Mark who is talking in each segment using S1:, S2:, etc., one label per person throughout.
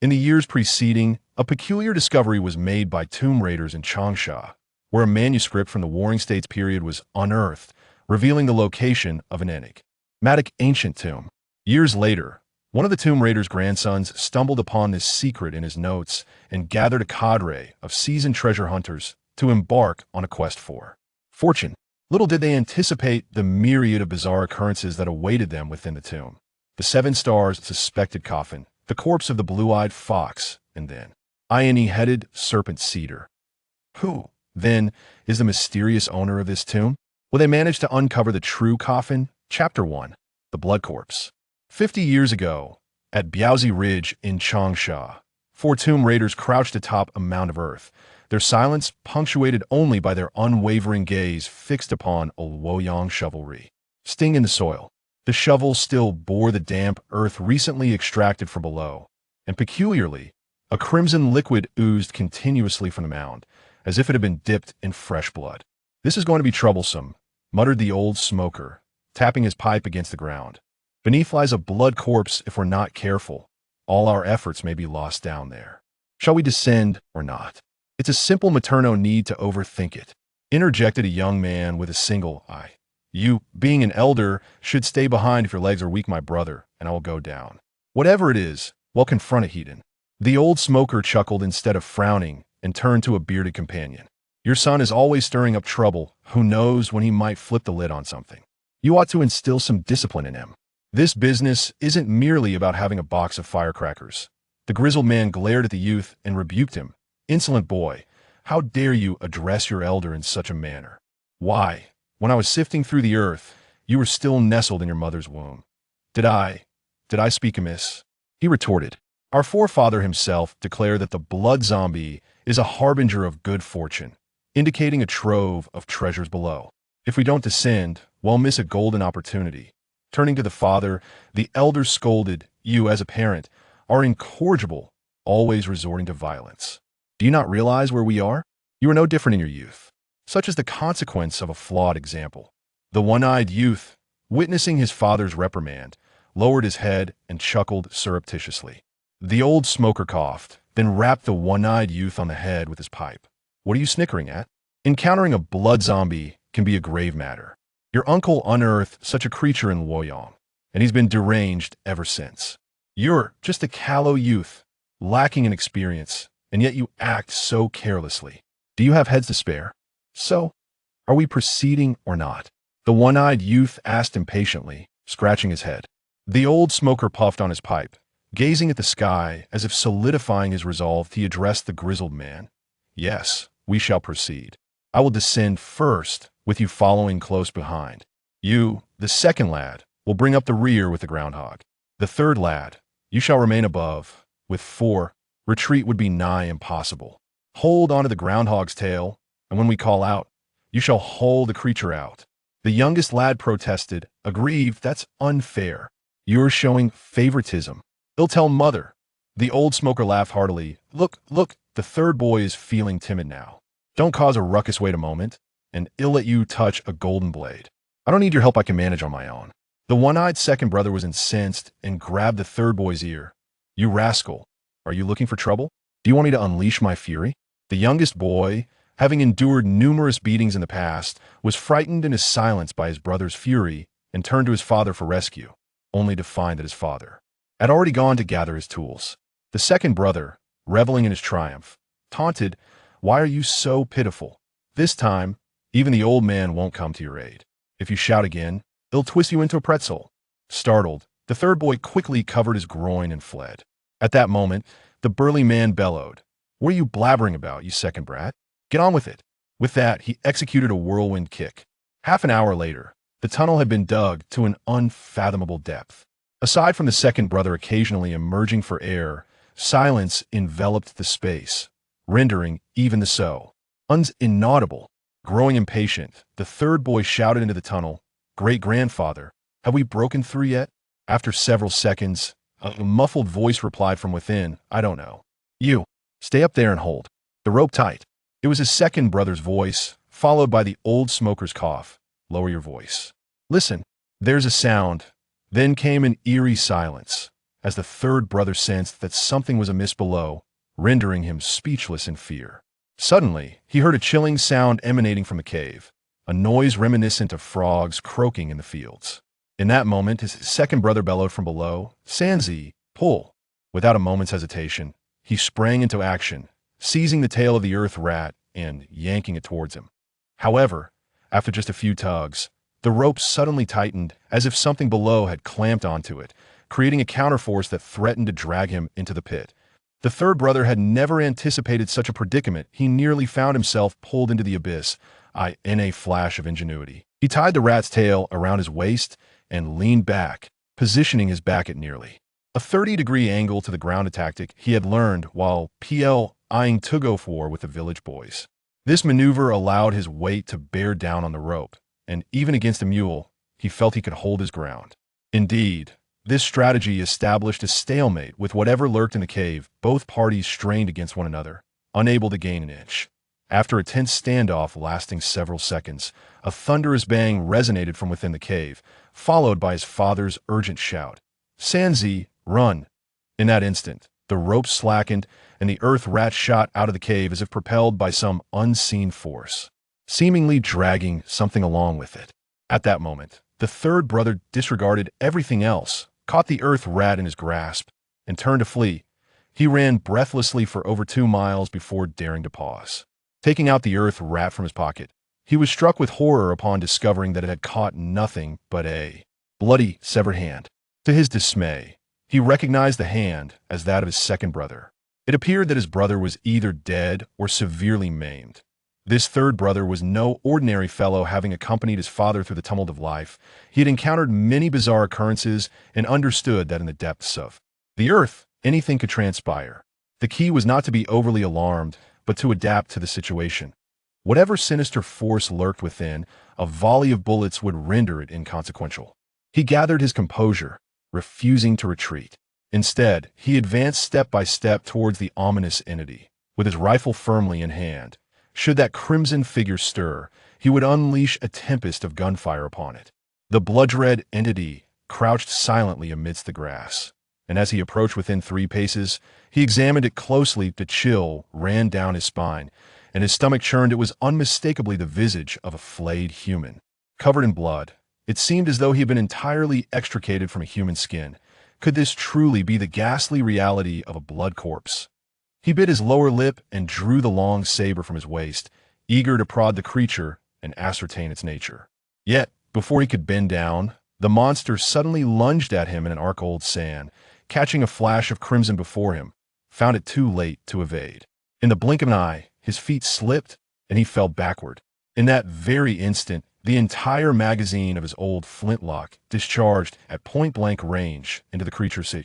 S1: In the years preceding, a peculiar discovery was made by tomb raiders in Changsha, where a manuscript from the Warring States period was unearthed, revealing the location of an enigmatic ancient tomb. Years later, one of the tomb raiders' grandsons stumbled upon this secret in his notes and gathered a cadre of seasoned treasure hunters to embark on a quest for fortune. Little did they anticipate the myriad of bizarre occurrences that awaited them within the tomb. The 7 stars suspected coffin, the corpse of the blue-eyed fox, and then iony-headed serpent cedar. Who, then, is the mysterious owner of this tomb? Will they manage to uncover the true coffin? Chapter 1. The Blood Corpse. 50 years ago, at Biaozi Ridge in Changsha, 4 tomb raiders crouched atop a mound of earth, their silence punctuated only by their unwavering gaze fixed upon a Luoyang shovelry. Sting in the soil. The shovel still bore the damp earth recently extracted from below, and peculiarly, a crimson liquid oozed continuously from the mound, as if it had been dipped in fresh blood. "This is going to be troublesome," muttered the old smoker, tapping his pipe against the ground. "Beneath lies a blood corpse. If we're not careful, all our efforts may be lost down there. Shall we descend or not?" "It's a simple matter, no need to overthink it," interjected a young man with a single eye. "You, being an elder, should stay behind if your legs are weak, my brother, and I will go down. Whatever it is, well, confront it, heathen." The old smoker chuckled instead of frowning and turned to a bearded companion. "Your son is always stirring up trouble. Who knows when he might flip the lid on something? You ought to instill some discipline in him. This business isn't merely about having a box of firecrackers." The grizzled man glared at the youth and rebuked him. "Insolent boy, how dare you address your elder in such a manner? Why, when I was sifting through the earth, you were still nestled in your mother's womb. Did I speak amiss?" He retorted. "Our forefather himself declared that the blood zombie is a harbinger of good fortune, indicating a trove of treasures below. If we don't descend, we'll miss a golden opportunity." Turning to the father, the elder scolded, "You, as a parent, are incorrigible, always resorting to violence. Do you not realize where we are? You are no different in your youth. Such is the consequence of a flawed example." The one-eyed youth, witnessing his father's reprimand, lowered his head and chuckled surreptitiously. The old smoker coughed, then rapped the one-eyed youth on the head with his pipe. "What are you snickering at? Encountering a blood zombie can be a grave matter. Your uncle unearthed such a creature in Luoyang, and he's been deranged ever since. You're just a callow youth, lacking in experience, and yet you act so carelessly. Do you have heads to spare? So, are we proceeding or not?" The one-eyed youth asked impatiently, scratching his head. The old smoker puffed on his pipe, gazing at the sky as if solidifying his resolve. He addressed the grizzled man. "Yes, we shall proceed. I will descend first, with you following close behind. You, the second lad, will bring up the rear with the groundhog. The third lad, you shall remain above. With 4, retreat would be nigh impossible. Hold onto the groundhog's tail, and when we call out, you shall haul the creature out." The youngest lad protested, aggrieved. "That's unfair. You're showing favoritism. He'll tell mother." The old smoker laughed heartily. Look, the third boy is feeling timid now. Don't cause a ruckus. Wait a moment, and he'll let you touch a golden blade. I don't need your help. I can manage on my own." The one-eyed second brother was incensed and grabbed the third boy's ear. "You rascal, are you looking for trouble? Do you want me to unleash my fury?" The youngest boy, having endured numerous beatings in the past, was frightened into silence by his brother's fury and turned to his father for rescue, only to find that his father had already gone to gather his tools. The second brother, reveling in his triumph, taunted, "Why are you so pitiful? This time, even the old man won't come to your aid. If you shout again, he'll twist you into a pretzel." Startled, the third boy quickly covered his groin and fled. At that moment, the burly man bellowed, "What are you blabbering about, you second brat? Get on with it." With that, he executed a whirlwind kick. Half an hour later, the tunnel had been dug to an unfathomable depth. Aside from the second brother occasionally emerging for air, silence enveloped the space, rendering even the sounds inaudible. Growing impatient, the third boy shouted into the tunnel, "Great-grandfather, have we broken through yet?" After several seconds, a muffled voice replied from within, "I don't know. You, stay up there and hold the rope tight." It was his second brother's voice, followed by the old smoker's cough. "Lower your voice. Listen." There's a sound. Then came an eerie silence. as the third brother sensed that something was amiss below, rendering him speechless in fear. Suddenly, he heard a chilling sound emanating from the cave, a noise reminiscent of frogs croaking in the fields. In that moment, his second brother bellowed from below, "Sanzi, pull!" Without a moment's hesitation, he sprang into action, seizing the tail of the earth rat and yanking it towards him. However, after just a few tugs, the rope suddenly tightened as if something below had clamped onto it, creating a counterforce that threatened to drag him into the pit. The third brother had never anticipated such a predicament. He nearly found himself pulled into the abyss, in a flash of ingenuity. He tied the rat's tail around his waist and leaned back, positioning his back at nearly a 30-degree angle to the ground, a tactic he had learned while eyeing tug-of-war with the village boys. This maneuver allowed his weight to bear down on the rope, and even against a mule, he felt he could hold his ground. Indeed, this strategy established a stalemate with whatever lurked in the cave. Both parties strained against one another, unable to gain an inch. After a tense standoff lasting several seconds, a thunderous bang resonated from within the cave, followed by his father's urgent shout, "Sanzi, run!" In that instant, the rope slackened, and the earth rat shot out of the cave as if propelled by some unseen force, seemingly dragging something along with it. At that moment, the third brother disregarded everything else, caught the earth rat in his grasp, and turned to flee. He ran breathlessly for over 2 miles before daring to pause. Taking out the earth rat from his pocket, he was struck with horror upon discovering that it had caught nothing but a bloody, severed hand. To his dismay, he recognized the hand as that of his second brother. It appeared that his brother was either dead or severely maimed. This third brother was no ordinary fellow, having accompanied his father through the tumult of life. He had encountered many bizarre occurrences and understood that in the depths of the earth, anything could transpire. The key was not to be overly alarmed, but to adapt to the situation. Whatever sinister force lurked within, a volley of bullets would render it inconsequential. He gathered his composure, refusing to retreat. Instead, he advanced step by step towards the ominous entity, with his rifle firmly in hand. Should that crimson figure stir, he would unleash a tempest of gunfire upon it. The blood-red entity crouched silently amidst the grass, and as he approached within 3 paces, he examined it closely. The chill ran down his spine, and his stomach churned. It was unmistakably the visage of a flayed human. Covered in blood, it seemed as though he had been entirely extricated from a human skin. Could this truly be the ghastly reality of a blood corpse? He bit his lower lip and drew the long saber from his waist, eager to prod the creature and ascertain its nature. Yet, before he could bend down, the monster suddenly lunged at him in an arc. Old San, catching a flash of crimson before him, found it too late to evade. In the blink of an eye, his feet slipped and he fell backward. In that very instant, the entire magazine of his old flintlock discharged at point-blank range into the creature's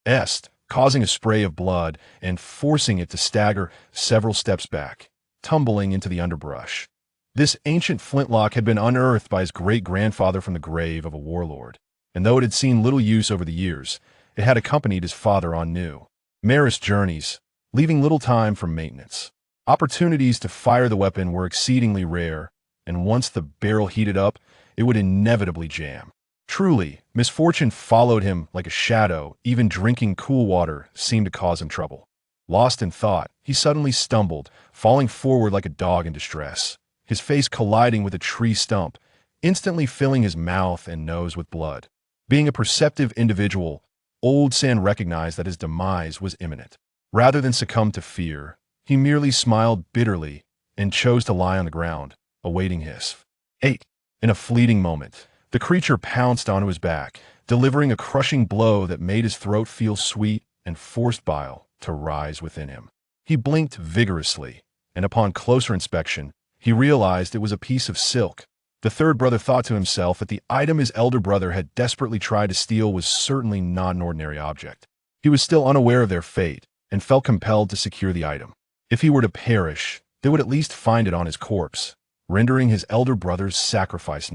S1: chest, causing a spray of blood and forcing it to stagger several steps back, tumbling into the underbrush. This ancient flintlock had been unearthed by his great-grandfather from the grave of a warlord, and though it had seen little use over the years, it had accompanied his father on numerous journeys, leaving little time for maintenance. Opportunities to fire the weapon were exceedingly rare, and once the barrel heated up, it would inevitably jam. Truly, misfortune followed him like a shadow. Even drinking cool water seemed to cause him trouble. Lost in thought, he suddenly stumbled, falling forward like a dog in distress, his face colliding with a tree stump, instantly filling his mouth and nose with blood. Being a perceptive individual, Old San recognized that his demise was imminent. Rather than succumb to fear, he merely smiled bitterly and chose to lie on the ground, awaiting his fate. In a fleeting moment, the creature pounced onto his back, delivering a crushing blow that made his throat feel sweet and forced bile to rise within him. He blinked vigorously, and upon closer inspection, he realized it was a piece of silk. The third brother thought to himself that the item his elder brother had desperately tried to steal was certainly not an ordinary object. He was still unaware of their fate, and felt compelled to secure the item. If he were to perish, they would at least find it on his corpse, rendering his elder brother's sacrifice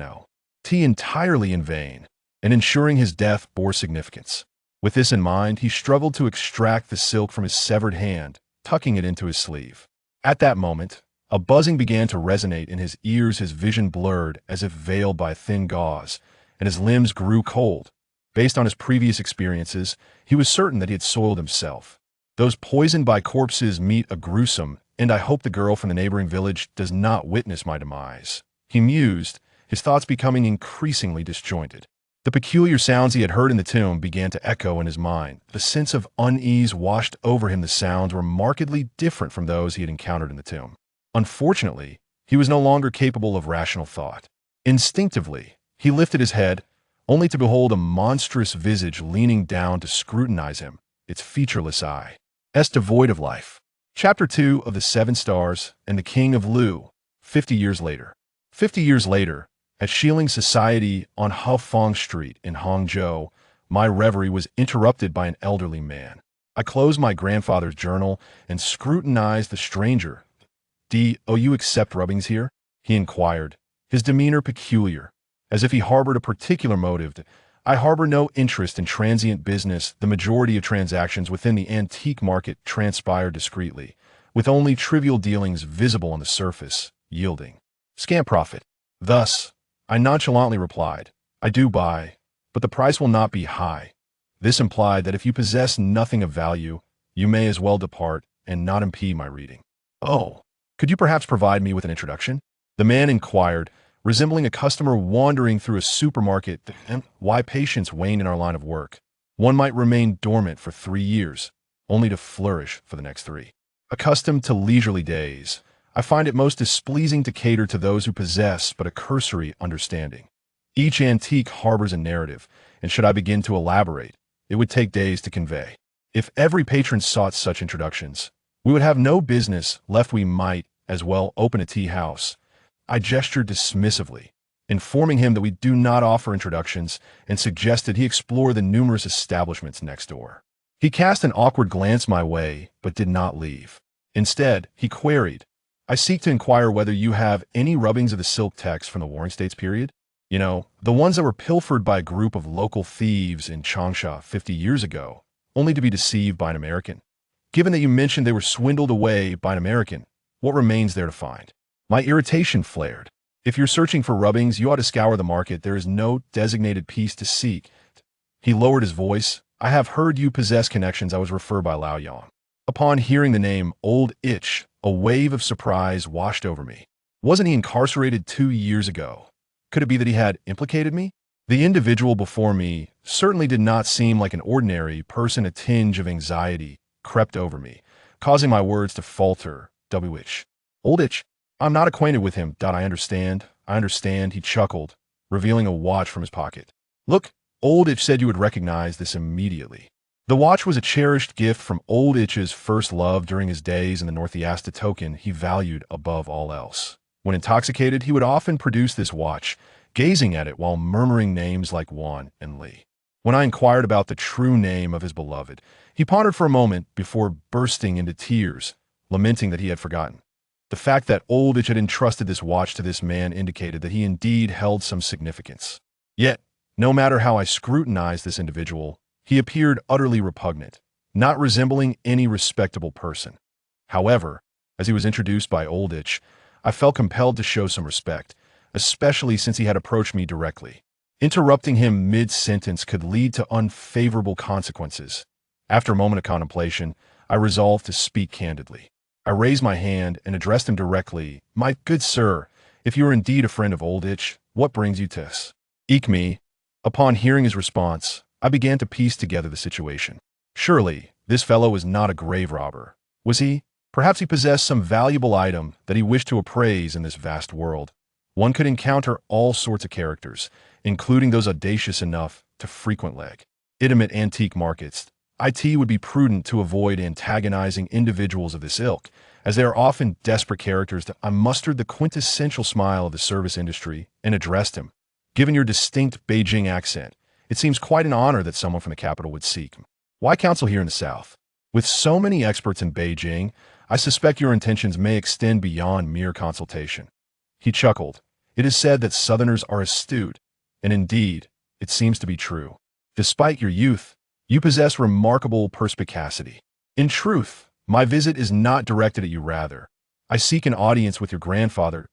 S1: entirely in vain, and ensuring his death bore significance. With this in mind, he struggled to extract the silk from his severed hand, tucking it into his sleeve. At that moment, a buzzing began to resonate in his ears. His vision blurred as if veiled by thin gauze, and his limbs grew cold. Based on his previous experiences, he was certain that he had soiled himself. Those poisoned by corpses meet a gruesome, and I hope the girl from the neighboring village does not witness my demise. He mused, his thoughts becoming increasingly disjointed. The peculiar sounds he had heard in the tomb began to echo in his mind. The sense of unease washed over him. The sounds were markedly different from those he had encountered in the tomb. Unfortunately, he was no longer capable of rational thought. Instinctively, he lifted his head, only to behold a monstrous visage leaning down to scrutinize him, its featureless eye devoid of life. Chapter 2 of the Seven Stars and the King of Lu, 50 years later. 50 years later, at Qiling Society on Haofeng Street in Hangzhou, my reverie was interrupted by an elderly man. I closed my grandfather's journal and scrutinized the stranger. "Do you accept rubbings here?" he inquired, his demeanor peculiar, as if he harbored a particular motive. "I harbor no interest in transient business. The majority of transactions within the antique market transpire discreetly, with only trivial dealings visible on the surface, yielding scant profit. Thus, I nonchalantly replied, I do buy, but the price will not be high. This implied that if you possess nothing of value, you may as well depart and not impede my reading. Oh, could you perhaps provide me with an introduction? The man inquired, resembling a customer wandering through a supermarket. Why patience wane in our line of work? One might remain dormant for 3 years, only to flourish for the next 3. Accustomed to leisurely days, I find it most displeasing to cater to those who possess but a cursory understanding. Each antique harbors a narrative, and should I begin to elaborate, it would take days to convey. If every patron sought such introductions, we would have no business left. We might as well open a tea house. I gestured dismissively, informing him that we do not offer introductions, and suggested he explore the numerous establishments next door. He cast an awkward glance my way, but did not leave. Instead, he queried, I seek to inquire whether you have any rubbings of the silk text from the Warring States period? You know, the ones that were pilfered by a group of local thieves in Changsha 50 years ago, only to be deceived by an American. Given that you mentioned they were swindled away by an American, what remains there to find? My irritation flared. If you're searching for rubbings, you ought to scour the market. There is no designated piece to seek. He lowered his voice. I have heard you possess connections. I was referred by Lao Yang. Upon hearing the name Old Itch, a wave of surprise washed over me. Wasn't he incarcerated 2 years ago? Could it be that he had implicated me? The individual before me certainly did not seem like an ordinary person. A tinge of anxiety crept over me, causing my words to falter. W.H. Old Itch? I'm not acquainted with him. I understand, he chuckled, revealing a watch from his pocket. Look, Old Itch said you would recognize this immediately. The watch was a cherished gift from Old Itch's first love during his days in the Northeast, a token he valued above all else. When intoxicated, he would often produce this watch, gazing at it while murmuring names like Wang and Li. When I inquired about the true name of his beloved, he pondered for a moment before bursting into tears, lamenting that he had forgotten. The fact that Old Itch had entrusted this watch to this man indicated that he indeed held some significance. Yet, no matter how I scrutinized this individual, he appeared utterly repugnant, not resembling any respectable person. However, as he was introduced by Old Itch, I felt compelled to show some respect, especially since he had approached me directly. Interrupting him mid-sentence could lead to unfavorable consequences. After a moment of contemplation, I resolved to speak candidly. I raised my hand and addressed him directly. My good sir, if you are indeed a friend of Old Itch, what brings you to us? Eke me. Upon hearing his response, I began to piece together the situation. Surely, this fellow was not a grave robber. Was he? Perhaps he possessed some valuable item that he wished to appraise in this vast world. One could encounter all sorts of characters, including those audacious enough to frequent legitimate antique markets. It would be prudent to avoid antagonizing individuals of this ilk, as they are often desperate characters. I mustered the quintessential smile of the service industry and addressed him. Given your distinct Beijing accent, it seems quite an honor that someone from the capital would seek. Why counsel here in the South? With so many experts in Beijing, I suspect your intentions may extend beyond mere consultation. He chuckled. It is said that Southerners are astute, and indeed, it seems to be true. Despite your youth, you possess remarkable perspicacity. In truth, my visit is not directed at you. Rather, I seek an audience with your grandfather.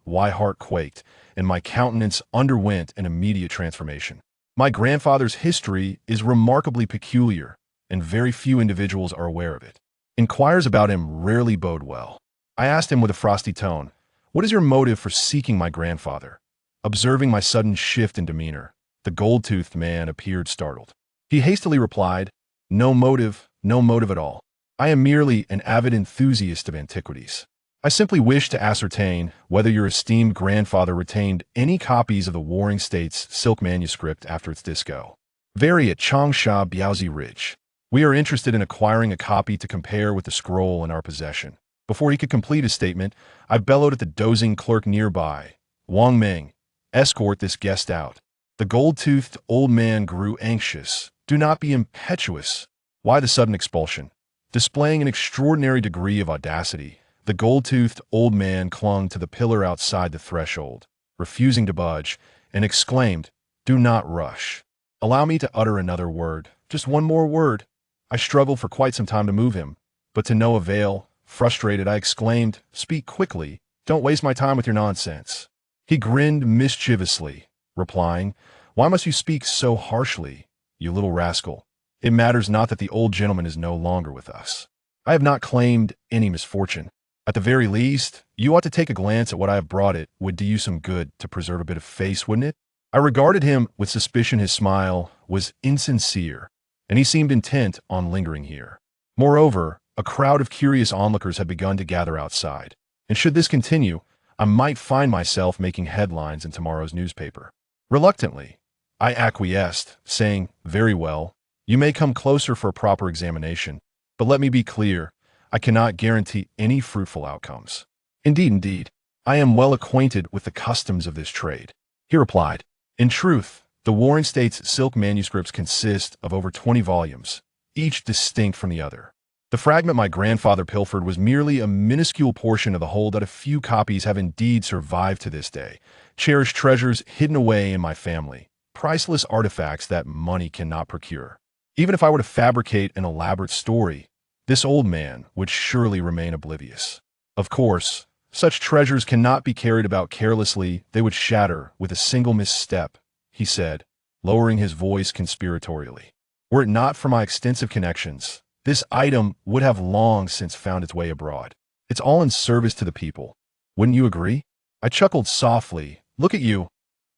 S1: My heart quaked, and my countenance underwent an immediate transformation. My grandfather's history is remarkably peculiar, and very few individuals are aware of it. Inquires about him rarely bode well. I asked him with a frosty tone, "What is your motive for seeking my grandfather?" Observing my sudden shift in demeanor, the gold-toothed man appeared startled. He hastily replied, no motive at all. I am merely an avid enthusiast of antiquities. I simply wish to ascertain whether your esteemed grandfather retained any copies of the Warring States silk manuscript after its disco. Vary at Changsha Biaozi Ridge. We are interested in acquiring a copy to compare with the scroll in our possession. Before he could complete his statement, I bellowed at the dozing clerk nearby, Wang Meng, escort this guest out. The gold-toothed old man grew anxious. Do not be impetuous. Why the sudden expulsion? Displaying an extraordinary degree of audacity, the gold-toothed old man clung to the pillar outside the threshold, refusing to budge, and exclaimed, "Do not rush. Allow me to utter another word, just one more word." I struggled for quite some time to move him, but to no avail. Frustrated, I exclaimed, "Speak quickly. Don't waste my time with your nonsense." He grinned mischievously, replying, "Why must you speak so harshly, you little rascal? It matters not that the old gentleman is no longer with us. I have not claimed any misfortune. At the very least, you ought to take a glance at what I have brought. It would do you some good to preserve a bit of face, wouldn't it?" I regarded him with suspicion. His smile was insincere, and he seemed intent on lingering here. Moreover, a crowd of curious onlookers had begun to gather outside, and should this continue, I might find myself making headlines in tomorrow's newspaper. Reluctantly, I acquiesced, saying, "Very well, you may come closer for a proper examination, but let me be clear, I cannot guarantee any fruitful outcomes." Indeed, I am well acquainted with the customs of this trade," he replied. "In truth, the Warring States silk manuscripts consist of over 20 volumes, each distinct from the other. The fragment my grandfather pilfered was merely a minuscule portion of the whole that a few copies have indeed survived to this day, cherished treasures hidden away in my family, priceless artifacts that money cannot procure. Even if I were to fabricate an elaborate story, this old man would surely remain oblivious. Of course, such treasures cannot be carried about carelessly. They would shatter with a single misstep," he said, lowering his voice conspiratorially. "Were it not for my extensive connections, this item would have long since found its way abroad. It's all in service to the people. Wouldn't you agree?" I chuckled softly. "Look at you.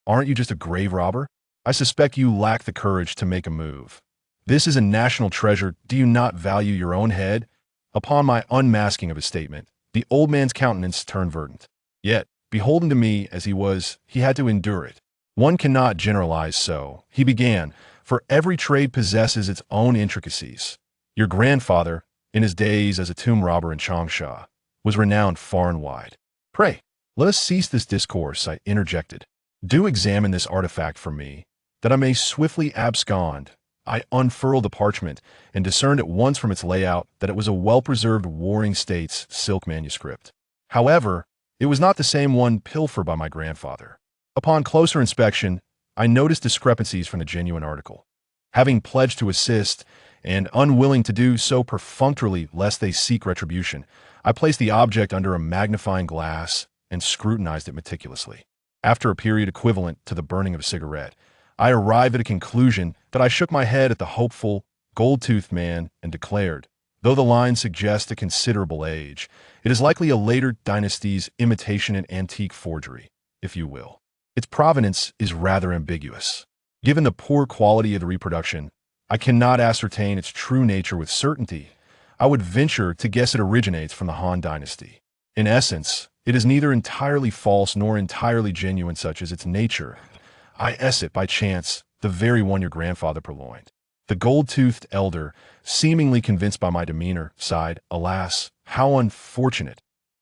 S1: Aren't you just a grave robber? I suspect you lack the courage to make a move. This is a national treasure. Do you not value your own head?" Upon my unmasking of his statement, the old man's countenance turned verdant. Yet, beholden to me as he was, he had to endure it. "One cannot generalize so," he began, "for every trade possesses its own intricacies. Your grandfather, in his days as a tomb robber in Changsha, was renowned far and wide." "Pray, let us cease this discourse," I interjected. "Do examine this artifact for me, that I may swiftly abscond." I unfurled the parchment and discerned at once from its layout that it was a well-preserved Warring States silk manuscript. However, it was not the same one pilfered by my grandfather. Upon closer inspection, I noticed discrepancies from the genuine article. Having pledged to assist, and unwilling to do so perfunctorily lest they seek retribution, I placed the object under a magnifying glass and scrutinized it meticulously. After a period equivalent to the burning of a cigarette, I arrived at a conclusion that I shook my head at the hopeful, gold-toothed man and declared, "Though the lines suggest a considerable age, it is likely a later dynasty's imitation and antique forgery, if you will. Its provenance is rather ambiguous. Given the poor quality of the reproduction, I cannot ascertain its true nature with certainty. I would venture to guess it originates from the Han Dynasty. In essence, it is neither entirely false nor entirely genuine, such as its nature. I ess it by chance, the very one your grandfather purloined." The gold-toothed elder, seemingly convinced by my demeanor, sighed, "Alas, how unfortunate!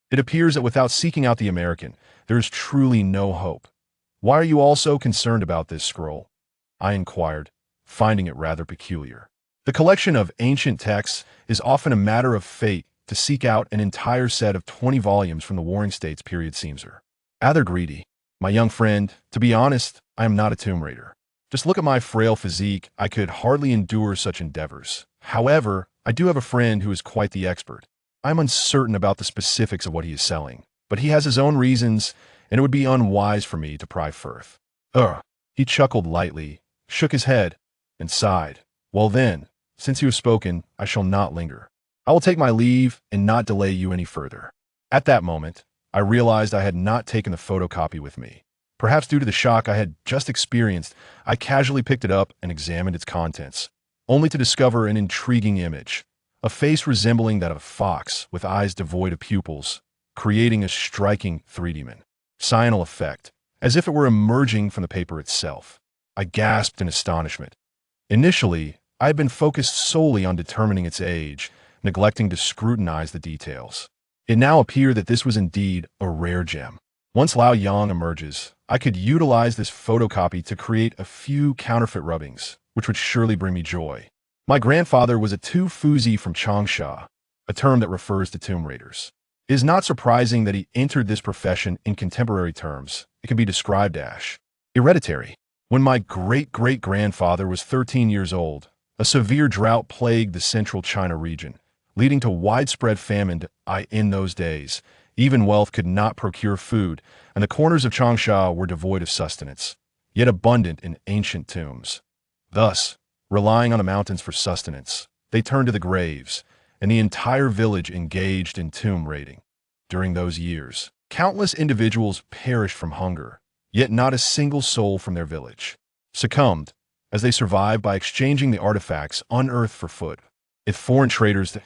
S1: It appears that without seeking out the American, there is truly no hope." "Why are you all so concerned about this scroll?" I inquired, finding it rather peculiar. "The collection of ancient texts is often a matter of fate. To seek out an entire set of 20 volumes from the Warring States period seems rather greedy. My young friend, to be honest, I am not a tomb raider. Just look at my frail physique. I could hardly endure such endeavors. However, I do have a friend who is quite the expert. I am uncertain about the specifics of what he is selling, but he has his own reasons, and it would be unwise for me to pry forth." He chuckled lightly, shook his head, and sighed. Well then, since you have spoken, I shall not linger. I will take my leave and not delay you any further. At that moment, I realized I had not taken the photocopy with me. Perhaps due to the shock I had just experienced, I casually picked it up and examined its contents, only to discover an intriguing image. A face resembling that of a fox with eyes devoid of pupils, creating a striking 3D cyanal effect, as if it were emerging from the paper itself. I gasped in astonishment. Initially, I had been focused solely on determining its age, neglecting to scrutinize the details. It now appeared that this was indeed a rare gem. Once Lao Yang emerges, I could utilize this photocopy to create a few counterfeit rubbings, which would surely bring me joy. My grandfather was a Tu Fuzi from Changsha, a term that refers to tomb raiders. It is not surprising that he entered this profession in contemporary terms. It can be described as hereditary. When my great-great-grandfather was 13 years old, a severe drought plagued the central China region, leading to widespread famine. In those days, even wealth could not procure food, and the corners of Changsha were devoid of sustenance, yet abundant in ancient tombs. Thus, relying on the mountains for sustenance, they turned to the graves, and the entire village engaged in tomb raiding. During those years, countless individuals perished from hunger, yet not a single soul from their village succumbed, as they survived by exchanging the artifacts unearthed for food. If foreign traders,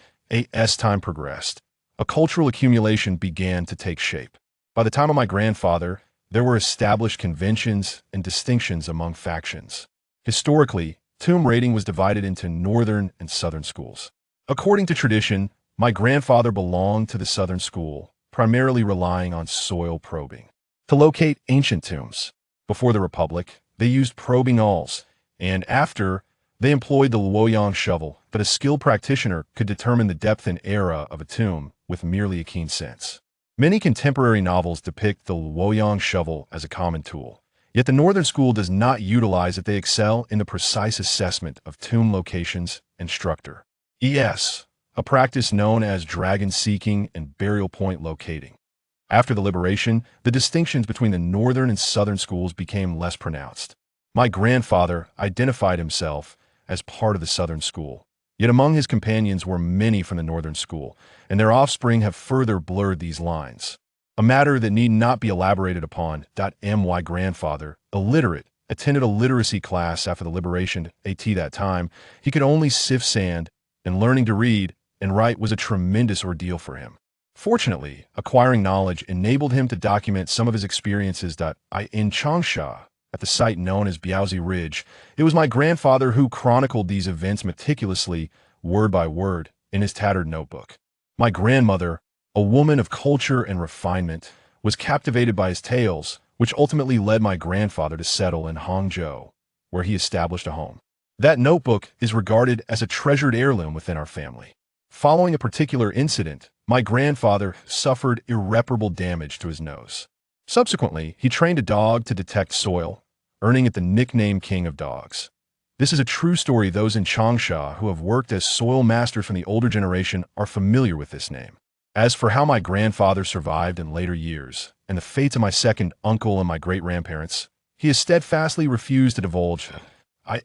S1: as time progressed, a cultural accumulation began to take shape. By the time of my grandfather, there were established conventions and distinctions among factions. Historically, tomb raiding was divided into northern and southern schools. According to tradition, my grandfather belonged to the southern school, primarily relying on soil probing to locate ancient tombs. Before the Republic, they used probing awls, and after, they employed the Luoyang shovel, but a skilled practitioner could determine the depth and era of a tomb with merely a keen sense. Many contemporary novels depict the Luoyang shovel as a common tool, yet the northern school does not utilize it. They excel in the precise assessment of tomb locations and structure. A practice known as dragon seeking and burial point locating. After the liberation, the distinctions between the northern and southern schools became less pronounced. My grandfather identified himself as part of the southern school, yet among his companions were many from the northern school, and their offspring have further blurred these lines. A matter that need not be elaborated upon. My grandfather, illiterate, attended a literacy class after the liberation. At that time, he could only sift sand, and learning to read and write was a tremendous ordeal for him. Fortunately, acquiring knowledge enabled him to document some of his experiences. In Changsha, at the site known as Biaozi Ridge, it was my grandfather who chronicled these events meticulously, word by word, in his tattered notebook. My grandmother, a woman of culture and refinement, was captivated by his tales, which ultimately led my grandfather to settle in Hangzhou, where he established a home. That notebook is regarded as a treasured heirloom within our family. Following a particular incident, my grandfather suffered irreparable damage to his nose. Subsequently, he trained a dog to detect soil, earning it the nickname King of Dogs. This is a true story. Those in Changsha who have worked as soil masters from the older generation are familiar with this name. As for how my grandfather survived in later years, and the fates of my second uncle and my great-grandparents, he has steadfastly refused to divulge.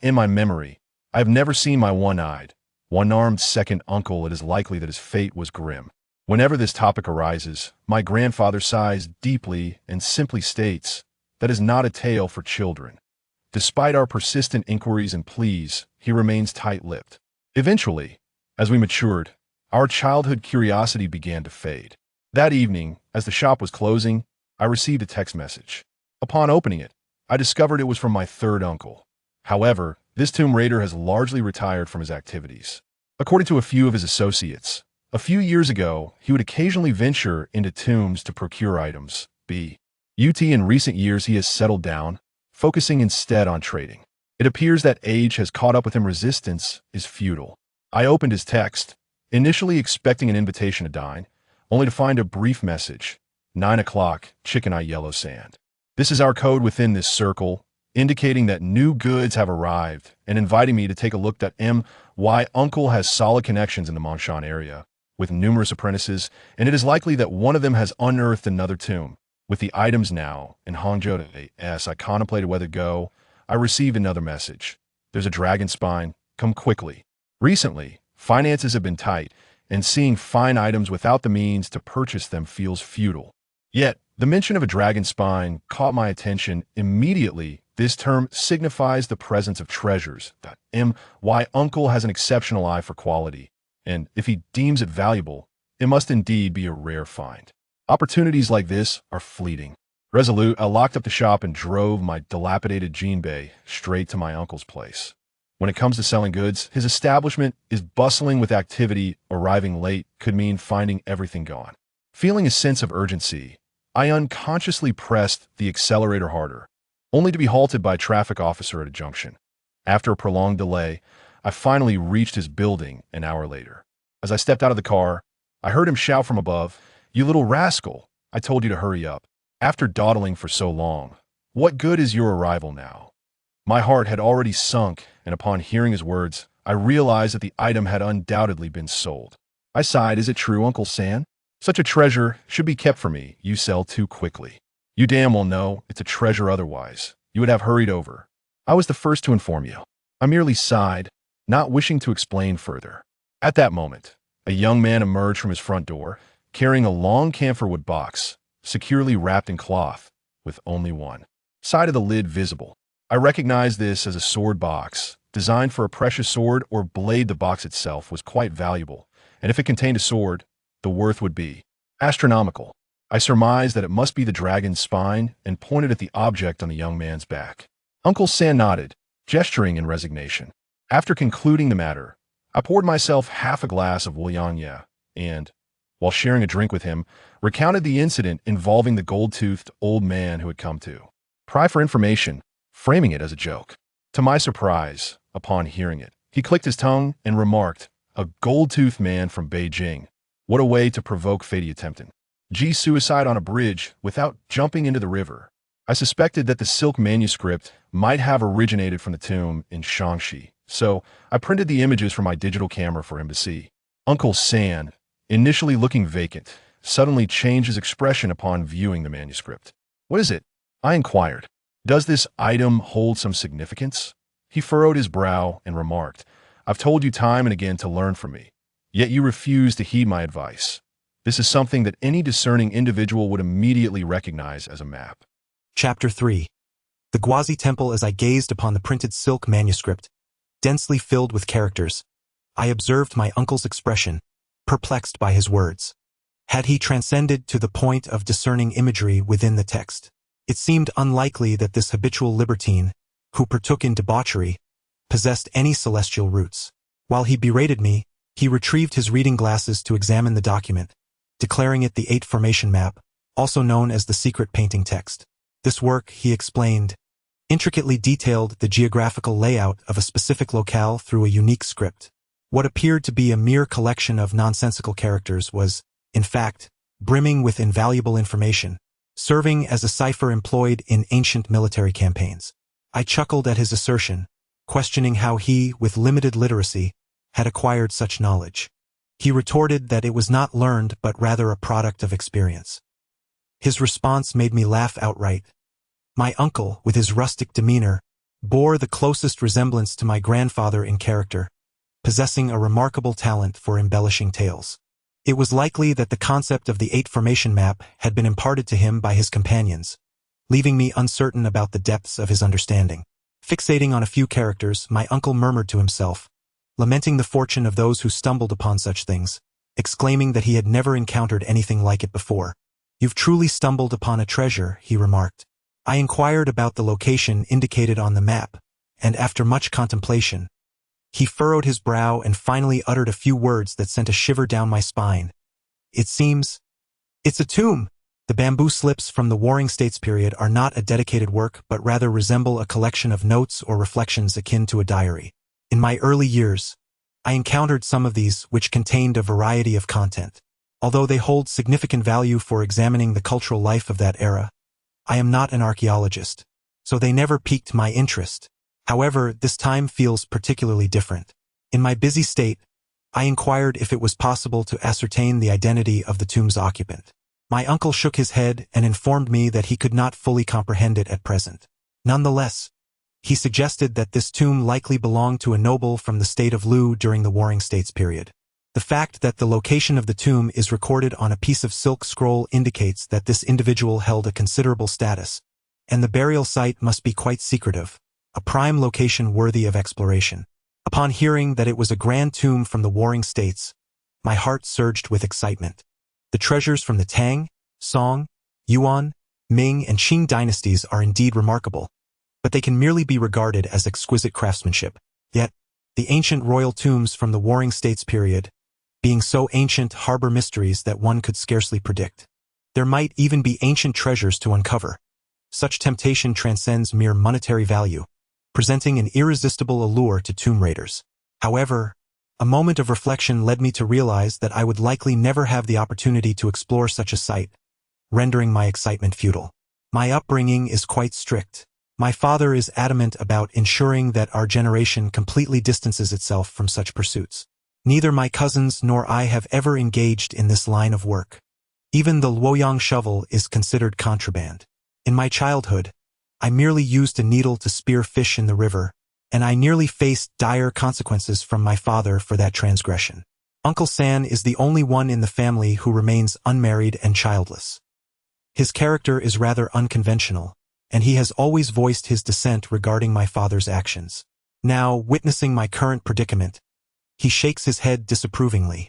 S1: In my memory, I have never seen my one-eyed, one-armed second uncle. It is likely that his fate was grim. Whenever this topic arises, my grandfather sighs deeply and simply states, "That is not a tale for children." Despite our persistent inquiries and pleas, he remains tight-lipped. Eventually, as we matured, our childhood curiosity began to fade. That evening, as the shop was closing, I received a text message. Upon opening it, I discovered it was from my third uncle. However, this tomb raider has largely retired from his activities. According to a few of his associates, a few years ago, he would occasionally venture into tombs to procure items. In recent years, he has settled down, focusing instead on trading. It appears that age has caught up with him. Resistance is futile. I opened his text, initially expecting an invitation to dine, only to find a brief message. 9 o'clock, Chicken Eye Yellow Sand. This is our code within this circle, indicating that new goods have arrived and inviting me to take a look. My uncle has solid connections in the Mongshan area, with numerous apprentices, and it is likely that one of them has unearthed another tomb. With the items now in Hangzhou, as I contemplated whether to go, I received another message. There's a dragon spine. Come quickly. Recently, finances have been tight, and seeing fine items without the means to purchase them feels futile. Yet, the mention of a dragon spine caught my attention immediately. This term signifies the presence of treasures. My uncle has an exceptional eye for quality, and if he deems it valuable, it must indeed be a rare find. Opportunities like this are fleeting. Resolute, I locked up the shop and drove my dilapidated jinbei straight to my uncle's place. When it comes to selling goods, his establishment is bustling with activity. Arriving late could mean finding everything gone. Feeling a sense of urgency, I unconsciously pressed the accelerator harder, only to be halted by a traffic officer at a junction. After a prolonged delay, I finally reached his building an hour later. As I stepped out of the car, I heard him shout from above, "You little rascal, I told you to hurry up. After dawdling for so long, what good is your arrival now?" My heart had already sunk, and upon hearing his words, I realized that the item had undoubtedly been sold. I sighed. "Is it true, Uncle San? Such a treasure should be kept for me. You sell too quickly. You damn well know it's a treasure otherwise. You would have hurried over. I was the first to inform you." I merely sighed, not wishing to explain further. At that moment, a young man emerged from his front door, carrying a long camphorwood box, securely wrapped in cloth, with only one side of the lid visible. I recognized this as a sword box, designed for a precious sword or blade. The box itself was quite valuable, and if it contained a sword, the worth would be astronomical. I surmised that it must be the dragon's spine and pointed at the object on the young man's back. Uncle San nodded, gesturing in resignation. After concluding the matter, I poured myself half a glass of Wu Xie and, while sharing a drink with him, recounted the incident involving the gold-toothed old man who had come to pry for information, framing it as a joke. To my surprise, upon hearing it, he clicked his tongue and remarked, "A gold-toothed man from Beijing. What a way to provoke fate attempting suicide on a bridge without jumping into the river." I suspected that the silk manuscript might have originated from the tomb in Shaanxi, so I printed the images from my digital camera for him to see. Uncle San, initially looking vacant, suddenly changed his expression upon viewing the manuscript. "What is it?" I inquired. "Does this item hold some significance?" He furrowed his brow and remarked, "I've told you time and again to learn from me, yet you refuse to heed my advice. This is something that any discerning individual would immediately recognize as a map."
S2: Chapter 3. The Guazi Temple. As I gazed upon the printed silk manuscript, densely filled with characters, I observed my uncle's expression, perplexed by his words. Had he transcended to the point of discerning imagery within the text? It seemed unlikely that this habitual libertine, who partook in debauchery, possessed any celestial roots. While he berated me, he retrieved his reading glasses to examine the document, declaring it the 8 formation map, also known as the secret painting text. This work, he explained, intricately detailed the geographical layout of a specific locale through a unique script. What appeared to be a mere collection of nonsensical characters was, in fact, brimming with invaluable information, serving as a cipher employed in ancient military campaigns. I chuckled at his assertion, questioning how he, with limited literacy, had acquired such knowledge. He retorted that it was not learned but rather a product of experience. His response made me laugh outright. My uncle, with his rustic demeanor, bore the closest resemblance to my grandfather in character, possessing a remarkable talent for embellishing tales. It was likely that the concept of the 8 formation map had been imparted to him by his companions, leaving me uncertain about the depths of his understanding. Fixating on a few characters, my uncle murmured to himself, lamenting the fortune of those who stumbled upon such things, exclaiming that he had never encountered anything like it before. "You've truly stumbled upon a treasure," he remarked. I inquired about the location indicated on the map, and after much contemplation, he furrowed his brow and finally uttered a few words that sent a shiver down my spine. "It seems, it's a tomb." The bamboo slips from the Warring States period are not a dedicated work but rather resemble a collection of notes or reflections akin to a diary. In my early years, I encountered some of these which contained a variety of content. Although they hold significant value for examining the cultural life of that era, I am not an archaeologist, so they never piqued my interest. However, this time feels particularly different. In my busy state, I inquired if it was possible to ascertain the identity of the tomb's occupant. My uncle shook his head and informed me that he could not fully comprehend it at present. Nonetheless, He suggested that this tomb likely belonged to a noble from the state of Lu during the Warring States period. The fact that the location of the tomb is recorded on a piece of silk scroll indicates that this individual held a considerable status, and the burial site must be quite secretive, a prime location worthy of exploration. Upon hearing that it was a grand tomb from the Warring States, my heart surged with excitement. The treasures from the Tang, Song, Yuan, Ming, and Qing dynasties are indeed remarkable, but they can merely be regarded as exquisite craftsmanship. Yet, the ancient royal tombs from the Warring States period, being so ancient, harbor mysteries that one could scarcely predict. There might even be ancient treasures to uncover. Such temptation transcends mere monetary value, presenting an irresistible allure to tomb raiders. However, a moment of reflection led me to realize that I would likely never have the opportunity to explore such a site, rendering my excitement futile. My upbringing is quite strict. My father is adamant about ensuring that our generation completely distances itself from such pursuits. Neither my cousins nor I have ever engaged in this line of work. Even the Luoyang shovel is considered contraband. In my childhood, I merely used a needle to spear fish in the river, and I nearly faced dire consequences from my father for that transgression. Uncle San is the only one in the family who remains unmarried and childless. His character is rather unconventional, and he has always voiced his dissent regarding my father's actions. Now, witnessing my current predicament, he shakes his head disapprovingly.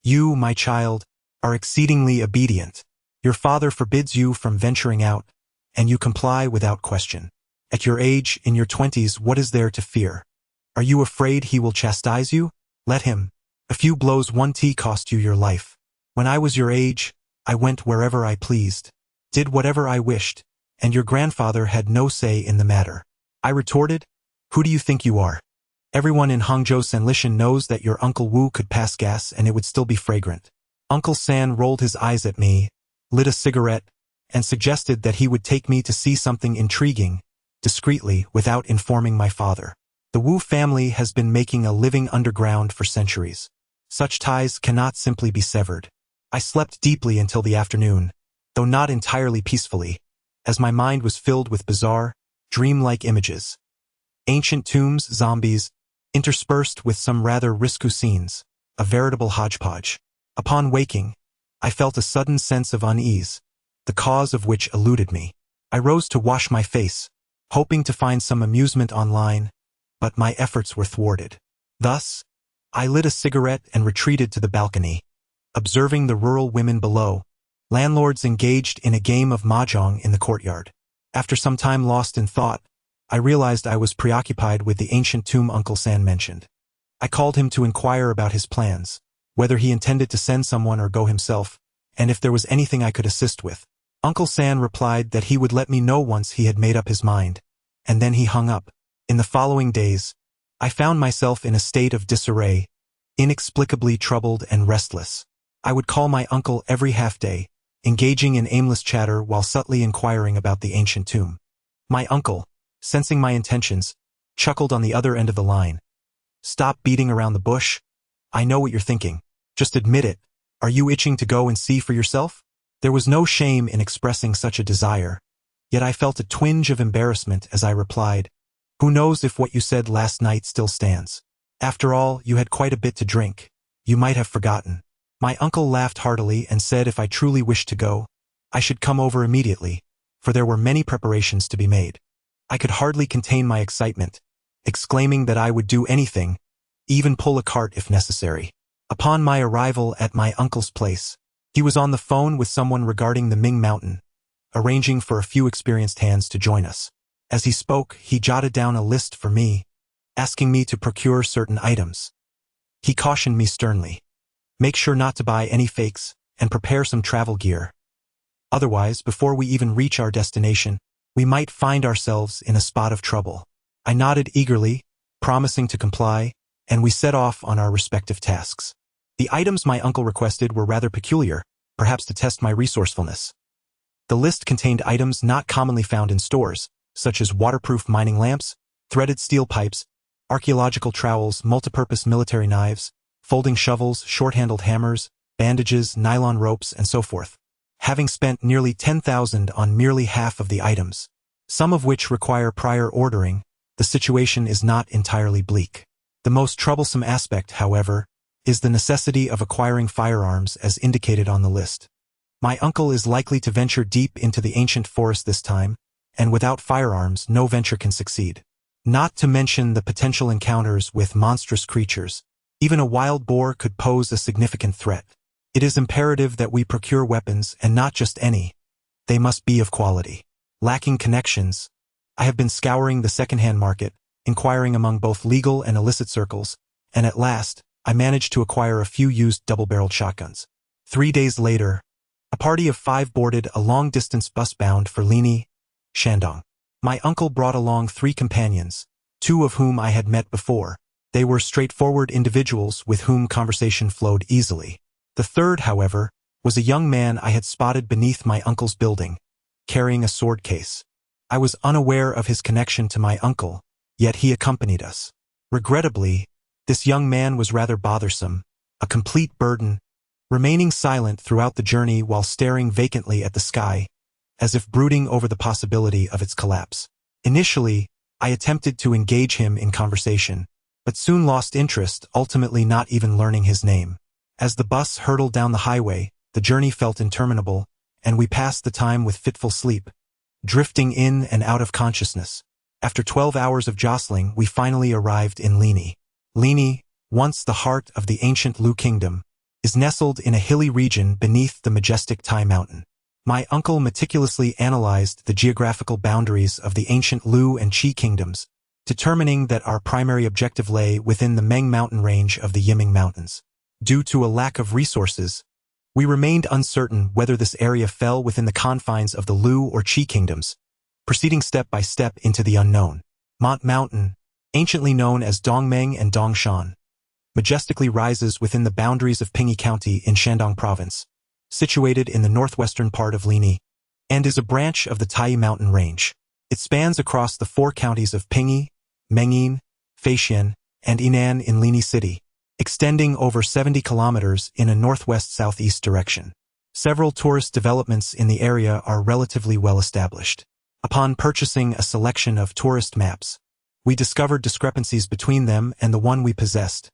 S2: You, my child, are exceedingly obedient. Your father forbids you from venturing out, and you comply without question. At your age, in your 20s, what is there to fear? Are you afraid he will chastise you? Let him. A few blows one tea cost you your life. When I was your age, I went wherever I pleased, did whatever I wished, and your grandfather had no say in the matter. I retorted, who do you think you are? Everyone in Hangzhou Sanlishan knows that your Uncle Wu could pass gas and it would still be fragrant. Uncle San rolled his eyes at me, lit a cigarette, and suggested that he would take me to see something intriguing, discreetly, without informing my father. The Wu family has been making a living underground for centuries. Such ties cannot simply be severed. I slept deeply until the afternoon, though not entirely peacefully, as my mind was filled with bizarre, dreamlike images. Ancient tombs, zombies, interspersed with some rather risque scenes, a veritable hodgepodge. Upon waking, I felt a sudden sense of unease, the cause of which eluded me. I rose to wash my face, hoping to find some amusement online, but my efforts were thwarted. Thus, I lit a cigarette and retreated to the balcony, observing the rural women below, landlords engaged in a game of mahjong in the courtyard. After some time lost in thought, I realized I was preoccupied with the ancient tomb Uncle San mentioned. I called him to inquire about his plans, whether he intended to send someone or go himself, and if there was anything I could assist with. Uncle San replied that he would let me know once he had made up his mind, and then he hung up. In the following days, I found myself in a state of disarray, inexplicably troubled and restless. I would call my uncle every half-day, engaging in aimless chatter while subtly inquiring about the ancient tomb. My uncle, sensing my intentions, chuckled on the other end of the line. Stop beating around the bush. I know what you're thinking. Just admit it. Are you itching to go and see for yourself? There was no shame in expressing such a desire, yet I felt a twinge of embarrassment as I replied, who knows if what you said last night still stands? After all, you had quite a bit to drink. You might have forgotten. My uncle laughed heartily and said if I truly wished to go, I should come over immediately, for there were many preparations to be made. I could hardly contain my excitement, exclaiming that I would do anything, even pull a cart if necessary. Upon my arrival at my uncle's place, he was on the phone with someone regarding the Ming Mountain, arranging for a few experienced hands to join us. As he spoke, he jotted down a list for me, asking me to procure certain items. He cautioned me sternly, make sure not to buy any fakes, and prepare some travel gear. Otherwise, before we even reach our destination, we might find ourselves in a spot of trouble. I nodded eagerly, promising to comply, and we set off on our respective tasks. The items my uncle requested were rather peculiar, perhaps to test my resourcefulness. The list contained items not commonly found in stores, such as waterproof mining lamps, threaded steel pipes, archaeological trowels, multipurpose military knives, folding shovels, short-handled hammers, bandages, nylon ropes, and so forth. Having spent nearly 10,000 on merely half of the items, some of which require prior ordering, the situation is not entirely bleak. The most troublesome aspect, however, is the necessity of acquiring firearms as indicated on the list. My uncle is likely to venture deep into the ancient forest this time, and without firearms no venture can succeed. Not to mention the potential encounters with monstrous creatures. Even a wild boar could pose a significant threat. It is imperative that we procure weapons, and not just any. They must be of quality. Lacking connections, I have been scouring the second-hand market, inquiring among both legal and illicit circles, and at last, I managed to acquire a few used double-barreled shotguns. 3 days later, a party of 5 boarded a long-distance bus bound for Lini, Shandong. My uncle brought along 3 companions, 2 of whom I had met before. They were straightforward individuals with whom conversation flowed easily. The third, however, was a young man I had spotted beneath my uncle's building, carrying a sword case. I was unaware of his connection to my uncle, yet he accompanied us. Regrettably, this young man was rather bothersome, a complete burden, remaining silent throughout the journey while staring vacantly at the sky, as if brooding over the possibility of its collapse. Initially, I attempted to engage him in conversation, but soon lost interest, ultimately not even learning his name. As the bus hurtled down the highway, the journey felt interminable, and we passed the time with fitful sleep, drifting in and out of consciousness. After 12 hours of jostling, we finally arrived in Lini. Lini, once the heart of the ancient Lu kingdom, is nestled in a hilly region beneath the majestic Tai Mountain. My uncle meticulously analyzed the geographical boundaries of the ancient Lu and Qi kingdoms, determining that our primary objective lay within the Meng mountain range of the Yiming Mountains. Due to a lack of resources, we remained uncertain whether this area fell within the confines of the Lu or Qi kingdoms, proceeding step by step into the unknown. Mont Mountain, anciently known as Dongmeng and Dongshan, majestically rises within the boundaries of Pingyi County in Shandong Province, situated in the northwestern part of Lini, and is a branch of the Tai Mountain Range. It spans across the 4 counties of Pingyi, Mengyin, Feixian, and Yinan in Lini City, extending over 70 kilometers in a northwest-southeast direction. Several tourist developments in the area are relatively well established. Upon purchasing a selection of tourist maps, we discovered discrepancies between them and the one we possessed,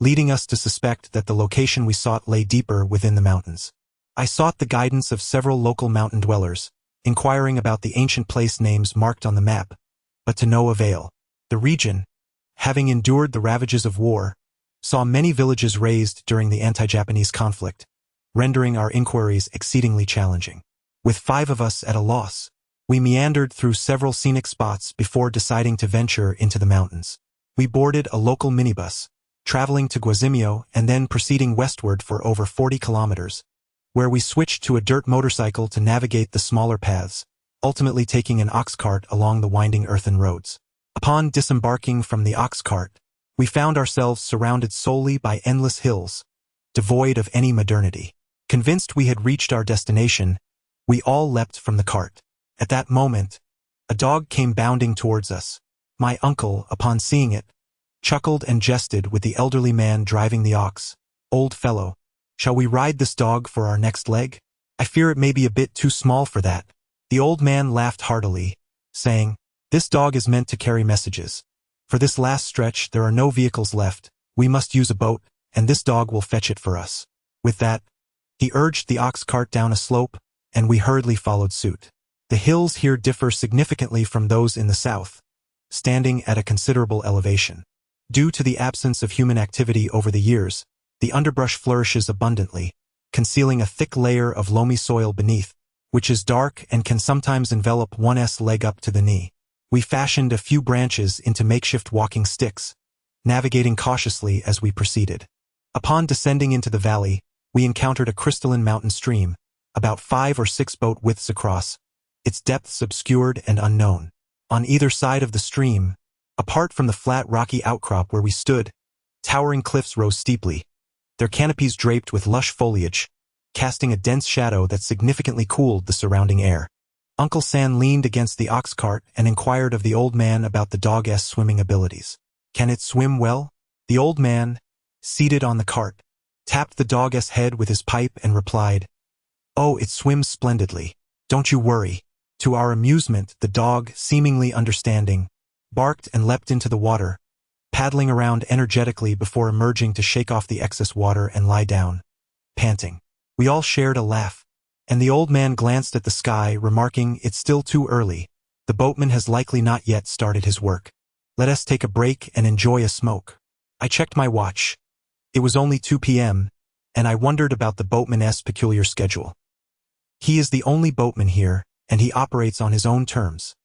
S2: leading us to suspect that the location we sought lay deeper within the mountains. I sought the guidance of several local mountain dwellers, inquiring about the ancient place names marked on the map, but to no avail. The region, having endured the ravages of war, saw many villages razed during the anti-Japanese conflict, rendering our inquiries exceedingly challenging. With 5 of us at a loss, we meandered through several scenic spots before deciding to venture into the mountains. We boarded a local minibus, traveling to Guazimio and then proceeding westward for over 40 kilometers, where we switched to a dirt motorcycle to navigate the smaller paths, ultimately taking an ox cart along the winding earthen roads. Upon disembarking from the ox cart, we found ourselves surrounded solely by endless hills, devoid of any modernity. Convinced we had reached our destination, we all leapt from the cart. At that moment, a dog came bounding towards us. My uncle, upon seeing it, chuckled and jested with the elderly man driving the ox. "Old fellow, shall we ride this dog for our next leg? I fear it may be a bit too small for that." The old man laughed heartily, saying, "This dog is meant to carry messages. For this last stretch there are no vehicles left, we must use a boat, and this dog will fetch it for us." With that, he urged the ox cart down a slope, and we hurriedly followed suit. The hills here differ significantly from those in the south, standing at a considerable elevation. Due to the absence of human activity over the years, the underbrush flourishes abundantly, concealing a thick layer of loamy soil beneath, which is dark and can sometimes envelop one's leg up to the knee. We fashioned a few branches into makeshift walking sticks, navigating cautiously as we proceeded. Upon descending into the valley, we encountered a crystalline mountain stream, about 5 or 6 boat widths across, its depths obscured and unknown. On either side of the stream, apart from the flat rocky outcrop where we stood, towering cliffs rose steeply, their canopies draped with lush foliage, casting a dense shadow that significantly cooled the surrounding air. Uncle San leaned against the ox cart and inquired of the old man about the dog's swimming abilities. "Can it swim well?" The old man, seated on the cart, tapped the dog's head with his pipe and replied, "Oh, it swims splendidly. Don't you worry." To our amusement, the dog, seemingly understanding, barked and leapt into the water, paddling around energetically before emerging to shake off the excess water and lie down, panting. We all shared a laugh, and the old man glanced at the sky, remarking, "It's still too early. The boatman has likely not yet started his work. Let us take a break and enjoy a smoke." I checked my watch. It was only 2 p.m., and I wondered about the boatman's peculiar schedule. He is the only boatman here, and he operates on his own terms.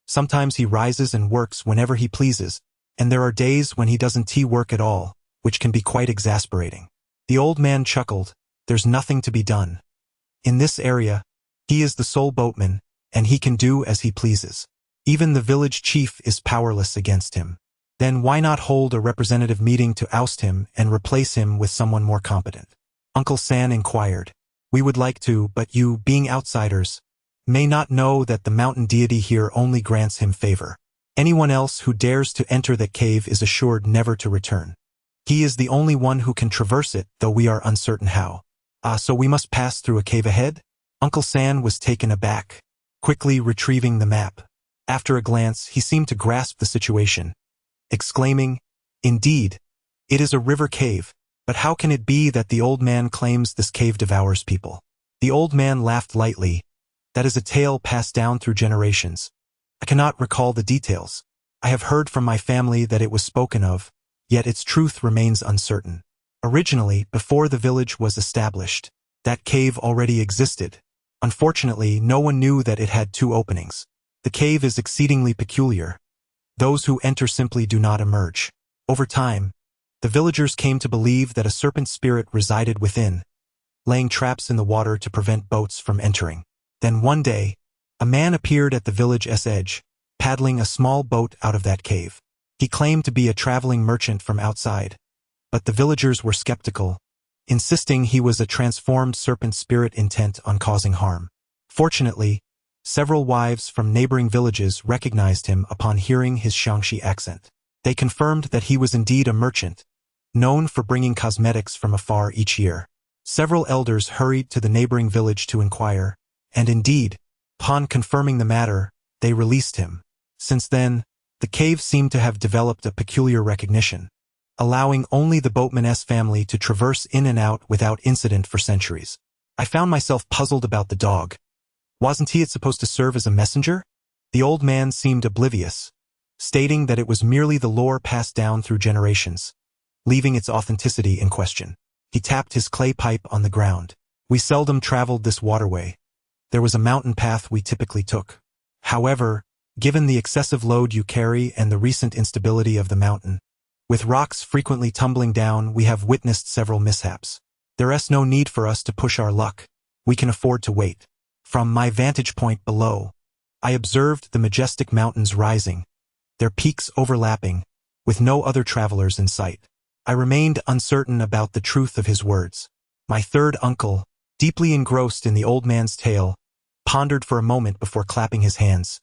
S2: Sometimes he rises and works whenever he pleases, and there are days when he doesn't work at all, which can be quite exasperating. The old man chuckled. There's nothing to be done. In this area, he is the sole boatman, and he can do as he pleases. Even the village chief is powerless against him. Then why not hold a representative meeting to oust him and replace him with someone more competent? Uncle San inquired. We would like to, but you, being outsiders, may not know that the mountain deity here only grants him favor. Anyone else who dares to enter that cave is assured never to return. He is the only one who can traverse it, though we are uncertain how. So we must pass through a cave ahead? Uncle San was taken aback, quickly retrieving the map. After a glance, he seemed to grasp the situation, exclaiming, "Indeed, it is a river cave, but how can it be that the old man claims this cave devours people?" The old man laughed lightly. That is a tale passed down through generations. I cannot recall the details. I have heard from my family that it was spoken of, yet its truth remains uncertain. Originally, before the village was established, that cave already existed. Unfortunately, no one knew that it had 2 openings. The cave is exceedingly peculiar. Those who enter simply do not emerge. Over time, the villagers came to believe that a serpent spirit resided within, laying traps in the water to prevent boats from entering. Then one day, a man appeared at the village's edge, paddling a small boat out of that cave. He claimed to be a traveling merchant from outside, but the villagers were skeptical, insisting he was a transformed serpent spirit intent on causing harm. Fortunately, several wives from neighboring villages recognized him upon hearing his Shaanxi accent. They confirmed that he was indeed a merchant, known for bringing cosmetics from afar each year. Several elders hurried to the neighboring village to inquire, and indeed, upon confirming the matter, they released him. Since then, the cave seemed to have developed a peculiar recognition, allowing only the boatman's family to traverse in and out without incident for centuries. I found myself puzzled about the dog. Wasn't he supposed to serve as a messenger? The old man seemed oblivious, stating that it was merely the lore passed down through generations, leaving its authenticity in question. He tapped his clay pipe on the ground. We seldom traveled this waterway. There was a mountain path we typically took. However, given the excessive load you carry and the recent instability of the mountain, with rocks frequently tumbling down, we have witnessed several mishaps. There is no need for us to push our luck. We can afford to wait. From my vantage point below, I observed the majestic mountains rising, their peaks overlapping, with no other travelers in sight. I remained uncertain about the truth of his words. My third uncle, deeply engrossed in the old man's tale, pondered for a moment before clapping his hands.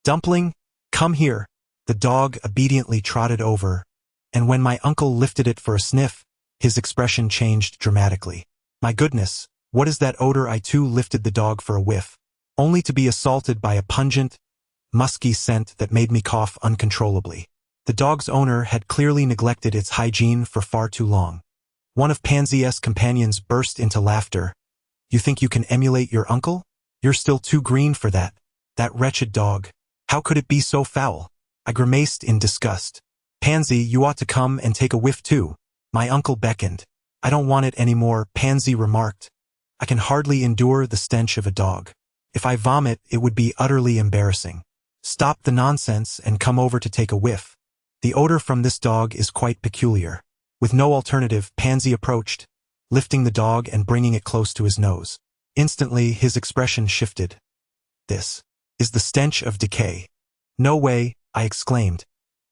S2: "Dumpling, come here." The dog obediently trotted over, and when my uncle lifted it for a sniff, his expression changed dramatically. My goodness, what is that odor? I too lifted the dog for a whiff, only to be assaulted by a pungent, musky scent that made me cough uncontrollably. The dog's owner had clearly neglected its hygiene for far too long. One of Pangzi's companions burst into laughter. "You think you can emulate your uncle? You're still too green for that. That wretched dog. How could it be so foul?" I grimaced in disgust. "Pangzi, you ought to come and take a whiff too." My uncle beckoned. "I don't want it anymore," Pangzi remarked. "I can hardly endure the stench of a dog. If I vomit, it would be utterly embarrassing. Stop the nonsense and come over to take a whiff. The odor from this dog is quite peculiar." With no alternative, Pangzi approached, lifting the dog and bringing it close to his nose. Instantly, his expression shifted. "This is the stench of decay." "No way," I exclaimed,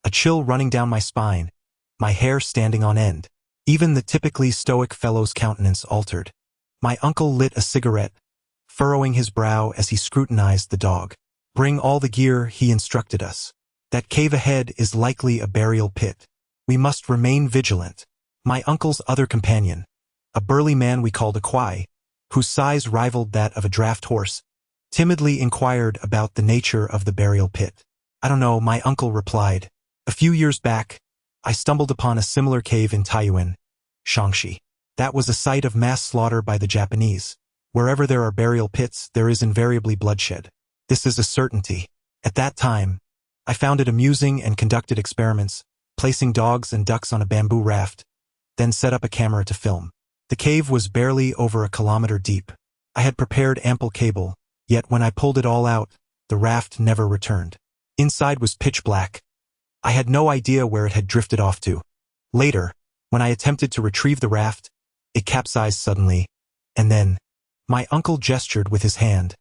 S2: a chill running down my spine, my hair standing on end. Even the typically stoic fellow's countenance altered. My uncle lit a cigarette, furrowing his brow as he scrutinized the dog. "Bring all the gear," he instructed us. "That cave ahead is likely a burial pit. We must remain vigilant." My uncle's other companion, a burly man we called a Kwai, whose size rivaled that of a draft horse, timidly inquired about the nature of the burial pit. I don't know, my uncle replied. A few years back, I stumbled upon a similar cave in Taiyuan, Shaanxi. That was a site of mass slaughter by the Japanese. Wherever there are burial pits, there is invariably bloodshed. This is a certainty. At that time, I found it amusing and conducted experiments, placing dogs and ducks on a bamboo raft, then set up a camera to film. The cave was barely over a kilometer deep. I had prepared ample cable, yet when I pulled it all out, the raft never returned. Inside was pitch black. I had no idea where it had drifted off to. Later, when I attempted to retrieve the raft, it capsized suddenly, and then, my uncle gestured with his hand,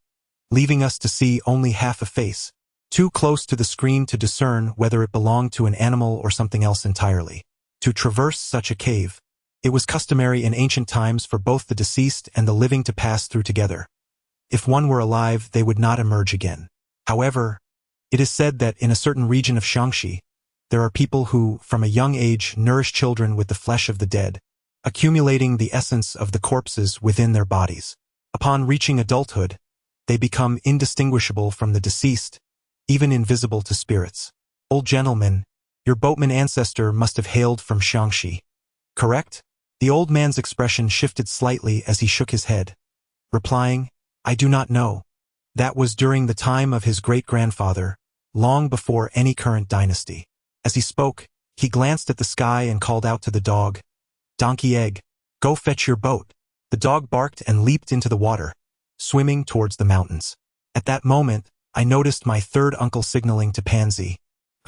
S2: leaving us to see only half a face, too close to the screen to discern whether it belonged to an animal or something else entirely. To traverse such a cave, it was customary in ancient times for both the deceased and the living to pass through together. If one were alive, they would not emerge again. However, it is said that in a certain region of Shaanxi, there are people who, from a young age, nourish children with the flesh of the dead, accumulating the essence of the corpses within their bodies. Upon reaching adulthood, they become indistinguishable from the deceased, even invisible to spirits. Old gentleman, your boatman ancestor must have hailed from Shaanxi, correct? The old man's expression shifted slightly as he shook his head, replying, I do not know. That was during the time of his great-grandfather, long before any current dynasty. As he spoke, he glanced at the sky and called out to the dog, Donkey Egg, go fetch your boat. The dog barked and leaped into the water, swimming towards the mountains. At that moment, I noticed my third uncle signaling to Pangzi,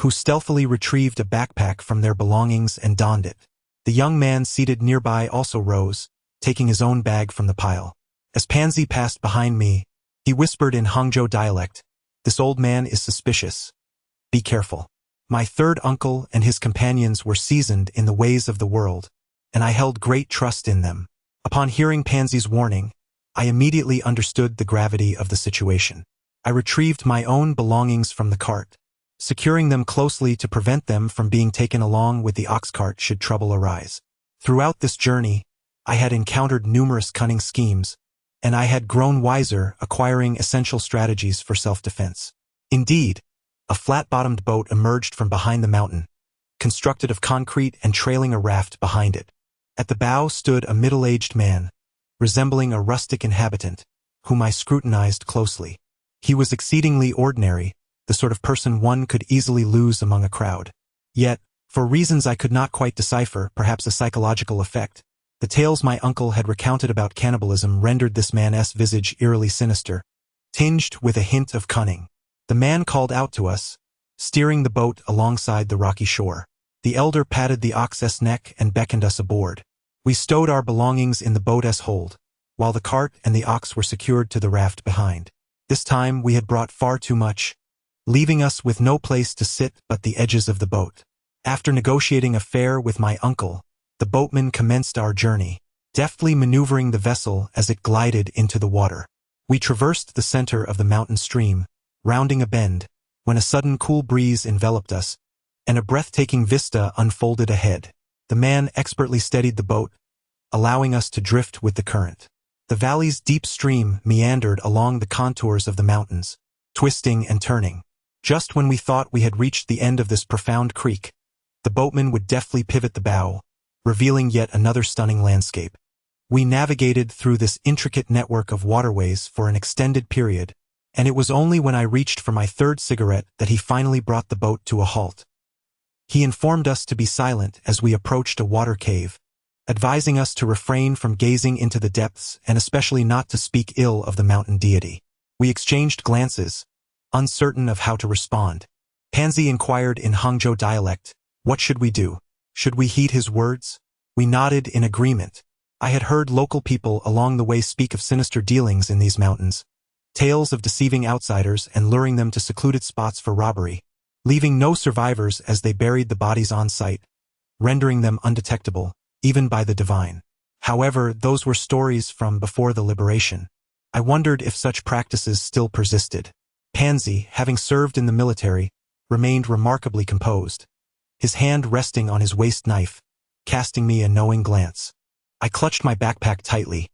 S2: who stealthily retrieved a backpack from their belongings and donned it. The young man seated nearby also rose, taking his own bag from the pile. As Pangzi passed behind me, he whispered in Hangzhou dialect, this old man is suspicious. Be careful. My third uncle and his companions were seasoned in the ways of the world, and I held great trust in them. Upon hearing Pangzi's warning, I immediately understood the gravity of the situation. I retrieved my own belongings from the cart, securing them closely to prevent them from being taken along with the ox cart should trouble arise. Throughout this journey, I had encountered numerous cunning schemes, and I had grown wiser, acquiring essential strategies for self-defense. Indeed, a flat-bottomed boat emerged from behind the mountain, constructed of concrete and trailing a raft behind it. At the bow stood a middle-aged man, resembling a rustic inhabitant, whom I scrutinized closely. He was exceedingly ordinary, the sort of person one could easily lose among a crowd. Yet, for reasons I could not quite decipher, perhaps a psychological effect, the tales my uncle had recounted about cannibalism rendered this man's visage eerily sinister, tinged with a hint of cunning. The man called out to us, steering the boat alongside the rocky shore. The elder patted the ox's neck and beckoned us aboard. We stowed our belongings in the boat's hold, while the cart and the ox were secured to the raft behind. This time we had brought far too much, leaving us with no place to sit but the edges of the boat. After negotiating a fare with my uncle, the boatman commenced our journey, deftly maneuvering the vessel as it glided into the water. We traversed the center of the mountain stream, rounding a bend, when a sudden cool breeze enveloped us, and a breathtaking vista unfolded ahead. The man expertly steadied the boat, allowing us to drift with the current. The valley's deep stream meandered along the contours of the mountains, twisting and turning. Just when we thought we had reached the end of this profound creek, the boatman would deftly pivot the bow, revealing yet another stunning landscape. We navigated through this intricate network of waterways for an extended period, and it was only when I reached for my third cigarette that he finally brought the boat to a halt. He informed us to be silent as we approached a water cave, advising us to refrain from gazing into the depths and especially not to speak ill of the mountain deity. We exchanged glances, uncertain of how to respond. Pangzi inquired in Hangzhou dialect, what should we do? Should we heed his words? We nodded in agreement. I had heard local people along the way speak of sinister dealings in these mountains, tales of deceiving outsiders and luring them to secluded spots for robbery, leaving no survivors as they buried the bodies on site, rendering them undetectable, even by the divine. However, those were stories from before the liberation. I wondered if such practices still persisted. Pangzi, having served in the military, remained remarkably composed, his hand resting on his waist knife, casting me a knowing glance. I clutched my backpack tightly,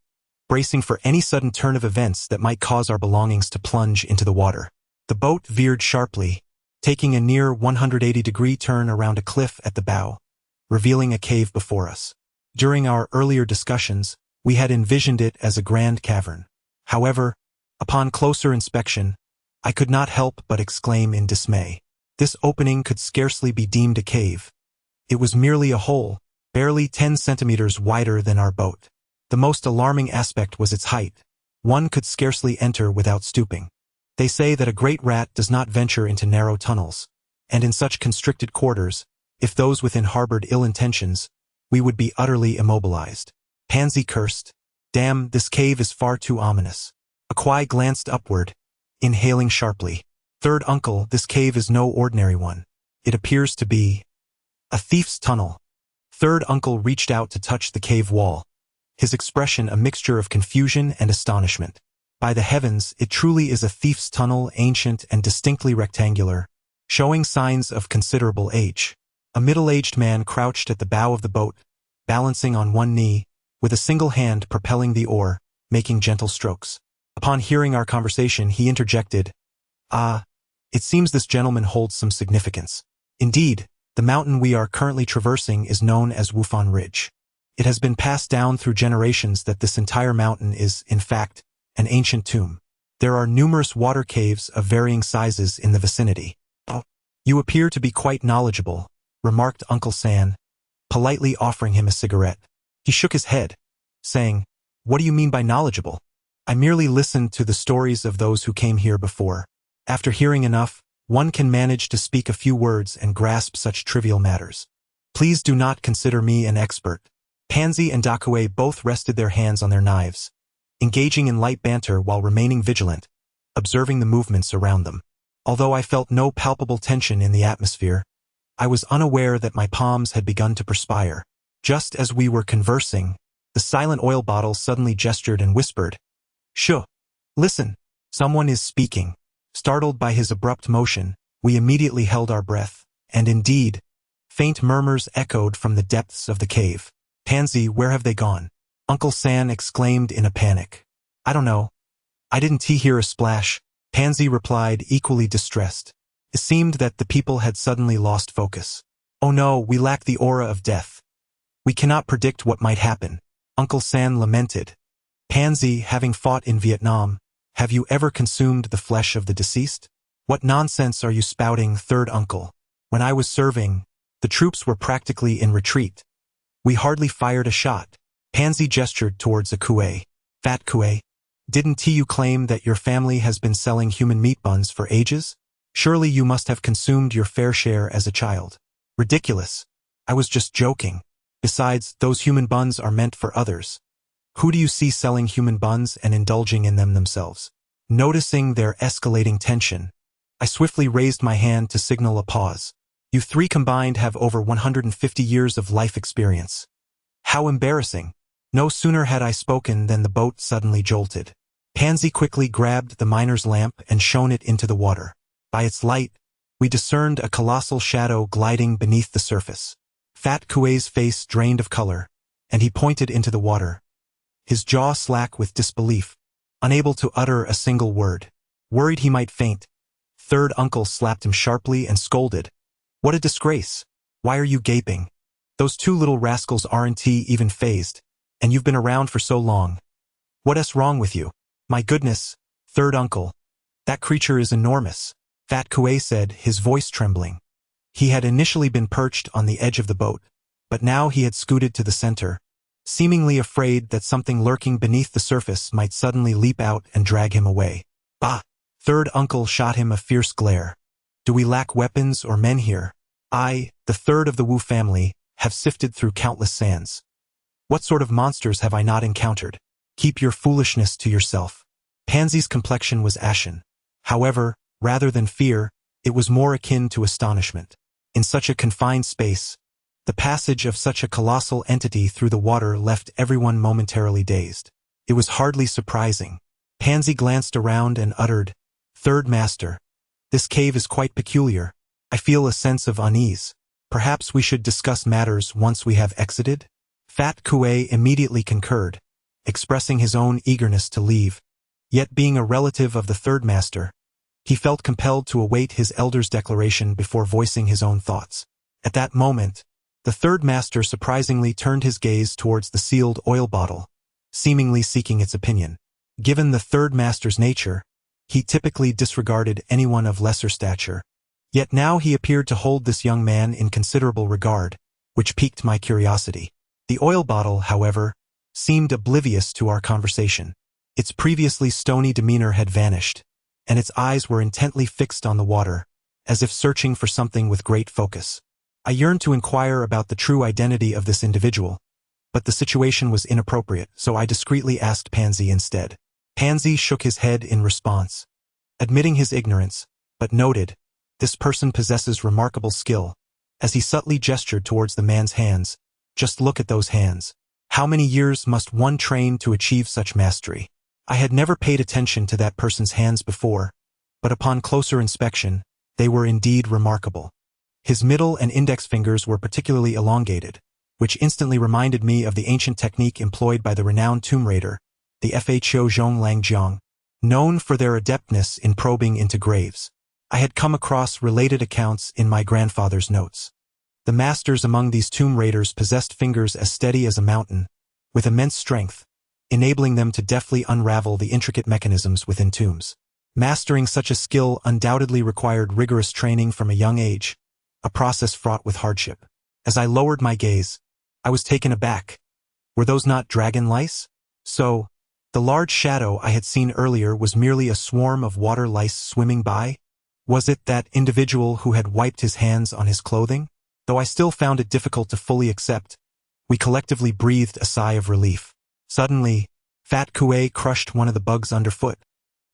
S2: bracing for any sudden turn of events that might cause our belongings to plunge into the water. The boat veered sharply, taking a near 180-degree turn around a cliff at the bow, revealing a cave before us. During our earlier discussions, we had envisioned it as a grand cavern. However, upon closer inspection, I could not help but exclaim in dismay. This opening could scarcely be deemed a cave. It was merely a hole, barely 10 centimeters wider than our boat. The most alarming aspect was its height. One could scarcely enter without stooping. They say that a great rat does not venture into narrow tunnels, and in such constricted quarters, if those within harbored ill intentions, we would be utterly immobilized. Pangzi cursed. Damn, this cave is far too ominous. Qixing glanced upward, inhaling sharply. Third uncle, this cave is no ordinary one. It appears to be a thief's tunnel. Third uncle reached out to touch the cave wall, his expression a mixture of confusion and astonishment. By the heavens, it truly is a thief's tunnel, ancient and distinctly rectangular, showing signs of considerable age. A middle-aged man crouched at the bow of the boat, balancing on one knee, with a single hand propelling the oar, making gentle strokes. Upon hearing our conversation, he interjected, it seems this gentleman holds some significance. Indeed, the mountain we are currently traversing is known as Wufan Ridge. It has been passed down through generations that this entire mountain is, in fact, an ancient tomb. There are numerous water caves of varying sizes in the vicinity. Oh, you appear to be quite knowledgeable, remarked Uncle San, politely offering him a cigarette. He shook his head, saying, What do you mean by knowledgeable? I merely listened to the stories of those who came here before. After hearing enough, one can manage to speak a few words and grasp such trivial matters. Please do not consider me an expert. Pangzi and Qixing both rested their hands on their knives, engaging in light banter while remaining vigilant, observing the movements around them. Although I felt no palpable tension in the atmosphere, I was unaware that my palms had begun to perspire. Just as we were conversing, the silent oil bottle suddenly gestured and whispered, Shh! Listen! Someone is speaking. Startled by his abrupt motion, we immediately held our breath, and indeed, faint murmurs echoed from the depths of the cave. Pangzi, where have they gone? Uncle San exclaimed in a panic. I don't know. I didn't hear a splash. Pangzi replied, equally distressed. It seemed that the people had suddenly lost focus. Oh no, we lack the aura of death. We cannot predict what might happen. Uncle San lamented. Pangzi, having fought in Vietnam, have you ever consumed the flesh of the deceased? What nonsense are you spouting, third uncle? When I was serving, the troops were practically in retreat. We hardly fired a shot. Pangzi gestured towards a Qixing. Fat Qixing, didn't you claim that your family has been selling human meat buns for ages? Surely you must have consumed your fair share as a child. Ridiculous. I was just joking. Besides, those human buns are meant for others. Who do you see selling human buns and indulging in them themselves? Noticing their escalating tension, I swiftly raised my hand to signal a pause. You three combined have over 150 years of life experience. How embarrassing. No sooner had I spoken than the boat suddenly jolted. Pangzi quickly grabbed the miner's lamp and shone it into the water. By its light, we discerned a colossal shadow gliding beneath the surface. Fat Qixing's face drained of color, and he pointed into the water, his jaw slack with disbelief, unable to utter a single word. Worried he might faint, third uncle slapped him sharply and scolded. What a disgrace! Why are you gaping? Those two little rascals aren't even phased, and you've been around for so long. What's wrong with you? My goodness, third uncle, that creature is enormous, Fat Qixing said, his voice trembling. He had initially been perched on the edge of the boat, but now he had scooted to the center, seemingly afraid that something lurking beneath the surface might suddenly leap out and drag him away. Bah! Third uncle shot him a fierce glare. Do we lack weapons or men here? I, the third of the Wu family, have sifted through countless sands. What sort of monsters have I not encountered? Keep your foolishness to yourself. Pangzi's complexion was ashen. However, rather than fear, it was more akin to astonishment. In such a confined space, the passage of such a colossal entity through the water left everyone momentarily dazed. It was hardly surprising. Pangzi glanced around and uttered, Third Master, this cave is quite peculiar. I feel a sense of unease. Perhaps we should discuss matters once we have exited? Fat Qixing immediately concurred, expressing his own eagerness to leave. Yet being a relative of the Third Master, He felt compelled to await his elder's declaration before voicing his own thoughts. At that moment, the third master surprisingly turned his gaze towards the sealed oil bottle, seemingly seeking its opinion. Given the third master's nature, he typically disregarded anyone of lesser stature. Yet now he appeared to hold this young man in considerable regard, which piqued my curiosity. The oil bottle, however, seemed oblivious to our conversation. Its previously stony demeanor had vanished, and its eyes were intently fixed on the water, as if searching for something with great focus. I yearned to inquire about the true identity of this individual, but the situation was inappropriate, so I discreetly asked Pangzi instead. Pangzi shook his head in response, admitting his ignorance, but noted, "This person possesses remarkable skill," as he subtly gestured towards the man's hands. "Just look at those hands. How many years must one train to achieve such mastery?" I had never paid attention to that person's hands before, but upon closer inspection, they were indeed remarkable. His middle and index fingers were particularly elongated, which instantly reminded me of the ancient technique employed by the renowned tomb raider, the Fho Zhong, known for their adeptness in probing into graves. I had come across related accounts in my grandfather's notes. The masters among these tomb raiders possessed fingers as steady as a mountain, with immense strength, enabling them to deftly unravel the intricate mechanisms within tombs. Mastering such a skill undoubtedly required rigorous training from a young age, a process fraught with hardship. As I lowered my gaze, I was taken aback. Were those not dragon lice? So, the large shadow I had seen earlier was merely a swarm of water lice swimming by? Was it that individual who had wiped his hands on his clothing? Though I still found it difficult to fully accept, we collectively breathed a sigh of relief. Suddenly, Fat Kuei crushed one of the bugs underfoot,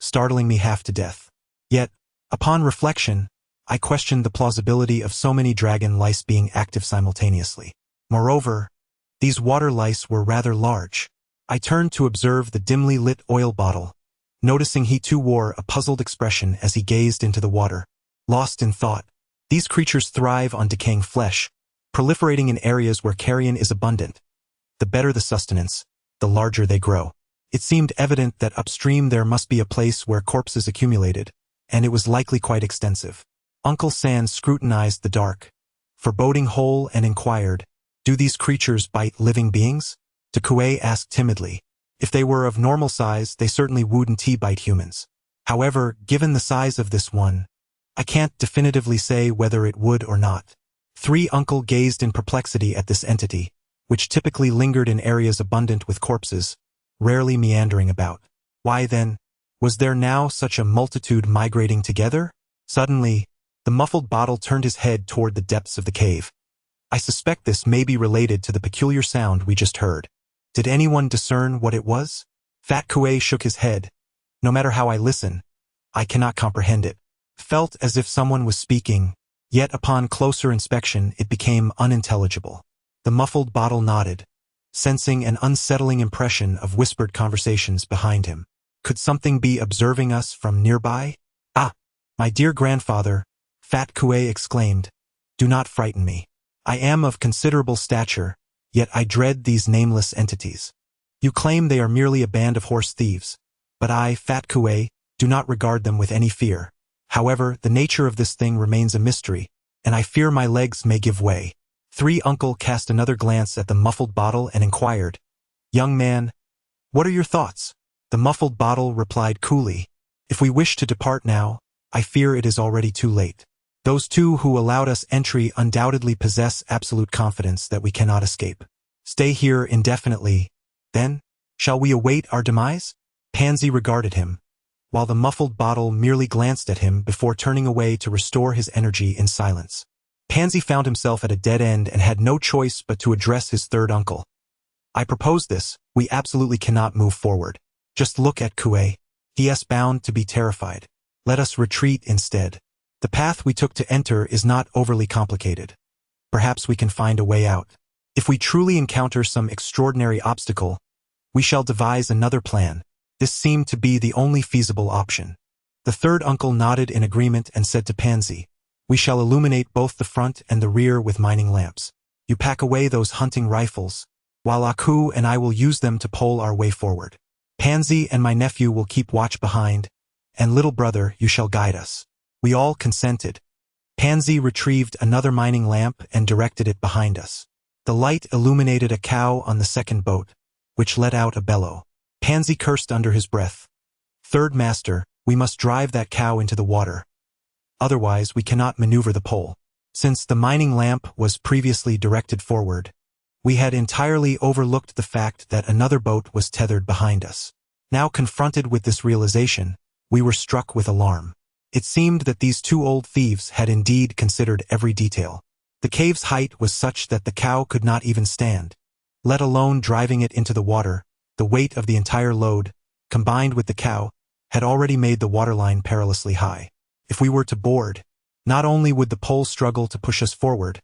S2: startling me half to death. Yet, upon reflection, I questioned the plausibility of so many dragon lice being active simultaneously. Moreover, these water lice were rather large. I turned to observe the dimly lit oil bottle, noticing he too wore a puzzled expression as he gazed into the water. Lost in thought, these creatures thrive on decaying flesh, proliferating in areas where carrion is abundant. The better the sustenance, the larger they grow. It seemed evident that upstream there must be a place where corpses accumulated, and it was likely quite extensive. Uncle San scrutinized the dark, foreboding hole and inquired, "Do these creatures bite living beings?" To Kuei asked timidly. If they were of normal size, they certainly wouldn't bite humans. However, given the size of this one, I can't definitively say whether it would or not. Three uncle gazed in perplexity at this entity, which typically lingered in areas abundant with corpses, rarely meandering about. Why then, was there now such a multitude migrating together? Suddenly, the muffled bottle turned his head toward the depths of the cave. I suspect this may be related to the peculiar sound we just heard. Did anyone discern what it was? Fat Kuei shook his head. No matter how I listen, I cannot comprehend it. Felt as if someone was speaking, yet upon closer inspection it became unintelligible. The muffled bottle nodded, sensing an unsettling impression of whispered conversations behind him. Could something be observing us from nearby? "Ah, my dear grandfather," Fat Kuei exclaimed, "do not frighten me. I am of considerable stature, yet I dread these nameless entities. You claim they are merely a band of horse thieves, but I, Fat Kuei, do not regard them with any fear. However, the nature of this thing remains a mystery, and I fear my legs may give way." Three uncle cast another glance at the muffled bottle and inquired, "Young man, what are your thoughts?" The muffled bottle replied coolly, "If we wish to depart now, I fear it is already too late. Those two who allowed us entry undoubtedly possess absolute confidence that we cannot escape. Stay here indefinitely, then? Shall we await our demise?" Pangzi regarded him, while the muffled bottle merely glanced at him before turning away to restore his energy in silence. Pangzi found himself at a dead end and had no choice but to address his third uncle. "I propose this, we absolutely cannot move forward. Just look at Kuei. He is bound to be terrified. Let us retreat instead. The path we took to enter is not overly complicated. Perhaps we can find a way out. If we truly encounter some extraordinary obstacle, we shall devise another plan." This seemed to be the only feasible option. The third uncle nodded in agreement and said to Pangzi, "We shall illuminate both the front and the rear with mining lamps. You pack away those hunting rifles, while Aku and I will use them to pole our way forward. Pangzi and my nephew will keep watch behind, and little brother, you shall guide us." We all consented. Pangzi retrieved another mining lamp and directed it behind us. The light illuminated a cow on the second boat, which let out a bellow. Pangzi cursed under his breath. "Third master, we must drive that cow into the water. Otherwise, we cannot maneuver the pole." Since the mining lamp was previously directed forward, we had entirely overlooked the fact that another boat was tethered behind us. Now confronted with this realization, we were struck with alarm. It seemed that these two old thieves had indeed considered every detail. The cave's height was such that the cow could not even stand, let alone driving it into the water. The weight of the entire load, combined with the cow, had already made the waterline perilously high. If we were to board, not only would the pole struggle to push us forward,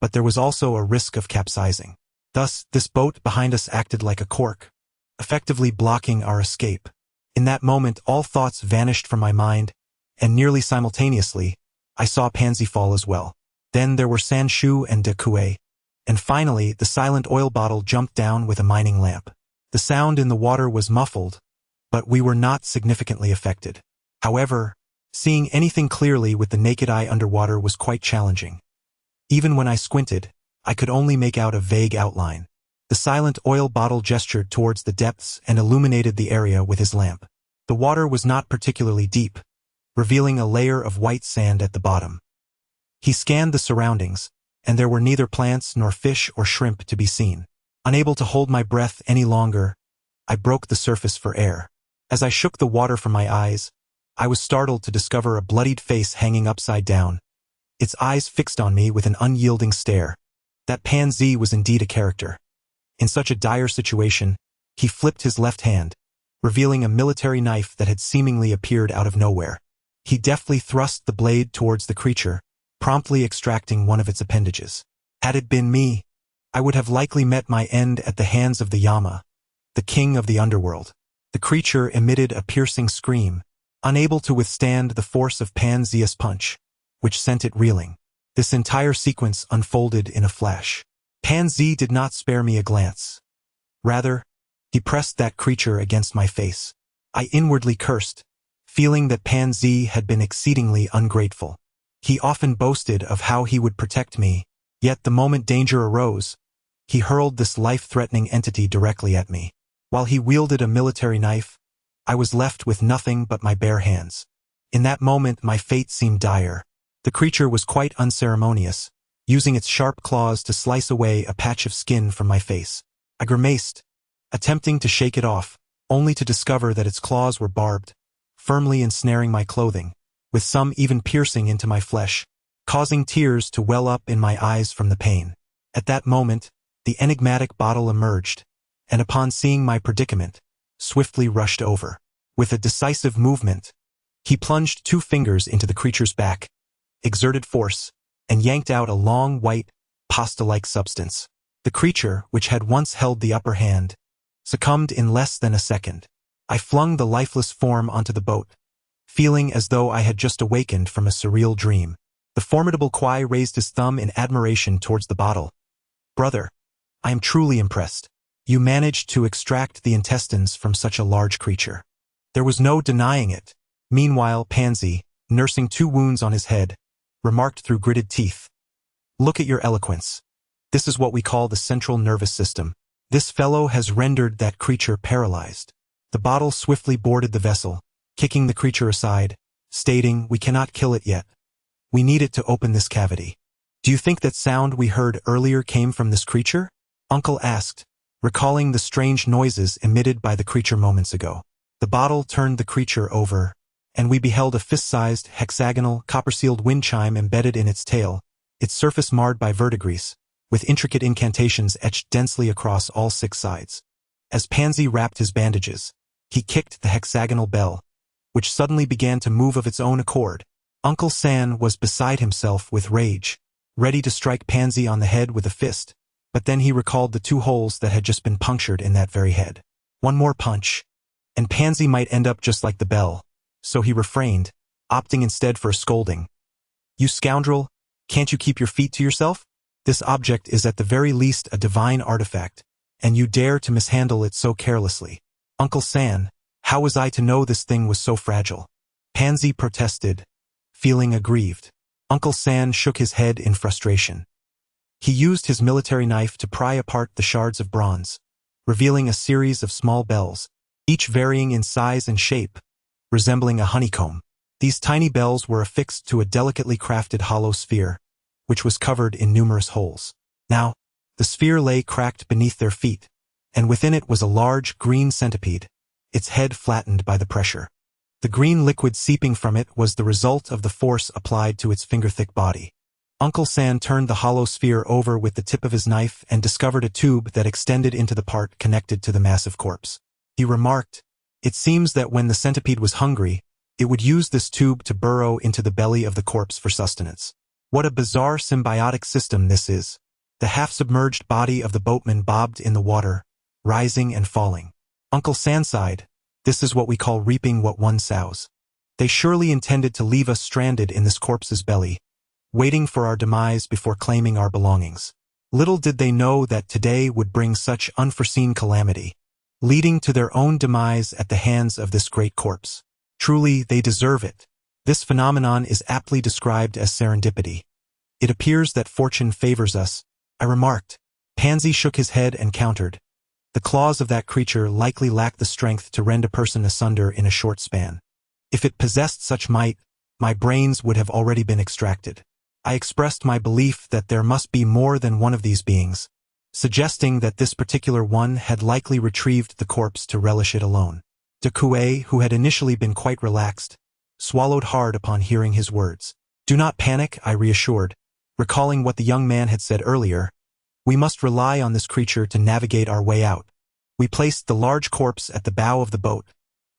S2: but there was also a risk of capsizing. Thus, this boat behind us acted like a cork, effectively blocking our escape. In that moment, all thoughts vanished from my mind, and nearly simultaneously, I saw Pangzi fall as well. Then there were Sanshu and De Kue, and finally the silent oil bottle jumped down with a mining lamp. The sound in the water was muffled, but we were not significantly affected. However, seeing anything clearly with the naked eye underwater was quite challenging. Even when I squinted, I could only make out a vague outline. The silent oil bottle gestured towards the depths and illuminated the area with his lamp. The water was not particularly deep, revealing a layer of white sand at the bottom. He scanned the surroundings, and there were neither plants nor fish or shrimp to be seen. Unable to hold my breath any longer, I broke the surface for air. As I shook the water from my eyes, I was startled to discover a bloodied face hanging upside down, its eyes fixed on me with an unyielding stare. That Pangzi was indeed a character. In such a dire situation, he flipped his left hand, revealing a military knife that had seemingly appeared out of nowhere. He deftly thrust the blade towards the creature, promptly extracting one of its appendages. Had it been me, I would have likely met my end at the hands of the Yama, the king of the underworld. The creature emitted a piercing scream, unable to withstand the force of Pangzi's punch, which sent it reeling. This entire sequence unfolded in a flash. Pangzi did not spare me a glance. Rather, he pressed that creature against my face. I inwardly cursed, feeling that Pangzi had been exceedingly ungrateful. He often boasted of how he would protect me, yet the moment danger arose, he hurled this life-threatening entity directly at me. While he wielded a military knife, I was left with nothing but my bare hands. In that moment, my fate seemed dire. The creature was quite unceremonious, using its sharp claws to slice away a patch of skin from my face. I grimaced, attempting to shake it off, only to discover that its claws were barbed, firmly ensnaring my clothing, with some even piercing into my flesh, causing tears to well up in my eyes from the pain. At that moment, the enigmatic bottle emerged, and upon seeing my predicament, swiftly rushed over. With a decisive movement, he plunged 2 fingers into the creature's back, exerted force, and yanked out a long, white, pasta-like substance. The creature, which had once held the upper hand, succumbed in less than a second. I flung the lifeless form onto the boat, feeling as though I had just awakened from a surreal dream. The formidable Kwai raised his thumb in admiration towards the bottle. "Brother, I am truly impressed. You managed to extract the intestines from such a large creature." There was no denying it. Meanwhile, Pangzi, nursing 2 wounds on his head, remarked through gritted teeth, "Look at your eloquence. This is what we call the central nervous system. This fellow has rendered that creature paralyzed." The bottle swiftly boarded the vessel, kicking the creature aside, stating, "We cannot kill it yet. We need it to open this cavity." "Do you think that sound we heard earlier came from this creature?" Uncle asked, recalling the strange noises emitted by the creature moments ago. The bottle turned the creature over, and we beheld a fist-sized, hexagonal, copper-sealed wind chime embedded in its tail, its surface marred by verdigris, with intricate incantations etched densely across all 6 sides. As Pangzi wrapped his bandages, he kicked the hexagonal bell, which suddenly began to move of its own accord. Uncle San was beside himself with rage, ready to strike Pangzi on the head with a fist, but then he recalled the 2 holes that had just been punctured in that very head. One more punch, and Pangzi might end up just like the bell, so he refrained, opting instead for a scolding. "You scoundrel, can't you keep your feet to yourself? This object is at the very least a divine artifact, and you dare to mishandle it so carelessly. Uncle San, how was I to know this thing was so fragile?" Pangzi protested, feeling aggrieved. Uncle San shook his head in frustration. He used his military knife to pry apart the shards of bronze, revealing a series of small bells, each varying in size and shape, resembling a honeycomb. These tiny bells were affixed to a delicately crafted hollow sphere, which was covered in numerous holes. Now, the sphere lay cracked beneath their feet, and within it was a large green centipede, its head flattened by the pressure. The green liquid seeping from it was the result of the force applied to its finger-thick body. Uncle San turned the hollow sphere over with the tip of his knife and discovered a tube that extended into the part connected to the massive corpse. He remarked, "It seems that when the centipede was hungry, it would use this tube to burrow into the belly of the corpse for sustenance. What a bizarre symbiotic system this is." The half-submerged body of the boatman bobbed in the water, rising and falling. Uncle San sighed, "This is what we call reaping what one sows. They surely intended to leave us stranded in this corpse's belly, waiting for our demise before claiming our belongings. Little did they know that today would bring such unforeseen calamity, leading to their own demise at the hands of this great corpse. Truly, they deserve it." This phenomenon is aptly described as serendipity. "It appears that fortune favors us," I remarked. Pangzi shook his head and countered, "The claws of that creature likely lack the strength to rend a person asunder in a short span. If it possessed such might, my brains would have already been extracted." I expressed my belief that there must be more than one of these beings, suggesting that this particular one had likely retrieved the corpse to relish it alone. De Coué, who had initially been quite relaxed, swallowed hard upon hearing his words. "Do not panic," I reassured, recalling what the young man had said earlier. "We must rely on this creature to navigate our way out." We placed the large corpse at the bow of the boat,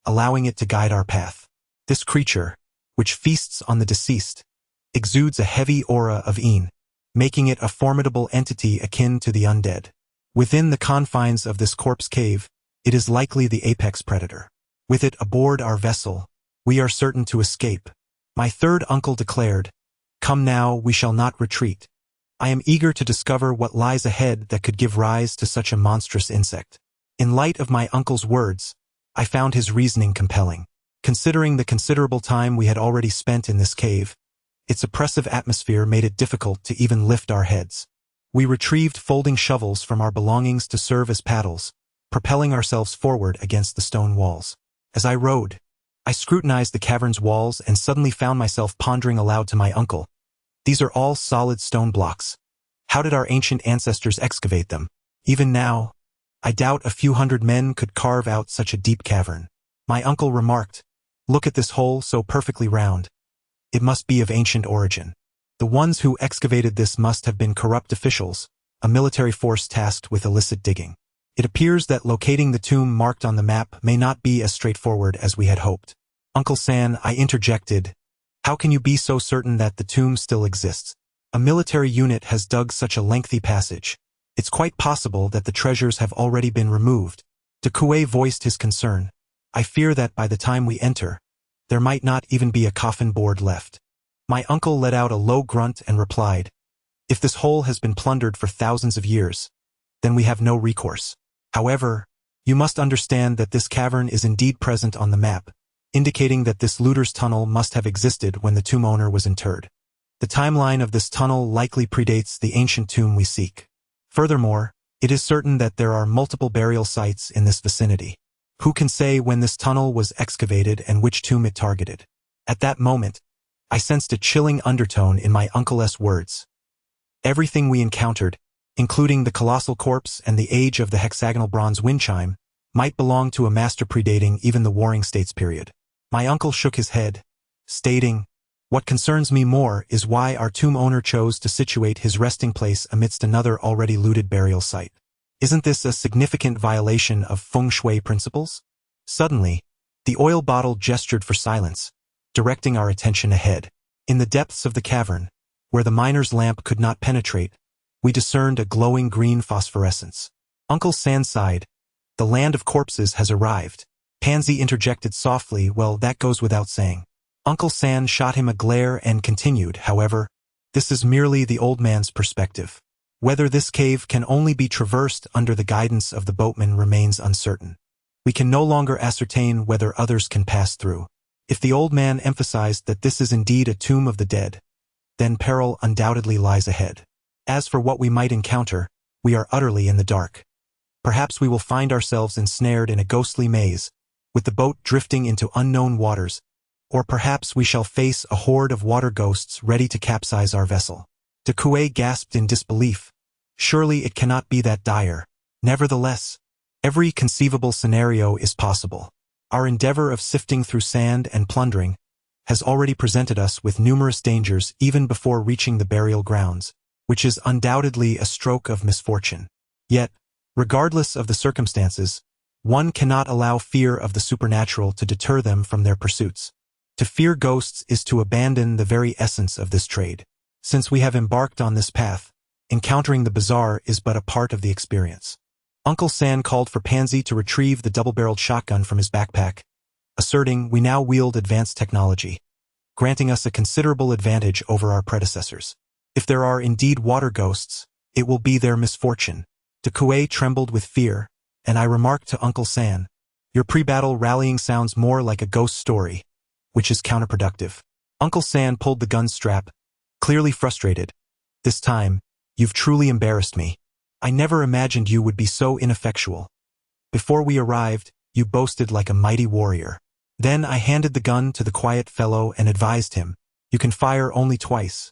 S2: allowing it to guide our path. This creature, which feasts on the deceased, exudes a heavy aura of een, making it a formidable entity akin to the undead. Within the confines of this corpse cave, it is likely the apex predator. With it aboard our vessel, we are certain to escape. My third uncle declared, "Come now, we shall not retreat. I am eager to discover what lies ahead that could give rise to such a monstrous insect." In light of my uncle's words, I found his reasoning compelling. Considering the considerable time we had already spent in this cave, its oppressive atmosphere made it difficult to even lift our heads. We retrieved folding shovels from our belongings to serve as paddles, propelling ourselves forward against the stone walls. As I rowed, I scrutinized the cavern's walls and suddenly found myself pondering aloud to my uncle. These are all solid stone blocks. How did our ancient ancestors excavate them? Even now, I doubt a few hundred men could carve out such a deep cavern. My uncle remarked, "Look at this hole, so perfectly round. It must be of ancient origin. The ones who excavated this must have been corrupt officials, a military force tasked with illicit digging." It appears that locating the tomb marked on the map may not be as straightforward as we had hoped. "Uncle San," I interjected, "how can you be so certain that the tomb still exists? A military unit has dug such a lengthy passage. It's quite possible that the treasures have already been removed." De Coué voiced his concern. "I fear that by the time we enter, there might not even be a coffin board left." My uncle let out a low grunt and replied, "If this hole has been plundered for thousands of years, then we have no recourse. However, you must understand that this cavern is indeed present on the map, indicating that this looter's tunnel must have existed when the tomb owner was interred. The timeline of this tunnel likely predates the ancient tomb we seek. Furthermore, it is certain that there are multiple burial sites in this vicinity. Who can say when this tunnel was excavated and which tomb it targeted?" At that moment, I sensed a chilling undertone in my uncle's words. Everything we encountered, including the colossal corpse and the age of the hexagonal bronze wind chime, might belong to a master predating even the Warring States period. My uncle shook his head, stating, "What concerns me more is why our tomb owner chose to situate his resting place amidst another already looted burial site. Isn't this a significant violation of feng shui principles?" Suddenly, the oil bottle gestured for silence, directing our attention ahead. In the depths of the cavern, where the miner's lamp could not penetrate, we discerned a glowing green phosphorescence. Uncle San sighed, "The land of corpses has arrived." Pangzi interjected softly, "Well, that goes without saying." Uncle San shot him a glare and continued, "However, this is merely the old man's perspective. Whether this cave can only be traversed under the guidance of the boatman remains uncertain. We can no longer ascertain whether others can pass through. If the old man emphasized that this is indeed a tomb of the dead, then peril undoubtedly lies ahead. As for what we might encounter, we are utterly in the dark. Perhaps we will find ourselves ensnared in a ghostly maze, with the boat drifting into unknown waters, or perhaps we shall face a horde of water ghosts ready to capsize our vessel. De Kuei gasped in disbelief. Surely it cannot be that dire. Nevertheless, every conceivable scenario is possible. Our endeavor of sifting through sand and plundering has already presented us with numerous dangers even before reaching the burial grounds, which is undoubtedly a stroke of misfortune. Yet, regardless of the circumstances, one cannot allow fear of the supernatural to deter them from their pursuits. To fear ghosts is to abandon the very essence of this trade. Since we have embarked on this path, encountering the bizarre is but a part of the experience. Uncle San called for Pangzi to retrieve the double-barreled shotgun from his backpack, asserting we now wield advanced technology, granting us a considerable advantage over our predecessors. If there are indeed water ghosts, it will be their misfortune. De Kuei trembled with fear, and I remarked to Uncle San, your pre-battle rallying sounds more like a ghost story, which is counterproductive. Uncle San pulled the gun strap, clearly frustrated. This time, you've truly embarrassed me. I never imagined you would be so ineffectual. Before we arrived, you boasted like a mighty warrior. Then I handed the gun to the quiet fellow and advised him, you can fire only twice.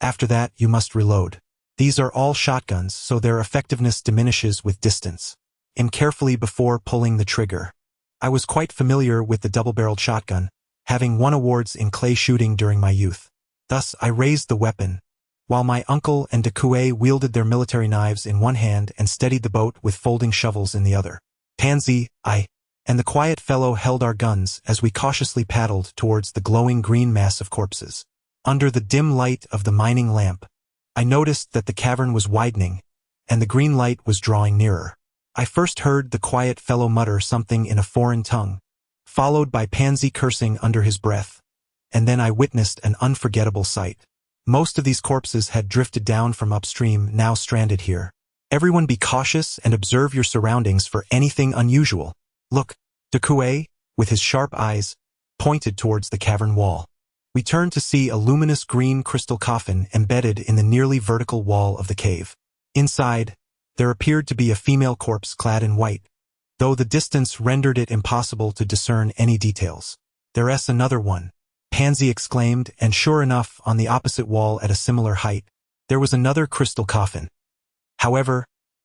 S2: After that, you must reload. These are all shotguns, so their effectiveness diminishes with distance. Aim carefully before pulling the trigger. I was quite familiar with the double-barreled shotgun, having won awards in clay shooting during my youth. Thus, I raised the weapon, while my uncle and De Kuei wielded their military knives in one hand and steadied the boat with folding shovels in the other. Pangzi, I, and the quiet fellow held our guns as we cautiously paddled towards the glowing green mass of corpses. Under the dim light of the mining lamp, I noticed that the cavern was widening, and the green light was drawing nearer. I first heard the quiet fellow mutter something in a foreign tongue, followed by Pangzi cursing under his breath, and then I witnessed an unforgettable sight. Most of these corpses had drifted down from upstream, now stranded here. Everyone be cautious and observe your surroundings for anything unusual. Look, De Kuei, with his sharp eyes, pointed towards the cavern wall. We turned to see a luminous green crystal coffin embedded in the nearly vertical wall of the cave. Inside, there appeared to be a female corpse clad in white, though the distance rendered it impossible to discern any details. There's another one, Pangzi exclaimed, and sure enough, on the opposite wall at a similar height, there was another crystal coffin. However,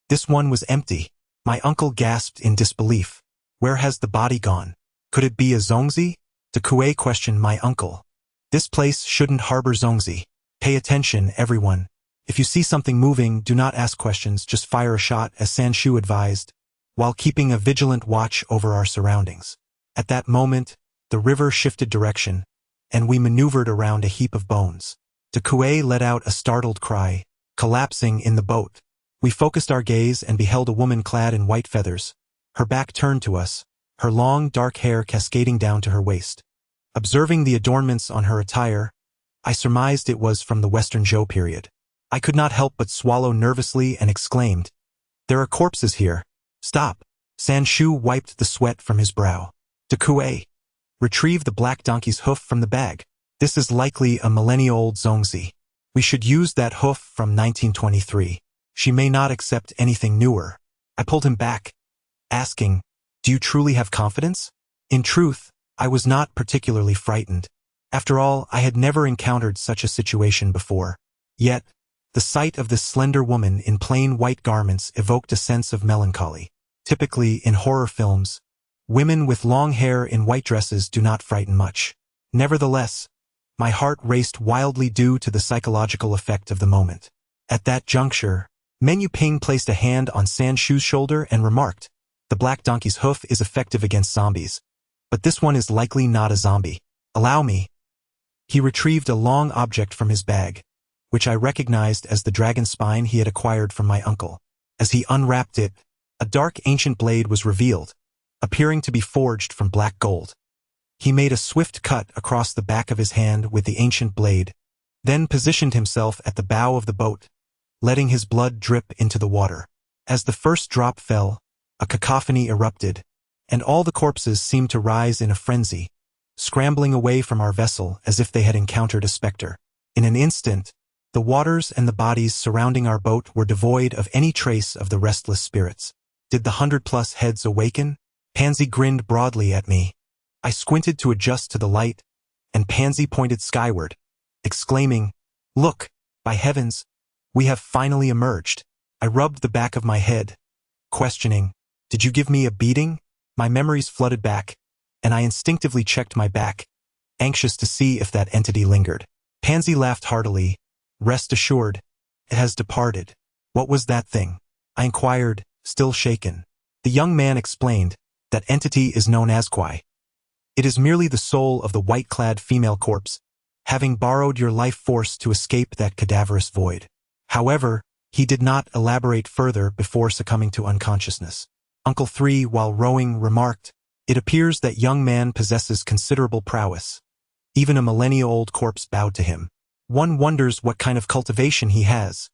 S2: this one was empty. My uncle gasped in disbelief. Where has the body gone? Could it be a Zongzi? De Kuei questioned my uncle. This place shouldn't harbor Zongzi. Pay attention, everyone. If you see something moving, do not ask questions, just fire a shot, as Sanshu advised, while keeping a vigilant watch over our surroundings. At that moment, the river shifted direction, and we maneuvered around a heap of bones. De Kuei let out a startled cry, collapsing in the boat. We focused our gaze and beheld a woman clad in white feathers, her back turned to us, her long dark hair cascading down to her waist. Observing the adornments on her attire, I surmised it was from the Western Zhou period. I could not help but swallow nervously and exclaimed, there are corpses here. Stop. Sanshu wiped the sweat from his brow. De Kuei, retrieve the black donkey's hoof from the bag. This is likely a millennia-old Zongzi. We should use that hoof from 1923. She may not accept anything newer. I pulled him back, asking, do you truly have confidence? In truth, I was not particularly frightened. After all, I had never encountered such a situation before. Yet, the sight of this slender woman in plain white garments evoked a sense of melancholy. Typically, in horror films, women with long hair in white dresses do not frighten much. Nevertheless, my heart raced wildly due to the psychological effect of the moment. At that juncture, Menu Ping placed a hand on Sanshu's shoulder and remarked, the black donkey's hoof is effective against zombies, but this one is likely not a zombie. Allow me. He retrieved a long object from his bag, which I recognized as the dragon spine he had acquired from my uncle. As he unwrapped it, a dark ancient blade was revealed, appearing to be forged from black gold. He made a swift cut across the back of his hand with the ancient blade, then positioned himself at the bow of the boat, letting his blood drip into the water. As the first drop fell, a cacophony erupted, and all the corpses seemed to rise in a frenzy, scrambling away from our vessel as if they had encountered a specter. In an instant, the waters and the bodies surrounding our boat were devoid of any trace of the restless spirits. Did the 100+ heads awaken? Pangzi grinned broadly at me. I squinted to adjust to the light, and Pangzi pointed skyward, exclaiming, "Look, by heavens, we have finally emerged." I rubbed the back of my head, questioning, "Did you give me a beating?" My memories flooded back, and I instinctively checked my back, anxious to see if that entity lingered. Pangzi laughed heartily. "Rest assured, it has departed." "What was that thing?" I inquired, still shaken. The young man explained, "That entity is known as Qi. It is merely the soul of the white-clad female corpse, having borrowed your life force to escape that cadaverous void." However, he did not elaborate further before succumbing to unconsciousness. Uncle 3, while rowing, remarked, "It appears that young man possesses considerable prowess. Even a millennia-old corpse bowed to him. One wonders what kind of cultivation he has."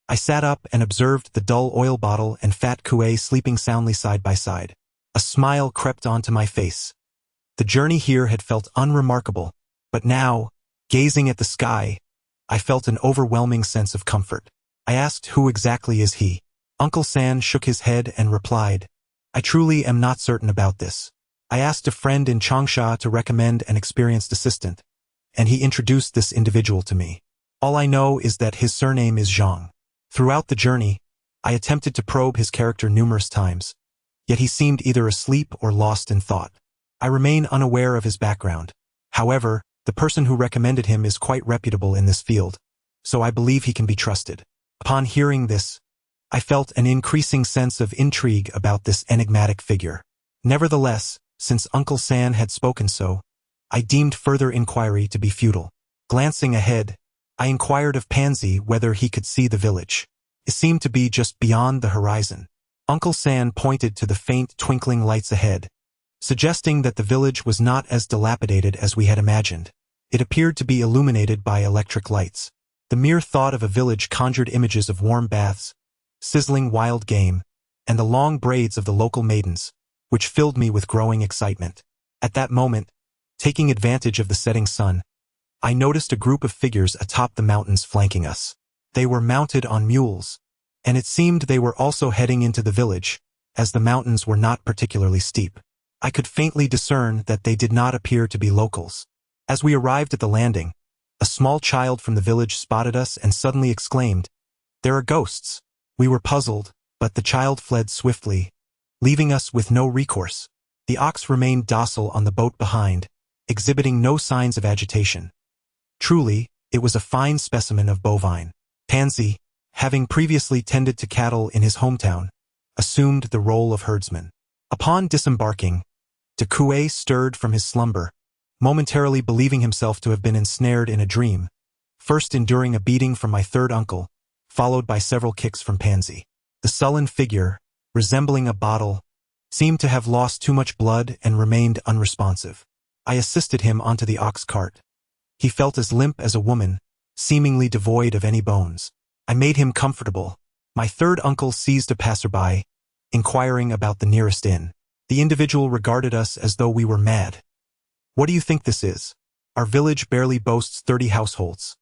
S2: I sat up and observed the dull oil bottle and fat Qi sleeping soundly side by side. A smile crept onto my face. The journey here had felt unremarkable, but now, gazing at the sky, I felt an overwhelming sense of comfort. I asked, "Who exactly is he?" Uncle San shook his head and replied, "I truly am not certain about this. I asked a friend in Changsha to recommend an experienced assistant, and he introduced this individual to me. All I know is that his surname is Zhang." Throughout the journey, I attempted to probe his character numerous times, yet he seemed either asleep or lost in thought. I remain unaware of his background. However, the person who recommended him is quite reputable in this field, so I believe he can be trusted. Upon hearing this, I felt an increasing sense of intrigue about this enigmatic figure. Nevertheless, since Uncle San had spoken so, I deemed further inquiry to be futile. Glancing ahead, I inquired of Pangzi whether he could see the village. It seemed to be just beyond the horizon. Uncle San pointed to the faint twinkling lights ahead, suggesting that the village was not as dilapidated as we had imagined. It appeared to be illuminated by electric lights. The mere thought of a village conjured images of warm baths, sizzling wild game, and the long braids of the local maidens, which filled me with growing excitement. At that moment, taking advantage of the setting sun, I noticed a group of figures atop the mountains flanking us. They were mounted on mules, and it seemed they were also heading into the village, as the mountains were not particularly steep. I could faintly discern that they did not appear to be locals. As we arrived at the landing, a small child from the village spotted us and suddenly exclaimed, "There are ghosts." We were puzzled, but the child fled swiftly, leaving us with no recourse. The ox remained docile on the boat behind, exhibiting no signs of agitation. Truly, it was a fine specimen of bovine. Pangzi, having previously tended to cattle in his hometown, assumed the role of herdsman. Upon disembarking, de Qi stirred from his slumber, momentarily believing himself to have been ensnared in a dream, first enduring a beating from my third uncle, followed by several kicks from Pangzi. The sullen figure, resembling a bottle, seemed to have lost too much blood and remained unresponsive. I assisted him onto the ox cart. He felt as limp as a woman, seemingly devoid of any bones. I made him comfortable. My third uncle seized a passerby, inquiring about the nearest inn. The individual regarded us as though we were mad. "What do you think this is? Our village barely boasts 30 households.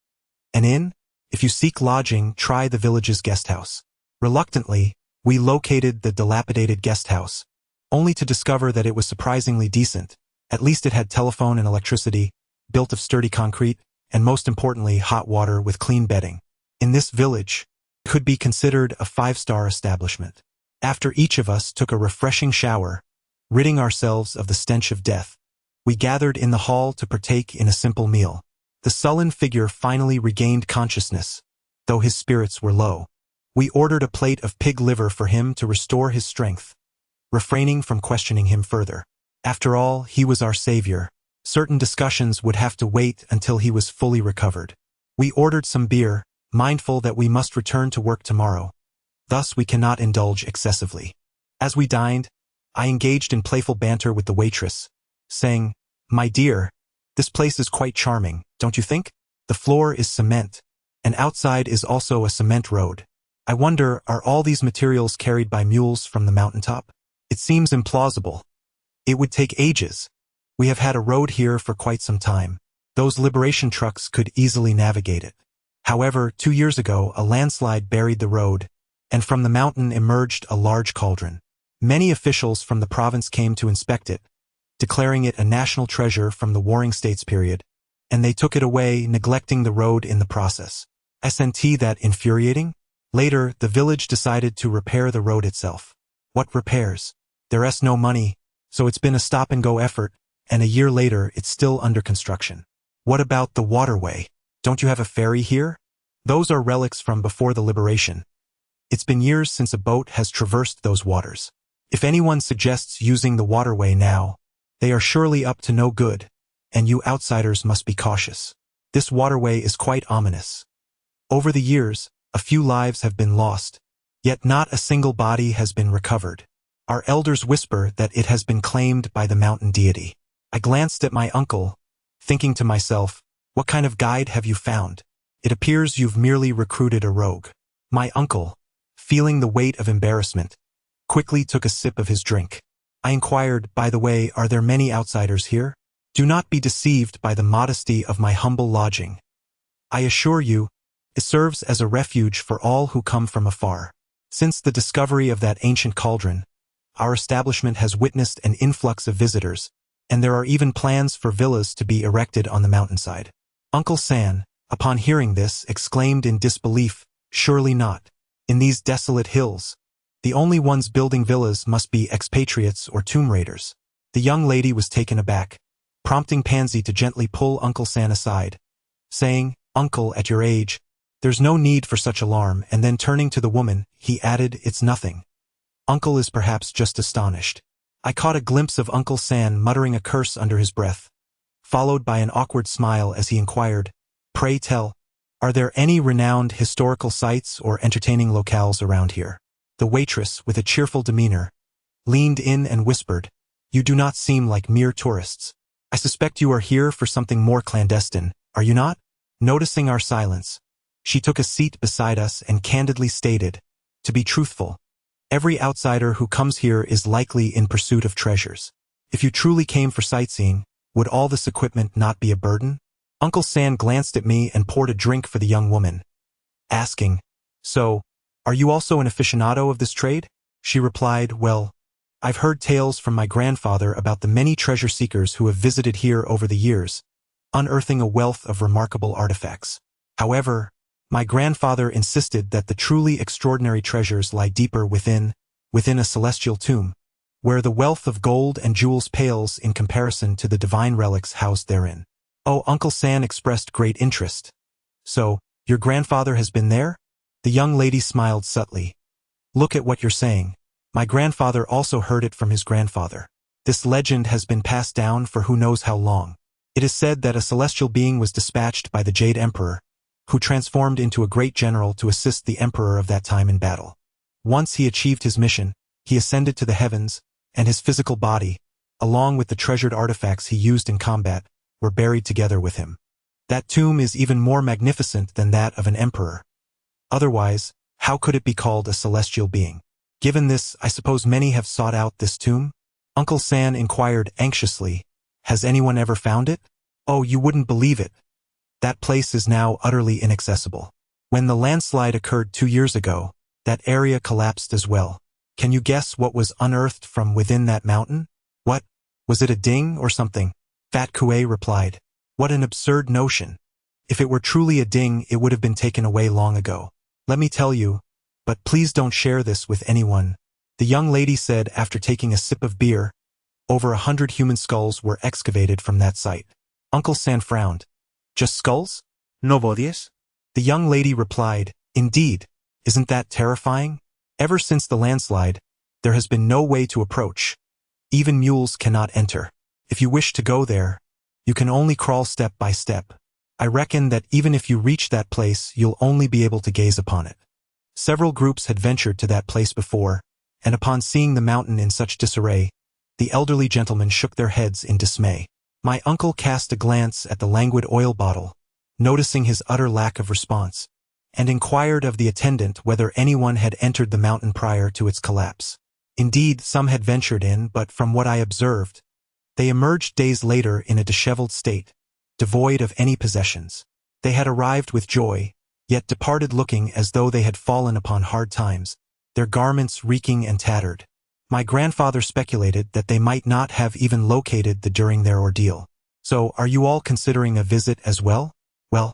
S2: An inn? If you seek lodging, try the village's guest house." Reluctantly, we located the dilapidated guest house, only to discover that it was surprisingly decent. At least it had telephone and electricity, built of sturdy concrete, and most importantly, hot water with clean bedding. In this village, it could be considered a 5-star establishment. After each of us took a refreshing shower, ridding ourselves of the stench of death, we gathered in the hall to partake in a simple meal. The sullen figure finally regained consciousness, though his spirits were low. We ordered a plate of pig liver for him to restore his strength, refraining from questioning him further. After all, he was our savior. Certain discussions would have to wait until he was fully recovered. We ordered some beer, mindful that we must return to work tomorrow. Thus we cannot indulge excessively. As we dined, I engaged in playful banter with the waitress, saying, "My dear, this place is quite charming, don't you think? The floor is cement, and outside is also a cement road. I wonder, are all these materials carried by mules from the mountaintop? It seems implausible. It would take ages. We have had a road here for quite some time. Those liberation trucks could easily navigate it. However, 2 years ago, a landslide buried the road, and from the mountain emerged a large cauldron. Many officials from the province came to inspect it, declaring it a national treasure from the Warring States period, and they took it away, neglecting the road in the process. Isn't that infuriating? Later, the village decided to repair the road itself. What repairs? There's no money, so it's been a stop-and-go effort, and a year later it's still under construction. What about the waterway? Don't you have a ferry here? Those are relics from before the liberation. It's been years since a boat has traversed those waters. If anyone suggests using the waterway now, they are surely up to no good, and you outsiders must be cautious. This waterway is quite ominous. Over the years, a few lives have been lost, yet not a single body has been recovered. Our elders whisper that it has been claimed by the mountain deity. I glanced at my uncle, thinking to myself, what kind of guide have you found? It appears you've merely recruited a rogue. My uncle, feeling the weight of embarrassment, quickly took a sip of his drink. I inquired, by the way, are there many outsiders here? Do not be deceived by the modesty of my humble lodging. I assure you, it serves as a refuge for all who come from afar. Since the discovery of that ancient cauldron, our establishment has witnessed an influx of visitors, and there are even plans for villas to be erected on the mountainside. Uncle San, upon hearing this, exclaimed in disbelief, surely not. In these desolate hills, the only ones building villas must be expatriates or tomb raiders. The young lady was taken aback, prompting Pangzi to gently pull Uncle San aside, saying, Uncle, at your age, there's no need for such alarm, and then turning to the woman, he added, it's nothing. Uncle is perhaps just astonished. I caught a glimpse of Uncle San muttering a curse under his breath, followed by an awkward smile as he inquired, pray tell, are there any renowned historical sites or entertaining locales around here? The waitress, with a cheerful demeanor, leaned in and whispered, you do not seem like mere tourists. I suspect you are here for something more clandestine, are you not? Noticing our silence, she took a seat beside us and candidly stated, to be truthful, every outsider who comes here is likely in pursuit of treasures. If you truly came for sightseeing, would all this equipment not be a burden? Uncle San glanced at me and poured a drink for the young woman, asking, so, are you also an aficionado of this trade? She replied, well, I've heard tales from my grandfather about the many treasure seekers who have visited here over the years, unearthing a wealth of remarkable artifacts. However, my grandfather insisted that the truly extraordinary treasures lie deeper within a celestial tomb, where the wealth of gold and jewels pales in comparison to the divine relics housed therein. Oh, Uncle San expressed great interest. So, your grandfather has been there? The young lady smiled subtly. Look at what you're saying. My grandfather also heard it from his grandfather. This legend has been passed down for who knows how long. It is said that a celestial being was dispatched by the Jade Emperor, who transformed into a great general to assist the emperor of that time in battle. Once he achieved his mission, he ascended to the heavens, and his physical body, along with the treasured artifacts he used in combat, were buried together with him. That tomb is even more magnificent than that of an emperor. Otherwise, how could it be called a celestial being? Given this, I suppose many have sought out this tomb? Uncle San inquired anxiously, has anyone ever found it? Oh, you wouldn't believe it. That place is now utterly inaccessible. When the landslide occurred 2 years ago, that area collapsed as well. Can you guess what was unearthed from within that mountain? What? Was it a ding or something? Fat Kuei replied. What an absurd notion. If it were truly a ding, it would have been taken away long ago. Let me tell you, but please don't share this with anyone. The young lady said after taking a sip of beer, over 100 human skulls were excavated from that site. Uncle San frowned. Just skulls? No bodies? The young lady replied, indeed. Isn't that terrifying? Ever since the landslide, there has been no way to approach. Even mules cannot enter. If you wish to go there, you can only crawl step by step. I reckon that even if you reach that place, you'll only be able to gaze upon it. Several groups had ventured to that place before, and upon seeing the mountain in such disarray, the elderly gentlemen shook their heads in dismay. My uncle cast a glance at the languid oil bottle, noticing his utter lack of response, and inquired of the attendant whether anyone had entered the mountain prior to its collapse. Indeed, some had ventured in, but from what I observed, They emerged days later in a disheveled state, devoid of any possessions. They had arrived with joy, yet departed looking as though they had fallen upon hard times, their garments reeking and tattered. My grandfather speculated that they might not have even located the during their ordeal. So, are you all considering a visit as well? Well,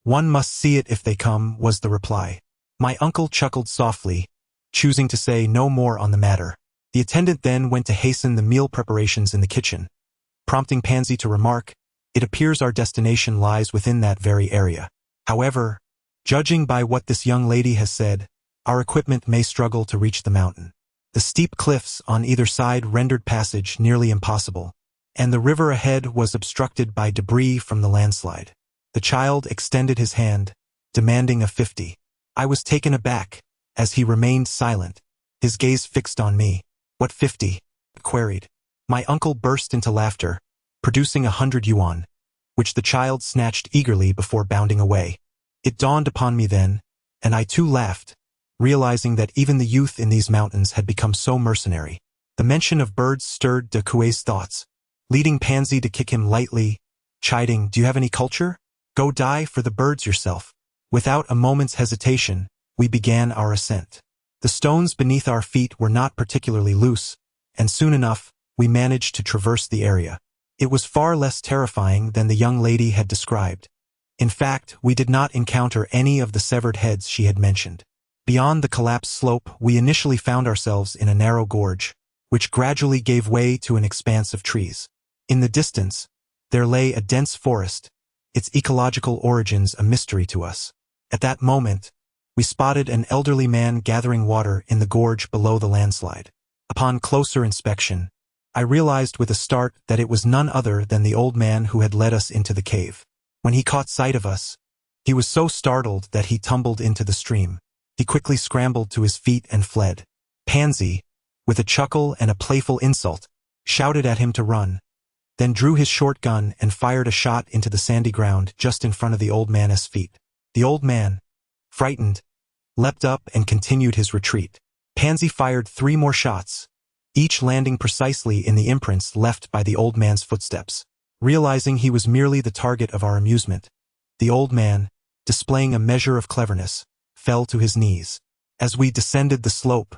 S2: one must see it if they come, was the reply. My uncle chuckled softly, choosing to say no more on the matter. The attendant then went to hasten the meal preparations in the kitchen, prompting Pangzi to remark, "It appears our destination lies within that very area. However, judging by what this young lady has said, our equipment may struggle to reach the mountain." The steep cliffs on either side rendered passage nearly impossible, and the river ahead was obstructed by debris from the landslide. The child extended his hand, demanding a 50. I was taken aback, as he remained silent, his gaze fixed on me. "What 50? Queried. My uncle burst into laughter, producing 100 yuan, which the child snatched eagerly before bounding away. It dawned upon me then, and I too laughed, realizing that even the youth in these mountains had become so mercenary. The mention of birds stirred de Kuei's thoughts, leading Pangzi to kick him lightly, chiding, "Do you have any culture? Go die for the birds yourself." Without a moment's hesitation, we began our ascent. The stones beneath our feet were not particularly loose, and soon enough, we managed to traverse the area. It was far less terrifying than the young lady had described. In fact, we did not encounter any of the severed heads she had mentioned. Beyond the collapsed slope, we initially found ourselves in a narrow gorge, which gradually gave way to an expanse of trees. In the distance, there lay a dense forest, its ecological origins a mystery to us. At that moment, we spotted an elderly man gathering water in the gorge below the landslide. Upon closer inspection, I realized with a start that it was none other than the old man who had led us into the cave. When he caught sight of us, he was so startled that he tumbled into the stream. He quickly scrambled to his feet and fled. Pangzi, with a chuckle and a playful insult, shouted at him to run, then drew his short gun and fired a shot into the sandy ground just in front of the old man's feet. The old man, frightened, leapt up and continued his retreat. Pangzi fired 3 more shots, each landing precisely in the imprints left by the old man's footsteps. Realizing he was merely the target of our amusement, the old man, displaying a measure of cleverness, fell to his knees. As we descended the slope,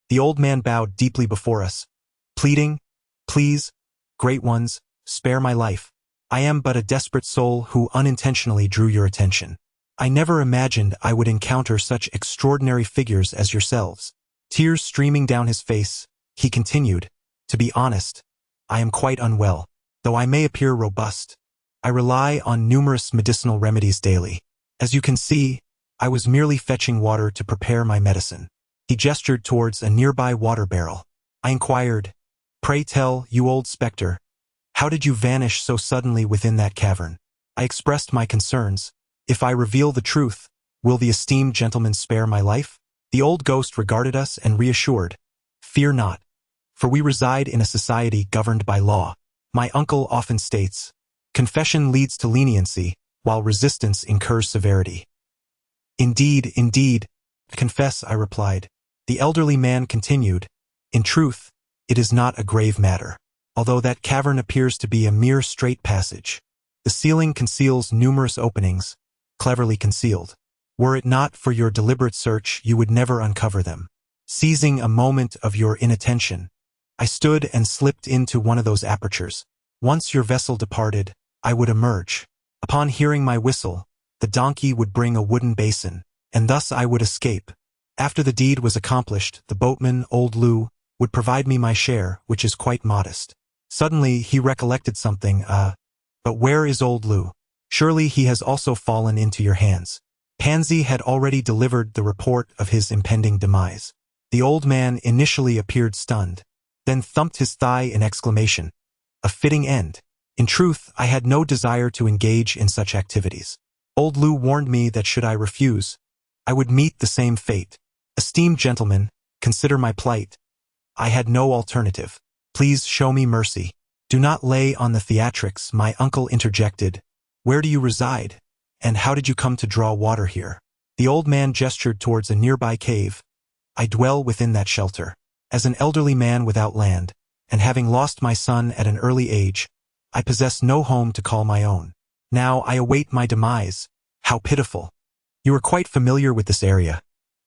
S2: the old man bowed deeply before us, pleading, "Please, great ones, spare my life. I am but a desperate soul who unintentionally drew your attention. I never imagined I would encounter such extraordinary figures as yourselves." Tears streaming down his face, he continued, "To be honest, I am quite unwell. Though I may appear robust, I rely on numerous medicinal remedies daily. As you can see, I was merely fetching water to prepare my medicine." He gestured towards a nearby water barrel. I inquired, "Pray tell, you old spectre, how did you vanish so suddenly within that cavern?" I expressed my concerns. "If I reveal the truth, will the esteemed gentleman spare my life?" The old ghost regarded us and reassured, "Fear not, for we reside in a society governed by law. My uncle often states, confession leads to leniency, while resistance incurs severity." "Indeed, indeed, I confess," I replied. The elderly man continued, "In truth, it is not a grave matter. Although that cavern appears to be a mere straight passage, the ceiling conceals numerous openings, cleverly concealed. Were it not for your deliberate search, you would never uncover them. Seizing a moment of your inattention, I stood and slipped into one of those apertures. Once your vessel departed, I would emerge. Upon hearing my whistle, the donkey would bring a wooden basin, and thus I would escape. After the deed was accomplished, the boatman, old Lu, would provide me my share, which is quite modest." Suddenly, he recollected something, "But where is old Lu? Surely he has also fallen into your hands." Pangzi had already delivered the report of his impending demise. The old man initially appeared stunned, then thumped his thigh in exclamation, "A fitting end. In truth, I had no desire to engage in such activities. Old Lu warned me that should I refuse, I would meet the same fate. Esteemed gentlemen, consider my plight. I had no alternative. Please show me mercy." "Do not lay on the theatrics," my uncle interjected. "Where do you reside, and how did you come to draw water here?" The old man gestured towards a nearby cave. "I dwell within that shelter. As an elderly man without land, and having lost my son at an early age, I possess no home to call my own. Now I await my demise. How pitiful. You are quite familiar with this area,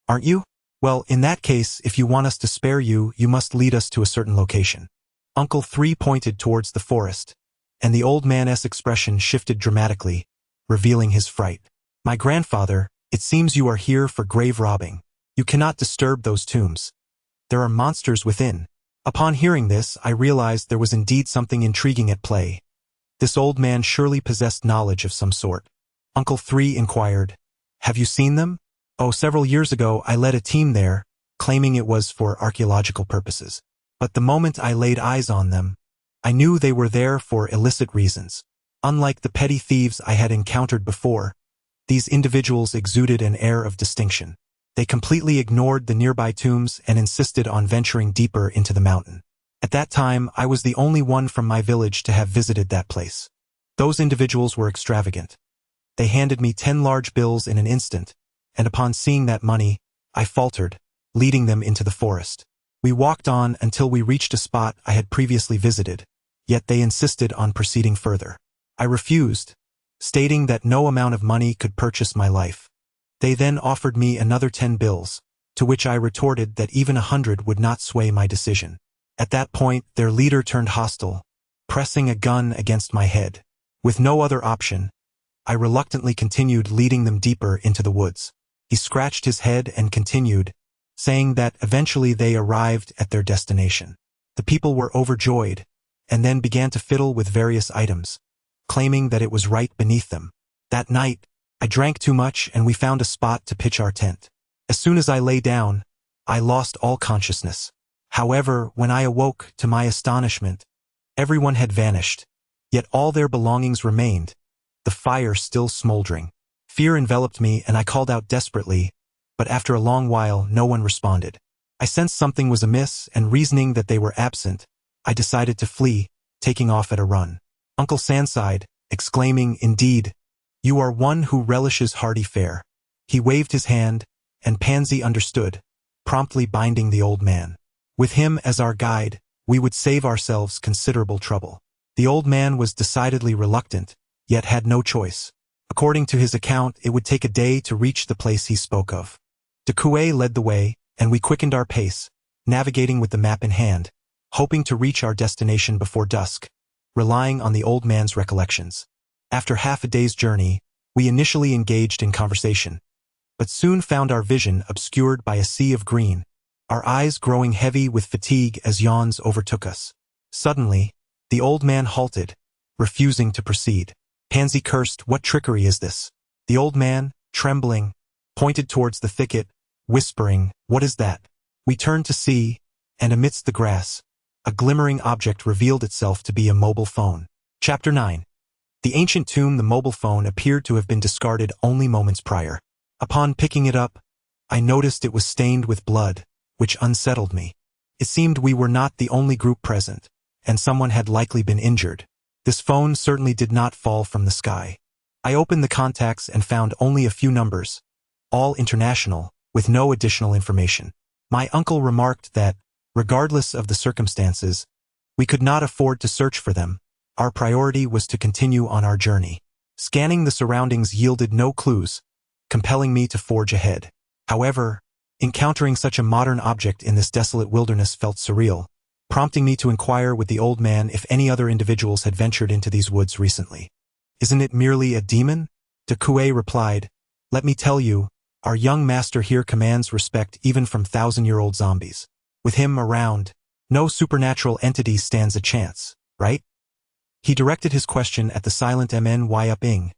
S2: aren't you? Well, in that case, if you want us to spare you, you must lead us to a certain location. Uncle 3 pointed towards the forest, and the old man's expression shifted dramatically, revealing his fright. My grandfather, it seems you are here for grave robbing. You cannot disturb those tombs. There are monsters within. Upon hearing this, I realized there was indeed something intriguing at play. This old man surely possessed knowledge of some sort. Uncle 3 inquired, "Have you seen them?" "Oh, several years ago I led a team there, claiming it was for archaeological purposes. But the moment I laid eyes on them, I knew they were there for illicit reasons. Unlike the petty thieves I had encountered before, these individuals exuded an air of distinction. They completely ignored the nearby tombs and insisted on venturing deeper into the mountain. At that time, I was the only one from my village to have visited that place. Those individuals were extravagant. They handed me 10 large bills in an instant, and upon seeing that money, I faltered, leading them into the forest. We walked on until we reached a spot I had previously visited, yet they insisted on proceeding further. I refused, stating that no amount of money could purchase my life. They then offered me another 10 bills, to which I retorted that even 100 would not sway my decision. At that point, their leader turned hostile, pressing a gun against my head. With no other option, I reluctantly continued leading them deeper into the woods. He scratched his head and continued, saying that eventually they arrived at their destination. The people were overjoyed, and then began to fiddle with various items, claiming that it was right beneath them. That night, I drank too much and we found a spot to pitch our tent. As soon as I lay down, I lost all consciousness. However, when I awoke, to my astonishment, everyone had vanished, yet all their belongings remained, the fire still smoldering. Fear enveloped me and I called out desperately, but after a long while no one responded. I sensed something was amiss, and reasoning that they were absent, I decided to flee, taking off at a run. Uncle San sighed, exclaiming, "Indeed, you are one who relishes hearty fare." He waved his hand, and Pangzi understood, promptly binding the old man. With him as our guide, we would save ourselves considerable trouble. The old man was decidedly reluctant, yet had no choice. According to his account, it would take a day to reach the place he spoke of. De Kuei led the way, and we quickened our pace, navigating with the map in hand, hoping to reach our destination before dusk, relying on the old man's recollections. After half a day's journey, we initially engaged in conversation, but soon found our vision obscured by a sea of green, our eyes growing heavy with fatigue as yawns overtook us. Suddenly, the old man halted, refusing to proceed. Pangzi cursed, "What trickery is this?" The old man, trembling, pointed towards the thicket, whispering, "What is that?" We turned to see, and amidst the grass, a glimmering object revealed itself to be a mobile phone. Chapter 9. The ancient tomb. The mobile phone appeared to have been discarded only moments prior. Upon picking it up, I noticed it was stained with blood, which unsettled me. It seemed we were not the only group present, and someone had likely been injured. This phone certainly did not fall from the sky. I opened the contacts and found only a few numbers, all international, with no additional information. My uncle remarked that, regardless of the circumstances, we could not afford to search for them. Our priority was to continue on our journey. Scanning the surroundings yielded no clues, compelling me to forge ahead. However, encountering such a modern object in this desolate wilderness felt surreal, prompting me to inquire with the old man if any other individuals had ventured into these woods recently. "Isn't it merely a demon?" De Kuei replied, "Let me tell you, our young master here commands respect even from 1,000-year-old zombies. With him around, no supernatural entity stands a chance, right?" He directed his question at the silent Mnying,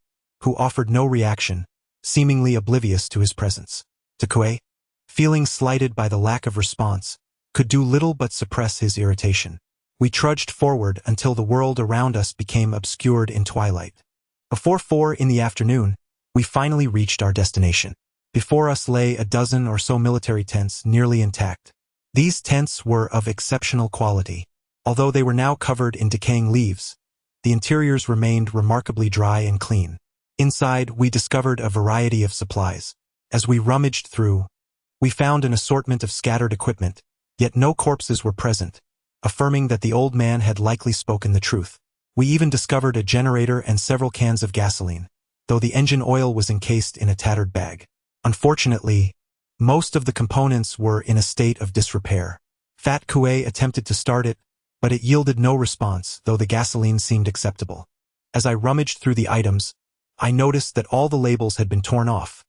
S2: who offered no reaction, seemingly oblivious to his presence. De Kuei, feeling slighted by the lack of response, could do little but suppress his irritation. We trudged forward until the world around us became obscured in twilight. Before 4 in the afternoon, we finally reached our destination. Before us lay a dozen or so military tents nearly intact. These tents were of exceptional quality. Although they were now covered in decaying leaves, the interiors remained remarkably dry and clean. Inside, we discovered a variety of supplies. As we rummaged through, we found an assortment of scattered equipment, yet no corpses were present, affirming that the old man had likely spoken the truth. We even discovered a generator and several cans of gasoline, though the engine oil was encased in a tattered bag. Unfortunately, most of the components were in a state of disrepair. Fat Kuei attempted to start it, but it yielded no response, though the gasoline seemed acceptable. As I rummaged through the items, I noticed that all the labels had been torn off.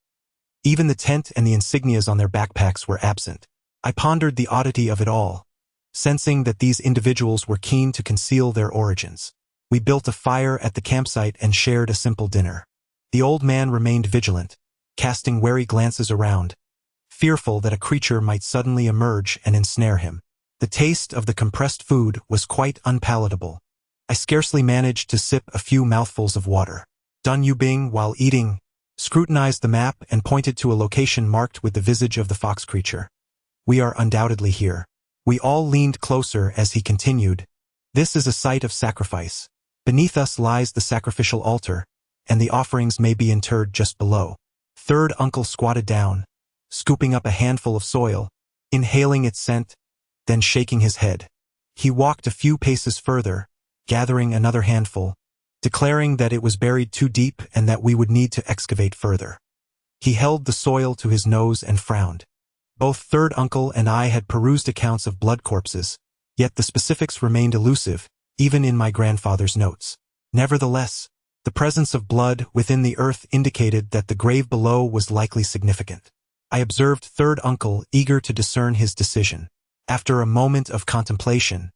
S2: Even the tent and the insignias on their backpacks were absent. I pondered the oddity of it all, sensing that these individuals were keen to conceal their origins. We built a fire at the campsite and shared a simple dinner. The old man remained vigilant, casting wary glances around, fearful that a creature might suddenly emerge and ensnare him. The taste of the compressed food was quite unpalatable. I scarcely managed to sip a few mouthfuls of water. Dun Yubing, while eating, scrutinized the map and pointed to a location marked with the visage of the fox creature. We are undoubtedly here. We all leaned closer as he continued. This is a site of sacrifice. Beneath us lies the sacrificial altar, and the offerings may be interred just below. Third uncle squatted down, scooping up a handful of soil, inhaling its scent, then shaking his head. He walked a few paces further, gathering another handful, declaring that it was buried too deep and that we would need to excavate further. He held the soil to his nose and frowned. Both third uncle and I had perused accounts of blood corpses, yet the specifics remained elusive, even in my grandfather's notes. Nevertheless, the presence of blood within the earth indicated that the grave below was likely significant. I observed third uncle eager to discern his decision. After a moment of contemplation,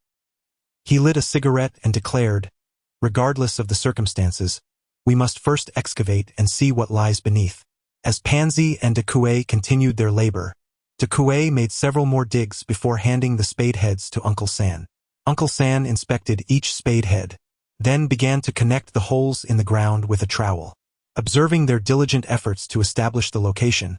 S2: he lit a cigarette and declared, regardless of the circumstances, we must first excavate and see what lies beneath. As Pangzi and de Kuei continued their labor, de Kuei made several more digs before handing the spade heads to Uncle San. Uncle San inspected each spade head, then began to connect the holes in the ground with a trowel. Observing their diligent efforts to establish the location,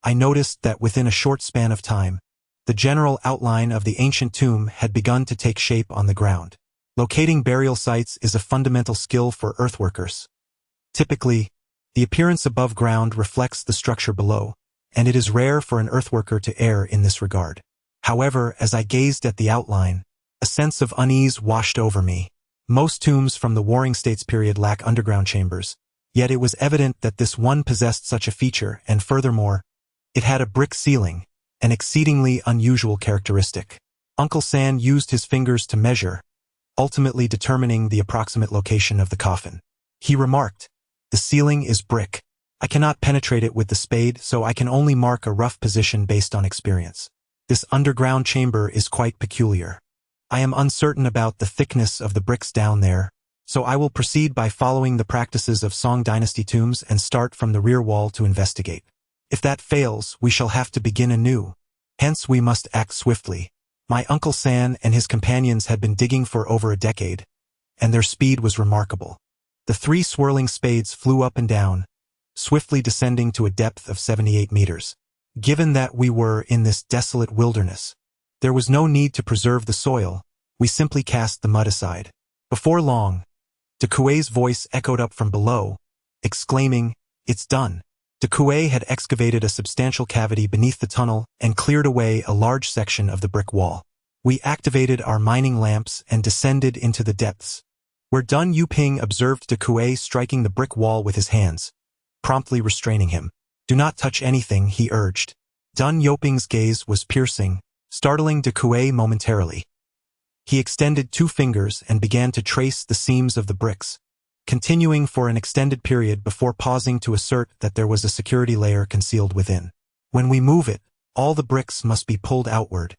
S2: I noticed that within a short span of time, the general outline of the ancient tomb had begun to take shape on the ground. Locating burial sites is a fundamental skill for earthworkers. Typically, the appearance above ground reflects the structure below, and it is rare for an earthworker to err in this regard. However, as I gazed at the outline, a sense of unease washed over me. Most tombs from the Warring States period lack underground chambers, yet it was evident that this one possessed such a feature, and furthermore, it had a brick ceiling, an exceedingly unusual characteristic. Uncle San used his fingers to measure, ultimately determining the approximate location of the coffin. He remarked, "The ceiling is brick. I cannot penetrate it with the spade, so I can only mark a rough position based on experience. This underground chamber is quite peculiar. I am uncertain about the thickness of the bricks down there, so I will proceed by following the practices of Song Dynasty tombs and start from the rear wall to investigate. If that fails, we shall have to begin anew. Hence we must act swiftly." My Uncle San and his companions had been digging for over a decade, and their speed was remarkable. The 3 swirling spades flew up and down, swiftly descending to a depth of 78 meters. Given that we were in this desolate wilderness, there was no need to preserve the soil. We simply cast the mud aside. Before long, de Kuei's voice echoed up from below, exclaiming, "It's done." De Kuei had excavated a substantial cavity beneath the tunnel and cleared away a large section of the brick wall. We activated our mining lamps and descended into the depths, where Dun Yuping observed de Kuei striking the brick wall with his hands, promptly restraining him. "Do not touch anything," he urged. Dun Yuping's gaze was piercing, startling de Kuei momentarily. He extended 2 fingers and began to trace the seams of the bricks, continuing for an extended period before pausing to assert that there was a security layer concealed within. "When we move it, all the bricks must be pulled outward.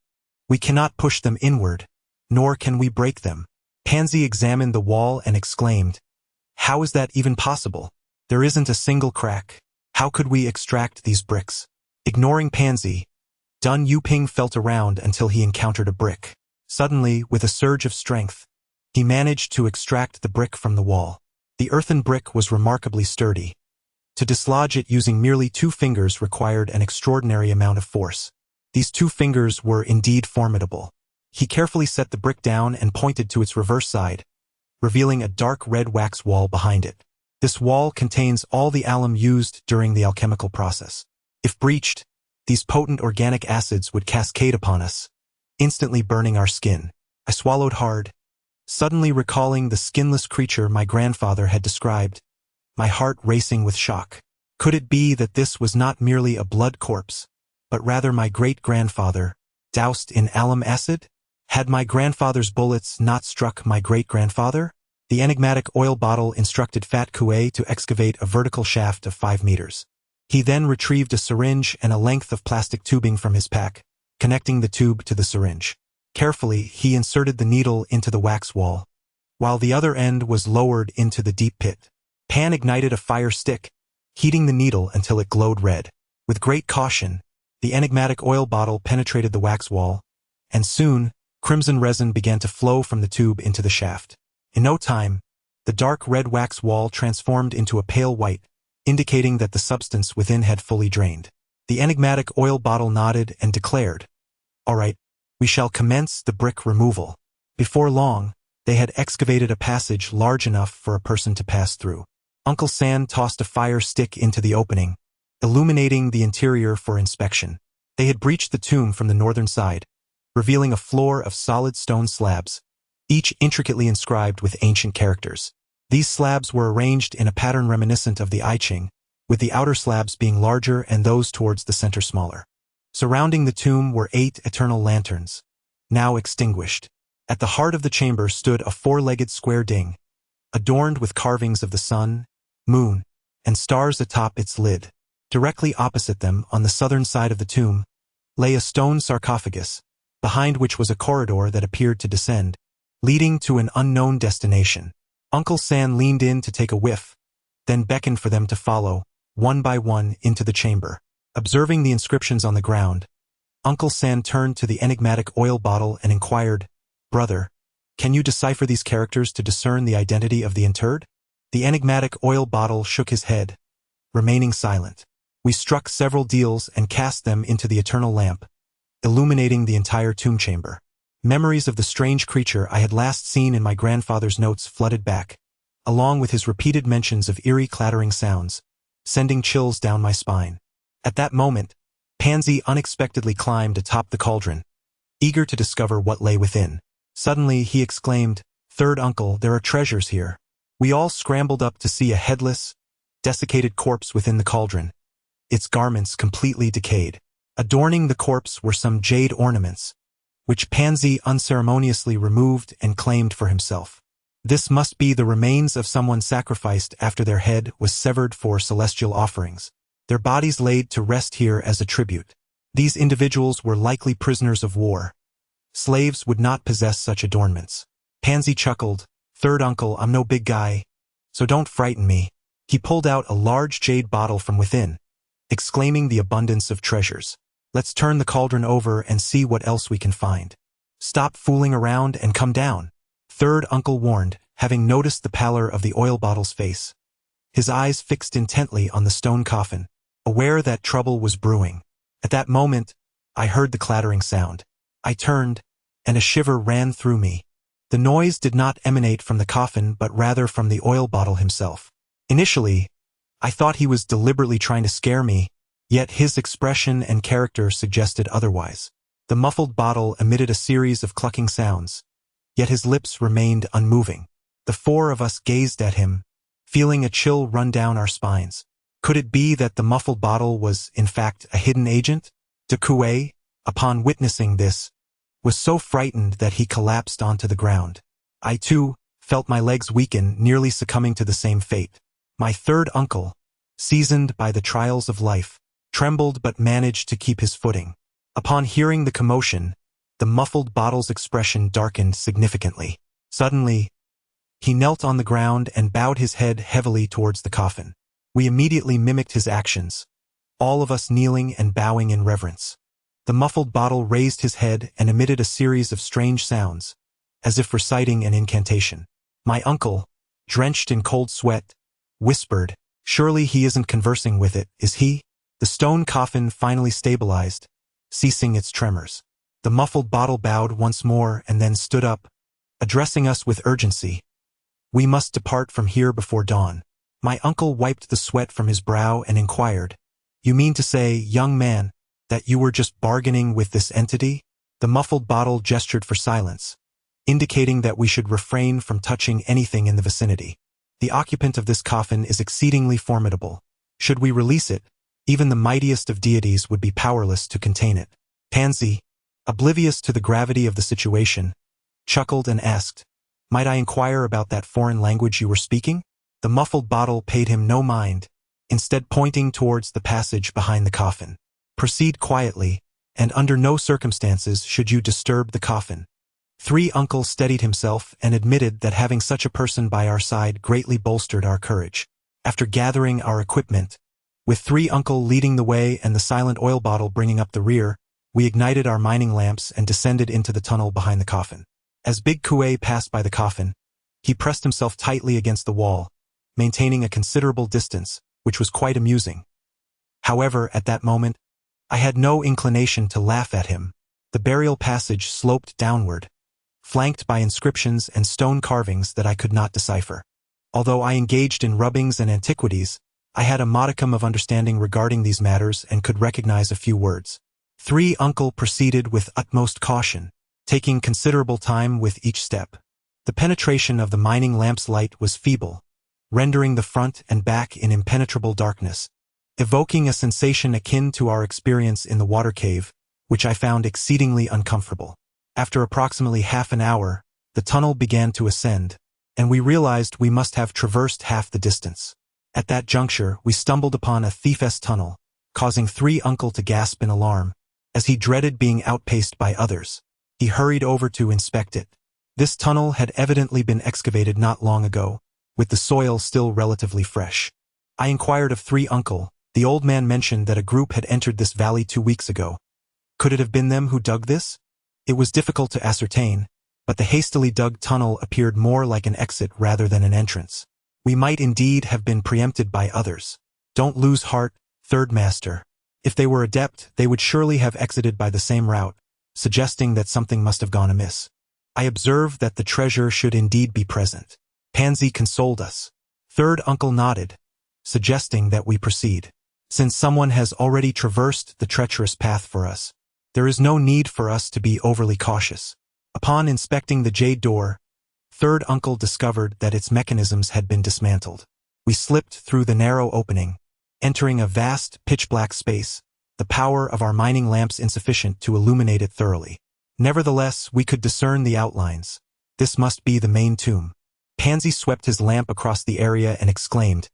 S2: We cannot push them inward, nor can we break them." Pangzi examined the wall and exclaimed, "How is that even possible? There isn't a single crack. How could we extract these bricks?" Ignoring Pangzi, Dun Yuping felt around until he encountered a brick. Suddenly, with a surge of strength, he managed to extract the brick from the wall. The earthen brick was remarkably sturdy. To dislodge it using merely 2 fingers required an extraordinary amount of force. These 2 fingers were indeed formidable. He carefully set the brick down and pointed to its reverse side, revealing a dark red wax wall behind it. This wall contains all the alum used during the alchemical process. If breached, these potent organic acids would cascade upon us, instantly burning our skin. I swallowed hard, suddenly recalling the skinless creature my grandfather had described, my heart racing with shock. Could it be that this was not merely a blood corpse, but rather my great-grandfather, doused in alum acid? Had my grandfather's bullets not struck my great-grandfather? The enigmatic oil bottle instructed Fat Kue to excavate a vertical shaft of 5 meters. He then retrieved a syringe and a length of plastic tubing from his pack, connecting the tube to the syringe. Carefully, he inserted the needle into the wax wall, while the other end was lowered into the deep pit. Pan ignited a fire stick, heating the needle until it glowed red. With great caution, the enigmatic oil bottle penetrated the wax wall, and soon, crimson resin began to flow from the tube into the shaft. In no time, the dark red wax wall transformed into a pale white, indicating that the substance within had fully drained. The enigmatic oil bottle nodded and declared, "All right, we shall commence the brick removal." Before long, they had excavated a passage large enough for a person to pass through. Uncle San tossed a fire stick into the opening, illuminating the interior for inspection. They had breached the tomb from the northern side, revealing a floor of solid stone slabs, each intricately inscribed with ancient characters. These slabs were arranged in a pattern reminiscent of the Qixing, with the outer slabs being larger and those towards the center smaller. Surrounding the tomb were 8 eternal lanterns, now extinguished. At the heart of the chamber stood a 4-legged square ding, adorned with carvings of the sun, moon, and stars atop its lid. Directly opposite them, on the southern side of the tomb, lay a stone sarcophagus, behind which was a corridor that appeared to descend, leading to an unknown destination. Uncle San leaned in to take a whiff, then beckoned for them to follow, one by one, into the chamber. Observing the inscriptions on the ground, Uncle San turned to the enigmatic oil bottle and inquired, "Brother, can you decipher these characters to discern the identity of the interred?" The enigmatic oil bottle shook his head, remaining silent. We struck several deals and cast them into the eternal lamp, illuminating the entire tomb chamber. Memories of the strange creature I had last seen in my grandfather's notes flooded back, along with his repeated mentions of eerie clattering sounds, sending chills down my spine. At that moment, Pangzi unexpectedly climbed atop the cauldron, eager to discover what lay within. Suddenly, he exclaimed, "Third uncle, there are treasures here." We all scrambled up to see a headless, desiccated corpse within the cauldron, its garments completely decayed. Adorning the corpse were some jade ornaments, which Pangzi unceremoniously removed and claimed for himself. This must be the remains of someone sacrificed after their head was severed for celestial offerings, their bodies laid to rest here as a tribute. These individuals were likely prisoners of war. Slaves would not possess such adornments. Pangzi chuckled, "Third uncle, I'm no big guy, so don't frighten me." He pulled out a large jade bottle from within, exclaiming the abundance of treasures. "Let's turn the cauldron over and see what else we can find." "Stop fooling around and come down," Third uncle warned, having noticed the pallor of the oil bottle's face. His eyes fixed intently on the stone coffin, aware that trouble was brewing. At that moment, I heard the clattering sound. I turned, and a shiver ran through me. The noise did not emanate from the coffin but rather from the oil bottle himself. Initially, I thought he was deliberately trying to scare me, yet his expression and character suggested otherwise. The muffled bottle emitted a series of clucking sounds, yet his lips remained unmoving. The 4 of us gazed at him, feeling a chill run down our spines. Could it be that the muffled bottle was, in fact, a hidden agent? De Kue, upon witnessing this, was so frightened that he collapsed onto the ground. I, too, felt my legs weaken, nearly succumbing to the same fate. My third uncle, seasoned by the trials of life, trembled but managed to keep his footing. Upon hearing the commotion, the muffled bottle's expression darkened significantly. Suddenly, he knelt on the ground and bowed his head heavily towards the coffin. We immediately mimicked his actions, all of us kneeling and bowing in reverence. The muffled bottle raised his head and emitted a series of strange sounds, as if reciting an incantation. My uncle, drenched in cold sweat, whispered, "Surely he isn't conversing with it, is he?" The stone coffin finally stabilized, ceasing its tremors. The muffled bottle bowed once more and then stood up, addressing us with urgency. "We must depart from here before dawn." My uncle wiped the sweat from his brow and inquired, "You mean to say, young man, that you were just bargaining with this entity?" The muffled bottle gestured for silence, indicating that we should refrain from touching anything in the vicinity. The occupant of this coffin is exceedingly formidable. Should we release it, even the mightiest of deities would be powerless to contain it. Pangzi, oblivious to the gravity of the situation, chuckled and asked, "Might I inquire about that foreign language you were speaking?" The muffled bottle paid him no mind, instead pointing towards the passage behind the coffin. "Proceed quietly, and under no circumstances should you disturb the coffin." Three Uncle steadied himself and admitted that having such a person by our side greatly bolstered our courage. After gathering our equipment, with Three Uncle leading the way and the silent oil bottle bringing up the rear, we ignited our mining lamps and descended into the tunnel behind the coffin. As Big Kuei passed by the coffin, he pressed himself tightly against the wall, maintaining a considerable distance, which was quite amusing. However, at that moment, I had no inclination to laugh at him. The burial passage sloped downward, flanked by inscriptions and stone carvings that I could not decipher. Although I engaged in rubbings and antiquities, I had a modicum of understanding regarding these matters and could recognize a few words. Three Uncle proceeded with utmost caution, taking considerable time with each step. The penetration of the mining lamp's light was feeble, rendering the front and back in impenetrable darkness, evoking a sensation akin to our experience in the water cave, which I found exceedingly uncomfortable. After approximately half an hour, the tunnel began to ascend, and we realized we must have traversed half the distance. At that juncture, we stumbled upon a thief's tunnel, causing Three Uncle to gasp in alarm, as he dreaded being outpaced by others. He hurried over to inspect it. This tunnel had evidently been excavated not long ago, with the soil still relatively fresh. I inquired of Three Uncle. The old man mentioned that a group had entered this valley 2 weeks ago. Could it have been them who dug this? It was difficult to ascertain, but the hastily dug tunnel appeared more like an exit rather than an entrance. We might indeed have been preempted by others. Don't lose heart, Third Master. If they were adept, they would surely have exited by the same route, suggesting that something must have gone amiss. I observed that the treasure should indeed be present. Pangzi consoled us. Third Uncle nodded, suggesting that we proceed. Since someone has already traversed the treacherous path for us, there is no need for us to be overly cautious. Upon inspecting the jade door, Third Uncle discovered that its mechanisms had been dismantled. We slipped through the narrow opening, entering a vast, pitch-black space, the power of our mining lamps insufficient to illuminate it thoroughly. Nevertheless, we could discern the outlines. This must be the main tomb. Pangzi swept his lamp across the area and exclaimed,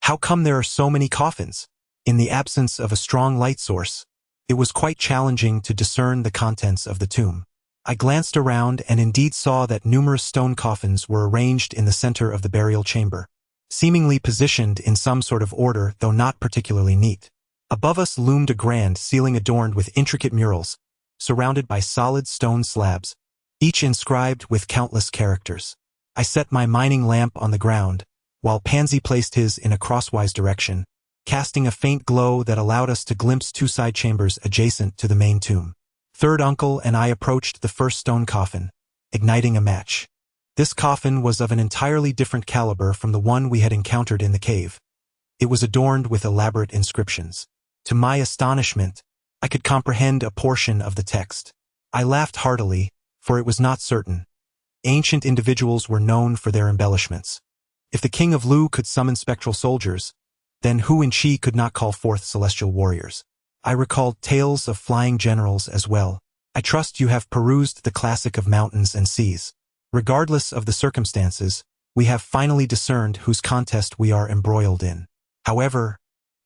S2: "How come there are so many coffins?" In the absence of a strong light source, it was quite challenging to discern the contents of the tomb. I glanced around and indeed saw that numerous stone coffins were arranged in the center of the burial chamber, seemingly positioned in some sort of order though not particularly neat. Above us loomed a grand ceiling adorned with intricate murals, surrounded by solid stone slabs, each inscribed with countless characters. I set my mining lamp on the ground, while Pangzi placed his in a crosswise direction, casting a faint glow that allowed us to glimpse 2 side chambers adjacent to the main tomb. Third Uncle and I approached the first stone coffin, igniting a match. This coffin was of an entirely different caliber from the one we had encountered in the cave. It was adorned with elaborate inscriptions. To my astonishment, I could comprehend a portion of the text. I laughed heartily, for it was not certain. Ancient individuals were known for their embellishments. If the King of Lu could summon spectral soldiers, then Wu Xie could not call forth celestial warriors. I recalled tales of flying generals as well. I trust you have perused the classic of mountains and seas. Regardless of the circumstances, we have finally discerned whose contest we are embroiled in. However,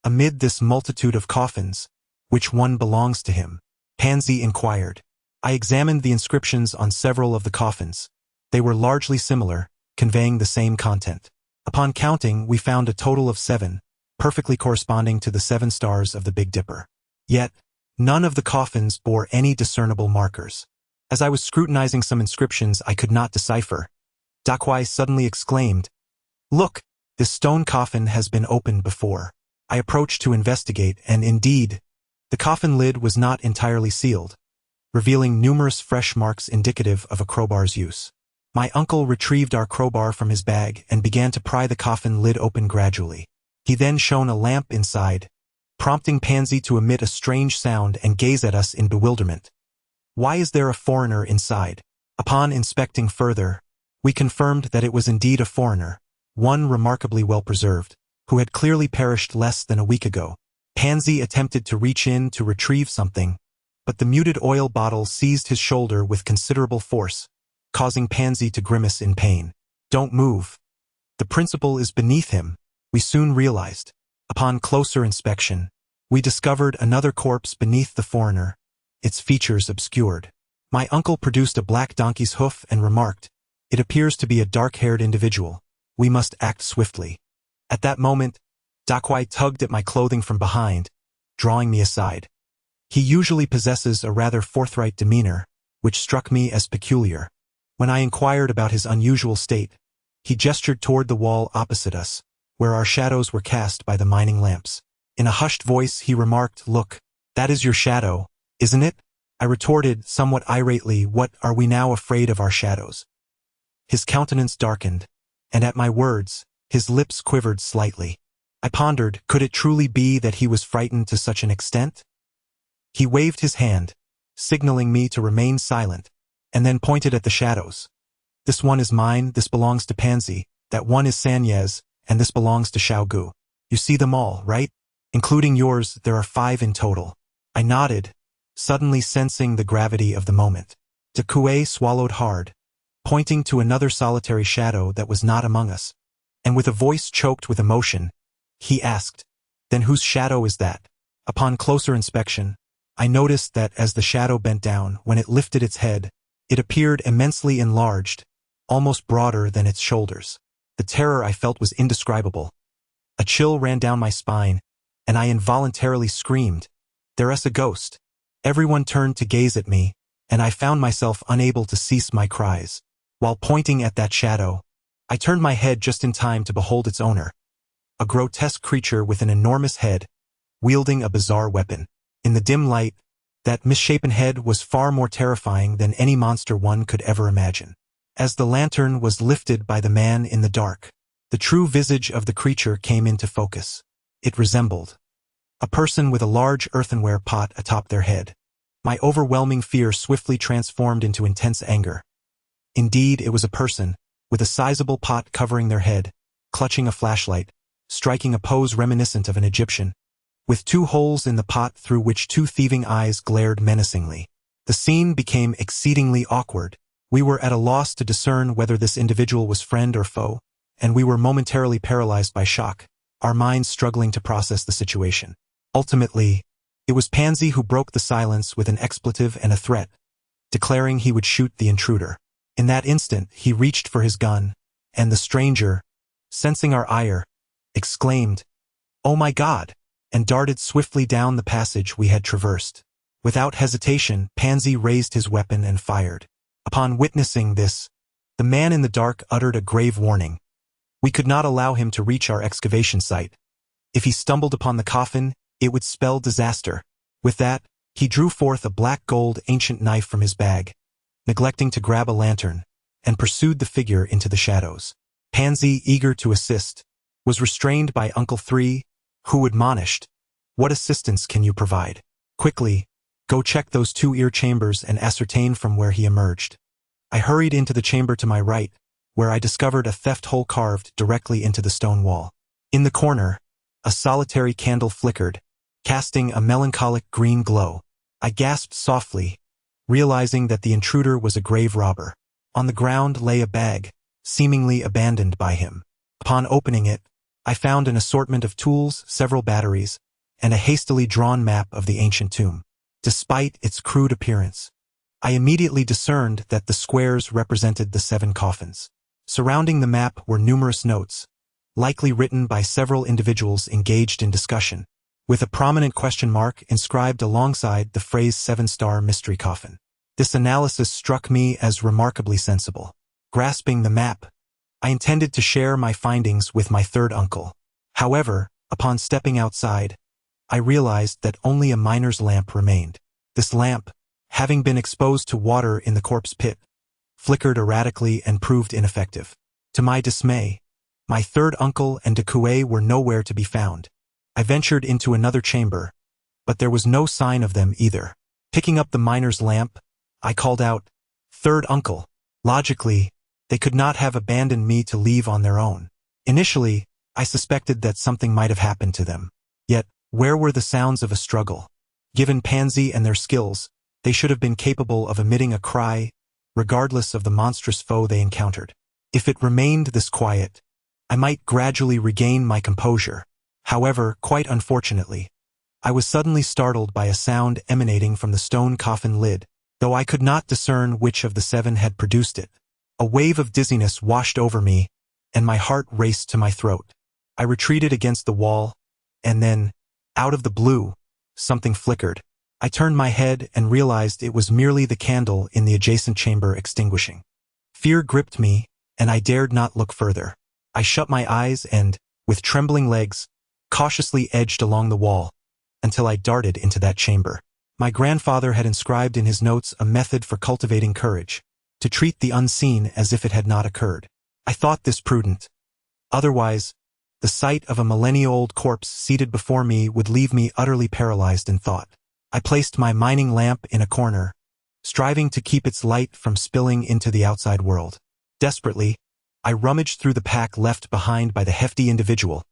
S2: amid this multitude of coffins, which one belongs to him? Pangzi inquired. I examined the inscriptions on several of the coffins. They were largely similar, conveying the same content. Upon counting, we found a total of 7, perfectly corresponding to the 7 stars of the Big Dipper. Yet, none of the coffins bore any discernible markers. As I was scrutinizing some inscriptions I could not decipher, Dakwai suddenly exclaimed, "Look, this stone coffin has been opened before." I approached to investigate, and indeed, the coffin lid was not entirely sealed, revealing numerous fresh marks indicative of a crowbar's use. My uncle retrieved our crowbar from his bag and began to pry the coffin lid open gradually. He then shone a lamp inside, prompting Pangzi to emit a strange sound and gaze at us in bewilderment. "Why is there a foreigner inside?" Upon inspecting further, we confirmed that it was indeed a foreigner, one remarkably well preserved, who had clearly perished less than a week ago. Pangzi attempted to reach in to retrieve something, but the muted oil bottle seized his shoulder with considerable force, causing Pangzi to grimace in pain. Don't move. The principal is beneath him, we soon realized. Upon closer inspection, we discovered another corpse beneath the foreigner, its features obscured. My uncle produced a black donkey's hoof and remarked, "It appears to be a dark-haired individual. We must act swiftly." At that moment, Dakwai tugged at my clothing from behind, drawing me aside. He usually possesses a rather forthright demeanor, which struck me as peculiar. When I inquired about his unusual state, he gestured toward the wall opposite us, where our shadows were cast by the mining lamps. In a hushed voice, he remarked, "Look, that is your shadow, isn't it?" I retorted, somewhat irately, "What, are we now afraid of our shadows?" His countenance darkened, and at my words, his lips quivered slightly. I pondered, could it truly be that he was frightened to such an extent? He waved his hand, signaling me to remain silent, and then pointed at the shadows. "This one is mine, this belongs to Pangzi, that one is Sanyez, and this belongs to Xiaogu. You see them all, right? Including yours, there are 5 in total." I nodded, suddenly sensing the gravity of the moment. De Kuei swallowed hard, pointing to another solitary shadow that was not among us, and with a voice choked with emotion, he asked, "Then whose shadow is that?" Upon closer inspection, I noticed that as the shadow bent down, when it lifted its head, it appeared immensely enlarged, almost broader than its shoulders. The terror I felt was indescribable. A chill ran down my spine, and I involuntarily screamed, "There's a ghost!" Everyone turned to gaze at me, and I found myself unable to cease my cries. While pointing at that shadow, I turned my head just in time to behold its owner, a grotesque creature with an enormous head, wielding a bizarre weapon. In the dim light, that misshapen head was far more terrifying than any monster one could ever imagine. As the lantern was lifted by the man in the dark, the true visage of the creature came into focus. It resembled a person with a large earthenware pot atop their head. My overwhelming fear swiftly transformed into intense anger. Indeed, it was a person, with a sizable pot covering their head, clutching a flashlight, striking a pose reminiscent of an Egyptian, with 2 holes in the pot through which 2 thieving eyes glared menacingly. The scene became exceedingly awkward. We were at a loss to discern whether this individual was friend or foe, and we were momentarily paralyzed by shock, our minds struggling to process the situation. Ultimately, it was Pangzi who broke the silence with an expletive and a threat, declaring he would shoot the intruder. In that instant, he reached for his gun, and the stranger, sensing our ire, exclaimed, "Oh my God!" and darted swiftly down the passage we had traversed. Without hesitation, Pangzi raised his weapon and fired. Upon witnessing this, the man in the dark uttered a grave warning. We could not allow him to reach our excavation site. If he stumbled upon the coffin, it would spell disaster. With that, he drew forth a black gold ancient knife from his bag, neglecting to grab a lantern, and pursued the figure into the shadows. Pangzi, eager to assist, was restrained by Uncle 3, who admonished, "What assistance can you provide? Quickly, go check those 2 ear chambers and ascertain from where he emerged." I hurried into the chamber to my right, where I discovered a theft hole carved directly into the stone wall. In the corner, a solitary candle flickered, casting a melancholic green glow. I gasped softly, realizing that the intruder was a grave robber. On the ground lay a bag, seemingly abandoned by him. Upon opening it, I found an assortment of tools, several batteries, and a hastily drawn map of the ancient tomb. Despite its crude appearance, I immediately discerned that the squares represented the 7 coffins. Surrounding the map were numerous notes, likely written by several individuals engaged in discussion, with a prominent question mark inscribed alongside the phrase 7-star mystery coffin. This analysis struck me as remarkably sensible. Grasping the map, I intended to share my findings with my 3rd uncle. However, upon stepping outside, I realized that only a miner's lamp remained. This lamp, having been exposed to water in the corpse pit, flickered erratically and proved ineffective. To my dismay, my 3rd uncle and De Kuei were nowhere to be found. I ventured into another chamber, but there was no sign of them either. Picking up the miner's lamp, I called out, third uncle. Logically, they could not have abandoned me to leave on their own. Initially, I suspected that something might have happened to them. Yet, where were the sounds of a struggle? Given Pangzi and their skills, they should have been capable of emitting a cry, regardless of the monstrous foe they encountered. If it remained this quiet, I might gradually regain my composure. However, quite unfortunately, I was suddenly startled by a sound emanating from the stone coffin lid, though I could not discern which of the 7 had produced it. A wave of dizziness washed over me, and my heart raced to my throat. I retreated against the wall, and then, out of the blue, something flickered. I turned my head and realized it was merely the candle in the adjacent chamber extinguishing. Fear gripped me, and I dared not look further. I shut my eyes and, with trembling legs, cautiously edged along the wall, until I darted into that chamber. My grandfather had inscribed in his notes a method for cultivating courage, to treat the unseen as if it had not occurred. I thought this prudent. Otherwise, the sight of a millennia-old corpse seated before me would leave me utterly paralyzed in thought. I placed my mining lamp in a corner, striving to keep its light from spilling into the outside world. Desperately, I rummaged through the pack left behind by the hefty individual,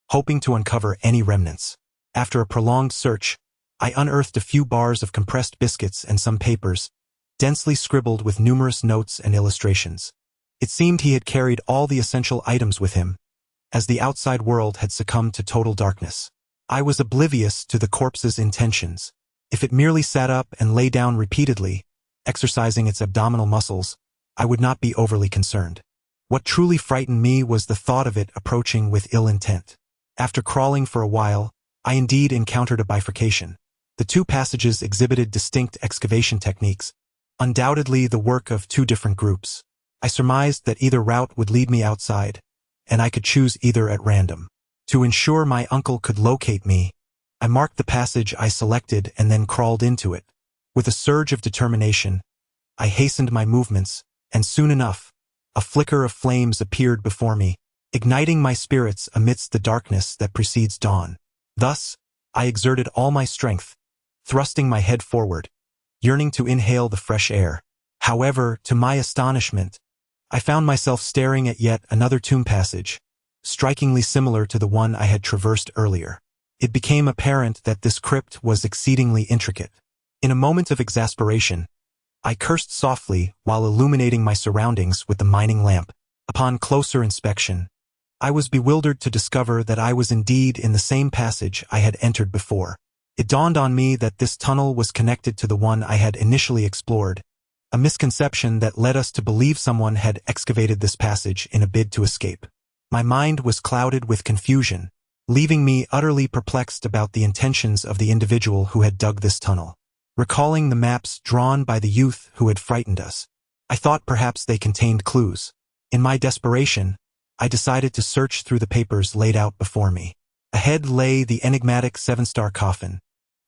S2: hoping to uncover any remnants. After a prolonged search, I unearthed a few bars of compressed biscuits and some papers, densely scribbled with numerous notes and illustrations. It seemed he had carried all the essential items with him, as the outside world had succumbed to total darkness. I was oblivious to the corpse's intentions. If it merely sat up and lay down repeatedly, exercising its abdominal muscles, I would not be overly concerned. What truly frightened me was the thought of it approaching with ill intent. After crawling for a while, I indeed encountered a bifurcation. The 2 passages exhibited distinct excavation techniques, undoubtedly the work of 2 different groups. I surmised that either route would lead me outside, and I could choose either at random. To ensure my uncle could locate me, I marked the passage I selected and then crawled into it. With a surge of determination, I hastened my movements, and soon enough, a flicker of flames appeared before me, igniting my spirits amidst the darkness that precedes dawn. Thus, I exerted all my strength, thrusting my head forward, yearning to inhale the fresh air. However, to my astonishment, I found myself staring at yet another tomb passage, strikingly similar to the one I had traversed earlier. It became apparent that this crypt was exceedingly intricate. In a moment of exasperation, I cursed softly while illuminating my surroundings with the mining lamp. Upon closer inspection, I was bewildered to discover that I was indeed in the same passage I had entered before. It dawned on me that this tunnel was connected to the one I had initially explored, a misconception that led us to believe someone had excavated this passage in a bid to escape. My mind was clouded with confusion, leaving me utterly perplexed about the intentions of the individual who had dug this tunnel. Recalling the maps drawn by the youth who had frightened us, I thought perhaps they contained clues. In my desperation, I decided to search through the papers laid out before me. Ahead lay the enigmatic 7-star coffin,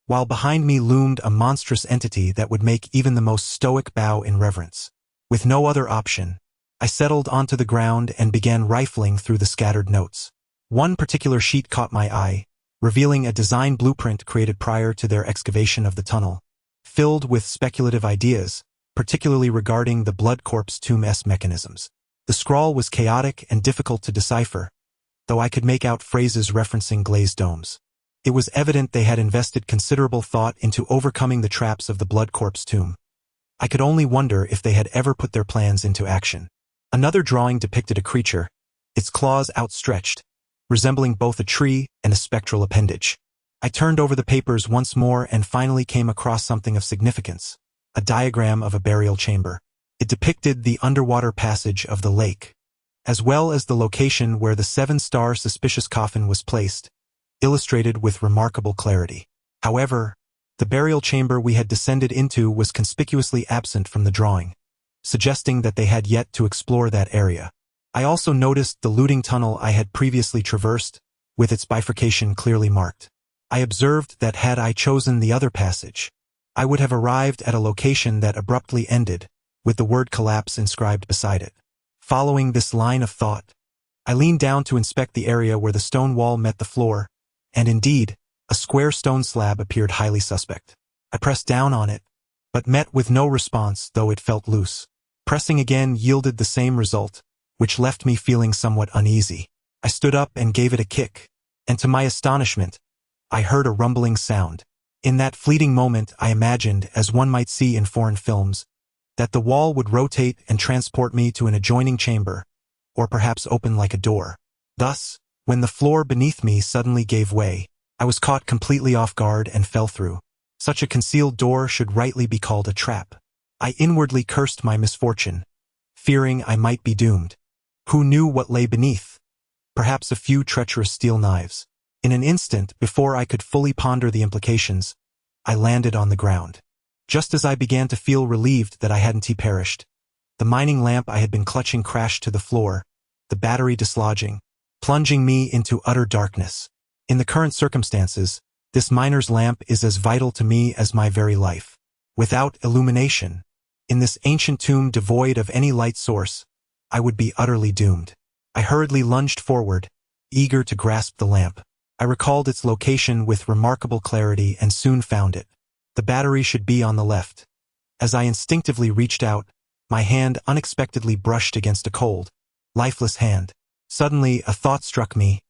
S2: while behind me loomed a monstrous entity that would make even the most stoic bow in reverence. With no other option, I settled onto the ground and began rifling through the scattered notes. One particular sheet caught my eye, revealing a design blueprint created prior to their excavation of the tunnel, filled with speculative ideas, particularly regarding the blood corpse tomb-esque mechanisms. The scrawl was chaotic and difficult to decipher, though I could make out phrases referencing glazed domes. It was evident they had invested considerable thought into overcoming the traps of the blood corpse tomb. I could only wonder if they had ever put their plans into action. Another drawing depicted a creature, its claws outstretched, resembling both a tree and a spectral appendage. I turned over the papers once more and finally came across something of significance, a diagram of a burial chamber. It depicted the underwater passage of the lake, as well as the location where the 7-star suspicious coffin was placed, illustrated with remarkable clarity. However, the burial chamber we had descended into was conspicuously absent from the drawing, suggesting that they had yet to explore that area. I also noticed the looting tunnel I had previously traversed, with its bifurcation clearly marked. I observed that had I chosen the other passage, I would have arrived at a location that abruptly ended, with the word collapse inscribed beside it. Following this line of thought, I leaned down to inspect the area where the stone wall met the floor, and indeed, a square stone slab appeared highly suspect. I pressed down on it, but met with no response, though it felt loose. Pressing again yielded the same result, which left me feeling somewhat uneasy. I stood up and gave it a kick, and to my astonishment, I heard a rumbling sound. In that fleeting moment, I imagined, as one might see in foreign films, that the wall would rotate and transport me to an adjoining chamber, or perhaps open like a door. Thus, when the floor beneath me suddenly gave way, I was caught completely off guard and fell through. Such a concealed door should rightly be called a trap. I inwardly cursed my misfortune, fearing I might be doomed. Who knew what lay beneath? Perhaps a few treacherous steel knives. In an instant, before I could fully ponder the implications, I landed on the ground. Just as I began to feel relieved that I hadn't perished, the mining lamp I had been clutching crashed to the floor, the battery dislodging, plunging me into utter darkness. In the current circumstances, this miner's lamp is as vital to me as my very life. Without illumination, in this ancient tomb devoid of any light source, I would be utterly doomed. I hurriedly lunged forward, eager to grasp the lamp. I recalled its location with remarkable clarity and soon found it. The battery should be on the left. As I instinctively reached out, my hand unexpectedly brushed against a cold, lifeless hand. Suddenly, a thought struck me.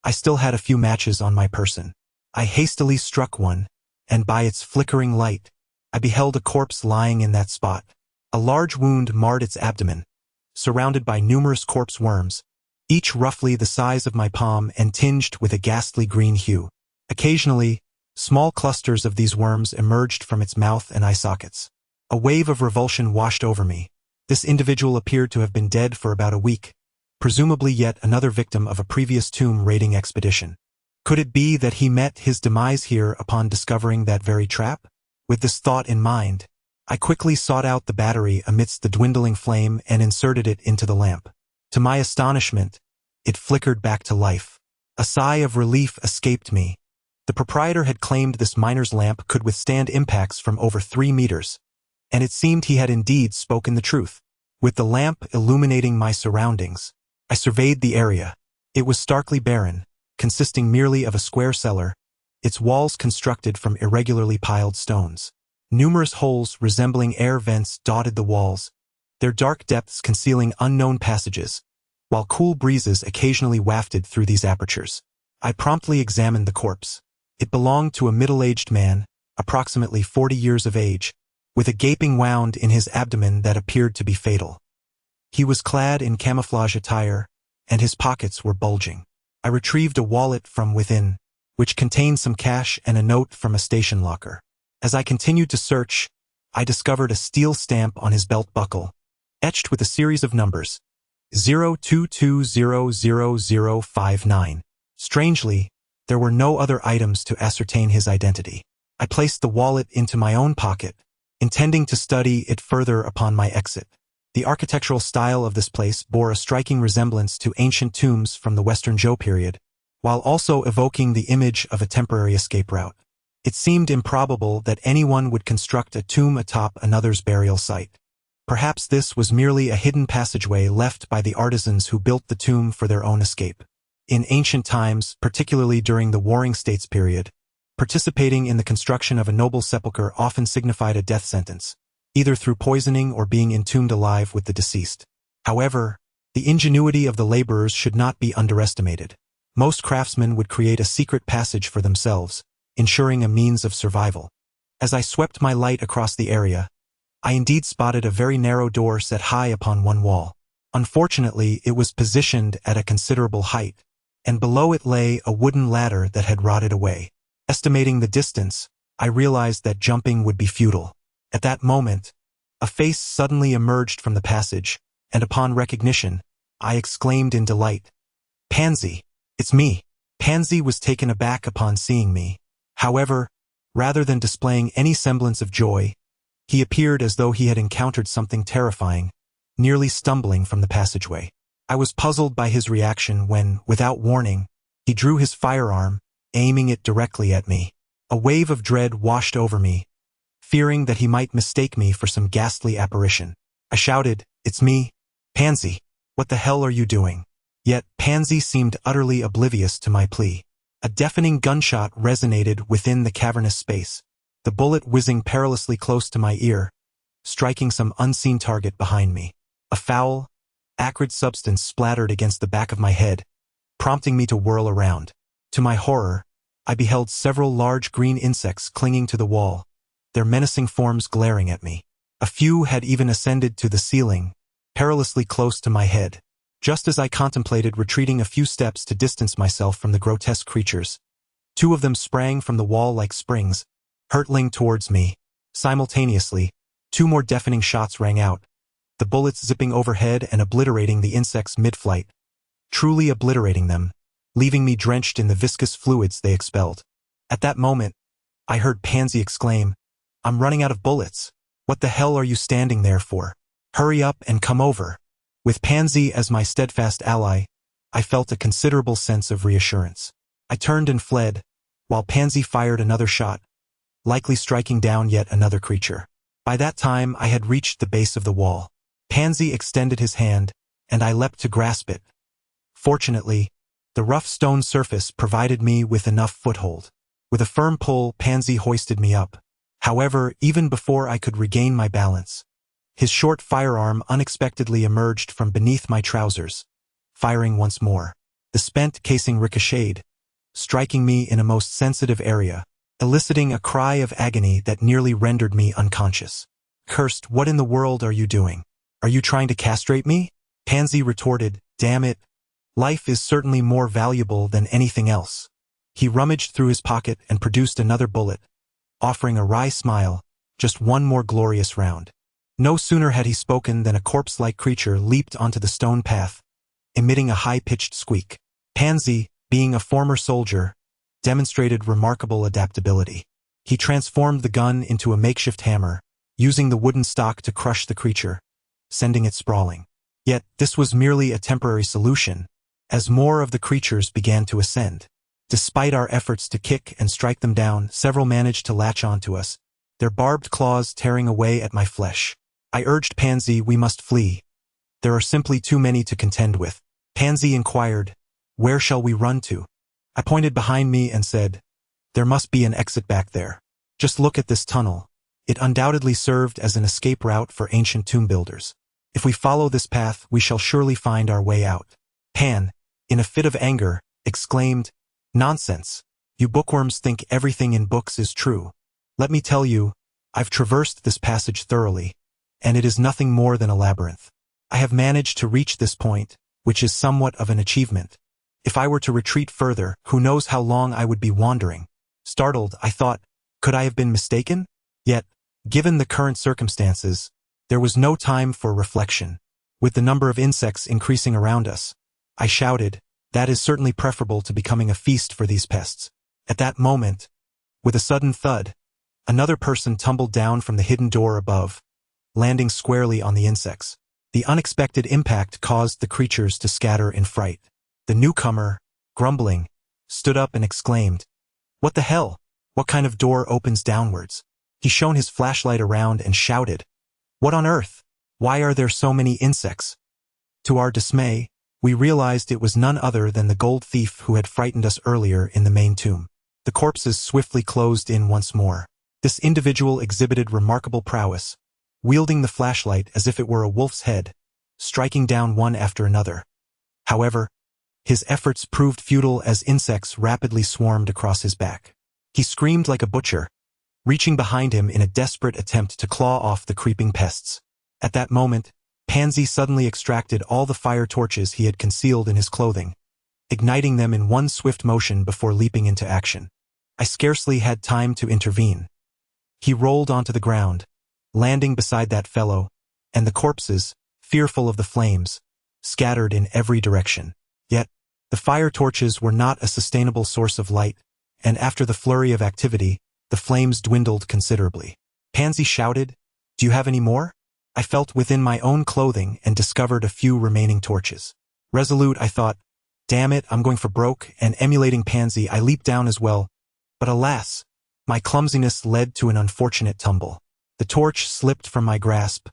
S2: I still had a few matches on my person. I hastily struck one, and by its flickering light, I beheld a corpse lying in that spot. A large wound marred its abdomen, surrounded by numerous corpse worms, each roughly the size of my palm and tinged with a ghastly green hue. Occasionally, small clusters of these worms emerged from its mouth and eye sockets. A wave of revulsion washed over me. This individual appeared to have been dead for about a week, presumably yet another victim of a previous tomb raiding expedition. Could it be that he met his demise here upon discovering that very trap? With this thought in mind, I quickly sought out the battery amidst the dwindling flame and inserted it into the lamp. To my astonishment, it flickered back to life. A sigh of relief escaped me. The proprietor had claimed this miner's lamp could withstand impacts from over 3 meters, and it seemed he had indeed spoken the truth. With the lamp illuminating my surroundings, I surveyed the area. It was starkly barren, consisting merely of a square cellar, its walls constructed from irregularly piled stones. Numerous holes resembling air vents dotted the walls, their dark depths concealing unknown passages, while cool breezes occasionally wafted through these apertures. I promptly examined the corpse. It belonged to a middle-aged man, approximately 40 years of age, with a gaping wound in his abdomen that appeared to be fatal. He was clad in camouflage attire, and his pockets were bulging. I retrieved a wallet from within, which contained some cash and a note from a station locker. As I continued to search, I discovered a steel stamp on his belt buckle, etched with a series of numbers, 022000059. Strangely, there were no other items to ascertain his identity. I placed the wallet into my own pocket, intending to study it further upon my exit. The architectural style of this place bore a striking resemblance to ancient tombs from the Western Zhou period, while also evoking the image of a temporary escape route. It seemed improbable that anyone would construct a tomb atop another's burial site. Perhaps this was merely a hidden passageway left by the artisans who built the tomb for their own escape. In ancient times, particularly during the Warring States period, participating in the construction of a noble sepulchre often signified a death sentence, either through poisoning or being entombed alive with the deceased. However, the ingenuity of the laborers should not be underestimated. Most craftsmen would create a secret passage for themselves, ensuring a means of survival. As I swept my light across the area, I indeed spotted a very narrow door set high upon one wall. Unfortunately, it was positioned at a considerable height, and below it lay a wooden ladder that had rotted away. Estimating the distance, I realized that jumping would be futile. At that moment, a face suddenly emerged from the passage, and upon recognition, I exclaimed in delight, "Pangzi, it's me." Pangzi was taken aback upon seeing me. However, rather than displaying any semblance of joy, he appeared as though he had encountered something terrifying, nearly stumbling from the passageway. I was puzzled by his reaction when, without warning, he drew his firearm, aiming it directly at me. A wave of dread washed over me, fearing that he might mistake me for some ghastly apparition. I shouted, "It's me, Pangzi. What the hell are you doing?" Yet Pangzi seemed utterly oblivious to my plea. A deafening gunshot resonated within the cavernous space, the bullet whizzing perilously close to my ear, striking some unseen target behind me. A foul, acrid substance splattered against the back of my head, prompting me to whirl around. To my horror, I beheld several large green insects clinging to the wall, their menacing forms glaring at me. A few had even ascended to the ceiling, perilously close to my head. Just as I contemplated retreating a few steps to distance myself from the grotesque creatures, two of them sprang from the wall like springs, hurtling towards me. Simultaneously, two more deafening shots rang out, the bullets zipping overhead and obliterating the insects mid-flight, truly obliterating them, leaving me drenched in the viscous fluids they expelled. At that moment, I heard Pangzi exclaim, "I'm running out of bullets. What the hell are you standing there for? Hurry up and come over." With Pangzi as my steadfast ally, I felt a considerable sense of reassurance. I turned and fled, while Pangzi fired another shot, likely striking down yet another creature. By that time, I had reached the base of the wall. Pangzi extended his hand, and I leapt to grasp it. Fortunately, the rough stone surface provided me with enough foothold. With a firm pull, Pangzi hoisted me up. However, even before I could regain my balance, his short firearm unexpectedly emerged from beneath my trousers, firing once more. The spent casing ricocheted, striking me in a most sensitive area, eliciting a cry of agony that nearly rendered me unconscious. "Cursed, what in the world are you doing? Are you trying to castrate me?" Pangzi retorted, "Damn it. Life is certainly more valuable than anything else." He rummaged through his pocket and produced another bullet, offering a wry smile, just one more glorious round. No sooner had he spoken than a corpse-like creature leaped onto the stone path, emitting a high-pitched squeak. Pangzi, being a former soldier, demonstrated remarkable adaptability. He transformed the gun into a makeshift hammer, using the wooden stock to crush the creature, sending it sprawling. Yet, this was merely a temporary solution, as more of the creatures began to ascend. Despite our efforts to kick and strike them down, several managed to latch onto us, their barbed claws tearing away at my flesh. I urged Pangzi we must flee. There are simply too many to contend with. Pangzi inquired, "Where shall we run to?" I pointed behind me and said, "There must be an exit back there. Just look at this tunnel. It undoubtedly served as an escape route for ancient tomb builders. If we follow this path, we shall surely find our way out." Pan, in a fit of anger, exclaimed, "Nonsense. You bookworms think everything in books is true. Let me tell you, I've traversed this passage thoroughly, and it is nothing more than a labyrinth. I have managed to reach this point, which is somewhat of an achievement. If I were to retreat further, who knows how long I would be wandering." Startled, I thought, could I have been mistaken? Yet, given the current circumstances, there was no time for reflection. With the number of insects increasing around us, I shouted, "That is certainly preferable to becoming a feast for these pests." At that moment, with a sudden thud, another person tumbled down from the hidden door above, landing squarely on the insects. The unexpected impact caused the creatures to scatter in fright. The newcomer, grumbling, stood up and exclaimed, "What the hell? What kind of door opens downwards?" He shone his flashlight around and shouted, "What on earth? Why are there so many insects?" To our dismay, we realized it was none other than the gold thief who had frightened us earlier in the main tomb. The corpses swiftly closed in once more. This individual exhibited remarkable prowess, wielding the flashlight as if it were a wolf's head, striking down one after another. However, his efforts proved futile as insects rapidly swarmed across his back. He screamed like a butcher, reaching behind him in a desperate attempt to claw off the creeping pests. At that moment, Pangzi suddenly extracted all the fire torches he had concealed in his clothing, igniting them in one swift motion before leaping into action. I scarcely had time to intervene. He rolled onto the ground, landing beside that fellow, and the corpses, fearful of the flames, scattered in every direction. Yet, the fire torches were not a sustainable source of light, and after the flurry of activity, the flames dwindled considerably. Pangzi shouted, "Do you have any more?" I felt within my own clothing and discovered a few remaining torches. Resolute, I thought, "Damn it, I'm going for broke," and emulating Pangzi, I leaped down as well. But alas, my clumsiness led to an unfortunate tumble. The torch slipped from my grasp,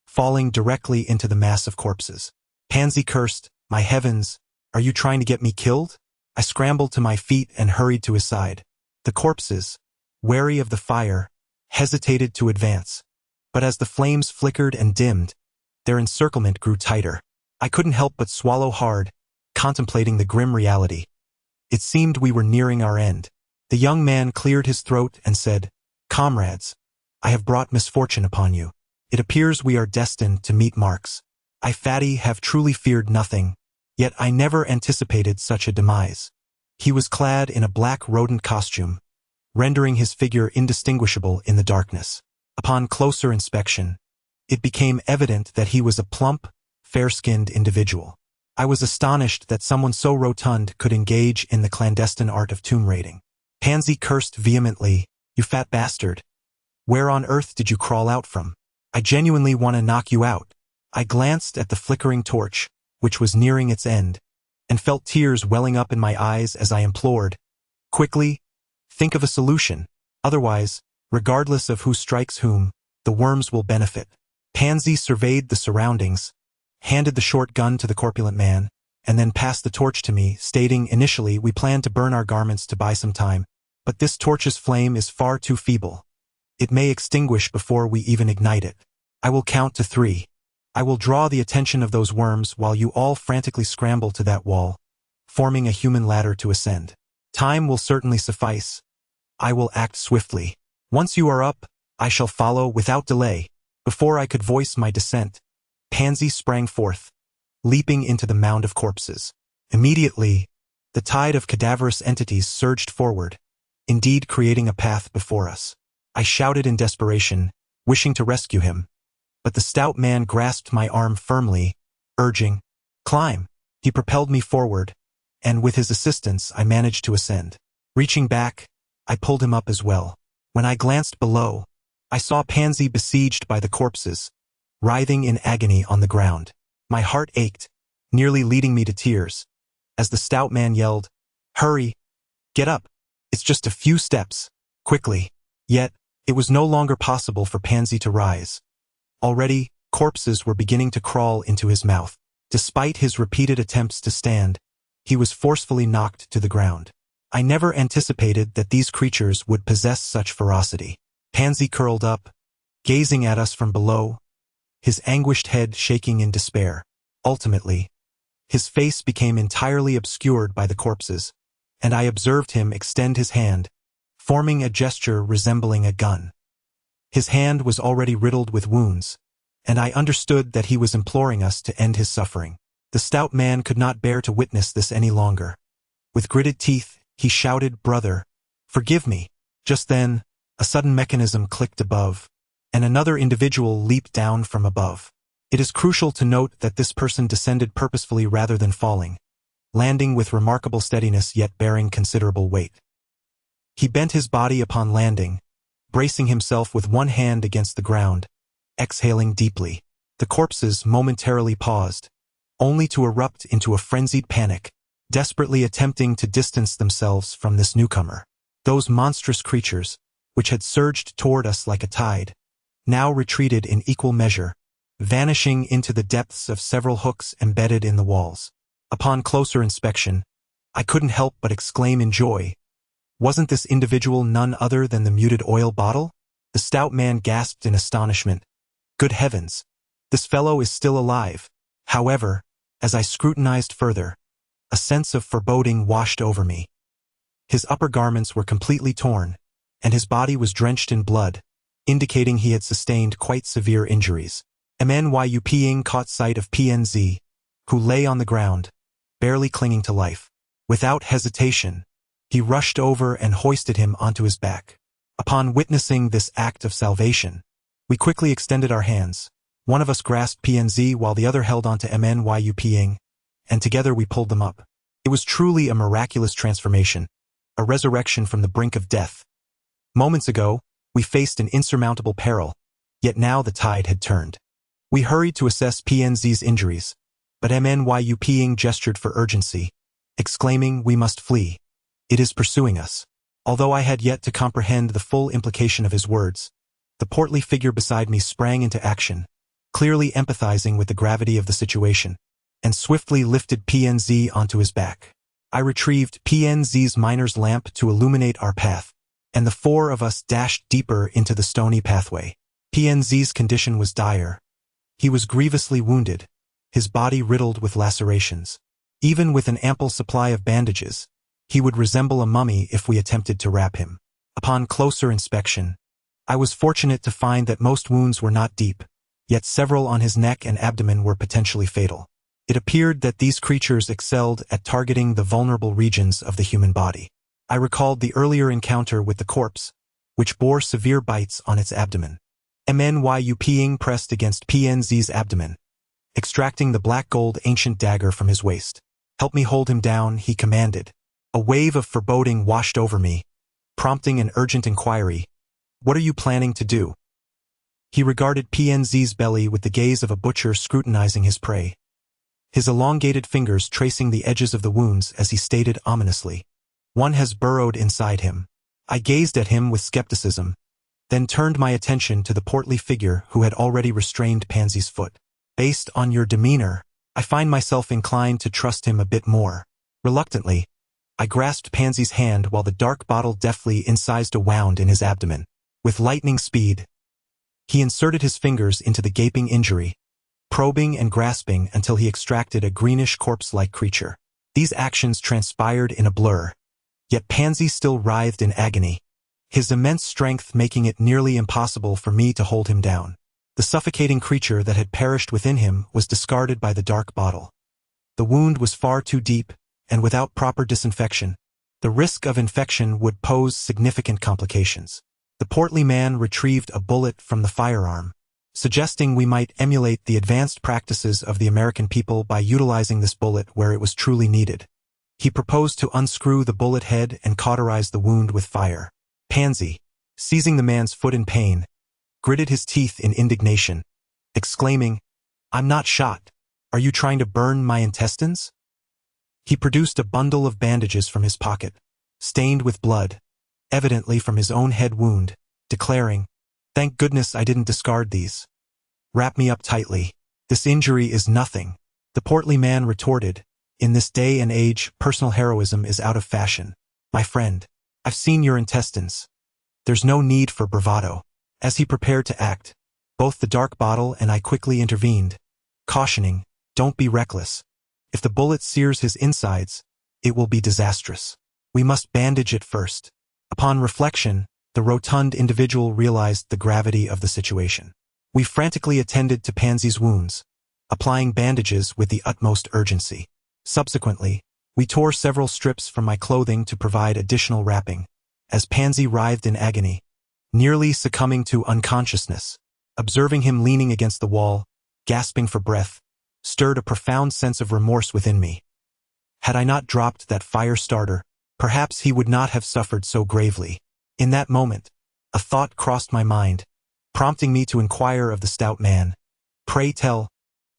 S2: falling directly into the mass of corpses. Pangzi cursed, "My heavens, are you trying to get me killed?" I scrambled to my feet and hurried to his side. The corpses, wary of the fire, hesitated to advance. But but as the flames flickered and dimmed, their encirclement grew tighter. I couldn't help but swallow hard, contemplating the grim reality. It seemed we were nearing our end. The young man cleared his throat and said, "Comrades, I have brought misfortune upon you. It appears we are destined to meet marks. I, Fatty, have truly feared nothing, yet I never anticipated such a demise." He was clad in a black rodent costume, rendering his figure indistinguishable in the darkness. Upon closer inspection, it became evident that he was a plump, fair-skinned individual. I was astonished that someone so rotund could engage in the clandestine art of tomb raiding. Pangzi cursed vehemently, "You fat bastard. Where on earth did you crawl out from? I genuinely want to knock you out." I glanced at the flickering torch, which was nearing its end, and felt tears welling up in my eyes as I implored, "Quickly, think of a solution. Otherwise, regardless of who strikes whom, the worms will benefit." Pangzi surveyed the surroundings, handed the short gun to the corpulent man, and then passed the torch to me, stating, "Initially, we planned to burn our garments to buy some time, but this torch's flame is far too feeble. It may extinguish before we even ignite it. I will count to 3. I will draw the attention of those worms while you all frantically scramble to that wall, forming a human ladder to ascend. Time will certainly suffice. I will act swiftly. Once you are up, I shall follow without delay." Before I could voice my dissent, Pangzi sprang forth, leaping into the mound of corpses. Immediately, the tide of cadaverous entities surged forward, indeed creating a path before us. I shouted in desperation, wishing to rescue him, but the stout man grasped my arm firmly, urging, "Climb." He propelled me forward, and with his assistance I managed to ascend. Reaching back, I pulled him up as well. When I glanced below, I saw Pangzi besieged by the corpses, writhing in agony on the ground. My heart ached, nearly leading me to tears, as the stout man yelled, "Hurry! Get up! It's just a few steps! Quickly!" Yet, it was no longer possible for Pangzi to rise. Already, corpses were beginning to crawl into his mouth. Despite his repeated attempts to stand, he was forcefully knocked to the ground. I never anticipated that these creatures would possess such ferocity. Pangzi curled up, gazing at us from below, his anguished head shaking in despair. Ultimately, his face became entirely obscured by the corpses, and I observed him extend his hand, forming a gesture resembling a gun. His hand was already riddled with wounds, and I understood that he was imploring us to end his suffering. The stout man could not bear to witness this any longer. With gritted teeth, he shouted, "Brother, forgive me." Just then, a sudden mechanism clicked above, and another individual leaped down from above. It is crucial to note that this person descended purposefully rather than falling, landing with remarkable steadiness yet bearing considerable weight. He bent his body upon landing, bracing himself with one hand against the ground, exhaling deeply. The corpses momentarily paused, only to erupt into a frenzied panic, desperately attempting to distance themselves from this newcomer. Those monstrous creatures, which had surged toward us like a tide, now retreated in equal measure, vanishing into the depths of several hooks embedded in the walls. Upon closer inspection, I couldn't help but exclaim in joy. Wasn't this individual none other than the muted oil bottle? The stout man gasped in astonishment. Good heavens, this fellow is still alive. However, as I scrutinized further, a sense of foreboding washed over me. His upper garments were completely torn, and his body was drenched in blood, indicating he had sustained quite severe injuries. Wu Xie caught sight of Pangzi, who lay on the ground, barely clinging to life. Without hesitation, he rushed over and hoisted him onto his back. Upon witnessing this act of salvation, we quickly extended our hands. One of us grasped Pangzi while the other held onto Wu Xie, and together we pulled them up. It was truly a miraculous transformation, a resurrection from the brink of death. Moments ago, we faced an insurmountable peril, yet now the tide had turned. We hurried to assess Pangzi's injuries, but Wu Xie gestured for urgency, exclaiming, "We must flee. It is pursuing us." Although I had yet to comprehend the full implication of his words, the portly figure beside me sprang into action, clearly empathizing with the gravity of the situation, and swiftly lifted Pangzi onto his back. I retrieved Pangzi's miner's lamp to illuminate our path, and the 4 of us dashed deeper into the stony pathway. Pangzi's condition was dire. He was grievously wounded, his body riddled with lacerations. Even with an ample supply of bandages, he would resemble a mummy if we attempted to wrap him. Upon closer inspection, I was fortunate to find that most wounds were not deep, yet several on his neck and abdomen were potentially fatal. It appeared that these creatures excelled at targeting the vulnerable regions of the human body. I recalled the earlier encounter with the corpse, which bore severe bites on its abdomen. Qixing pressed against Pangzi's abdomen, extracting the black gold ancient dagger from his waist. "Help me hold him down," he commanded. A wave of foreboding washed over me, prompting an urgent inquiry. "What are you planning to do?" He regarded Pangzi's belly with the gaze of a butcher scrutinizing his prey, his elongated fingers tracing the edges of the wounds as he stated ominously, "One has burrowed inside him." I gazed at him with skepticism, then turned my attention to the portly figure who had already restrained Pangzi's foot. "Based on your demeanor, I find myself inclined to trust him a bit more." Reluctantly, I grasped Pangzi's hand while the dark bottle deftly incised a wound in his abdomen. With lightning speed, he inserted his fingers into the gaping injury, probing and grasping until he extracted a greenish corpse-like creature. These actions transpired in a blur, yet Pangzi still writhed in agony, his immense strength making it nearly impossible for me to hold him down. The suffocating creature that had perished within him was discarded by the dark bottle. The wound was far too deep, and without proper disinfection, the risk of infection would pose significant complications. The portly man retrieved a bullet from the firearm, suggesting we might emulate the advanced practices of the American people by utilizing this bullet where it was truly needed. He proposed to unscrew the bullet head and cauterize the wound with fire. Pangzi, seizing the man's foot in pain, gritted his teeth in indignation, exclaiming, "I'm not shot. Are you trying to burn my intestines?" He produced a bundle of bandages from his pocket, stained with blood, evidently from his own head wound, declaring, "Thank goodness I didn't discard these. Wrap me up tightly. This injury is nothing." The portly man retorted, "In this day and age, personal heroism is out of fashion. My friend, I've seen your intestines. There's no need for bravado." As he prepared to act, both the dark bottle and I quickly intervened, cautioning, "Don't be reckless. If the bullet sears his insides, it will be disastrous. We must bandage it first." Upon reflection, the rotund individual realized the gravity of the situation. We frantically attended to Pangzi's wounds, applying bandages with the utmost urgency. Subsequently, we tore several strips from my clothing to provide additional wrapping, as Pangzi writhed in agony, nearly succumbing to unconsciousness. Observing him leaning against the wall, gasping for breath, stirred a profound sense of remorse within me. Had I not dropped that fire starter, perhaps he would not have suffered so gravely. In that moment, a thought crossed my mind, prompting me to inquire of the stout man, "Pray tell,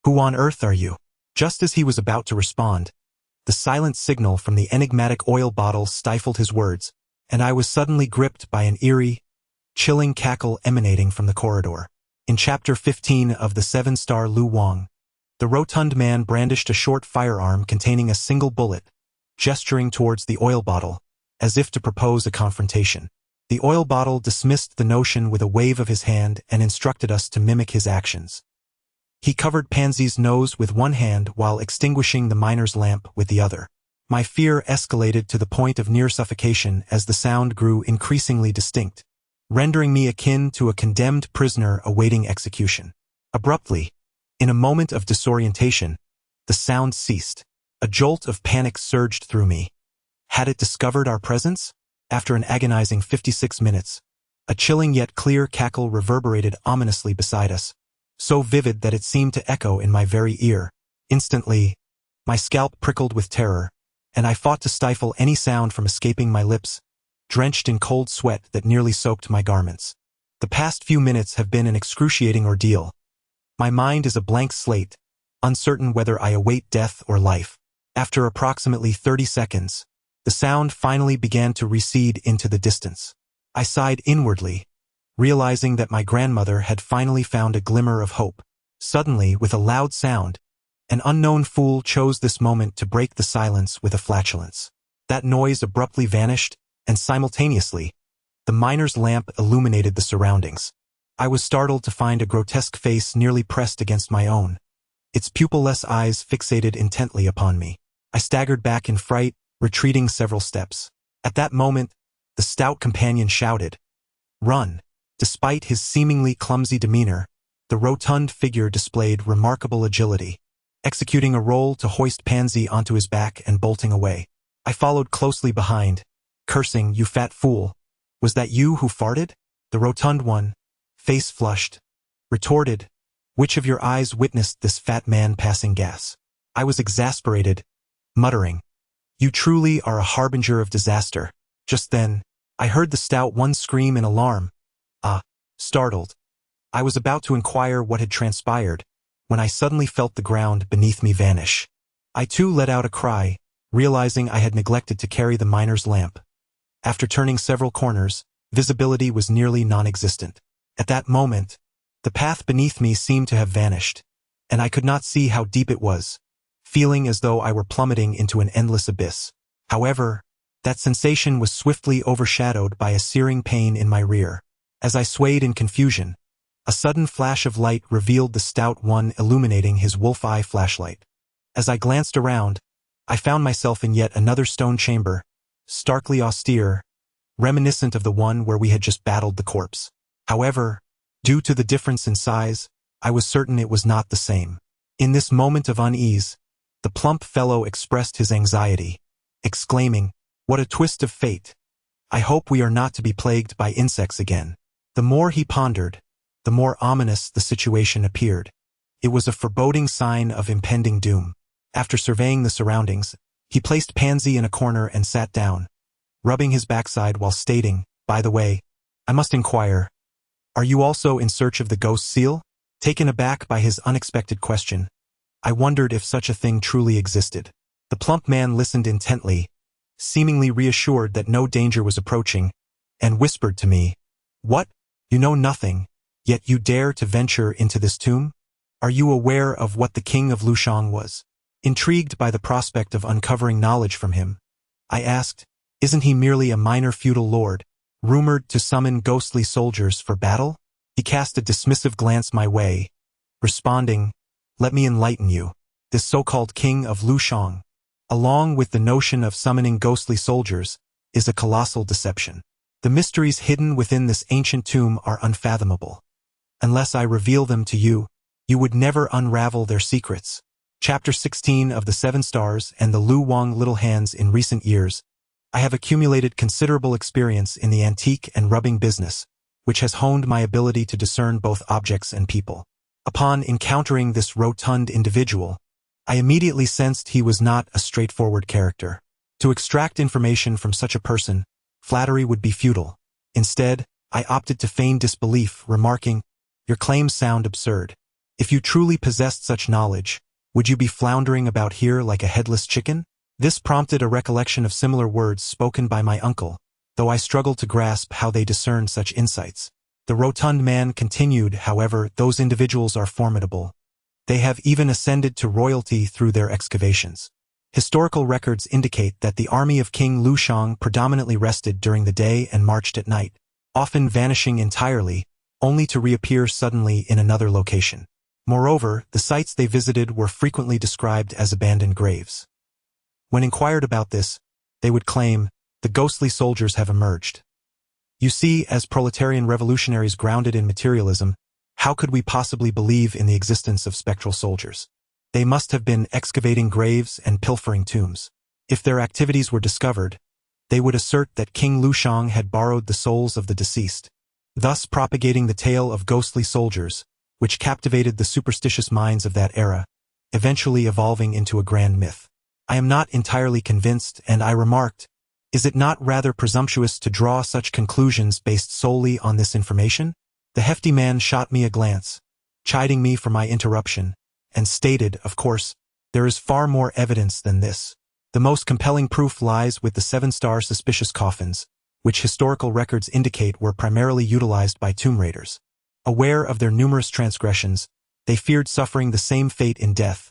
S2: who on earth are you?" Just as he was about to respond, the silent signal from the enigmatic oil bottle stifled his words, and I was suddenly gripped by an eerie, chilling cackle emanating from the corridor. In Chapter 15 of the 7-star Lu Wang, the rotund man brandished a short firearm containing a single bullet, gesturing towards the oil bottle, as if to propose a confrontation. The oil bottle dismissed the notion with a wave of his hand and instructed us to mimic his actions. He covered Pangzi's nose with one hand while extinguishing the miner's lamp with the other. My fear escalated to the point of near suffocation as the sound grew increasingly distinct, rendering me akin to a condemned prisoner awaiting execution. Abruptly, in a moment of disorientation, the sound ceased. A jolt of panic surged through me. Had it discovered our presence? After an agonizing 56 minutes, a chilling yet clear cackle reverberated ominously beside us, so vivid that it seemed to echo in my very ear. Instantly, my scalp prickled with terror, and I fought to stifle any sound from escaping my lips, drenched in cold sweat that nearly soaked my garments. The past few minutes have been an excruciating ordeal. My mind is a blank slate, uncertain whether I await death or life. After approximately 30 seconds, the sound finally began to recede into the distance. I sighed inwardly, realizing that my grandmother had finally found a glimmer of hope. Suddenly, with a loud sound, an unknown fool chose this moment to break the silence with a flatulence. That noise abruptly vanished, and simultaneously, the miner's lamp illuminated the surroundings. I was startled to find a grotesque face nearly pressed against my own, its pupil-less eyes fixated intently upon me. I staggered back in fright, retreating several steps. At that moment, the stout companion shouted, "Run!" Despite his seemingly clumsy demeanor, the rotund figure displayed remarkable agility, executing a roll to hoist Pangzi onto his back and bolting away. I followed closely behind, cursing, "You fat fool! Was that you who farted?" The rotund one, face flushed, retorted, "Which of your eyes witnessed this fat man passing gas?" I was exasperated, muttering, "You truly are a harbinger of disaster." Just then, I heard the stout one scream in alarm. Startled. I was about to inquire what had transpired, when I suddenly felt the ground beneath me vanish. I too let out a cry, realizing I had neglected to carry the miner's lamp. After turning several corners, visibility was nearly non-existent. At that moment, the path beneath me seemed to have vanished, and I could not see how deep it was, feeling as though I were plummeting into an endless abyss. However, that sensation was swiftly overshadowed by a searing pain in my rear. As I swayed in confusion, a sudden flash of light revealed the stout one illuminating his wolf-eye flashlight. As I glanced around, I found myself in yet another stone chamber, starkly austere, reminiscent of the one where we had just battled the corpse. However, due to the difference in size, I was certain it was not the same. In this moment of unease, the plump fellow expressed his anxiety, exclaiming, "What a twist of fate! I hope we are not to be plagued by insects again." The more he pondered, the more ominous the situation appeared. It was a foreboding sign of impending doom. After surveying the surroundings, he placed Pangzi in a corner and sat down, rubbing his backside while stating, "By the way, I must inquire, are you also in search of the ghost seal?" Taken aback by his unexpected question, I wondered if such a thing truly existed. The plump man listened intently, seemingly reassured that no danger was approaching, and whispered to me, "What? You know nothing, yet you dare to venture into this tomb? Are you aware of what the king of Lushang was?" Intrigued by the prospect of uncovering knowledge from him, I asked, "Isn't he merely a minor feudal lord, rumored to summon ghostly soldiers for battle?" He cast a dismissive glance my way, responding, "Let me enlighten you. This so-called king of Lushang, along with the notion of summoning ghostly soldiers, is a colossal deception. The mysteries hidden within this ancient tomb are unfathomable. Unless I reveal them to you, you would never unravel their secrets." Chapter 16 of the 7 Stars and the Lu Wang Little Hands. In recent years, I have accumulated considerable experience in the antique and rubbing business, which has honed my ability to discern both objects and people. Upon encountering this rotund individual, I immediately sensed he was not a straightforward character. To extract information from such a person, flattery would be futile. Instead, I opted to feign disbelief, remarking, "Your claims sound absurd. If you truly possessed such knowledge, would you be floundering about here like a headless chicken?" This prompted a recollection of similar words spoken by my uncle, though I struggled to grasp how they discerned such insights. The rotund man continued, "However, those individuals are formidable. They have even ascended to royalty through their excavations. Historical records indicate that the army of King Lushang predominantly rested during the day and marched at night, often vanishing entirely, only to reappear suddenly in another location. Moreover, the sites they visited were frequently described as abandoned graves. When inquired about this, they would claim, 'The ghostly soldiers have emerged.' You see, as proletarian revolutionaries grounded in materialism, how could we possibly believe in the existence of spectral soldiers? They must have been excavating graves and pilfering tombs. If their activities were discovered, they would assert that King Lushang had borrowed the souls of the deceased, thus propagating the tale of ghostly soldiers, which captivated the superstitious minds of that era, eventually evolving into a grand myth. I am not entirely convinced, and I remarked, "Is it not rather presumptuous to draw such conclusions based solely on this information?" The hefty man shot me a glance, chiding me for my interruption, and stated, "Of course, there is far more evidence than this. The most compelling proof lies with the 7-star suspicious coffins, which historical records indicate were primarily utilized by tomb raiders. Aware of their numerous transgressions, they feared suffering the same fate in death.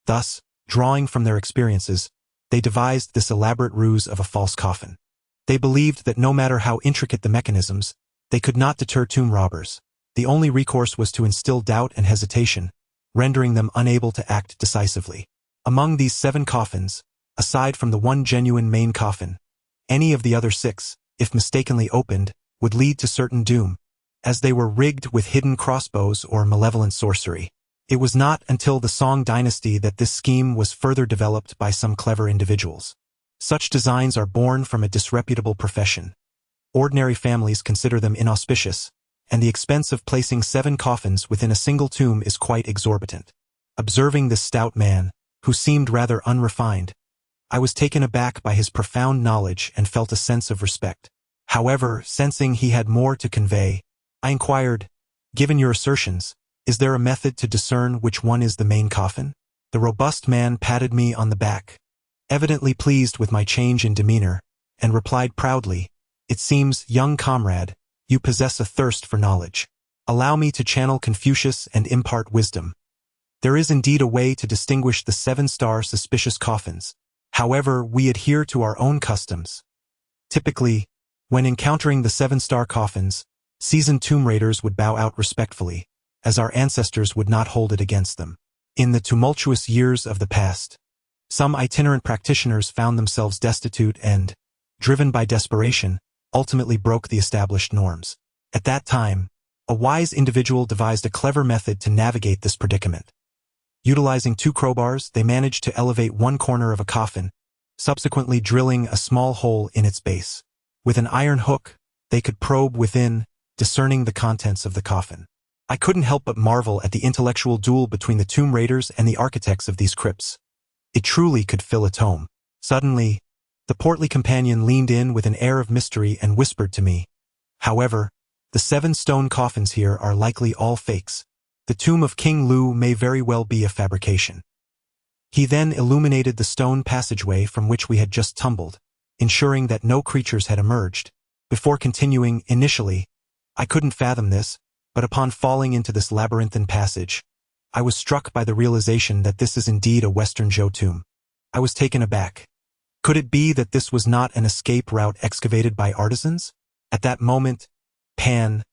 S2: Thus, drawing from their experiences, they devised this elaborate ruse of a false coffin. They believed that no matter how intricate the mechanisms, they could not deter tomb robbers. The only recourse was to instill doubt and hesitation, rendering them unable to act decisively. Among these 7 coffins, aside from the one genuine main coffin, any of the other 6, if mistakenly opened, would lead to certain doom, as they were rigged with hidden crossbows or malevolent sorcery. It was not until the Song dynasty that this scheme was further developed by some clever individuals. Such designs are born from a disreputable profession. Ordinary families consider them inauspicious, and the expense of placing 7 coffins within a single tomb is quite exorbitant. Observing this stout man, who seemed rather unrefined, I was taken aback by his profound knowledge and felt a sense of respect. However, sensing he had more to convey, I inquired, "Given your assertions, is there a method to discern which one is the main coffin?" The robust man patted me on the back, evidently pleased with my change in demeanor, and replied proudly, "It seems, young comrade, you possess a thirst for knowledge. Allow me to channel Confucius and impart wisdom. There is indeed a way to distinguish the 7-star suspicious coffins. However, we adhere to our own customs. Typically, when encountering the 7-star coffins, seasoned tomb raiders would bow out respectfully, as our ancestors would not hold it against them. In the tumultuous years of the past, some itinerant practitioners found themselves destitute and, driven by desperation, ultimately broke the established norms. At that time, a wise individual devised a clever method to navigate this predicament. Utilizing 2 crowbars, they managed to elevate one corner of a coffin, subsequently drilling a small hole in its base. With an iron hook, they could probe within, discerning the contents of the coffin. I couldn't help but marvel at the intellectual duel between the tomb raiders and the architects of these crypts. It truly could fill a tome. Suddenly, the portly companion leaned in with an air of mystery and whispered to me, "However, the 7 stone coffins here are likely all fakes. The tomb of King Lu may very well be a fabrication." He then illuminated the stone passageway from which we had just tumbled, ensuring that no creatures had emerged. Before continuing, initially, I couldn't fathom this, but upon falling into this labyrinthine passage, I was struck by the realization that this is indeed a Western Zhou tomb. I was taken aback. Could it be that this was not an escape route excavated by artisans? At that moment, Pan,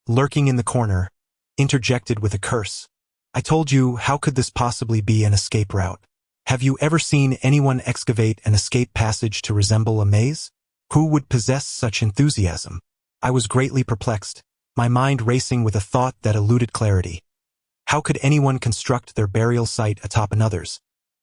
S2: lurking in the corner, interjected with a curse. "I told you, how could this possibly be an escape route? Have you ever seen anyone excavate an escape passage to resemble a maze? Who would possess such enthusiasm?" I was greatly perplexed, my mind racing with a thought that eluded clarity. How could anyone construct their burial site atop another's?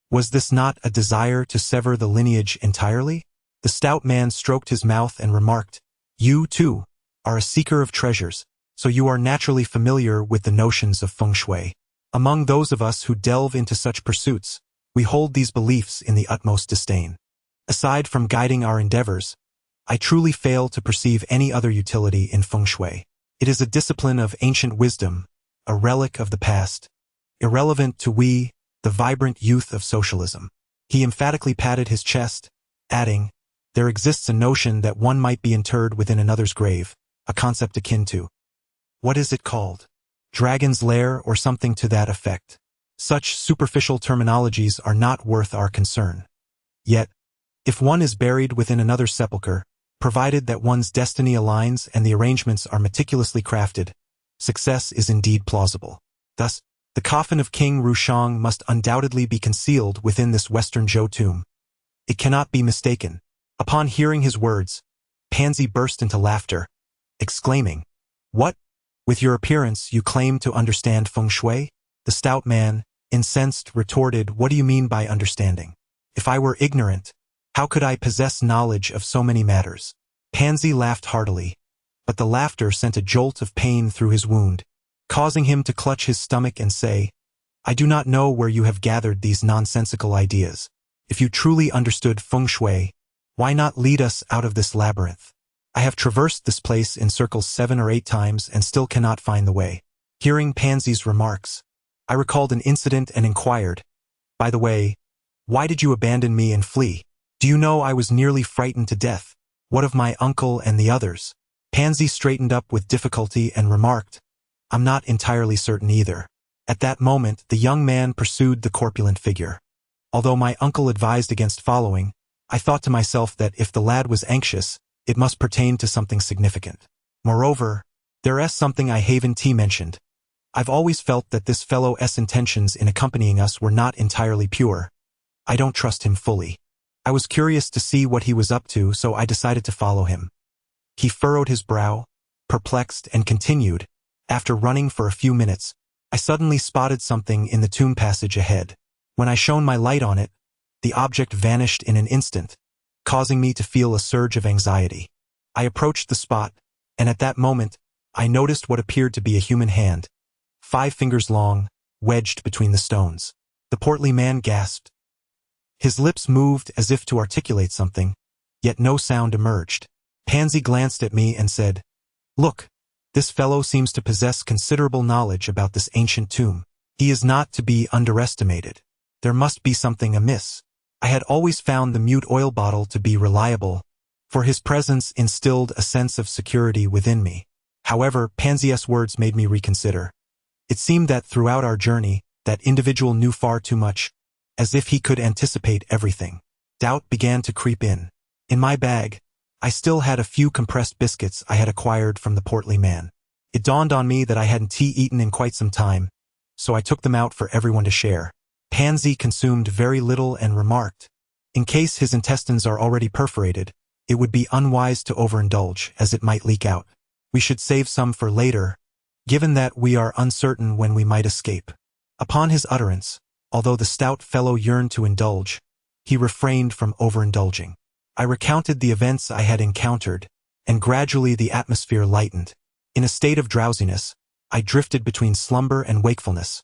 S2: Was this not a desire to sever the lineage entirely? The stout man stroked his mouth and remarked, "You, too, are a seeker of treasures, so you are naturally familiar with the notions of feng shui. Among those of us who delve into such pursuits, we hold these beliefs in the utmost disdain. Aside from guiding our endeavors, I truly fail to perceive any other utility in feng shui. It is a discipline of ancient wisdom, a relic of the past, irrelevant to we, the vibrant youth of socialism." He emphatically patted his chest, adding, "There exists a notion that one might be interred within another's grave, a concept akin to, what is it called? Dragon's lair or something to that effect. Such superficial terminologies are not worth our concern. Yet, if one is buried within another's sepulchre, provided that one's destiny aligns and the arrangements are meticulously crafted, success is indeed plausible. Thus, the coffin of King Rushang must undoubtedly be concealed within this Western Zhou tomb. It cannot be mistaken." Upon hearing his words, Pangzi burst into laughter, exclaiming, "What? With your appearance, you claim to understand feng shui?" The stout man, incensed, retorted, "What do you mean by understanding? If I were ignorant, how could I possess knowledge of so many matters?" Pangzi laughed heartily, but the laughter sent a jolt of pain through his wound, causing him to clutch his stomach and say, "I do not know where you have gathered these nonsensical ideas. If you truly understood feng shui, why not lead us out of this labyrinth? I have traversed this place in circles 7 or 8 times and still cannot find the way." Hearing Pangzi's remarks, I recalled an incident and inquired, "By the way, why did you abandon me and flee? Do you know I was nearly frightened to death? What of my uncle and the others?" Pangzi straightened up with difficulty and remarked, "I'm not entirely certain either." At that moment, the young man pursued the corpulent figure. Although my uncle advised against following, I thought to myself that if the lad was anxious, it must pertain to something significant. Moreover, There's something I haven't mentioned. I've always felt that this fellow's intentions in accompanying us were not entirely pure. I don't trust him fully. I was curious to see what he was up to, so I decided to follow him. He furrowed his brow, perplexed, and continued. After running for a few minutes, I suddenly spotted something in the tomb passage ahead. When I shone my light on it, the object vanished in an instant, causing me to feel a surge of anxiety. I approached the spot, and at that moment, I noticed what appeared to be a human hand, 5 fingers long, wedged between the stones. The portly man gasped. His lips moved as if to articulate something, yet no sound emerged. Pangzi glanced at me and said, "Look, this fellow seems to possess considerable knowledge about this ancient tomb. He is not to be underestimated. There must be something amiss." I had always found the mute oil bottle to be reliable, for his presence instilled a sense of security within me. However, Pangzi's words made me reconsider. It seemed that throughout our journey, that individual knew far too much, as if he could anticipate everything. Doubt began to creep in. In my bag, I still had a few compressed biscuits I had acquired from the portly man. It dawned on me that I hadn't eaten in quite some time, so I took them out for everyone to share. Pangzi consumed very little and remarked, "In case his intestines are already perforated, it would be unwise to overindulge, as it might leak out. We should save some for later, given that we are uncertain when we might escape." Upon his utterance, although the stout fellow yearned to indulge, he refrained from overindulging. I recounted the events I had encountered, and gradually the atmosphere lightened. In a state of drowsiness, I drifted between slumber and wakefulness,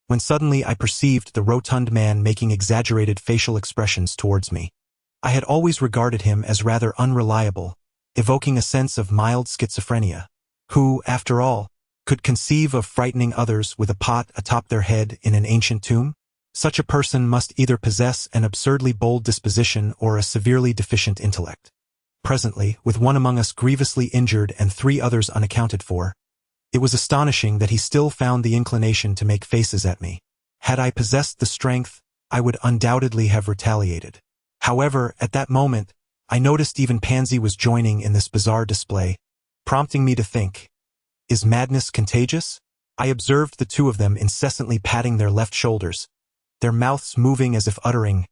S2: when suddenly I perceived the rotund man making exaggerated facial expressions towards me. I had always regarded him as rather unreliable, evoking a sense of mild schizophrenia. Who, after all, could conceive of frightening others with a pot atop their head in an ancient tomb? Such a person must either possess an absurdly bold disposition or a severely deficient intellect. Presently, with one among us grievously injured and 3 others unaccounted for, it was astonishing that he still found the inclination to make faces at me. Had I possessed the strength, I would undoubtedly have retaliated. However, at that moment, I noticed even Pangzi was joining in this bizarre display, prompting me to think, is madness contagious? I observed the 2 of them incessantly patting their left shoulders, their mouths moving as if uttering,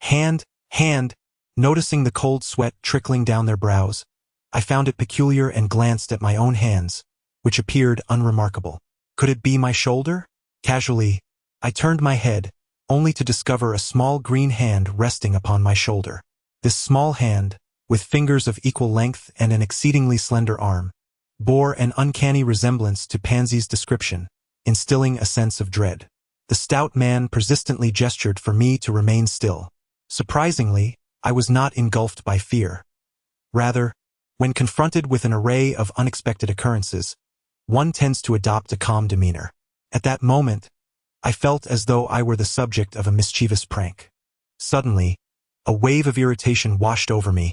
S2: "Hand, hand." Noticing the cold sweat trickling down their brows, I found it peculiar and glanced at my own hands, which appeared unremarkable. Could it be my shoulder? Casually, I turned my head, only to discover a small green hand resting upon my shoulder. This small hand, with fingers of equal length and an exceedingly slender arm, bore an uncanny resemblance to Pangzi's description, instilling a sense of dread. The stout man persistently gestured for me to remain still. Surprisingly, I was not engulfed by fear. Rather, when confronted with an array of unexpected occurrences, one tends to adopt a calm demeanor. At that moment, I felt as though I were the subject of a mischievous prank. Suddenly, a wave of irritation washed over me,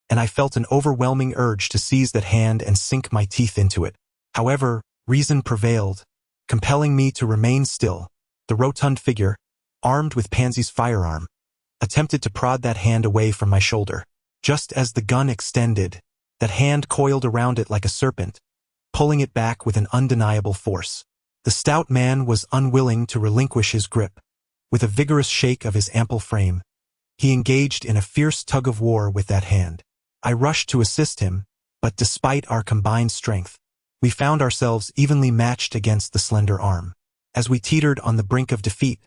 S2: and I felt an overwhelming urge to seize that hand and sink my teeth into it. However, reason prevailed, compelling me to remain still. The rotund figure, armed with Pangzi's firearm, attempted to prod that hand away from my shoulder. Just as the gun extended, that hand coiled around it like a serpent, pulling it back with an undeniable force. The stout man was unwilling to relinquish his grip. With a vigorous shake of his ample frame, he engaged in a fierce tug-of-war with that hand. I rushed to assist him, but despite our combined strength, we found ourselves evenly matched against the slender arm. As we teetered on the brink of defeat,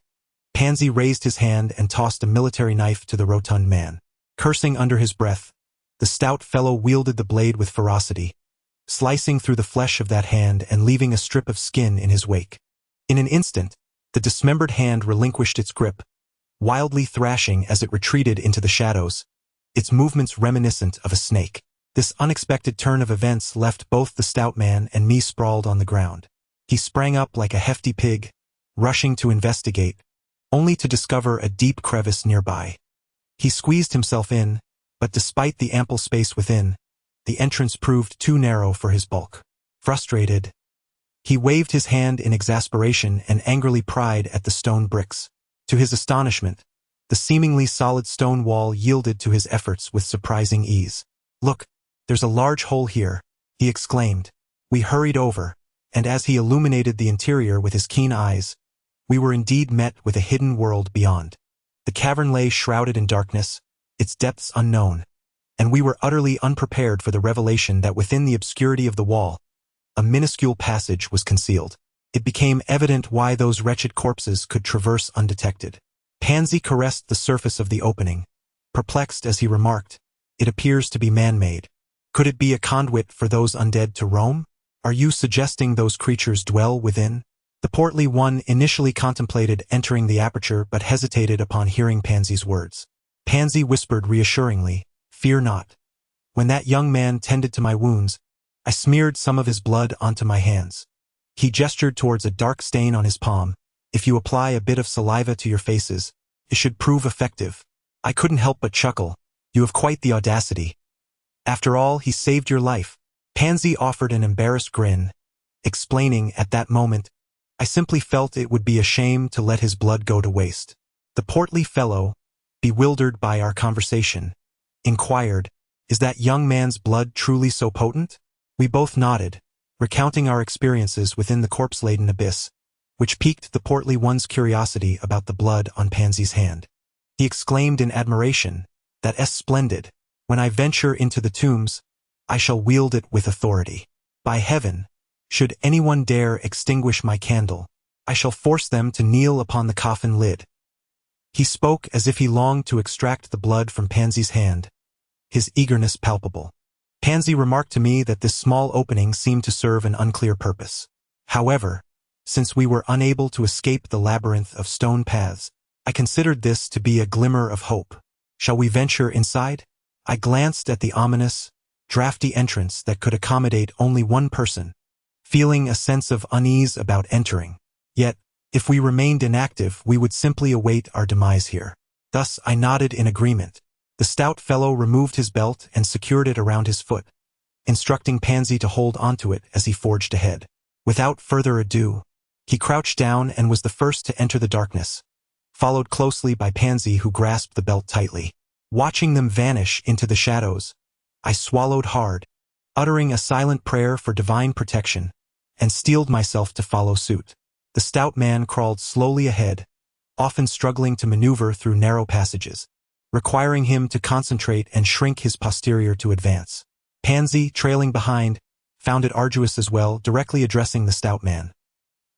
S2: Pangzi raised his hand and tossed a military knife to the rotund man. Cursing under his breath, the stout fellow wielded the blade with ferocity, slicing through the flesh of that hand and leaving a strip of skin in his wake. In an instant, the dismembered hand relinquished its grip, wildly thrashing as it retreated into the shadows, its movements reminiscent of a snake. This unexpected turn of events left both the stout man and me sprawled on the ground. He sprang up like a hefty pig, rushing to investigate, only to discover a deep crevice nearby. He squeezed himself in, but despite the ample space within, the entrance proved too narrow for his bulk. Frustrated, he waved his hand in exasperation and angrily pried at the stone bricks. To his astonishment, the seemingly solid stone wall yielded to his efforts with surprising ease. "Look, there's a large hole here," he exclaimed. We hurried over, and as he illuminated the interior with his keen eyes, we were indeed met with a hidden world beyond. The cavern lay shrouded in darkness, its depths unknown, and we were utterly unprepared for the revelation that within the obscurity of the wall, a minuscule passage was concealed. It became evident why those wretched corpses could traverse undetected. Pangzi caressed the surface of the opening, perplexed as he remarked, "It appears to be man-made. Could it be a conduit for those undead to roam? Are you suggesting those creatures dwell within?" The portly one initially contemplated entering the aperture but hesitated upon hearing Pangzi's words. Pangzi whispered reassuringly, "Fear not. When that young man tended to my wounds, I smeared some of his blood onto my hands." He gestured towards a dark stain on his palm. "If you apply a bit of saliva to your faces, it should prove effective." I couldn't help but chuckle. "You have quite the audacity. After all, he saved your life." Pangzi offered an embarrassed grin, explaining at that moment, "I simply felt it would be a shame to let his blood go to waste." The portly fellow, bewildered by our conversation, inquired, "Is that young man's blood truly so potent?" We both nodded, recounting our experiences within the corpse-laden abyss, which piqued the portly one's curiosity about the blood on Pangzi's hand. He exclaimed in admiration, "That's splendid. When I venture into the tombs, I shall wield it with authority. By heaven, should anyone dare extinguish my candle, I shall force them to kneel upon the coffin lid." He spoke as if he longed to extract the blood from Pangzi's hand, his eagerness palpable. Pangzi remarked to me that this small opening seemed to serve an unclear purpose. However, since we were unable to escape the labyrinth of stone paths, I considered this to be a glimmer of hope. "Shall we venture inside?" I glanced at the ominous, drafty entrance that could accommodate only one person, feeling a sense of unease about entering. Yet, if we remained inactive, we would simply await our demise here. Thus I nodded in agreement. The stout fellow removed his belt and secured it around his foot, instructing Pangzi to hold onto it as he forged ahead. Without further ado, he crouched down and was the first to enter the darkness, followed closely by Pangzi, who grasped the belt tightly. Watching them vanish into the shadows, I swallowed hard, uttering a silent prayer for divine protection, and steeled myself to follow suit. The stout man crawled slowly ahead, often struggling to maneuver through narrow passages, requiring him to concentrate and shrink his posterior to advance. Pangzi, trailing behind, found it arduous as well, directly addressing the stout man.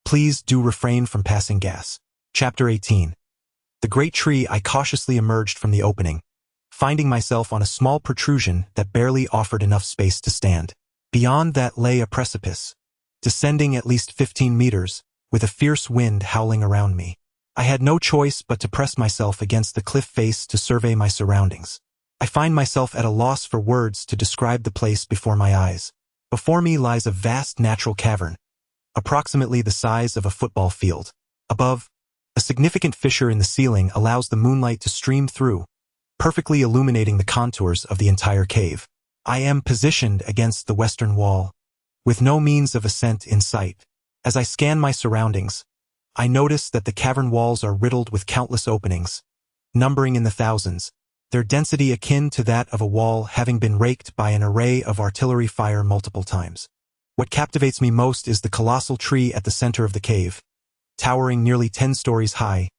S2: "Please do refrain from passing gas." Chapter 18. The great tree. I cautiously emerged from the opening, finding myself on a small protrusion that barely offered enough space to stand. Beyond that lay a precipice, descending at least 15 meters, with a fierce wind howling around me. I had no choice but to press myself against the cliff face to survey my surroundings. I find myself at a loss for words to describe the place before my eyes. Before me lies a vast natural cavern, approximately the size of a football field. Above, a significant fissure in the ceiling allows the moonlight to stream through, perfectly illuminating the contours of the entire cave. I am positioned against the western wall, with no means of ascent in sight. As I scan my surroundings, I notice that the cavern walls are riddled with countless openings, numbering in the thousands, their density akin to that of a wall having been raked by an array of artillery fire multiple times. What captivates me most is the colossal tree at the center of the cave, towering nearly 10 stories high,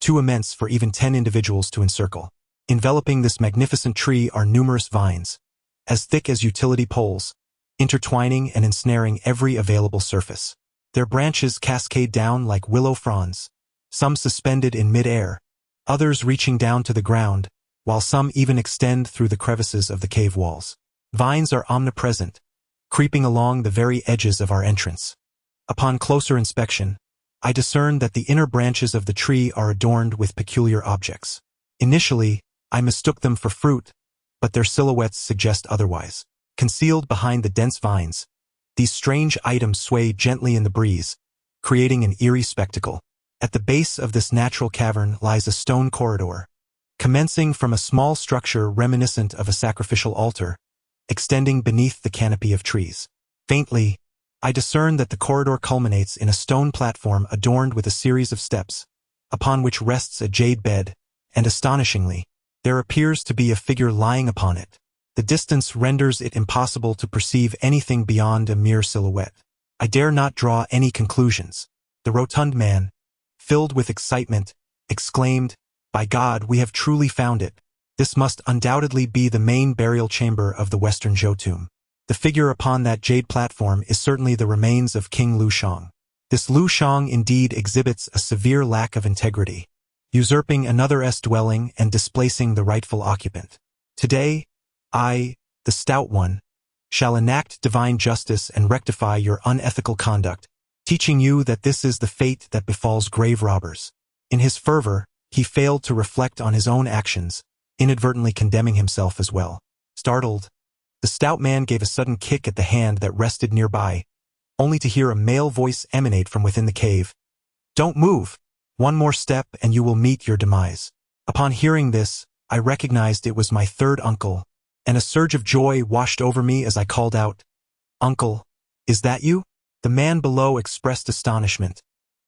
S2: too immense for even 10 individuals to encircle. Enveloping this magnificent tree are numerous vines, as thick as utility poles, intertwining and ensnaring every available surface. Their branches cascade down like willow fronds, some suspended in mid-air, others reaching down to the ground, while some even extend through the crevices of the cave walls. Vines are omnipresent, creeping along the very edges of our entrance. Upon closer inspection, I discern that the inner branches of the tree are adorned with peculiar objects. Initially, I mistook them for fruit, but their silhouettes suggest otherwise. Concealed behind the dense vines, these strange items sway gently in the breeze, creating an eerie spectacle. At the base of this natural cavern lies a stone corridor, commencing from a small structure reminiscent of a sacrificial altar, extending beneath the canopy of trees. Faintly, I discern that the corridor culminates in a stone platform adorned with a series of steps, upon which rests a jade bed, and astonishingly, there appears to be a figure lying upon it. The distance renders it impossible to perceive anything beyond a mere silhouette. I dare not draw any conclusions. The rotund man, filled with excitement, exclaimed, "By God, we have truly found it. This must undoubtedly be the main burial chamber of the Western Zhou tomb. The figure upon that jade platform is certainly the remains of King Lu Shang. This Lu Shang indeed exhibits a severe lack of integrity, usurping another's dwelling and displacing the rightful occupant. Today, I, the Stout One, shall enact divine justice and rectify your unethical conduct, teaching you that this is the fate that befalls grave robbers." In his fervor, he failed to reflect on his own actions, inadvertently condemning himself as well. Startled, the stout man gave a sudden kick at the hand that rested nearby, only to hear a male voice emanate from within the cave. "Don't move! One more step and you will meet your demise." Upon hearing this, I recognized it was my third uncle, and a surge of joy washed over me as I called out, "Uncle, is that you?" The man below expressed astonishment.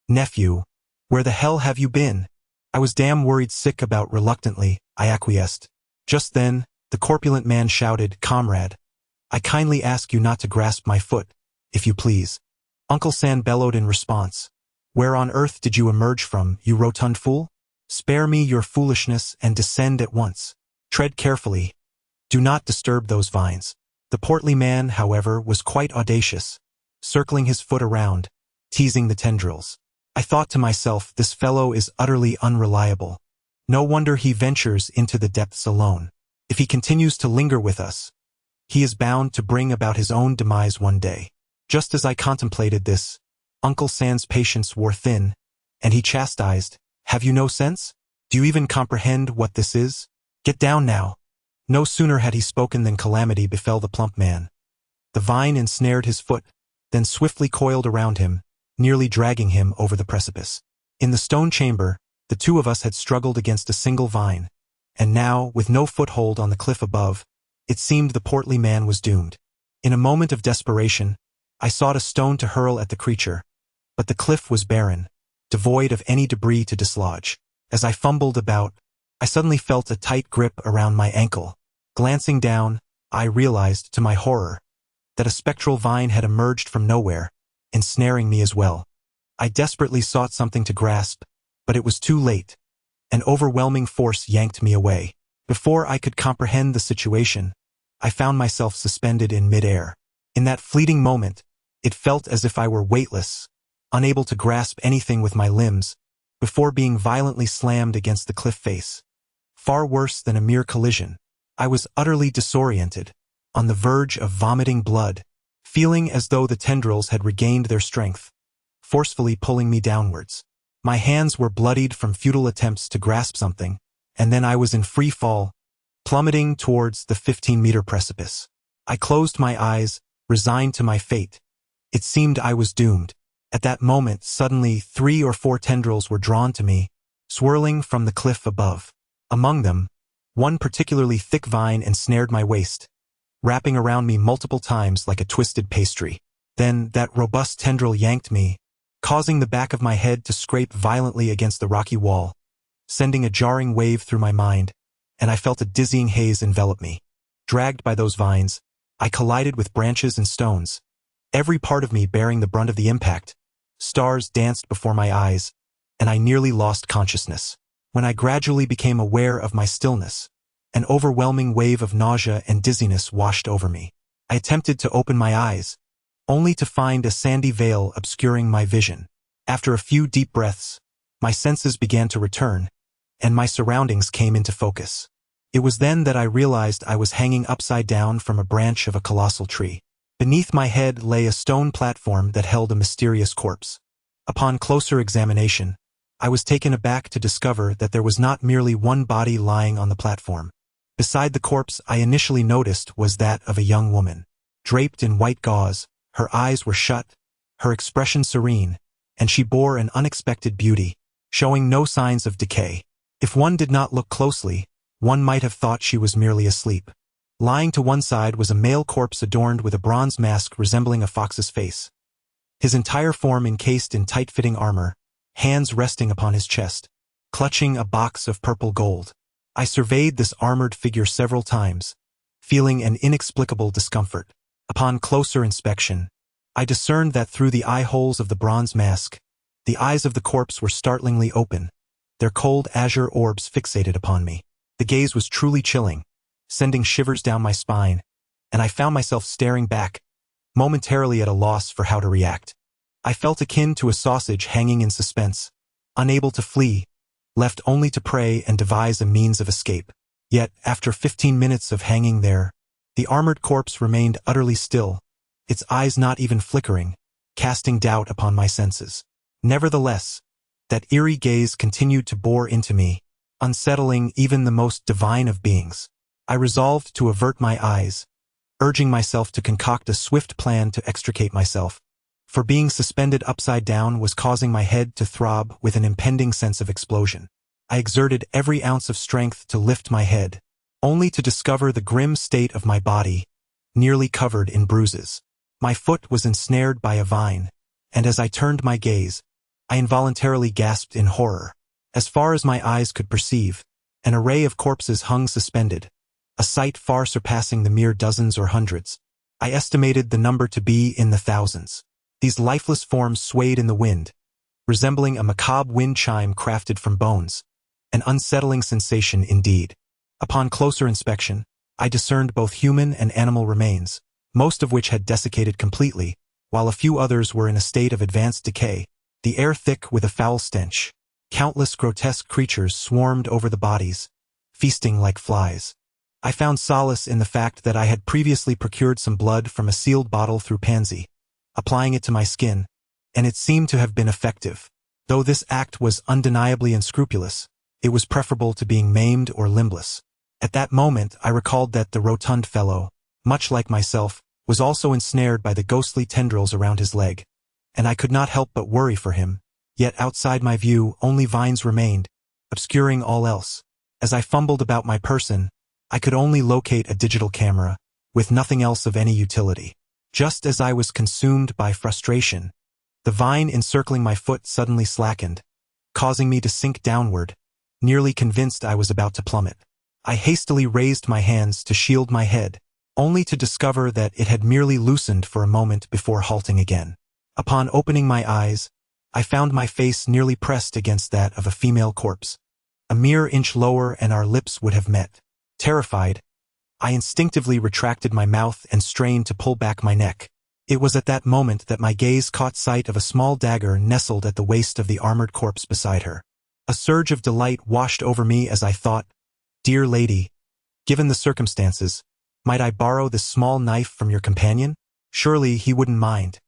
S2: "Nephew, where the hell have you been?" "I was damn worried sick about." Reluctantly, I acquiesced. Just then, the corpulent man shouted, "Comrade, I kindly ask you not to grasp my foot, if you please." Uncle San bellowed in response, "Where on earth did you emerge from, you rotund fool? Spare me your foolishness and descend at once. Tread carefully. Do not disturb those vines." The portly man, however, was quite audacious, circling his foot around, teasing the tendrils. I thought to myself, this fellow is utterly unreliable. No wonder he ventures into the depths alone. If he continues to linger with us, he is bound to bring about his own demise one day. Just as I contemplated this, Uncle San's patience wore thin, and he chastised, "Have you no sense? Do you even comprehend what this is? Get down now." No sooner had he spoken than calamity befell the plump man. The vine ensnared his foot, then swiftly coiled around him, nearly dragging him over the precipice. In the stone chamber, the two of us had struggled against a single vine, and now, with no foothold on the cliff above, it seemed the portly man was doomed. In a moment of desperation, I sought a stone to hurl at the creature, but the cliff was barren, devoid of any debris to dislodge. As I fumbled about, I suddenly felt a tight grip around my ankle. Glancing down, I realized, to my horror, that a spectral vine had emerged from nowhere, ensnaring me as well. I desperately sought something to grasp, but it was too late. An overwhelming force yanked me away. Before I could comprehend the situation, I found myself suspended in midair. In that fleeting moment, it felt as if I were weightless, unable to grasp anything with my limbs, before being violently slammed against the cliff face. Far worse than a mere collision, I was utterly disoriented, on the verge of vomiting blood, feeling as though the tendrils had regained their strength, forcefully pulling me downwards. My hands were bloodied from futile attempts to grasp something, and then I was in free fall, plummeting towards the 15-meter precipice. I closed my eyes, resigned to my fate. It seemed I was doomed. At that moment, suddenly 3 or 4 tendrils were drawn to me, swirling from the cliff above. Among them, one particularly thick vine ensnared my waist, wrapping around me multiple times like a twisted pastry. Then that robust tendril yanked me, causing the back of my head to scrape violently against the rocky wall, sending a jarring wave through my mind, and I felt a dizzying haze envelop me. Dragged by those vines, I collided with branches and stones, every part of me bearing the brunt of the impact. Stars danced before my eyes, and I nearly lost consciousness. When I gradually became aware of my stillness, an overwhelming wave of nausea and dizziness washed over me. I attempted to open my eyes, only to find a sandy veil obscuring my vision. After a few deep breaths, my senses began to return, and my surroundings came into focus. It was then that I realized I was hanging upside down from a branch of a colossal tree. Beneath my head lay a stone platform that held a mysterious corpse. Upon closer examination, I was taken aback to discover that there was not merely one body lying on the platform. Beside the corpse I initially noticed was that of a young woman. Draped in white gauze, her eyes were shut, her expression serene, and she bore an unexpected beauty, showing no signs of decay. If one did not look closely, one might have thought she was merely asleep. Lying to one side was a male corpse adorned with a bronze mask resembling a fox's face. His entire form encased in tight-fitting armor, hands resting upon his chest, clutching a box of purple gold. I surveyed this armored figure several times, feeling an inexplicable discomfort. Upon closer inspection, I discerned that through the eye holes of the bronze mask, the eyes of the corpse were startlingly open, their cold azure orbs fixated upon me. The gaze was truly chilling, sending shivers down my spine, and I found myself staring back, momentarily at a loss for how to react. I felt akin to a sausage hanging in suspense, unable to flee, left only to pray and devise a means of escape. Yet, after 15 minutes of hanging there, the armored corpse remained utterly still, its eyes not even flickering, casting doubt upon my senses. Nevertheless, that eerie gaze continued to bore into me, unsettling even the most divine of beings. I resolved to avert my eyes, urging myself to concoct a swift plan to extricate myself, for being suspended upside down was causing my head to throb with an impending sense of explosion. I exerted every ounce of strength to lift my head, only to discover the grim state of my body, nearly covered in bruises. My foot was ensnared by a vine, and as I turned my gaze, I involuntarily gasped in horror. As far as my eyes could perceive, an array of corpses hung suspended, a sight far surpassing the mere dozens or hundreds. I estimated the number to be in the thousands. These lifeless forms swayed in the wind, resembling a macabre wind chime crafted from bones, an unsettling sensation indeed. Upon closer inspection, I discerned both human and animal remains, most of which had desiccated completely, while a few others were in a state of advanced decay, the air thick with a foul stench. Countless grotesque creatures swarmed over the bodies, feasting like flies. I found solace in the fact that I had previously procured some blood from a sealed bottle through Pangzi, applying it to my skin, and it seemed to have been effective. Though this act was undeniably unscrupulous, it was preferable to being maimed or limbless. At that moment I recalled that the rotund fellow, much like myself, was also ensnared by the ghostly tendrils around his leg, and I could not help but worry for him. Yet outside my view only vines remained, obscuring all else. As I fumbled about my person, I could only locate a digital camera, with nothing else of any utility. Just as I was consumed by frustration, the vine encircling my foot suddenly slackened, causing me to sink downward, nearly convinced I was about to plummet. I hastily raised my hands to shield my head, only to discover that it had merely loosened for a moment before halting again. Upon opening my eyes, I found my face nearly pressed against that of a female corpse. A mere inch lower and our lips would have met. Terrified, I instinctively retracted my mouth and strained to pull back my neck. It was at that moment that my gaze caught sight of a small dagger nestled at the waist of the armored corpse beside her. A surge of delight washed over me as I thought, "Dear lady, given the circumstances, might I borrow this small knife from your companion? Surely he wouldn't mind."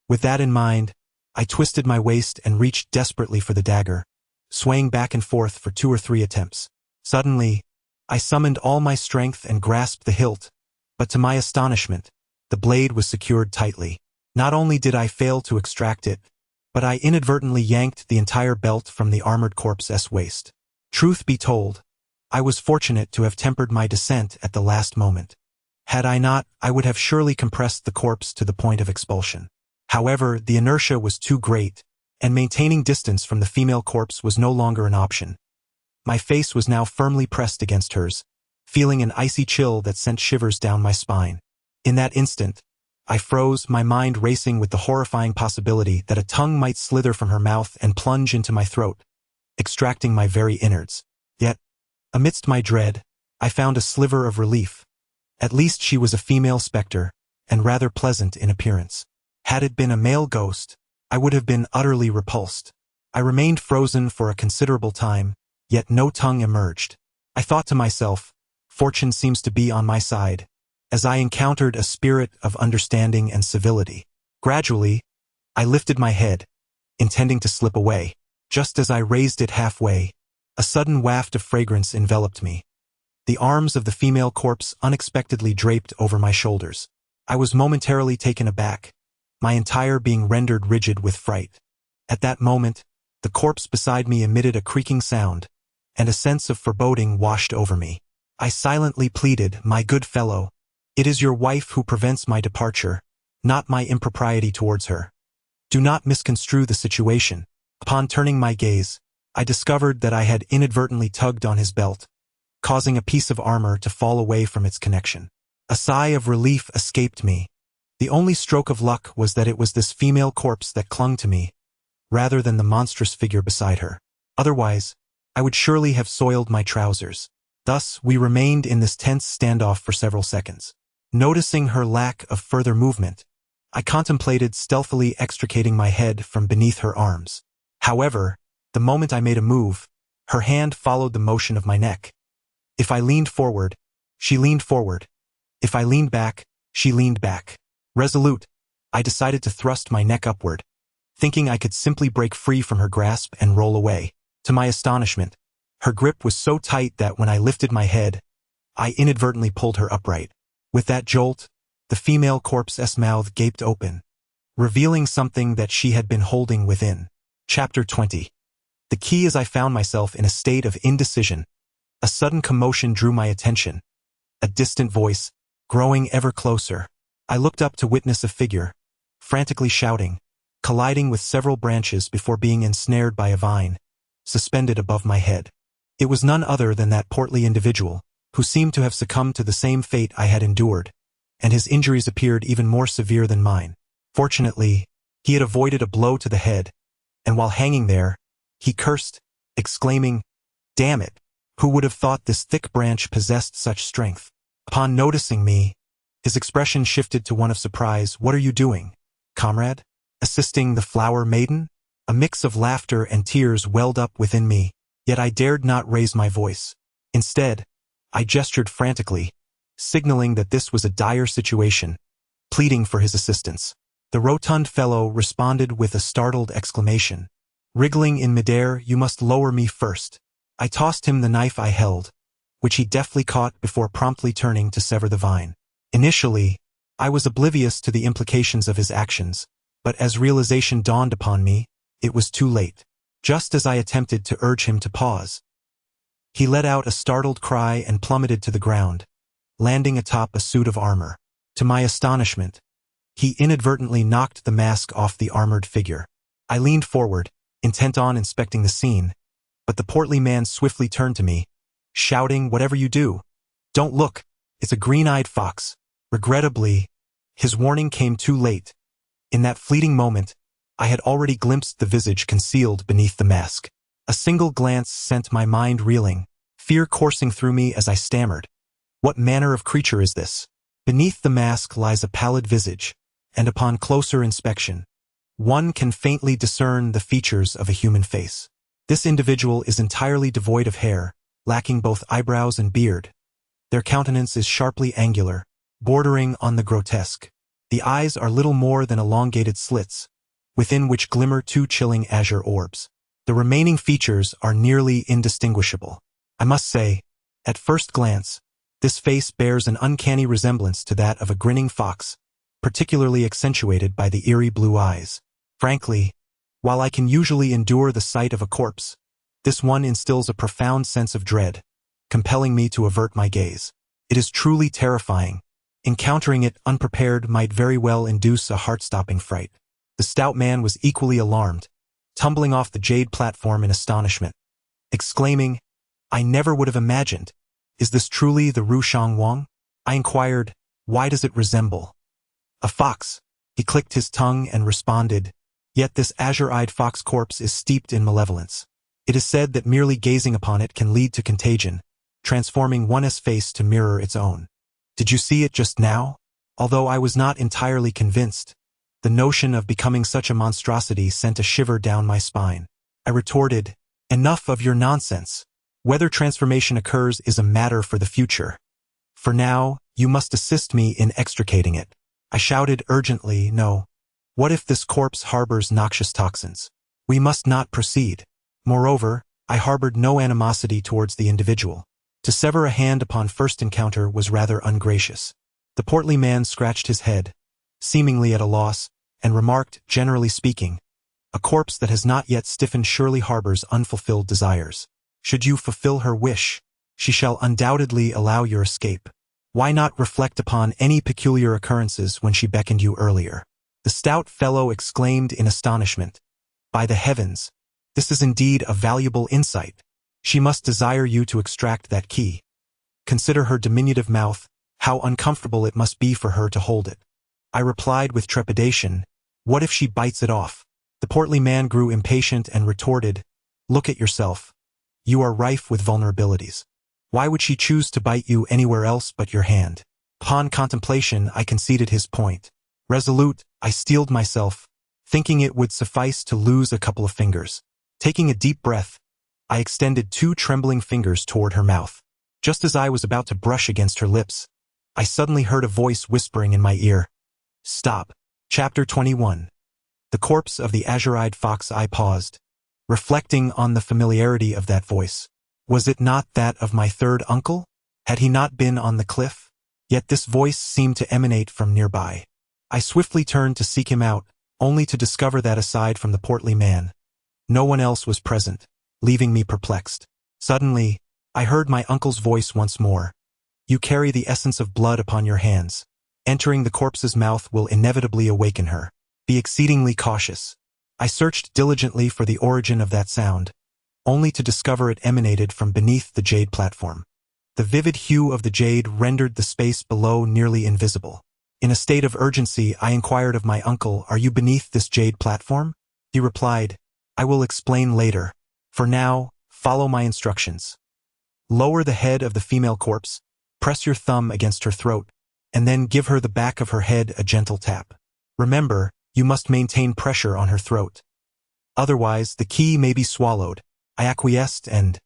S2: With that in mind, I twisted my waist and reached desperately for the dagger, swaying back and forth for 2 or 3 attempts. Suddenly, I summoned all my strength and grasped the hilt, but to my astonishment, the blade was secured tightly. Not only did I fail to extract it, but I inadvertently yanked the entire belt from the armored corpse's waist. Truth be told, I was fortunate to have tempered my descent at the last moment. Had I not, I would have surely compressed the corpse to the point of expulsion. However, the inertia was too great, and maintaining distance from the female corpse was no longer an option. My face was now firmly pressed against hers, feeling an icy chill that sent shivers down my spine. In that instant, I froze, my mind racing with the horrifying possibility that a tongue might slither from her mouth and plunge into my throat, extracting my very innards. Yet, amidst my dread, I found a sliver of relief. At least she was a female specter, and rather pleasant in appearance. Had it been a male ghost, I would have been utterly repulsed. I remained frozen for a considerable time, yet no tongue emerged. I thought to myself, fortune seems to be on my side, as I encountered a spirit of understanding and civility. Gradually, I lifted my head, intending to slip away. Just as I raised it halfway, a sudden waft of fragrance enveloped me. The arms of the female corpse unexpectedly draped over my shoulders. I was momentarily taken aback, my entire being rendered rigid with fright. At that moment, the corpse beside me emitted a creaking sound, and a sense of foreboding washed over me. I silently pleaded, "My good fellow, it is your wife who prevents my departure, not my impropriety towards her. Do not misconstrue the situation." Upon turning my gaze, I discovered that I had inadvertently tugged on his belt, causing a piece of armor to fall away from its connection. A sigh of relief escaped me. The only stroke of luck was that it was this female corpse that clung to me, rather than the monstrous figure beside her. Otherwise, I would surely have soiled my trousers. Thus, we remained in this tense standoff for several seconds. Noticing her lack of further movement, I contemplated stealthily extricating my head from beneath her arms. However, the moment I made a move, her hand followed the motion of my neck. If I leaned forward, she leaned forward. If I leaned back, she leaned back. Resolute, I decided to thrust my neck upward, thinking I could simply break free from her grasp and roll away. To my astonishment, her grip was so tight that when I lifted my head, I inadvertently pulled her upright. With that jolt, the female corpse's mouth gaped open, revealing something that she had been holding within. Chapter 20. The key is I found myself in a state of indecision. A sudden commotion drew my attention. A distant voice, growing ever closer. I looked up to witness a figure, frantically shouting, colliding with several branches before being ensnared by a vine, suspended above my head. It was none other than that portly individual, who seemed to have succumbed to the same fate I had endured, and his injuries appeared even more severe than mine. Fortunately, he had avoided a blow to the head, and while hanging there, he cursed, exclaiming, "Damn it! Who would have thought this thick branch possessed such strength?" Upon noticing me, his expression shifted to one of surprise. "What are you doing, comrade? Assisting the flower maiden?" A mix of laughter and tears welled up within me, yet I dared not raise my voice. Instead, I gestured frantically, signaling that this was a dire situation, pleading for his assistance. The rotund fellow responded with a startled exclamation. Wriggling in midair, "You must lower me first." I tossed him the knife I held, which he deftly caught before promptly turning to sever the vine. Initially, I was oblivious to the implications of his actions, but as realization dawned upon me, it was too late. Just as I attempted to urge him to pause, he let out a startled cry and plummeted to the ground, landing atop a suit of armor. To my astonishment, he inadvertently knocked the mask off the armored figure. I leaned forward, intent on inspecting the scene, but the portly man swiftly turned to me, shouting, "Whatever you do, don't look, it's a green-eyed fox." Regrettably, his warning came too late. In that fleeting moment, I had already glimpsed the visage concealed beneath the mask. A single glance sent my mind reeling, fear coursing through me as I stammered, "What manner of creature is this?" Beneath the mask lies a pallid visage, and upon closer inspection, one can faintly discern the features of a human face. This individual is entirely devoid of hair, lacking both eyebrows and beard. Their countenance is sharply angular, bordering on the grotesque. The eyes are little more than elongated slits, within which glimmer two chilling azure orbs. The remaining features are nearly indistinguishable. I must say, at first glance, this face bears an uncanny resemblance to that of a grinning fox, particularly accentuated by the eerie blue eyes. Frankly, while I can usually endure the sight of a corpse, this one instills a profound sense of dread, compelling me to avert my gaze. It is truly terrifying. Encountering it unprepared might very well induce a heart-stopping fright. The stout man was equally alarmed, tumbling off the jade platform in astonishment, exclaiming, "I never would have imagined. Is this truly the Rushang Wang?" I inquired, "Why does it resemble a fox?" He clicked his tongue and responded, "Yet this azure-eyed fox corpse is steeped in malevolence. It is said that merely gazing upon it can lead to contagion, transforming one's face to mirror its own. Did you see it just now?" Although I was not entirely convinced, the notion of becoming such a monstrosity sent a shiver down my spine. I retorted, "Enough of your nonsense. Whether transformation occurs is a matter for the future. For now, you must assist me in extricating it." I shouted urgently, "No. What if this corpse harbors noxious toxins? We must not proceed." Moreover, I harbored no animosity towards the individual. To sever a hand upon first encounter was rather ungracious. The portly man scratched his head, seemingly at a loss, and remarked, "Generally speaking, a corpse that has not yet stiffened surely harbors unfulfilled desires. Should you fulfill her wish, she shall undoubtedly allow your escape. Why not reflect upon any peculiar occurrences when she beckoned you earlier?" The stout fellow exclaimed in astonishment, "By the heavens, this is indeed a valuable insight. She must desire you to extract that key. Consider her diminutive mouth, How uncomfortable it must be for her to hold it. I replied with trepidation, "What if she bites it off?" The portly man grew impatient and retorted, "Look at yourself. You are rife with vulnerabilities. Why would she choose to bite you anywhere else but your hand?" Upon contemplation, I conceded his point. Resolute, I steeled myself, thinking it would suffice to lose a couple of fingers. Taking a deep breath, I extended 2 trembling fingers toward her mouth. Just as I was about to brush against her lips, I suddenly heard a voice whispering in my ear, "Stop." Chapter 21. The corpse of the azure-eyed fox. I paused, reflecting on the familiarity of that voice. Was it not that of my third uncle? Had he not been on the cliff? Yet this voice seemed to emanate from nearby. I swiftly turned to seek him out, only to discover that aside from the portly man, no one else was present, leaving me perplexed. Suddenly, I heard my uncle's voice once more. "You carry the essence of blood upon your hands. Entering the corpse's mouth will inevitably awaken her. Be exceedingly cautious." I searched diligently for the origin of that sound, only to discover it emanated from beneath the jade platform. The vivid hue of the jade rendered the space below nearly invisible. In a state of urgency, I inquired of my uncle, "Are you beneath this jade platform?" He replied, "I will explain later. For now, follow my instructions. Lower the head of the female corpse, press your thumb against her throat, and then give her the back of her head a gentle tap. Remember, you must maintain pressure on her throat. Otherwise, the key may be swallowed." I acquiesced and,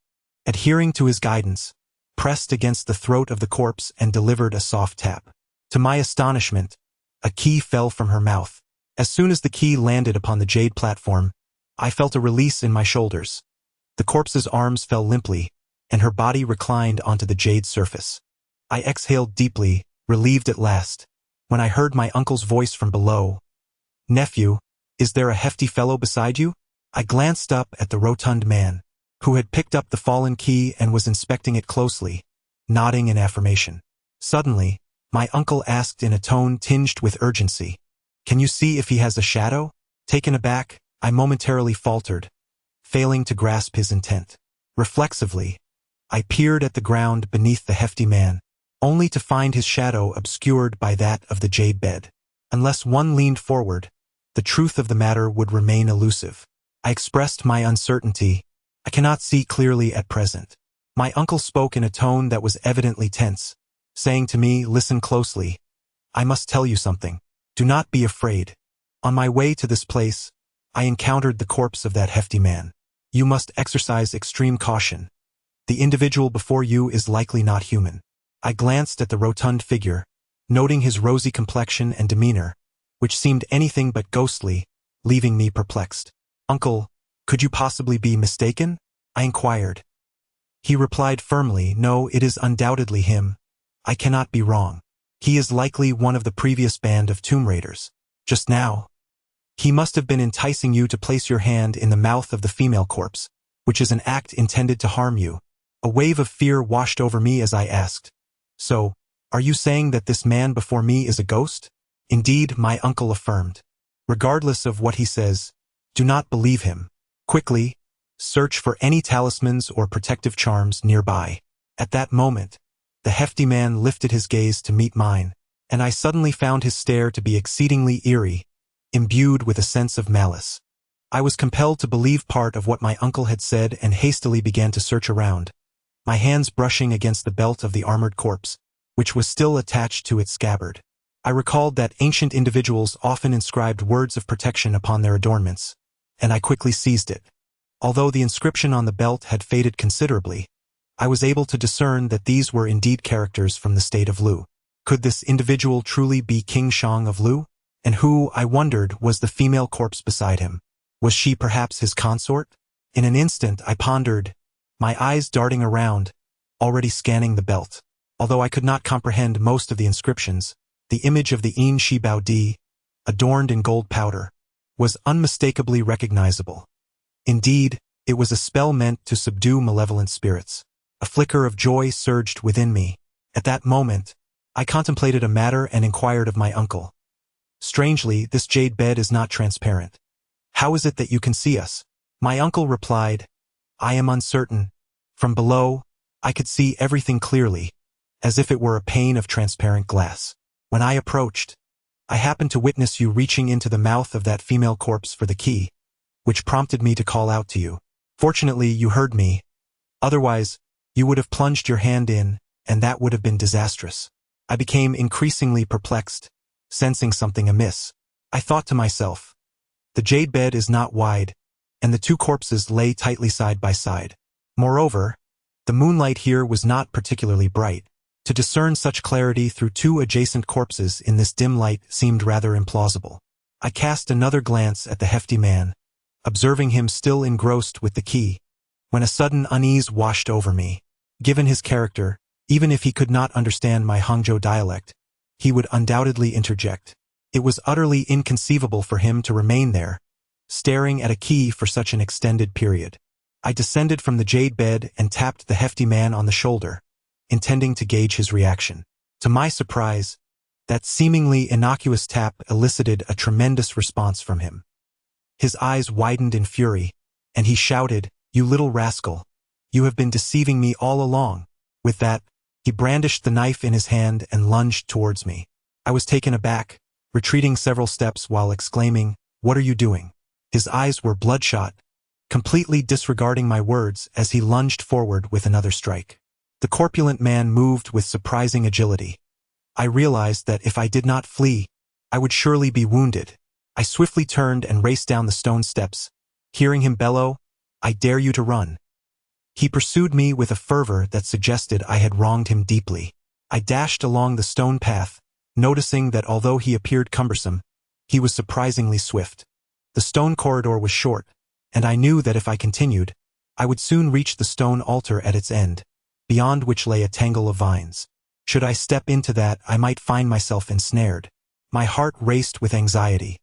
S2: adhering to his guidance, pressed against the throat of the corpse and delivered a soft tap. To my astonishment, a key fell from her mouth. As soon as the key landed upon the jade platform, I felt a release in my shoulders. The corpse's arms fell limply, and her body reclined onto the jade surface. I exhaled deeply, relieved at last, when I heard my uncle's voice from below. "Nephew, is there a hefty fellow beside you?" I glanced up at the rotund man, who had picked up the fallen key and was inspecting it closely, nodding in affirmation. Suddenly, my uncle asked in a tone tinged with urgency, "Can you see if he has a shadow?" Taken aback, I momentarily faltered, failing to grasp his intent. Reflexively, I peered at the ground beneath the hefty man, only to find his shadow obscured by that of the jade bed. Unless one leaned forward, the truth of the matter would remain elusive. I expressed my uncertainty. "I cannot see clearly at present." My uncle spoke in a tone that was evidently tense, saying to me, "Listen closely. I must tell you something. Do not be afraid. On my way to this place, I encountered the corpse of that hefty man. You must exercise extreme caution. The individual before you is likely not human." I glanced at the rotund figure, noting his rosy complexion and demeanor, which seemed anything but ghostly, leaving me perplexed. "Uncle, could you possibly be mistaken?" I inquired. He replied firmly, "No, it is undoubtedly him. I cannot be wrong. He is likely one of the previous band of tomb raiders. Just now, he must have been enticing you to place your hand in the mouth of the female corpse, which is an act intended to harm you." A wave of fear washed over me as I asked, "So, are you saying that this man before me is a ghost?" "Indeed," my uncle affirmed. "Regardless of what he says, do not believe him. Quickly, search for any talismans or protective charms nearby." At that moment, the hefty man lifted his gaze to meet mine, and I suddenly found his stare to be exceedingly eerie, imbued with a sense of malice. I was compelled to believe part of what my uncle had said and hastily began to search around, my hands brushing against the belt of the armored corpse, which was still attached to its scabbard. I recalled that ancient individuals often inscribed words of protection upon their adornments, and I quickly seized it. Although the inscription on the belt had faded considerably, I was able to discern that these were indeed characters from the state of Lu. Could this individual truly be King Shang of Lu? And who, I wondered, was the female corpse beside him? Was she perhaps his consort? In an instant I pondered, my eyes darting around, already scanning the belt. Although I could not comprehend most of the inscriptions, the image of the Yin Shi Bao Di, adorned in gold powder, was unmistakably recognizable. Indeed, it was a spell meant to subdue malevolent spirits. A flicker of joy surged within me. At that moment, I contemplated a matter and inquired of my uncle. "Strangely, this jade bed is not transparent. How is it that you can see us?" My uncle replied, "I am uncertain. From below, I could see everything clearly, as if it were a pane of transparent glass. When I approached, I happened to witness you reaching into the mouth of that female corpse for the key, which prompted me to call out to you. Fortunately, you heard me. Otherwise, you would have plunged your hand in, and that would have been disastrous. I became increasingly perplexed, sensing something amiss. I thought to myself, the jade bed is not wide, and the two corpses lay tightly side by side. Moreover, the moonlight here was not particularly bright. To discern such clarity through two adjacent corpses in this dim light seemed rather implausible. I cast another glance at the hefty man, observing him still engrossed with the key, when a sudden unease washed over me. Given his character, even if he could not understand my Hangzhou dialect, he would undoubtedly interject. It was utterly inconceivable for him to remain there, staring at a key for such an extended period. I descended from the jade bed and tapped the hefty man on the shoulder, intending to gauge his reaction. To my surprise, that seemingly innocuous tap elicited a tremendous response from him. His eyes widened in fury, and he shouted, "You little rascal! You have been deceiving me all along." With that, he brandished the knife in his hand and lunged towards me. I was taken aback, retreating several steps while exclaiming, "What are you doing?" His eyes were bloodshot, completely disregarding my words as he lunged forward with another strike. The corpulent man moved with surprising agility. I realized that if I did not flee, I would surely be wounded. I swiftly turned and raced down the stone steps, hearing him bellow, "I dare you to run." He pursued me with a fervor that suggested I had wronged him deeply. I dashed along the stone path, noticing that although he appeared cumbersome, he was surprisingly swift. The stone corridor was short, and I knew that if I continued, I would soon reach the stone altar at its end, beyond which lay a tangle of vines. Should I step into that, I might find myself ensnared. My heart raced with anxiety,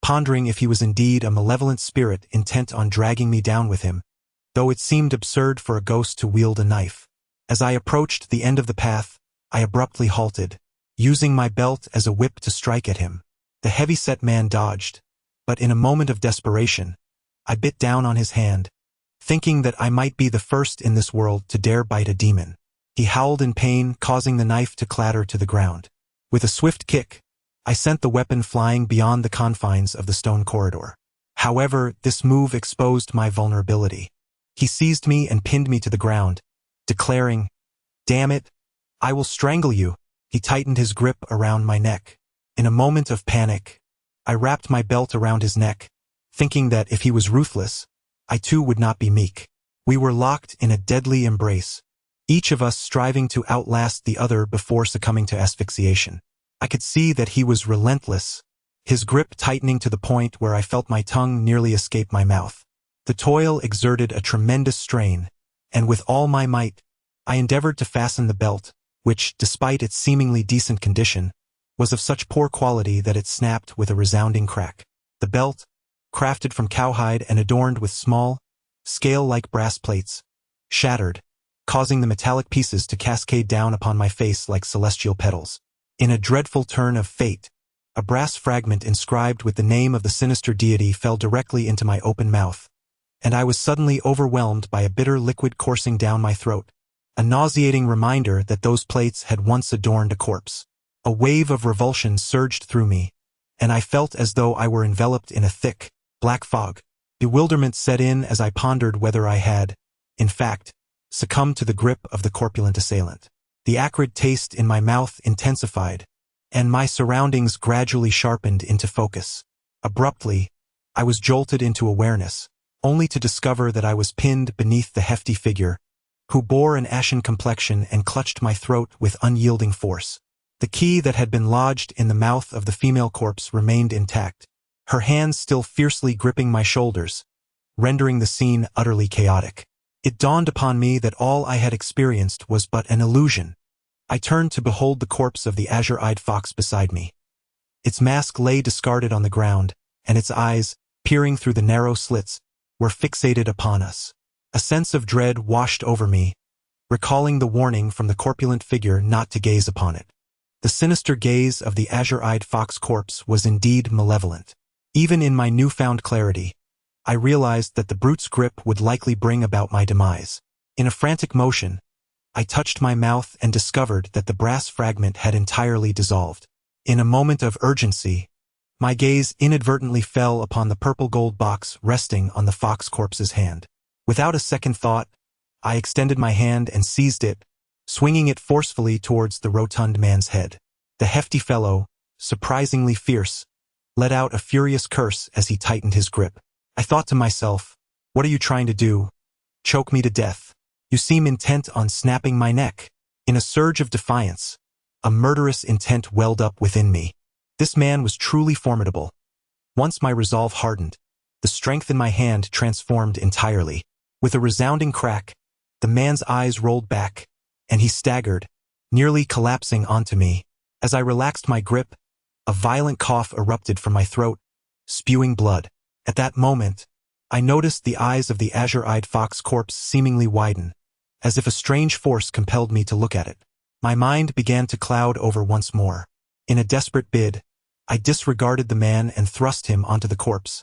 S2: pondering if he was indeed a malevolent spirit intent on dragging me down with him, though it seemed absurd for a ghost to wield a knife. As I approached the end of the path, I abruptly halted, using my belt as a whip to strike at him. The heavy-set man dodged, but in a moment of desperation, I bit down on his hand, thinking that I might be the first in this world to dare bite a demon. He howled in pain, causing the knife to clatter to the ground. With a swift kick, I sent the weapon flying beyond the confines of the stone corridor. However, this move exposed my vulnerability. He seized me and pinned me to the ground, declaring, "Damn it, I will strangle you." He tightened his grip around my neck. In a moment of panic, I wrapped my belt around his neck, thinking that if he was ruthless, I too would not be meek. We were locked in a deadly embrace, each of us striving to outlast the other before succumbing to asphyxiation. I could see that he was relentless, his grip tightening to the point where I felt my tongue nearly escape my mouth. The toil exerted a tremendous strain, and with all my might, I endeavored to fasten the belt, which, despite its seemingly decent condition, was of such poor quality that it snapped with a resounding crack. The belt, crafted from cowhide and adorned with small, scale-like brass plates, shattered, causing the metallic pieces to cascade down upon my face like celestial petals. In a dreadful turn of fate, a brass fragment inscribed with the name of the sinister deity fell directly into my open mouth, and I was suddenly overwhelmed by a bitter liquid coursing down my throat, a nauseating reminder that those plates had once adorned a corpse. A wave of revulsion surged through me, and I felt as though I were enveloped in a thick, black fog. Bewilderment set in as I pondered whether I had, in fact, succumbed to the grip of the corpulent assailant. The acrid taste in my mouth intensified, and my surroundings gradually sharpened into focus. Abruptly, I was jolted into awareness, only to discover that I was pinned beneath the hefty figure, who bore an ashen complexion and clutched my throat with unyielding force. The key that had been lodged in the mouth of the female corpse remained intact, her hands still fiercely gripping my shoulders, rendering the scene utterly chaotic. It dawned upon me that all I had experienced was but an illusion. I turned to behold the corpse of the azure-eyed fox beside me. Its mask lay discarded on the ground, and its eyes, peering through the narrow slits, were fixated upon us. A sense of dread washed over me, recalling the warning from the corpulent figure not to gaze upon it. The sinister gaze of the azure-eyed fox corpse was indeed malevolent. Even in my newfound clarity, I realized that the brute's grip would likely bring about my demise. In a frantic motion, I touched my mouth and discovered that the brass fragment had entirely dissolved. In a moment of urgency, my gaze inadvertently fell upon the purple gold box resting on the fox corpse's hand. Without a second thought, I extended my hand and seized it, swinging it forcefully towards the rotund man's head. The hefty fellow, surprisingly fierce, let out a furious curse as he tightened his grip. I thought to myself, "What are you trying to do? Choke me to death? You seem intent on snapping my neck." In a surge of defiance, a murderous intent welled up within me. This man was truly formidable. Once my resolve hardened, the strength in my hand transformed entirely. With a resounding crack, the man's eyes rolled back, and he staggered, nearly collapsing onto me. As I relaxed my grip, a violent cough erupted from my throat, spewing blood. At that moment, I noticed the eyes of the azure-eyed fox corpse seemingly widen, as if a strange force compelled me to look at it. My mind began to cloud over once more. In a desperate bid, I disregarded the man and thrust him onto the corpse,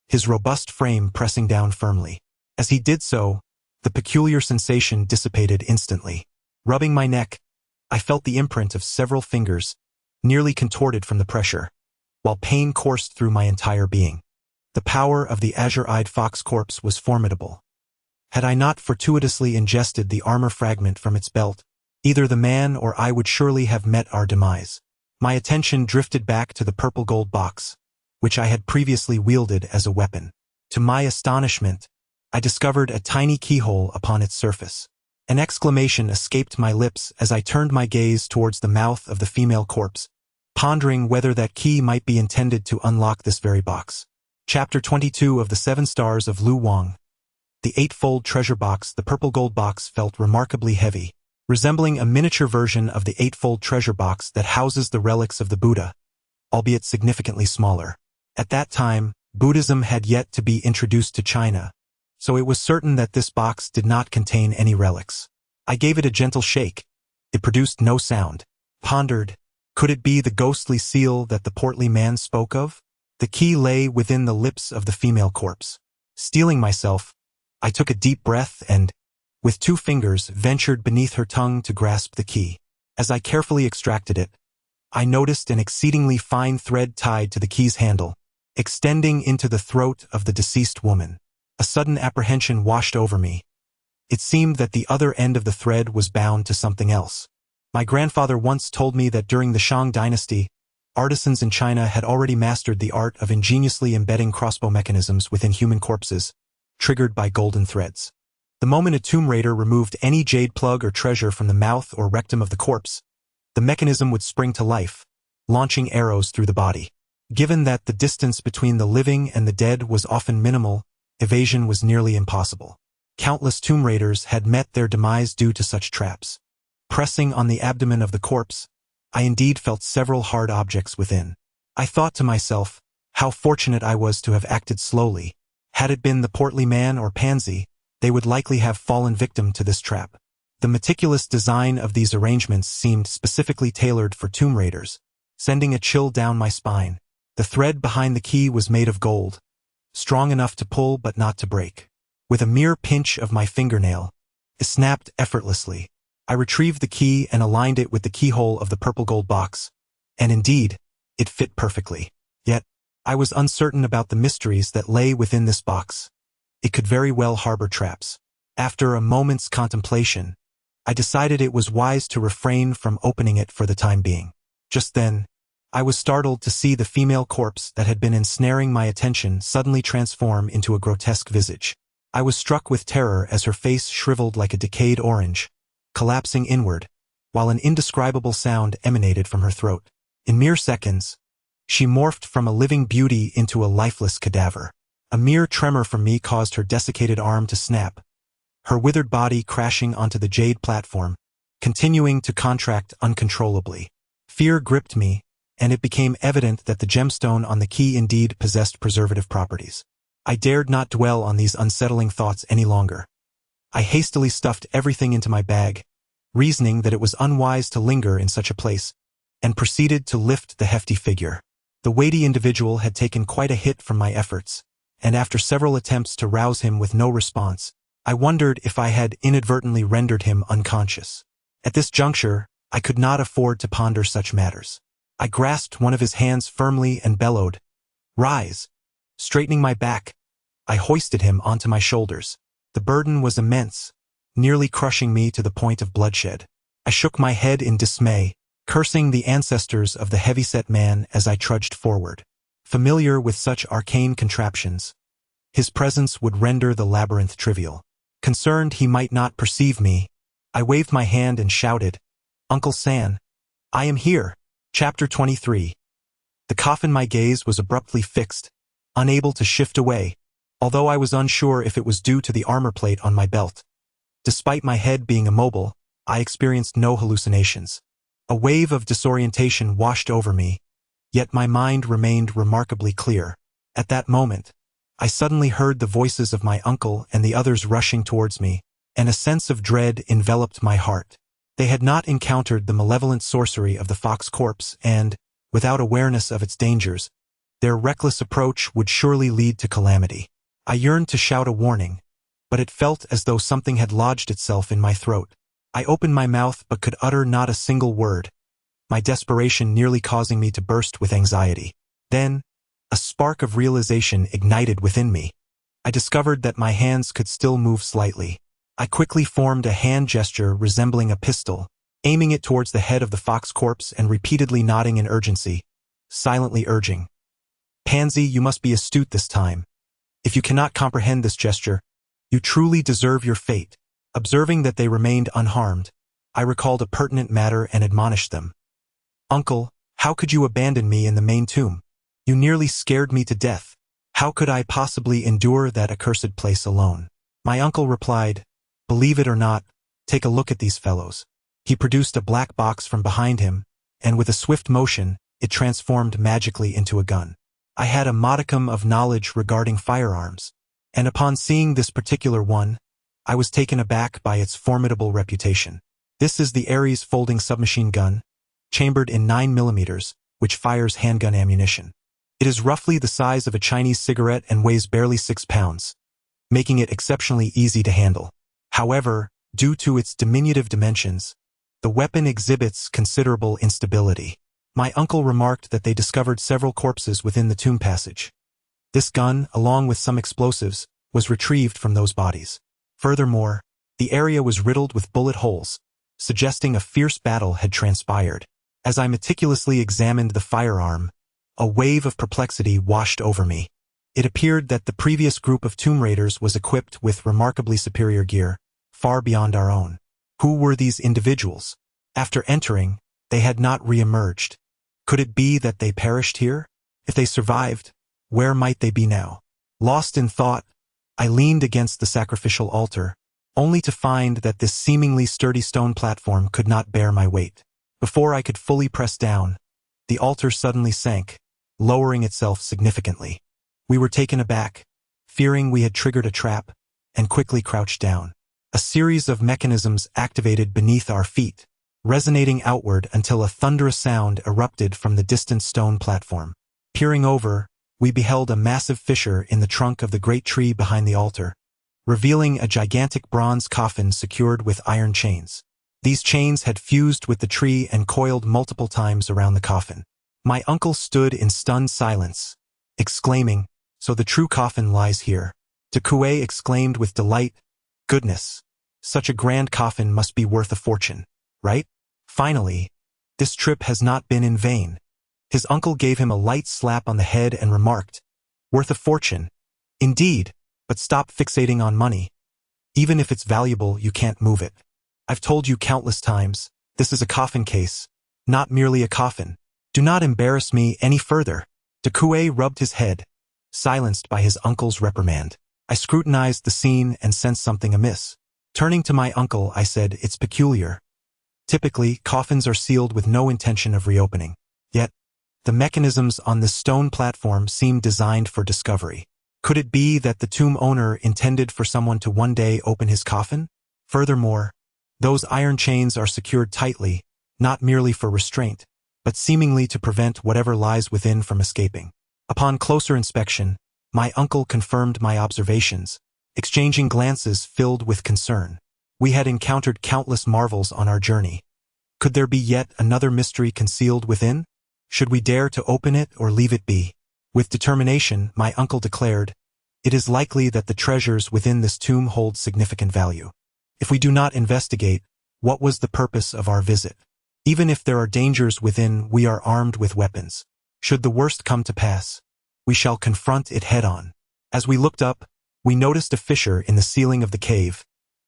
S2: his robust frame pressing down firmly. As he did so, the peculiar sensation dissipated instantly. Rubbing my neck, I felt the imprint of several fingers, nearly contorted from the pressure, while pain coursed through my entire being. The power of the azure-eyed fox corpse was formidable. Had I not fortuitously ingested the armor fragment from its belt, either the man or I would surely have met our demise. My attention drifted back to the purple gold box, which I had previously wielded as a weapon. To my astonishment, I discovered a tiny keyhole upon its surface. An exclamation escaped my lips as I turned my gaze towards the mouth of the female corpse, pondering whether that key might be intended to unlock this very box. Chapter 22 of the 7 Stars of Lu Wang. The eightfold treasure box. The purple gold box felt remarkably heavy, resembling a miniature version of the eightfold treasure box that houses the relics of the Buddha, albeit significantly smaller. At that time, Buddhism had yet to be introduced to China, so it was certain that this box did not contain any relics. I gave it a gentle shake. It produced no sound. Pondered, could it be the ghostly seal that the portly man spoke of? The key lay within the lips of the female corpse. Steeling myself, I took a deep breath and, with 2 fingers, ventured beneath her tongue to grasp the key. As I carefully extracted it, I noticed an exceedingly fine thread tied to the key's handle, extending into the throat of the deceased woman. A sudden apprehension washed over me. It seemed that the other end of the thread was bound to something else. My grandfather once told me that during the Shang dynasty, artisans in China had already mastered the art of ingeniously embedding crossbow mechanisms within human corpses, triggered by golden threads. The moment a tomb raider removed any jade plug or treasure from the mouth or rectum of the corpse, the mechanism would spring to life, launching arrows through the body. Given that the distance between the living and the dead was often minimal, evasion was nearly impossible. Countless tomb raiders had met their demise due to such traps. Pressing on the abdomen of the corpse, I indeed felt several hard objects within. I thought to myself, how fortunate I was to have acted slowly. Had it been the portly man or Pangzi, they would likely have fallen victim to this trap. The meticulous design of these arrangements seemed specifically tailored for tomb raiders, sending a chill down my spine. The thread behind the key was made of gold, strong enough to pull but not to break. With a mere pinch of my fingernail, it snapped effortlessly. I retrieved the key and aligned it with the keyhole of the purple gold box, and indeed, it fit perfectly. Yet, I was uncertain about the mysteries that lay within this box. It could very well harbor traps. After a moment's contemplation, I decided it was wise to refrain from opening it for the time being. Just then, I was startled to see the female corpse that had been ensnaring my attention suddenly transform into a grotesque visage. I was struck with terror as her face shriveled like a decayed orange, collapsing inward, while an indescribable sound emanated from her throat. In mere seconds, she morphed from a living beauty into a lifeless cadaver. A mere tremor from me caused her desiccated arm to snap, her withered body crashing onto the jade platform, continuing to contract uncontrollably. Fear gripped me, and it became evident that the gemstone on the key indeed possessed preservative properties. I dared not dwell on these unsettling thoughts any longer. I hastily stuffed everything into my bag, reasoning that it was unwise to linger in such a place, and proceeded to lift the hefty figure. The weighty individual had taken quite a hit from my efforts, and after several attempts to rouse him with no response, I wondered if I had inadvertently rendered him unconscious. At this juncture, I could not afford to ponder such matters. I grasped one of his hands firmly and bellowed, "Rise!" Straightening my back, I hoisted him onto my shoulders. The burden was immense, nearly crushing me to the point of bloodshed. I shook my head in dismay, cursing the ancestors of the heavyset man as I trudged forward. Familiar with such arcane contraptions, his presence would render the labyrinth trivial. Concerned he might not perceive me, I waved my hand and shouted, "Uncle San, I am here." Chapter 23. The coffin. My gaze was abruptly fixed, unable to shift away, although I was unsure if it was due to the armor plate on my belt. Despite my head being immobile, I experienced no hallucinations. A wave of disorientation washed over me, yet my mind remained remarkably clear. At that moment, I suddenly heard the voices of my uncle and the others rushing towards me, and a sense of dread enveloped my heart. They had not encountered the malevolent sorcery of the fox corpse and, without awareness of its dangers, their reckless approach would surely lead to calamity. I yearned to shout a warning, but it felt as though something had lodged itself in my throat. I opened my mouth but could utter not a single word, my desperation nearly causing me to burst with anxiety. Then, a spark of realization ignited within me. I discovered that my hands could still move slightly. I quickly formed a hand gesture resembling a pistol, aiming it towards the head of the fox corpse and repeatedly nodding in urgency, silently urging, "Pangzi, you must be astute this time. If you cannot comprehend this gesture, you truly deserve your fate." Observing that they remained unharmed, I recalled a pertinent matter and admonished them. "Uncle, how could you abandon me in the main tomb? You nearly scared me to death. How could I possibly endure that accursed place alone?" My uncle replied, "Believe it or not, take a look at these fellows." He produced a black box from behind him, and with a swift motion, it transformed magically into a gun. I had a modicum of knowledge regarding firearms, and upon seeing this particular one, I was taken aback by its formidable reputation. This is the Ares folding submachine gun, chambered in 9mm, which fires handgun ammunition. It is roughly the size of a Chinese cigarette and weighs barely 6 pounds, making it exceptionally easy to handle. However, due to its diminutive dimensions, the weapon exhibits considerable instability. My uncle remarked that they discovered several corpses within the tomb passage. This gun, along with some explosives, was retrieved from those bodies. Furthermore, the area was riddled with bullet holes, suggesting a fierce battle had transpired. As I meticulously examined the firearm, a wave of perplexity washed over me. It appeared that the previous group of tomb raiders was equipped with remarkably superior gear, far beyond our own. Who were these individuals? After entering, they had not re-emerged. Could it be that they perished here? If they survived, where might they be now? Lost in thought, I leaned against the sacrificial altar, only to find that this seemingly sturdy stone platform could not bear my weight. Before I could fully press down, the altar suddenly sank, lowering itself significantly. We were taken aback, fearing we had triggered a trap, and quickly crouched down. A series of mechanisms activated beneath our feet, resonating outward until a thunderous sound erupted from the distant stone platform. Peering over, we beheld a massive fissure in the trunk of the great tree behind the altar, revealing a gigantic bronze coffin secured with iron chains. These chains had fused with the tree and coiled multiple times around the coffin. My uncle stood in stunned silence, exclaiming, "So the true coffin lies here." Qixing exclaimed with delight, "Goodness, such a grand coffin must be worth a fortune, right? Finally, this trip has not been in vain." His uncle gave him a light slap on the head and remarked, "Worth a fortune? Indeed, but stop fixating on money. Even if it's valuable, you can't move it. I've told you countless times, this is a coffin case, not merely a coffin. Do not embarrass me any further." Qixing rubbed his head, silenced by his uncle's reprimand. I scrutinized the scene and sensed something amiss. Turning to my uncle, I said, "It's peculiar. Typically, coffins are sealed with no intention of reopening. Yet, the mechanisms on this stone platform seem designed for discovery. Could it be that the tomb owner intended for someone to one day open his coffin? Furthermore, those iron chains are secured tightly, not merely for restraint, but seemingly to prevent whatever lies within from escaping." Upon closer inspection, my uncle confirmed my observations. exchanging glances filled with concern. We had encountered countless marvels on our journey. Could there be yet another mystery concealed within? Should we dare to open it or leave it be? With determination, my uncle declared, "It is likely that the treasures within this tomb hold significant value. If we do not investigate, what was the purpose of our visit? Even if there are dangers within, we are armed with weapons. Should the worst come to pass, we shall confront it head-on." As we looked up, we noticed a fissure in the ceiling of the cave,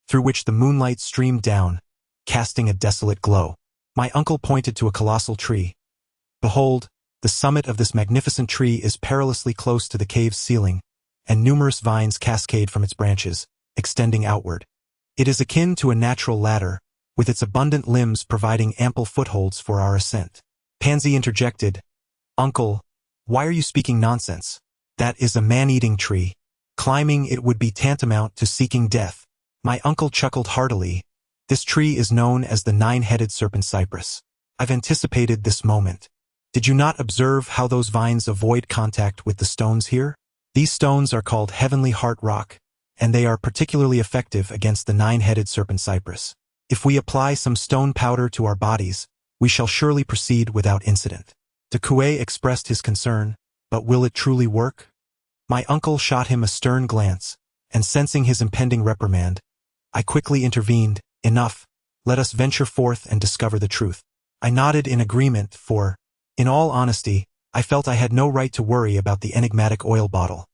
S2: through which the moonlight streamed down, casting a desolate glow. My uncle pointed to a colossal tree. "Behold, the summit of this magnificent tree is perilously close to the cave's ceiling, and numerous vines cascade from its branches, extending outward. It is akin to a natural ladder, with its abundant limbs providing ample footholds for our ascent." Pangzi interjected, "Uncle, why are you speaking nonsense? That is a man-eating tree. Climbing it would be tantamount to seeking death." My uncle chuckled heartily. "This tree is known as the nine-headed serpent cypress. I've anticipated this moment. Did you not observe how those vines avoid contact with the stones here? These stones are called heavenly heart rock, and they are particularly effective against the nine-headed serpent cypress. If we apply some stone powder to our bodies, we shall surely proceed without incident." De Kuei expressed his concern, "But will it truly work?" My uncle shot him a stern glance, and sensing his impending reprimand, I quickly intervened. "Enough, let us venture forth and discover the truth." I nodded in agreement, for, in all honesty, I felt I had no right to worry about the enigmatic oil bottle.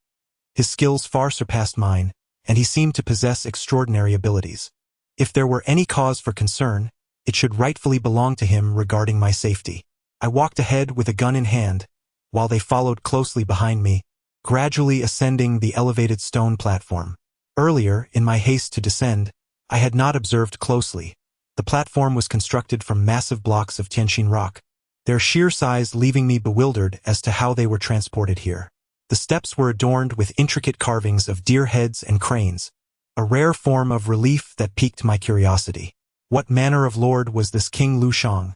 S2: His skills far surpassed mine, and he seemed to possess extraordinary abilities. If there were any cause for concern, it should rightfully belong to him regarding my safety. I walked ahead with a gun in hand, while they followed closely behind me, gradually ascending the elevated stone platform. Earlier, in my haste to descend, I had not observed closely. The platform was constructed from massive blocks of Tianxin rock, their sheer size leaving me bewildered as to how they were transported here. The steps were adorned with intricate carvings of deer heads and cranes, a rare form of relief that piqued my curiosity. What manner of lord was this King Lu Shang,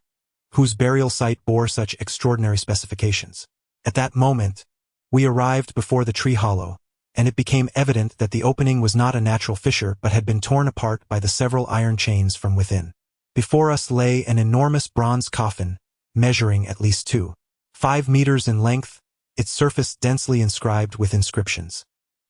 S2: whose burial site bore such extraordinary specifications? At that moment, we arrived before the tree hollow, and it became evident that the opening was not a natural fissure but had been torn apart by the several iron chains from within. Before us lay an enormous bronze coffin, measuring at least 2.5 meters in length, its surface densely inscribed with inscriptions.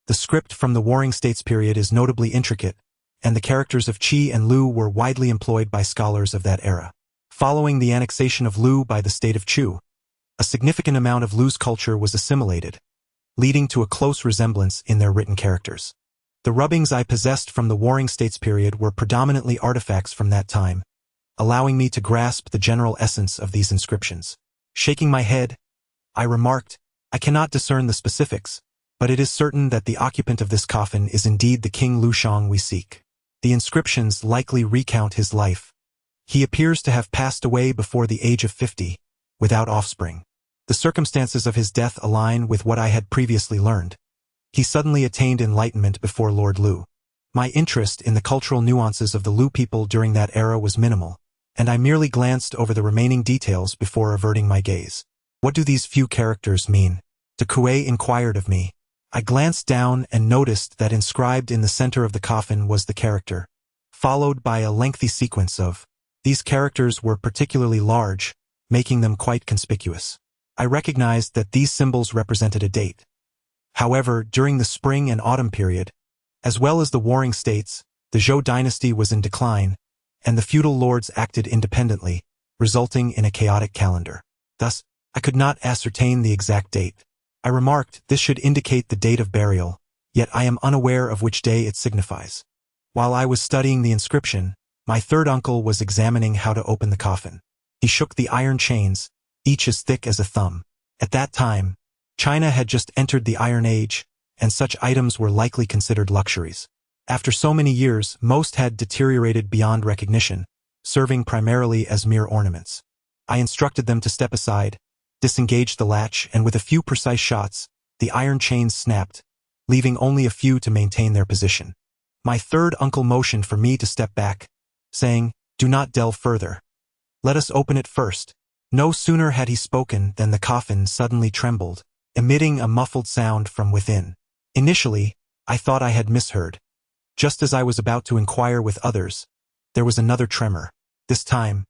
S2: The script from the Warring States period is notably intricate, and the characters of Qi and Lu were widely employed by scholars of that era. Following the annexation of Lu by the state of Chu, a significant amount of Lu's culture was assimilated, leading to a close resemblance in their written characters. The rubbings I possessed from the Warring States period were predominantly artifacts from that time, allowing me to grasp the general essence of these inscriptions. Shaking my head, I remarked, "I cannot discern the specifics, but it is certain that the occupant of this coffin is indeed the King Lu Shang we seek. The inscriptions likely recount his life. He appears to have passed away before the age of 50, without offspring. The circumstances of his death align with what I had previously learned. He suddenly attained enlightenment before Lord Lu. My interest in the cultural nuances of the Lu people during that era was minimal, and I merely glanced over the remaining details before averting my gaze. What do these few characters mean? De Kuei inquired of me. I glanced down and noticed that inscribed in the center of the coffin was the character, followed by a lengthy sequence of. These characters were particularly large, making them quite conspicuous. I recognized that these symbols represented a date. However, during the spring and autumn period, as well as the Warring States, the Zhou dynasty was in decline, and the feudal lords acted independently, resulting in a chaotic calendar. Thus, I could not ascertain the exact date. I remarked, "This should indicate the date of burial, yet I am unaware of which day it signifies." While I was studying the inscription, my third uncle was examining how to open the coffin. He shook the iron chains, each as thick as a thumb. At that time, China had just entered the Iron Age, and such items were likely considered luxuries. After so many years, most had deteriorated beyond recognition, serving primarily as mere ornaments. I instructed them to step aside, disengage the latch, and with a few precise shots, the iron chains snapped, leaving only a few to maintain their position. My third uncle motioned for me to step back, saying, "Do not delve further. Let us open it first." No sooner had he spoken than the coffin suddenly trembled, emitting a muffled sound from within. Initially, I thought I had misheard. Just as I was about to inquire with others, there was another tremor. This time,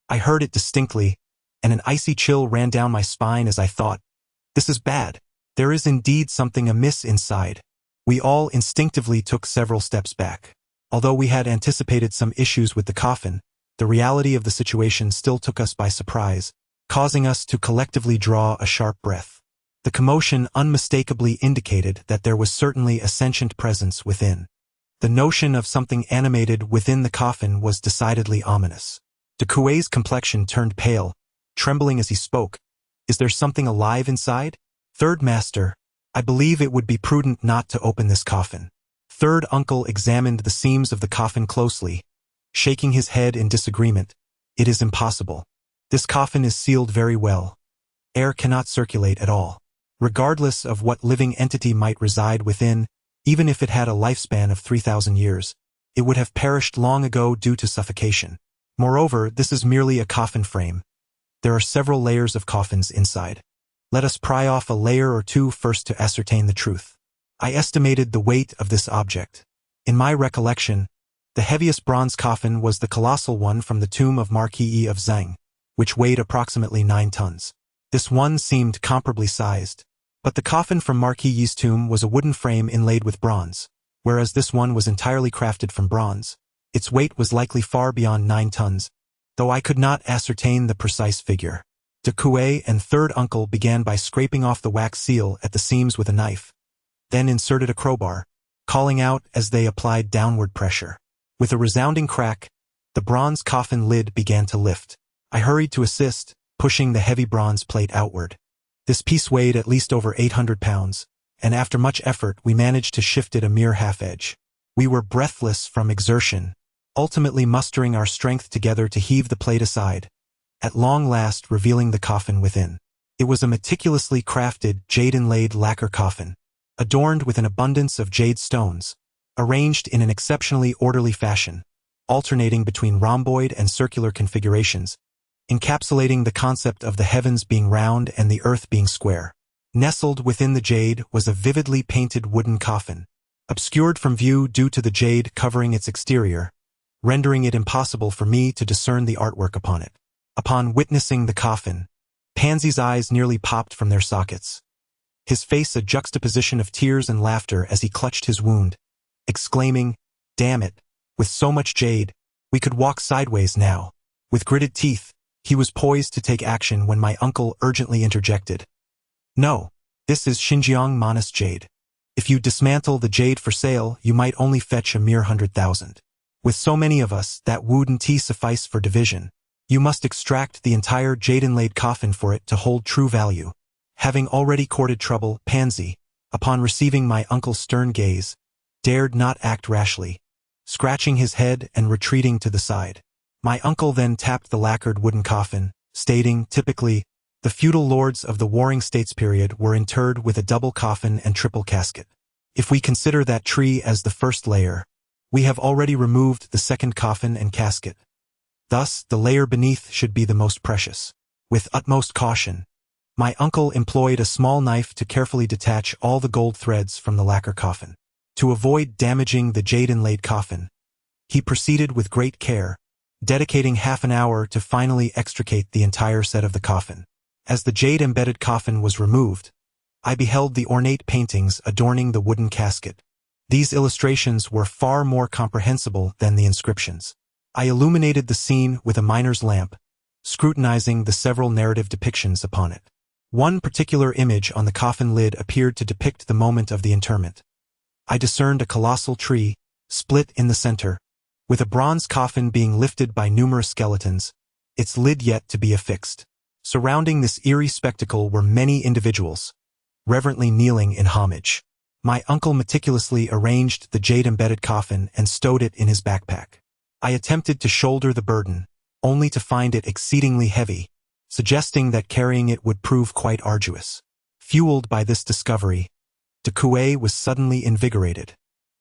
S2: I heard it distinctly, and an icy chill ran down my spine as I thought, this is bad. There is indeed something amiss inside. We all instinctively took several steps back. Although we had anticipated some issues with the coffin, the reality of the situation still took us by surprise, causing us to collectively draw a sharp breath. The commotion unmistakably indicated that there was certainly a sentient presence within. The notion of something animated within the coffin was decidedly ominous. De Kuei's complexion turned pale, trembling as he spoke. Is there something alive inside? Third Master, I believe it would be prudent not to open this coffin. Third Uncle examined the seams of the coffin closely, shaking his head in disagreement. It is impossible. This coffin is sealed very well. Air cannot circulate at all. Regardless of what living entity might reside within, even if it had a lifespan of 3,000 years, it would have perished long ago due to suffocation. Moreover, this is merely a coffin frame. There are several layers of coffins inside. Let us pry off a layer or two first to ascertain the truth. I estimated the weight of this object. In my recollection, the heaviest bronze coffin was the colossal one from the tomb of Marquis of Zhang, which weighed approximately 9 tons. This one seemed comparably sized. But the coffin from Marquis' tomb was a wooden frame inlaid with bronze, whereas this one was entirely crafted from bronze. Its weight was likely far beyond 9 tons, though I could not ascertain the precise figure. De Kuei and Third Uncle began by scraping off the wax seal at the seams with a knife, then inserted a crowbar, calling out as they applied downward pressure. With a resounding crack, the bronze coffin lid began to lift. I hurried to assist, pushing the heavy bronze plate outward. This piece weighed at least over 800 pounds, and after much effort we managed to shift it a mere half-edge. We were breathless from exertion, ultimately mustering our strength together to heave the plate aside, at long last revealing the coffin within. It was a meticulously crafted, jade-inlaid lacquer coffin, adorned with an abundance of jade stones, arranged in an exceptionally orderly fashion, alternating between rhomboid and circular configurations, encapsulating the concept of the heavens being round and the earth being square. Nestled within the jade was a vividly painted wooden coffin, obscured from view due to the jade covering its exterior, rendering it impossible for me to discern the artwork upon it. Upon witnessing the coffin, Pangzi's eyes nearly popped from their sockets, his face a juxtaposition of tears and laughter as he clutched his wound, exclaiming, "Damn it, with so much jade, we could walk sideways now." With gritted teeth, he was poised to take action when my uncle urgently interjected. "No, this is Xinjiang Manas jade. If you dismantle the jade for sale, you might only fetch a mere 100,000. With so many of us, that wooden tea suffice for division. You must extract the entire jade-inlaid coffin for it to hold true value." Having already courted trouble, Pangzi, upon receiving my uncle's stern gaze, dared not act rashly, scratching his head and retreating to the side. My uncle then tapped the lacquered wooden coffin, stating, typically, the feudal lords of the Warring States period were interred with a double coffin and triple casket. If we consider that tree as the first layer, we have already removed the second coffin and casket. Thus, the layer beneath should be the most precious. With utmost caution, my uncle employed a small knife to carefully detach all the gold threads from the lacquer coffin. To avoid damaging the jade-inlaid coffin, he proceeded with great care, dedicating half an hour to finally extricate the entire set of the coffin. As the jade-embedded coffin was removed, I beheld the ornate paintings adorning the wooden casket. These illustrations were far more comprehensible than the inscriptions. I illuminated the scene with a miner's lamp, scrutinizing the several narrative depictions upon it. One particular image on the coffin lid appeared to depict the moment of the interment. I discerned a colossal tree, split in the center, with a bronze coffin being lifted by numerous skeletons, its lid yet to be affixed. Surrounding this eerie spectacle were many individuals, reverently kneeling in homage. My uncle meticulously arranged the jade-embedded coffin and stowed it in his backpack. I attempted to shoulder the burden, only to find it exceedingly heavy, suggesting that carrying it would prove quite arduous. Fueled by this discovery, De Kuei was suddenly invigorated.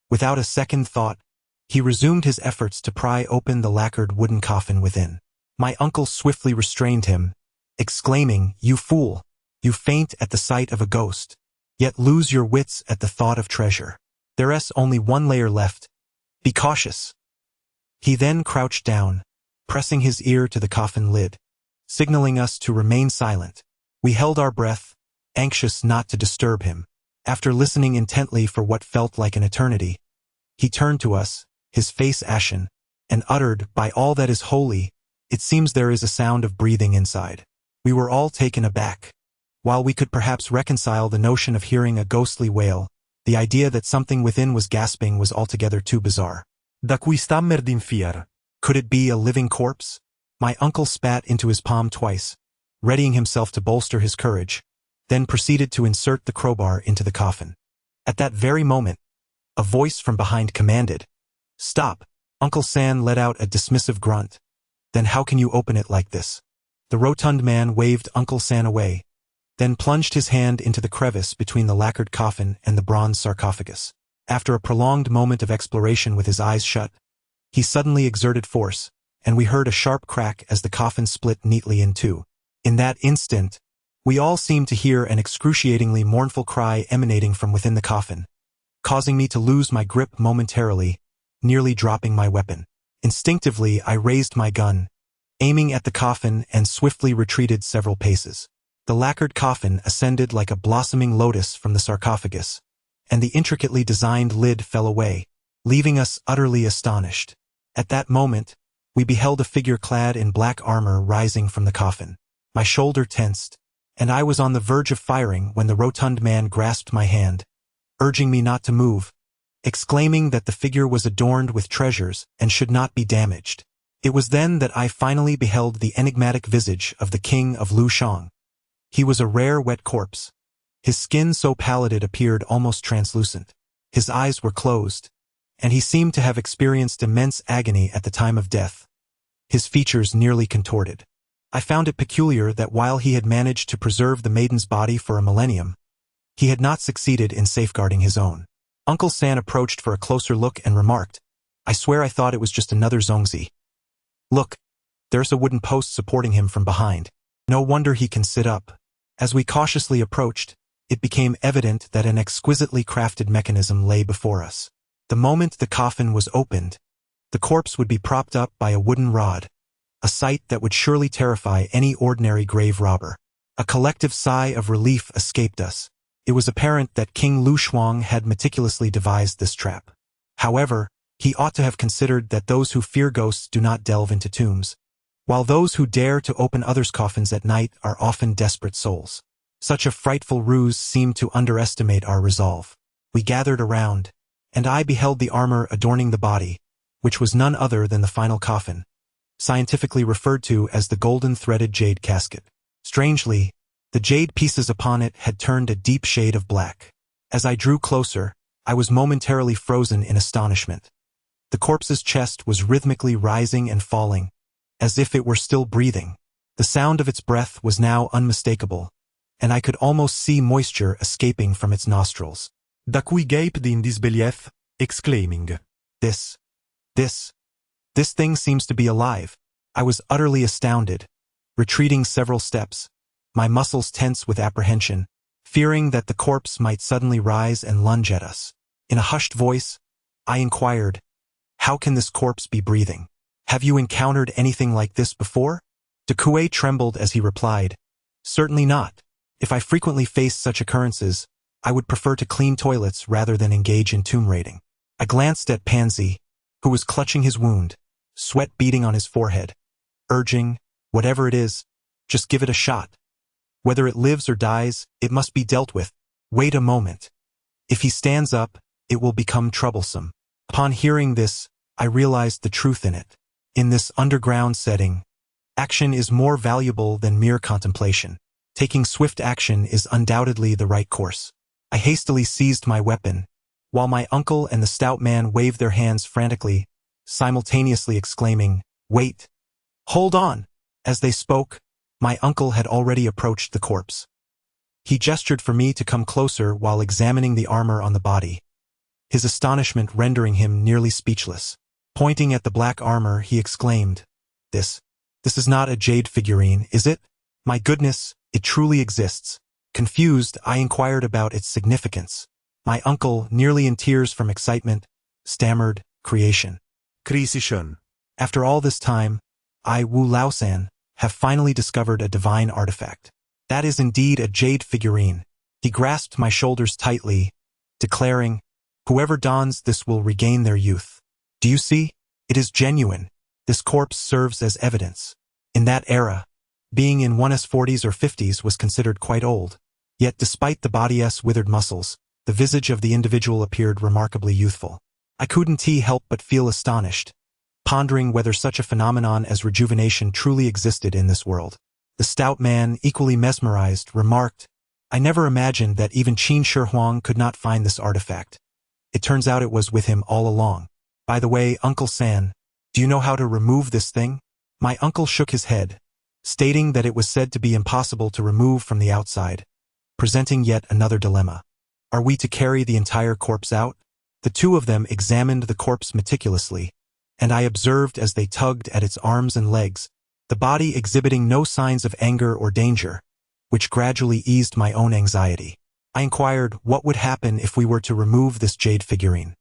S2: Without a second thought, he resumed his efforts to pry open the lacquered wooden coffin within. My uncle swiftly restrained him, exclaiming, "You fool! You faint at the sight of a ghost, yet lose your wits at the thought of treasure." There's only one layer left. Be cautious. He then crouched down, pressing his ear to the coffin lid, signaling us to remain silent. We held our breath, anxious not to disturb him. After listening intently for what felt like an eternity, he turned to us, his face ashen, and uttered, "By all that is holy, it seems there is a sound of breathing inside." We were all taken aback. While we could perhaps reconcile the notion of hearing a ghostly wail, the idea that something within was gasping was altogether too bizarre.
S3: Da cui stammer d'infiar.
S2: Could it be a living corpse? My uncle spat into his palm twice, readying himself to bolster his courage, then proceeded to insert the crowbar into the coffin. At that very moment, a voice from behind commanded, "Stop." Uncle San let out a dismissive grunt. "Then how can you open it like this?" The rotund man waved Uncle San away, then plunged his hand into the crevice between the lacquered coffin and the bronze sarcophagus. After a prolonged moment of exploration with his eyes shut, he suddenly exerted force, and we heard a sharp crack as the coffin split neatly in two. In that instant, we all seemed to hear an excruciatingly mournful cry emanating from within the coffin, causing me to lose my grip momentarily, nearly dropping my weapon. Instinctively, I raised my gun, aiming at the coffin, and swiftly retreated several paces. The lacquered coffin ascended like a blossoming lotus from the sarcophagus, and the intricately designed lid fell away, leaving us utterly astonished. At that moment, we beheld a figure clad in black armor rising from the coffin. My shoulder tensed, and I was on the verge of firing when the rotund man grasped my hand, urging me not to move, exclaiming that the figure was adorned with treasures and should not be damaged. It was then that I finally beheld the enigmatic visage of the king of Lu Shang. He was a rare wet corpse. His skin so pallid it appeared almost translucent. His eyes were closed, and he seemed to have experienced immense agony at the time of death, his features nearly contorted. I found it peculiar that while he had managed to preserve the maiden's body for a millennium, he had not succeeded in safeguarding his own. Uncle San approached for a closer look and remarked, "I swear I thought it was just another Zhongzi. Look, there's a wooden post supporting him from behind. No wonder he can sit up." As we cautiously approached, it became evident that an exquisitely crafted mechanism lay before us. The moment the coffin was opened, the corpse would be propped up by a wooden rod, a sight that would surely terrify any ordinary grave robber. A collective sigh of relief escaped us. It was apparent that King Lu Shuang had meticulously devised this trap. However, he ought to have considered that those who fear ghosts do not delve into tombs, while those who dare to open others' coffins at night are often desperate souls. Such a frightful ruse seemed to underestimate our resolve. We gathered around, and I beheld the armor adorning the body, which was none other than the final coffin, scientifically referred to as the golden-threaded jade casket. Strangely, the jade pieces upon it had turned a deep shade of black. As I drew closer, I was momentarily frozen in astonishment. The corpse's chest was rhythmically rising and falling, as if it were still breathing. The sound of its breath was now unmistakable, and I could almost see moisture escaping from its nostrils.
S3: Da cui gaped in disbelief, exclaiming,
S2: This thing seems to be alive." I was utterly astounded, retreating several steps, my muscles tense with apprehension, fearing that the corpse might suddenly rise and lunge at us. In a hushed voice, I inquired, "How can this corpse be breathing? Have you encountered anything like this before?" De Kuei trembled as he replied, "Certainly not. If I frequently faced such occurrences, I would prefer to clean toilets rather than engage in tomb raiding." I glanced at Pangzi, who was clutching his wound, sweat beading on his forehead, urging, "Whatever it is, just give it a shot. Whether it lives or dies, it must be dealt with. Wait a moment. If he stands up, it will become troublesome." Upon hearing this, I realized the truth in it. In this underground setting, action is more valuable than mere contemplation. Taking swift action is undoubtedly the right course. I hastily seized my weapon, while my uncle and the stout man waved their hands frantically, simultaneously exclaiming, "Wait! Hold on!" As they spoke, my uncle had already approached the corpse. He gestured for me to come closer while examining the armor on the body, his astonishment rendering him nearly speechless. Pointing at the black armor, he exclaimed, This is not a jade figurine, is it? My goodness, it truly exists." Confused, I inquired about its significance. My uncle, nearly in tears from excitement, stammered, creation.
S3: Creation.
S2: After all this time, I, Wu Laosan, have finally discovered a divine artifact. That is indeed a jade figurine. He grasped my shoulders tightly, declaring, whoever dons this will regain their youth. Do you see? It is genuine. This corpse serves as evidence. In that era, being in one's 40s or 50s was considered quite old. Yet despite the body's withered muscles, the visage of the individual appeared remarkably youthful. I couldn't help but feel astonished, pondering whether such a phenomenon as rejuvenation truly existed in this world. The stout man, equally mesmerized, remarked, I never imagined that even Qin Shi Huang could not find this artifact. It turns out it was with him all along. By the way, Uncle San, do you know how to remove this thing? My uncle shook his head, stating that it was said to be impossible to remove from the outside, presenting yet another dilemma. Are we to carry the entire corpse out? The two of them examined the corpse meticulously, and I observed as they tugged at its arms and legs, the body exhibiting no signs of anger or danger, which gradually eased my own anxiety. I inquired what would happen if we were to remove this jade figurine.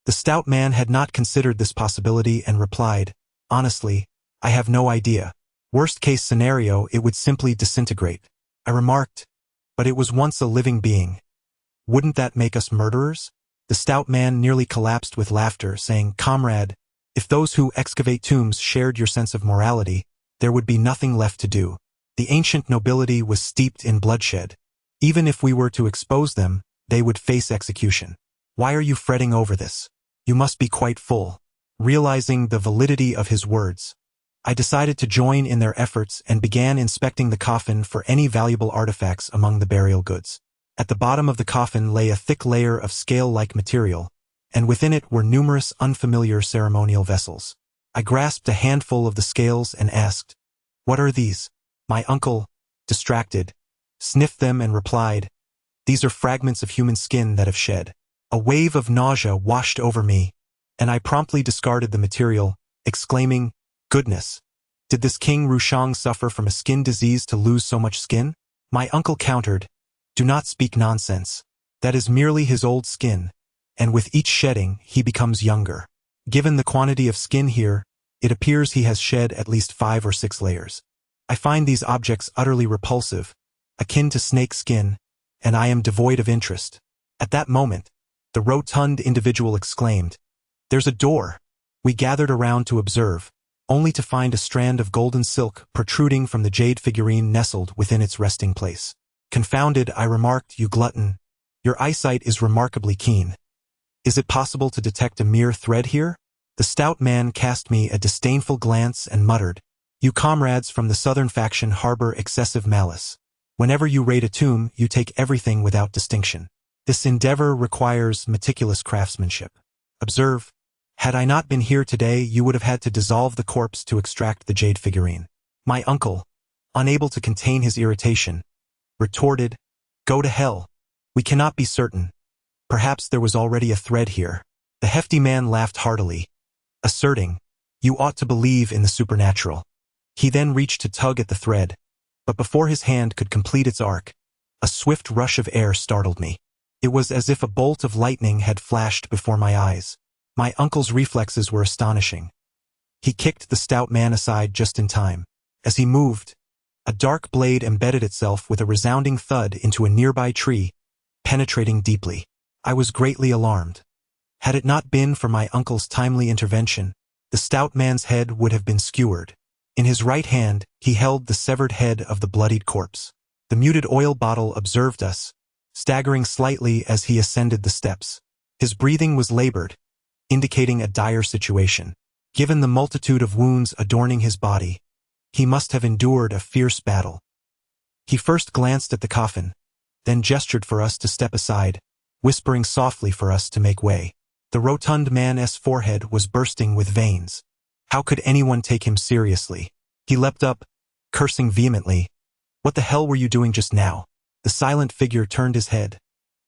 S2: The stout man had not considered this possibility and replied, honestly, I have no idea. Worst case scenario, it would simply disintegrate. I remarked, but it was once a living being. Wouldn't that make us murderers? The stout man nearly collapsed with laughter, saying, Comrade, if those who excavate tombs shared your sense of morality, there would be nothing left to do. The ancient nobility was steeped in bloodshed. Even if we were to expose them, they would face execution. Why are you fretting over this? You must be quite full. Realizing the validity of his words, I decided to join in their efforts and began inspecting the coffin for any valuable artifacts among the burial goods. At the bottom of the coffin lay a thick layer of scale-like material, and within it were numerous unfamiliar ceremonial vessels. I grasped a handful of the scales and asked, what are these? My uncle, distracted, sniffed them and replied, these are fragments of human skin that have shed. A wave of nausea washed over me, and I promptly discarded the material, exclaiming, goodness, did this King Rushang suffer from a skin disease to lose so much skin? My uncle countered, do not speak nonsense. That is merely his old skin, and with each shedding he becomes younger. Given the quantity of skin here, it appears he has shed at least 5 or 6 layers. I find these objects utterly repulsive, akin to snake skin, and I am devoid of interest. At that moment, the rotund individual exclaimed, there's a door. We gathered around to observe, only to find a strand of golden silk protruding from the jade figurine nestled within its resting place. Confounded, I remarked, you glutton. Your eyesight is remarkably keen. Is it possible to detect a mere thread here? The stout man cast me a disdainful glance and muttered, you comrades from the southern faction harbor excessive malice. Whenever you raid a tomb, you take everything without distinction. This endeavor requires meticulous craftsmanship. Observe, had I not been here today, you would have had to dissolve the corpse to extract the jade figurine. My uncle, unable to contain his irritation, retorted, go to hell. We cannot be certain. Perhaps there was already a thread here. The hefty man laughed heartily, asserting, you ought to believe in the supernatural. He then reached to tug at the thread, but before his hand could complete its arc, a swift rush of air startled me. It was as if a bolt of lightning had flashed before my eyes. My uncle's reflexes were astonishing. He kicked the stout man aside just in time. As he moved, a dark blade embedded itself with a resounding thud into a nearby tree, penetrating deeply. I was greatly alarmed. Had it not been for my uncle's timely intervention, the stout man's head would have been skewered. In his right hand, he held the severed head of the bloodied corpse. The muted oil bottle observed us, staggering slightly as he ascended the steps. His breathing was labored, indicating a dire situation. Given the multitude of wounds adorning his body, he must have endured a fierce battle. He first glanced at the coffin, then gestured for us to step aside, whispering softly for us to make way. The rotund man's forehead was bursting with veins. How could anyone take him seriously? He leapt up, cursing vehemently. What the hell were you doing just now? The silent figure turned his head,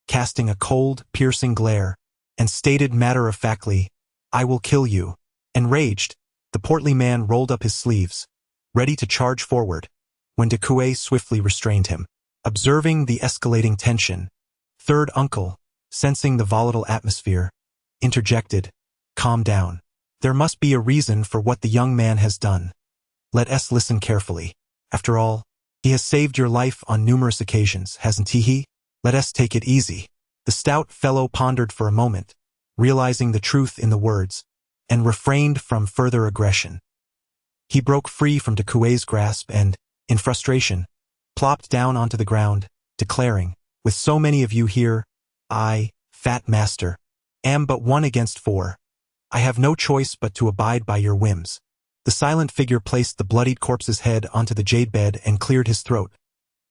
S2: casting a cold, piercing glare, and stated matter-of-factly, I will kill you. Enraged, the portly man rolled up his sleeves, ready to charge forward, when Dekue swiftly restrained him. Observing the escalating tension, third uncle, sensing the volatile atmosphere, interjected, "Calm down. There must be a reason for what the young man has done. Let us listen carefully. After all, he has saved your life on numerous occasions, hasn't he? Let us take it easy." The stout fellow pondered for a moment, realizing the truth in the words, and refrained from further aggression. He broke free from Kuei's grasp and, in frustration, plopped down onto the ground, declaring, "With so many of you here, I, Fat Master, am but 1 against 4. I have no choice but to abide by your whims." The silent figure placed the bloodied corpse's head onto the jade bed and cleared his throat,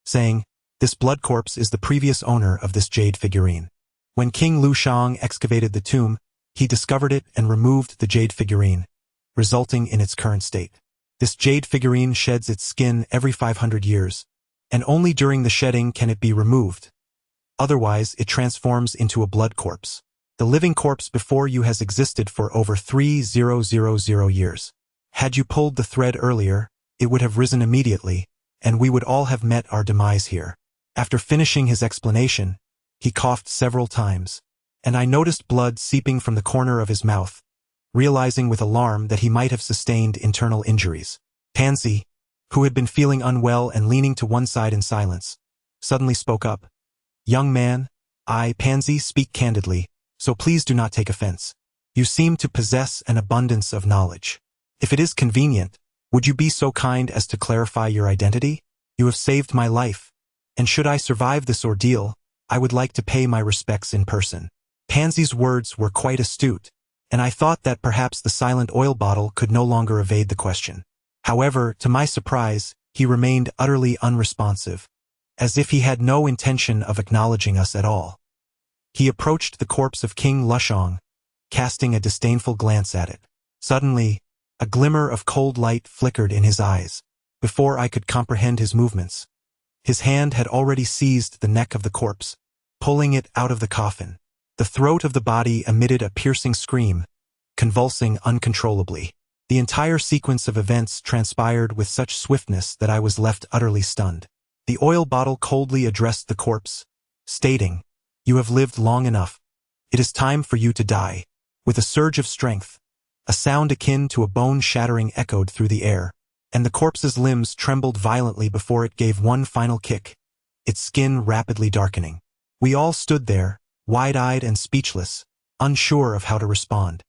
S2: saying, "This blood corpse is the previous owner of this jade figurine. When King Lu Xie excavated the tomb, he discovered it and removed the jade figurine, resulting in its current state. This jade figurine sheds its skin every 500 years, and only during the shedding can it be removed. Otherwise, it transforms into a blood corpse. The living corpse before you has existed for over 3000 years. Had you pulled the thread earlier, it would have risen immediately, and we would all have met our demise here." After finishing his explanation, he coughed several times, and I noticed blood seeping from the corner of his mouth, realizing with alarm that he might have sustained internal injuries. Pangzi, who had been feeling unwell and leaning to one side in silence, suddenly spoke up. "Young man, I, Pangzi, speak candidly, so please do not take offense. You seem to possess an abundance of knowledge. If it is convenient, would you be so kind as to clarify your identity? You have saved my life, and should I survive this ordeal, I would like to pay my respects in person." Pangzi's words were quite astute, and I thought that perhaps the silent oil bottle could no longer evade the question. However, to my surprise, he remained utterly unresponsive, as if he had no intention of acknowledging us at all. He approached the corpse of King Lu Xie, casting a disdainful glance at it. Suddenly, a glimmer of cold light flickered in his eyes. Before I could comprehend his movements, his hand had already seized the neck of the corpse, pulling it out of the coffin. The throat of the body emitted a piercing scream, convulsing uncontrollably. The entire sequence of events transpired with such swiftness that I was left utterly stunned. The oil bottle coldly addressed the corpse, stating, "You have lived long enough. It is time for you to die." With a surge of strength, a sound akin to a bone-shattering echoed through the air, and the corpse's limbs trembled violently before it gave one final kick, its skin rapidly darkening. We all stood there, wide-eyed and speechless, unsure of how to respond.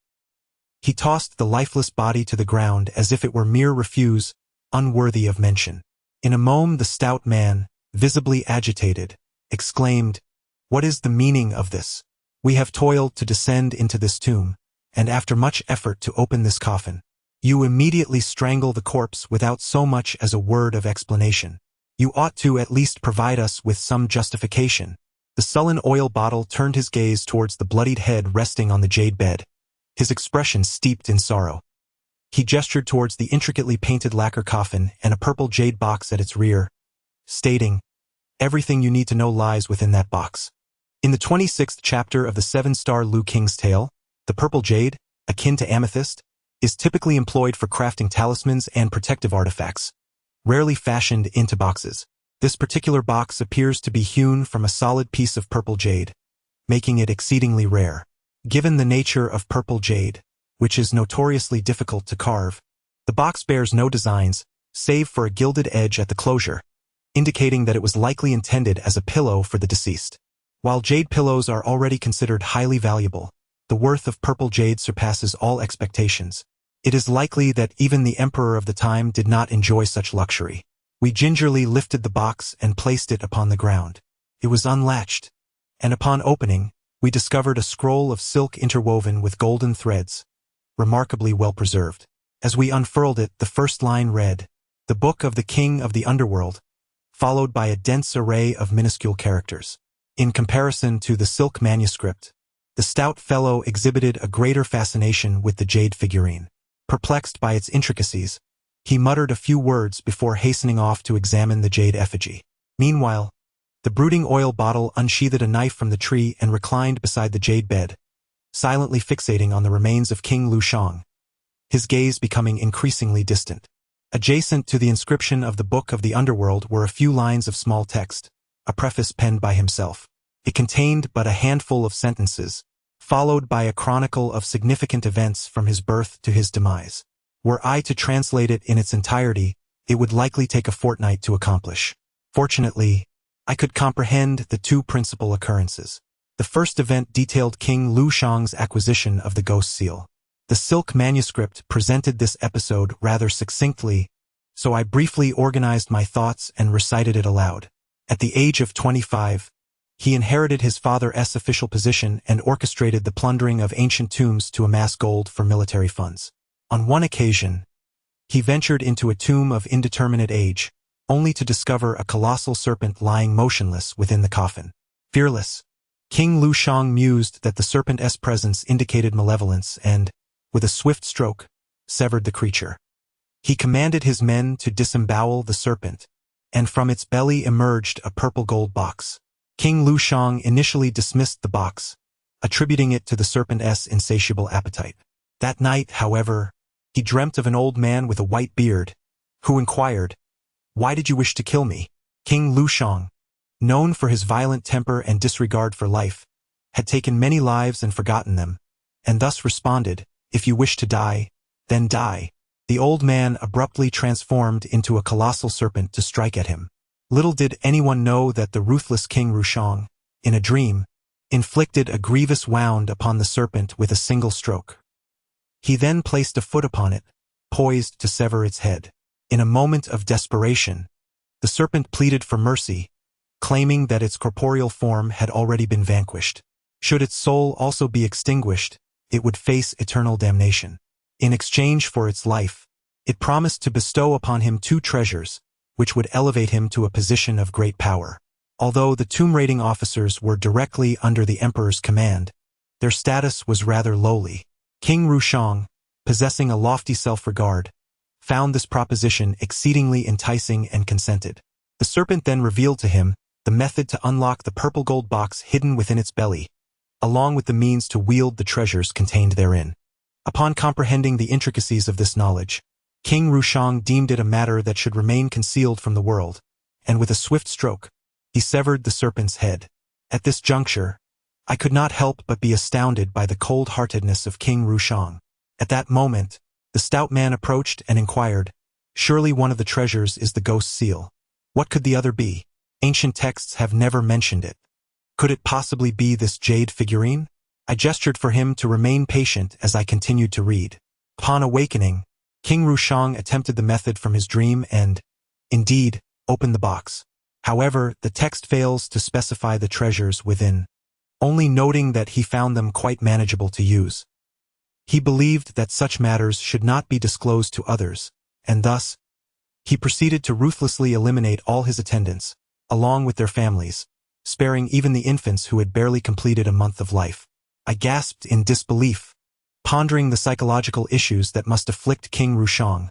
S2: He tossed the lifeless body to the ground as if it were mere refuse, unworthy of mention. In a moment the stout man, visibly agitated, exclaimed, "What is the meaning of this? We have toiled to descend into this tomb, and after much effort to open this coffin, you immediately strangle the corpse without so much as a word of explanation. You ought to at least provide us with some justification." The sullen oil bottle turned his gaze towards the bloodied head resting on the jade bed, his expression steeped in sorrow. He gestured towards the intricately painted lacquer coffin and a purple jade box at its rear, stating, "Everything you need to know lies within that box." In the 26th chapter of the 7-star Lu King's Tale, the purple jade, akin to amethyst, is typically employed for crafting talismans and protective artifacts, rarely fashioned into boxes. This particular box appears to be hewn from a solid piece of purple jade, making it exceedingly rare. Given the nature of purple jade, which is notoriously difficult to carve, the box bears no designs, save for a gilded edge at the closure, indicating that it was likely intended as a pillow for the deceased. While jade pillows are already considered highly valuable, the worth of purple jade surpasses all expectations. It is likely that even the emperor of the time did not enjoy such luxury. We gingerly lifted the box and placed it upon the ground. It was unlatched, and upon opening, we discovered a scroll of silk interwoven with golden threads, remarkably well preserved. As we unfurled it, the first line read, "The Book of the King of the Underworld," followed by a dense array of minuscule characters. In comparison to the silk manuscript, the stout fellow exhibited a greater fascination with the jade figurine. Perplexed by its intricacies, he muttered a few words before hastening off to examine the jade effigy. Meanwhile, the brooding oil bottle unsheathed a knife from the tree and reclined beside the jade bed, silently fixating on the remains of King Lu Xie, his gaze becoming increasingly distant. Adjacent to the inscription of the Book of the Underworld were a few lines of small text, a preface penned by himself. It contained but a handful of sentences, followed by a chronicle of significant events from his birth to his demise. Were I to translate it in its entirety, it would likely take a fortnight to accomplish. Fortunately, I could comprehend the two principal occurrences. The first event detailed King Lu Shang's acquisition of the Ghost Seal. The silk manuscript presented this episode rather succinctly, so I briefly organized my thoughts and recited it aloud. At the age of 25, he inherited his father's official position and orchestrated the plundering of ancient tombs to amass gold for military funds. On one occasion, he ventured into a tomb of indeterminate age, only to discover a colossal serpent lying motionless within the coffin. Fearless, King Lu Shang mused that the serpent's presence indicated malevolence and, with a swift stroke, severed the creature. He commanded his men to disembowel the serpent, and from its belly emerged a purple gold box. King Lu Shang initially dismissed the box, attributing it to the serpent's insatiable appetite. That night, however, he dreamt of an old man with a white beard, who inquired, "Why did you wish to kill me?" King Lu Shang, known for his violent temper and disregard for life, had taken many lives and forgotten them, and thus responded, "If you wish to die, then die." The old man abruptly transformed into a colossal serpent to strike at him. Little did anyone know that the ruthless King Lu Shang, in a dream, inflicted a grievous wound upon the serpent with a single stroke. He then placed a foot upon it, poised to sever its head. In a moment of desperation, the serpent pleaded for mercy, claiming that its corporeal form had already been vanquished. Should its soul also be extinguished, it would face eternal damnation. In exchange for its life, it promised to bestow upon him two treasures, which would elevate him to a position of great power. Although the tomb raiding officers were directly under the emperor's command, their status was rather lowly. King Lu Shang, possessing a lofty self-regard, found this proposition exceedingly enticing and consented. The serpent then revealed to him the method to unlock the purple gold box hidden within its belly, along with the means to wield the treasures contained therein. Upon comprehending the intricacies of this knowledge, King Lu Shang deemed it a matter that should remain concealed from the world, and with a swift stroke, he severed the serpent's head. At this juncture, I could not help but be astounded by the cold-heartedness of King Lu Shang. At that moment, the stout man approached and inquired, "Surely one of the treasures is the Ghost Seal. What could the other be? Ancient texts have never mentioned it. Could it possibly be this jade figurine?" I gestured for him to remain patient as I continued to read. Upon awakening, King Lu Shang attempted the method from his dream and, indeed, opened the box. However, the text fails to specify the treasures within, only noting that he found them quite manageable to use. He believed that such matters should not be disclosed to others, and thus, he proceeded to ruthlessly eliminate all his attendants, along with their families, sparing even the infants who had barely completed a month of life. I gasped in disbelief, pondering the psychological issues that must afflict King Lu Shang,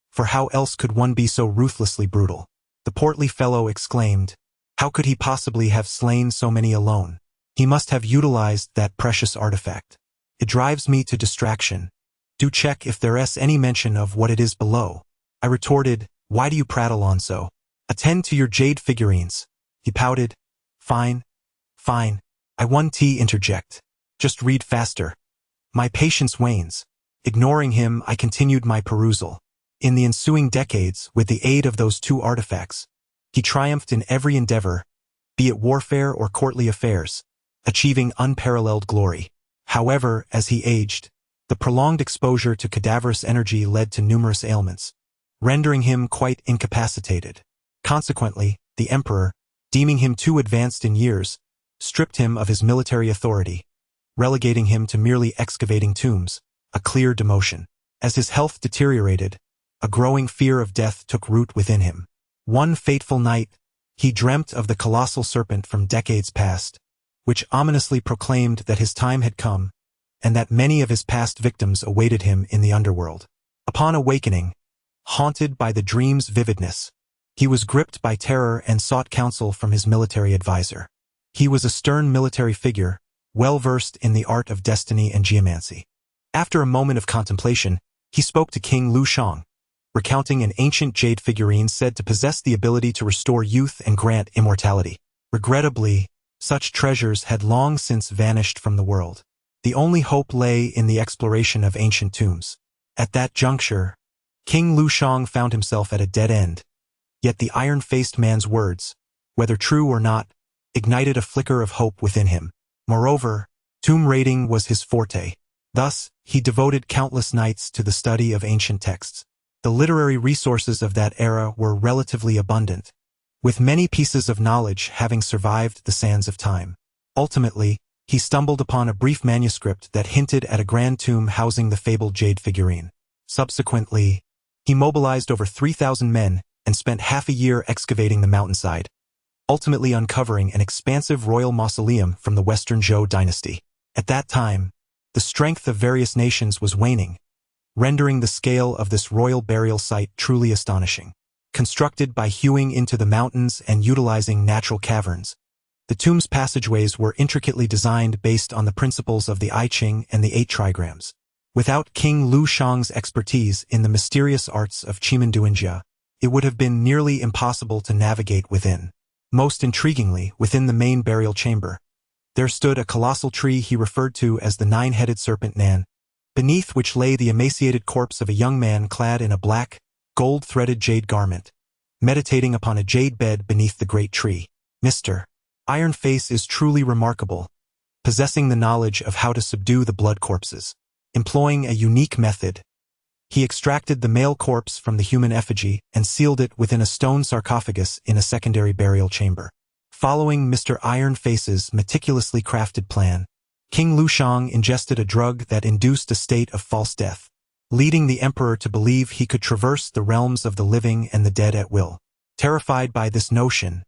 S2: for how else could one be so ruthlessly brutal? The portly fellow exclaimed, "How could he possibly have slain so many alone? He must have utilized that precious artifact. It drives me to distraction. Do check if there's any mention of what it is below." I retorted, "Why do you prattle on so? Attend to your jade figurines." He pouted, Fine. I won't interject. Just read faster. My patience wanes. Ignoring him, I continued my perusal. In the ensuing decades, with the aid of those two artifacts, he triumphed in every endeavor, be it warfare or courtly affairs, achieving unparalleled glory. However, as he aged, the prolonged exposure to cadaverous energy led to numerous ailments, rendering him quite incapacitated. Consequently, the emperor, deeming him too advanced in years, stripped him of his military authority, relegating him to merely excavating tombs, a clear demotion. As his health deteriorated, a growing fear of death took root within him. One fateful night, he dreamt of the colossal serpent from decades past, which ominously proclaimed that his time had come, and that many of his past victims awaited him in the underworld. Upon awakening, haunted by the dream's vividness, he was gripped by terror and sought counsel from his military advisor. He was a stern military figure, well-versed in the art of destiny and geomancy. After a moment of contemplation, he spoke to King Lu Shang, recounting an ancient jade figurine said to possess the ability to restore youth and grant immortality. Regrettably, Such treasures had long since vanished from the world. The only hope lay in the exploration of ancient tombs. At that juncture, King Lu Shang found himself at a dead end. Yet the iron-faced man's words, whether true or not, ignited a flicker of hope within him. Moreover, tomb raiding was his forte. Thus, he devoted countless nights to the study of ancient texts. The literary resources of that era were relatively abundant, with many pieces of knowledge having survived the sands of time. Ultimately, he stumbled upon a brief manuscript that hinted at a grand tomb housing the fabled jade figurine. Subsequently, he mobilized over 3,000 men and spent half a year excavating the mountainside, ultimately uncovering an expansive royal mausoleum from the Western Zhou dynasty. At that time, the strength of various nations was waning, rendering the scale of this royal burial site truly astonishing. Constructed by hewing into the mountains and utilizing natural caverns, the tomb's passageways were intricately designed based on the principles of the I Ching and the 8 trigrams. Without King Lu Shang's expertise in the mysterious arts of Qimendouanjia, it would have been nearly impossible to navigate within. Most intriguingly, within the main burial chamber, there stood a colossal tree he referred to as the 9-headed serpent Nan, beneath which lay the emaciated corpse of a young man clad in a black, gold-threaded jade garment, meditating upon a jade bed beneath the great tree. Mr. Iron Face is truly remarkable, possessing the knowledge of how to subdue the blood corpses. Employing a unique method, he extracted the male corpse from the human effigy and sealed it within a stone sarcophagus in a secondary burial chamber. Following Mr. Iron Face's meticulously crafted plan, King Lu Shang ingested a drug that induced a state of false death, leading the emperor to believe he could traverse the realms of the living and the dead at will. Terrified by this notion,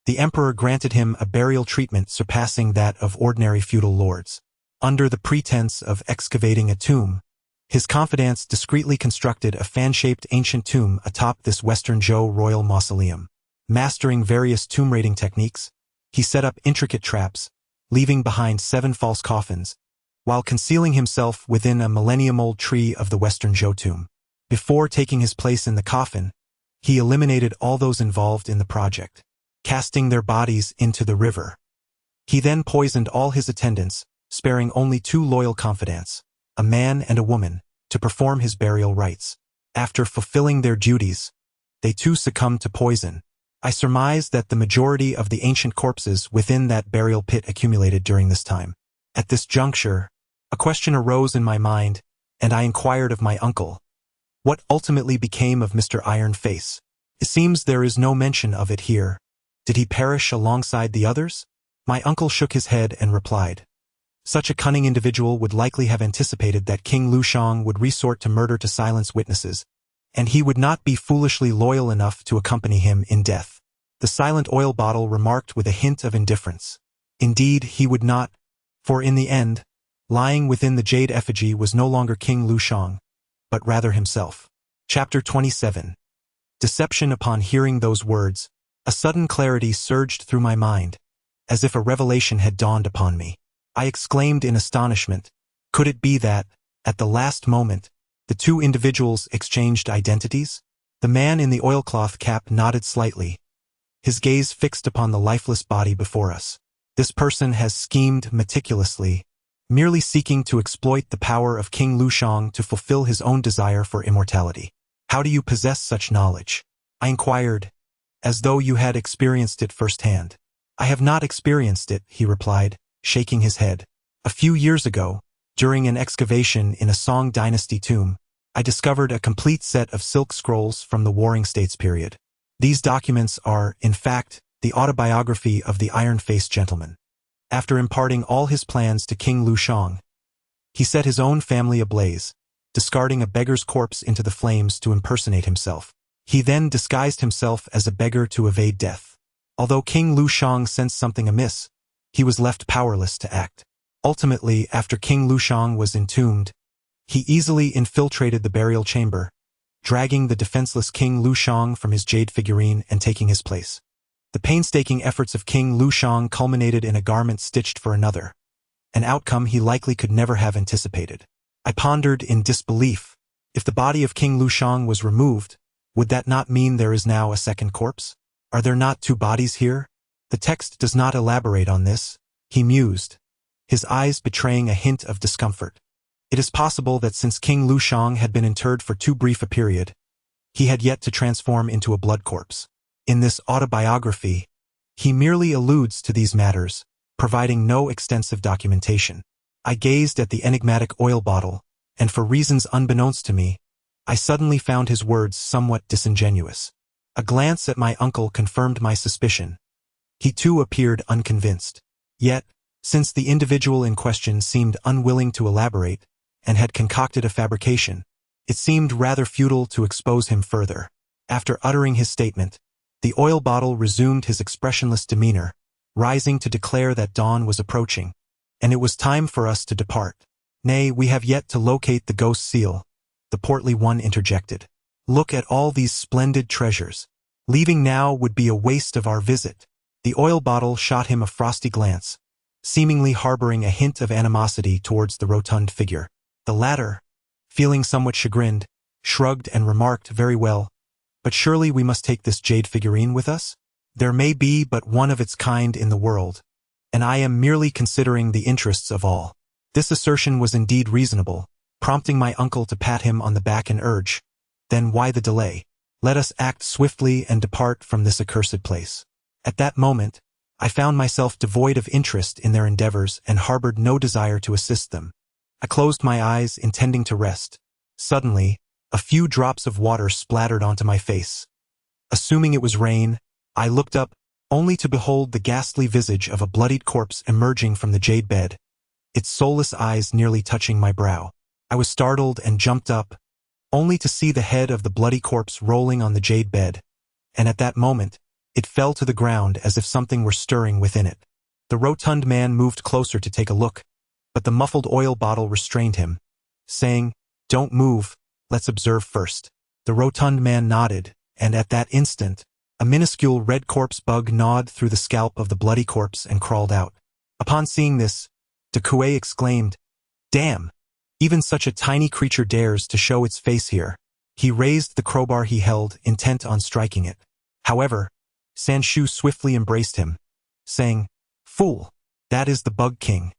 S2: the emperor granted him a burial treatment surpassing that of ordinary feudal lords. Under the pretense of excavating a tomb, his confidants discreetly constructed a fan-shaped ancient tomb atop this Western Zhou royal mausoleum. Mastering various tomb raiding techniques, he set up intricate traps, leaving behind 7 false coffins, while concealing himself within a millennium-old tree of the Western Zhou tomb. Before taking his place in the coffin, he eliminated all those involved in the project, casting their bodies into the river. He then poisoned all his attendants, sparing only 2 loyal confidants, a man and a woman, to perform his burial rites. After fulfilling their duties, they too succumbed to poison. I surmise that the majority of the ancient corpses within that burial pit accumulated during this time. At this juncture, a question arose in my mind, and I inquired of my uncle, what ultimately became of Mr. Iron Face? It seems there is no mention of it here. Did he perish alongside the others? My uncle shook his head and replied, such a cunning individual would likely have anticipated that King Lu Shang would resort to murder to silence witnesses, and he would not be foolishly loyal enough to accompany him in death. The silent oil bottle remarked with a hint of indifference. Indeed, he would not, for in the end, lying within the jade effigy was no longer King Lu Shang, but rather himself. Chapter 27. Deception. Upon hearing those words, a sudden clarity surged through my mind, as if a revelation had dawned upon me. I exclaimed in astonishment, could it be that, at the last moment, the 2 individuals exchanged identities? The man in the oilcloth cap nodded slightly, his gaze fixed upon the lifeless body before us. This person has schemed meticulously, merely seeking to exploit the power of King Lu Shang to fulfill his own desire for immortality. How do you possess such knowledge? I inquired, as though you had experienced it firsthand. I have not experienced it, he replied, shaking his head. A few years ago, during an excavation in a Song dynasty tomb, I discovered a complete set of silk scrolls from the Warring States period. These documents are, in fact, the autobiography of the iron-faced gentleman. After imparting all his plans to King Lu Shang, he set his own family ablaze, discarding a beggar's corpse into the flames to impersonate himself. He then disguised himself as a beggar to evade death. Although King Lu Shang sensed something amiss, he was left powerless to act. Ultimately, after King Lu Shang was entombed, he easily infiltrated the burial chamber, dragging the defenseless King Lu Shang from his jade figurine and taking his place. The painstaking efforts of King Lu Shang culminated in a garment stitched for another, an outcome he likely could never have anticipated. I pondered in disbelief. If the body of King Lu Shang was removed, would that not mean there is now a second corpse? Are there not 2 bodies here? The text does not elaborate on this, he mused, his eyes betraying a hint of discomfort. It is possible that since King Lu Shang had been interred for too brief a period, he had yet to transform into a blood corpse. In this autobiography, he merely alludes to these matters, providing no extensive documentation. I gazed at the enigmatic oil bottle, and for reasons unbeknownst to me, I suddenly found his words somewhat disingenuous. A glance at my uncle confirmed my suspicion. He too appeared unconvinced. Yet, since the individual in question seemed unwilling to elaborate, and had concocted a fabrication, it seemed rather futile to expose him further. After uttering his statement, the oil bottle resumed his expressionless demeanor, rising to declare that dawn was approaching, and it was time for us to depart. Nay, we have yet to locate the ghost seal, the portly one interjected. Look at all these splendid treasures. Leaving now would be a waste of our visit. The oil bottle shot him a frosty glance, seemingly harboring a hint of animosity towards the rotund figure. The latter, feeling somewhat chagrined, shrugged and remarked, "Very well, but surely we must take this jade figurine with us? There may be but one of its kind in the world, and I am merely considering the interests of all." This assertion was indeed reasonable, prompting my uncle to pat him on the back and urge, "Then why the delay? Let us act swiftly and depart from this accursed place." At that moment, I found myself devoid of interest in their endeavors and harbored no desire to assist them. I closed my eyes, intending to rest. Suddenly, a few drops of water splattered onto my face. Assuming it was rain, I looked up, only to behold the ghastly visage of a bloodied corpse emerging from the jade bed, its soulless eyes nearly touching my brow. I was startled and jumped up, only to see the head of the bloody corpse rolling on the jade bed, and at that moment, it fell to the ground as if something were stirring within it. The rotund man moved closer to take a look, but the muffled oil bottle restrained him, saying, "Don't move, let's observe first." The rotund man nodded, and at that instant, a minuscule red corpse bug gnawed through the scalp of the bloody corpse and crawled out. Upon seeing this, de Kuei exclaimed, "Damn! Even such a tiny creature dares to show its face here." He raised the crowbar he held, intent on striking it. However, Sanshu swiftly embraced him, saying, "Fool! That is the Bug King.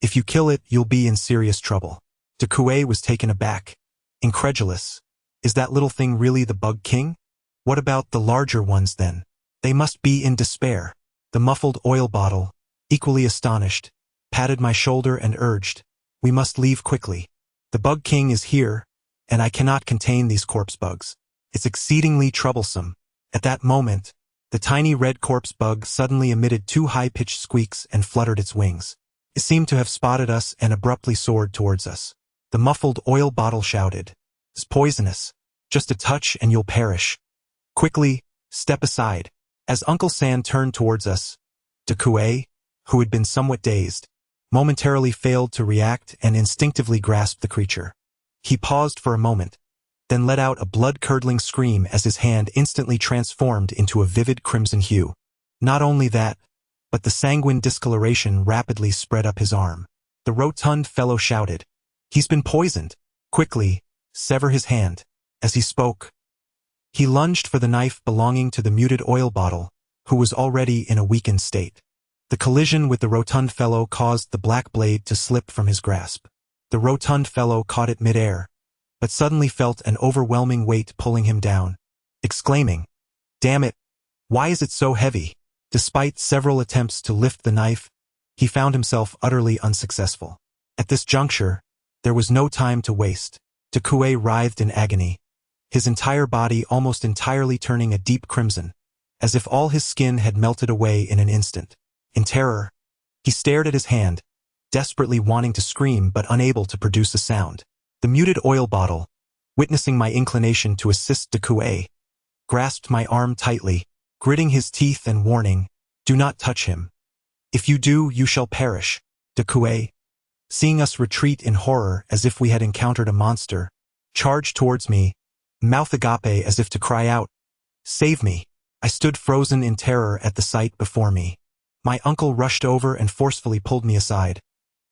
S2: If you kill it, you'll be in serious trouble." De Kuei was taken aback, incredulous. Is that little thing really the Bug King? What about the larger ones then? They must be in despair. The muffled oil bottle, equally astonished, patted my shoulder and urged, "We must leave quickly. The Bug King is here, and I cannot contain these corpse bugs. It's exceedingly troublesome." At that moment, the tiny red corpse bug suddenly emitted two high-pitched squeaks and fluttered its wings. It seemed to have spotted us and abruptly soared towards us. The muffled oil bottle shouted, "It's poisonous. Just a touch and you'll perish. Quickly, step aside." As Uncle San turned towards us, de Kuei, who had been somewhat dazed, momentarily failed to react and instinctively grasped the creature. He paused for a moment, then let out a blood-curdling scream as his hand instantly transformed into a vivid crimson hue. Not only that, but the sanguine discoloration rapidly spread up his arm. The rotund fellow shouted, "He's been poisoned! Quickly, sever his hand." As he spoke, he lunged for the knife belonging to the muted oil bottle, who was already in a weakened state. The collision with the rotund fellow caused the black blade to slip from his grasp. The rotund fellow caught it mid-air, but suddenly felt an overwhelming weight pulling him down, exclaiming, "Damn it! Why is it so heavy?" Despite several attempts to lift the knife, he found himself utterly unsuccessful. At this juncture, there was no time to waste. De Kuei writhed in agony, his entire body almost entirely turning a deep crimson, as if all his skin had melted away in an instant. In terror, he stared at his hand, desperately wanting to scream but unable to produce a sound. The muted oil bottle, witnessing my inclination to assist de Kuei, grasped my arm tightly, gritting his teeth and warning, "Do not touch him. If you do, you shall perish." De Kuei, seeing us retreat in horror as if we had encountered a monster, charged towards me, mouth agape as if to cry out, "Save me!" I stood frozen in terror at the sight before me. My uncle rushed over and forcefully pulled me aside,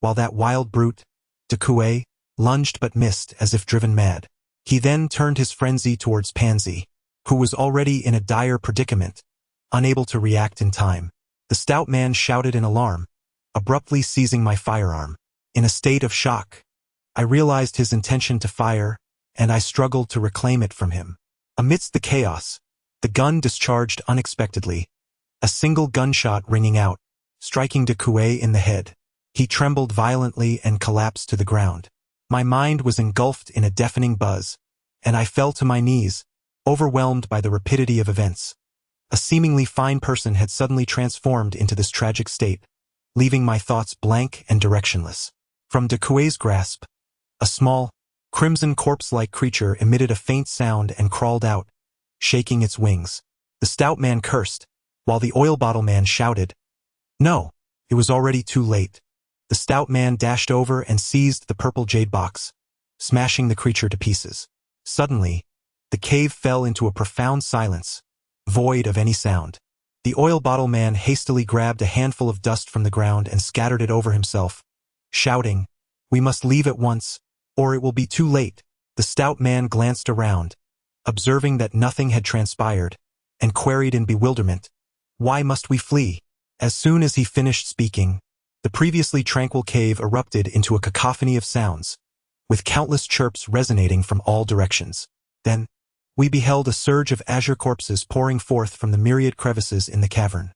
S2: while that wild brute, de Kuei, lunged but missed as if driven mad. He then turned his frenzy towards Pangzi, who was already in a dire predicament, unable to react in time. The stout man shouted in alarm, abruptly seizing my firearm. In a state of shock, I realized his intention to fire, and I struggled to reclaim it from him. Amidst the chaos, the gun discharged unexpectedly, a single gunshot ringing out, striking de Kuei in the head. He trembled violently and collapsed to the ground. My mind was engulfed in a deafening buzz, and I fell to my knees, overwhelmed by the rapidity of events. A seemingly fine person had suddenly transformed into this tragic state, leaving my thoughts blank and directionless. From de Kuei's grasp, a small, crimson corpse-like creature emitted a faint sound and crawled out, shaking its wings. The stout man cursed, while the oil bottle man shouted. No, it was already too late. The stout man dashed over and seized the purple jade box, smashing the creature to pieces. Suddenly, the cave fell into a profound silence, void of any sound. The oil bottle man hastily grabbed a handful of dust from the ground and scattered it over himself, shouting, "We must leave at once, or it will be too late." The stout man glanced around, observing that nothing had transpired, and queried in bewilderment, "Why must we flee?" As soon as he finished speaking, the previously tranquil cave erupted into a cacophony of sounds, with countless chirps resonating from all directions. Then, we beheld a surge of azure corpses pouring forth from the myriad crevices in the cavern.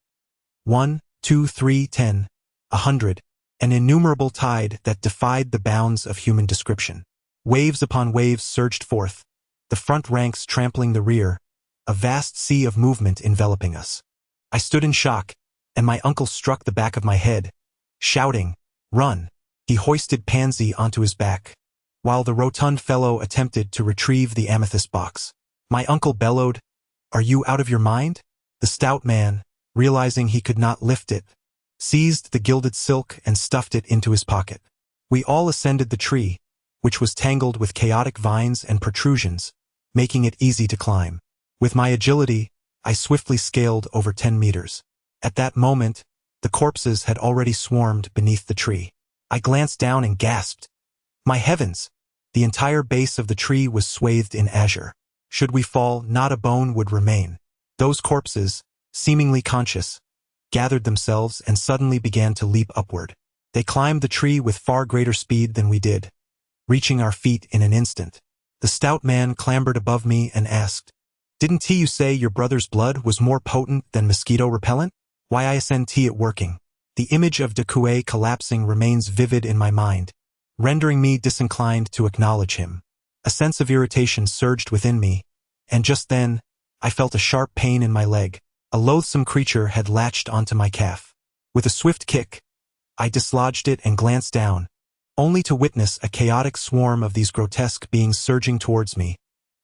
S2: 1, 2, 3, 10, 100, an innumerable tide that defied the bounds of human description. Waves upon waves surged forth, the front ranks trampling the rear, a vast sea of movement enveloping us. I stood in shock, and my uncle struck the back of my head, shouting, "Run!" He hoisted Pangzi onto his back, while the rotund fellow attempted to retrieve the amethyst box. My uncle bellowed, "Are you out of your mind?" The stout man, realizing he could not lift it, seized the gilded silk and stuffed it into his pocket. We all ascended the tree, which was tangled with chaotic vines and protrusions, making it easy to climb. With my agility, I swiftly scaled over 10 meters. At that moment, the corpses had already swarmed beneath the tree. I glanced down and gasped. My heavens! The entire base of the tree was swathed in azure. Should we fall, not a bone would remain. Those corpses, seemingly conscious, gathered themselves and suddenly began to leap upward. They climbed the tree with far greater speed than we did, reaching our feet in an instant. The stout man clambered above me and asked, "Didn't you say your brother's blood was more potent than mosquito repellent?" Why I isn't it working? The image of de Kuei collapsing remains vivid in my mind, rendering me disinclined to acknowledge him. A sense of irritation surged within me, and just then, I felt a sharp pain in my leg. A loathsome creature had latched onto my calf. With a swift kick, I dislodged it and glanced down, only to witness a chaotic swarm of these grotesque beings surging towards me,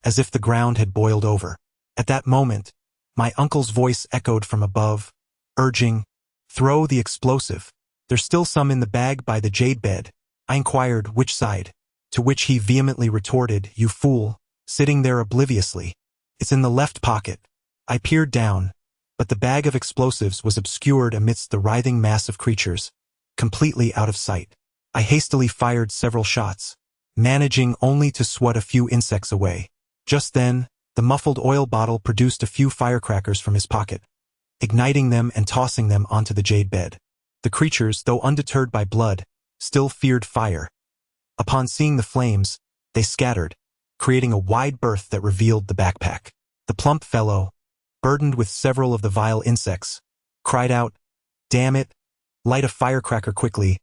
S2: as if the ground had boiled over. At that moment, my uncle's voice echoed from above, urging, "Throw the explosive. There's still some in the bag by the jade bed." I inquired which side, to which he vehemently retorted, "You fool, sitting there obliviously. It's in the left pocket." I peered down, but the bag of explosives was obscured amidst the writhing mass of creatures, completely out of sight. I hastily fired several shots, managing only to swat a few insects away. Just then, the muffled oil bottle produced a few firecrackers from his pocket, igniting them and tossing them onto the jade bed. The creatures, though undeterred by blood, still feared fire. Upon seeing the flames, they scattered, creating a wide berth that revealed the backpack. The plump fellow, burdened with several of the vile insects, cried out, "Damn it! Light a firecracker quickly.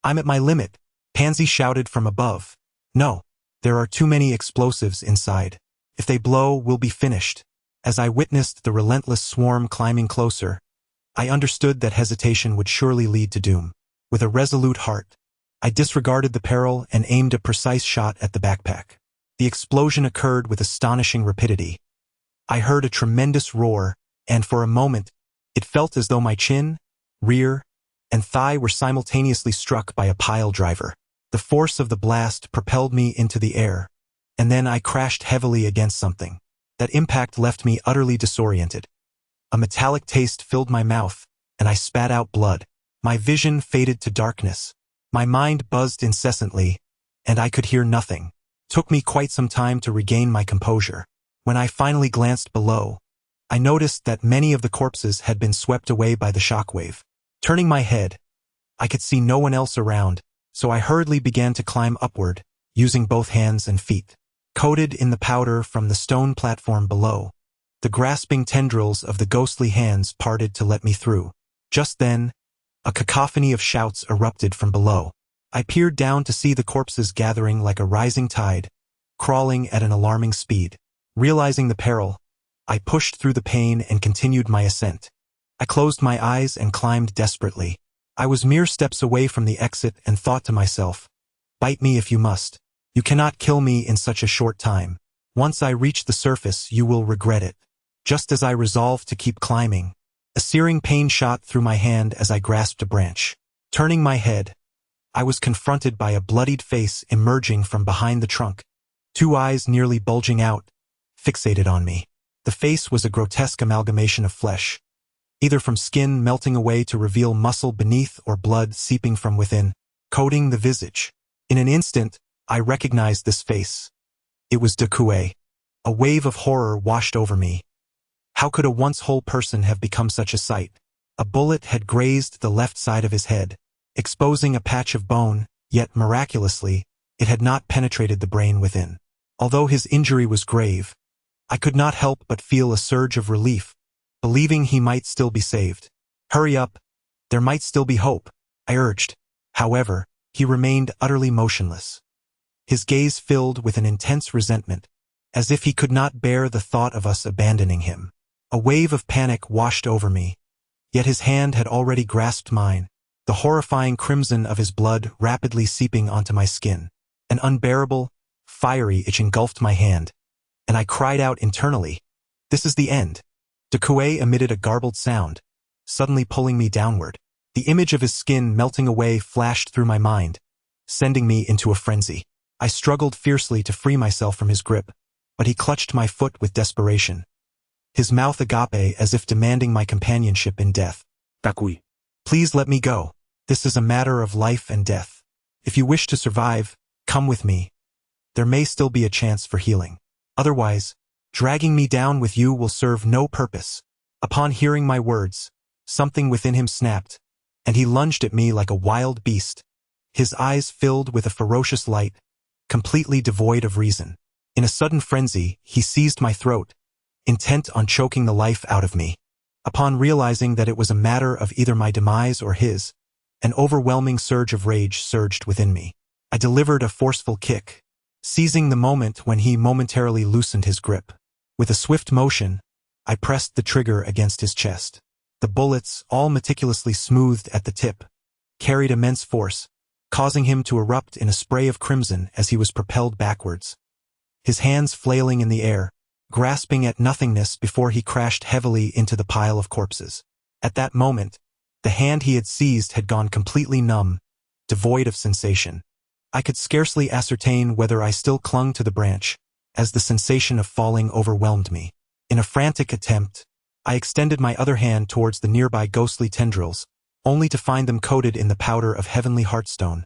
S2: I'm at my limit." Pangzi shouted from above, "No, there are too many explosives inside. If they blow, we'll be finished." As I witnessed the relentless swarm climbing closer, I understood that hesitation would surely lead to doom. With a resolute heart, I disregarded the peril and aimed a precise shot at the backpack. The explosion occurred with astonishing rapidity. I heard a tremendous roar, and for a moment, it felt as though my chin, rear, and thigh were simultaneously struck by a pile driver. The force of the blast propelled me into the air, and then I crashed heavily against something. That impact left me utterly disoriented. A metallic taste filled my mouth, and I spat out blood. My vision faded to darkness. My mind buzzed incessantly, and I could hear nothing. It took me quite some time to regain my composure. When I finally glanced below, I noticed that many of the corpses had been swept away by the shockwave. Turning my head, I could see no one else around, so I hurriedly began to climb upward, using both hands and feet. Coated in the powder from the stone platform below, the grasping tendrils of the ghostly hands parted to let me through. Just then, a cacophony of shouts erupted from below. I peered down to see the corpses gathering like a rising tide, crawling at an alarming speed. Realizing the peril, I pushed through the pain and continued my ascent. I closed my eyes and climbed desperately. I was mere steps away from the exit and thought to myself, "Bite me if you must. You cannot kill me in such a short time. Once I reach the surface, you will regret it." Just as I resolved to keep climbing, a searing pain shot through my hand as I grasped a branch. Turning my head, I was confronted by a bloodied face emerging from behind the trunk, two eyes nearly bulging out, fixated on me. The face was a grotesque amalgamation of flesh, either from skin melting away to reveal muscle beneath or blood seeping from within, coating the visage. In an instant, I recognized this face. It was De Kuei. A wave of horror washed over me. How could a once whole person have become such a sight? A bullet had grazed the left side of his head, exposing a patch of bone, yet miraculously, it had not penetrated the brain within. Although his injury was grave, I could not help but feel a surge of relief, believing he might still be saved. "Hurry up, there might still be hope," I urged. However, he remained utterly motionless. His gaze filled with an intense resentment, as if he could not bear the thought of us abandoning him. A wave of panic washed over me, yet his hand had already grasped mine, the horrifying crimson of his blood rapidly seeping onto my skin. An unbearable, fiery itch engulfed my hand, and I cried out internally, "This is the end." De Kuei emitted a garbled sound, suddenly pulling me downward. The image of his skin melting away flashed through my mind, sending me into a frenzy. I struggled fiercely to free myself from his grip, but he clutched my foot with desperation, his mouth agape as if demanding my companionship in death.
S4: Takui.
S2: "Please let me go. This is a matter of life and death. If you wish to survive, come with me. There may still be a chance for healing. Otherwise, dragging me down with you will serve no purpose." Upon hearing my words, something within him snapped, and he lunged at me like a wild beast, his eyes filled with a ferocious light, completely devoid of reason. In a sudden frenzy, he seized my throat, intent on choking the life out of me. Upon realizing that it was a matter of either my demise or his, an overwhelming surge of rage surged within me. I delivered a forceful kick, seizing the moment when he momentarily loosened his grip. With a swift motion, I pressed the trigger against his chest. The bullets, all meticulously smoothed at the tip, carried immense force, causing him to erupt in a spray of crimson as he was propelled backwards, his hands flailing in the air, grasping at nothingness before he crashed heavily into the pile of corpses. At that moment, the hand he had seized had gone completely numb, devoid of sensation. I could scarcely ascertain whether I still clung to the branch, as the sensation of falling overwhelmed me. In a frantic attempt, I extended my other hand towards the nearby ghostly tendrils, only to find them coated in the powder of heavenly heartstone,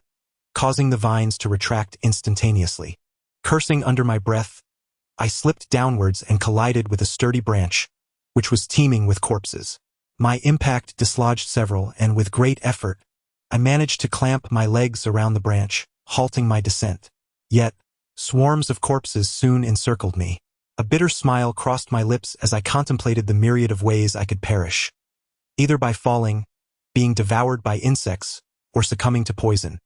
S2: causing the vines to retract instantaneously. Cursing under my breath, I slipped downwards and collided with a sturdy branch, which was teeming with corpses. My impact dislodged several, and with great effort, I managed to clamp my legs around the branch, halting my descent. Yet, swarms of corpses soon encircled me. A bitter smile crossed my lips as I contemplated the myriad of ways I could perish, either by falling, being devoured by insects, or succumbing to poison.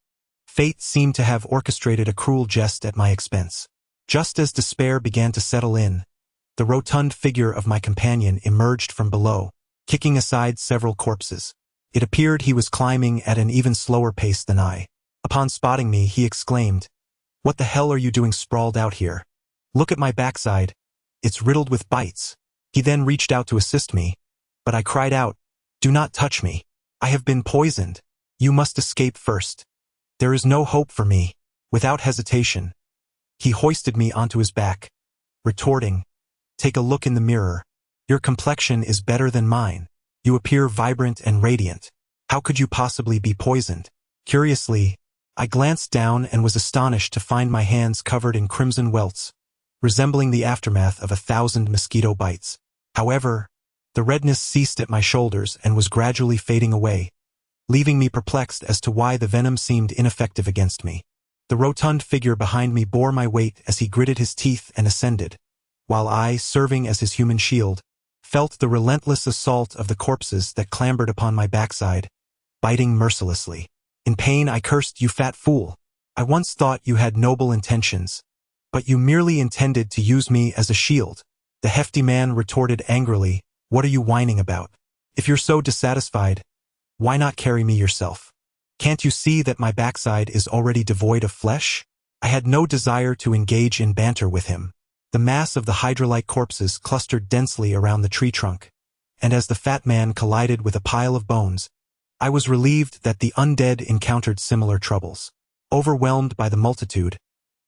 S2: Fate seemed to have orchestrated a cruel jest at my expense. Just as despair began to settle in, the rotund figure of my companion emerged from below, kicking aside several corpses. It appeared he was climbing at an even slower pace than I. Upon spotting me, he exclaimed, "What the hell are you doing sprawled out here? Look at my backside. It's riddled with bites." He then reached out to assist me, but I cried out, "Do not touch me. I have been poisoned. You must escape first. There is no hope for me." Without hesitation, he hoisted me onto his back, retorting, "Take a look in the mirror. Your complexion is better than mine. You appear vibrant and radiant. How could you possibly be poisoned?" Curiously, I glanced down and was astonished to find my hands covered in crimson welts, resembling the aftermath of 1,000 mosquito bites. However, the redness ceased at my shoulders and was gradually fading away, leaving me perplexed as to why the venom seemed ineffective against me. The rotund figure behind me bore my weight as he gritted his teeth and ascended, while I, serving as his human shield, felt the relentless assault of the corpses that clambered upon my backside, biting mercilessly. In pain I cursed, "You fat fool. I once thought you had noble intentions, but you merely intended to use me as a shield." The hefty man retorted angrily, "What are you whining about? If you're so dissatisfied, why not carry me yourself? Can't you see that my backside is already devoid of flesh?" I had no desire to engage in banter with him. The mass of the hydra-like corpses clustered densely around the tree trunk, and as the fat man collided with a pile of bones, I was relieved that the undead encountered similar troubles. Overwhelmed by the multitude,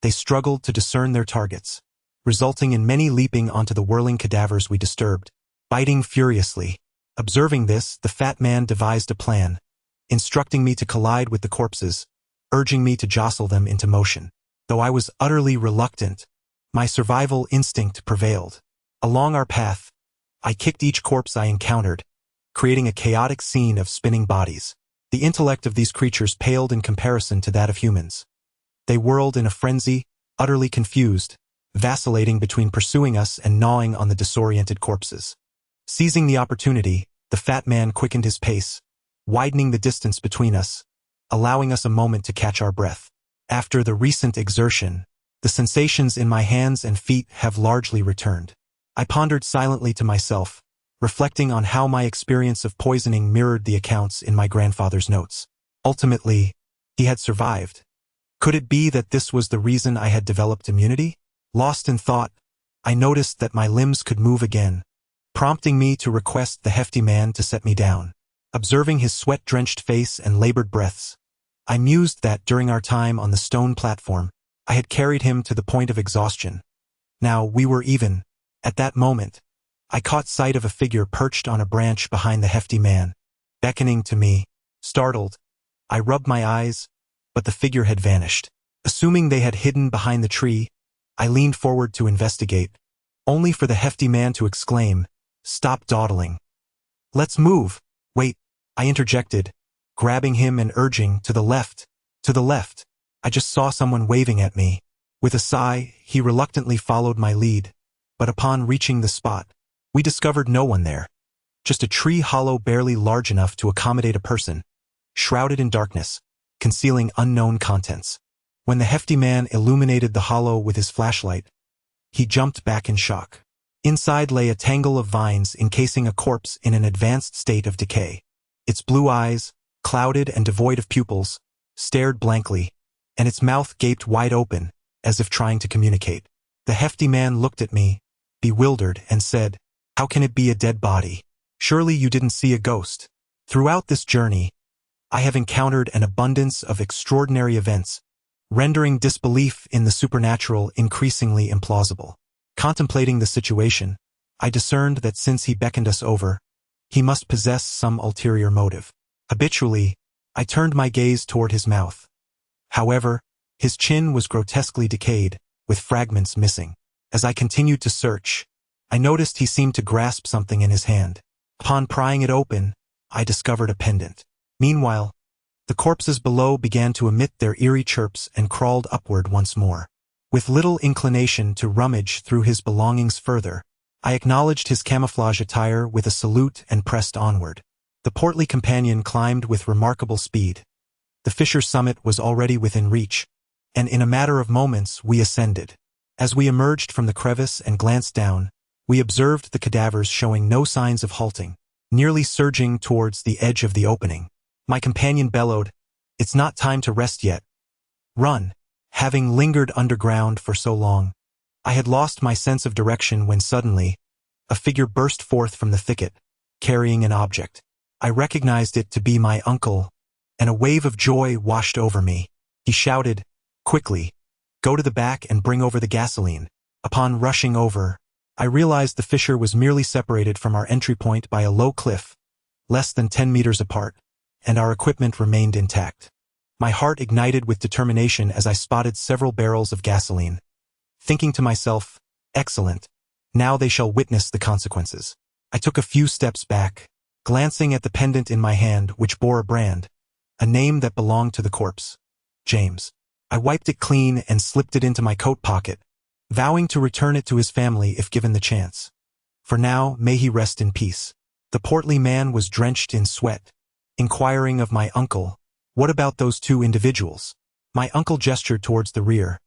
S2: they struggled to discern their targets, resulting in many leaping onto the whirling cadavers we disturbed, biting furiously. Observing this, the fat man devised a plan, instructing me to collide with the corpses, urging me to jostle them into motion. Though I was utterly reluctant, my survival instinct prevailed. Along our path, I kicked each corpse I encountered, creating a chaotic scene of spinning bodies. The intellect of these creatures paled in comparison to that of humans. They whirled in a frenzy, utterly confused, vacillating between pursuing us and gnawing on the disoriented corpses. Seizing the opportunity, the fat man quickened his pace, widening the distance between us, allowing us a moment to catch our breath. After the recent exertion, the sensations in my hands and feet have largely returned. I pondered silently to myself, reflecting on how my experience of poisoning mirrored the accounts in my grandfather's notes. Ultimately, he had survived. Could it be that this was the reason I had developed immunity? Lost in thought, I noticed that my limbs could move again, prompting me to request the hefty man to set me down. Observing his sweat-drenched face and labored breaths, I mused that during our time on the stone platform, I had carried him to the point of exhaustion. Now we were even. At that moment, I caught sight of a figure perched on a branch behind the hefty man, beckoning to me. Startled, I rubbed my eyes, but the figure had vanished. Assuming they had hidden behind the tree, I leaned forward to investigate, only for the hefty man to exclaim, "Stop dawdling. Let's move." "Wait," I interjected, grabbing him and urging, "To the left, to the left." I just saw someone waving at me. With a sigh, he reluctantly followed my lead, but upon reaching the spot, we discovered no one there. Just a tree hollow barely large enough to accommodate a person, shrouded in darkness, concealing unknown contents. When the hefty man illuminated the hollow with his flashlight, he jumped back in shock. Inside lay a tangle of vines encasing a corpse in an advanced state of decay. Its blue eyes, clouded and devoid of pupils, stared blankly, and its mouth gaped wide open, as if trying to communicate. The hefty man looked at me, bewildered, and said, "How can it be a dead body? Surely you didn't see a ghost." Throughout this journey, I have encountered an abundance of extraordinary events, rendering disbelief in the supernatural increasingly implausible. Contemplating the situation, I discerned that since he beckoned us over, he must possess some ulterior motive. Habitually, I turned my gaze toward his mouth. However, his chin was grotesquely decayed, with fragments missing. As I continued to search, I noticed he seemed to grasp something in his hand. Upon prying it open, I discovered a pendant. Meanwhile, the corpses below began to emit their eerie chirps and crawled upward once more. With little inclination to rummage through his belongings further, I acknowledged his camouflage attire with a salute and pressed onward. The portly companion climbed with remarkable speed. The fissure's summit was already within reach, and in a matter of moments we ascended. As we emerged from the crevice and glanced down, we observed the cadavers showing no signs of halting, nearly surging towards the edge of the opening. My companion bellowed, "It's not time to rest yet. Run." Having lingered underground for so long, I had lost my sense of direction when suddenly, a figure burst forth from the thicket, carrying an object. I recognized it to be my uncle, and a wave of joy washed over me. He shouted, "Quickly, go to the back and bring over the gasoline." Upon rushing over, I realized the fissure was merely separated from our entry point by a low cliff, less than 10 meters apart, and our equipment remained intact. My heart ignited with determination as I spotted several barrels of gasoline. Thinking to myself, "Excellent. Now they shall witness the consequences. I took a few steps back, glancing at the pendant in my hand which bore a brand, a name that belonged to the corpse. James. I wiped it clean and slipped it into my coat pocket, vowing to return it to his family if given the chance. For now, may he rest in peace. The portly man was drenched in sweat, inquiring of my uncle, "What about those two individuals?" My uncle gestured towards the rear.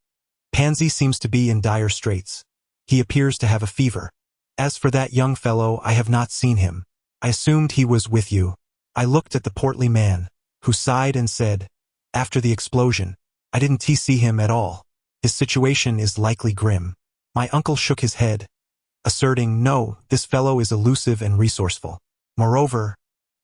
S2: "Pangzi seems to be in dire straits. He appears to have a fever. As for that young fellow, I have not seen him. I assumed he was with you." I looked at the portly man, who sighed and said, "After the explosion, I didn't see him at all. His situation is likely grim." My uncle shook his head, asserting, "No, this fellow is elusive and resourceful. Moreover,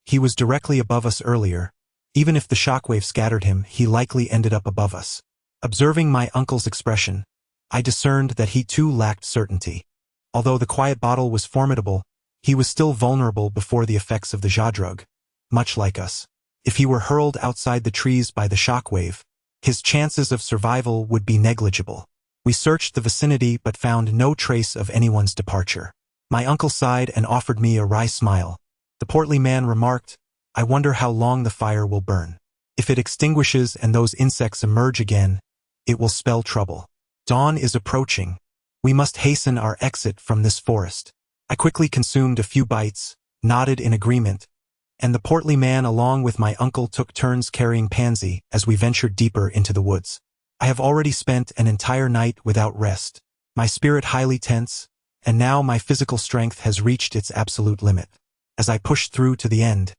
S2: he was directly above us earlier. Even if the shockwave scattered him, he likely ended up above us." Observing my uncle's expression, I discerned that he too lacked certainty. Although the quiet bottle was formidable, he was still vulnerable before the effects of the Xia drug, much like us. If he were hurled outside the trees by the shockwave, his chances of survival would be negligible. We searched the vicinity but found no trace of anyone's departure. My uncle sighed and offered me a wry smile. The portly man remarked, "I wonder how long the fire will burn. If it extinguishes and those insects emerge again, it will spell trouble. Dawn is approaching. We must hasten our exit from this forest." I quickly consumed a few bites, nodded in agreement, and the portly man along with my uncle took turns carrying Pangzi as we ventured deeper into the woods. I have already spent an entire night without rest, my spirit highly tense, and now my physical strength has reached its absolute limit. As I pushed through to the end,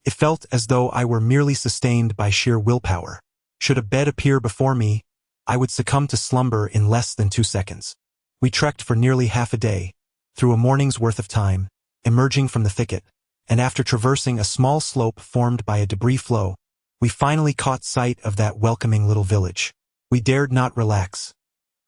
S2: it felt as though I were merely sustained by sheer willpower. Should a bed appear before me, I would succumb to slumber in less than 2 seconds. We trekked for nearly half a day, through a morning's worth of time, emerging from the thicket, and after traversing a small slope formed by a debris flow, we finally caught sight of that welcoming little village. We dared not relax.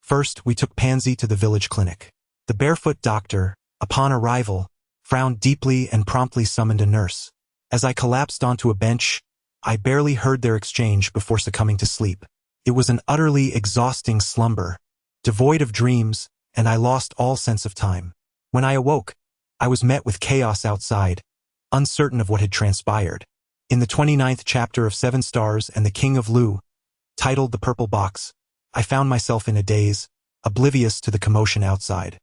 S2: First, we took Pangzi to the village clinic. The barefoot doctor, upon arrival, frowned deeply and promptly summoned a nurse. As I collapsed onto a bench, I barely heard their exchange before succumbing to sleep. It was an utterly exhausting slumber, devoid of dreams, and I lost all sense of time. When I awoke, I was met with chaos outside, uncertain of what had transpired. In the 29th chapter of 7 Stars and the King of Lu, titled The Purple Box, I found myself in a daze, oblivious to the commotion outside.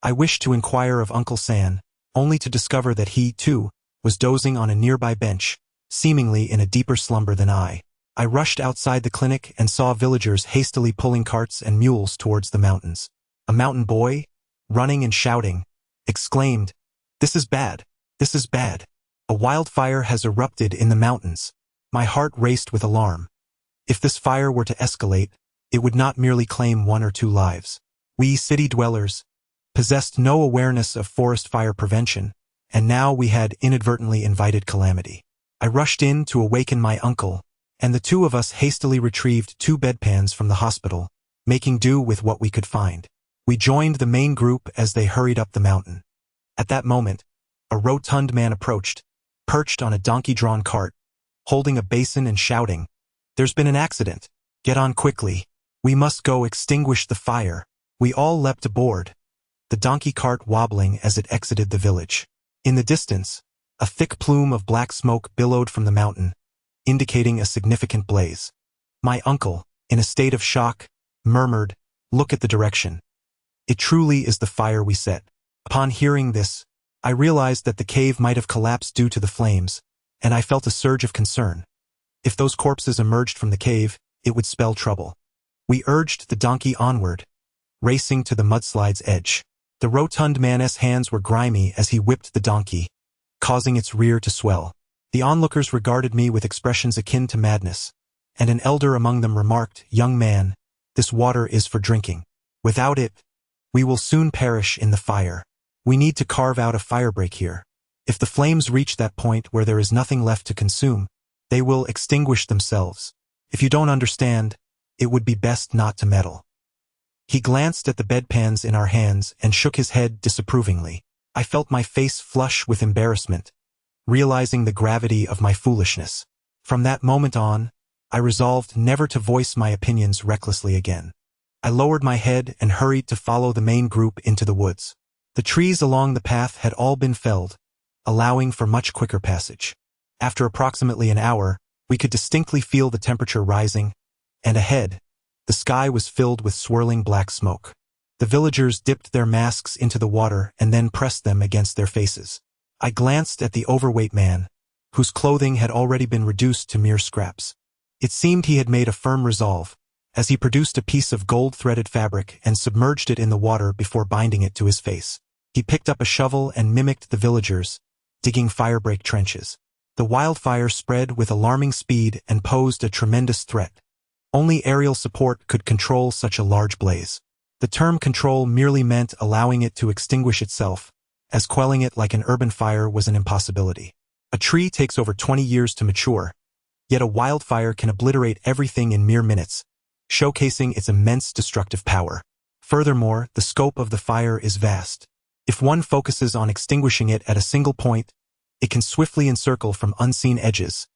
S2: I wished to inquire of Uncle San, only to discover that he, too, was dozing on a nearby bench, seemingly in a deeper slumber than I. I rushed outside the clinic and saw villagers hastily pulling carts and mules towards the mountains. A mountain boy, running and shouting, exclaimed, "This is bad! This is bad! A wildfire has erupted in the mountains." My heart raced with alarm. If this fire were to escalate, it would not merely claim 1 or 2 lives. We city dwellers possessed no awareness of forest fire prevention, and now we had inadvertently invited calamity. I rushed in to awaken my uncle, and the two of us hastily retrieved 2 bedpans from the hospital, making do with what we could find. We joined the main group as they hurried up the mountain. At that moment, a rotund man approached, perched on a donkey-drawn cart, holding a basin and shouting, "There's been an accident. Get on quickly. We must go extinguish the fire." We all leapt aboard, the donkey cart wobbling as it exited the village. In the distance, a thick plume of black smoke billowed from the mountain, indicating a significant blaze. My uncle, in a state of shock, murmured, "Look at the direction. It truly is the fire we set." Upon hearing this, I realized that the cave might have collapsed due to the flames, and I felt a surge of concern. If those corpses emerged from the cave, it would spell trouble. We urged the donkey onward, racing to the mudslide's edge. The rotund man's hands were grimy as he whipped the donkey, causing its rear to swell. The onlookers regarded me with expressions akin to madness, and an elder among them remarked, "Young man, this water is for drinking. Without it, we will soon perish in the fire. We need to carve out a firebreak here. If the flames reach that point where there is nothing left to consume, they will extinguish themselves. If you don't understand, it would be best not to meddle." He glanced at the bedpans in our hands and shook his head disapprovingly. I felt my face flush with embarrassment, realizing the gravity of my foolishness. From that moment on, I resolved never to voice my opinions recklessly again. I lowered my head and hurried to follow the main group into the woods. The trees along the path had all been felled, allowing for much quicker passage. After approximately an hour, we could distinctly feel the temperature rising, and ahead, the sky was filled with swirling black smoke. The villagers dipped their masks into the water and then pressed them against their faces. I glanced at the overweight man, whose clothing had already been reduced to mere scraps. It seemed he had made a firm resolve, as he produced a piece of gold-threaded fabric and submerged it in the water before binding it to his face. He picked up a shovel and mimicked the villagers, digging firebreak trenches. The wildfire spread with alarming speed and posed a tremendous threat. Only aerial support could control such a large blaze. The term control merely meant allowing it to extinguish itself, as quelling it like an urban fire was an impossibility. A tree takes over 20 years to mature, yet a wildfire can obliterate everything in mere minutes, showcasing its immense destructive power. Furthermore, the scope of the fire is vast. If one focuses on extinguishing it at a single point, it can swiftly encircle from unseen edges,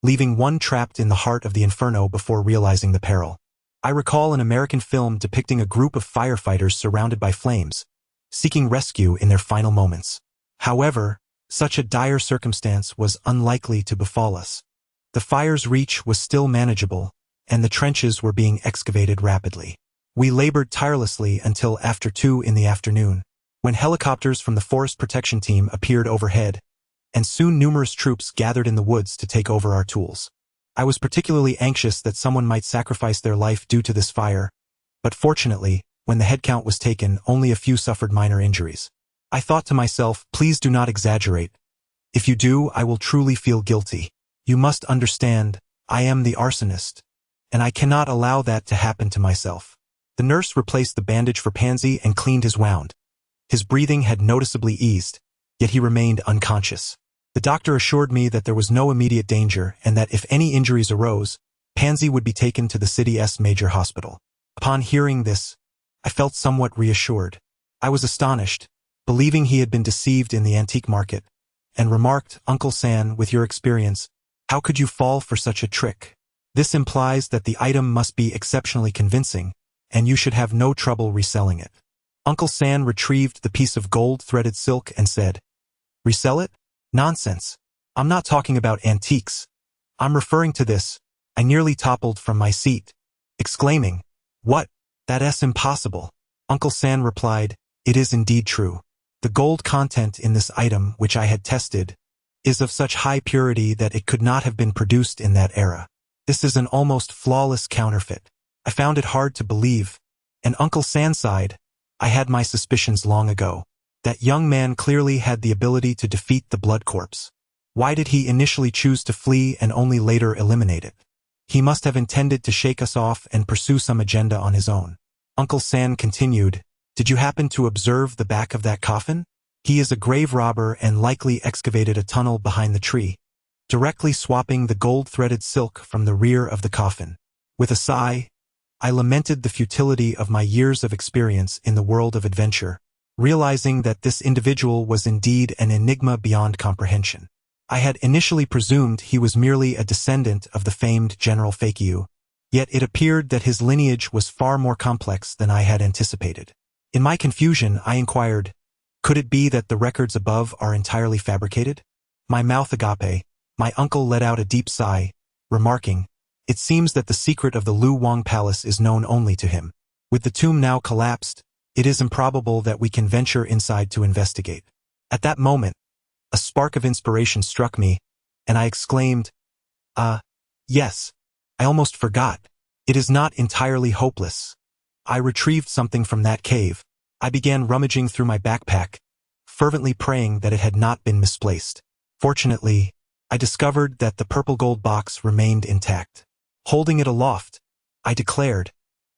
S2: leaving one trapped in the heart of the inferno before realizing the peril. I recall an American film depicting a group of firefighters surrounded by flames, seeking rescue in their final moments. However, such a dire circumstance was unlikely to befall us. The fire's reach was still manageable, and the trenches were being excavated rapidly. We labored tirelessly until after 2 in the afternoon, when helicopters from the Forest Protection Team appeared overhead, and soon numerous troops gathered in the woods to take over our tools. I was particularly anxious that someone might sacrifice their life due to this fire, but fortunately, when the head count was taken, only a few suffered minor injuries. I thought to myself, please do not exaggerate. If you do, I will truly feel guilty. You must understand, I am the arsonist, and I cannot allow that to happen to myself. The nurse replaced the bandage for Pangzi and cleaned his wound. His breathing had noticeably eased, yet he remained unconscious. The doctor assured me that there was no immediate danger and that if any injuries arose, Pangzi would be taken to the city's major hospital. Upon hearing this, I felt somewhat reassured. I was astonished, believing he had been deceived in the antique market, and remarked, Uncle San, with your experience, how could you fall for such a trick? This implies that the item must be exceptionally convincing, and you should have no trouble reselling it. Uncle San retrieved the piece of gold-threaded silk and said, resell it? Nonsense. I'm not talking about antiques. I'm referring to this. I nearly toppled from my seat, exclaiming, what? That's impossible. Uncle San replied, it is indeed true. The gold content in this item, which I had tested, is of such high purity that it could not have been produced in that era. This is an almost flawless counterfeit. I found it hard to believe, and Uncle San sighed, I had my suspicions long ago. That young man clearly had the ability to defeat the blood corpse. Why did he initially choose to flee and only later eliminate it? He must have intended to shake us off and pursue some agenda on his own. Uncle San continued, did you happen to observe the back of that coffin? He is a grave robber and likely excavated a tunnel behind the tree, directly swapping the gold-threaded silk from the rear of the coffin. With a sigh, I lamented the futility of my years of experience in the world of adventure, realizing that this individual was indeed an enigma beyond comprehension. I had initially presumed he was merely a descendant of the famed General Fakyu, yet it appeared that his lineage was far more complex than I had anticipated. In my confusion, I inquired, could it be that the records above are entirely fabricated? My mouth agape, my uncle let out a deep sigh, remarking, it seems that the secret of the Lu Wang Palace is known only to him. With the tomb now collapsed, it is improbable that we can venture inside to investigate. At that moment, a spark of inspiration struck me, and I exclaimed, yes, I almost forgot. It is not entirely hopeless. I retrieved something from that cave. I began rummaging through my backpack, fervently praying that it had not been misplaced. Fortunately, I discovered that the purple gold box remained intact. Holding it aloft, I declared,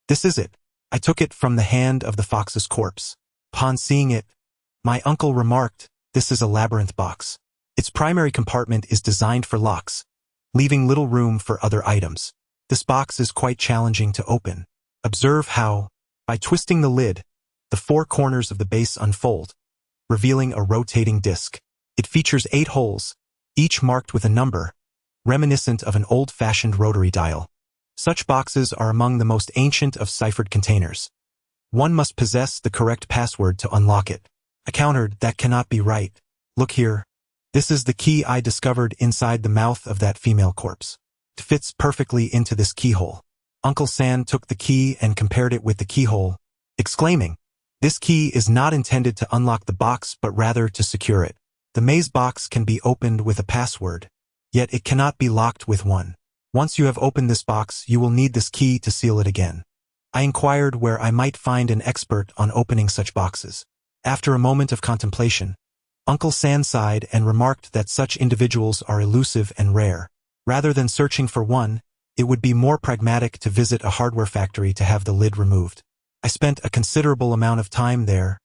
S2: this is it. I took it from the hand of the fox's corpse. Upon seeing it, my uncle remarked, this is a labyrinth box. Its primary compartment is designed for locks, leaving little room for other items. This box is quite challenging to open. Observe how, by twisting the lid, the 4 corners of the base unfold, revealing a rotating disc. It features 8 holes, each marked with a number, reminiscent of an old-fashioned rotary dial. Such boxes are among the most ancient of ciphered containers. One must possess the correct password to unlock it. I countered, that cannot be right. Look here. This is the key I discovered inside the mouth of that female corpse. It fits perfectly into this keyhole. Uncle San took the key and compared it with the keyhole, exclaiming, "This key is not intended to unlock the box but rather to secure it. The maze box can be opened with a password, yet it cannot be locked with one. Once you have opened this box, you will need this key to seal it again." I inquired where I might find an expert on opening such boxes. After a moment of contemplation, Uncle San sighed and remarked that such individuals are elusive and rare. Rather than searching for one, it would be more pragmatic to visit a hardware factory to have the lid removed. I spent a considerable amount of time there,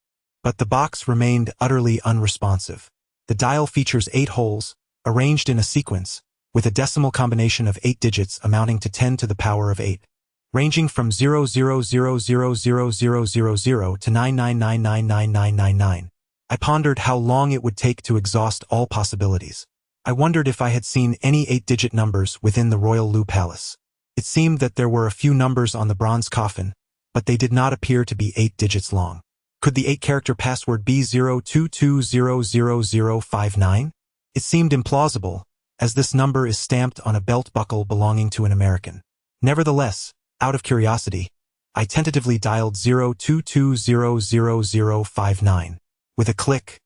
S2: but the box remained utterly unresponsive. The dial features 8 holes, arranged in a sequence, with a decimal combination of 8 digits amounting to 10 to the power of 8, ranging from 00000000 to 999999999. I pondered how long it would take to exhaust all possibilities. I wondered if I had seen any 8-digit numbers within the Royal Lu Palace. It seemed that there were a few numbers on the bronze coffin, but they did not appear to be 8 digits long. Could the 8-character password be 022000059? It seemed implausible, as this number is stamped on a belt buckle belonging to an American. Nevertheless, out of curiosity, I tentatively dialed 022000059. With a click,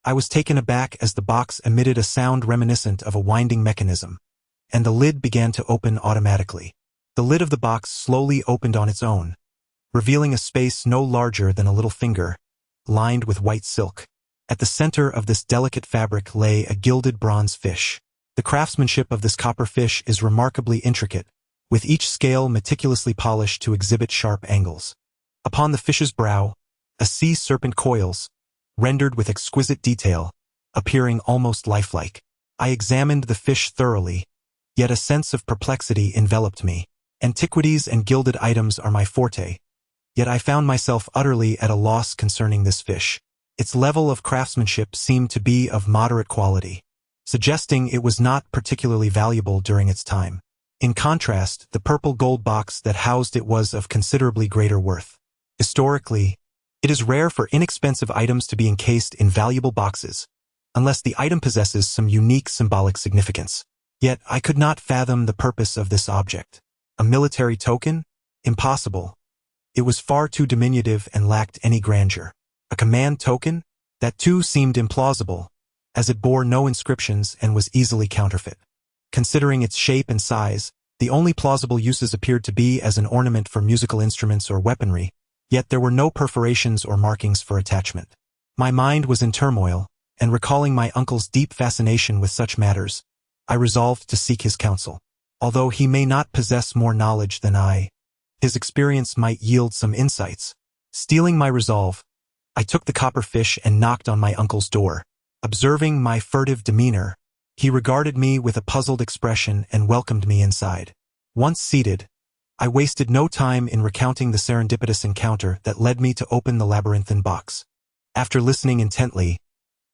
S2: I was taken aback as the box emitted a sound reminiscent of a winding mechanism, and the lid began to open automatically. The lid of the box slowly opened on its own, revealing a space no larger than a little finger, lined with white silk. At the center of this delicate fabric lay a gilded bronze fish. The craftsmanship of this copper fish is remarkably intricate, with each scale meticulously polished to exhibit sharp angles. Upon the fish's brow, a sea serpent coils, rendered with exquisite detail, appearing almost lifelike. I examined the fish thoroughly, yet a sense of perplexity enveloped me. Antiquities and gilded items are my forte, yet I found myself utterly at a loss concerning this fish. Its level of craftsmanship seemed to be of moderate quality, suggesting it was not particularly valuable during its time. In contrast, the purple gold box that housed it was of considerably greater worth. Historically, it is rare for inexpensive items to be encased in valuable boxes, unless the item possesses some unique symbolic significance. Yet I could not fathom the purpose of this object. A military token? Impossible. It was far too diminutive and lacked any grandeur. A command token? That too seemed implausible, as it bore no inscriptions and was easily counterfeit. Considering its shape and size, the only plausible uses appeared to be as an ornament for musical instruments or weaponry, yet there were no perforations or markings for attachment. My mind was in turmoil, and recalling my uncle's deep fascination with such matters, I resolved to seek his counsel. Although he may not possess more knowledge than I, his experience might yield some insights. Steeling my resolve, I took the copper fish and knocked on my uncle's door. Observing my furtive demeanor, he regarded me with a puzzled expression and welcomed me inside. Once seated, I wasted no time in recounting the serendipitous encounter that led me to open the labyrinthine box. After listening intently,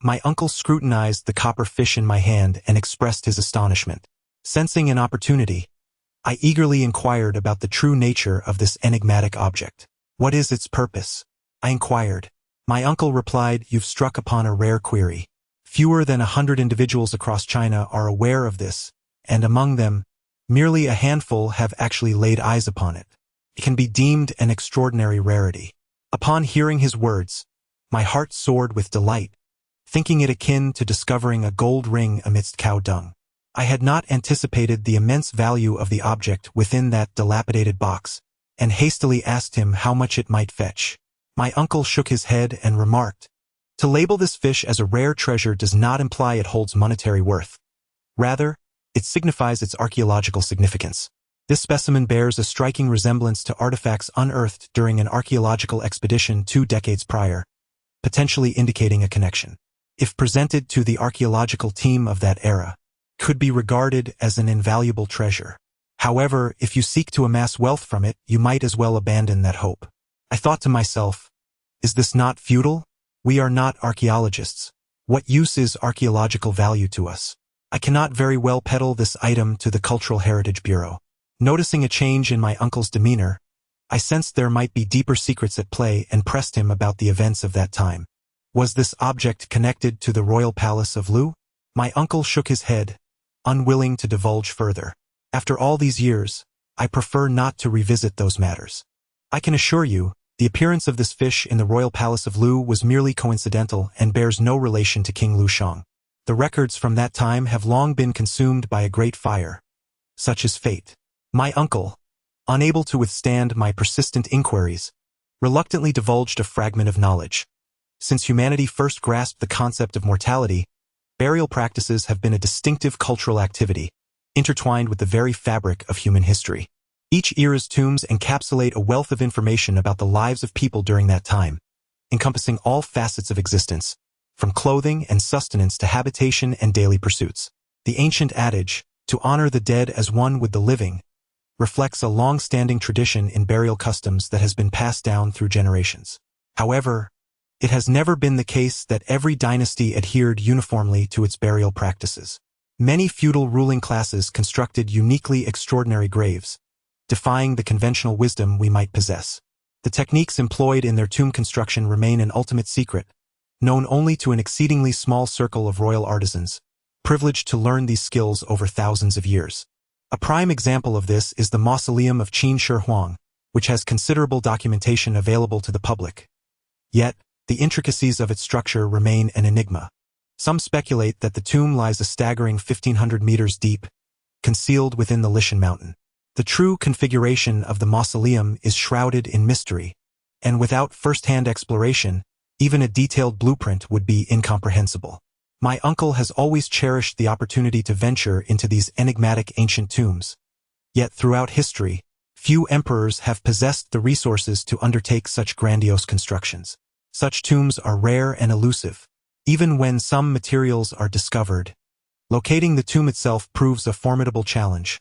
S2: my uncle scrutinized the copper fish in my hand and expressed his astonishment. Sensing an opportunity, I eagerly inquired about the true nature of this enigmatic object. "What is its purpose?" I inquired. My uncle replied, "You've struck upon a rare query. Fewer than 100 individuals across China are aware of this, and among them, merely a handful have actually laid eyes upon it. It can be deemed an extraordinary rarity." Upon hearing his words, my heart soared with delight, thinking it akin to discovering a gold ring amidst cow dung. I had not anticipated the immense value of the object within that dilapidated box, and hastily asked him how much it might fetch. My uncle shook his head and remarked, "To label this fish as a rare treasure does not imply it holds monetary worth. Rather, it signifies its archaeological significance. This specimen bears a striking resemblance to artifacts unearthed during an archaeological expedition 2 decades prior, potentially indicating a connection. If presented to the archaeological team of that era, could be regarded as an invaluable treasure. However, if you seek to amass wealth from it, you might as well abandon that hope." I thought to myself, is this not futile? We are not archaeologists. What use is archaeological value to us? I cannot very well peddle this item to the Cultural Heritage Bureau. Noticing a change in my uncle's demeanor, I sensed there might be deeper secrets at play and pressed him about the events of that time. Was this object connected to the royal palace of Lu? My uncle shook his head, unwilling to divulge further. After all these years, I prefer not to revisit those matters. I can assure you, the appearance of this fish in the royal palace of Lu was merely coincidental and bears no relation to King Lu Shang. The records from that time have long been consumed by a great fire. Such is fate. My uncle, unable to withstand my persistent inquiries, reluctantly divulged a fragment of knowledge. Since humanity first grasped the concept of mortality, burial practices have been a distinctive cultural activity, intertwined with the very fabric of human history. Each era's tombs encapsulate a wealth of information about the lives of people during that time, encompassing all facets of existence, from clothing and sustenance to habitation and daily pursuits. The ancient adage, to honor the dead as one with the living, reflects a long-standing tradition in burial customs that has been passed down through generations. However, it has never been the case that every dynasty adhered uniformly to its burial practices. Many feudal ruling classes constructed uniquely extraordinary graves, defying the conventional wisdom we might possess. The techniques employed in their tomb construction remain an ultimate secret, known only to an exceedingly small circle of royal artisans, privileged to learn these skills over thousands of years. A prime example of this is the mausoleum of Qin Shi Huang, which has considerable documentation available to the public. Yet, the intricacies of its structure remain an enigma. Some speculate that the tomb lies a staggering 1,500 meters deep, concealed within the Lishan mountain. The true configuration of the mausoleum is shrouded in mystery, and without first-hand exploration, even a detailed blueprint would be incomprehensible. My uncle has always cherished the opportunity to venture into these enigmatic ancient tombs. Yet throughout history, few emperors have possessed the resources to undertake such grandiose constructions. Such tombs are rare and elusive. Even when some materials are discovered, locating the tomb itself proves a formidable challenge,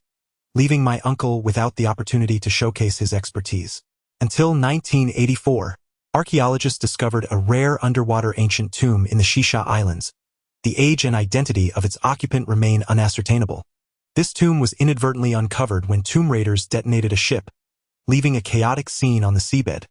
S2: leaving my uncle without the opportunity to showcase his expertise. Until 1984, archaeologists discovered a rare underwater ancient tomb in the Xisha Islands. The age and identity of its occupant remain unascertainable. This tomb was inadvertently uncovered when tomb raiders detonated a ship, leaving a chaotic scene on the seabed,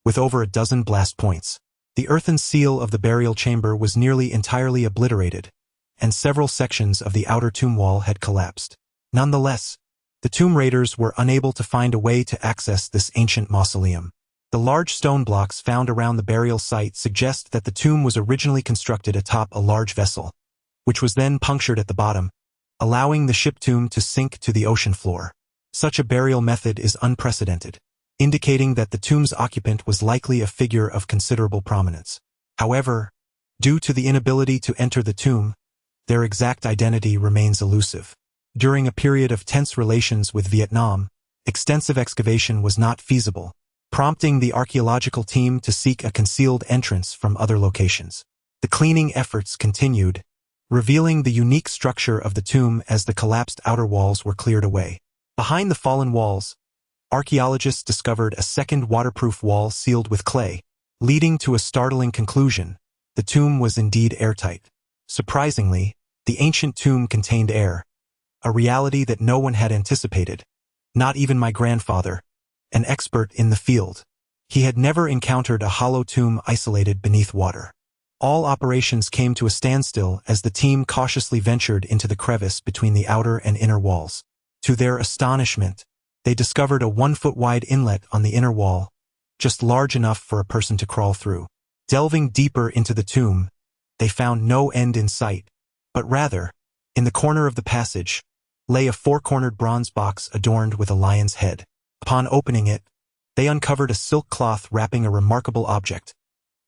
S2: with over a dozen blast points. The earthen seal of the burial chamber was nearly entirely obliterated, and several sections of the outer tomb wall had collapsed. Nonetheless, the tomb raiders were unable to find a way to access this ancient mausoleum. The large stone blocks found around the burial site suggest that the tomb was originally constructed atop a large vessel, which was then punctured at the bottom, allowing the ship tomb to sink to the ocean floor. Such a burial method is unprecedented, indicating that the tomb's occupant was likely a figure of considerable prominence. However, due to the inability to enter the tomb, their exact identity remains elusive. During a period of tense relations with Vietnam, extensive excavation was not feasible, prompting the archaeological team to seek a concealed entrance from other locations. The cleaning efforts continued, revealing the unique structure of the tomb as the collapsed outer walls were cleared away. Behind the fallen walls, archaeologists discovered a second waterproof wall sealed with clay, leading to a startling conclusion: the tomb was indeed airtight. Surprisingly, the ancient tomb contained air, a reality that no one had anticipated, not even my grandfather, an expert in the field. He had never encountered a hollow tomb isolated beneath water. All operations came to a standstill as the team cautiously ventured into the crevice between the outer and inner walls. To their astonishment, they discovered a 1-foot-wide inlet on the inner wall, just large enough for a person to crawl through. Delving deeper into the tomb, they found no end in sight, but rather, in the corner of the passage, lay a 4-cornered bronze box adorned with a lion's head. Upon opening it, they uncovered a silk cloth wrapping a remarkable object,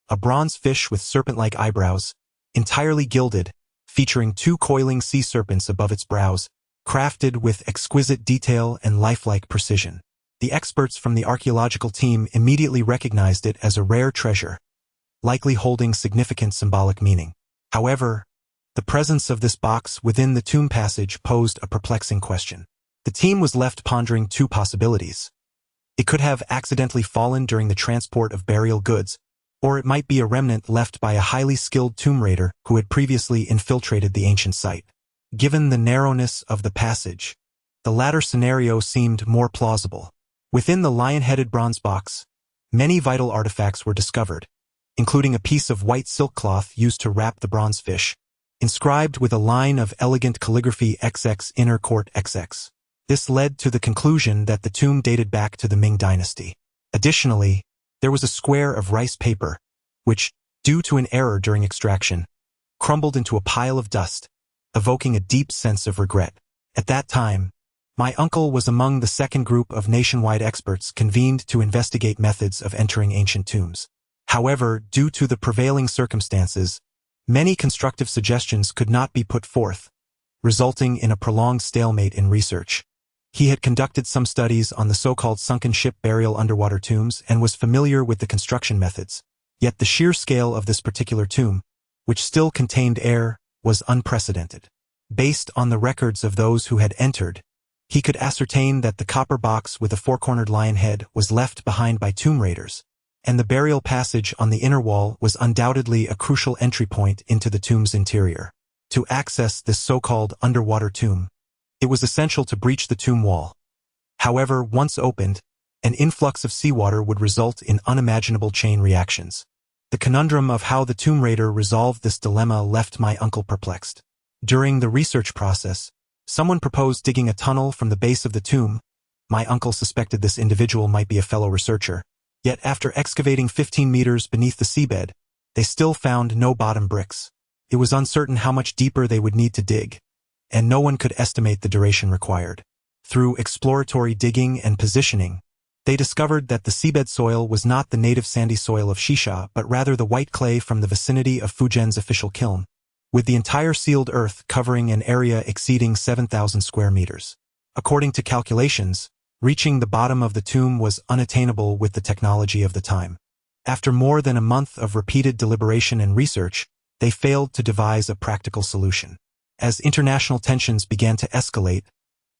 S2: a bronze fish with serpent-like eyebrows, entirely gilded, featuring 2 coiling sea serpents above its brows, crafted with exquisite detail and lifelike precision. The experts from the archaeological team immediately recognized it as a rare treasure, likely holding significant symbolic meaning. However, the presence of this box within the tomb passage posed a perplexing question. The team was left pondering 2 possibilities. It could have accidentally fallen during the transport of burial goods, or it might be a remnant left by a highly skilled tomb raider who had previously infiltrated the ancient site. Given the narrowness of the passage, the latter scenario seemed more plausible. Within the lion-headed bronze box, many vital artifacts were discovered, including a piece of white silk cloth used to wrap the bronze fish, inscribed with a line of elegant calligraphy XX Inner Court XX. This led to the conclusion that the tomb dated back to the Ming dynasty. Additionally, there was a square of rice paper, which, due to an error during extraction, crumbled into a pile of dust, evoking a deep sense of regret. At that time, my uncle was among the second group of nationwide experts convened to investigate methods of entering ancient tombs. However, due to the prevailing circumstances, many constructive suggestions could not be put forth, resulting in a prolonged stalemate in research. He had conducted some studies on the so-called sunken ship burial underwater tombs and was familiar with the construction methods. Yet the sheer scale of this particular tomb, which still contained air, was unprecedented. Based on the records of those who had entered, he could ascertain that the copper box with a four-cornered lion head was left behind by tomb raiders, and the burial passage on the inner wall was undoubtedly a crucial entry point into the tomb's interior. To access this so-called underwater tomb, it was essential to breach the tomb wall. However, once opened, an influx of seawater would result in unimaginable chain reactions. The conundrum of how the tomb raider resolved this dilemma left my uncle perplexed. During the research process, someone proposed digging a tunnel from the base of the tomb. My uncle suspected this individual might be a fellow researcher. Yet after excavating 15 meters beneath the seabed, they still found no bottom bricks. It was uncertain how much deeper they would need to dig, and no one could estimate the duration required. Through exploratory digging and positioning, they discovered that the seabed soil was not the native sandy soil of Xisha, but rather the white clay from the vicinity of Fujian's official kiln, with the entire sealed earth covering an area exceeding 7,000 square meters. According to calculations, reaching the bottom of the tomb was unattainable with the technology of the time. After more than a month of repeated deliberation and research, they failed to devise a practical solution. As international tensions began to escalate,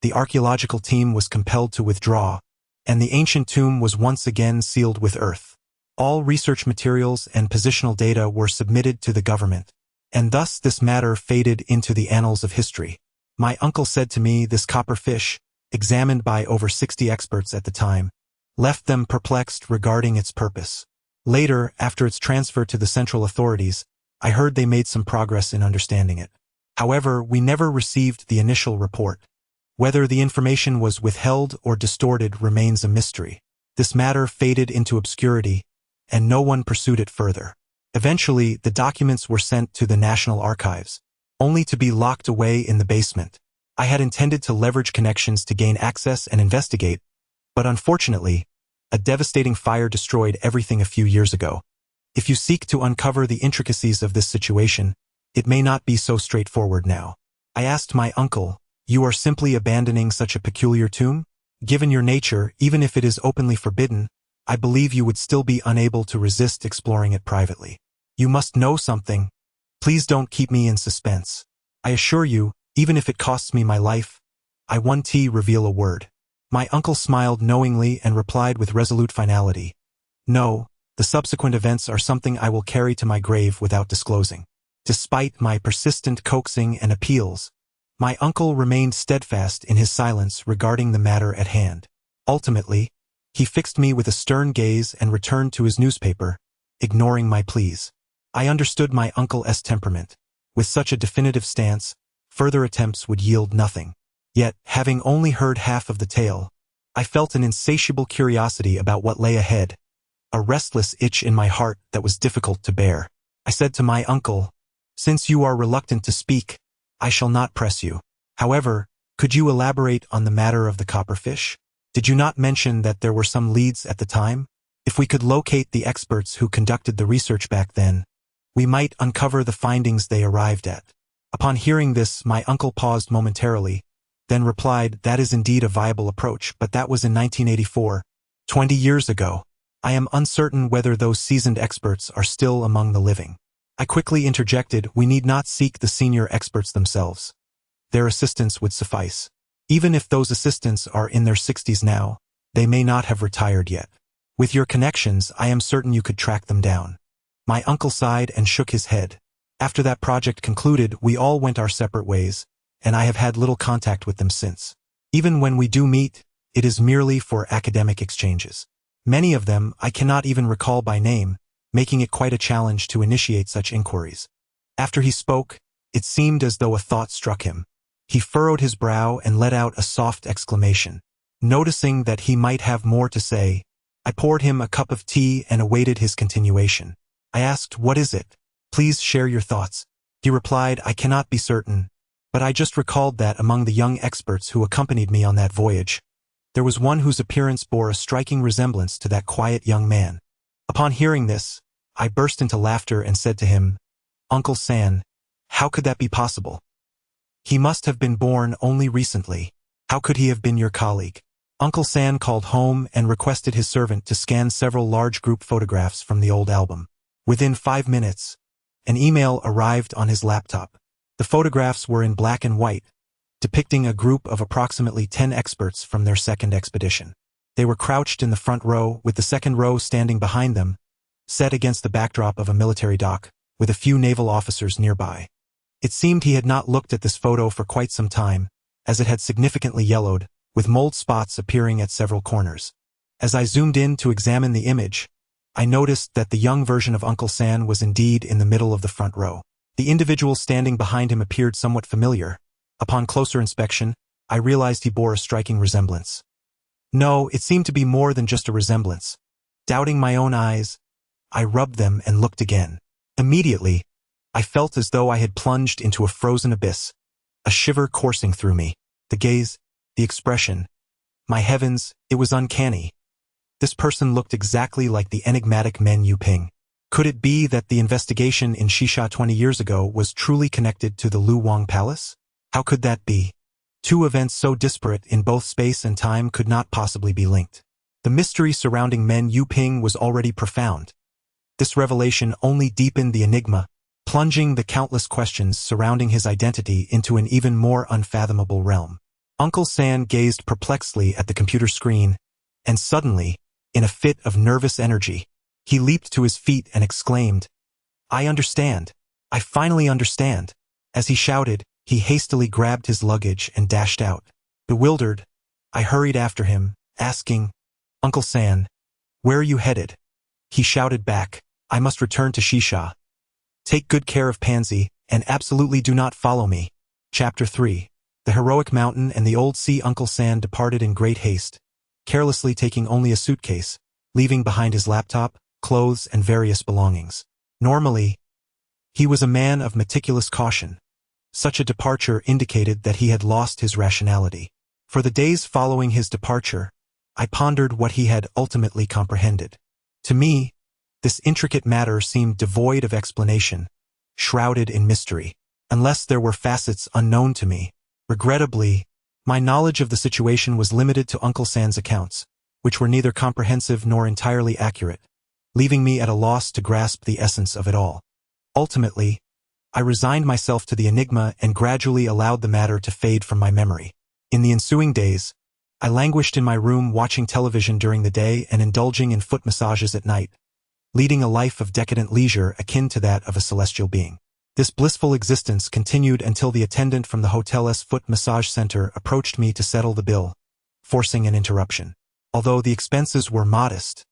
S2: the archaeological team was compelled to withdraw, and the ancient tomb was once again sealed with earth. All research materials and positional data were submitted to the government, and thus this matter faded into the annals of history. My uncle said to me this copper fish, examined by over 60 experts at the time, left them perplexed regarding its purpose. Later, after its transfer to the central authorities, I heard they made some progress in understanding it. However, we never received the initial report. Whether the information was withheld or distorted remains a mystery. This matter faded into obscurity, and no one pursued it further. Eventually, the documents were sent to the National Archives, only to be locked away in the basement. I had intended to leverage connections to gain access and investigate, but unfortunately, a devastating fire destroyed everything a few years ago. If you seek to uncover the intricacies of this situation, it may not be so straightforward now. I asked my uncle, "You are simply abandoning such a peculiar tomb? Given your nature, even if it is openly forbidden, I believe you would still be unable to resist exploring it privately. You must know something. Please don't keep me in suspense. I assure you, even if it costs me my life, I won't reveal a word." My uncle smiled knowingly and replied with resolute finality, "No, the subsequent events are something I will carry to my grave without disclosing." Despite my persistent coaxing and appeals, my uncle remained steadfast in his silence regarding the matter at hand. Ultimately, he fixed me with a stern gaze and returned to his newspaper, ignoring my pleas. I understood my uncle's temperament. With such a definitive stance, further attempts would yield nothing. Yet, having only heard half of the tale, I felt an insatiable curiosity about what lay ahead, a restless itch in my heart that was difficult to bear. I said to my uncle, "Since you are reluctant to speak, I shall not press you. However, could you elaborate on the matter of the copperfish? Did you not mention that there were some leads at the time? If we could locate the experts who conducted the research back then, we might uncover the findings they arrived at." Upon hearing this, my uncle paused momentarily, then replied, "That is indeed a viable approach, but that was in 1984, 20 years ago. I am uncertain whether those seasoned experts are still among the living." I quickly interjected, "We need not seek the senior experts themselves. Their assistance would suffice. Even if those assistants are in their 60s now, they may not have retired yet. With your connections, I am certain you could track them down." My uncle sighed and shook his head. After that project concluded, we all went our separate ways, and I have had little contact with them since. Even when we do meet, it is merely for academic exchanges. Many of them I cannot even recall by name, making it quite a challenge to initiate such inquiries. After he spoke, it seemed as though a thought struck him. He furrowed his brow and let out a soft exclamation. Noticing that he might have more to say, I poured him a cup of tea and awaited his continuation. I asked, "What is it? Please share your thoughts." He replied, "I cannot be certain, but I just recalled that among the young experts who accompanied me on that voyage, there was one whose appearance bore a striking resemblance to that quiet young man." Upon hearing this, I burst into laughter and said to him, "Uncle San, how could that be possible? He must have been born only recently. How could he have been your colleague?" Uncle San called home and requested his servant to scan several large group photographs from the old album. Within 5 minutes, an email arrived on his laptop. The photographs were in black and white, depicting a group of approximately 10 experts from their second expedition. They were crouched in the front row, with the second row standing behind them, set against the backdrop of a military dock, with a few naval officers nearby. It seemed he had not looked at this photo for quite some time, as it had significantly yellowed, with mold spots appearing at several corners. As I zoomed in to examine the image, I noticed that the young version of Uncle San was indeed in the middle of the front row. The individual standing behind him appeared somewhat familiar. Upon closer inspection, I realized he bore a striking resemblance. No, it seemed to be more than just a resemblance. Doubting my own eyes, I rubbed them and looked again. Immediately, I felt as though I had plunged into a frozen abyss, a shiver coursing through me. The gaze, the expression. My heavens, it was uncanny. This person looked exactly like the enigmatic Men Yu Ping. Could it be that the investigation in Xisha 20 years ago was truly connected to the Lu Wang Palace? How could that be? Two events so disparate in both space and time could not possibly be linked. The mystery surrounding Men Yu Ping was already profound. This revelation only deepened the enigma, plunging the countless questions surrounding his identity into an even more unfathomable realm. Uncle San gazed perplexedly at the computer screen, and suddenly, in a fit of nervous energy, he leaped to his feet and exclaimed, "I understand. I finally understand." As he shouted, he hastily grabbed his luggage and dashed out. Bewildered, I hurried after him, asking, "Uncle San, where are you headed?" He shouted back, "I must return to Xisha. Take good care of Pangzi, and absolutely do not follow me." Chapter 3. The heroic mountain and the old sea. Uncle San departed in great haste, carelessly taking only a suitcase, leaving behind his laptop, clothes, and various belongings. Normally, he was a man of meticulous caution. Such a departure indicated that he had lost his rationality. For the days following his departure, I pondered what he had ultimately comprehended. To me, this intricate matter seemed devoid of explanation, shrouded in mystery, unless there were facets unknown to me. Regrettably, my knowledge of the situation was limited to Uncle San's accounts, which were neither comprehensive nor entirely accurate, leaving me at a loss to grasp the essence of it all. Ultimately, I resigned myself to the enigma and gradually allowed the matter to fade from my memory. In the ensuing days, I languished in my room watching television during the day and indulging in foot massages at night, leading a life of decadent leisure akin to that of a celestial being. This blissful existence continued until the attendant from the hotel's foot massage center approached me to settle the bill, forcing an interruption. Although the expenses were modest,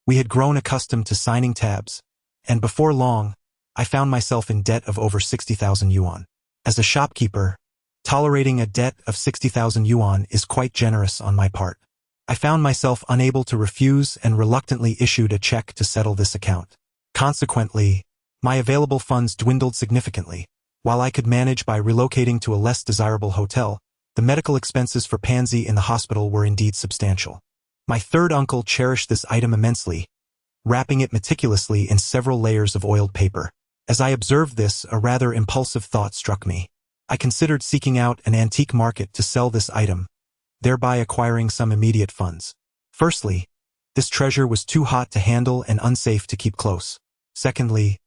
S2: we had grown accustomed to signing tabs, and before long, I found myself in debt of over 60,000 yuan. As a shopkeeper, tolerating a debt of 60,000 yuan is quite generous on my part. I found myself unable to refuse and reluctantly issued a check to settle this account. Consequently, my available funds dwindled significantly. While I could manage by relocating to a less desirable hotel, the medical expenses for Pangzi in the hospital were indeed substantial. My third uncle cherished this item immensely, wrapping it meticulously in several layers of oiled paper. As I observed this, a rather impulsive thought struck me. I considered seeking out an antique market to sell this item, thereby acquiring some immediate funds. Firstly, this treasure was too hot to handle and unsafe to keep close. Secondly,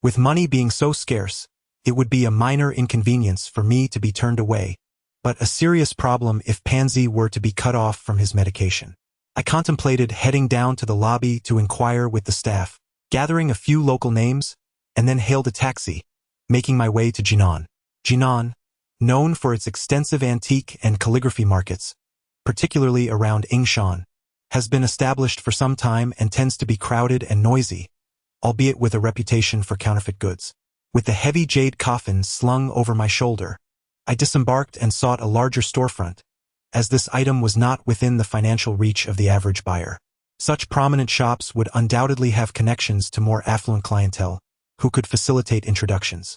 S2: with money being so scarce, it would be a minor inconvenience for me to be turned away, but a serious problem if Pangzi were to be cut off from his medication. I contemplated heading down to the lobby to inquire with the staff, gathering a few local names, and then hailed a taxi, making my way to Jinan. Jinan, known for its extensive antique and calligraphy markets, particularly around Yingshan, has been established for some time and tends to be crowded and noisy, albeit with a reputation for counterfeit goods. With the heavy jade coffin slung over my shoulder, I disembarked and sought a larger storefront, as this item was not within the financial reach of the average buyer. Such prominent shops would undoubtedly have connections to more affluent clientele, who could facilitate introductions.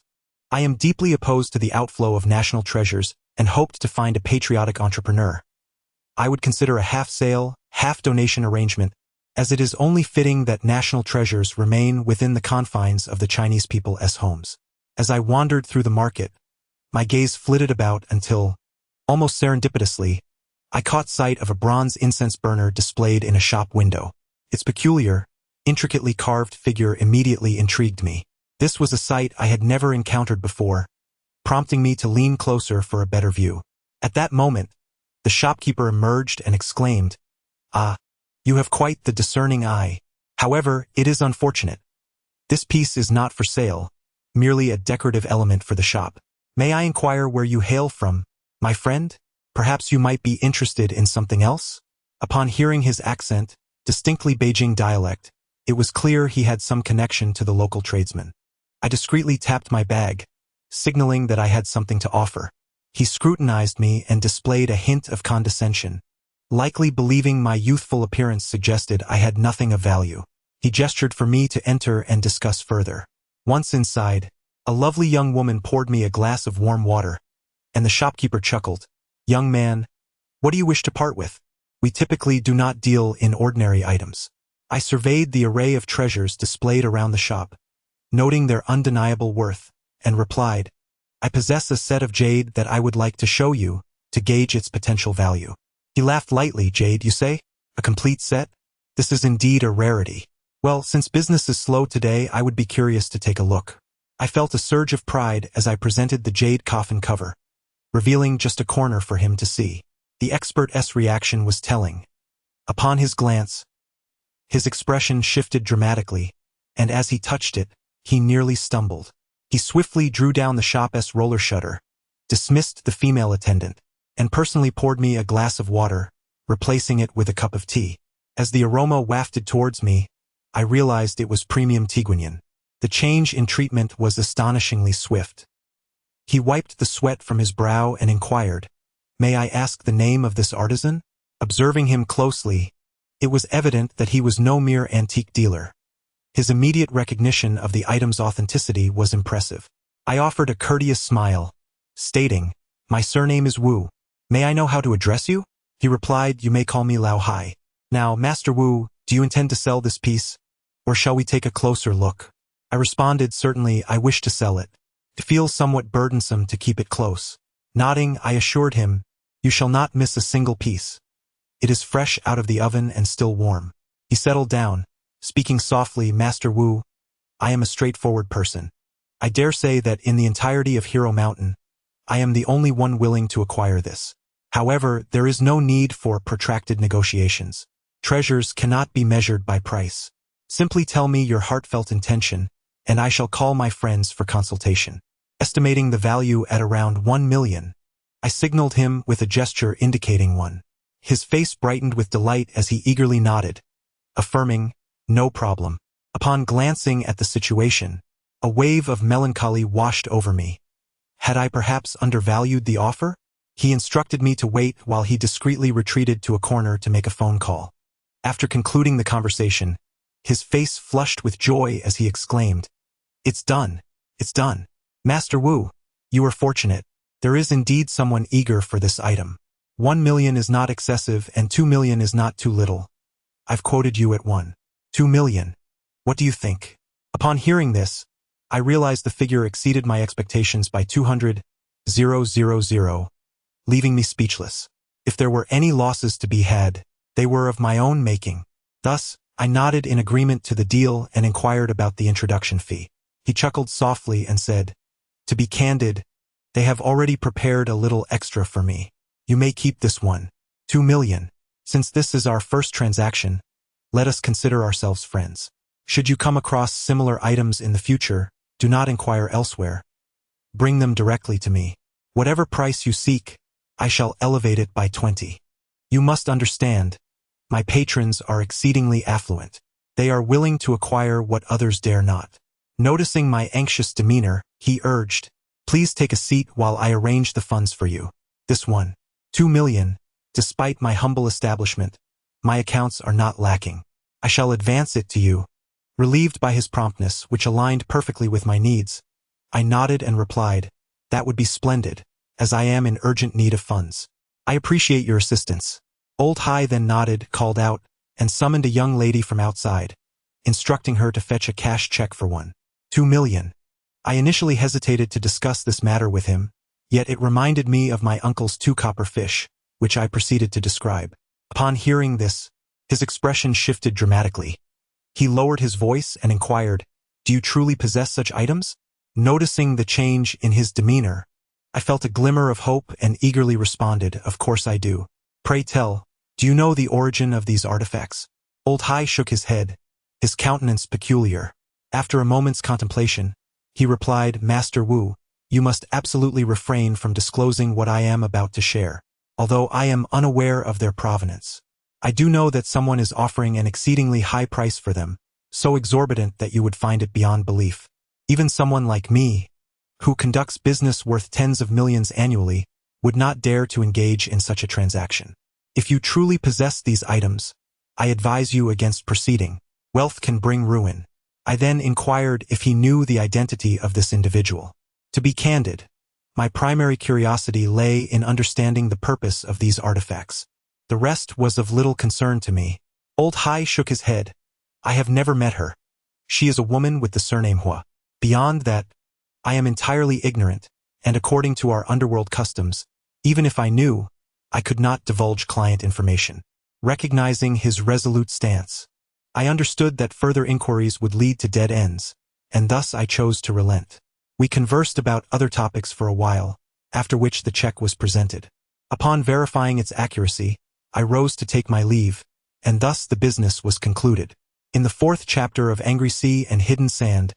S2: I am deeply opposed to the outflow of national treasures and hoped to find a patriotic entrepreneur. I would consider a half-sale, half-donation arrangement, as it is only fitting that national treasures remain within the confines of the Chinese people's homes. As I wandered through the market, my gaze flitted about until, almost serendipitously, I caught sight of a bronze incense burner displayed in a shop window. Its peculiar, intricately carved figure immediately intrigued me. This was a sight I had never encountered before, prompting me to lean closer for a better view. At that moment, the shopkeeper emerged and exclaimed, "Ah, you have quite the discerning eye. However, it is unfortunate. This piece is not for sale, merely a decorative element for the shop. May I inquire where you hail from, my friend? Perhaps you might be interested in something else?" Upon hearing his accent, distinctly Beijing dialect, it was clear he had some connection to the local tradesman. I discreetly tapped my bag, signaling that I had something to offer. He scrutinized me and displayed a hint of condescension, likely believing my youthful appearance suggested I had nothing of value. He gestured for me to enter and discuss further. Once inside, a lovely young woman poured me a glass of warm water, and the shopkeeper chuckled, "Young man, what do you wish to part with? We typically do not deal in ordinary items." I surveyed the array of treasures displayed around the shop, noting their undeniable worth, and replied, "I possess a set of jade that I would like to show you, to gauge its potential value." He laughed lightly. "Jade, you say? A complete set? This is indeed a rarity. Well, since business is slow today, I would be curious to take a look." I felt a surge of pride as I presented the jade coffin cover, revealing just a corner for him to see. The expert's reaction was telling. Upon his glance, his expression shifted dramatically, and as he touched it, he nearly stumbled. He swiftly drew down the shop's roller shutter, dismissed the female attendant, and personally poured me a glass of water, replacing it with a cup of tea. As the aroma wafted towards me, I realized it was premium Tiguanyin. The change in treatment was astonishingly swift. He wiped the sweat from his brow and inquired, "May I ask the name of this artisan?" Observing him closely, it was evident that he was no mere antique dealer. His immediate recognition of the item's authenticity was impressive. I offered a courteous smile, stating, "My surname is Wu. May I know how to address you?" He replied, "You may call me Lao Hai." "Now, Master Wu, do you intend to sell this piece? Or shall we take a closer look?" I responded, "Certainly, I wish to sell it. It feels somewhat burdensome to keep it close." Nodding, I assured him, "You shall not miss a single piece. It is fresh out of the oven and still warm." He settled down, speaking softly, "Master Wu, I am a straightforward person. I dare say that in the entirety of Hero Mountain, I am the only one willing to acquire this. However, there is no need for protracted negotiations. Treasures cannot be measured by price. Simply tell me your heartfelt intention, and I shall call my friends for consultation." Estimating the value at around 1 million, I signaled him with a gesture indicating one. His face brightened with delight as he eagerly nodded, affirming, "No problem." Upon glancing at the situation, a wave of melancholy washed over me. Had I perhaps undervalued the offer? He instructed me to wait while he discreetly retreated to a corner to make a phone call. After concluding the conversation, his face flushed with joy as he exclaimed, "It's done. It's done. Master Wu, you are fortunate. There is indeed someone eager for this item. 1 million is not excessive and 2 million is not too little. I've quoted you at 2 million. What do you think?" Upon hearing this, I realized the figure exceeded my expectations by 200,000, leaving me speechless. If there were any losses to be had, they were of my own making. Thus, I nodded in agreement to the deal and inquired about the introduction fee. He chuckled softly and said, "To be candid, they have already prepared a little extra for me. You may keep this 2 million. Since this is our first transaction, let us consider ourselves friends. Should you come across similar items in the future, do not inquire elsewhere. Bring them directly to me. Whatever price you seek, I shall elevate it by 20. You must understand, my patrons are exceedingly affluent." They are willing to acquire what others dare not. Noticing my anxious demeanor, he urged, "Please take a seat while I arrange the funds for you. This one, 2 million, despite my humble establishment, my accounts are not lacking. I shall advance it to you." Relieved by his promptness, which aligned perfectly with my needs, I nodded and replied, "That would be splendid, as I am in urgent need of funds. I appreciate your assistance." Old Hai then nodded, called out, and summoned a young lady from outside, instructing her to fetch a cash check for 2 million. I initially hesitated to discuss this matter with him, yet it reminded me of my uncle's 2 copper fish, which I proceeded to describe. Upon hearing this, his expression shifted dramatically. He lowered his voice and inquired, "Do you truly possess such items?" Noticing the change in his demeanor, I felt a glimmer of hope and eagerly responded, "Of course I do. Pray tell, do you know the origin of these artifacts?" Old Hai shook his head, his countenance peculiar. After a moment's contemplation, he replied, "Master Wu, you must absolutely refrain from disclosing what I am about to share, although I am unaware of their provenance. I do know that someone is offering an exceedingly high price for them, so exorbitant that you would find it beyond belief. Even someone like me, who conducts business worth tens of millions annually, would not dare to engage in such a transaction. If you truly possess these items, I advise you against proceeding. Wealth can bring ruin." I then inquired if he knew the identity of this individual. To be candid, my primary curiosity lay in understanding the purpose of these artifacts. The rest was of little concern to me. Old Hai shook his head. "I have never met her. She is a woman with the surname Hua. Beyond that, I am entirely ignorant, and according to our underworld customs, even if I knew, I could not divulge client information." Recognizing his resolute stance, I understood that further inquiries would lead to dead ends, and thus I chose to relent. We conversed about other topics for a while, after which the check was presented. Upon verifying its accuracy, I rose to take my leave, and thus the business was concluded. In the 4th chapter of Angry Sea and Hidden Sand,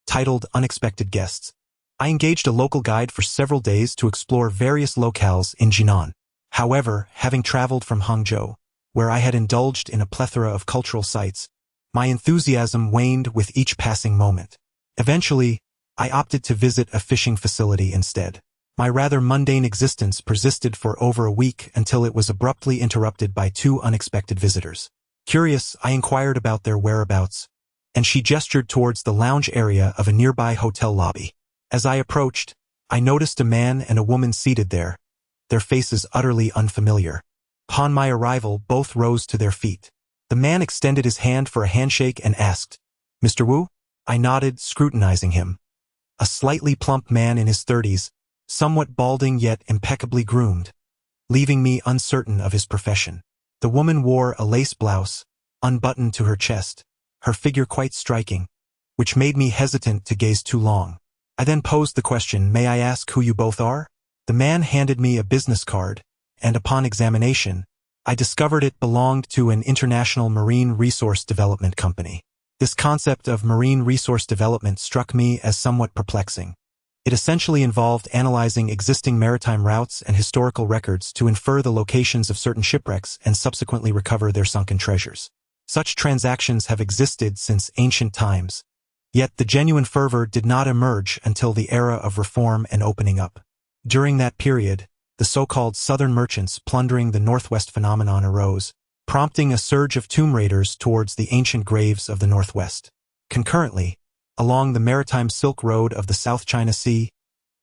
S2: titled Unexpected Guests, I engaged a local guide for several days to explore various locales in Jinan. However, having traveled from Hangzhou, where I had indulged in a plethora of cultural sites, my enthusiasm waned with each passing moment. Eventually, I opted to visit a fishing facility instead. My rather mundane existence persisted for over a week until it was abruptly interrupted by 2 unexpected visitors. Curious, I inquired about their whereabouts, and she gestured towards the lounge area of a nearby hotel lobby. As I approached, I noticed a man and a woman seated there, their faces utterly unfamiliar. Upon my arrival, both rose to their feet. The man extended his hand for a handshake and asked, "Mr. Wu?" I nodded, scrutinizing him. A slightly plump man in his 30s, somewhat balding yet impeccably groomed, leaving me uncertain of his profession. The woman wore a lace blouse, unbuttoned to her chest, her figure quite striking, which made me hesitant to gaze too long. I then posed the question, "May I ask who you both are?" The man handed me a business card, and upon examination, I discovered it belonged to an international marine resource development company. This concept of marine resource development struck me as somewhat perplexing. It essentially involved analyzing existing maritime routes and historical records to infer the locations of certain shipwrecks and subsequently recover their sunken treasures. Such transactions have existed since ancient times, yet the genuine fervor did not emerge until the era of reform and opening up. During that period, the so-called Southern merchants plundering the Northwest phenomenon arose, prompting a surge of tomb raiders towards the ancient graves of the Northwest. Concurrently, along the maritime Silk Road of the South China Sea,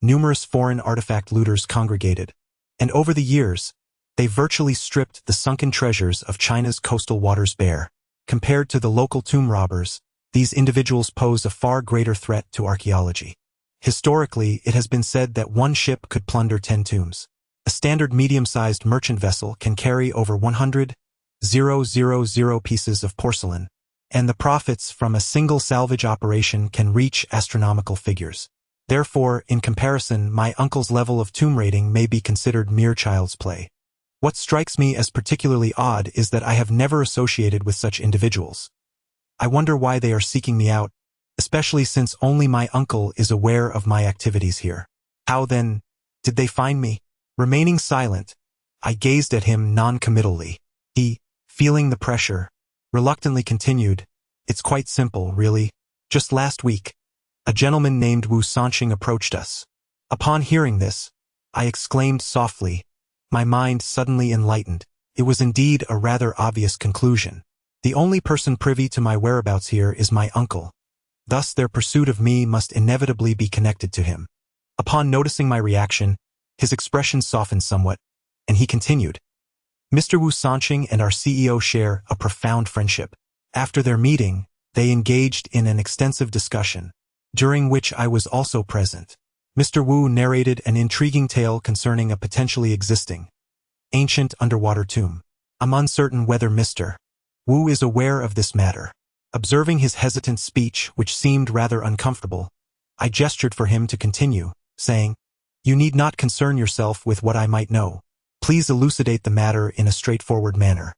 S2: numerous foreign artifact looters congregated, and over the years, they virtually stripped the sunken treasures of China's coastal waters bare. Compared to the local tomb robbers, these individuals pose a far greater threat to archaeology. Historically, it has been said that one ship could plunder 10 tombs. A standard medium-sized merchant vessel can carry over 100,000 pieces of porcelain, and the profits from a single salvage operation can reach astronomical figures. Therefore, in comparison, my uncle's level of tomb raiding may be considered mere child's play. What strikes me as particularly odd is that I have never associated with such individuals. I wonder why they are seeking me out, especially since only my uncle is aware of my activities here. How then did they find me? Remaining silent, I gazed at him non-committally. He, feeling the pressure, reluctantly continued, It's quite simple, really. Just last week, a gentleman named Wu Xie approached us. Upon hearing this, I exclaimed softly, my mind suddenly enlightened. It was indeed a rather obvious conclusion. The only person privy to my whereabouts here is my uncle. Thus their pursuit of me must inevitably be connected to him. Upon noticing my reaction, his expression softened somewhat, and he continued. Mr. Wu Xie and our CEO share a profound friendship. After their meeting, they engaged in an extensive discussion, during which I was also present. Mr. Wu narrated an intriguing tale concerning a potentially existing, ancient underwater tomb. I'm uncertain whether Mr. Wu is aware of this matter. Observing his hesitant speech, which seemed rather uncomfortable, I gestured for him to continue, saying, You need not concern yourself with what I might know. Please elucidate the matter in a straightforward manner.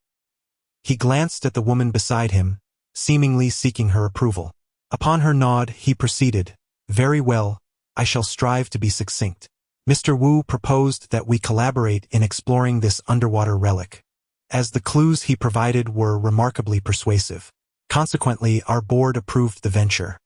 S2: He glanced at the woman beside him, seemingly seeking her approval. Upon her nod, he proceeded, Very well, I shall strive to be succinct. Mr. Wu proposed that we collaborate in exploring this underwater relic, as the clues he provided were remarkably persuasive. Consequently, our board approved the venture.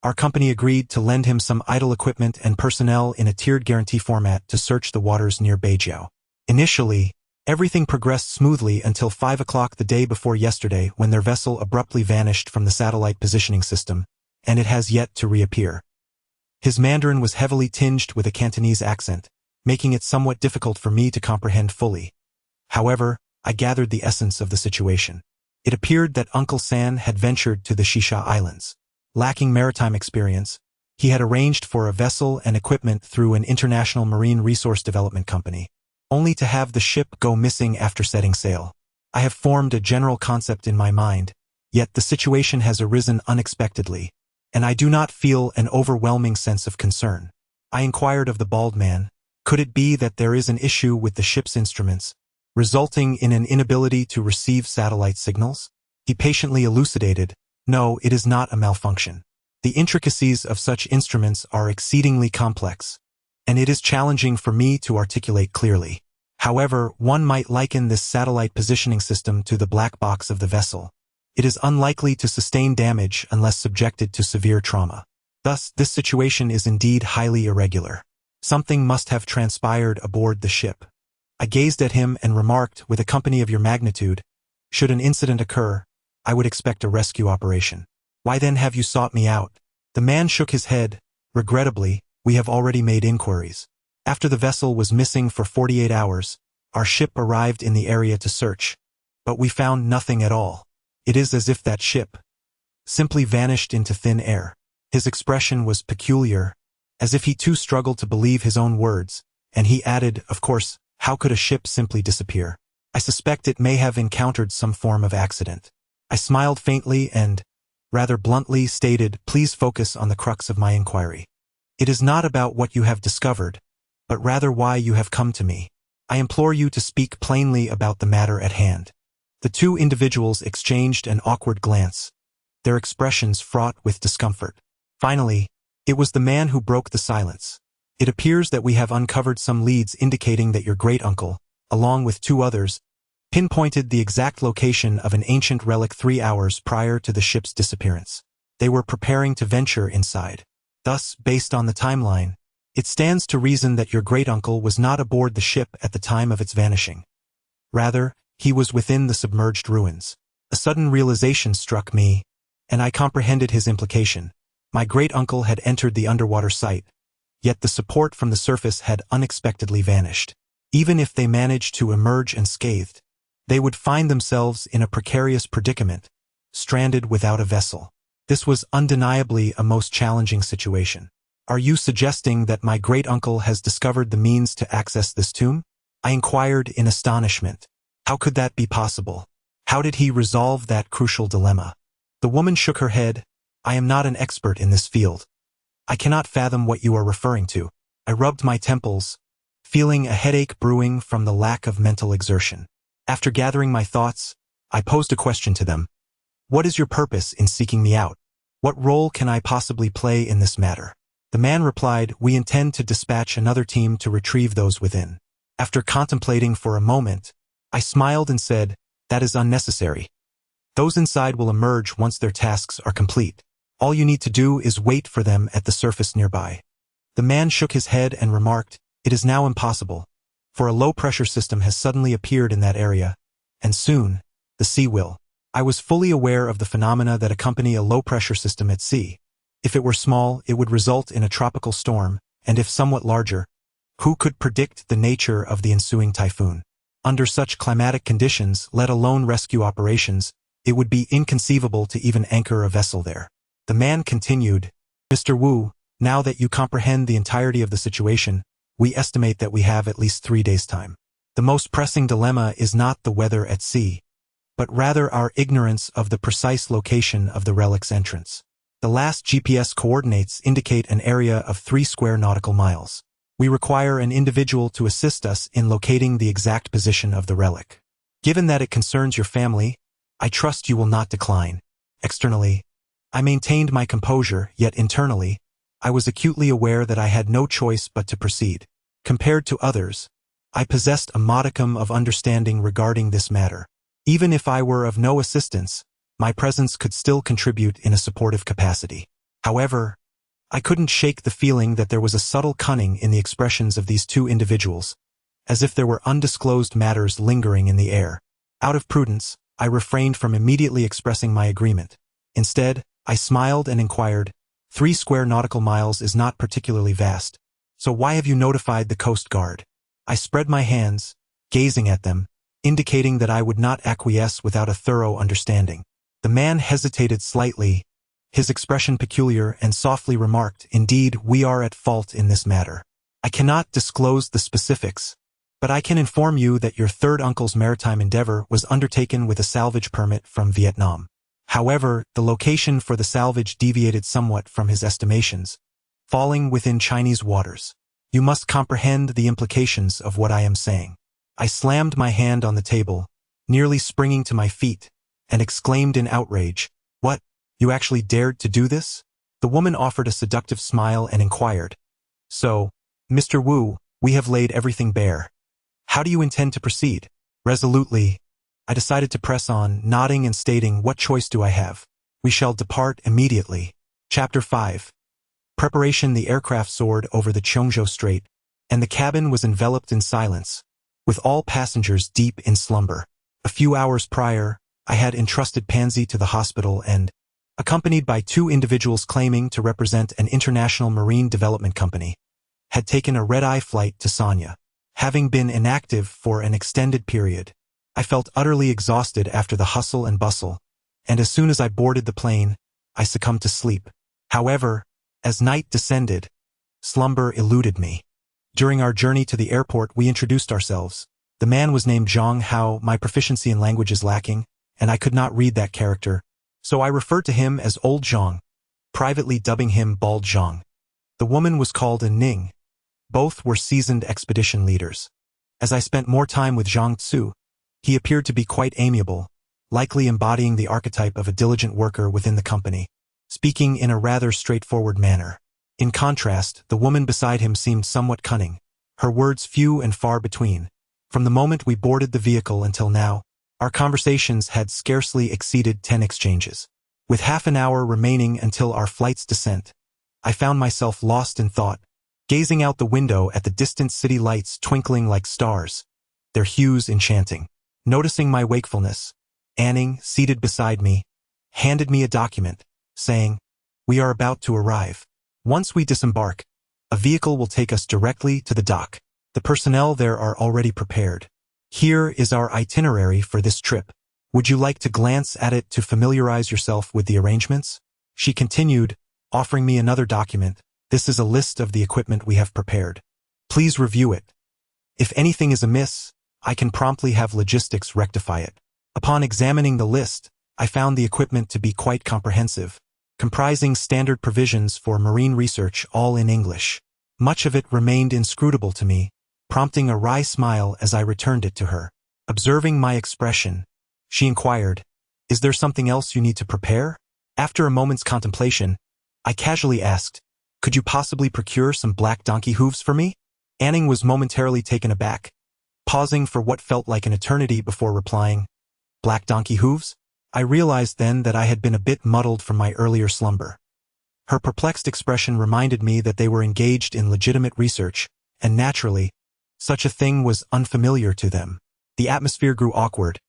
S2: Our company agreed to lend him some idle equipment and personnel in a tiered guarantee format to search the waters near Beijiao. Initially, everything progressed smoothly until 5 o'clock the day before yesterday when their vessel abruptly vanished from the satellite positioning system, and it has yet to reappear. His Mandarin was heavily tinged with a Cantonese accent, making it somewhat difficult for me to comprehend fully. However, I gathered the essence of the situation. It appeared that Uncle San had ventured to the Xisha Islands. Lacking maritime experience, he had arranged for a vessel and equipment through an international marine resource development company, only to have the ship go missing after setting sail. I have formed a general concept in my mind, yet the situation has arisen unexpectedly, and I do not feel an overwhelming sense of concern. I inquired of the bald man, could it be that there is an issue with the ship's instruments, resulting in an inability to receive satellite signals? He patiently elucidated, No, it is not a malfunction. The intricacies of such instruments are exceedingly complex, and it is challenging for me to articulate clearly. However, one might liken this satellite positioning system to the black box of the vessel. It is unlikely to sustain damage unless subjected to severe trauma. Thus, this situation is indeed highly irregular. Something must have transpired aboard the ship. I gazed at him and remarked, with a company of your magnitude, should an incident occur, I would expect a rescue operation. Why then have you sought me out? The man shook his head. Regrettably, we have already made inquiries. After the vessel was missing for 48 hours, our ship arrived in the area to search, but we found nothing at all. It is as if that ship simply vanished into thin air. His expression was peculiar, as if he too struggled to believe his own words, and he added, Of course, how could a ship simply disappear? I suspect it may have encountered some form of accident. I smiled faintly and, rather bluntly, stated, Please focus on the crux of my inquiry. It is not about what you have discovered, but rather why you have come to me. I implore you to speak plainly about the matter at hand. The two individuals exchanged an awkward glance, their expressions fraught with discomfort. Finally, it was the man who broke the silence. It appears that we have uncovered some leads indicating that your great-uncle, along with 2 others, pinpointed the exact location of an ancient relic 3 hours prior to the ship's disappearance. They were preparing to venture inside. Thus, based on the timeline, it stands to reason that your great-uncle was not aboard the ship at the time of its vanishing. Rather, he was within the submerged ruins. A sudden realization struck me, and I comprehended his implication. My great-uncle had entered the underwater site, yet the support from the surface had unexpectedly vanished. Even if they managed to emerge unscathed, they would find themselves in a precarious predicament, stranded without a vessel. This was undeniably a most challenging situation. Are you suggesting that my great-uncle has discovered the means to access this tomb? I inquired in astonishment. How could that be possible? How did he resolve that crucial dilemma? The woman shook her head. I am not an expert in this field. I cannot fathom what you are referring to. I rubbed my temples, feeling a headache brewing from the lack of mental exertion. After gathering my thoughts, I posed a question to them. What is your purpose in seeking me out? What role can I possibly play in this matter? The man replied, We intend to dispatch another team to retrieve those within. After contemplating for a moment, I smiled and said, That is unnecessary. Those inside will emerge once their tasks are complete. All you need to do is wait for them at the surface nearby. The man shook his head and remarked, "It is now impossible, for a low-pressure system has suddenly appeared in that area, and soon, the sea will." I was fully aware of the phenomena that accompany a low-pressure system at sea. If it were small, it would result in a tropical storm, and if somewhat larger, who could predict the nature of the ensuing typhoon? Under such climatic conditions, let alone rescue operations, it would be inconceivable to even anchor a vessel there. The man continued, "Mr. Wu, now that you comprehend the entirety of the situation, we estimate that we have at least 3 days' time. The most pressing dilemma is not the weather at sea, but rather our ignorance of the precise location of the relic's entrance. The last GPS coordinates indicate an area of 3 square nautical miles. We require an individual to assist us in locating the exact position of the relic. Given that it concerns your family, I trust you will not decline." Externally, I maintained my composure, yet internally, I was acutely aware that I had no choice but to proceed. Compared to others, I possessed a modicum of understanding regarding this matter. Even if I were of no assistance, my presence could still contribute in a supportive capacity. However, I couldn't shake the feeling that there was a subtle cunning in the expressions of these 2 individuals, as if there were undisclosed matters lingering in the air. Out of prudence, I refrained from immediately expressing my agreement. Instead, I smiled and inquired, 3 square nautical miles is not particularly vast, so why have you notified the Coast Guard? I spread my hands, gazing at them, indicating that I would not acquiesce without a thorough understanding. The man hesitated slightly, his expression peculiar, and softly remarked, "Indeed, we are at fault in this matter. I cannot disclose the specifics, but I can inform you that your third uncle's maritime endeavor was undertaken with a salvage permit from Vietnam. However, the location for the salvage deviated somewhat from his estimations, falling within Chinese waters. You must comprehend the implications of what I am saying." I slammed my hand on the table, nearly springing to my feet, and exclaimed in outrage, "What? You actually dared to do this?" The woman offered a seductive smile and inquired, "So, Mr. Wu, we have laid everything bare. How do you intend to proceed?" Resolutely, I decided to press on, nodding and stating, "What choice do I have? We shall depart immediately." Chapter 5. Preparation. The aircraft soared over the Chongzhou Strait, and the cabin was enveloped in silence, with all passengers deep in slumber. A few hours prior, I had entrusted Pangzi to the hospital and, accompanied by 2 individuals claiming to represent an international marine development company, had taken a red-eye flight to Sanya. Having been inactive for an extended period, I felt utterly exhausted after the hustle and bustle, and as soon as I boarded the plane, I succumbed to sleep. However, as night descended, slumber eluded me. During our journey to the airport, we introduced ourselves. The man was named Zhang. How my proficiency in language is lacking, and I could not read that character, so I referred to him as Old Zhang, privately dubbing him Bald Zhang. The woman was called a Ning. Both were seasoned expedition leaders. As I spent more time with Zhang Tzu, he appeared to be quite amiable, likely embodying the archetype of a diligent worker within the company, speaking in a rather straightforward manner. In contrast, the woman beside him seemed somewhat cunning, her words few and far between. From the moment we boarded the vehicle until now, our conversations had scarcely exceeded 10 exchanges. With half an hour remaining until our flight's descent, I found myself lost in thought, gazing out the window at the distant city lights twinkling like stars, their hues enchanting. Noticing my wakefulness, Anning, seated beside me, handed me a document, saying, "We are about to arrive. Once we disembark, a vehicle will take us directly to the dock. The personnel there are already prepared. Here is our itinerary for this trip. Would you like to glance at it to familiarize yourself with the arrangements?" She continued, offering me another document. "This is a list of the equipment we have prepared. Please review it. If anything is amiss, I can promptly have logistics rectify it." Upon examining the list, I found the equipment to be quite comprehensive, comprising standard provisions for marine research, all in English. Much of it remained inscrutable to me, prompting a wry smile as I returned it to her. Observing my expression, she inquired, "Is there something else you need to prepare?" After a moment's contemplation, I casually asked, "Could you possibly procure some black donkey hooves for me?" Anning was momentarily taken aback, pausing for what felt like an eternity before replying, "Black donkey hooves? I realized then that I had been a bit muddled from my earlier slumber. Her perplexed expression reminded me that they were engaged in legitimate research, and naturally, such a thing was unfamiliar to them. The atmosphere grew awkward,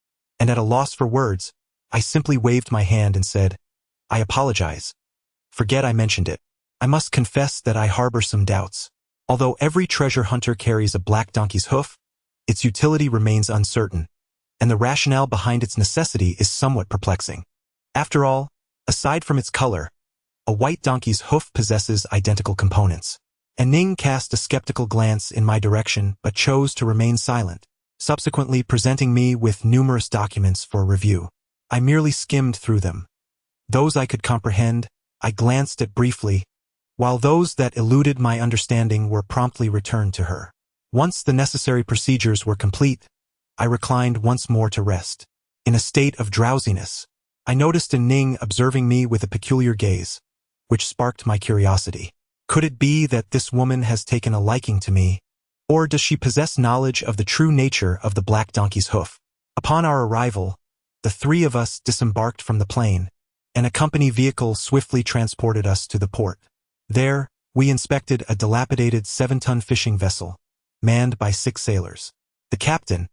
S2: and at a loss for words, I simply waved my hand and said, "I apologize. Forget I mentioned it. I must confess that I harbor some doubts. Although every treasure hunter carries a black donkey's hoof, its utility remains uncertain, and the rationale behind its necessity is somewhat perplexing. After all, aside from its color, a white donkey's hoof possesses identical components." And Ning cast a skeptical glance in my direction but chose to remain silent, subsequently presenting me with numerous documents for review. I merely skimmed through them. Those I could comprehend, I glanced at briefly, while those that eluded my understanding were promptly returned to her. Once the necessary procedures were complete, I reclined once more to rest. In a state of drowsiness, I noticed Ning observing me with a peculiar gaze, which sparked my curiosity. Could it be that this woman has taken a liking to me, or does she possess knowledge of the true nature of the black donkey's hoof? Upon our arrival, the three of us disembarked from the plane, and a company vehicle swiftly transported us to the port. There, we inspected a dilapidated 7-ton fishing vessel, manned by 6 sailors. The captain,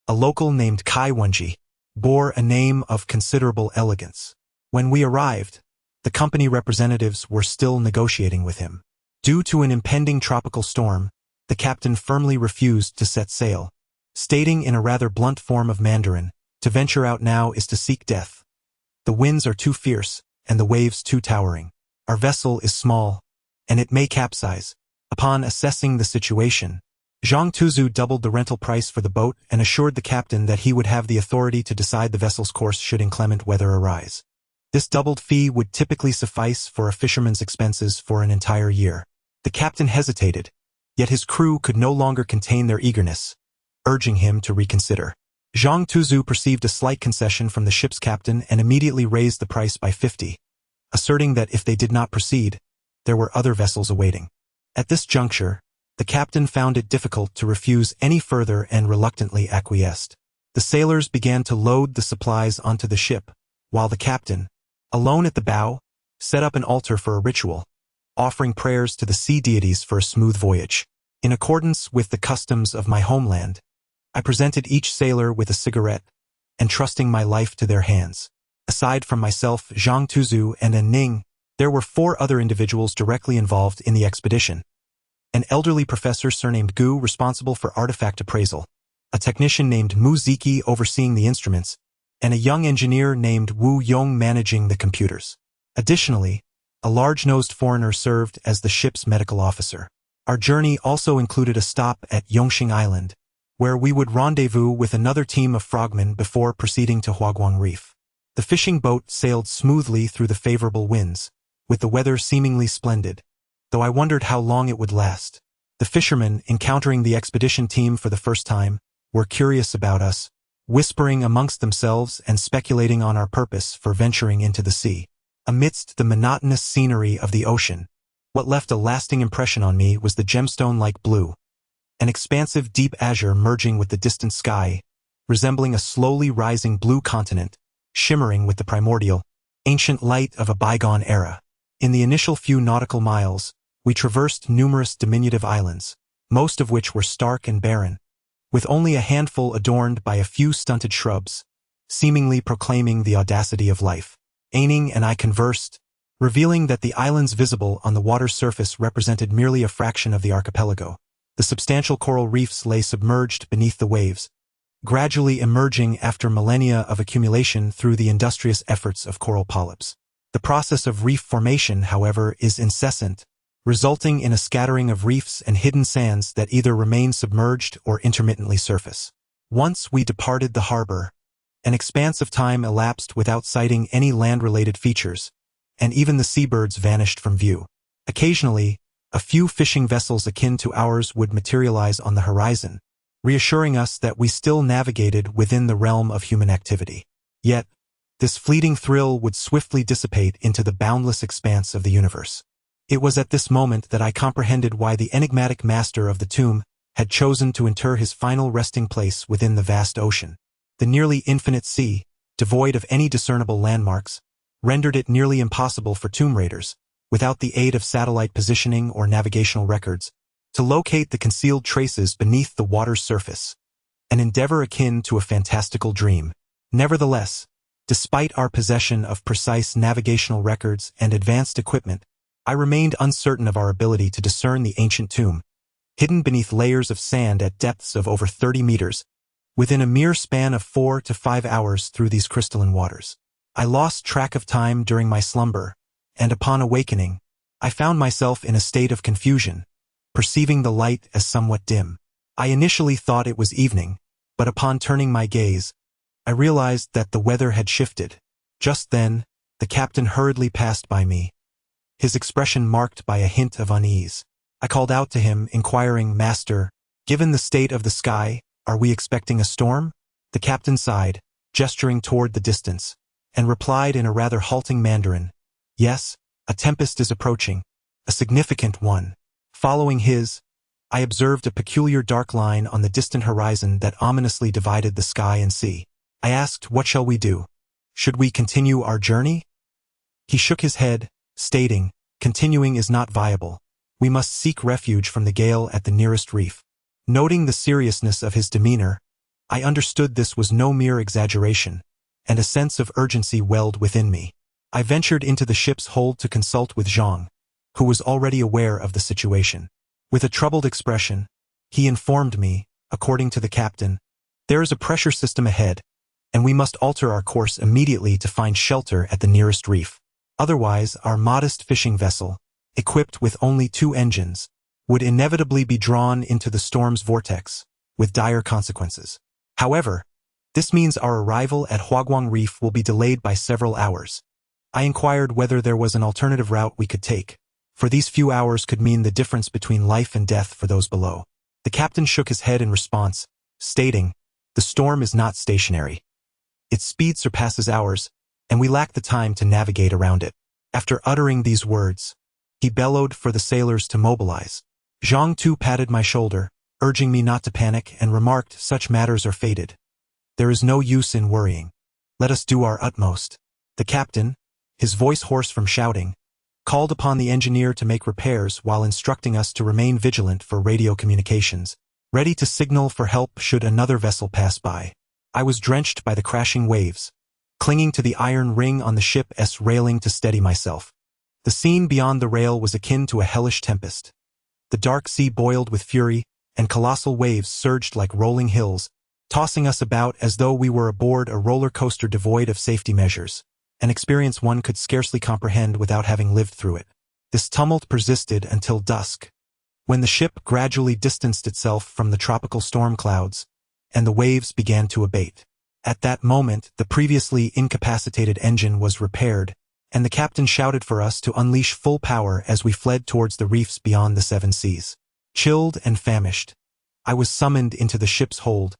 S2: a local named Kai Wenji, bore a name of considerable elegance. When we arrived, the company representatives were still negotiating with him. Due to an impending tropical storm, the captain firmly refused to set sail, stating in a rather blunt form of Mandarin, "To venture out now is to seek death. The winds are too fierce, and the waves too towering. Our vessel is small, and it may capsize." Upon assessing the situation, Zhang Tuzu doubled the rental price for the boat and assured the captain that he would have the authority to decide the vessel's course should inclement weather arise. This doubled fee would typically suffice for a fisherman's expenses for an entire year. The captain hesitated, yet his crew could no longer contain their eagerness, urging him to reconsider. Zhang Tuzu perceived a slight concession from the ship's captain and immediately raised the price by 50, asserting that if they did not proceed, there were other vessels awaiting. At this juncture, the captain found it difficult to refuse any further and reluctantly acquiesced. The sailors began to load the supplies onto the ship, while the captain, alone at the bow, set up an altar for a ritual, offering prayers to the sea deities for a smooth voyage. In accordance with the customs of my homeland, I presented each sailor with a cigarette, entrusting my life to their hands. Aside from myself, Zhang Tuzu, and Ning, there were 4 other individuals directly involved in the expedition. An elderly professor surnamed Gu responsible for artifact appraisal, a technician named Mu Ziki overseeing the instruments, and a young engineer named Wu Yong managing the computers. Additionally, a large-nosed foreigner served as the ship's medical officer. Our journey also included a stop at Yongxing Island, where we would rendezvous with another team of frogmen before proceeding to Huaguang Reef. The fishing boat sailed smoothly through the favorable winds, with the weather seemingly splendid, though I wondered how long it would last. The fishermen, encountering the expedition team for the first time, were curious about us, whispering amongst themselves and speculating on our purpose for venturing into the sea. Amidst the monotonous scenery of the ocean, what left a lasting impression on me was the gemstone-like blue, an expansive deep azure merging with the distant sky, resembling a slowly rising blue continent, shimmering with the primordial, ancient light of a bygone era. In the initial few nautical miles, we traversed numerous diminutive islands, most of which were stark and barren, with only a handful adorned by a few stunted shrubs, seemingly proclaiming the audacity of life. Aining and I conversed, revealing that the islands visible on the water's surface represented merely a fraction of the archipelago. The substantial coral reefs lay submerged beneath the waves, gradually emerging after millennia of accumulation through the industrious efforts of coral polyps. The process of reef formation, however, is incessant, resulting in a scattering of reefs and hidden sands that either remain submerged or intermittently surface. Once we departed the harbor, an expanse of time elapsed without sighting any land-related features, and even the seabirds vanished from view. Occasionally, a few fishing vessels akin to ours would materialize on the horizon, reassuring us that we still navigated within the realm of human activity. Yet, this fleeting thrill would swiftly dissipate into the boundless expanse of the universe. It was at this moment that I comprehended why the enigmatic master of the tomb had chosen to inter his final resting place within the vast ocean. The nearly infinite sea, devoid of any discernible landmarks, rendered it nearly impossible for tomb raiders, without the aid of satellite positioning or navigational records, to locate the concealed traces beneath the water's surface, an endeavor akin to a fantastical dream. Nevertheless, despite our possession of precise navigational records and advanced equipment, I remained uncertain of our ability to discern the ancient tomb, hidden beneath layers of sand at depths of over 30 meters, within a mere span of 4 to 5 hours through these crystalline waters. I lost track of time during my slumber, and upon awakening, I found myself in a state of confusion, perceiving the light as somewhat dim. I initially thought it was evening, but upon turning my gaze, I realized that the weather had shifted. Just then, the captain hurriedly passed by me, his expression marked by a hint of unease. I called out to him, inquiring, "Master, given the state of the sky, are we expecting a storm?" The captain sighed, gesturing toward the distance, and replied in a rather halting Mandarin, "Yes, a tempest is approaching, a significant one." Following his, I observed a peculiar dark line on the distant horizon that ominously divided the sky and sea. I asked, "What shall we do? Should we continue our journey?" He shook his head, stating, "Continuing is not viable. We must seek refuge from the gale at the nearest reef." Noting the seriousness of his demeanor, I understood this was no mere exaggeration, and a sense of urgency welled within me. I ventured into the ship's hold to consult with Zhang, who was already aware of the situation. With a troubled expression, he informed me, according to the captain, "There is a pressure system ahead, and we must alter our course immediately to find shelter at the nearest reef. Otherwise, our modest fishing vessel, equipped with only 2 engines, would inevitably be drawn into the storm's vortex, with dire consequences. However, this means our arrival at Huaguang Reef will be delayed by several hours." I inquired whether there was an alternative route we could take, for these few hours could mean the difference between life and death for those below. The captain shook his head in response, stating, "The storm is not stationary. Its speed surpasses ours, and we lack the time to navigate around it." After uttering these words, he bellowed for the sailors to mobilize. Zhang too patted my shoulder, urging me not to panic, and remarked, "Such matters are fated. There is no use in worrying. Let us do our utmost." The captain, his voice hoarse from shouting, called upon the engineer to make repairs while instructing us to remain vigilant for radio communications, ready to signal for help should another vessel pass by. I was drenched by the crashing waves, clinging to the iron ring on the ship's railing to steady myself. The scene beyond the rail was akin to a hellish tempest. The dark sea boiled with fury, and colossal waves surged like rolling hills, tossing us about as though we were aboard a roller coaster devoid of safety measures, an experience one could scarcely comprehend without having lived through it. This tumult persisted until dusk, when the ship gradually distanced itself from the tropical storm clouds, and the waves began to abate. At that moment, the previously incapacitated engine was repaired, and the captain shouted for us to unleash full power as we fled towards the reefs beyond the 7 seas. Chilled and famished, I was summoned into the ship's hold,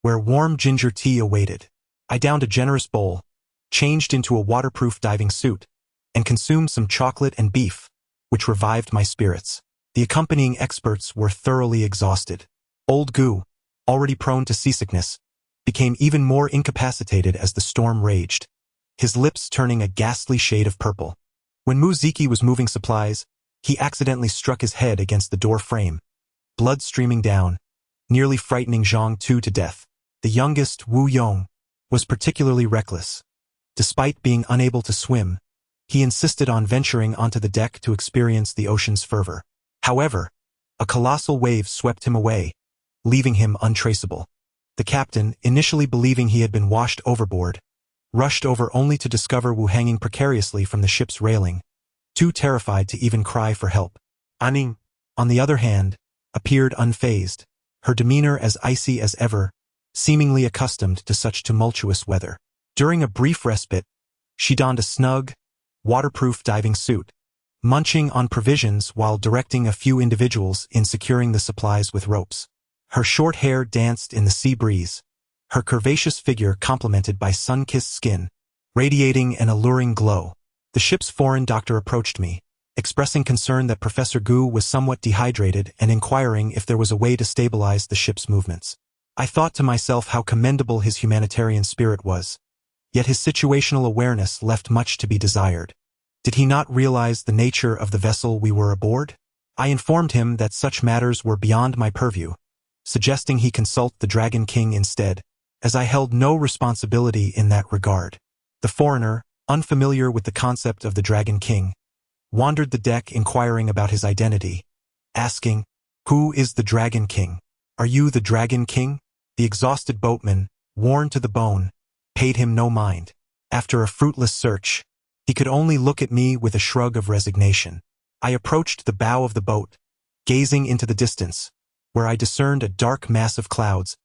S2: where warm ginger tea awaited. I downed a generous bowl, changed into a waterproof diving suit, and consumed some chocolate and beef, which revived my spirits. The accompanying experts were thoroughly exhausted. Old Gu, already prone to seasickness, became even more incapacitated as the storm raged, his lips turning a ghastly shade of purple. When Wu Xie was moving supplies, he accidentally struck his head against the door frame, blood streaming down, nearly frightening Zhang to death. The youngest, Wu Yong, was particularly reckless. Despite being unable to swim, he insisted on venturing onto the deck to experience the ocean's fervor. However, a colossal wave swept him away, leaving him untraceable. The captain, initially believing he had been washed overboard, rushed over only to discover Wu hanging precariously from the ship's railing, too terrified to even cry for help. Aning, on the other hand, appeared unfazed, her demeanor as icy as ever, seemingly accustomed to such tumultuous weather. During a brief respite, she donned a snug, waterproof diving suit, munching on provisions while directing a few individuals in securing the supplies with ropes. Her short hair danced in the sea breeze, her curvaceous figure complemented by sun-kissed skin, radiating an alluring glow. The ship's foreign doctor approached me, expressing concern that Professor Gu was somewhat dehydrated and inquiring if there was a way to stabilize the ship's movements. I thought to myself how commendable his humanitarian spirit was, Yet his situational awareness left much to be desired. Did he not realize the nature of the vessel we were aboard? I informed him that such matters were beyond my purview, suggesting he consult the Dragon King instead, as I held no responsibility in that regard. The foreigner, unfamiliar with the concept of the Dragon King, wandered the deck inquiring about his identity, asking, "Who is the Dragon King? Are you the Dragon King?" The exhausted boatman, worn to the bone, paid him no mind. After a fruitless search, he could only look at me with a shrug of resignation. I approached the bow of the boat, gazing into the distance, where I discerned a dark mass of clouds,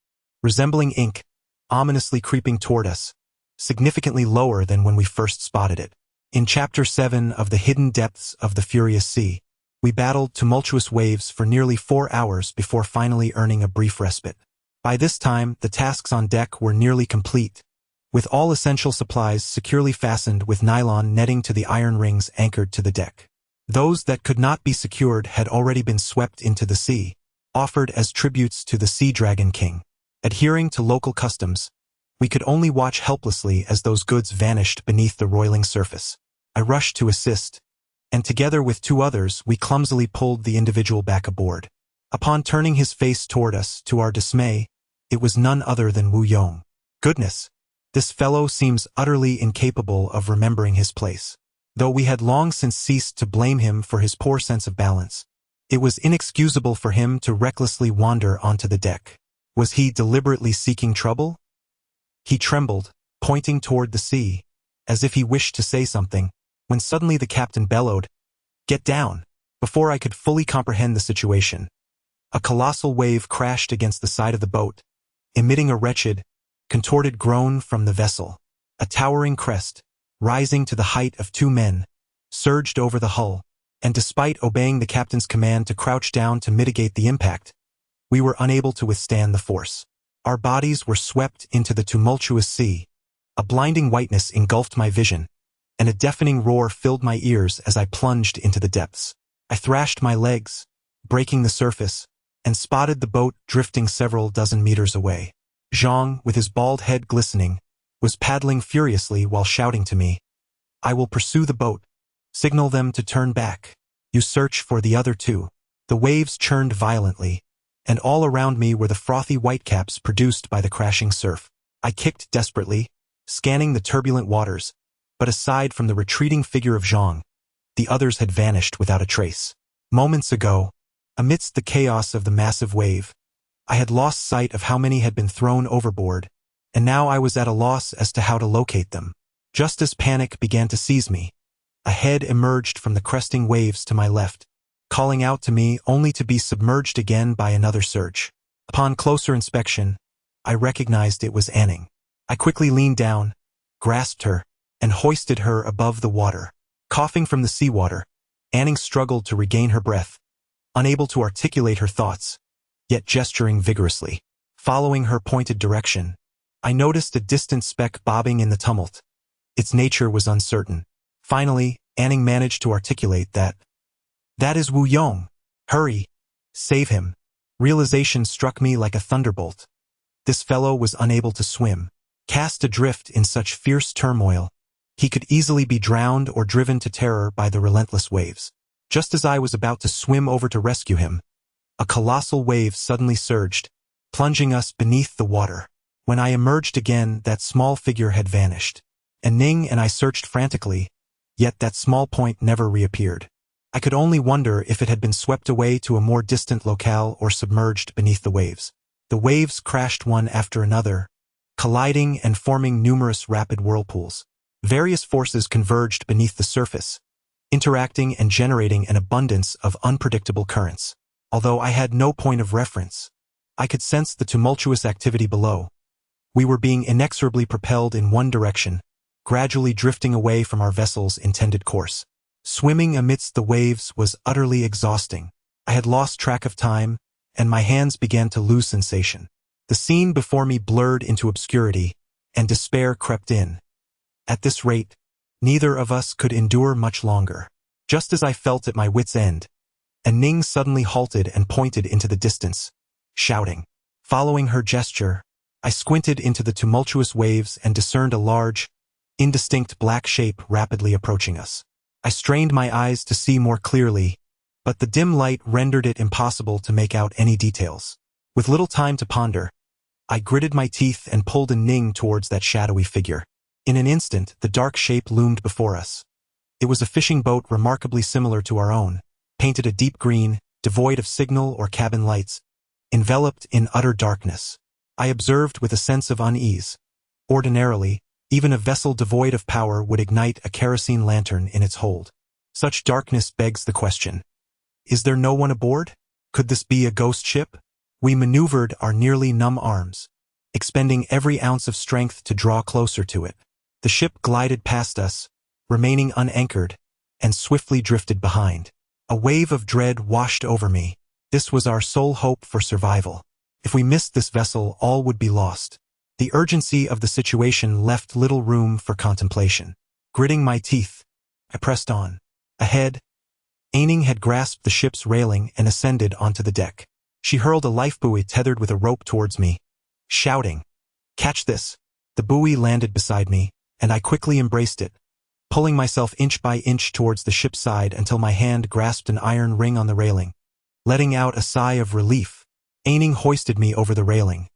S2: resembling ink, ominously creeping toward us, significantly lower than when we first spotted it. In Chapter 7 of The Hidden Depths of the Furious Sea, we battled tumultuous waves for nearly 4 hours before finally earning a brief respite. By this time, the tasks on deck were nearly complete, with all essential supplies securely fastened with nylon netting to the iron rings anchored to the deck. Those that could not be secured had already been swept into the sea, offered as tributes to the Sea Dragon King. Adhering to local customs, we could only watch helplessly as those goods vanished beneath the roiling surface. I rushed to assist, and together with 2 others we clumsily pulled the individual back aboard. Upon turning his face toward us, to our dismay, it was none other than Wu Xie. Goodness! This fellow seems utterly incapable of remembering his place. Though we had long since ceased to blame him for his poor sense of balance, it was inexcusable for him to recklessly wander onto the deck. Was he deliberately seeking trouble? He trembled, pointing toward the sea, as if he wished to say something, when suddenly the captain bellowed, "Get down!" Before I could fully comprehend the situation, a colossal wave crashed against the side of the boat, emitting a wretched, contorted groan from the vessel. A towering crest, rising to the height of 2 men, surged over the hull, and despite obeying the captain's command to crouch down to mitigate the impact, we were unable to withstand the force. Our bodies were swept into the tumultuous sea. A blinding whiteness engulfed my vision, and a deafening roar filled my ears as I plunged into the depths. I thrashed my legs, breaking the surface, and spotted the boat drifting several dozen meters away. Zhang, with his bald head glistening, was paddling furiously while shouting to me, "I will pursue the boat. Signal them to turn back. You search for the other 2. The waves churned violently, and all around me were the frothy whitecaps produced by the crashing surf. I kicked desperately, scanning the turbulent waters, but aside from the retreating figure of Zhang, the others had vanished without a trace. Moments ago, amidst the chaos of the massive wave, I had lost sight of how many had been thrown overboard, and now I was at a loss as to how to locate them. Just as panic began to seize me, a head emerged from the cresting waves to my left, calling out to me only to be submerged again by another surge. Upon closer inspection, I recognized it was Anning. I quickly leaned down, grasped her, and hoisted her above the water. Coughing from the seawater, Anning struggled to regain her breath, unable to articulate her thoughts, yet gesturing vigorously. Following her pointed direction, I noticed a distant speck bobbing in the tumult. Its nature was uncertain. Finally, Anning managed to articulate that. "That is Wu Xie. Hurry! Save him!" Realization struck me like a thunderbolt. This fellow was unable to swim. Cast adrift in such fierce turmoil, he could easily be drowned or driven to terror by the relentless waves. Just as I was about to swim over to rescue him, a colossal wave suddenly surged, plunging us beneath the water. When I emerged again, that small figure had vanished. And Ning and I searched frantically, yet that small point never reappeared. I could only wonder if it had been swept away to a more distant locale or submerged beneath the waves. The waves crashed one after another, colliding and forming numerous rapid whirlpools. Various forces converged beneath the surface, interacting and generating an abundance of unpredictable currents. Although I had no point of reference, I could sense the tumultuous activity below. We were being inexorably propelled in one direction, gradually drifting away from our vessel's intended course. Swimming amidst the waves was utterly exhausting. I had lost track of time, and my hands began to lose sensation. The scene before me blurred into obscurity, and despair crept in. At this rate, neither of us could endure much longer. Just as I felt at my wit's end, Ning suddenly halted and pointed into the distance, shouting. Following her gesture, I squinted into the tumultuous waves and discerned a large, indistinct black shape rapidly approaching us. I strained my eyes to see more clearly, but the dim light rendered it impossible to make out any details. With little time to ponder, I gritted my teeth and pulled a Ning towards that shadowy figure. In an instant, the dark shape loomed before us. It was a fishing boat remarkably similar to our own, painted a deep green, devoid of signal or cabin lights, enveloped in utter darkness. I observed with a sense of unease. Ordinarily, even a vessel devoid of power would ignite a kerosene lantern in its hold. Such darkness begs the question: is there no one aboard? Could this be a ghost ship? We maneuvered our nearly numb arms, expending every ounce of strength to draw closer to it. The ship glided past us, remaining unanchored, and swiftly drifted behind. A wave of dread washed over me. This was our sole hope for survival. If we missed this vessel, all would be lost. The urgency of the situation left little room for contemplation. Gritting my teeth, I pressed on. Ahead, Qixing had grasped the ship's railing and ascended onto the deck. She hurled a life buoy tethered with a rope towards me, shouting, "Catch this!" The buoy landed beside me, and I quickly embraced it, pulling myself inch by inch towards the ship's side until my hand grasped an iron ring on the railing. Letting out a sigh of relief, Qixing hoisted me over the railing.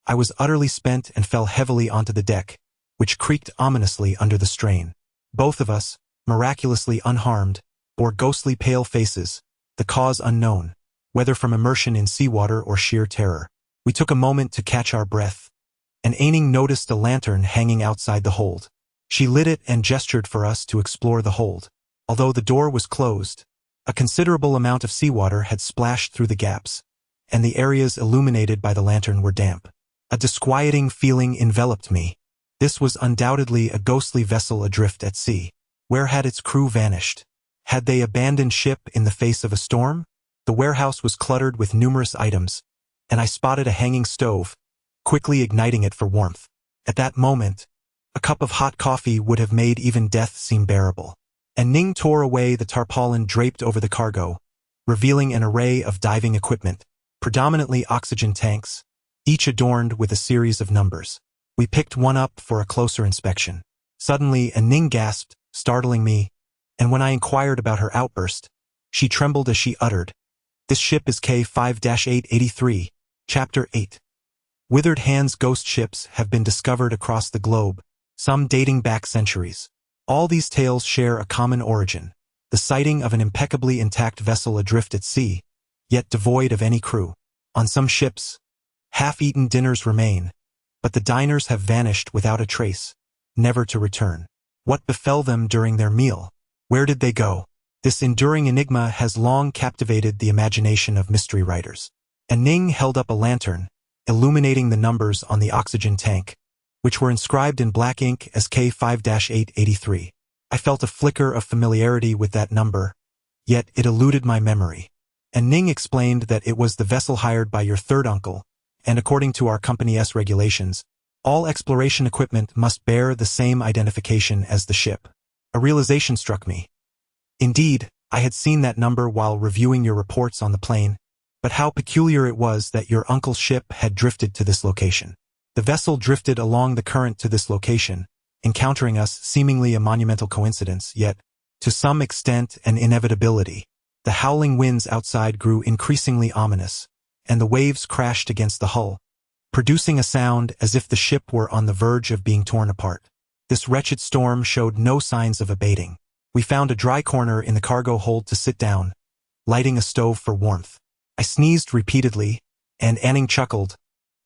S2: I was utterly spent and fell heavily onto the deck, which creaked ominously under the strain. Both of us, miraculously unharmed, bore ghostly pale faces, the cause unknown, whether from immersion in seawater or sheer terror. We took a moment to catch our breath, and Qixing noticed a lantern hanging outside the hold. She lit it and gestured for us to explore the hold. Although the door was closed, a considerable amount of seawater had splashed through the gaps, and the areas illuminated by the lantern were damp. A disquieting feeling enveloped me. This was undoubtedly a ghostly vessel adrift at sea. Where had its crew vanished? Had they abandoned ship in the face of a storm? The warehouse was cluttered with numerous items, and I spotted a hanging stove, quickly igniting it for warmth. At that moment, a cup of hot coffee would have made even death seem bearable. And Qixing tore away the tarpaulin draped over the cargo, revealing an array of diving equipment, predominantly oxygen tanks, each adorned with a series of numbers. We picked one up for a closer inspection. Suddenly, Qixing gasped, startling me, and when I inquired about her outburst, she trembled as she uttered, "This ship is K5-883, Chapter 8. Withered Hands ghost ships have been discovered across the globe, some dating back centuries. All these tales share a common origin, the sighting of an impeccably intact vessel adrift at sea, yet devoid of any crew. On some ships, half-eaten dinners remain, but the diners have vanished without a trace, never to return. What befell them during their meal? Where did they go? This enduring enigma has long captivated the imagination of mystery writers." And Qixing held up a lantern, illuminating the numbers on the oxygen tank, which were inscribed in black ink as K5-883. I felt a flicker of familiarity with that number, yet it eluded my memory. And Qixing explained that it was the vessel hired by your third uncle, and according to our company's regulations, all exploration equipment must bear the same identification as the ship. A realization struck me. Indeed, I had seen that number while reviewing your reports on the plane, but how peculiar it was that your uncle's ship had drifted to this location. The vessel drifted along the current to this location, encountering us, seemingly a monumental coincidence, yet, to some extent, an inevitability. The howling winds outside grew increasingly ominous, and the waves crashed against the hull, producing a sound as if the ship were on the verge of being torn apart. This wretched storm showed no signs of abating. We found a dry corner in the cargo hold to sit down, lighting a stove for warmth. I sneezed repeatedly, and Qixing chuckled,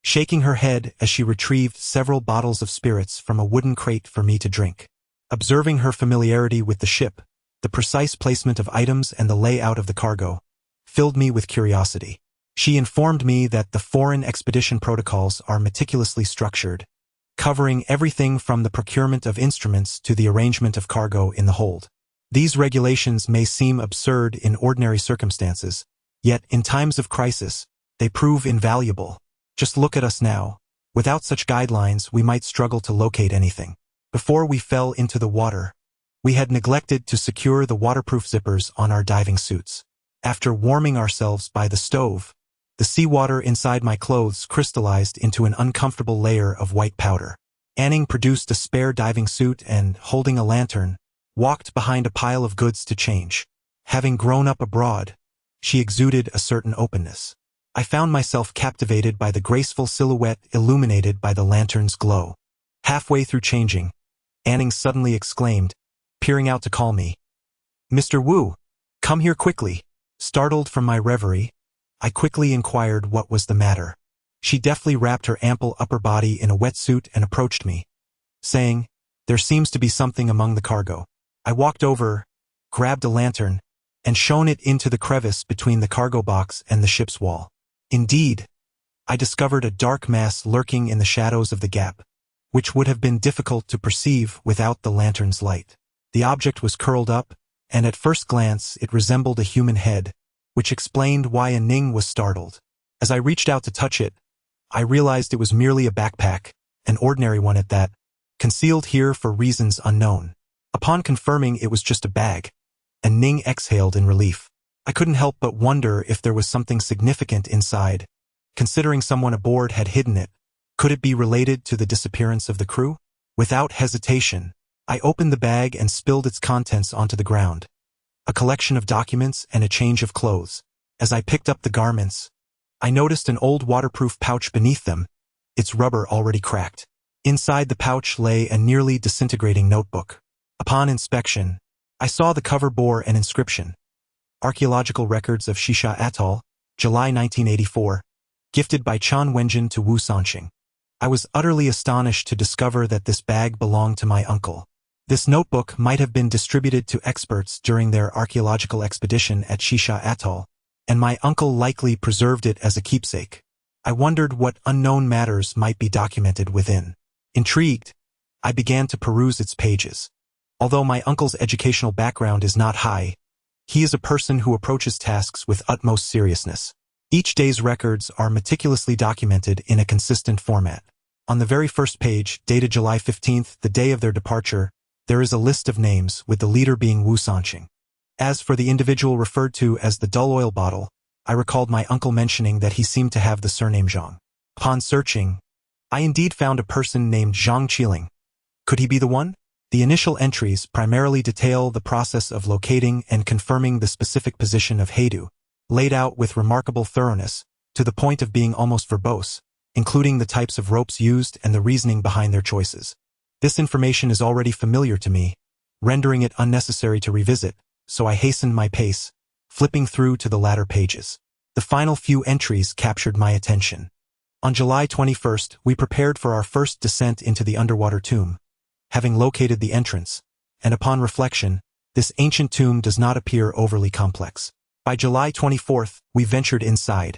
S2: shaking her head as she retrieved several bottles of spirits from a wooden crate for me to drink. Observing her familiarity with the ship, the precise placement of items and the layout of the cargo filled me with curiosity. She informed me that the foreign expedition protocols are meticulously structured, covering everything from the procurement of instruments to the arrangement of cargo in the hold. These regulations may seem absurd in ordinary circumstances, yet in times of crisis, they prove invaluable. Just look at us now. Without such guidelines, we might struggle to locate anything. Before we fell into the water, we had neglected to secure the waterproof zippers on our diving suits. After warming ourselves by the stove, the seawater inside my clothes crystallized into an uncomfortable layer of white powder. Anning produced a spare diving suit and, holding a lantern, walked behind a pile of goods to change. Having grown up abroad, she exuded a certain openness. I found myself captivated by the graceful silhouette illuminated by the lantern's glow. Halfway through changing, Anning suddenly exclaimed, peering out to call me. "Mr. Wu, come here quickly." Startled from my reverie, I quickly inquired what was the matter. She deftly wrapped her ample upper body in a wetsuit and approached me, saying, "There seems to be something among the cargo." I walked over, grabbed a lantern, and shone it into the crevice between the cargo box and the ship's wall. Indeed, I discovered a dark mass lurking in the shadows of the gap, which would have been difficult to perceive without the lantern's light. The object was curled up, and at first glance it resembled a human head, which explained why Ning was startled. As I reached out to touch it, I realized it was merely a backpack, an ordinary one at that, concealed here for reasons unknown. Upon confirming it was just a bag, Ning exhaled in relief. I couldn't help but wonder if there was something significant inside. Considering someone aboard had hidden it, could it be related to the disappearance of the crew? Without hesitation, I opened the bag and spilled its contents onto the ground. A collection of documents and a change of clothes. As I picked up the garments, I noticed an old waterproof pouch beneath them, its rubber already cracked. Inside the pouch lay a nearly disintegrating notebook. Upon inspection, I saw the cover bore an inscription. Archaeological records of Xisha Atoll, July 1984, gifted by Chan Wenjin to Wu Xie. I was utterly astonished to discover that this bag belonged to my uncle. This notebook might have been distributed to experts during their archaeological expedition at Xisha Atoll, and my uncle likely preserved it as a keepsake. I wondered what unknown matters might be documented within. Intrigued, I began to peruse its pages. Although my uncle's educational background is not high, he is a person who approaches tasks with utmost seriousness. Each day's records are meticulously documented in a consistent format. On the very first page, dated July 15th, the day of their departure, there is a list of names, with the leader being Wu Xie. As for the individual referred to as the dull oil bottle, I recalled my uncle mentioning that he seemed to have the surname Zhang. Upon searching, I indeed found a person named Zhang Qiling. Could he be the one? The initial entries primarily detail the process of locating and confirming the specific position of Heidu, laid out with remarkable thoroughness, to the point of being almost verbose, including the types of ropes used and the reasoning behind their choices. This information is already familiar to me, rendering it unnecessary to revisit, so I hastened my pace, flipping through to the latter pages. The final few entries captured my attention. On July 21st, we prepared for our first descent into the underwater tomb, having located the entrance, and upon reflection, this ancient tomb does not appear overly complex. By July 24th, we ventured inside,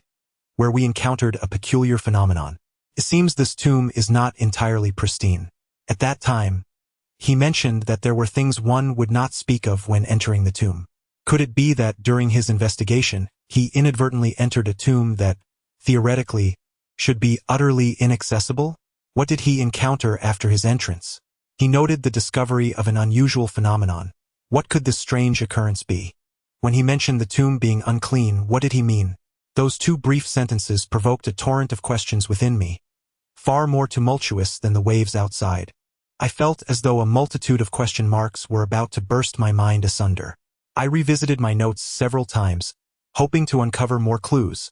S2: where we encountered a peculiar phenomenon. It seems this tomb is not entirely pristine. At that time, he mentioned that there were things one would not speak of when entering the tomb. Could it be that during his investigation, he inadvertently entered a tomb that, theoretically, should be utterly inaccessible? What did he encounter after his entrance? He noted the discovery of an unusual phenomenon. What could this strange occurrence be? When he mentioned the tomb being unclean, what did he mean? Those two brief sentences provoked a torrent of questions within me, far more tumultuous than the waves outside. I felt as though a multitude of question marks were about to burst my mind asunder. I revisited my notes several times, hoping to uncover more clues.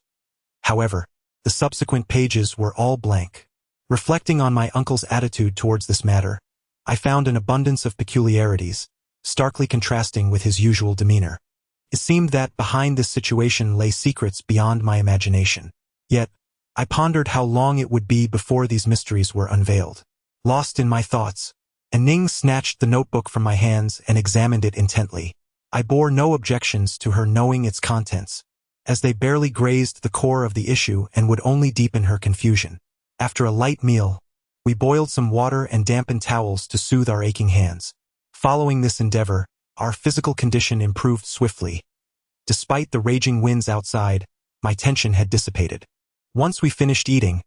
S2: However, the subsequent pages were all blank. Reflecting on my uncle's attitude towards this matter, I found an abundance of peculiarities, starkly contrasting with his usual demeanor. It seemed that behind this situation lay secrets beyond my imagination. Yet, I pondered how long it would be before these mysteries were unveiled. Lost in my thoughts, Ning snatched the notebook from my hands and examined it intently. I bore no objections to her knowing its contents, as they barely grazed the core of the issue and would only deepen her confusion. After a light meal, we boiled some water and dampened towels to soothe our aching hands. Following this endeavor, our physical condition improved swiftly. Despite the raging winds outside, my tension had dissipated. Once we finished eating,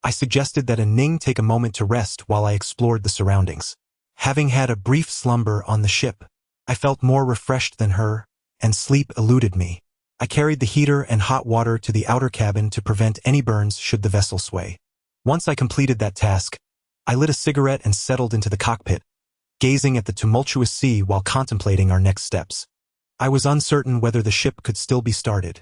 S2: I suggested that Ning take a moment to rest while I explored the surroundings. Having had a brief slumber on the ship, I felt more refreshed than her, and sleep eluded me. I carried the heater and hot water to the outer cabin to prevent any burns should the vessel sway. Once I completed that task, I lit a cigarette and settled into the cockpit, gazing at the tumultuous sea while contemplating our next steps. I was uncertain whether the ship could still be started.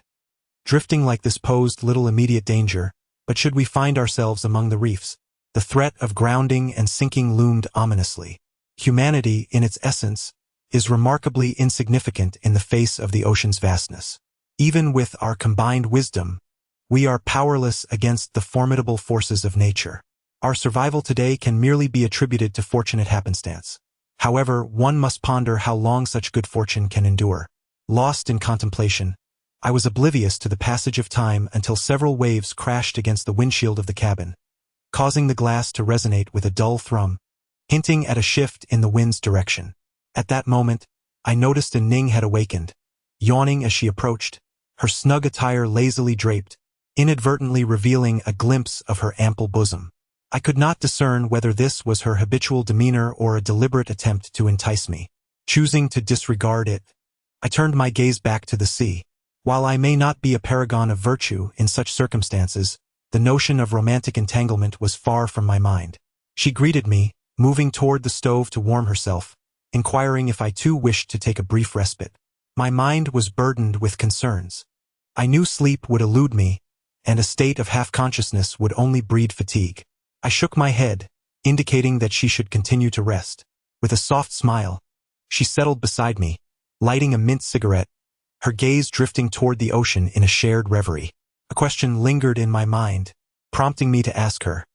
S2: Drifting like this posed little immediate danger, but should we find ourselves among the reefs, the threat of grounding and sinking loomed ominously. Humanity, in its essence, is remarkably insignificant in the face of the ocean's vastness. Even with our combined wisdom, we are powerless against the formidable forces of nature. Our survival today can merely be attributed to fortunate happenstance. However, one must ponder how long such good fortune can endure. Lost in contemplation, I was oblivious to the passage of time until several waves crashed against the windshield of the cabin, causing the glass to resonate with a dull thrum, hinting at a shift in the wind's direction. At that moment, I noticed Ning had awakened, yawning as she approached, her snug attire lazily draped, inadvertently revealing a glimpse of her ample bosom. I could not discern whether this was her habitual demeanor or a deliberate attempt to entice me. Choosing to disregard it, I turned my gaze back to the sea. While I may not be a paragon of virtue in such circumstances, the notion of romantic entanglement was far from my mind. She greeted me, moving toward the stove to warm herself, inquiring if I too wished to take a brief respite. My mind was burdened with concerns. I knew sleep would elude me, and a state of half-consciousness would only breed fatigue. I shook my head, indicating that she should continue to rest. With a soft smile, she settled beside me, lighting a mint cigarette, her gaze drifting toward the ocean in a shared reverie. A question lingered in my mind, prompting me to ask her,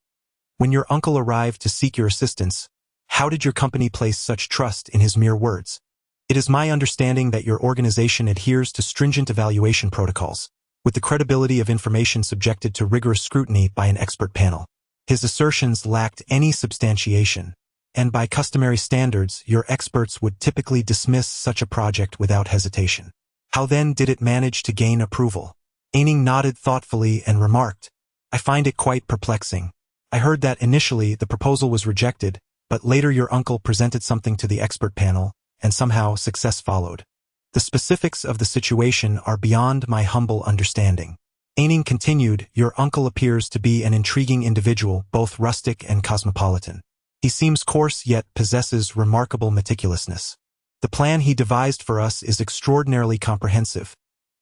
S2: "When your uncle arrived to seek your assistance, how did your company place such trust in his mere words?" It is my understanding that your organization adheres to stringent evaluation protocols, with the credibility of information subjected to rigorous scrutiny by an expert panel. His assertions lacked any substantiation, and by customary standards, your experts would typically dismiss such a project without hesitation. How then did it manage to gain approval? Ning nodded thoughtfully and remarked, "I find it quite perplexing. I heard that initially the proposal was rejected, but later your uncle presented something to the expert panel, and somehow success followed. The specifics of the situation are beyond my humble understanding." Ning continued, "Your uncle appears to be an intriguing individual, both rustic and cosmopolitan. He seems coarse yet possesses remarkable meticulousness. The plan he devised for us is extraordinarily comprehensive,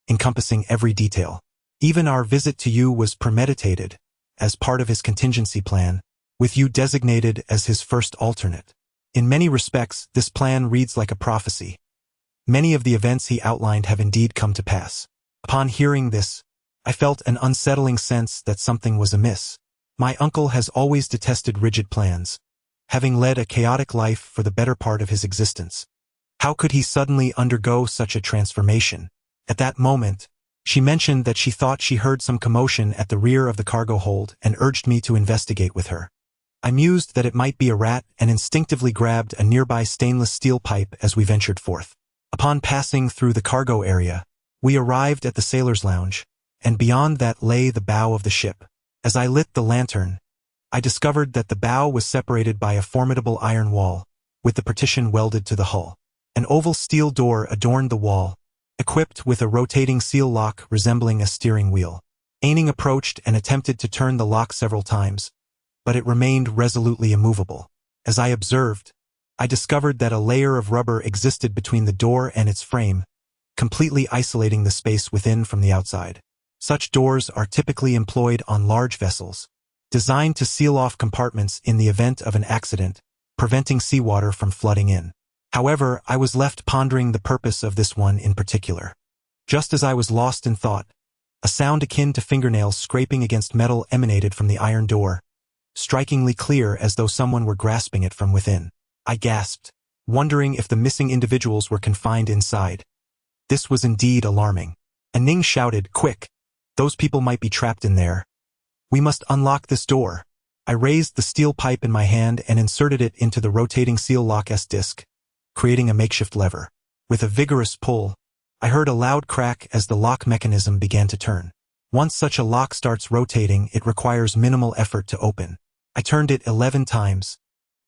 S2: encompassing every detail. Even our visit to you was premeditated, as part of his contingency plan, with you designated as his first alternate. In many respects, this plan reads like a prophecy. Many of the events he outlined have indeed come to pass." Upon hearing this, I felt an unsettling sense that something was amiss. My uncle has always detested rigid plans, having led a chaotic life for the better part of his existence. How could he suddenly undergo such a transformation? At that moment, she mentioned that she thought she heard some commotion at the rear of the cargo hold and urged me to investigate with her. I mused that it might be a rat and instinctively grabbed a nearby stainless steel pipe as we ventured forth. Upon passing through the cargo area, we arrived at the sailor's lounge, and beyond that lay the bow of the ship. As I lit the lantern, I discovered that the bow was separated by a formidable iron wall, with the partition welded to the hull. An oval steel door adorned the wall, equipped with a rotating seal lock resembling a steering wheel. Ning approached and attempted to turn the lock several times, but it remained resolutely immovable. As I observed, I discovered that a layer of rubber existed between the door and its frame, completely isolating the space within from the outside. Such doors are typically employed on large vessels, designed to seal off compartments in the event of an accident, preventing seawater from flooding in. However, I was left pondering the purpose of this one in particular. Just as I was lost in thought, a sound akin to fingernails scraping against metal emanated from the iron door, strikingly clear as though someone were grasping it from within. I gasped, wondering if the missing individuals were confined inside. This was indeed alarming. Ning shouted, "Quick! Those people might be trapped in there. We must unlock this door." I raised the steel pipe in my hand and inserted it into the rotating seal lock's disc, creating a makeshift lever. With a vigorous pull, I heard a loud crack as the lock mechanism began to turn. Once such a lock starts rotating, it requires minimal effort to open. I turned it 11 times,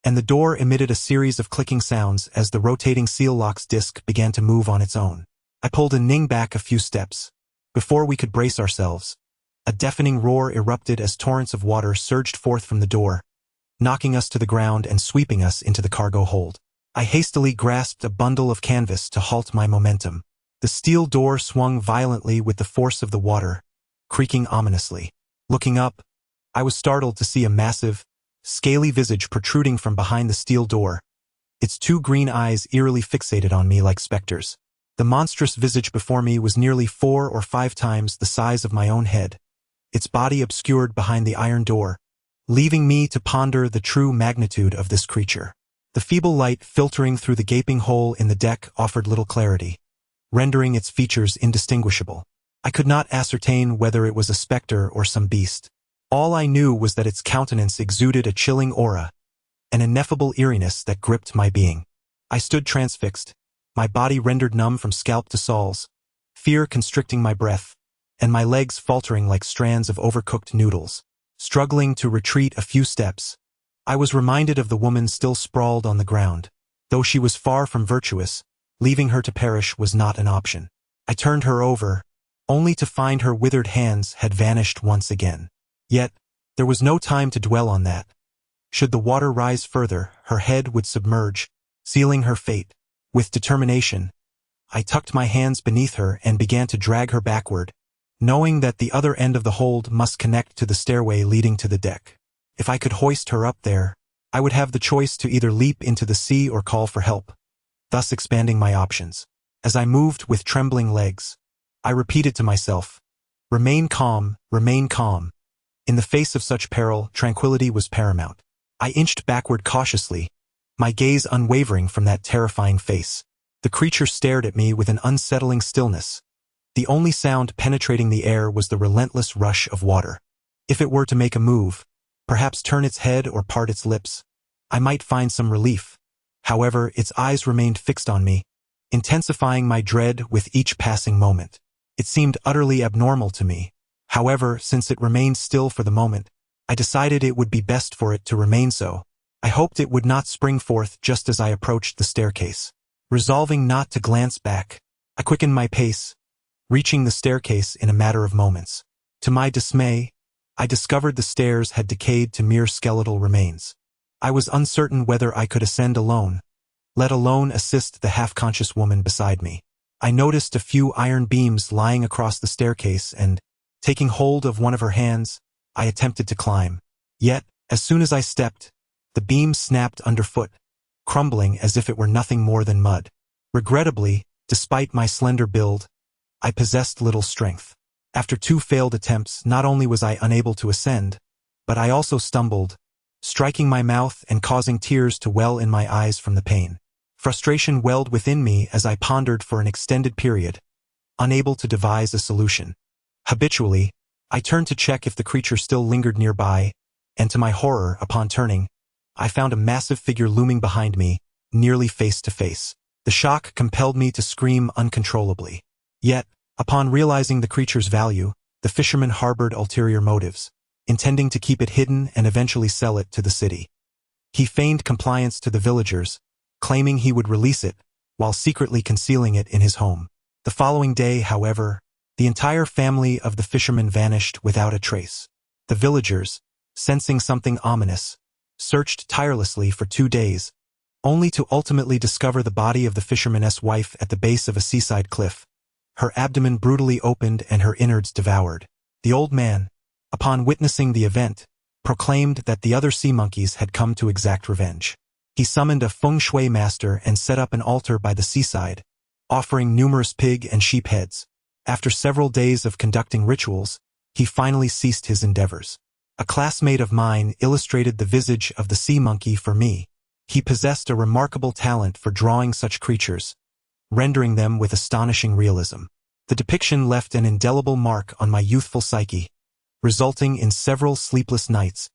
S2: and the door emitted a series of clicking sounds as the rotating seal lock's disc began to move on its own. I pulled Ning back a few steps. Before we could brace ourselves, a deafening roar erupted as torrents of water surged forth from the door, knocking us to the ground and sweeping us into the cargo hold. I hastily grasped a bundle of canvas to halt my momentum. The steel door swung violently with the force of the water, creaking ominously. Looking up, I was startled to see a massive, scaly visage protruding from behind the steel door, its two green eyes eerily fixated on me like specters. The monstrous visage before me was nearly 4 or 5 times the size of my own head, its body obscured behind the iron door, leaving me to ponder the true magnitude of this creature. The feeble light filtering through the gaping hole in the deck offered little clarity, rendering its features indistinguishable. I could not ascertain whether it was a specter or some beast. All I knew was that its countenance exuded a chilling aura, an ineffable eeriness that gripped my being. I stood transfixed, my body rendered numb from scalp to soles, fear constricting my breath, and my legs faltering like strands of overcooked noodles. Struggling to retreat a few steps, I was reminded of the woman still sprawled on the ground. Though she was far from virtuous, leaving her to perish was not an option. I turned her over, only to find her withered hands had vanished once again. Yet, there was no time to dwell on that. Should the water rise further, her head would submerge, sealing her fate. With determination, I tucked my hands beneath her and began to drag her backward, knowing that the other end of the hold must connect to the stairway leading to the deck. If I could hoist her up there, I would have the choice to either leap into the sea or call for help, thus expanding my options. As I moved with trembling legs, I repeated to myself, "Remain calm, remain calm." In the face of such peril, tranquility was paramount. I inched backward cautiously, my gaze unwavering from that terrifying face. The creature stared at me with an unsettling stillness. The only sound penetrating the air was the relentless rush of water. If it were to make a move, perhaps turn its head or part its lips, I might find some relief. However, its eyes remained fixed on me, intensifying my dread with each passing moment. It seemed utterly abnormal to me. However, since it remained still for the moment, I decided it would be best for it to remain so. I hoped it would not spring forth just as I approached the staircase. Resolving not to glance back, I quickened my pace, reaching the staircase in a matter of moments. To my dismay, I discovered the stairs had decayed to mere skeletal remains. I was uncertain whether I could ascend alone, let alone assist the half-conscious woman beside me. I noticed a few iron beams lying across the staircase and, taking hold of one of her hands, I attempted to climb. Yet, as soon as I stepped, the beam snapped underfoot, crumbling as if it were nothing more than mud. Regrettably, despite my slender build, I possessed little strength. After 2 failed attempts, not only was I unable to ascend, but I also stumbled, striking my mouth and causing tears to well in my eyes from the pain. Frustration welled within me as I pondered for an extended period, unable to devise a solution. Habitually, I turned to check if the creature still lingered nearby, and to my horror, upon turning, I found a massive figure looming behind me, nearly face to face. The shock compelled me to scream uncontrollably. Yet, upon realizing the creature's value, the fisherman harbored ulterior motives, intending to keep it hidden and eventually sell it to the city. He feigned compliance to the villagers, claiming he would release it, while secretly concealing it in his home. The following day, however, the entire family of the fisherman vanished without a trace. The villagers, sensing something ominous, searched tirelessly for 2 days, only to ultimately discover the body of the fisherman's wife at the base of a seaside cliff, her abdomen brutally opened and her innards devoured. The old man, upon witnessing the event, proclaimed that the other sea monkeys had come to exact revenge. He summoned a feng shui master and set up an altar by the seaside, offering numerous pig and sheep heads. After several days of conducting rituals, he finally ceased his endeavors. A classmate of mine illustrated the visage of the sea monkey for me. He possessed a remarkable talent for drawing such creatures, rendering them with astonishing realism. The depiction left an indelible mark on my youthful psyche, resulting in several sleepless nights,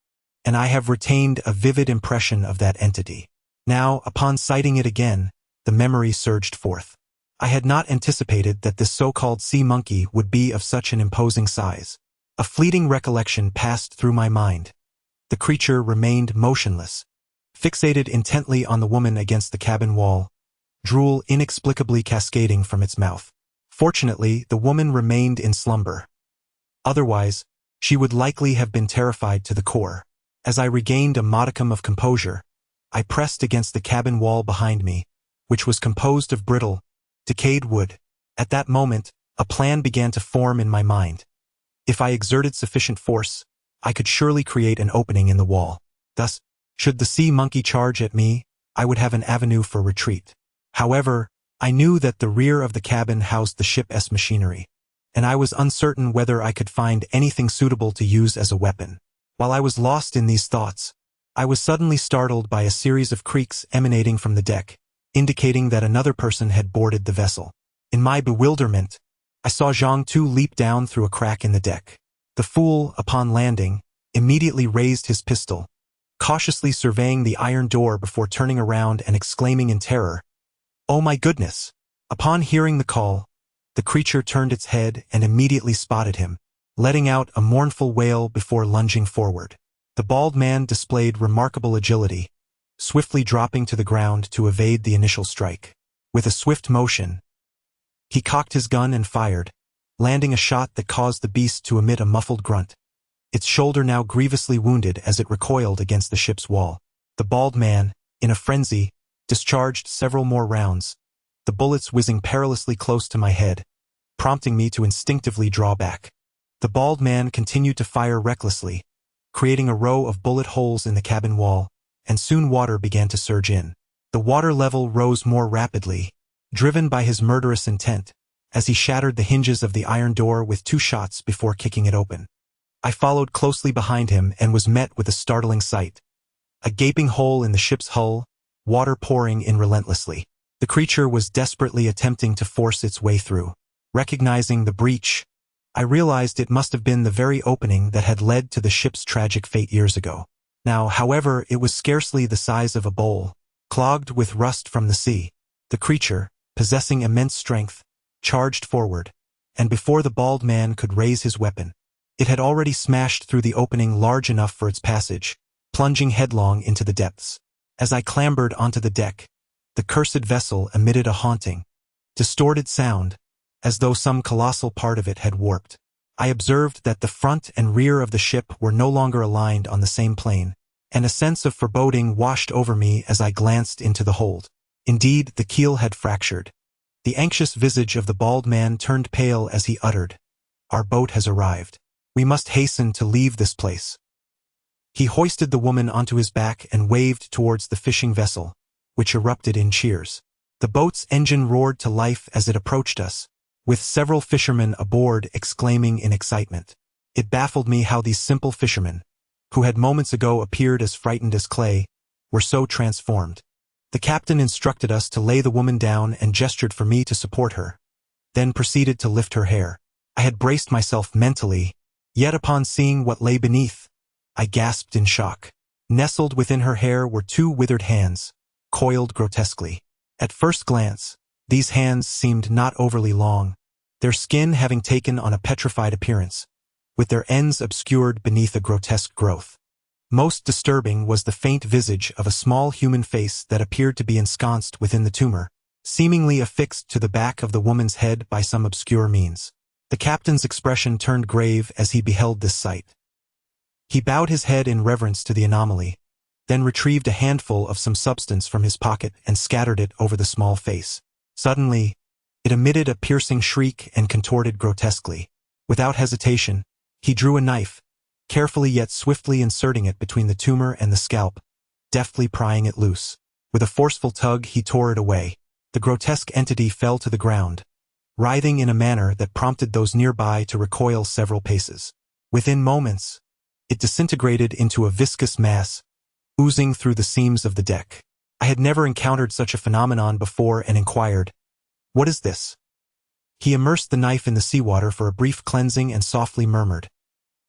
S2: and I have retained a vivid impression of that entity. Now, upon sighting it again, the memory surged forth. I had not anticipated that this so-called sea monkey would be of such an imposing size. A fleeting recollection passed through my mind. The creature remained motionless, fixated intently on the woman against the cabin wall, drool inexplicably cascading from its mouth. Fortunately, the woman remained in slumber. Otherwise, she would likely have been terrified to the core. As I regained a modicum of composure, I pressed against the cabin wall behind me, which was composed of brittle, decayed wood. At that moment, a plan began to form in my mind. If I exerted sufficient force, I could surely create an opening in the wall. Thus, should the sea monkey charge at me, I would have an avenue for retreat. However, I knew that the rear of the cabin housed the ship's machinery, and I was uncertain whether I could find anything suitable to use as a weapon. While I was lost in these thoughts, I was suddenly startled by a series of creaks emanating from the deck, indicating that another person had boarded the vessel. In my bewilderment, I saw Zhang too leap down through a crack in the deck. The fool, upon landing, immediately raised his pistol, cautiously surveying the iron door before turning around and exclaiming in terror, "Oh my goodness!" Upon hearing the call, the creature turned its head and immediately spotted him, letting out a mournful wail before lunging forward. The bald man displayed remarkable agility, swiftly dropping to the ground to evade the initial strike. With a swift motion, he cocked his gun and fired, landing a shot that caused the beast to emit a muffled grunt, its shoulder now grievously wounded as it recoiled against the ship's wall. The bald man, in a frenzy, discharged several more rounds, the bullets whizzing perilously close to my head, prompting me to instinctively draw back. The bald man continued to fire recklessly, creating a row of bullet holes in the cabin wall, and soon water began to surge in. The water level rose more rapidly, driven by his murderous intent, as he shattered the hinges of the iron door with 2 shots before kicking it open. I followed closely behind him and was met with a startling sight. A gaping hole in the ship's hull, water pouring in relentlessly. The creature was desperately attempting to force its way through. Recognizing the breach, I realized it must have been the very opening that had led to the ship's tragic fate years ago. Now, however, it was scarcely the size of a bowl, clogged with rust from the sea. The creature, possessing immense strength, charged forward, and before the bald man could raise his weapon, it had already smashed through the opening large enough for its passage, plunging headlong into the depths. As I clambered onto the deck, the cursed vessel emitted a haunting, distorted sound, as though some colossal part of it had warped. I observed that the front and rear of the ship were no longer aligned on the same plane, and a sense of foreboding washed over me as I glanced into the hold. Indeed, the keel had fractured. The anxious visage of the bald man turned pale as he uttered, "Our boat has arrived. We must hasten to leave this place." He hoisted the woman onto his back and waved towards the fishing vessel, which erupted in cheers. The boat's engine roared to life as it approached us, with several fishermen aboard exclaiming in excitement. It baffled me how these simple fishermen, who had moments ago appeared as frightened as clay, were so transformed. The captain instructed us to lay the woman down and gestured for me to support her, then proceeded to lift her hair. I had braced myself mentally, yet upon seeing what lay beneath, I gasped in shock. Nestled within her hair were 2 withered hands, coiled grotesquely. At first glance, these hands seemed not overly long, their skin having taken on a petrified appearance, with their ends obscured beneath a grotesque growth. Most disturbing was the faint visage of a small human face that appeared to be ensconced within the tumor, seemingly affixed to the back of the woman's head by some obscure means. The captain's expression turned grave as he beheld this sight. He bowed his head in reverence to the anomaly, then retrieved a handful of some substance from his pocket and scattered it over the small face. Suddenly, it emitted a piercing shriek and contorted grotesquely. Without hesitation, he drew a knife, carefully yet swiftly inserting it between the tumor and the scalp, deftly prying it loose. With a forceful tug, he tore it away. The grotesque entity fell to the ground, writhing in a manner that prompted those nearby to recoil several paces. Within moments, it disintegrated into a viscous mass, oozing through the seams of the deck. I had never encountered such a phenomenon before and inquired, "What is this?" He immersed the knife in the seawater for a brief cleansing and softly murmured,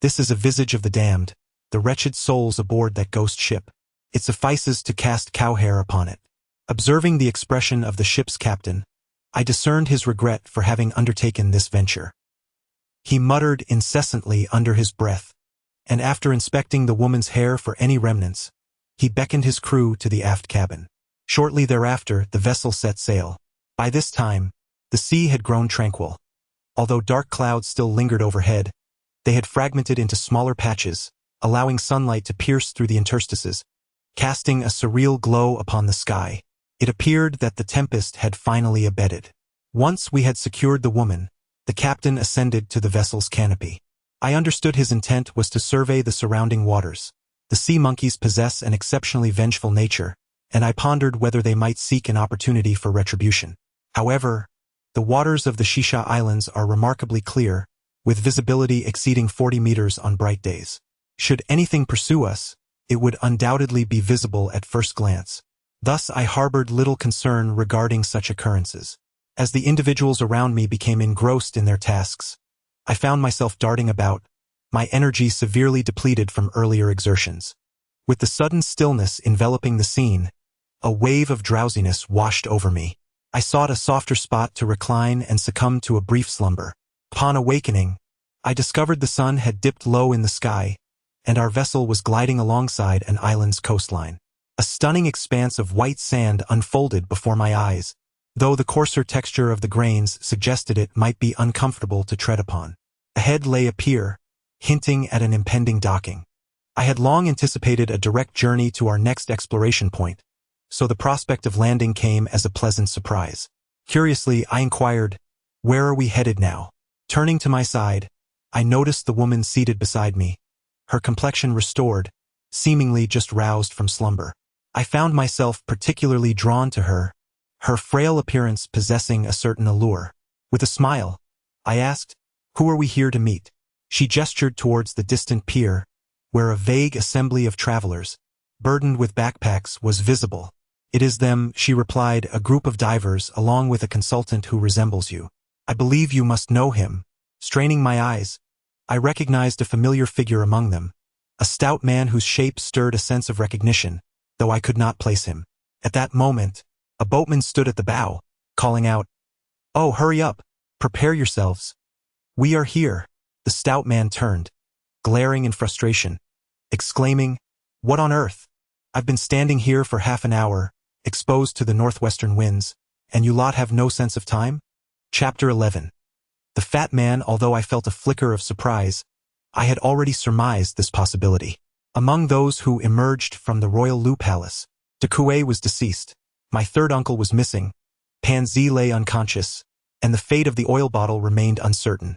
S2: "This is a visage of the damned, the wretched souls aboard that ghost ship. It suffices to cast cow hair upon it." Observing the expression of the ship's captain, I discerned his regret for having undertaken this venture. He muttered incessantly under his breath, and after inspecting the woman's hair for any remnants, he beckoned his crew to the aft cabin. Shortly thereafter, the vessel set sail. By this time, the sea had grown tranquil. Although dark clouds still lingered overhead, they had fragmented into smaller patches, allowing sunlight to pierce through the interstices, casting a surreal glow upon the sky. It appeared that the tempest had finally abated. Once we had secured the woman, the captain ascended to the vessel's canopy. I understood his intent was to survey the surrounding waters. The sea monkeys possess an exceptionally vengeful nature, and I pondered whether they might seek an opportunity for retribution. However, the waters of the Xisha Islands are remarkably clear, with visibility exceeding 40 meters on bright days. Should anything pursue us, it would undoubtedly be visible at first glance. Thus I harbored little concern regarding such occurrences. As the individuals around me became engrossed in their tasks, I found myself darting about, my energy severely depleted from earlier exertions. With the sudden stillness enveloping the scene, a wave of drowsiness washed over me. I sought a softer spot to recline and succumb to a brief slumber. Upon awakening, I discovered the sun had dipped low in the sky, and our vessel was gliding alongside an island's coastline. A stunning expanse of white sand unfolded before my eyes, though the coarser texture of the grains suggested it might be uncomfortable to tread upon. Ahead lay a pier, hinting at an impending docking. I had long anticipated a direct journey to our next exploration point, so the prospect of landing came as a pleasant surprise. Curiously, I inquired, "Where are we headed now?" Turning to my side, I noticed the woman seated beside me, her complexion restored, seemingly just roused from slumber. I found myself particularly drawn to her, her frail appearance possessing a certain allure. With a smile, I asked, "Who are we here to meet?" She gestured towards the distant pier, where a vague assembly of travelers, burdened with backpacks, was visible. "It is them," she replied, "a group of divers along with a consultant who resembles you. I believe you must know him." Straining my eyes, I recognized a familiar figure among them, a stout man whose shape stirred a sense of recognition, though I could not place him. At that moment, a boatman stood at the bow, calling out, "Oh, hurry up! Prepare yourselves! We are here!" The stout man turned, glaring in frustration, exclaiming, "What on earth? I've been standing here for half an hour, exposed to the northwestern winds, and you lot have no sense of time?" Chapter 11. The fat man, although I felt a flicker of surprise, I had already surmised this possibility. Among those who emerged from the Royal Lu Palace, Qixing was deceased, my third uncle was missing, Pangzi lay unconscious, and the fate of the oil bottle remained uncertain.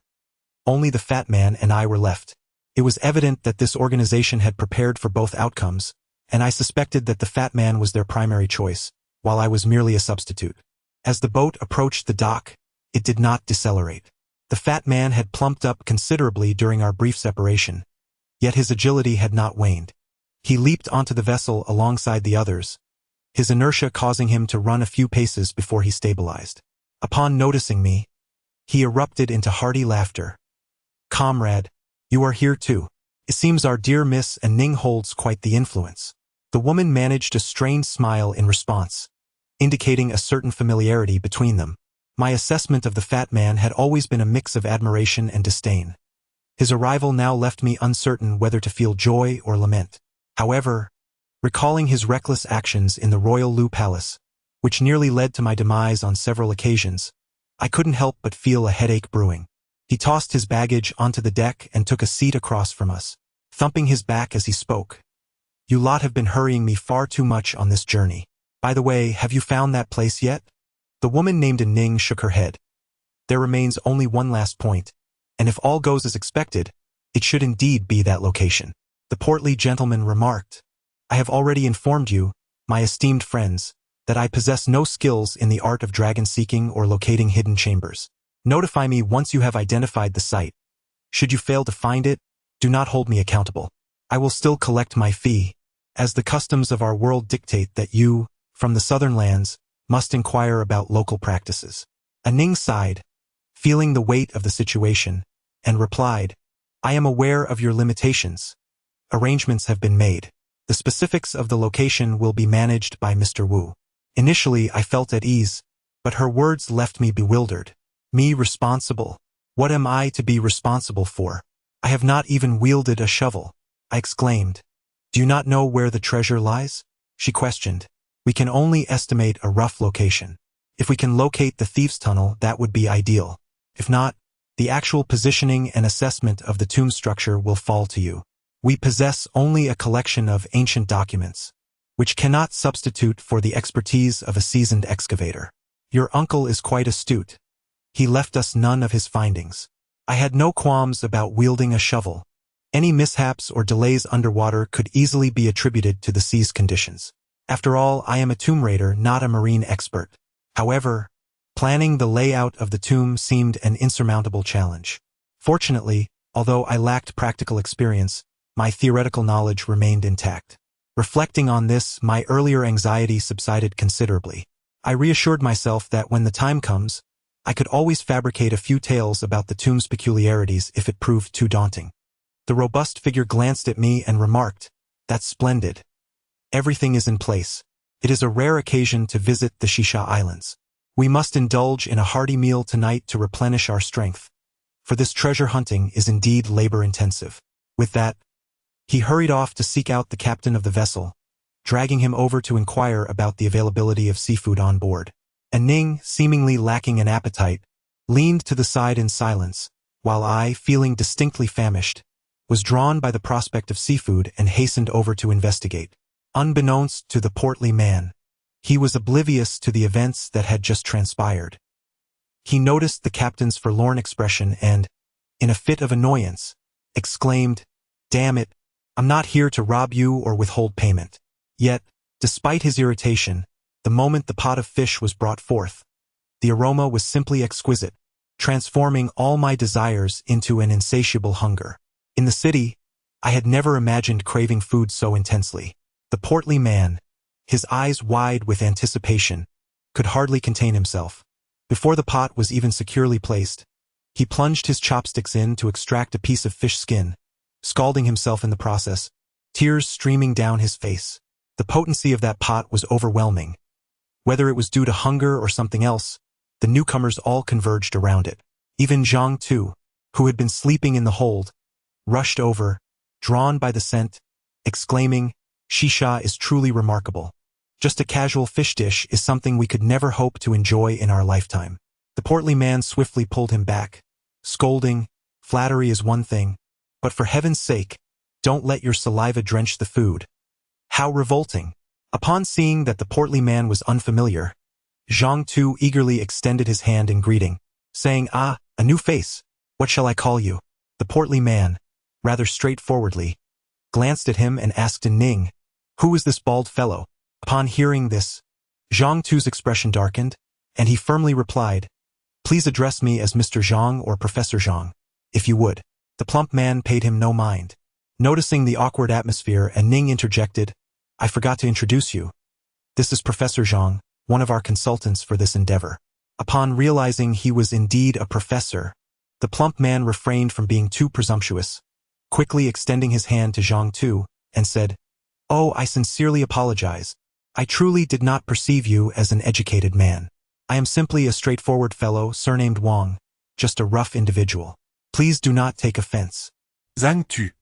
S2: Only the fat man and I were left. It was evident that this organization had prepared for both outcomes, and I suspected that the fat man was their primary choice, while I was merely a substitute. As the boat approached the dock, it did not decelerate. The fat man had plumped up considerably during our brief separation, yet his agility had not waned. He leaped onto the vessel alongside the others, his inertia causing him to run a few paces before he stabilized. Upon noticing me, he erupted into hearty laughter. "Comrade, you are here too. It seems our dear Miss and Ning holds quite the influence." The woman managed a strained smile in response, indicating a certain familiarity between them. My assessment of the fat man had always been a mix of admiration and disdain. His arrival now left me uncertain whether to feel joy or lament. However, recalling his reckless actions in the Royal Lu Palace, which nearly led to my demise on several occasions, I couldn't help but feel a headache brewing. He tossed his baggage onto the deck and took a seat across from us, thumping his back as he spoke. "You lot have been hurrying me far too much on this journey. By the way, have you found that place yet?" The woman named Ning shook her head. "There remains only one last point, and if all goes as expected, it should indeed be that location." The portly gentleman remarked, "I have already informed you, my esteemed friends, that I possess no skills in the art of dragon-seeking or locating hidden chambers. Notify me once you have identified the site. Should you fail to find it, do not hold me accountable. I will still collect my fee, as the customs of our world dictate that you, from the southern lands, must inquire about local practices." Ning sighed, feeling the weight of the situation, and replied, "I am aware of your limitations. Arrangements have been made. The specifics of the location will be managed by Mr. Wu." Initially, I felt at ease, but her words left me bewildered. Me responsible? What am I to be responsible for? I have not even wielded a shovel, I exclaimed. "Do you not know where the treasure lies?" she questioned. "We can only estimate a rough location. If we can locate the thief's tunnel, that would be ideal. If not, the actual positioning and assessment of the tomb structure will fall to you." We possess only a collection of ancient documents, which cannot substitute for the expertise of a seasoned excavator. Your uncle is quite astute. He left us none of his findings. I had no qualms about wielding a shovel. Any mishaps or delays underwater could easily be attributed to the sea's conditions. After all, I am a tomb raider, not a marine expert. However, planning the layout of the tomb seemed an insurmountable challenge. Fortunately, although I lacked practical experience, my theoretical knowledge remained intact. Reflecting on this, my earlier anxiety subsided considerably. I reassured myself that when the time comes, I could always fabricate a few tales about the tomb's peculiarities if it proved too daunting. The robust figure glanced at me and remarked, "That's splendid. Everything is in place. It is a rare occasion to visit the Xisha Islands. We must indulge in a hearty meal tonight to replenish our strength, for this treasure hunting is indeed labor-intensive." With that, he hurried off to seek out the captain of the vessel, dragging him over to inquire about the availability of seafood on board. Ning, seemingly lacking an appetite, leaned to the side in silence, while I, feeling distinctly famished, was drawn by the prospect of seafood and hastened over to investigate. Unbeknownst to the portly man, he was oblivious to the events that had just transpired. He noticed the captain's forlorn expression and, in a fit of annoyance, exclaimed, "Damn it, I'm not here to rob you or withhold payment." Yet, despite his irritation, the moment the pot of fish was brought forth, the aroma was simply exquisite, transforming all my desires into an insatiable hunger. In the city, I had never imagined craving food so intensely. The portly man, his eyes wide with anticipation, could hardly contain himself. Before the pot was even securely placed, he plunged his chopsticks in to extract a piece of fish skin, scalding himself in the process, tears streaming down his face. The potency of that pot was overwhelming. Whether it was due to hunger or something else, the newcomers all converged around it. Even Zhang, too, who had been sleeping in the hold, rushed over, drawn by the scent, exclaiming, "Xisha is truly remarkable. Just a casual fish dish is something we could never hope to enjoy in our lifetime." The portly man swiftly pulled him back, scolding, "Flattery is one thing, but for heaven's sake, don't let your saliva drench the food." How revolting! Upon seeing that the portly man was unfamiliar, Zhang too eagerly extended his hand in greeting, saying, "Ah, a new face. What shall I call you?" The portly man, rather straightforwardly, glanced at him and asked in Ning, "Who is this bald fellow?" Upon hearing this, Zhang too's expression darkened, and he firmly replied, "Please address me as Mr. Zhang or Professor Zhang, if you would." The plump man paid him no mind. Noticing the awkward atmosphere, Ning interjected, "I forgot to introduce you. This is Professor Zhang, one of our consultants for this endeavor." Upon realizing he was indeed a professor, the plump man refrained from being too presumptuous, quickly extending his hand to Zhang too, and said, "Oh, I sincerely apologize. I truly did not perceive you as an educated man. I am simply a straightforward fellow surnamed Wang, just a rough individual. Please do not take offense."
S3: Zhang tu.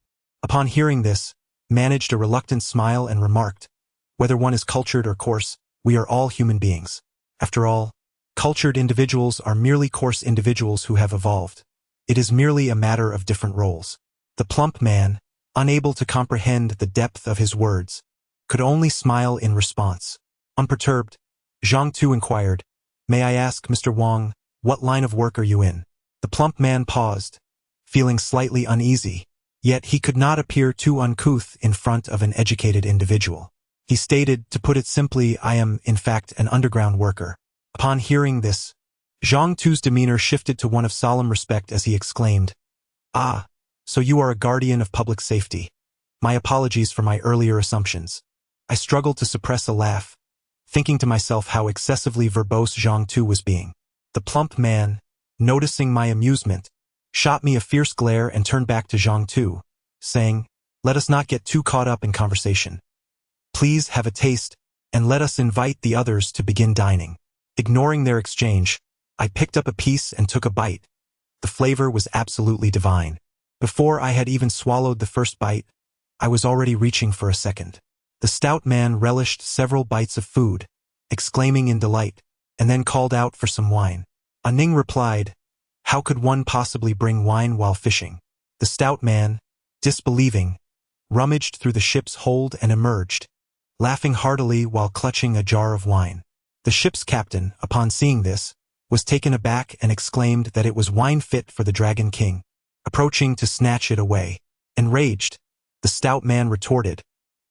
S2: Upon hearing this, managed a reluctant smile and remarked, "Whether one is cultured or coarse, we are all human beings. After all, cultured individuals are merely coarse individuals who have evolved. It is merely a matter of different roles." The plump man, unable to comprehend the depth of his words, could only smile in response. Unperturbed, Zhang too inquired, "May I ask, Mr. Wang, what line of work are you in?" The plump man paused, feeling slightly uneasy, yet he could not appear too uncouth in front of an educated individual. He stated, "To put it simply, I am, in fact, an underground worker." Upon hearing this, Zhang tu's demeanor shifted to one of solemn respect as he exclaimed, "Ah, so you are a guardian of public safety. My apologies for my earlier assumptions." I struggled to suppress a laugh, thinking to myself how excessively verbose Zhang tu was being. The plump man, noticing my amusement, shot me a fierce glare and turned back to Zhang tu, saying, "Let us not get too caught up in conversation. Please have a taste, and let us invite the others to begin dining." Ignoring their exchange, I picked up a piece and took a bite. The flavor was absolutely divine. Before I had even swallowed the first bite, I was already reaching for a second. The stout man relished several bites of food, exclaiming in delight, and then called out for some wine. Ning replied, "How could one possibly bring wine while fishing?" The stout man, disbelieving, rummaged through the ship's hold and emerged, laughing heartily while clutching a jar of wine. The ship's captain, upon seeing this, was taken aback and exclaimed that it was wine fit for the Dragon King, approaching to snatch it away. Enraged, the stout man retorted,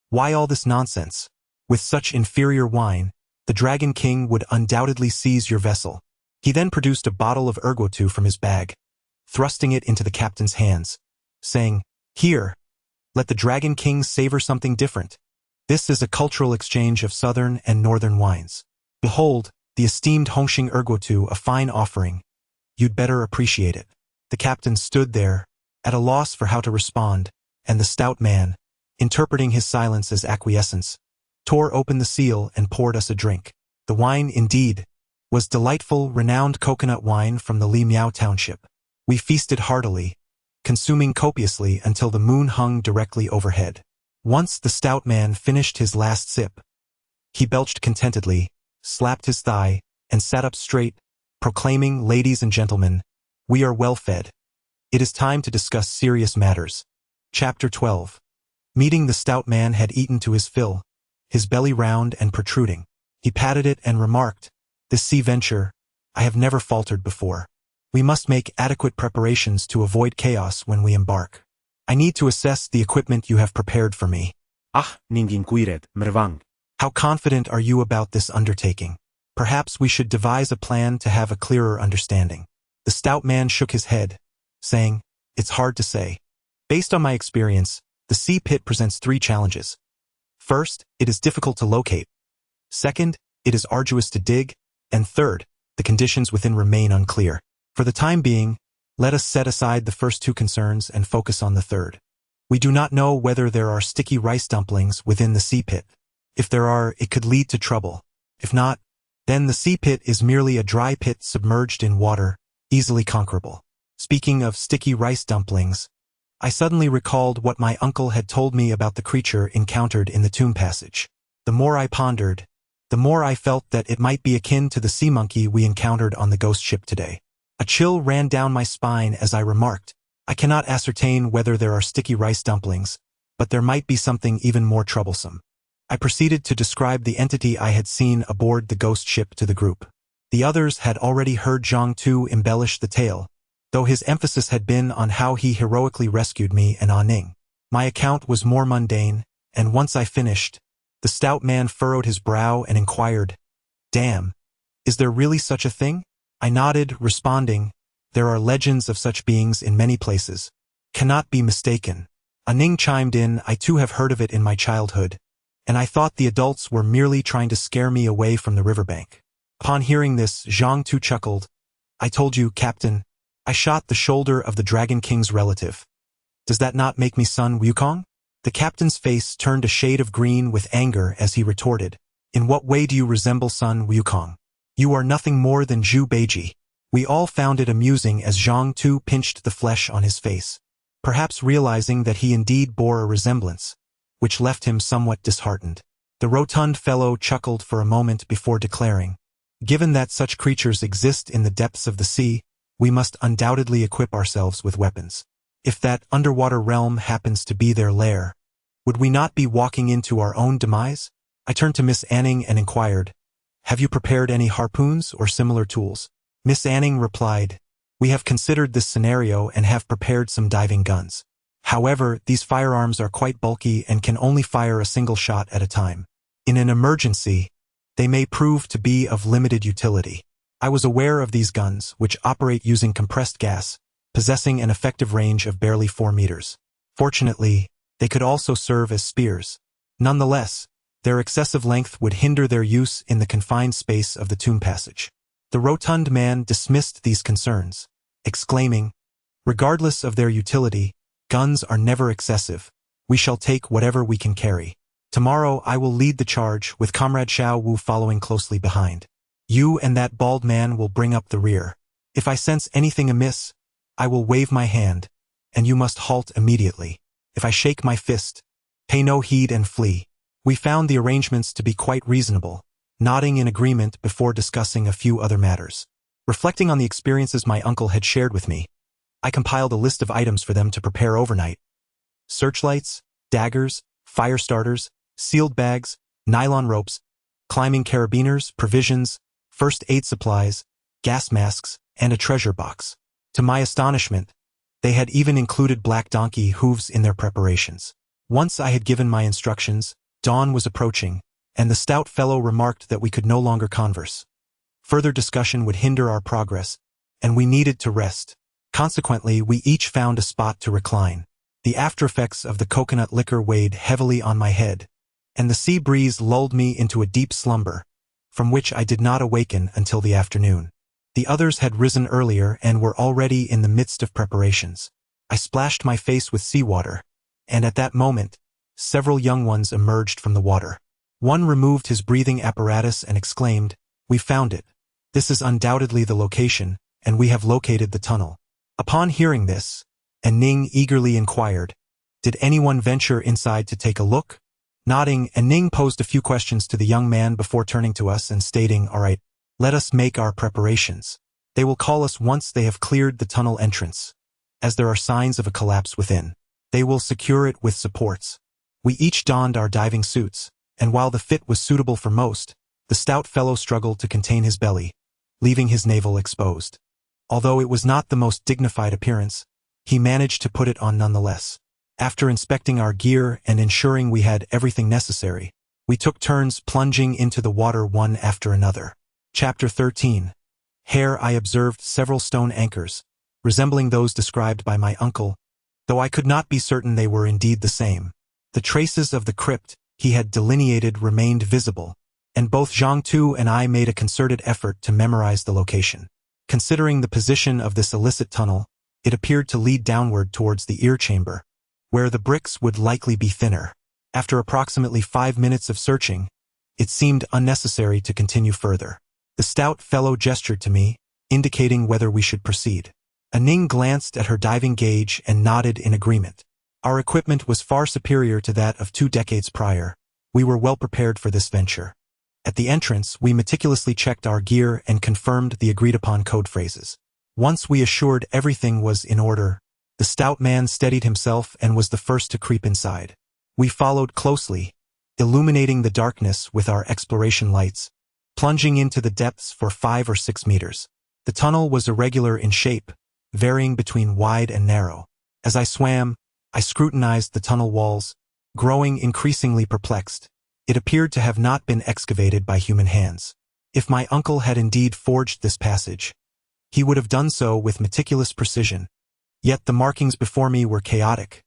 S2: "Why all this nonsense? With such inferior wine, the Dragon King would undoubtedly seize your vessel." He then produced a bottle of ergotu from his bag, thrusting it into the captain's hands, saying, "Here, let the Dragon King savor something different. This is a cultural exchange of southern and northern wines. Behold, the esteemed Hongxing ergotu, a fine offering. You'd better appreciate it." The captain stood there, at a loss for how to respond, and the stout man, interpreting his silence as acquiescence, tore open the seal and poured us a drink. The wine, indeed, was delightful, renowned coconut wine from the Li Miao township. We feasted heartily, consuming copiously until the moon hung directly overhead. Once the stout man finished his last sip, he belched contentedly, slapped his thigh, and sat up straight, proclaiming, "Ladies and gentlemen, we are well fed. It is time to discuss serious matters." Chapter 12. Meeting the stout man had eaten to his fill, his belly round and protruding. He patted it and remarked, "This sea venture, I have never faltered before. We must make adequate preparations to avoid chaos when we embark. I need to assess the equipment you have prepared for me."
S4: "Ah, ninginquiret, mervang."
S2: "How confident are you about this undertaking? Perhaps we should devise a plan to have a clearer understanding." The stout man shook his head, saying, "It's hard to say. Based on my experience, the sea pit presents 3 challenges. First, it is difficult to locate. Second, it is arduous to dig. And third, the conditions within remain unclear. For the time being, let us set aside the first 2 concerns and focus on the third. We do not know whether there are sticky rice dumplings within the sea pit. If there are, it could lead to trouble. If not, then the sea pit is merely a dry pit submerged in water, easily conquerable." Speaking of sticky rice dumplings, I suddenly recalled what my uncle had told me about the creature encountered in the tomb passage. The more I pondered, the more I felt that it might be akin to the sea monkey we encountered on the ghost ship today. A chill ran down my spine as I remarked, "I cannot ascertain whether there are sticky rice dumplings, but there might be something even more troublesome." I proceeded to describe the entity I had seen aboard the ghost ship to the group. The others had already heard Zhang Tu embellish the tale, though his emphasis had been on how he heroically rescued me and Ning. My account was more mundane, and once I finished, the stout man furrowed his brow and inquired, "Damn, is there really such a thing?" I nodded, responding, "There are legends of such beings in many places. Cannot be mistaken." Ning chimed in, "I too have heard of it in my childhood, and I thought the adults were merely trying to scare me away from the riverbank." Upon hearing this, Zhang Tu chuckled, "I told you, Captain, I shot the shoulder of the Dragon King's relative. Does that not make me son Wukong?" The captain's face turned a shade of green with anger as he retorted, "In what way do you resemble son Wukong? You are nothing more than Zhu Beiji." We all found it amusing as Zhang Tu pinched the flesh on his face, perhaps realizing that he indeed bore a resemblance, which left him somewhat disheartened. The rotund fellow chuckled for a moment before declaring, "Given that such creatures exist in the depths of the sea, we must undoubtedly equip ourselves with weapons. If that underwater realm happens to be their lair, would we not be walking into our own demise?" I turned to Miss Anning and inquired, "Have you prepared any harpoons or similar tools?" Miss Anning replied, "We have considered this scenario and have prepared some diving guns. However, these firearms are quite bulky and can only fire a single shot at a time. In an emergency, they may prove to be of limited utility." I was aware of these guns, which operate using compressed gas, possessing an effective range of barely 4 meters. Fortunately, they could also serve as spears. Nonetheless, their excessive length would hinder their use in the confined space of the tomb passage. The rotund man dismissed these concerns, exclaiming, "Regardless of their utility, guns are never excessive. We shall take whatever we can carry. Tomorrow I will lead the charge, with Comrade Xiao Wu following closely behind. You and that bald man will bring up the rear. If I sense anything amiss, I will wave my hand, and you must halt immediately. If I shake my fist, pay no heed and flee." We found the arrangements to be quite reasonable, nodding in agreement before discussing a few other matters. Reflecting on the experiences my uncle had shared with me, I compiled a list of items for them to prepare overnight: searchlights, daggers, fire starters, sealed bags, nylon ropes, climbing carabiners, provisions, first aid supplies, gas masks, and a treasure box. To my astonishment, they had even included black donkey hooves in their preparations. Once I had given my instructions, dawn was approaching, and the stout fellow remarked that we could no longer converse. Further discussion would hinder our progress, and we needed to rest. Consequently, we each found a spot to recline. The aftereffects of the coconut liquor weighed heavily on my head, and the sea breeze lulled me into a deep slumber, from which I did not awaken until the afternoon. The others had risen earlier and were already in the midst of preparations. I splashed my face with seawater, and at that moment, several young ones emerged from the water. One removed his breathing apparatus and exclaimed, "We found it. This is undoubtedly the location, and we have located the tunnel." Upon hearing this, Ning eagerly inquired, "Did anyone venture inside to take a look?" Nodding, Ning posed a few questions to the young man before turning to us and stating, "All right, let us make our preparations. They will call us once they have cleared the tunnel entrance, as there are signs of a collapse within. They will secure it with supports." We each donned our diving suits, and while the fit was suitable for most, the stout fellow struggled to contain his belly, leaving his navel exposed. Although it was not the most dignified appearance, he managed to put it on nonetheless. After inspecting our gear and ensuring we had everything necessary, we took turns plunging into the water one after another. Chapter 13. Here I observed several stone anchors, resembling those described by my uncle, though I could not be certain they were indeed the same. The traces of the crypt he had delineated remained visible, and both Zhang Tu and I made a concerted effort to memorize the location. Considering the position of this illicit tunnel, it appeared to lead downward towards the ear chamber, where the bricks would likely be thinner. After approximately 5 minutes of searching, it seemed unnecessary to continue further. The stout fellow gestured to me, indicating whether we should proceed. Ning glanced at her diving gauge and nodded in agreement. Our equipment was far superior to that of 2 decades prior. We were well prepared for this venture. At the entrance, we meticulously checked our gear and confirmed the agreed-upon code phrases. Once we assured everything was in order, the stout man steadied himself and was the first to creep inside. We followed closely, illuminating the darkness with our exploration lights, plunging into the depths for 5 or 6 meters. The tunnel was irregular in shape, varying between wide and narrow. As I swam, I scrutinized the tunnel walls, growing increasingly perplexed. It appeared to have not been excavated by human hands. If my uncle had indeed forged this passage, he would have done so with meticulous precision. Yet the markings before me were chaotic,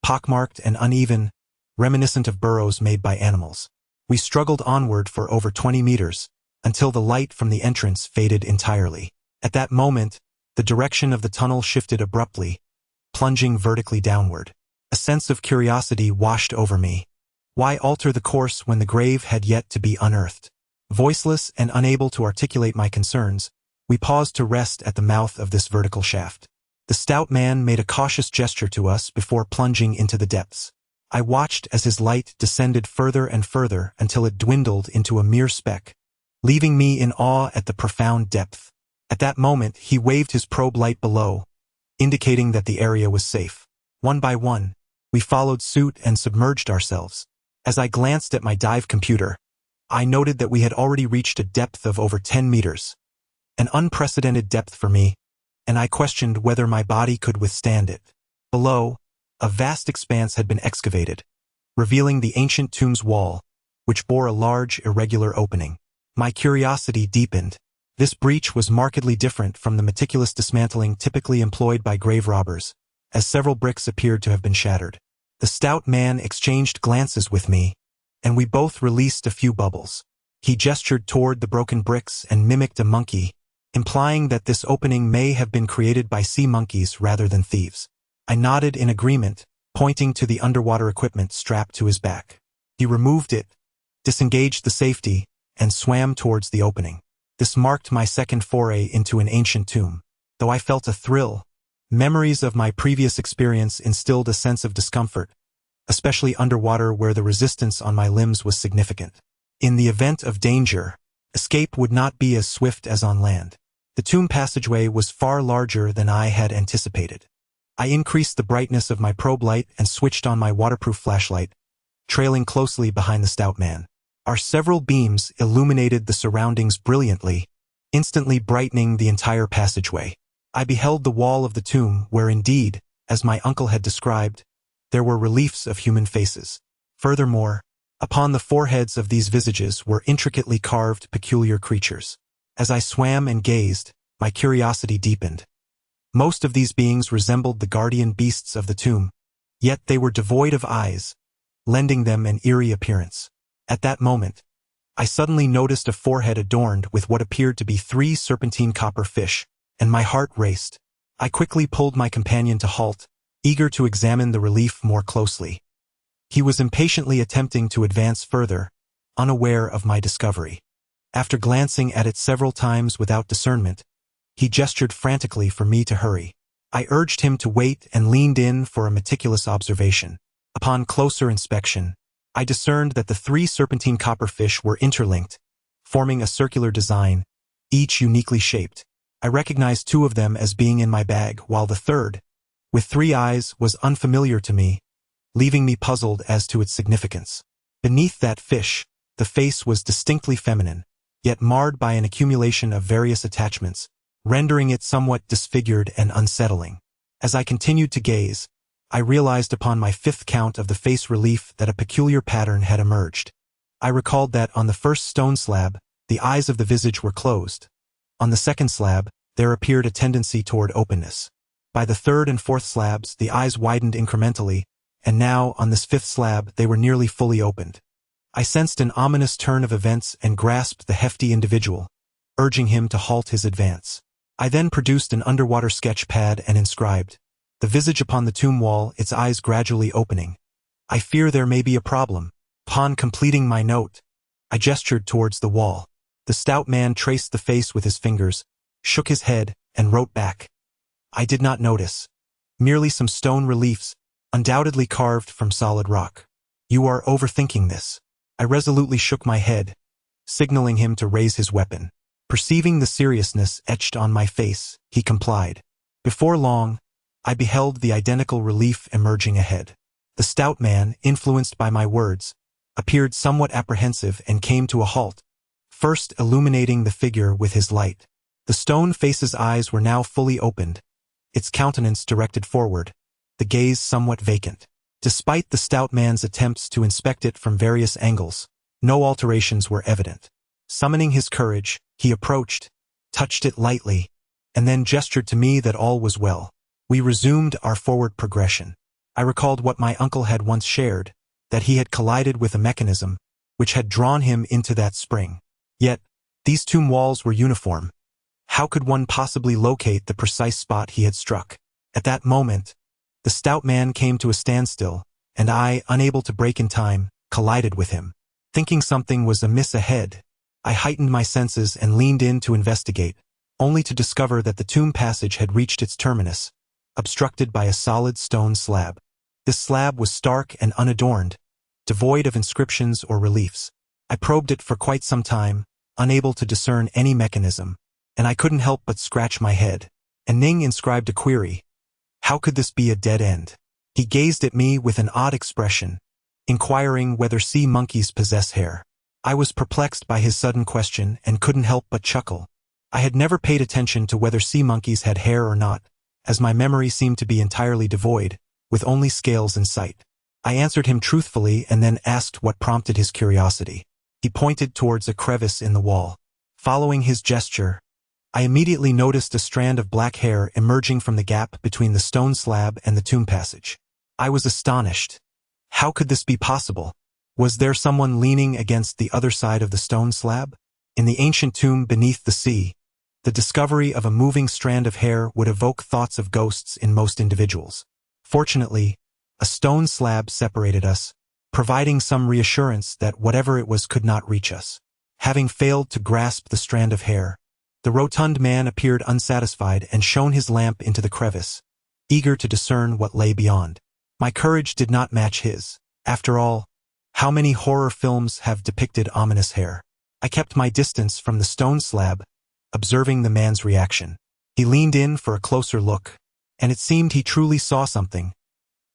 S2: pockmarked and uneven, reminiscent of burrows made by animals. We struggled onward for over 20 meters, until the light from the entrance faded entirely. At that moment, the direction of the tunnel shifted abruptly, plunging vertically downward. A sense of curiosity washed over me. Why alter the course when the grave had yet to be unearthed? Voiceless and unable to articulate my concerns, we paused to rest at the mouth of this vertical shaft. The stout man made a cautious gesture to us before plunging into the depths. I watched as his light descended further and further until it dwindled into a mere speck, leaving me in awe at the profound depth. At that moment, he waved his probe light below, indicating that the area was safe. One by one, we followed suit and submerged ourselves. As I glanced at my dive computer, I noted that we had already reached a depth of over 10 meters, an unprecedented depth for me, and I questioned whether my body could withstand it. Below, a vast expanse had been excavated, revealing the ancient tomb's wall, which bore a large, irregular opening. My curiosity deepened. This breach was markedly different from the meticulous dismantling typically employed by grave robbers, as several bricks appeared to have been shattered. The stout man exchanged glances with me, and we both released a few bubbles. He gestured toward the broken bricks and mimicked a monkey, implying that this opening may have been created by sea monkeys rather than thieves. I nodded in agreement, pointing to the underwater equipment strapped to his back. He removed it, disengaged the safety, and swam towards the opening. This marked my second foray into an ancient tomb. Though I felt a thrill, memories of my previous experience instilled a sense of discomfort, especially underwater where the resistance on my limbs was significant. In the event of danger, escape would not be as swift as on land. The tomb passageway was far larger than I had anticipated. I increased the brightness of my probe light and switched on my waterproof flashlight, trailing closely behind the stout man. Our several beams illuminated the surroundings brilliantly, instantly brightening the entire passageway. I beheld the wall of the tomb where indeed, as my uncle had described, there were reliefs of human faces. Furthermore, upon the foreheads of these visages were intricately carved peculiar creatures. As I swam and gazed, my curiosity deepened. Most of these beings resembled the guardian beasts of the tomb, yet they were devoid of eyes, lending them an eerie appearance. At that moment, I suddenly noticed a forehead adorned with what appeared to be 3 serpentine copper fish, and my heart raced. I quickly pulled my companion to halt, eager to examine the relief more closely. He was impatiently attempting to advance further, unaware of my discovery. After glancing at it several times without discernment, he gestured frantically for me to hurry. I urged him to wait and leaned in for a meticulous observation. Upon closer inspection, I discerned that the 3 serpentine copper fish were interlinked, forming a circular design, each uniquely shaped. I recognized 2 of them as being in my bag, while the third, with 3 eyes, was unfamiliar to me, leaving me puzzled as to its significance. Beneath that fish, the face was distinctly feminine, yet marred by an accumulation of various attachments, rendering it somewhat disfigured and unsettling. As I continued to gaze, I realized upon my 5th count of the face relief that a peculiar pattern had emerged. I recalled that on the first stone slab, the eyes of the visage were closed. On the second slab, there appeared a tendency toward openness. By the 3rd and 4th slabs, the eyes widened incrementally, and now, on this 5th slab, they were nearly fully opened. I sensed an ominous turn of events and grasped the hefty individual, urging him to halt his advance. I then produced an underwater sketch pad and inscribed, "The visage upon the tomb wall, its eyes gradually opening. I fear there may be a problem." Upon completing my note, I gestured towards the wall. The stout man traced the face with his fingers, shook his head, and wrote back, "I did not notice. Merely some stone reliefs, undoubtedly carved from solid rock. You are overthinking this." I resolutely shook my head, signaling him to raise his weapon. Perceiving the seriousness etched on my face, he complied. Before long, I beheld the identical relief emerging ahead. The stout man, influenced by my words, appeared somewhat apprehensive and came to a halt, first illuminating the figure with his light. The stone face's eyes were now fully opened, its countenance directed forward, the gaze somewhat vacant. Despite the stout man's attempts to inspect it from various angles, no alterations were evident. Summoning his courage, he approached, touched it lightly, and then gestured to me that all was well. We resumed our forward progression. I recalled what my uncle had once shared, that he had collided with a mechanism, which had drawn him into that spring. Yet, these tomb walls were uniform. How could one possibly locate the precise spot he had struck? At that moment, the stout man came to a standstill, and I, unable to break in time, collided with him. Thinking something was amiss ahead, I heightened my senses and leaned in to investigate, only to discover that the tomb passage had reached its terminus, obstructed by a solid stone slab. This slab was stark and unadorned, devoid of inscriptions or reliefs. I probed it for quite some time, unable to discern any mechanism, and I couldn't help but scratch my head. And Ning inscribed a query. How could this be a dead end? He gazed at me with an odd expression, inquiring whether sea monkeys possess hair. I was perplexed by his sudden question and couldn't help but chuckle. I had never paid attention to whether sea monkeys had hair or not, as my memory seemed to be entirely devoid, with only scales in sight. I answered him truthfully and then asked what prompted his curiosity. He pointed towards a crevice in the wall. Following his gesture, I immediately noticed a strand of black hair emerging from the gap between the stone slab and the tomb passage. I was astonished. How could this be possible? Was there someone leaning against the other side of the stone slab? In the ancient tomb beneath the sea, the discovery of a moving strand of hair would evoke thoughts of ghosts in most individuals. Fortunately, a stone slab separated us, providing some reassurance that whatever it was could not reach us. Having failed to grasp the strand of hair, the rotund man appeared unsatisfied and shone his lamp into the crevice, eager to discern what lay beyond. My courage did not match his. After all, how many horror films have depicted ominous hair? I kept my distance from the stone slab, observing the man's reaction. He leaned in for a closer look, and it seemed he truly saw something,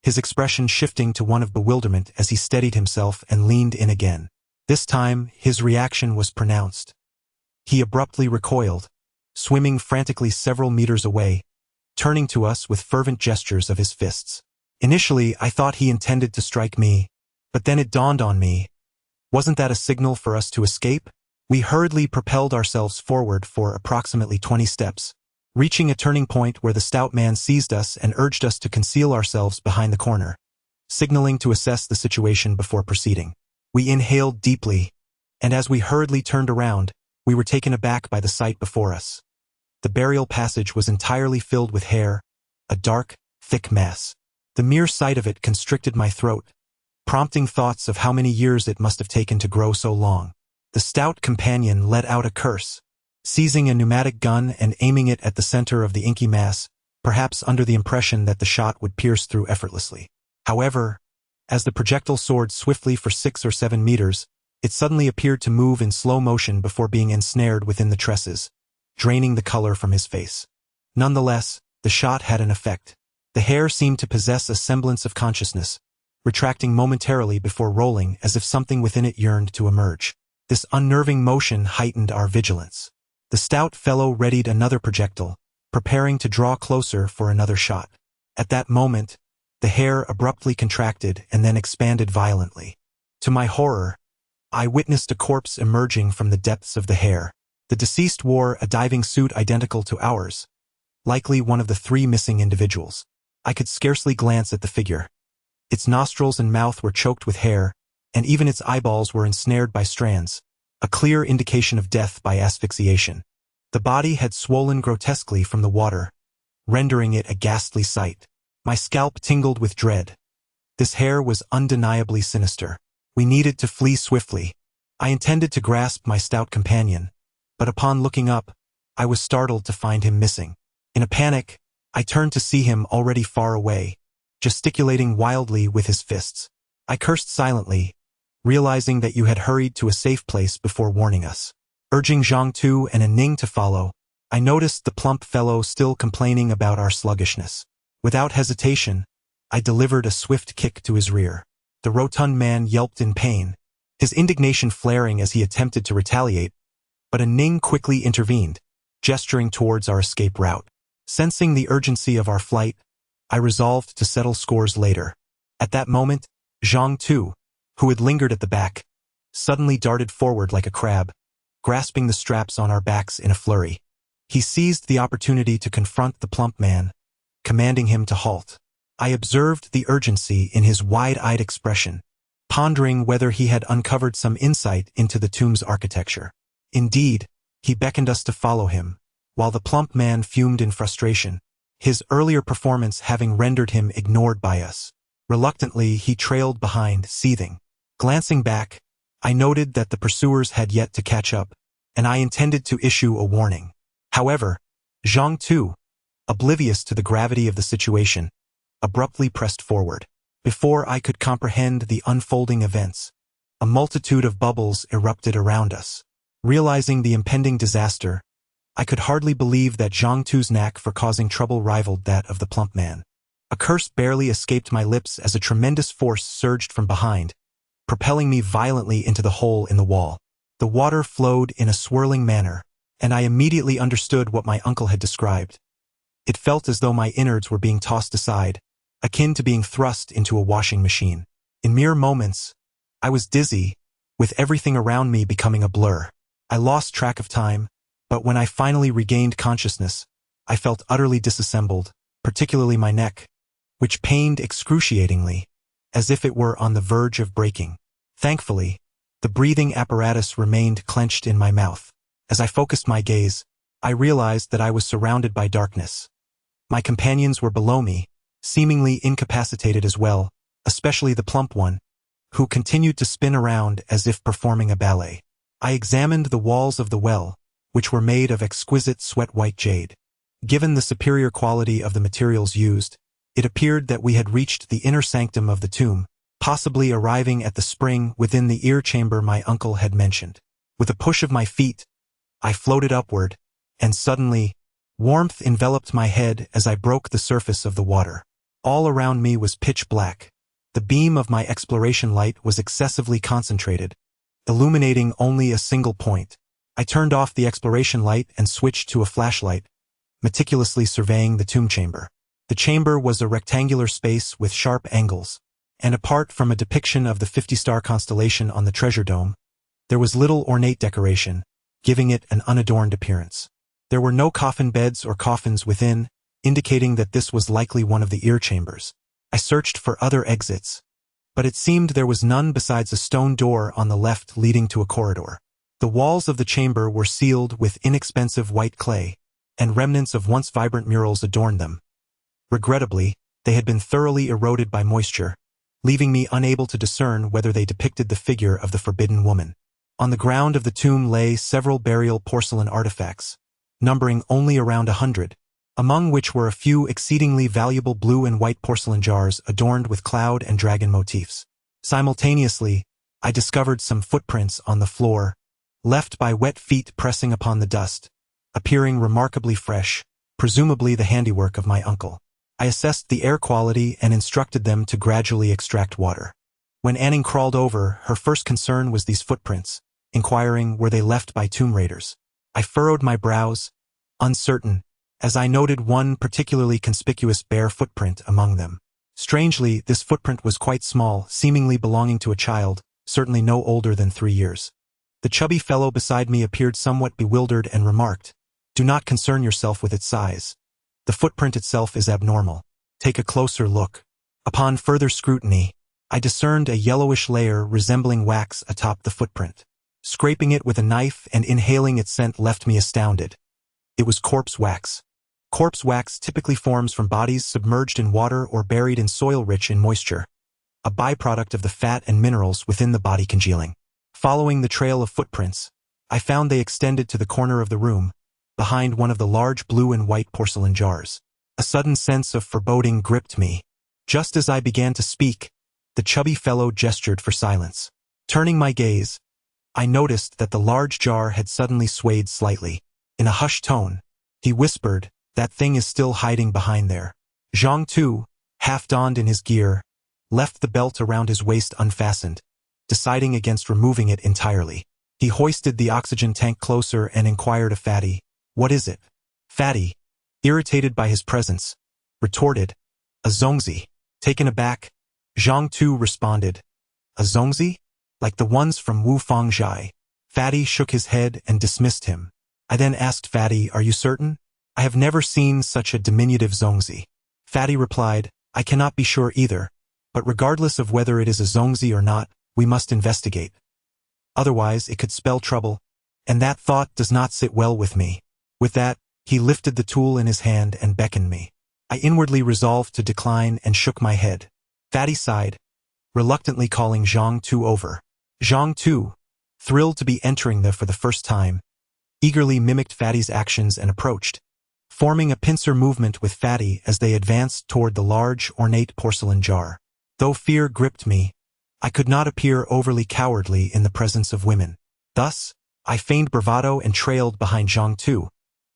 S2: his expression shifting to one of bewilderment as he steadied himself and leaned in again. This time, his reaction was pronounced. He abruptly recoiled, swimming frantically several meters away, turning to us with fervent gestures of his fists. Initially, I thought he intended to strike me, but then it dawned on me. Wasn't that a signal for us to escape? We hurriedly propelled ourselves forward for approximately 20 steps, reaching a turning point where the stout man seized us and urged us to conceal ourselves behind the corner, signaling to assess the situation before proceeding. We inhaled deeply, and as we hurriedly turned around, we were taken aback by the sight before us. The burial passage was entirely filled with hair, a dark, thick mass. The mere sight of it constricted my throat, prompting thoughts of how many years it must have taken to grow so long. The stout companion let out a curse, seizing a pneumatic gun and aiming it at the center of the inky mass, perhaps under the impression that the shot would pierce through effortlessly. However, as the projectile soared swiftly for 6 or 7 meters, it suddenly appeared to move in slow motion before being ensnared within the tresses, draining the color from his face. Nonetheless, the shot had an effect. The hair seemed to possess a semblance of consciousness, retracting momentarily before rolling as if something within it yearned to emerge. This unnerving motion heightened our vigilance. The stout fellow readied another projectile, preparing to draw closer for another shot. At that moment, the hair abruptly contracted and then expanded violently. To my horror, I witnessed a corpse emerging from the depths of the hair. The deceased wore a diving suit identical to ours, likely one of the 3 missing individuals. I could scarcely glance at the figure. Its nostrils and mouth were choked with hair, and even its eyeballs were ensnared by strands, a clear indication of death by asphyxiation. The body had swollen grotesquely from the water, rendering it a ghastly sight. My scalp tingled with dread. This hair was undeniably sinister. We needed to flee swiftly. I intended to grasp my stout companion, but upon looking up, I was startled to find him missing. In a panic, I turned to see him already far away, gesticulating wildly with his fists. I cursed silently, realizing that you had hurried to a safe place before warning us. Urging Zhang and Ning to follow, I noticed the plump fellow still complaining about our sluggishness. Without hesitation, I delivered a swift kick to his rear. The rotund man yelped in pain, his indignation flaring as he attempted to retaliate, but Ning quickly intervened, gesturing towards our escape route. Sensing the urgency of our flight, I resolved to settle scores later. At that moment, Zhang, who had lingered at the back, suddenly darted forward like a crab, grasping the straps on our backs in a flurry. He seized the opportunity to confront the plump man, commanding him to halt. I observed the urgency in his wide-eyed expression, pondering whether he had uncovered some insight into the tomb's architecture. Indeed, he beckoned us to follow him, while the plump man fumed in frustration, his earlier performance having rendered him ignored by us. Reluctantly, he trailed behind, seething. Glancing back, I noted that the pursuers had yet to catch up, and I intended to issue a warning. However, Zhang, oblivious to the gravity of the situation, abruptly pressed forward. Before I could comprehend the unfolding events, a multitude of bubbles erupted around us. Realizing the impending disaster, I could hardly believe that Zhang knack for causing trouble rivaled that of the plump man. A curse barely escaped my lips as a tremendous force surged from behind, propelling me violently into the hole in the wall. The water flowed in a swirling manner, and I immediately understood what my uncle had described. It felt as though my innards were being tossed aside, akin to being thrust into a washing machine. In mere moments, I was dizzy, with everything around me becoming a blur. I lost track of time, but when I finally regained consciousness, I felt utterly disassembled, particularly my neck, which pained excruciatingly, as if it were on the verge of breaking. Thankfully, the breathing apparatus remained clenched in my mouth. As I focused my gaze, I realized that I was surrounded by darkness. My companions were below me, seemingly incapacitated as well, especially the plump one, who continued to spin around as if performing a ballet. I examined the walls of the well, which were made of exquisite sweat-white jade. Given the superior quality of the materials used, it appeared that we had reached the inner sanctum of the tomb, possibly arriving at the spring within the ear chamber my uncle had mentioned. With a push of my feet, I floated upward, and suddenly, Warmth enveloped my head as I broke the surface of the water. All around me was pitch black. The beam of my exploration light was excessively concentrated, illuminating only a single point. I turned off the exploration light and switched to a flashlight, meticulously surveying the tomb chamber. The chamber was a rectangular space with sharp angles, and apart from a depiction of the 50-star constellation on the treasure dome, there was little ornate decoration, giving it an unadorned appearance. There were no coffin beds or coffins within, indicating that this was likely one of the ear chambers. I searched for other exits, but it seemed there was none besides a stone door on the left leading to a corridor. The walls of the chamber were sealed with inexpensive white clay, and remnants of once vibrant murals adorned them. Regrettably, they had been thoroughly eroded by moisture, leaving me unable to discern whether they depicted the figure of the forbidden woman. On the ground of the tomb lay several burial porcelain artifacts, numbering only around 100, among which were a few exceedingly valuable blue and white porcelain jars adorned with cloud and dragon motifs. Simultaneously, I discovered some footprints on the floor, left by wet feet pressing upon the dust, appearing remarkably fresh, presumably the handiwork of my uncle. I assessed the air quality and instructed them to gradually extract water. When Anning crawled over, her first concern was these footprints, inquiring were they left by tomb raiders. I furrowed my brows, uncertain, as I noted one particularly conspicuous bare footprint among them. Strangely, this footprint was quite small, seemingly belonging to a child, certainly no older than 3 years. The chubby fellow beside me appeared somewhat bewildered and remarked, "Do not concern yourself with its size. The footprint itself is abnormal. Take a closer look." Upon further scrutiny, I discerned a yellowish layer resembling wax atop the footprint. Scraping it with a knife and inhaling its scent left me astounded. It was corpse wax. Corpse wax typically forms from bodies submerged in water or buried in soil rich in moisture, a byproduct of the fat and minerals within the body congealing. Following the trail of footprints, I found they extended to the corner of the room, behind one of the large blue and white porcelain jars. A sudden sense of foreboding gripped me. Just as I began to speak, the chubby fellow gestured for silence. Turning my gaze, I noticed that the large jar had suddenly swayed slightly. In a hushed tone, he whispered, "That thing is still hiding behind there." Zhang, too, half donned in his gear, left the belt around his waist unfastened, deciding against removing it entirely. He hoisted the oxygen tank closer and inquired of Fatty, "What is it?" Fatty, irritated by his presence, retorted, "A zongzi." Taken aback, Zhang too responded, "A zongzi? Like the ones from Wu Xie?" Fatty shook his head and dismissed him. I then asked Fatty, "Are you certain?" "I have never seen such a diminutive zongzi." Fatty replied, "I cannot be sure either, but regardless of whether it is a zongzi or not, we must investigate. Otherwise, it could spell trouble, and that thought does not sit well with me." With that, he lifted the tool in his hand and beckoned me. I inwardly resolved to decline and shook my head. Fatty sighed, reluctantly calling Zhang Tu over. Zhang Tu, thrilled to be entering there for the first time, eagerly mimicked Fatty's actions and approached, forming a pincer movement with Fatty as they advanced toward the large, ornate porcelain jar. Though fear gripped me, I could not appear overly cowardly in the presence of women. Thus, I feigned bravado and trailed behind Zhang Tu,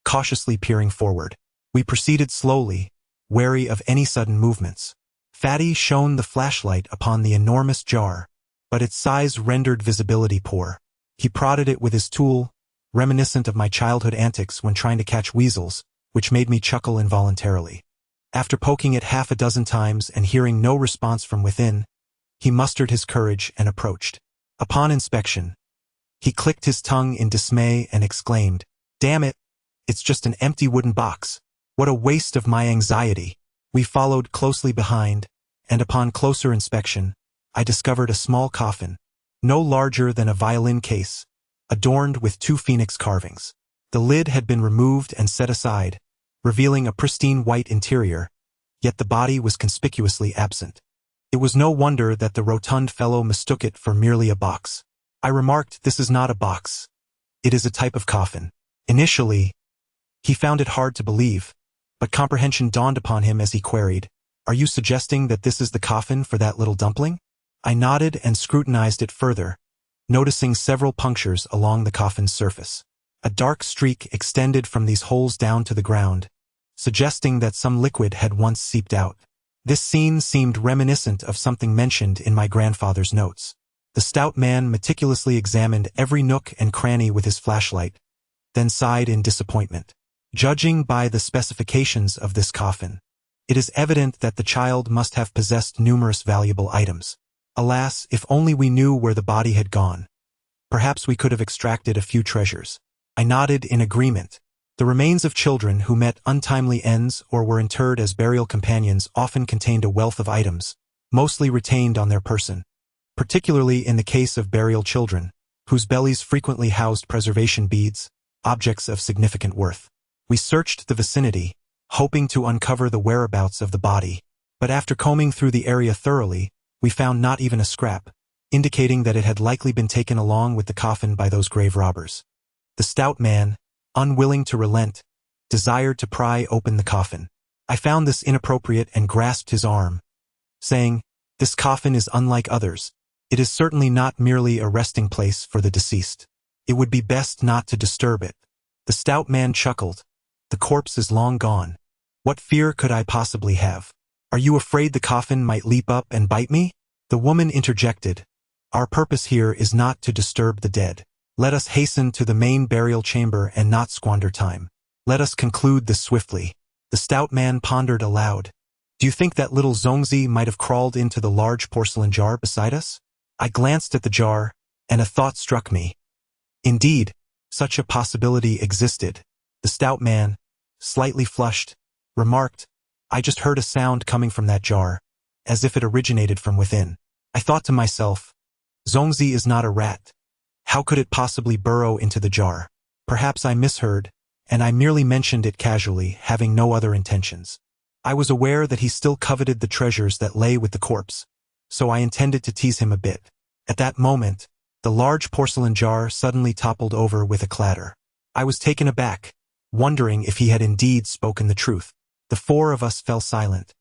S2: cautiously peering forward. We proceeded slowly, wary of any sudden movements. Fatty shone the flashlight upon the enormous jar, but its size rendered visibility poor. He prodded it with his tool, reminiscent of my childhood antics when trying to catch weasels, which made me chuckle involuntarily. After poking it half a dozen times and hearing no response from within, he mustered his courage and approached. Upon inspection, he clicked his tongue in dismay and exclaimed, "Damn it, it's just an empty wooden box. What a waste of my anxiety." We followed closely behind, and upon closer inspection, I discovered a small coffin, no larger than a violin case, adorned with 2 phoenix carvings. The lid had been removed and set aside, revealing a pristine white interior, yet the body was conspicuously absent. It was no wonder that the rotund fellow mistook it for merely a box. I remarked, "This is not a box. It is a type of coffin." Initially, he found it hard to believe, but comprehension dawned upon him as he queried, "Are you suggesting that this is the coffin for that little dumpling?" I nodded and scrutinized it further, noticing several punctures along the coffin's surface. A dark streak extended from these holes down to the ground, suggesting that some liquid had once seeped out. This scene seemed reminiscent of something mentioned in my grandfather's notes. The stout man meticulously examined every nook and cranny with his flashlight, then sighed in disappointment. Judging by the specifications of this coffin, it is evident that the child must have possessed numerous valuable items. Alas, if only we knew where the body had gone. Perhaps we could have extracted a few treasures. I nodded in agreement. The remains of children who met untimely ends or were interred as burial companions often contained a wealth of items, mostly retained on their person, particularly in the case of burial children, whose bellies frequently housed preservation beads, objects of significant worth. We searched the vicinity, hoping to uncover the whereabouts of the body, but after combing through the area thoroughly, we found not even a scrap, indicating that it had likely been taken along with the coffin by those grave robbers. The stout man, unwilling to relent, desired to pry open the coffin. I found this inappropriate and grasped his arm, saying, "This coffin is unlike others. It is certainly not merely a resting place for the deceased. It would be best not to disturb it." The stout man chuckled. "The corpse is long gone. What fear could I possibly have? Are you afraid the coffin might leap up and bite me?" The woman interjected, "Our purpose here is not to disturb the dead. Let us hasten to the main burial chamber and not squander time. Let us conclude this swiftly." The stout man pondered aloud. "Do you think that little Zhongzi might have crawled into the large porcelain jar beside us?" I glanced at the jar, and a thought struck me. Indeed, such a possibility existed. The stout man, slightly flushed, remarked, "I just heard a sound coming from that jar, as if it originated from within." I thought to myself, Zhongzi is not a rat. How could it possibly burrow into the jar? Perhaps I misheard, and I merely mentioned it casually, having no other intentions. I was aware that he still coveted the treasures that lay with the corpse, so I intended to tease him a bit. At that moment, the large porcelain jar suddenly toppled over with a clatter. I was taken aback, wondering if he had indeed spoken the truth. The four of us fell silent,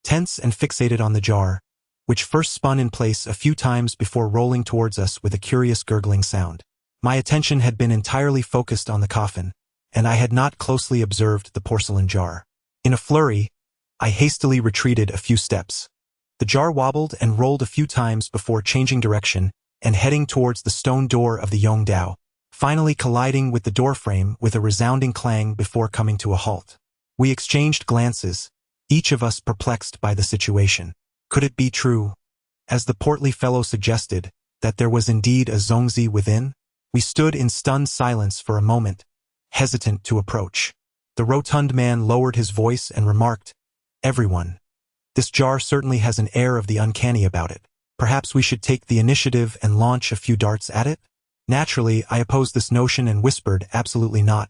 S2: tense and fixated on the jar, which first spun in place a few times before rolling towards us with a curious gurgling sound. My attention had been entirely focused on the coffin, and I had not closely observed the porcelain jar. In a flurry, I hastily retreated a few steps. The jar wobbled and rolled a few times before changing direction and heading towards the stone door of the Yongdao, finally colliding with the doorframe with a resounding clang before coming to a halt. We exchanged glances, each of us perplexed by the situation. Could it be true, as the portly fellow suggested, that there was indeed a Zhongzi within? We stood in stunned silence for a moment, hesitant to approach. The rotund man lowered his voice and remarked, "Everyone, this jar certainly has an air of the uncanny about it. Perhaps we should take the initiative and launch a few darts at it?" Naturally, I opposed this notion and whispered, "Absolutely not.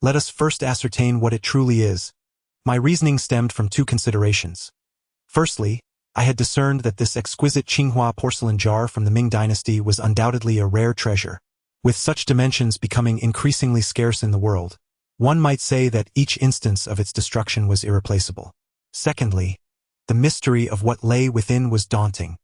S2: Let us first ascertain what it truly is." My reasoning stemmed from two considerations. Firstly, I had discerned that this exquisite Qinghua porcelain jar from the Ming dynasty was undoubtedly a rare treasure. With such dimensions becoming increasingly scarce in the world, one might say that each instance of its destruction was irreplaceable. Secondly, the mystery of what lay within was daunting.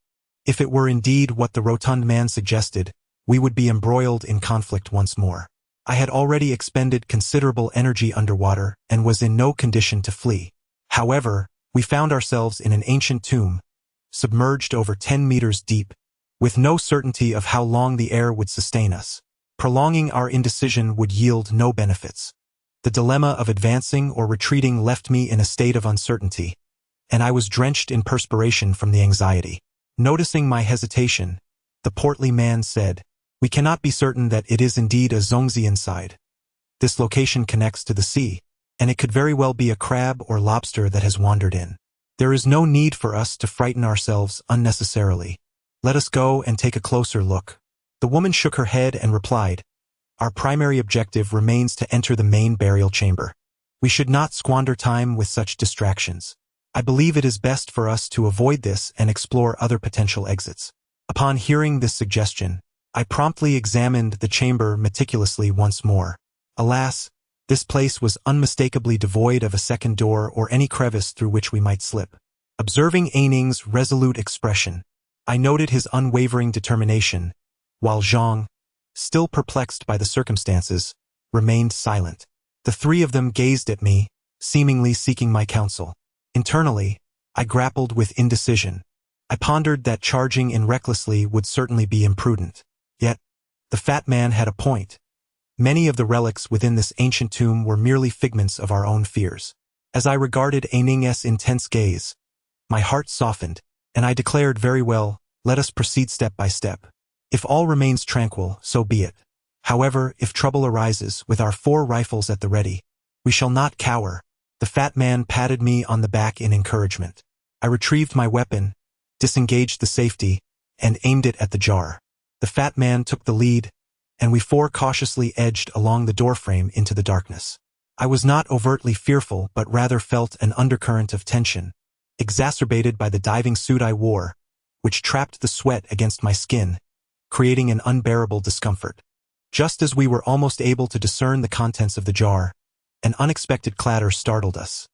S2: If it were indeed what the rotund man suggested, we would be embroiled in conflict once more. I had already expended considerable energy underwater and was in no condition to flee. However, we found ourselves in an ancient tomb, submerged over 10 meters deep, with no certainty of how long the air would sustain us. Prolonging our indecision would yield no benefits. The dilemma of advancing or retreating left me in a state of uncertainty, and I was drenched in perspiration from the anxiety. Noticing my hesitation, the portly man said, "We cannot be certain that it is indeed a Zhongzi inside. This location connects to the sea, and it could very well be a crab or lobster that has wandered in. There is no need for us to frighten ourselves unnecessarily. Let us go and take a closer look." The woman shook her head and replied, "Our primary objective remains to enter the main burial chamber. We should not squander time with such distractions. I believe it is best for us to avoid this and explore other potential exits." Upon hearing this suggestion, I promptly examined the chamber meticulously once more. Alas, this place was unmistakably devoid of a second door or any crevice through which we might slip. Observing Aining's resolute expression, I noted his unwavering determination, while Zhang, still perplexed by the circumstances, remained silent. The three of them gazed at me, seemingly seeking my counsel. Internally, I grappled with indecision. I pondered that charging in recklessly would certainly be imprudent. Yet, the fat man had a point. Many of the relics within this ancient tomb were merely figments of our own fears. As I regarded Aining's intense gaze, my heart softened, and I declared, very well, let us proceed step by step. If all remains tranquil, so be it. However, if trouble arises, with our 4 rifles at the ready, we shall not cower. The fat man patted me on the back in encouragement. I retrieved my weapon, disengaged the safety, and aimed it at the jar. The fat man took the lead, and we 4 cautiously edged along the doorframe into the darkness. I was not overtly fearful, but rather felt an undercurrent of tension, exacerbated by the diving suit I wore, which trapped the sweat against my skin, creating an unbearable discomfort. Just as we were almost able to discern the contents of the jar, an unexpected clatter startled us.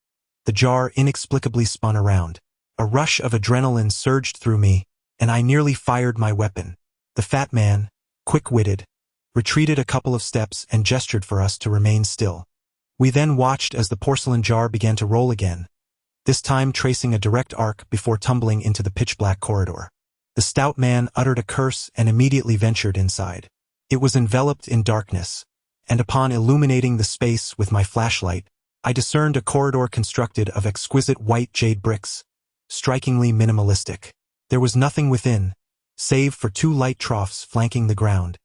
S2: The jar inexplicably spun around. A rush of adrenaline surged through me, and I nearly fired my weapon. The fat man, quick-witted, retreated a couple of steps and gestured for us to remain still. We then watched as the porcelain jar began to roll again, this time tracing a direct arc before tumbling into the pitch-black corridor. The stout man uttered a curse and immediately ventured inside. It was enveloped in darkness, and upon illuminating the space with my flashlight, I discerned a corridor constructed of exquisite white jade bricks, strikingly minimalistic. There was nothing within, save for 2 light troughs flanking the ground,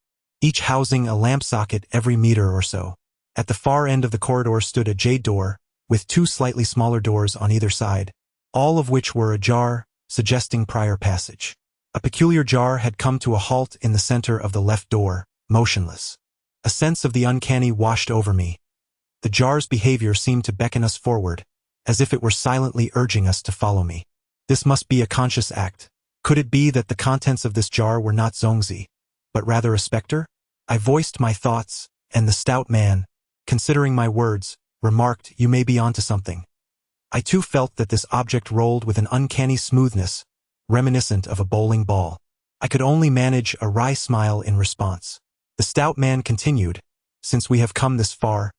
S2: each housing a lamp socket every meter or so. At the far end of the corridor stood a jade door, with 2 slightly smaller doors on either side, all of which were ajar, suggesting prior passage. A peculiar jar had come to a halt in the center of the left door, motionless. A sense of the uncanny washed over me. The jar's behavior seemed to beckon us forward, as if it were silently urging us to follow me. This must be a conscious act. Could it be that the contents of this jar were not Zhongzi, but rather a specter? I voiced my thoughts, and the stout man, considering my words, remarked, "You may be onto something." I too felt that this object rolled with an uncanny smoothness, reminiscent of a bowling ball. I could only manage a wry smile in response. The stout man continued, "Since we have come this far,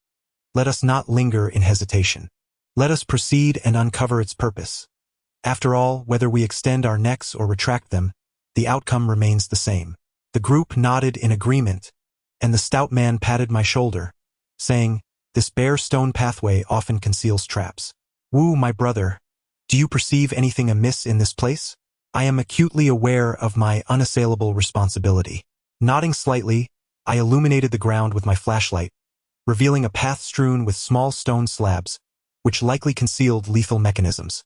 S2: let us not linger in hesitation. Let us proceed and uncover its purpose. After all, whether we extend our necks or retract them, the outcome remains the same." The group nodded in agreement, and the stout man patted my shoulder, saying, "This bare stone pathway often conceals traps. Wu, my brother, do you perceive anything amiss in this place? I am acutely aware of my unassailable responsibility." Nodding slightly, I illuminated the ground with my flashlight, revealing a path strewn with small stone slabs, which likely concealed lethal mechanisms.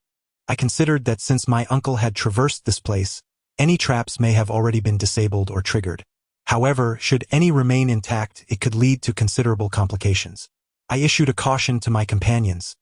S2: I considered that since my uncle had traversed this place, any traps may have already been disabled or triggered. However, should any remain intact, it could lead to considerable complications. I issued a caution to my companions,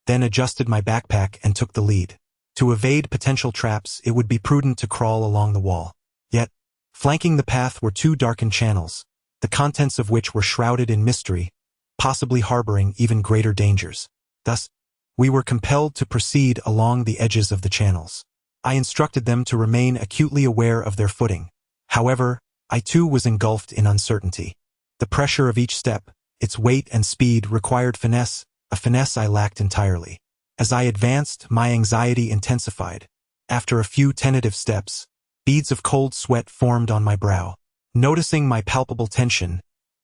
S2: then adjusted my backpack and took the lead. To evade potential traps, it would be prudent to crawl along the wall. Yet, flanking the path were 2 darkened channels, the contents of which were shrouded in mystery, possibly harboring even greater dangers. Thus, we were compelled to proceed along the edges of the channels. I instructed them to remain acutely aware of their footing. However, I too was engulfed in uncertainty. The pressure of each step, its weight and speed required finesse, a finesse I lacked entirely. As I advanced, my anxiety intensified. After a few tentative steps, beads of cold sweat formed on my brow. Noticing my palpable tension,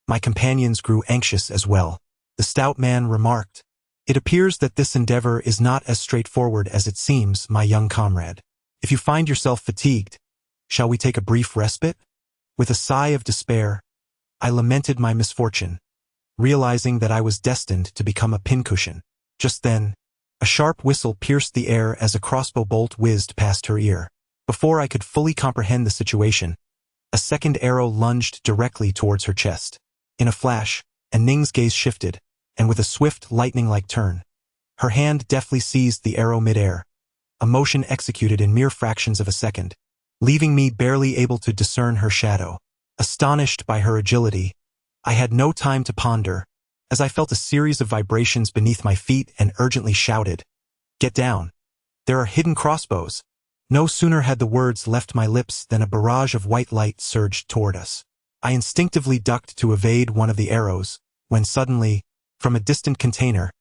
S2: my companions grew anxious as well. The stout man remarked, "It appears that this endeavor is not as straightforward as it seems, my young comrade. If you find yourself fatigued, shall we take a brief respite?" With a sigh of despair, I lamented my misfortune, realizing that I was destined to become a pincushion. Just then, a sharp whistle pierced the air as a crossbow bolt whizzed past her ear. Before I could fully comprehend the situation, a second arrow lunged directly towards her chest. In a flash, Ning's gaze shifted, and with a swift, lightning-like turn, her hand deftly seized the arrow mid-air, a motion executed in mere fractions of a second, leaving me barely able to discern her shadow. Astonished by her agility, I had no time to ponder, as I felt a series of vibrations beneath my feet and urgently shouted, "Get down! There are hidden crossbows!" No sooner had the words left my lips than a barrage of white light surged toward us. I instinctively ducked to evade one of the arrows, when suddenly, from a distant container,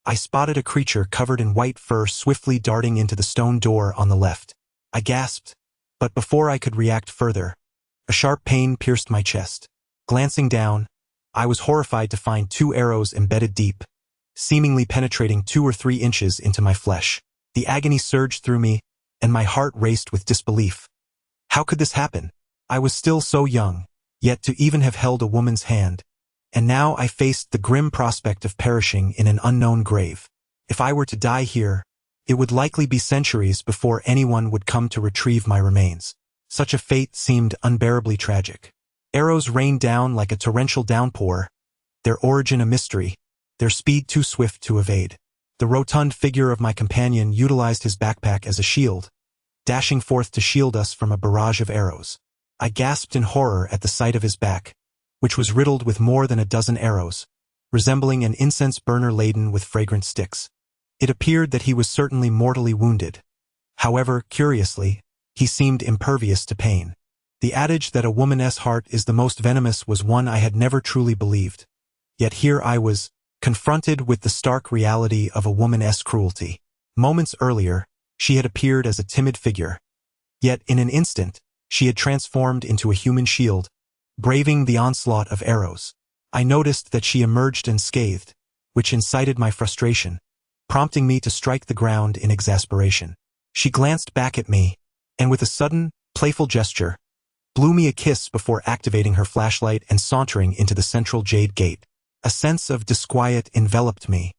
S2: I spotted a creature covered in white fur swiftly darting into the stone door on the left. I gasped, but before I could react further, a sharp pain pierced my chest. Glancing down, I was horrified to find 2 arrows embedded deep, seemingly penetrating 2 or 3 inches into my flesh. The agony surged through me, and my heart raced with disbelief. How could this happen? I was still so young, yet to even have held a woman's hand, and now I faced the grim prospect of perishing in an unknown grave. If I were to die here, it would likely be centuries before anyone would come to retrieve my remains. Such a fate seemed unbearably tragic. Arrows rained down like a torrential downpour, their origin a mystery, their speed too swift to evade. The rotund figure of my companion utilized his backpack as a shield, dashing forth to shield us from a barrage of arrows. I gasped in horror at the sight of his back, which was riddled with more than a dozen arrows, resembling an incense burner laden with fragrant sticks. It appeared that he was certainly mortally wounded. However, curiously, he seemed impervious to pain. The adage that a woman's heart is the most venomous was one I had never truly believed. Yet here I was, confronted with the stark reality of a woman's cruelty. Moments earlier, she had appeared as a timid figure. Yet in an instant, she had transformed into a human shield, braving the onslaught of arrows. I noticed that she emerged unscathed, which incited my frustration, prompting me to strike the ground in exasperation. She glanced back at me, and with a sudden, playful gesture, blew me a kiss before activating her flashlight and sauntering into the central jade gate. A sense of disquiet enveloped me.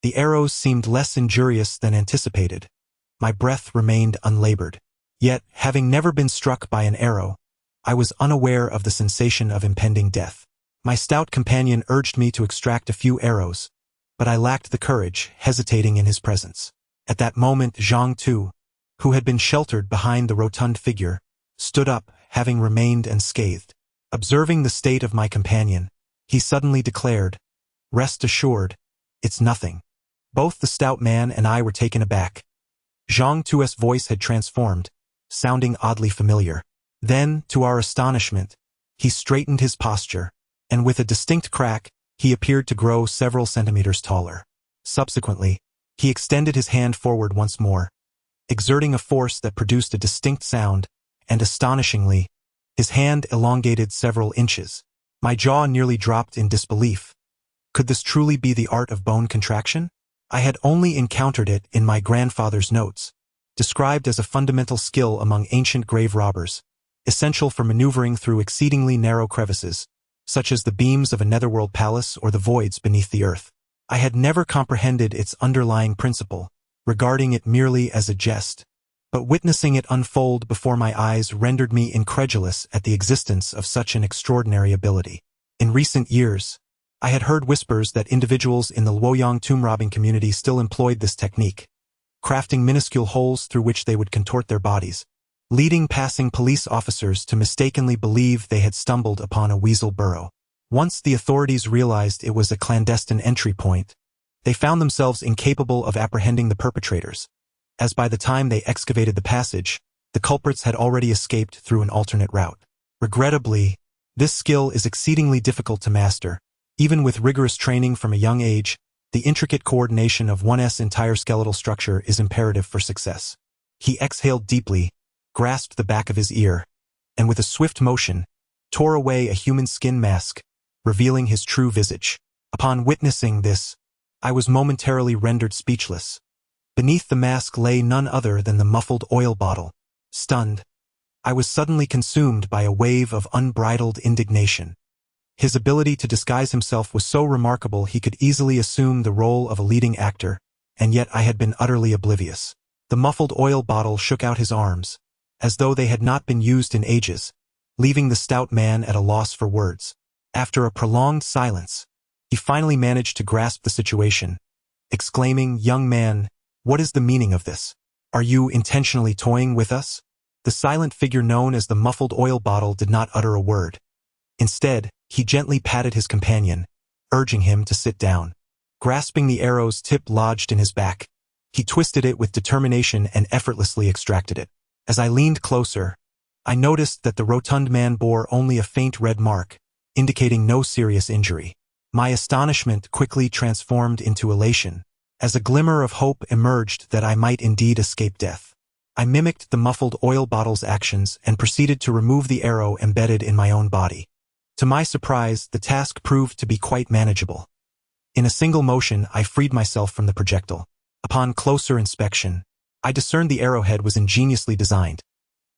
S2: The arrows seemed less injurious than anticipated. My breath remained unlabored. Yet, having never been struck by an arrow, I was unaware of the sensation of impending death. My stout companion urged me to extract a few arrows, but I lacked the courage, hesitating in his presence. At that moment, Zhang too, who had been sheltered behind the rotund figure, stood up, having remained unscathed. Observing the state of my companion, he suddenly declared, "Rest assured, it's nothing." Both the stout man and I were taken aback. Zhang Tu's voice had transformed, sounding oddly familiar. Then, to our astonishment, he straightened his posture, and with a distinct crack, he appeared to grow several centimeters taller. Subsequently, he extended his hand forward once more, exerting a force that produced a distinct sound, and astonishingly, his hand elongated several inches. My jaw nearly dropped in disbelief. Could this truly be the art of bone contraction? I had only encountered it in my grandfather's notes, described as a fundamental skill among ancient grave robbers, essential for maneuvering through exceedingly narrow crevices, such as the beams of a netherworld palace or the voids beneath the earth. I had never comprehended its underlying principle, regarding it merely as a jest, but witnessing it unfold before my eyes rendered me incredulous at the existence of such an extraordinary ability. In recent years, I had heard whispers that individuals in the Luoyang tomb robbing community still employed this technique, crafting minuscule holes through which they would contort their bodies, leading passing police officers to mistakenly believe they had stumbled upon a weasel burrow. Once the authorities realized it was a clandestine entry point, they found themselves incapable of apprehending the perpetrators, as by the time they excavated the passage, the culprits had already escaped through an alternate route. Regrettably, this skill is exceedingly difficult to master. Even with rigorous training from a young age, the intricate coordination of one's entire skeletal structure is imperative for success. He exhaled deeply, grasped the back of his ear, and with a swift motion, tore away a human skin mask, revealing his true visage. Upon witnessing this, I was momentarily rendered speechless. Beneath the mask lay none other than the muffled oil bottle. Stunned, I was suddenly consumed by a wave of unbridled indignation. His ability to disguise himself was so remarkable he could easily assume the role of a leading actor, and yet I had been utterly oblivious. The muffled oil bottle shook out his arms, as though they had not been used in ages, leaving the stout man at a loss for words. After a prolonged silence, he finally managed to grasp the situation, exclaiming, "Young man, what is the meaning of this? Are you intentionally toying with us?" The silent figure known as the muffled oil bottle did not utter a word. Instead, he gently patted his companion, urging him to sit down. Grasping the arrow's tip lodged in his back, he twisted it with determination and effortlessly extracted it. As I leaned closer, I noticed that the rotund man bore only a faint red mark, indicating no serious injury. My astonishment quickly transformed into elation, as a glimmer of hope emerged that I might indeed escape death. I mimicked the muffled oil bottle's actions and proceeded to remove the arrow embedded in my own body. To my surprise, the task proved to be quite manageable. In a single motion, I freed myself from the projectile. Upon closer inspection, I discerned the arrowhead was ingeniously designed.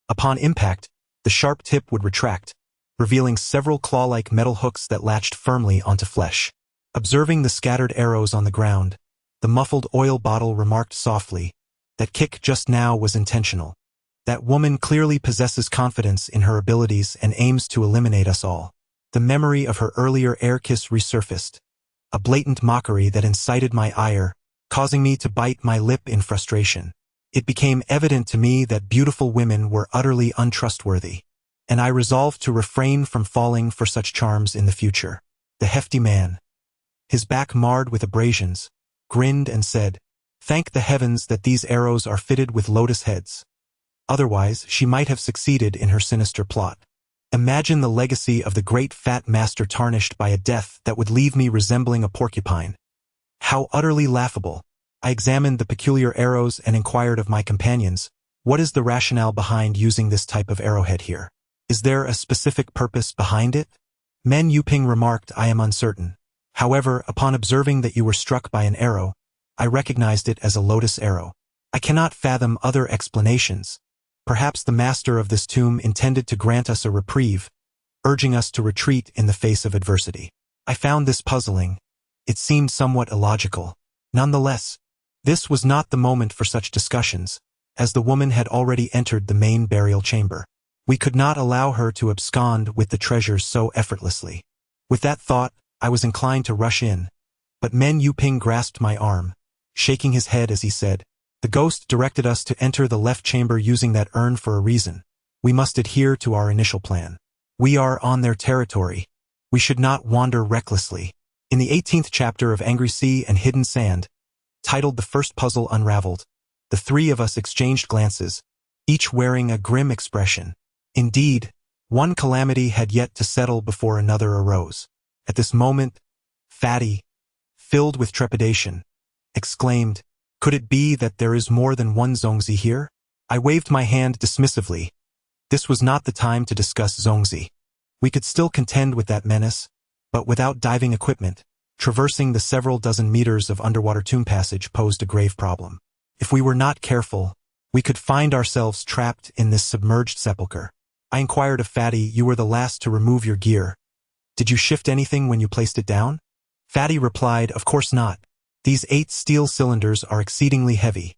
S2: Upon impact, the sharp tip would retract, revealing several claw-like metal hooks that latched firmly onto flesh. Observing the scattered arrows on the ground, the muffled oil bottle remarked softly, "That kick just now was intentional. That woman clearly possesses confidence in her abilities and aims to eliminate us all." The memory of her earlier air kiss resurfaced, a blatant mockery that incited my ire, causing me to bite my lip in frustration. It became evident to me that beautiful women were utterly untrustworthy, and I resolved to refrain from falling for such charms in the future. The hefty man, his back marred with abrasions, grinned and said, "Thank the heavens that these arrows are fitted with lotus heads. Otherwise, she might have succeeded in her sinister plot. Imagine the legacy of the great fat master tarnished by a death that would leave me resembling a porcupine. How utterly laughable." I examined the peculiar arrows and inquired of my companions, "What is the rationale behind using this type of arrowhead here? Is there a specific purpose behind it?" Men Yuping remarked, "I am uncertain. However, upon observing that you were struck by an arrow, I recognized it as a lotus arrow. I cannot fathom other explanations. Perhaps the master of this tomb intended to grant us a reprieve, urging us to retreat in the face of adversity." I found this puzzling. It seemed somewhat illogical. Nonetheless, this was not the moment for such discussions, as the woman had already entered the main burial chamber. We could not allow her to abscond with the treasures so effortlessly. With that thought, I was inclined to rush in, but Men Yuping grasped my arm, shaking his head as he said, "The ghost directed us to enter the left chamber using that urn for a reason. We must adhere to our initial plan. We are on their territory. We should not wander recklessly." In the 18th chapter of Angry Sea and Hidden Sand, titled The First Puzzle Unraveled, the three of us exchanged glances, each wearing a grim expression. Indeed, one calamity had yet to settle before another arose. At this moment, Fatty, filled with trepidation, exclaimed, "Could it be that there is more than one Zhongzi here?" I waved my hand dismissively. This was not the time to discuss Zhongzi. We could still contend with that menace, but without diving equipment, traversing the several dozen meters of underwater tomb passage posed a grave problem. If we were not careful, we could find ourselves trapped in this submerged sepulcher. I inquired of Fatty, "You were the last to remove your gear. Did you shift anything when you placed it down?" Fatty replied, "Of course not. These 8 steel cylinders are exceedingly heavy.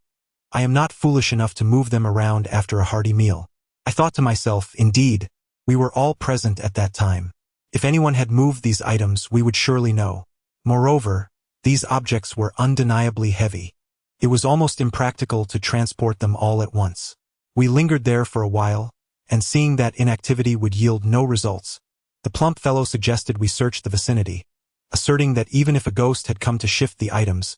S2: I am not foolish enough to move them around after a hearty meal." I thought to myself, indeed, we were all present at that time. If anyone had moved these items, we would surely know. Moreover, these objects were undeniably heavy. It was almost impractical to transport them all at once. We lingered there for a while, and seeing that inactivity would yield no results, the plump fellow suggested we search the vicinity, asserting that even if a ghost had come to shift the items,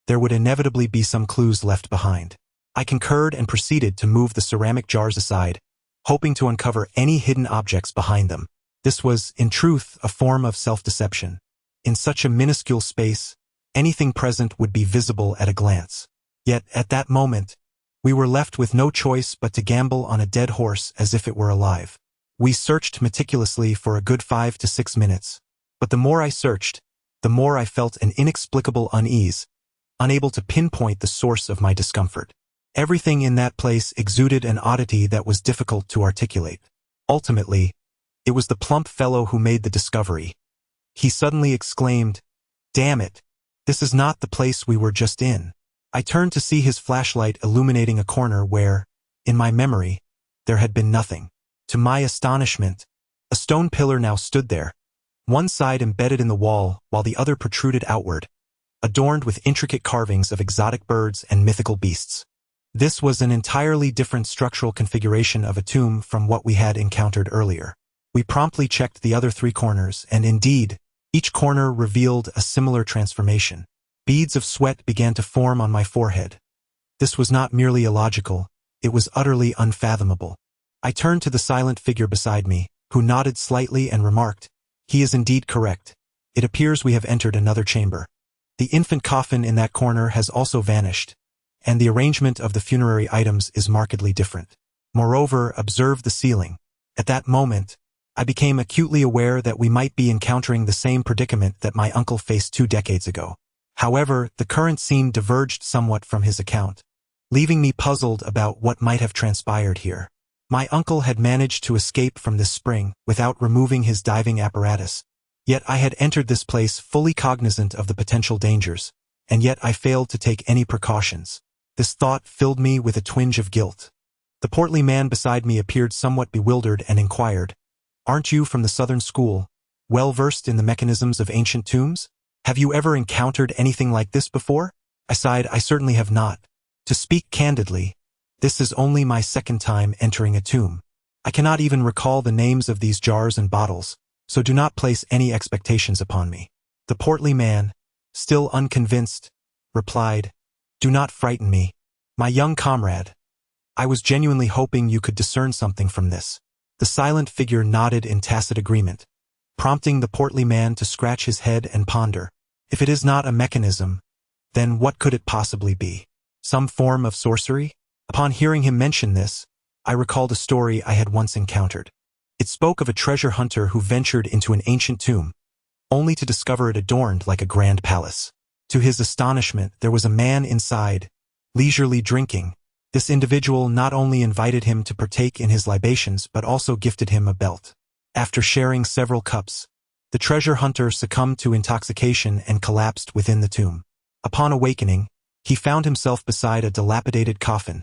S2: there would inevitably be some clues left behind. I concurred and proceeded to move the ceramic jars aside, hoping to uncover any hidden objects behind them. This was, in truth, a form of self-deception. In such a minuscule space, anything present would be visible at a glance. Yet, at that moment, we were left with no choice but to gamble on a dead horse as if it were alive. We searched meticulously for a good 5 to 6 minutes, but the more I searched, the more I felt an inexplicable unease, unable to pinpoint the source of my discomfort. Everything in that place exuded an oddity that was difficult to articulate. Ultimately, it was the plump fellow who made the discovery. He suddenly exclaimed, "Damn it! This is not the place we were just in." I turned to see his flashlight illuminating a corner where, in my memory, there had been nothing. To my astonishment, a stone pillar now stood there, one side embedded in the wall while the other protruded outward, adorned with intricate carvings of exotic birds and mythical beasts. This was an entirely different structural configuration of a tomb from what we had encountered earlier. We promptly checked the other 3 corners, and indeed, each corner revealed a similar transformation. Beads of sweat began to form on my forehead. This was not merely illogical, it was utterly unfathomable. I turned to the silent figure beside me, who nodded slightly and remarked, "He is indeed correct. It appears we have entered another chamber. The infant coffin in that corner has also vanished, and the arrangement of the funerary items is markedly different. Moreover, observe the ceiling. At that moment, I became acutely aware that we might be encountering the same predicament that my uncle faced 2 decades ago. However, the current scene diverged somewhat from his account, leaving me puzzled about what might have transpired here. My uncle had managed to escape from this spring without removing his diving apparatus, yet I had entered this place fully cognizant of the potential dangers, and yet I failed to take any precautions. This thought filled me with a twinge of guilt. The portly man beside me appeared somewhat bewildered and inquired, "Aren't you from the Southern School, well versed in the mechanisms of ancient tombs? Have you ever encountered anything like this before?" I sighed. "I certainly have not. To speak candidly, this is only my 2nd time entering a tomb. I cannot even recall the names of these jars and bottles, so do not place any expectations upon me." The portly man, still unconvinced, replied, "Do not frighten me, my young comrade. I was genuinely hoping you could discern something from this." The silent figure nodded in tacit agreement, prompting the portly man to scratch his head and ponder. If it is not a mechanism, then what could it possibly be? Some form of sorcery? Upon hearing him mention this, I recalled a story I had once encountered. It spoke of a treasure hunter who ventured into an ancient tomb, only to discover it adorned like a grand palace. To his astonishment, there was a man inside, leisurely drinking. This individual not only invited him to partake in his libations but also gifted him a belt. After sharing several cups, the treasure hunter succumbed to intoxication and collapsed within the tomb. Upon awakening, he found himself beside a dilapidated coffin.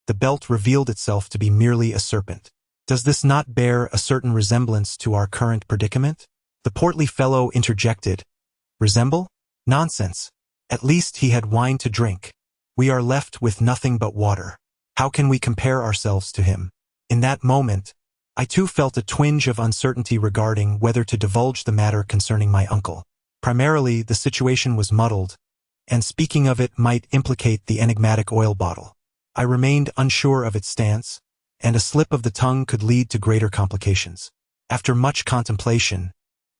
S2: The belt revealed itself to be merely a serpent. Does this not bear a certain resemblance to our current predicament? The portly fellow interjected, "Resemble? Nonsense. At least he had wine to drink. We are left with nothing but water. How can we compare ourselves to him?" In that moment, I too felt a twinge of uncertainty regarding whether to divulge the matter concerning my uncle. Primarily, the situation was muddled, and speaking of it might implicate the enigmatic oil bottle. I remained unsure of its stance, and a slip of the tongue could lead to greater complications. After much contemplation,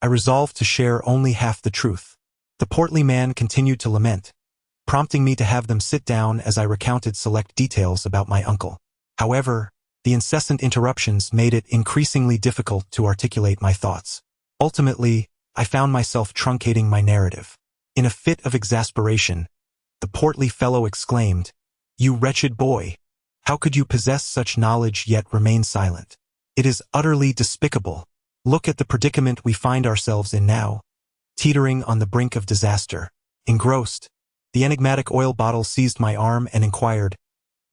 S2: I resolved to share only half the truth. The portly man continued to lament, prompting me to have them sit down as I recounted select details about my uncle. However, the incessant interruptions made it increasingly difficult to articulate my thoughts. Ultimately, I found myself truncating my narrative. In a fit of exasperation, the portly fellow exclaimed, "You wretched boy! How could you possess such knowledge yet remain silent? It is utterly despicable. Look at the predicament we find ourselves in now, teetering on the brink of disaster." Engrossed, the enigmatic oil bottle seized my arm and inquired,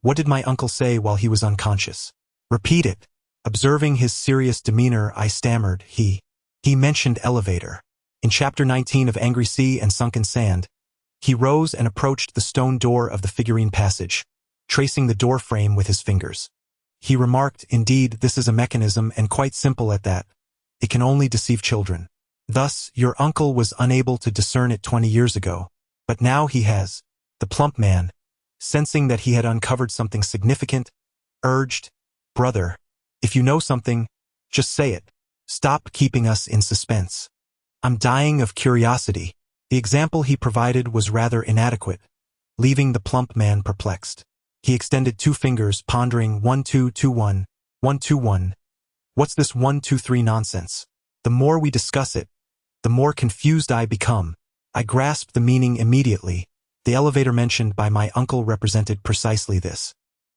S2: "What did my uncle say while he was unconscious?" "Repeat it." Observing his serious demeanor, I stammered, He mentioned elevator. In Chapter 19 of Angry Sea and Sunken Sand, he rose and approached the stone door of the figurine passage, tracing the door frame with his fingers. He remarked, "Indeed, this is a mechanism, and quite simple at that. It can only deceive children. Thus, your uncle was unable to discern it 20 years ago, but now he has." The plump man, sensing that he had uncovered something significant, urged, "Brother, if you know something, just say it. Stop keeping us in suspense. I'm dying of curiosity." The example he provided was rather inadequate, leaving the plump man perplexed. He extended 2 fingers, pondering 1221, 121. What's this 123 nonsense? The more we discuss it, the more confused I become. I grasped the meaning immediately. The elevator mentioned by my uncle represented precisely this.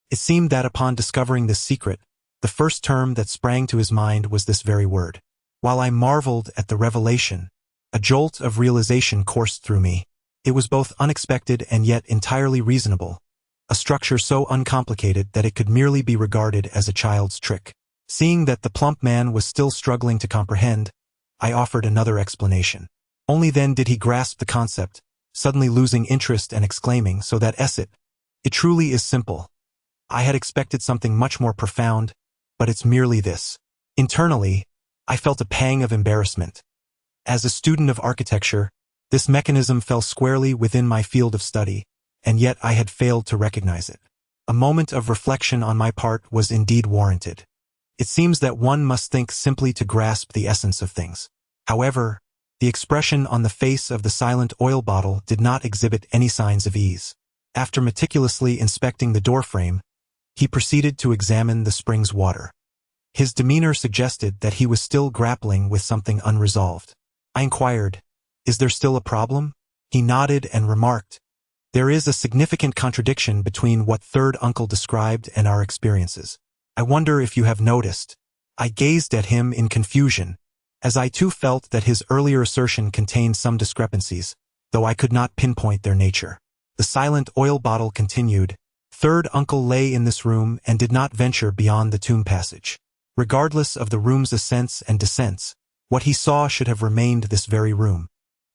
S2: It seemed that upon discovering this secret, the first term that sprang to his mind was this very word. While I marveled at the revelation, a jolt of realization coursed through me. It was both unexpected and yet entirely reasonable, a structure so uncomplicated that it could merely be regarded as a child's trick. Seeing that the plump man was still struggling to comprehend, I offered another explanation. Only then did he grasp the concept, suddenly losing interest and exclaiming, "So that it truly is simple. I had expected something much more profound, but it's merely this." Internally, I felt a pang of embarrassment. As a student of architecture, this mechanism fell squarely within my field of study, and yet I had failed to recognize it. A moment of reflection on my part was indeed warranted. It seems that one must think simply to grasp the essence of things. However, The expression on the face of the silent oil bottle did not exhibit any signs of ease. After meticulously inspecting the doorframe, he proceeded to examine the spring's water. His demeanor suggested that he was still grappling with something unresolved. I inquired, "Is there still a problem?" He nodded and remarked, "There is a significant contradiction between what third uncle described and our experiences. I wonder if you have noticed." I gazed at him in confusion, as I too felt that his earlier assertion contained some discrepancies, though I could not pinpoint their nature. The silent oil bottle continued, "Third uncle lay in this room and did not venture beyond the tomb passage. Regardless of the room's ascents and descents, what he saw should have remained this very room.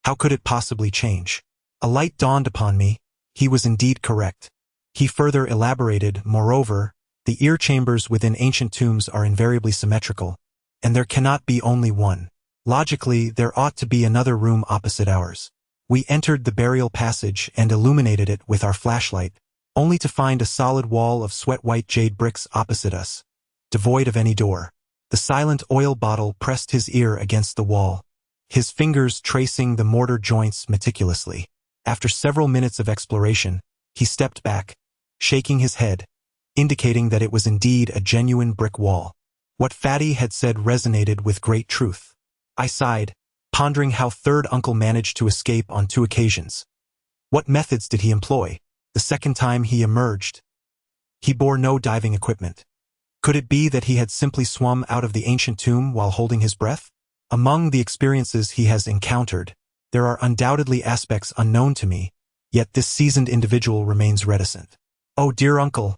S2: How could it possibly change?" A light dawned upon me. He was indeed correct. He further elaborated, "Moreover, the ear chambers within ancient tombs are invariably symmetrical, and there cannot be only one. Logically, there ought to be another room opposite ours." We entered the burial passage and illuminated it with our flashlight, only to find a solid wall of sweat-white jade bricks opposite us, devoid of any door. The silent oil bottle pressed his ear against the wall, his fingers tracing the mortar joints meticulously. After several minutes of exploration, he stepped back, shaking his head, indicating that it was indeed a genuine brick wall. What Fatty had said resonated with great truth. I sighed, pondering how third uncle managed to escape on 2 occasions. What methods did he employ? The second time he emerged, he bore no diving equipment. Could it be that he had simply swum out of the ancient tomb while holding his breath? Among the experiences he has encountered, there are undoubtedly aspects unknown to me, yet this seasoned individual remains reticent. "Oh, dear uncle,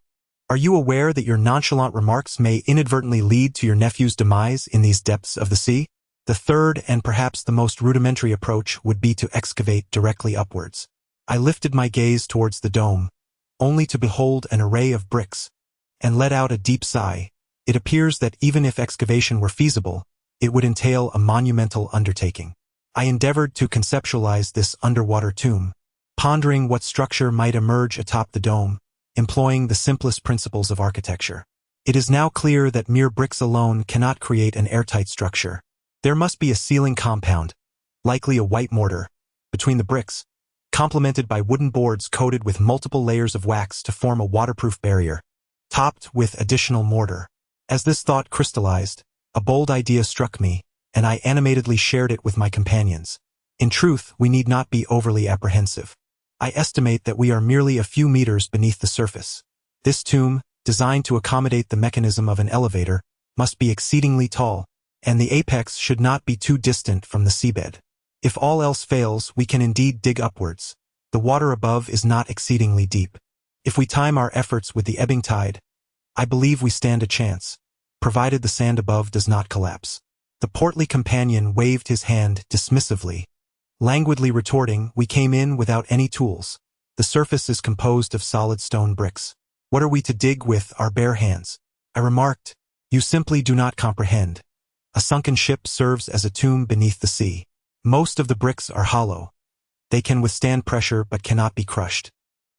S2: are you aware that your nonchalant remarks may inadvertently lead to your nephew's demise in these depths of the sea?" The third and perhaps the most rudimentary approach would be to excavate directly upwards. I lifted my gaze towards the dome, only to behold an array of bricks, and let out a deep sigh. It appears that even if excavation were feasible, it would entail a monumental undertaking. I endeavored to conceptualize this underwater tomb, pondering what structure might emerge atop the dome, employing the simplest principles of architecture. It is now clear that mere bricks alone cannot create an airtight structure. There must be a sealing compound, likely a white mortar, between the bricks, complemented by wooden boards coated with multiple layers of wax to form a waterproof barrier, topped with additional mortar. As this thought crystallized, a bold idea struck me, and I animatedly shared it with my companions. In truth, we need not be overly apprehensive. I estimate that we are merely a few meters beneath the surface. This tomb, designed to accommodate the mechanism of an elevator, must be exceedingly tall, and the apex should not be too distant from the seabed. If all else fails, we can indeed dig upwards. The water above is not exceedingly deep. If we time our efforts with the ebbing tide, I believe we stand a chance, provided the sand above does not collapse. The portly companion waved his hand dismissively, languidly retorting, "We came in without any tools. The surface is composed of solid stone bricks. What are we to dig with our bare hands?" I remarked, "You simply do not comprehend. A sunken ship serves as a tomb beneath the sea. Most of the bricks are hollow. They can withstand pressure but cannot be crushed.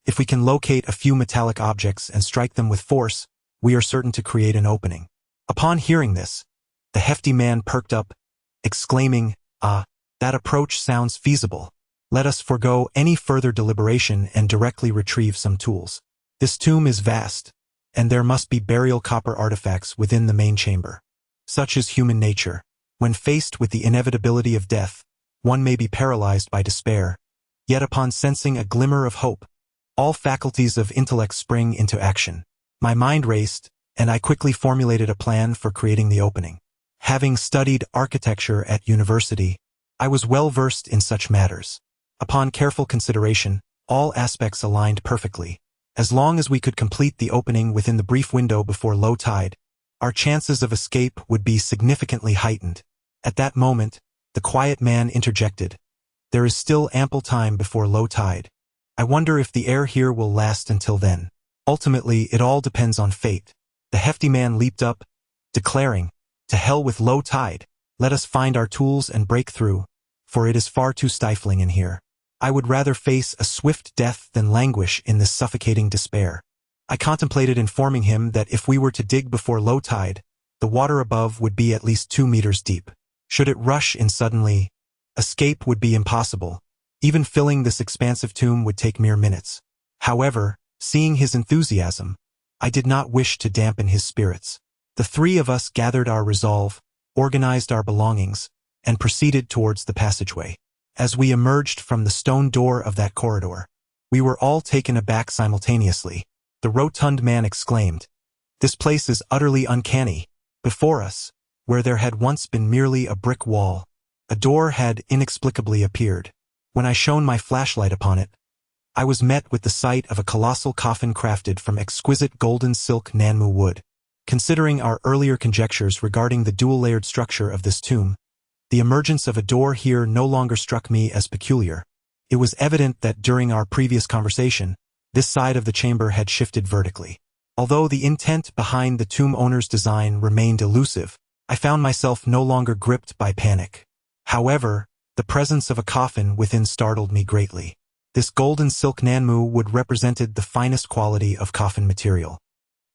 S2: If we can locate a few metallic objects and strike them with force, we are certain to create an opening." Upon hearing this, the hefty man perked up, exclaiming, "Ah, that approach sounds feasible. Let us forego any further deliberation and directly retrieve some tools. This tomb is vast, and there must be burial copper artifacts within the main chamber. Such is human nature. When faced with the inevitability of death, one may be paralyzed by despair, yet upon sensing a glimmer of hope, all faculties of intellect spring into action. My mind raced, and I quickly formulated a plan for creating the opening. Having studied architecture at university, I was well versed in such matters. Upon careful consideration, all aspects aligned perfectly. As long as we could complete the opening within the brief window before low tide, our chances of escape would be significantly heightened. At that moment, the quiet man interjected, "There is still ample time before low tide. I wonder if the air here will last until then. Ultimately, it all depends on fate." The hefty man leaped up, declaring, "To hell with low tide. Let us find our tools and break through, for it is far too stifling in here. I would rather face a swift death than languish in this suffocating despair." I contemplated informing him that if we were to dig before low tide, the water above would be at least 2 meters deep. Should it rush in suddenly, Escape would be impossible. Even filling this expansive tomb would take mere minutes. However, seeing his enthusiasm, I did not wish to dampen his spirits. The three of us gathered our resolve, organized our belongings, and proceeded towards the passageway. As we emerged from the stone door of that corridor, we were all taken aback simultaneously. The rotund man exclaimed, "This place is utterly uncanny." Before us, where there had once been merely a brick wall, a door had inexplicably appeared. When I shone my flashlight upon it, I was met with the sight of a colossal coffin crafted from exquisite golden silk Nanmu wood. Considering our earlier conjectures regarding the dual-layered structure of this tomb, the emergence of a door here no longer struck me as peculiar. It was evident that during our previous conversation, this side of the chamber had shifted vertically. Although the intent behind the tomb owner's design remained elusive, I found myself no longer gripped by panic. However, the presence of a coffin within startled me greatly. This golden silk Nanmu wood represented the finest quality of coffin material.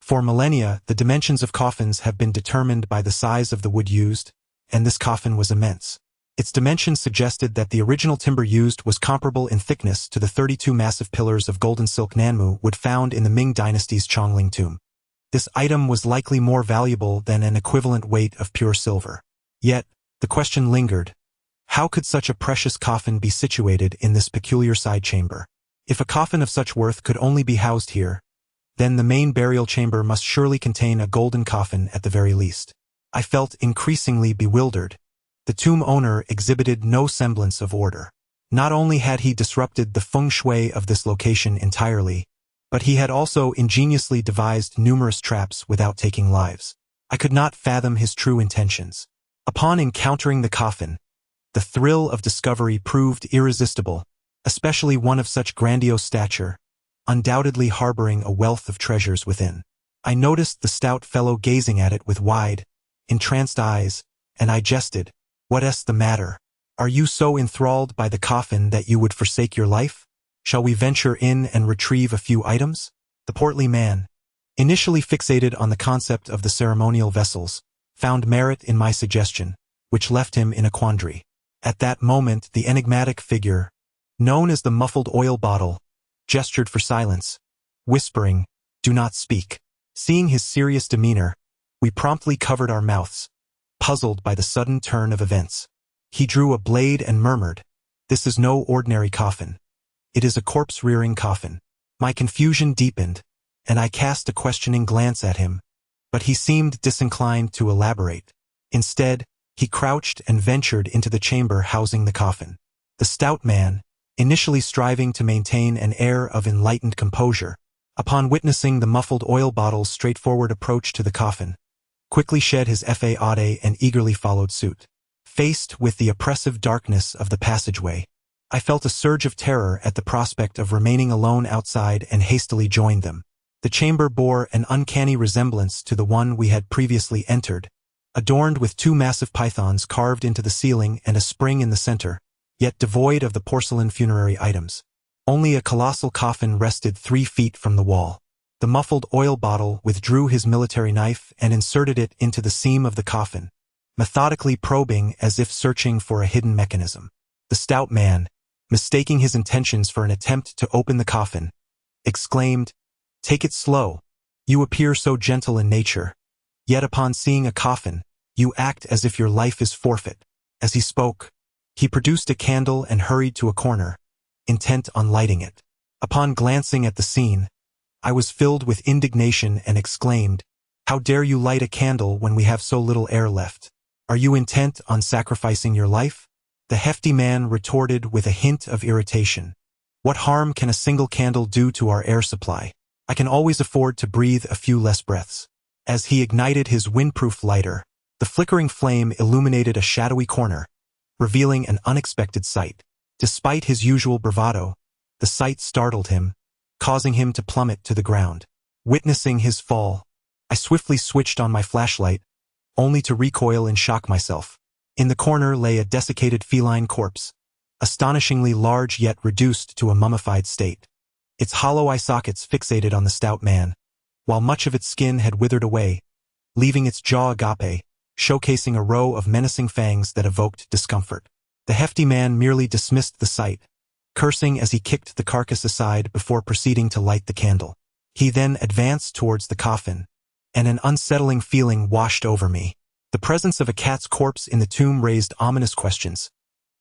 S2: For millennia, the dimensions of coffins have been determined by the size of the wood used, and this coffin was immense. Its dimensions suggested that the original timber used was comparable in thickness to the 32 massive pillars of golden silk Nanmu wood found in the Ming Dynasty's Qiling tomb. This item was likely more valuable than an equivalent weight of pure silver. Yet, the question lingered: how could such a precious coffin be situated in this peculiar side chamber? If a coffin of such worth could only be housed here, then the main burial chamber must surely contain a golden coffin at the very least. I felt increasingly bewildered. The tomb owner exhibited no semblance of order. Not only had he disrupted the feng shui of this location entirely, but he had also ingeniously devised numerous traps without taking lives. I could not fathom his true intentions. Upon encountering the coffin, the thrill of discovery proved irresistible, especially one of such grandiose stature, undoubtedly harboring a wealth of treasures within. I noticed the stout fellow gazing at it with wide, entranced eyes, and I jested, "What's the matter? Are you so enthralled by the coffin that you would forsake your life? Shall we venture in and retrieve a few items?" The portly man, initially fixated on the concept of the ceremonial vessels, found merit in my suggestion, which left him in a quandary. At that moment, the enigmatic figure, known as the muffled oil bottle, gestured for silence, whispering, "Do not speak." Seeing his serious demeanor, we promptly covered our mouths, puzzled by the sudden turn of events. He drew a blade and murmured, "This is no ordinary coffin. It is a corpse-rearing coffin." My confusion deepened, and I cast a questioning glance at him, but he seemed disinclined to elaborate. Instead, he crouched and ventured into the chamber housing the coffin. The stout man, initially striving to maintain an air of enlightened composure, upon witnessing the muffled oil bottle's straightforward approach to the coffin, quickly shed his faade and eagerly followed suit. Faced with the oppressive darkness of the passageway, I felt a surge of terror at the prospect of remaining alone outside and hastily joined them. The chamber bore an uncanny resemblance to the one we had previously entered, adorned with two massive pythons carved into the ceiling and a spring in the center, yet devoid of the porcelain funerary items. Only a colossal coffin rested 3 feet from the wall. The muffled oil bottle withdrew his military knife and inserted it into the seam of the coffin, methodically probing as if searching for a hidden mechanism. The stout man, mistaking his intentions for an attempt to open the coffin, exclaimed, "Take it slow. You appear so gentle in nature, yet upon seeing a coffin, you act as if your life is forfeit." As he spoke, he produced a candle and hurried to a corner, intent on lighting it. Upon glancing at the scene, I was filled with indignation and exclaimed, "How dare you light a candle when we have so little air left? Are you intent on sacrificing your life?" The hefty man retorted with a hint of irritation, "What harm can a single candle do to our air supply? I can always afford to breathe a few less breaths." As he ignited his windproof lighter, the flickering flame illuminated a shadowy corner, revealing an unexpected sight. Despite his usual bravado, the sight startled him, causing him to plummet to the ground. Witnessing his fall, I swiftly switched on my flashlight, only to recoil in shock myself. In the corner lay a desiccated feline corpse, astonishingly large yet reduced to a mummified state. Its hollow eye sockets fixated on the stout man, while much of its skin had withered away, leaving its jaw agape, showcasing a row of menacing fangs that evoked discomfort. The hefty man merely dismissed the sight, cursing as he kicked the carcass aside before proceeding to light the candle. He then advanced towards the coffin, and an unsettling feeling washed over me. The presence of a cat's corpse in the tomb raised ominous questions.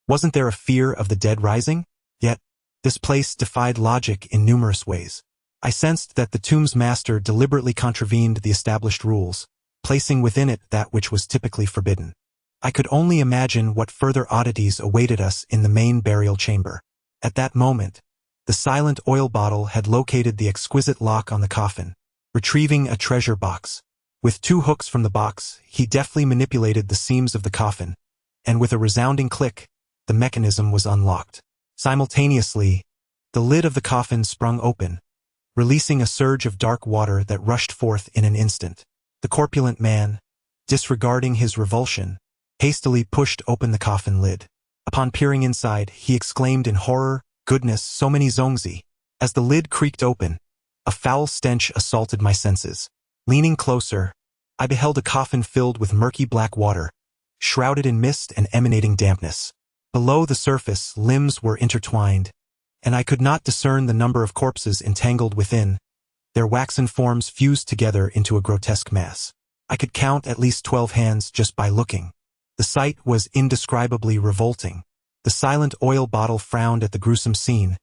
S2: Wasn't there a fear of the dead rising? Yet, this place defied logic in numerous ways. I sensed that the tomb's master deliberately contravened the established rules, placing within it that which was typically forbidden. I could only imagine what further oddities awaited us in the main burial chamber. At that moment, the silent oil bottle had located the exquisite lock on the coffin, retrieving a treasure box. With 2 hooks from the box, he deftly manipulated the seams of the coffin, and with a resounding click, the mechanism was unlocked. Simultaneously, the lid of the coffin sprung open, releasing a surge of dark water that rushed forth in an instant. The corpulent man, disregarding his revulsion, hastily pushed open the coffin lid. Upon peering inside, he exclaimed in horror, "Goodness, so many Zongzi!" As the lid creaked open, a foul stench assaulted my senses. Leaning closer, I beheld a coffin filled with murky black water, shrouded in mist and emanating dampness. Below the surface, limbs were intertwined, and I could not discern the number of corpses entangled within, their waxen forms fused together into a grotesque mass. I could count at least 12 hands just by looking. The sight was indescribably revolting. The silent oil bottle frowned at the gruesome scene,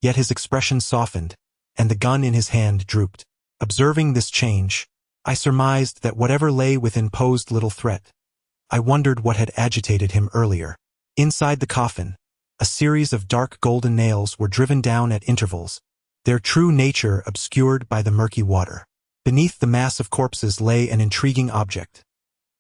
S2: yet his expression softened, and the gun in his hand drooped. Observing this change, I surmised that whatever lay within posed little threat. I wondered what had agitated him earlier. Inside the coffin, a series of dark golden nails were driven down at intervals, their true nature obscured by the murky water. Beneath the mass of corpses lay an intriguing object.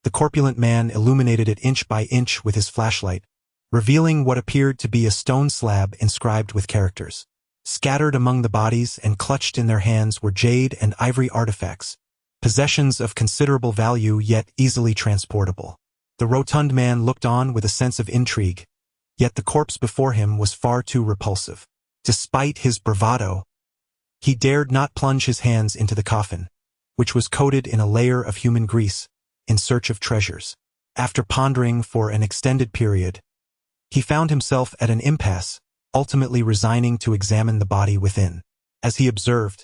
S2: The corpulent man illuminated it inch by inch with his flashlight, revealing what appeared to be a stone slab inscribed with characters. Scattered among the bodies and clutched in their hands were jade and ivory artifacts, possessions of considerable value yet easily transportable. The rotund man looked on with a sense of intrigue, yet the corpse before him was far too repulsive. Despite his bravado, he dared not plunge his hands into the coffin, which was coated in a layer of human grease, in search of treasures. After pondering for an extended period, he found himself at an impasse, ultimately resigning to examine the body within. As he observed,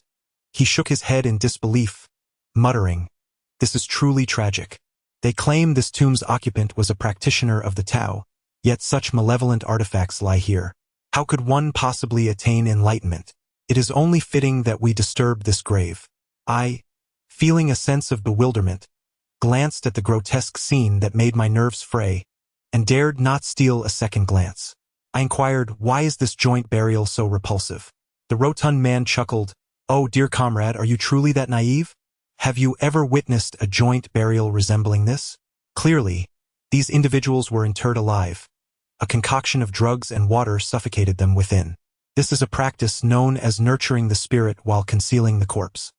S2: he shook his head in disbelief, muttering, "This is truly tragic. They claim this tomb's occupant was a practitioner of the Tao, yet such malevolent artifacts lie here. How could one possibly attain enlightenment? It is only fitting that we disturb this grave." I, feeling a sense of bewilderment, glanced at the grotesque scene that made my nerves fray, and dared not steal a second glance. I inquired, "Why is this joint burial so repulsive?" The rotund man chuckled, "Oh, dear comrade, are you truly that naive? Have you ever witnessed a joint burial resembling this? Clearly, these individuals were interred alive. A concoction of drugs and water suffocated them within. This is a practice known as nurturing the spirit while concealing the corpse."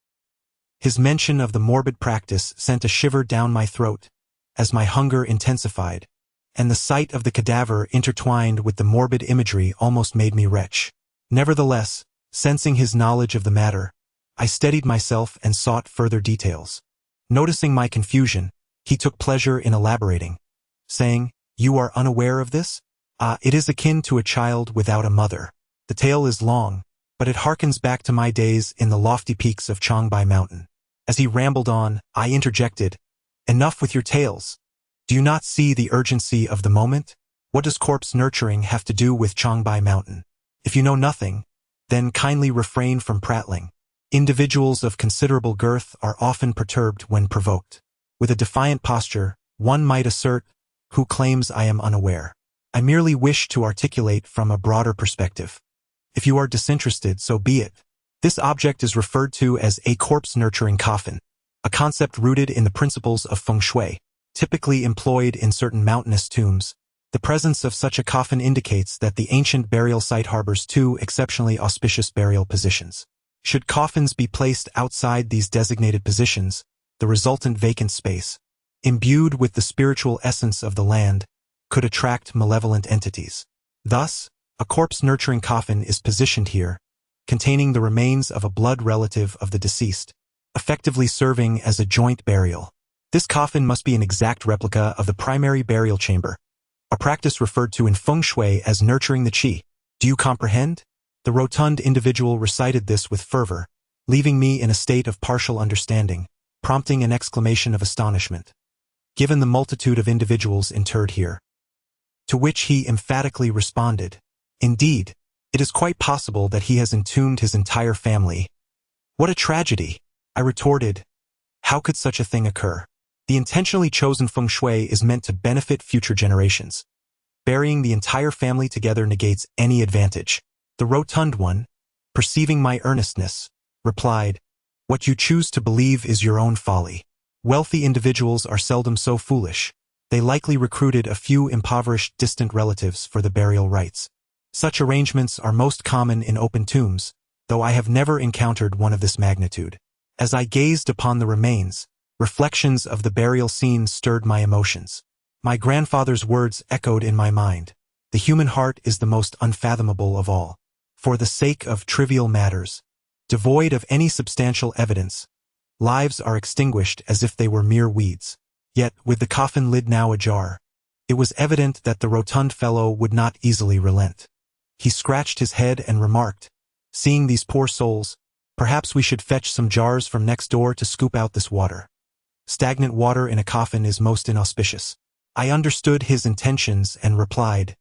S2: His mention of the morbid practice sent a shiver down my throat, as my hunger intensified, and the sight of the cadaver intertwined with the morbid imagery almost made me retch. Nevertheless, sensing his knowledge of the matter, I steadied myself and sought further details. Noticing my confusion, he took pleasure in elaborating, saying, "You are unaware of this? It is akin to a child without a mother. The tale is long, but it harkens back to my days in the lofty peaks of Changbai Mountain." As he rambled on, I interjected, "Enough with your tales. Do you not see the urgency of the moment? What does corpse nurturing have to do with Changbai Mountain? If you know nothing, then kindly refrain from prattling. Individuals of considerable girth are often perturbed when provoked." With a defiant posture, one might assert, "Who claims I am unaware? I merely wish to articulate from a broader perspective. If you are disinterested, so be it." This object is referred to as a corpse-nurturing coffin, a concept rooted in the principles of feng shui, typically employed in certain mountainous tombs. The presence of such a coffin indicates that the ancient burial site harbors 2 exceptionally auspicious burial positions. Should coffins be placed outside these designated positions, the resultant vacant space, imbued with the spiritual essence of the land, could attract malevolent entities. Thus, a corpse-nurturing coffin is positioned here, containing the remains of a blood relative of the deceased, effectively serving as a joint burial. This coffin must be an exact replica of the primary burial chamber, a practice referred to in feng shui as nurturing the qi. Do you comprehend? The rotund individual recited this with fervor, leaving me in a state of partial understanding, prompting an exclamation of astonishment. Given the multitude of individuals interred here. To which he emphatically responded, Indeed, it is quite possible that he has entombed his entire family. What a tragedy! I retorted. How could such a thing occur? The intentionally chosen feng shui is meant to benefit future generations. Burying the entire family together negates any advantage. The rotund one, perceiving my earnestness, replied, What you choose to believe is your own folly. Wealthy individuals are seldom so foolish. They likely recruited a few impoverished distant relatives for the burial rites. Such arrangements are most common in open tombs, though I have never encountered one of this magnitude. As I gazed upon the remains, reflections of the burial scene stirred my emotions. My grandfather's words echoed in my mind. The human heart is the most unfathomable of all. For the sake of trivial matters, devoid of any substantial evidence, lives are extinguished as if they were mere weeds. Yet, with the coffin lid now ajar, it was evident that the rotund fellow would not easily relent. He scratched his head and remarked, Seeing these poor souls, perhaps we should fetch some jars from next door to scoop out this water. Stagnant water in a coffin is most inauspicious. I understood his intentions and replied,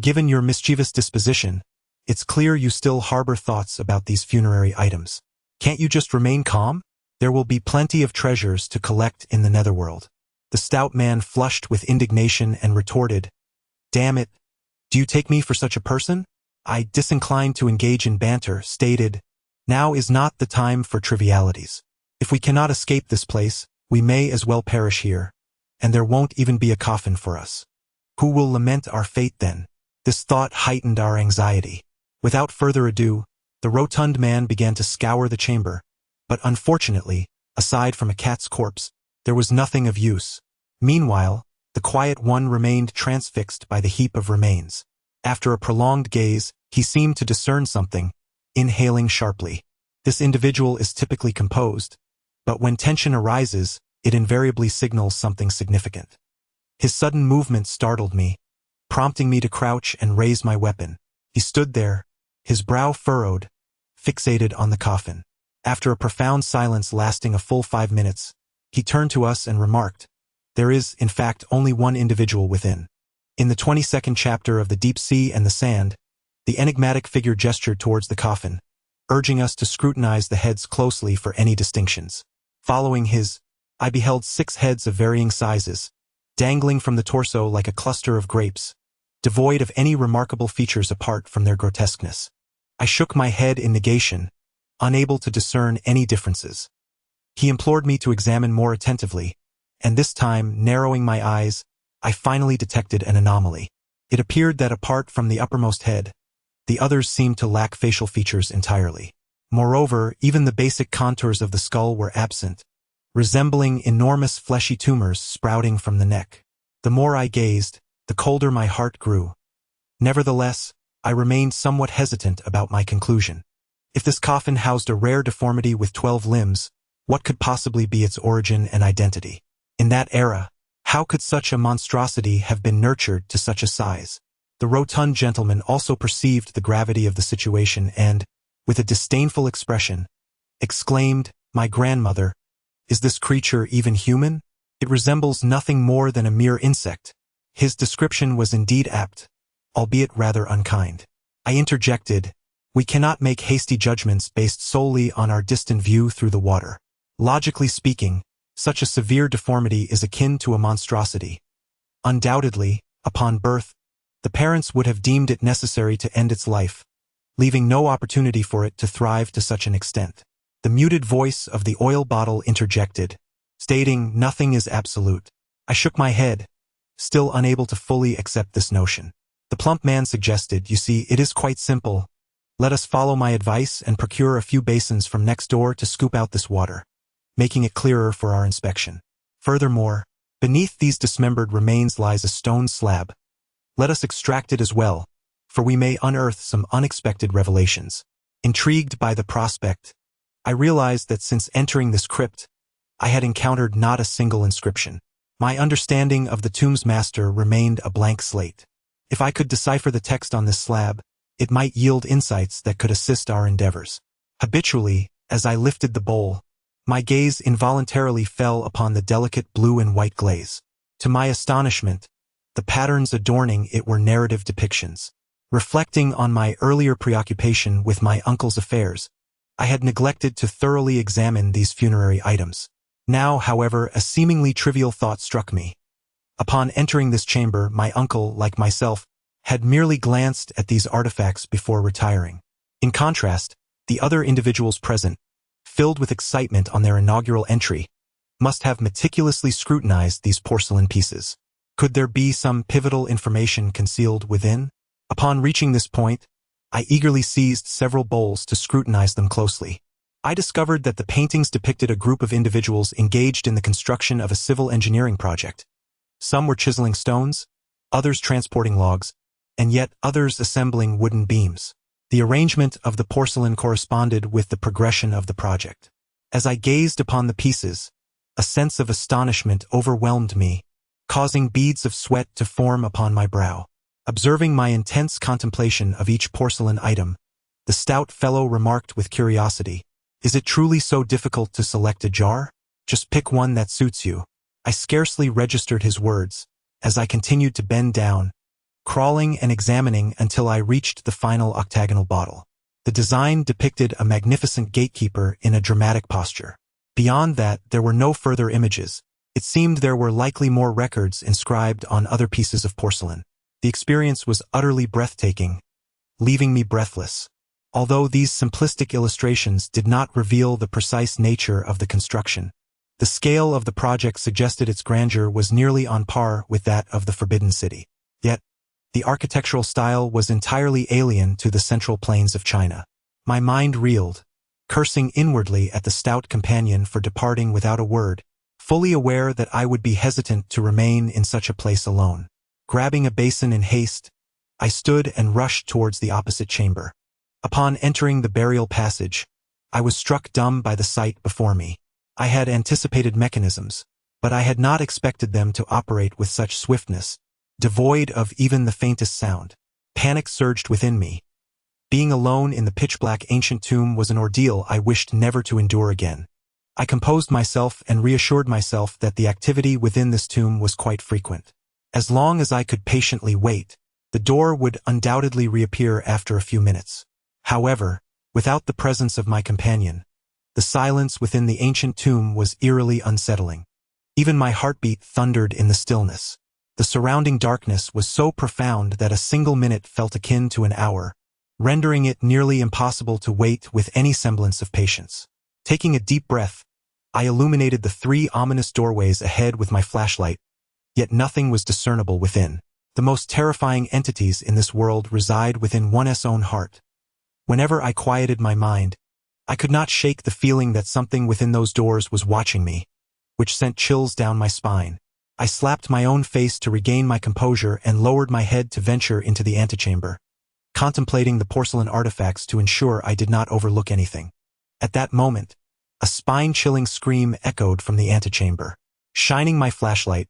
S2: Given your mischievous disposition, it's clear you still harbor thoughts about these funerary items. Can't you just remain calm? There will be plenty of treasures to collect in the netherworld. The stout man flushed with indignation and retorted, Damn it, do you take me for such a person? I, disinclined to engage in banter, stated, Now is not the time for trivialities. If we cannot escape this place, we may as well perish here, and there won't even be a coffin for us. Who will lament our fate then? This thought heightened our anxiety. Without further ado, the rotund man began to scour the chamber, but unfortunately, aside from a cat's corpse, there was nothing of use. Meanwhile, the quiet one remained transfixed by the heap of remains. After a prolonged gaze, he seemed to discern something, inhaling sharply. This individual is typically composed, but when tension arises, it invariably signals something significant. His sudden movement startled me, prompting me to crouch and raise my weapon. He stood there, his brow furrowed, fixated on the coffin. After a profound silence lasting a full 5 minutes, he turned to us and remarked, There is, in fact, only one individual within. In the 22nd chapter of The Deep Sea and the Sand, the enigmatic figure gestured towards the coffin, urging us to scrutinize the heads closely for any distinctions. Following his, I beheld 6 heads of varying sizes, dangling from the torso like a cluster of grapes, devoid of any remarkable features apart from their grotesqueness. I shook my head in negation, unable to discern any differences. He implored me to examine more attentively, and this time, narrowing my eyes, I finally detected an anomaly. It appeared that apart from the uppermost head, the others seemed to lack facial features entirely. Moreover, even the basic contours of the skull were absent, resembling enormous fleshy tumors sprouting from the neck. The more I gazed, the colder my heart grew. Nevertheless, I remained somewhat hesitant about my conclusion. If this coffin housed a rare deformity with 12 limbs, what could possibly be its origin and identity? In that era, how could such a monstrosity have been nurtured to such a size? The rotund gentleman also perceived the gravity of the situation and, with a disdainful expression, exclaimed, My grandmother, is this creature even human? It resembles nothing more than a mere insect. His description was indeed apt, albeit rather unkind. I interjected, We cannot make hasty judgments based solely on our distant view through the water. Logically speaking, such a severe deformity is akin to a monstrosity. Undoubtedly, upon birth, the parents would have deemed it necessary to end its life, leaving no opportunity for it to thrive to such an extent. The muted voice of the oil bottle interjected, stating nothing is absolute. I shook my head, still unable to fully accept this notion. The plump man suggested, You see, it is quite simple. Let us follow my advice and procure a few basins from next door to scoop out this water, making it clearer for our inspection. Furthermore, beneath these dismembered remains lies a stone slab. Let us extract it as well, for we may unearth some unexpected revelations. Intrigued by the prospect, I realized that since entering this crypt, I had encountered not a single inscription. My understanding of the tomb's master remained a blank slate. If I could decipher the text on this slab, it might yield insights that could assist our endeavors. Habitually, as I lifted the bowl, my gaze involuntarily fell upon the delicate blue and white glaze. To my astonishment, the patterns adorning it were narrative depictions. Reflecting on my earlier preoccupation with my uncle's affairs, I had neglected to thoroughly examine these funerary items. Now, however, a seemingly trivial thought struck me. Upon entering this chamber, my uncle, like myself, had merely glanced at these artifacts before retiring. In contrast, the other individuals present, filled with excitement on their inaugural entry, must have meticulously scrutinized these porcelain pieces. Could there be some pivotal information concealed within? Upon reaching this point, I eagerly seized several bowls to scrutinize them closely. I discovered that the paintings depicted a group of individuals engaged in the construction of a civil engineering project. Some were chiseling stones, others transporting logs, and yet others assembling wooden beams. The arrangement of the porcelain corresponded with the progression of the project. As I gazed upon the pieces, a sense of astonishment overwhelmed me, causing beads of sweat to form upon my brow. Observing my intense contemplation of each porcelain item, the stout fellow remarked with curiosity, "Is it truly so difficult to select a jar? Just pick one that suits you." I scarcely registered his words, as I continued to bend down, crawling and examining until I reached the final octagonal bottle. The design depicted a magnificent gatekeeper in a dramatic posture. Beyond that, there were no further images. It seemed there were likely more records inscribed on other pieces of porcelain. The experience was utterly breathtaking, leaving me breathless. Although these simplistic illustrations did not reveal the precise nature of the construction, the scale of the project suggested its grandeur was nearly on par with that of the Forbidden City. Yet, the architectural style was entirely alien to the central plains of China. My mind reeled, cursing inwardly at the stout companion for departing without a word, fully aware that I would be hesitant to remain in such a place alone. Grabbing a basin in haste, I stood and rushed towards the opposite chamber. Upon entering the burial passage, I was struck dumb by the sight before me. I had anticipated mechanisms, but I had not expected them to operate with such swiftness, devoid of even the faintest sound. Panic surged within me. Being alone in the pitch-black ancient tomb was an ordeal I wished never to endure again. I composed myself and reassured myself that the activity within this tomb was quite frequent. As long as I could patiently wait, the door would undoubtedly reappear after a few minutes. However, without the presence of my companion, the silence within the ancient tomb was eerily unsettling. Even my heartbeat thundered in the stillness. The surrounding darkness was so profound that a single minute felt akin to an hour, rendering it nearly impossible to wait with any semblance of patience. Taking a deep breath, I illuminated the 3 ominous doorways ahead with my flashlight, yet nothing was discernible within. The most terrifying entities in this world reside within one's own heart. Whenever I quieted my mind, I could not shake the feeling that something within those doors was watching me, which sent chills down my spine. I slapped my own face to regain my composure and lowered my head to venture into the antechamber, contemplating the porcelain artifacts to ensure I did not overlook anything. At that moment, a spine-chilling scream echoed from the antechamber. Shining my flashlight,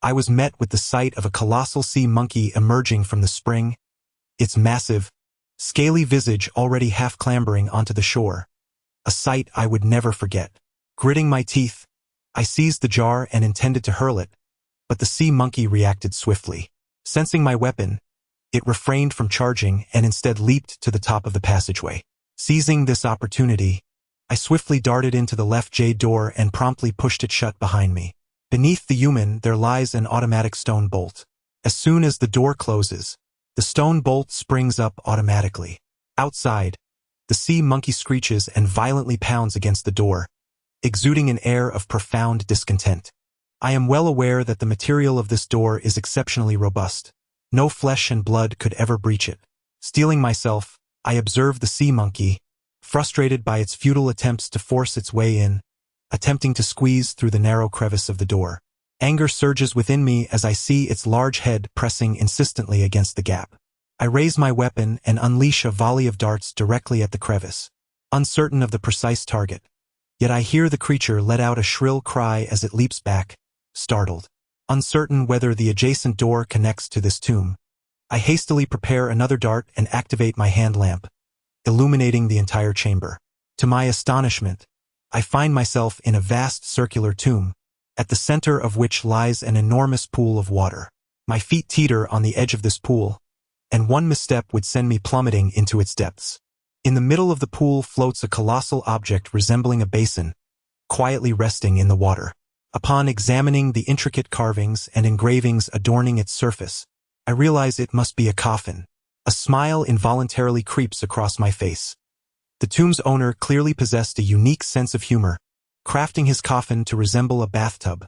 S2: I was met with the sight of a colossal sea monkey emerging from the spring, its massive, scaly visage already half clambering onto the shore, a sight I would never forget. Gritting my teeth, I seized the jar and intended to hurl it, but the sea monkey reacted swiftly. Sensing my weapon, it refrained from charging and instead leaped to the top of the passageway. Seizing this opportunity, I swiftly darted into the left jade door and promptly pushed it shut behind me. Beneath the human there lies an automatic stone bolt. As soon as the door closes, the stone bolt springs up automatically. Outside, the sea monkey screeches and violently pounds against the door, exuding an air of profound discontent. I am well aware that the material of this door is exceptionally robust. No flesh and blood could ever breach it. Steeling myself, I observed the sea monkey, frustrated by its futile attempts to force its way in, attempting to squeeze through the narrow crevice of the door. Anger surges within me as I see its large head pressing insistently against the gap. I raise my weapon and unleash a volley of darts directly at the crevice, uncertain of the precise target. Yet I hear the creature let out a shrill cry as it leaps back, startled. Uncertain whether the adjacent door connects to this tomb, I hastily prepare another dart and activate my hand lamp, illuminating the entire chamber. To my astonishment, I find myself in a vast circular tomb, at the center of which lies an enormous pool of water. My feet teeter on the edge of this pool, and one misstep would send me plummeting into its depths. In the middle of the pool floats a colossal object resembling a basin, quietly resting in the water. Upon examining the intricate carvings and engravings adorning its surface, I realize it must be a coffin. A smile involuntarily creeps across my face. The tomb's owner clearly possessed a unique sense of humor, crafting his coffin to resemble a bathtub,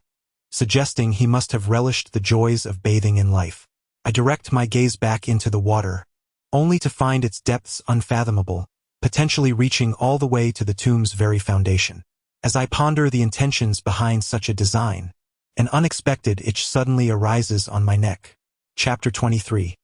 S2: suggesting he must have relished the joys of bathing in life. I direct my gaze back into the water, only to find its depths unfathomable, potentially reaching all the way to the tomb's very foundation. As I ponder the intentions behind such a design, an unexpected itch suddenly arises on my neck. Chapter 23.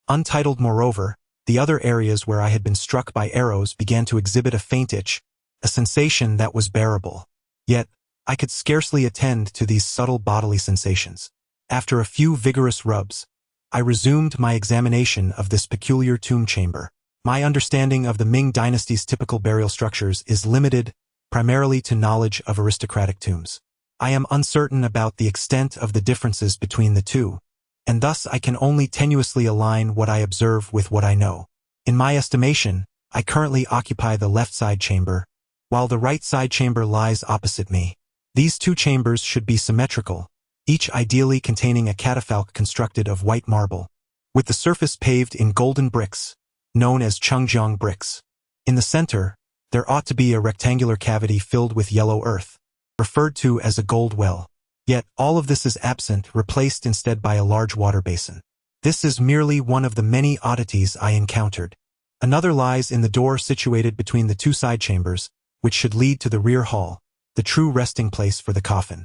S2: Untitled. Moreover, the other areas where I had been struck by arrows began to exhibit a faint itch, a sensation that was bearable. Yet, I could scarcely attend to these subtle bodily sensations. After a few vigorous rubs, I resumed my examination of this peculiar tomb chamber. My understanding of the Ming dynasty's typical burial structures is limited primarily to knowledge of aristocratic tombs. I am uncertain about the extent of the differences between the two, and thus I can only tenuously align what I observe with what I know. In my estimation, I currently occupy the left side chamber, while the right side chamber lies opposite me. These two chambers should be symmetrical, each ideally containing a catafalque constructed of white marble, with the surface paved in golden bricks, known as Chengjiang bricks. In the center, there ought to be a rectangular cavity filled with yellow earth, referred to as a gold well. Yet all of this is absent, replaced instead by a large water basin. This is merely one of the many oddities I encountered. Another lies in the door situated between the two side chambers, which should lead to the rear hall, the true resting place for the coffin.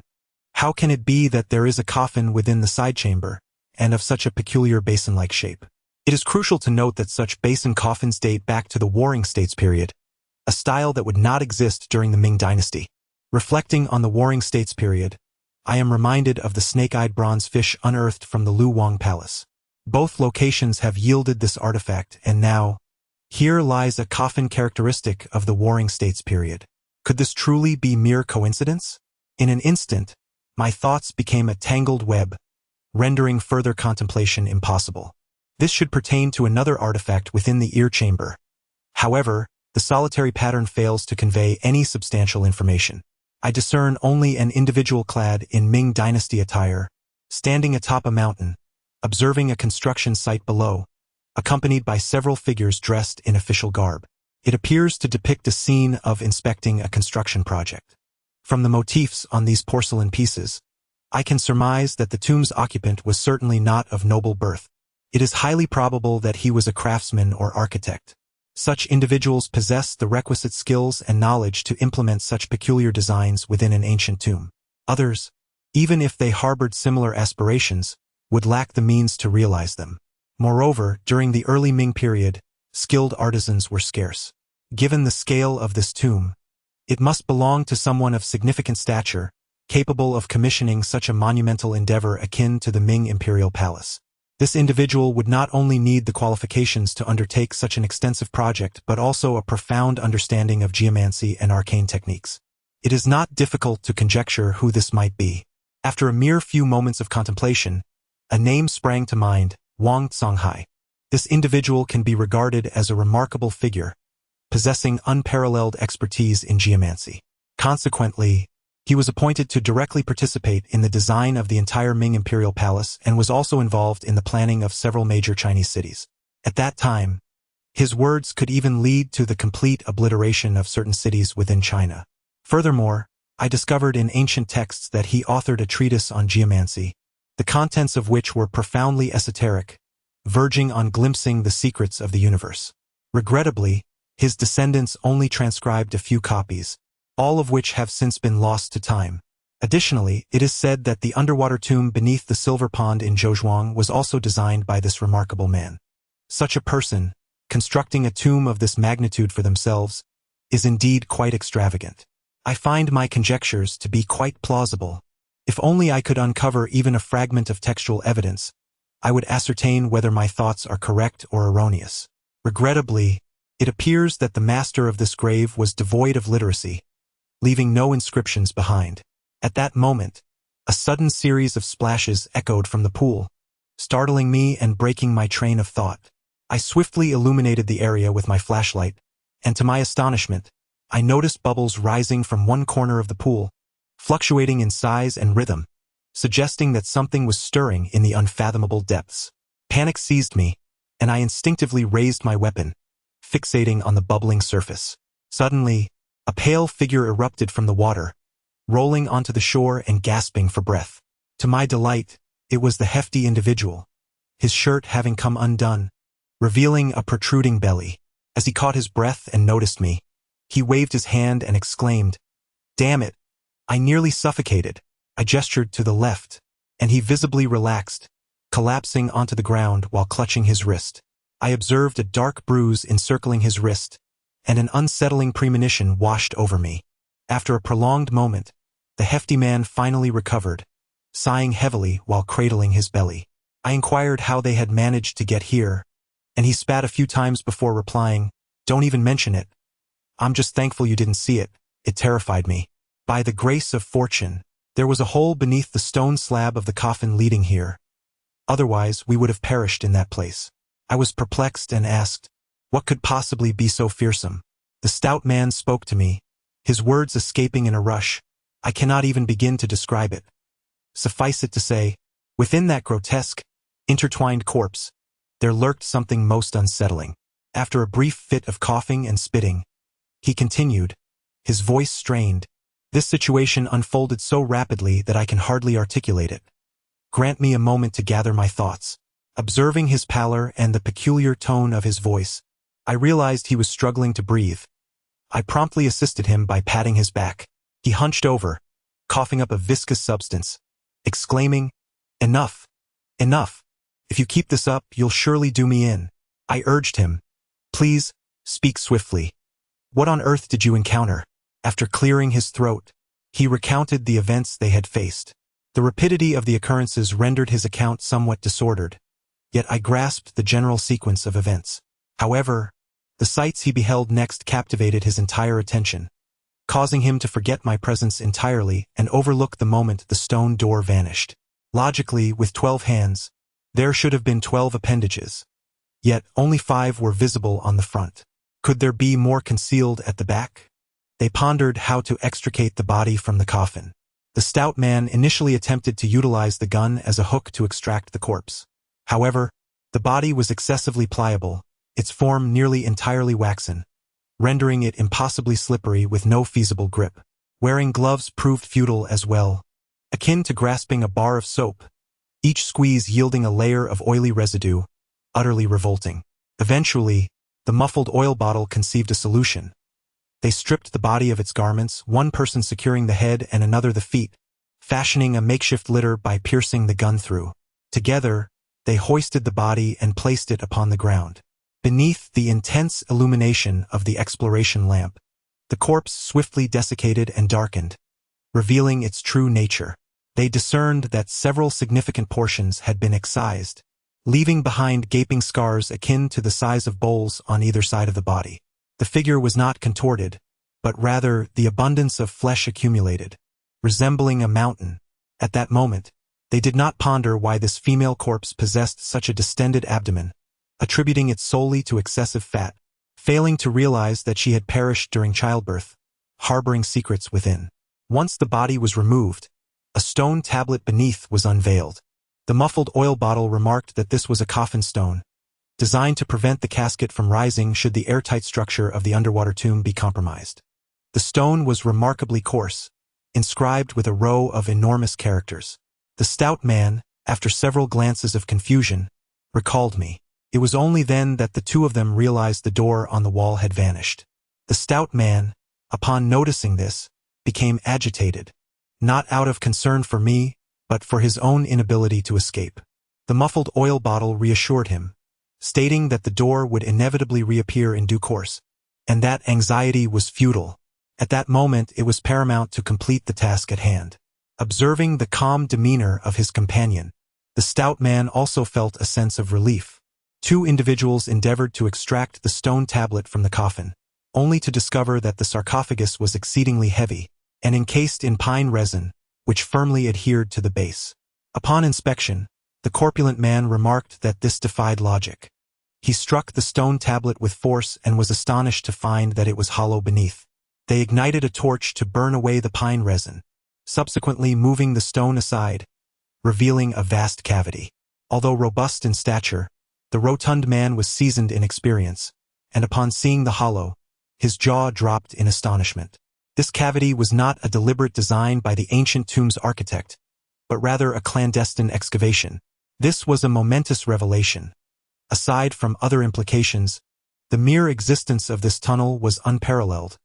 S2: How can it be that there is a coffin within the side chamber, and of such a peculiar basin-like shape? It is crucial to note that such basin coffins date back to the Warring States period, a style that would not exist during the Ming dynasty. Reflecting on the Warring States period, I am reminded of the snake-eyed bronze fish unearthed from the Lu Wang Palace. Both locations have yielded this artifact, and now, here lies a coffin characteristic of the Warring States period. Could this truly be mere coincidence? In an instant, my thoughts became a tangled web, rendering further contemplation impossible. This should pertain to another artifact within the ear chamber. However, the solitary pattern fails to convey any substantial information. I discern only an individual clad in Ming dynasty attire, standing atop a mountain, observing a construction site below, accompanied by several figures dressed in official garb. It appears to depict a scene of inspecting a construction project. From the motifs on these porcelain pieces, I can surmise that the tomb's occupant was certainly not of noble birth. It is highly probable that he was a craftsman or architect. Such individuals possess the requisite skills and knowledge to implement such peculiar designs within an ancient tomb. Others, even if they harbored similar aspirations, would lack the means to realize them. Moreover, during the early Ming period, skilled artisans were scarce. Given the scale of this tomb, it must belong to someone of significant stature, capable of commissioning such a monumental endeavor akin to the Ming imperial palace. This individual would not only need the qualifications to undertake such an extensive project but also a profound understanding of geomancy and arcane techniques. It is not difficult to conjecture who this might be. After a mere few moments of contemplation, a name sprang to mind, Wang Xi. This individual can be regarded as a remarkable figure, possessing unparalleled expertise in geomancy. Consequently, he was appointed to directly participate in the design of the entire Ming imperial palace and was also involved in the planning of several major Chinese cities. At that time, his words could even lead to the complete obliteration of certain cities within China. Furthermore, I discovered in ancient texts that he authored a treatise on geomancy, the contents of which were profoundly esoteric, verging on glimpsing the secrets of the universe. Regrettably, his descendants only transcribed a few copies, all of which have since been lost to time. Additionally, it is said that the underwater tomb beneath the silver pond in Zhouzhuang was also designed by this remarkable man. Such a person, constructing a tomb of this magnitude for themselves, is indeed quite extravagant. I find my conjectures to be quite plausible, If only I could uncover even a fragment of textual evidence, I would ascertain whether my thoughts are correct or erroneous. Regrettably, it appears that the master of this grave was devoid of literacy, leaving no inscriptions behind. At that moment, a sudden series of splashes echoed from the pool, startling me and breaking my train of thought. I swiftly illuminated the area with my flashlight, and to my astonishment, I noticed bubbles rising from one corner of the pool, fluctuating in size and rhythm, suggesting that something was stirring in the unfathomable depths. Panic seized me, and I instinctively raised my weapon, fixating on the bubbling surface. Suddenly, a pale figure erupted from the water, rolling onto the shore and gasping for breath. To my delight, it was the hefty individual, his shirt having come undone, revealing a protruding belly. As he caught his breath and noticed me, he waved his hand and exclaimed, "Damn it! I nearly suffocated." I gestured to the left, and he visibly relaxed, collapsing onto the ground while clutching his wrist. I observed a dark bruise encircling his wrist, and an unsettling premonition washed over me. After a prolonged moment, the hefty man finally recovered, sighing heavily while cradling his belly. I inquired how they had managed to get here, and he spat a few times before replying, "Don't even mention it. I'm just thankful you didn't see it. It terrified me." By the grace of fortune, there was a hole beneath the stone slab of the coffin leading here. Otherwise, we would have perished in that place. I was perplexed and asked, what could possibly be so fearsome? The stout man spoke to me, his words escaping in a rush. I cannot even begin to describe it. Suffice it to say, within that grotesque, intertwined corpse, there lurked something most unsettling. After a brief fit of coughing and spitting, he continued, his voice strained. This situation unfolded so rapidly that I can hardly articulate it. Grant me a moment to gather my thoughts. Observing his pallor and the peculiar tone of his voice, I realized he was struggling to breathe. I promptly assisted him by patting his back. He hunched over, coughing up a viscous substance, exclaiming, "Enough! Enough! If you keep this up, you'll surely do me in." I urged him, "Please, speak swiftly. What on earth did you encounter?" After clearing his throat, he recounted the events they had faced. The rapidity of the occurrences rendered his account somewhat disordered, yet I grasped the general sequence of events. However, the sights he beheld next captivated his entire attention, causing him to forget my presence entirely and overlook the moment the stone door vanished. Logically, with 12 hands, there should have been 12 appendages, yet only 5 were visible on the front. Could there be more concealed at the back? They pondered how to extricate the body from the coffin. The stout man initially attempted to utilize the gun as a hook to extract the corpse. However, the body was excessively pliable, its form nearly entirely waxen, rendering it impossibly slippery with no feasible grip. Wearing gloves proved futile as well, akin to grasping a bar of soap, each squeeze yielding a layer of oily residue, utterly revolting. Eventually, the muffled oil bottle conceived a solution. They stripped the body of its garments, one person securing the head and another the feet, fashioning a makeshift litter by piercing the gun through. Together, they hoisted the body and placed it upon the ground. Beneath the intense illumination of the exploration lamp, the corpse swiftly desiccated and darkened, revealing its true nature. They discerned that several significant portions had been excised, leaving behind gaping scars akin to the size of bowls on either side of the body. The figure was not contorted, but rather the abundance of flesh accumulated, resembling a mountain. At that moment, they did not ponder why this female corpse possessed such a distended abdomen, attributing it solely to excessive fat, failing to realize that she had perished during childbirth, harboring secrets within. Once the body was removed, a stone tablet beneath was unveiled. The muffled oil bottle remarked that this was a coffin stone, designed to prevent the casket from rising should the airtight structure of the underwater tomb be compromised. The stone was remarkably coarse, inscribed with a row of enormous characters. The stout man, after several glances of confusion, recalled me. It was only then that the two of them realized the door on the wall had vanished. The stout man, upon noticing this, became agitated, not out of concern for me, but for his own inability to escape. The muffled oil bottle reassured him, stating that the door would inevitably reappear in due course, and that anxiety was futile. At that moment it was paramount to complete the task at hand. Observing the calm demeanor of his companion, the stout man also felt a sense of relief. Two individuals endeavored to extract the stone tablet from the coffin, only to discover that the sarcophagus was exceedingly heavy and encased in pine resin, which firmly adhered to the base. Upon inspection, the corpulent man remarked that this defied logic. He struck the stone tablet with force and was astonished to find that it was hollow beneath. They ignited a torch to burn away the pine resin, subsequently moving the stone aside, revealing a vast cavity. Although robust in stature, the rotund man was seasoned in experience, and upon seeing the hollow, his jaw dropped in astonishment. This cavity was not a deliberate design by the ancient tomb's architect, but rather a clandestine excavation. This was a momentous revelation. Aside from other implications, the mere existence of this tunnel was unparalleled,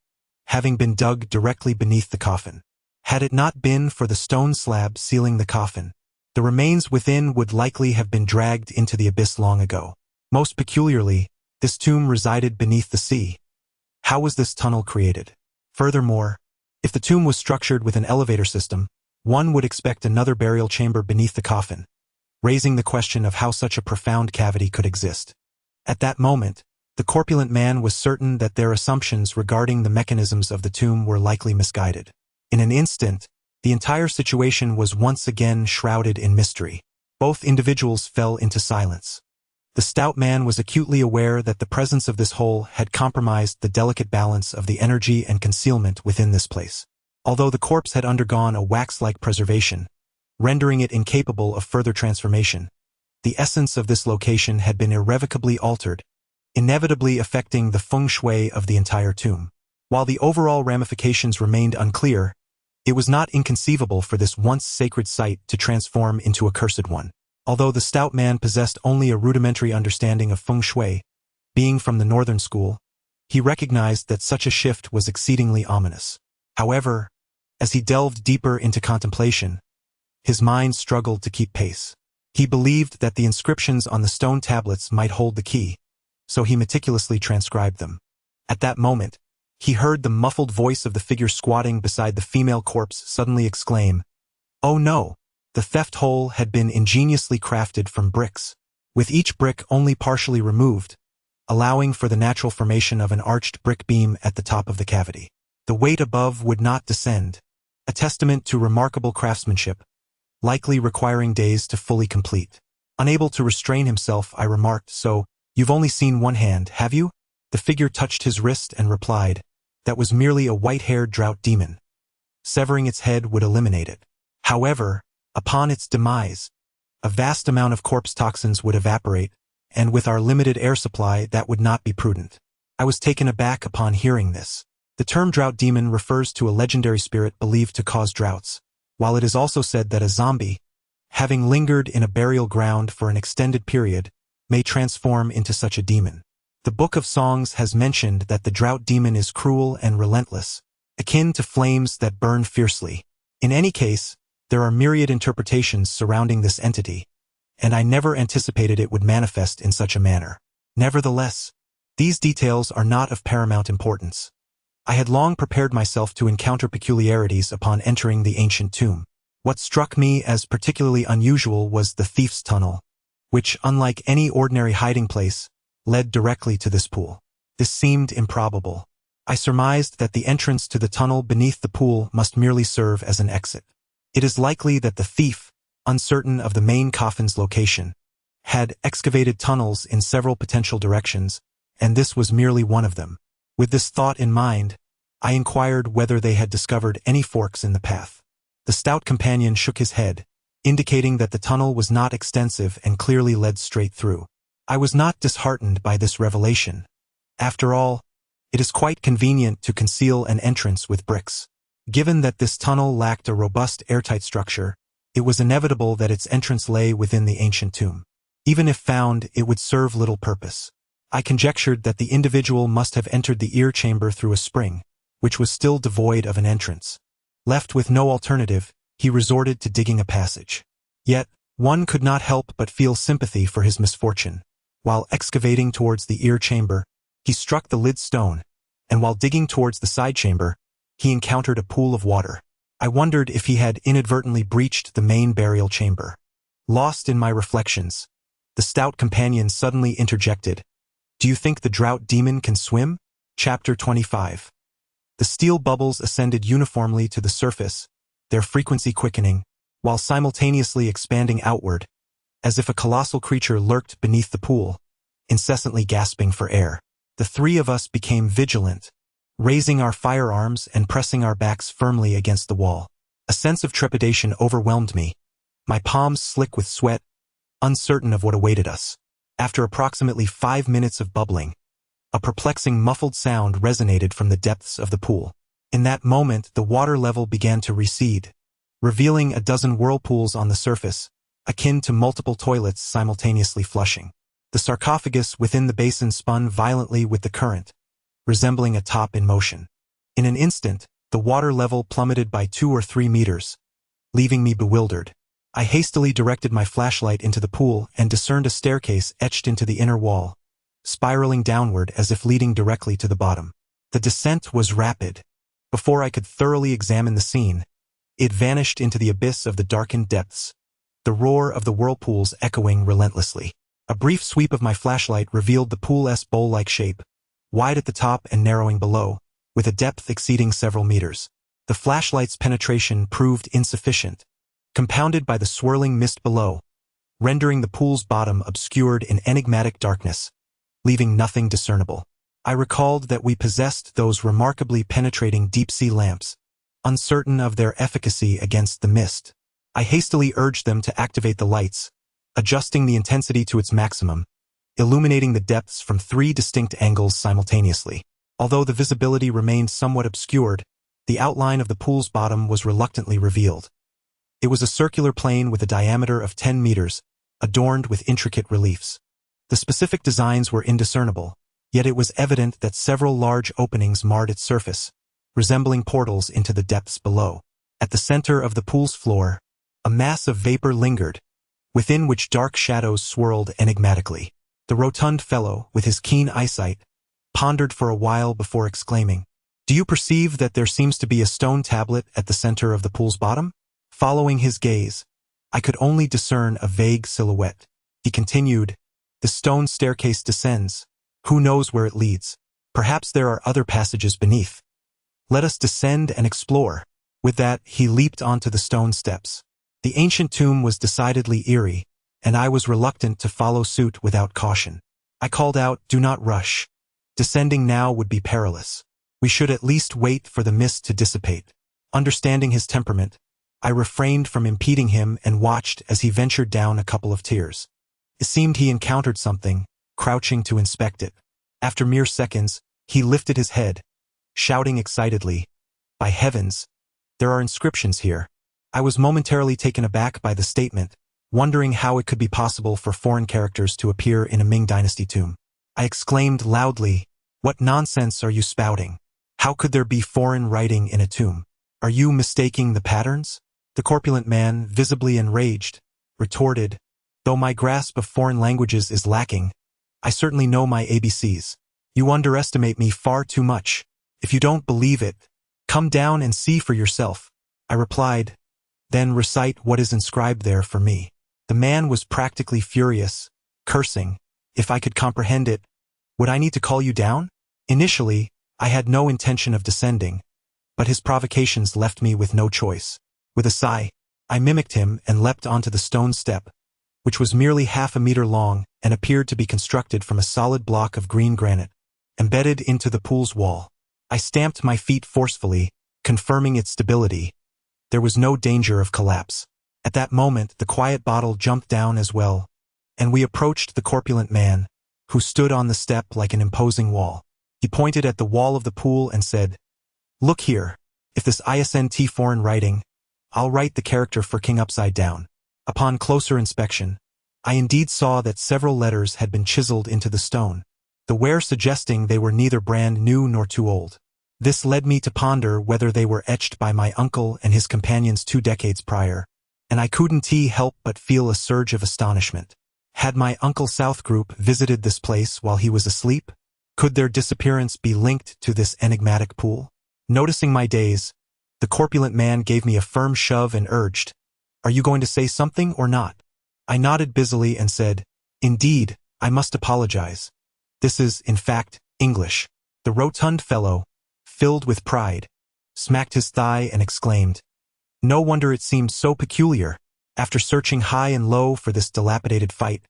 S2: having been dug directly beneath the coffin. Had it not been for the stone slab sealing the coffin, the remains within would likely have been dragged into the abyss long ago. Most peculiarly, this tomb resided beneath the sea. How was this tunnel created? Furthermore, if the tomb was structured with an elevator system, one would expect another burial chamber beneath the coffin, raising the question of how such a profound cavity could exist. At that moment, the corpulent man was certain that their assumptions regarding the mechanisms of the tomb were likely misguided. In an instant, the entire situation was once again shrouded in mystery. Both individuals fell into silence. The stout man was acutely aware that the presence of this hole had compromised the delicate balance of the energy and concealment within this place. Although the corpse had undergone a wax-like preservation, rendering it incapable of further transformation, the essence of this location had been irrevocably altered, inevitably affecting the feng shui of the entire tomb. While the overall ramifications remained unclear, it was not inconceivable for this once sacred site to transform into a cursed one. Although the stout man possessed only a rudimentary understanding of feng shui, being from the northern school, he recognized that such a shift was exceedingly ominous. However, as he delved deeper into contemplation, his mind struggled to keep pace. He believed that the inscriptions on the stone tablets might hold the key, so he meticulously transcribed them. At that moment, he heard the muffled voice of the figure squatting beside the female corpse suddenly exclaim, "Oh no!" The theft hole had been ingeniously crafted from bricks, with each brick only partially removed, allowing for the natural formation of an arched brick beam at the top of the cavity. The weight above would not descend, a testament to remarkable craftsmanship, likely requiring days to fully complete. Unable to restrain himself, I remarked, "So, you've only seen one hand, have you?" The figure touched his wrist and replied, "That was merely a white-haired drought demon. Severing its head would eliminate it. However, upon its demise, a vast amount of corpse toxins would evaporate, and with our limited air supply that would not be prudent." I was taken aback upon hearing this. The term drought demon refers to a legendary spirit believed to cause droughts, while it is also said that a zombie, having lingered in a burial ground for an extended period, may transform into such a demon. The Book of Songs has mentioned that the drought demon is cruel and relentless, akin to flames that burn fiercely. In any case, there are myriad interpretations surrounding this entity, and I never anticipated it would manifest in such a manner. Nevertheless, these details are not of paramount importance. I had long prepared myself to encounter peculiarities upon entering the ancient tomb. What struck me as particularly unusual was the thief's tunnel, which, unlike any ordinary hiding place, led directly to this pool. This seemed improbable. I surmised that the entrance to the tunnel beneath the pool must merely serve as an exit. It is likely that the thief, uncertain of the main coffin's location, had excavated tunnels in several potential directions, and this was merely one of them. With this thought in mind, I inquired whether they had discovered any forks in the path. The stout companion shook his head, indicating that the tunnel was not extensive and clearly led straight through. I was not disheartened by this revelation. After all, it is quite convenient to conceal an entrance with bricks. Given that this tunnel lacked a robust airtight structure, it was inevitable that its entrance lay within the ancient tomb. Even if found, it would serve little purpose. I conjectured that the individual must have entered the ear chamber through a spring, which was still devoid of an entrance. Left with no alternative, he resorted to digging a passage. Yet, one could not help but feel sympathy for his misfortune. While excavating towards the ear chamber, he struck the lid stone, and while digging towards the side chamber, he encountered a pool of water. I wondered if he had inadvertently breached the main burial chamber. Lost in my reflections, the stout companion suddenly interjected, "Do you think the drought demon can swim?" Chapter 25. The steel bubbles ascended uniformly to the surface, their frequency quickening, while simultaneously expanding outward, as if a colossal creature lurked beneath the pool, incessantly gasping for air. The three of us became vigilant, raising our firearms and pressing our backs firmly against the wall. A sense of trepidation overwhelmed me, my palms slick with sweat, uncertain of what awaited us. After approximately 5 minutes of bubbling, a perplexing muffled sound resonated from the depths of the pool. In that moment, the water level began to recede, revealing a dozen whirlpools on the surface, akin to multiple toilets simultaneously flushing. The sarcophagus within the basin spun violently with the current, resembling a top in motion. In an instant, the water level plummeted by 2 or 3 meters, leaving me bewildered. I hastily directed my flashlight into the pool and discerned a staircase etched into the inner wall, spiraling downward as if leading directly to the bottom. The descent was rapid. Before I could thoroughly examine the scene, it vanished into the abyss of the darkened depths, the roar of the whirlpools echoing relentlessly. A brief sweep of my flashlight revealed the pool's bowl-like shape, wide at the top and narrowing below, with a depth exceeding several meters. The flashlight's penetration proved insufficient, compounded by the swirling mist below, rendering the pool's bottom obscured in enigmatic darkness, leaving nothing discernible. I recalled that we possessed those remarkably penetrating deep-sea lamps, uncertain of their efficacy against the mist. I hastily urged them to activate the lights, adjusting the intensity to its maximum, illuminating the depths from 3 distinct angles simultaneously. Although the visibility remained somewhat obscured, the outline of the pool's bottom was reluctantly revealed. It was a circular plane with a diameter of 10 meters, adorned with intricate reliefs. The specific designs were indiscernible, yet it was evident that several large openings marred its surface, resembling portals into the depths below. At the center of the pool's floor, a mass of vapor lingered, within which dark shadows swirled enigmatically. The rotund fellow, with his keen eyesight, pondered for a while before exclaiming, "Do you perceive that there seems to be a stone tablet at the center of the pool's bottom?" Following his gaze, I could only discern a vague silhouette. He continued, "The stone staircase descends. Who knows where it leads? Perhaps there are other passages beneath. Let us descend and explore." With that, he leaped onto the stone steps. The ancient tomb was decidedly eerie, and I was reluctant to follow suit without caution. I called out, "Do not rush. Descending now would be perilous. We should at least wait for the mist to dissipate." Understanding his temperament, I refrained from impeding him and watched as he ventured down a couple of tiers. It seemed he encountered something, crouching to inspect it. After mere seconds, he lifted his head, shouting excitedly, "By heavens, there are inscriptions here." I was momentarily taken aback by the statement, wondering how it could be possible for foreign characters to appear in a Ming Dynasty tomb. I exclaimed loudly, "What nonsense are you spouting? How could there be foreign writing in a tomb? Are you mistaking the patterns?" The corpulent man, visibly enraged, retorted, "Though my grasp of foreign languages is lacking, I certainly know my ABCs. You underestimate me far too much. If you don't believe it, come down and see for yourself." I replied, "Then recite what is inscribed there for me." The man was practically furious, cursing, "If I could comprehend it, would I need to call you down?" Initially, I had no intention of descending, but his provocations left me with no choice. With a sigh, I mimicked him and leapt onto the stone step, which was merely half a meter long and appeared to be constructed from a solid block of green granite, embedded into the pool's wall. I stamped my feet forcefully, confirming its stability. There was no danger of collapse. At that moment, the quiet bottle jumped down as well, and we approached the corpulent man, who stood on the step like an imposing wall. He pointed at the wall of the pool and said, "Look here, if this isn't foreign writing, I'll write the character for King upside down." Upon closer inspection, I indeed saw that several letters had been chiseled into the stone, the wear suggesting they were neither brand new nor too old. This led me to ponder whether they were etched by my uncle and his companions 2 decades prior, and I couldn't help but feel a surge of astonishment. Had my Uncle South group visited this place while he was asleep? Could their disappearance be linked to this enigmatic pool? Noticing my daze, The corpulent man gave me a firm shove and urged, "Are you going to say something or not?" I nodded busily and said, "Indeed, I must apologize. This is, in fact, English." The rotund fellow, filled with pride, smacked his thigh and exclaimed, "No wonder it seemed so peculiar. After searching high and low for this dilapidated fight,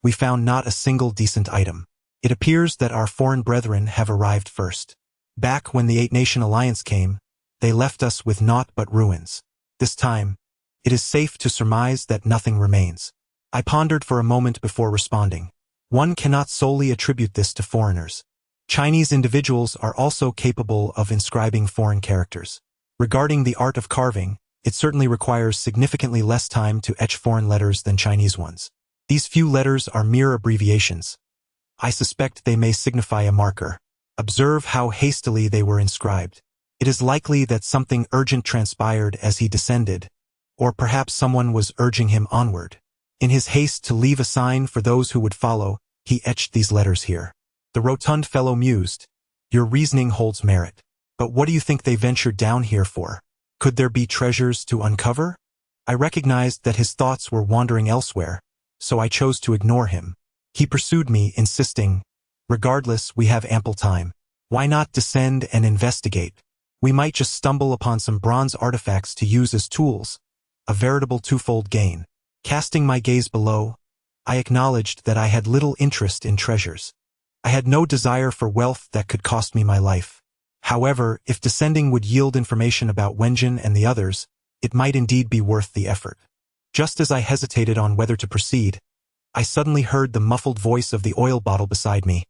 S2: we found not a single decent item. It appears that our foreign brethren have arrived first. Back when the Eight-Nation Alliance came, they left us with naught but ruins. This time, it is safe to surmise that nothing remains." I pondered for a moment before responding. One cannot solely attribute this to foreigners. Chinese individuals are also capable of inscribing foreign characters. Regarding the art of carving, it certainly requires significantly less time to etch foreign letters than Chinese ones. These few letters are mere abbreviations. I suspect they may signify a marker. Observe how hastily they were inscribed. It is likely that something urgent transpired as he descended, or perhaps someone was urging him onward. In his haste to leave a sign for those who would follow, he etched these letters here. The rotund fellow mused, "Your reasoning holds merit. But what do you think they ventured down here for? Could there be treasures to uncover?" I recognized that his thoughts were wandering elsewhere, so I chose to ignore him. He pursued me, insisting, "Regardless, we have ample time. Why not descend and investigate? We might just stumble upon some bronze artifacts to use as tools, a veritable twofold gain." Casting my gaze below, I acknowledged that I had little interest in treasures. I had no desire for wealth that could cost me my life. However, if descending would yield information about Wenjin and the others, it might indeed be worth the effort. Just as I hesitated on whether to proceed, I suddenly heard the muffled voice of the oil bottle beside me.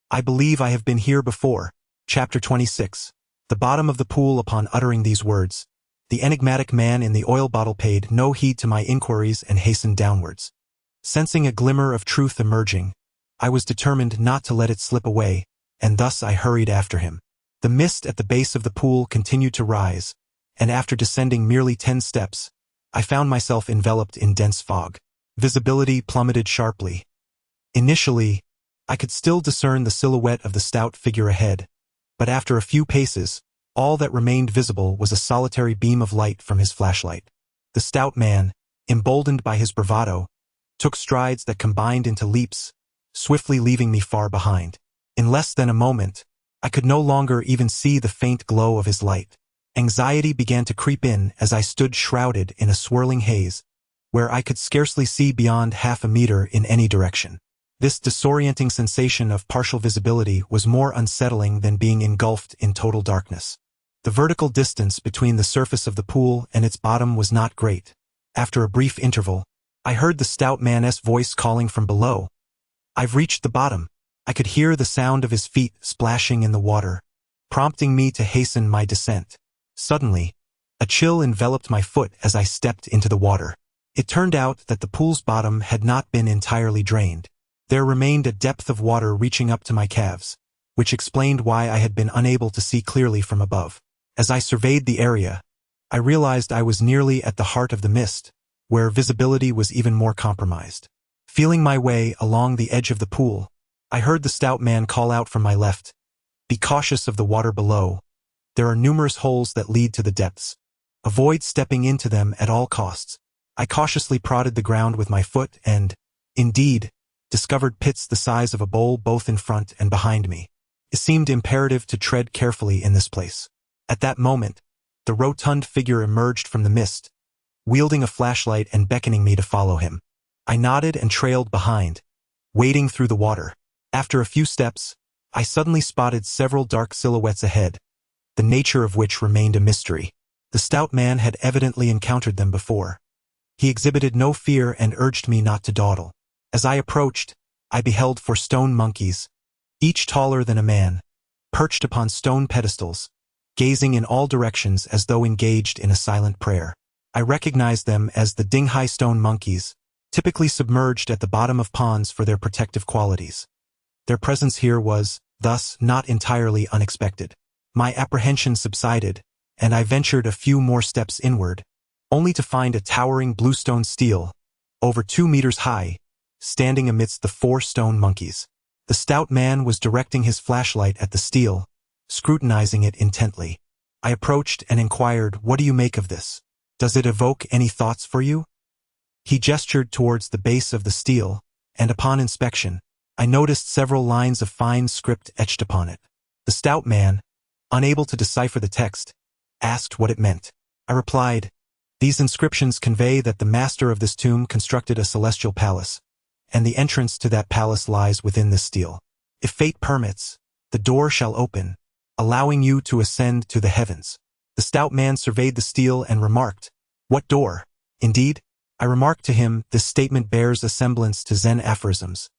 S2: "I believe I have been here before." Chapter 26. The bottom of the pool. Upon uttering these words, the enigmatic man in the oil bottle paid no heed to my inquiries and hastened downwards. Sensing a glimmer of truth emerging, I was determined not to let it slip away, and thus I hurried after him. The mist at the base of the pool continued to rise, and after descending merely 10 steps, I found myself enveloped in dense fog. Visibility plummeted sharply. Initially, I could still discern the silhouette of the stout figure ahead, but after a few paces, all that remained visible was a solitary beam of light from his flashlight. The stout man, emboldened by his bravado, took strides that combined into leaps, swiftly leaving me far behind. In less than a moment, I could no longer even see the faint glow of his light. Anxiety began to creep in as I stood shrouded in a swirling haze, where I could scarcely see beyond half a meter in any direction. This disorienting sensation of partial visibility was more unsettling than being engulfed in total darkness. The vertical distance between the surface of the pool and its bottom was not great. After a brief interval, I heard the stout man's voice calling from below. "I've reached the bottom." I could hear the sound of his feet splashing in the water, prompting me to hasten my descent. Suddenly, a chill enveloped my foot as I stepped into the water. It turned out that the pool's bottom had not been entirely drained. There remained a depth of water reaching up to my calves, which explained why I had been unable to see clearly from above. As I surveyed the area, I realized I was nearly at the heart of the mist, where visibility was even more compromised. Feeling my way along the edge of the pool, I heard the stout man call out from my left, "Be cautious of the water below. There are numerous holes that lead to the depths. Avoid stepping into them at all costs." I cautiously prodded the ground with my foot and, indeed, discovered pits the size of a bowl both in front and behind me. It seemed imperative to tread carefully in this place. At that moment, the rotund figure emerged from the mist, wielding a flashlight and beckoning me to follow him. I nodded and trailed behind, wading through the water. After a few steps, I suddenly spotted several dark silhouettes ahead, the nature of which remained a mystery. The stout man had evidently encountered them before. He exhibited no fear and urged me not to dawdle. As I approached, I beheld 4 stone monkeys, each taller than a man, perched upon stone pedestals, gazing in all directions as though engaged in a silent prayer. I recognized them as the Dinghai stone monkeys, typically submerged at the bottom of ponds for their protective qualities. Their presence here was, thus, not entirely unexpected. My apprehension subsided, and I ventured a few more steps inward, only to find a towering bluestone stele, over 2 meters high, standing amidst the 4 stone monkeys. The stout man was directing his flashlight at the stele, scrutinizing it intently. I approached and inquired, "What do you make of this? Does it evoke any thoughts for you?" He gestured towards the base of the stele, and upon inspection, I noticed several lines of fine script etched upon it. The stout man, unable to decipher the text, asked what it meant. I replied, "These inscriptions convey that the master of this tomb constructed a celestial palace, and the entrance to that palace lies within this stele. If fate permits, the door shall open, allowing you to ascend to the heavens." The stout man surveyed the stele and remarked, "What door? Indeed?" I remarked to him, "This statement bears a semblance to Zen aphorisms,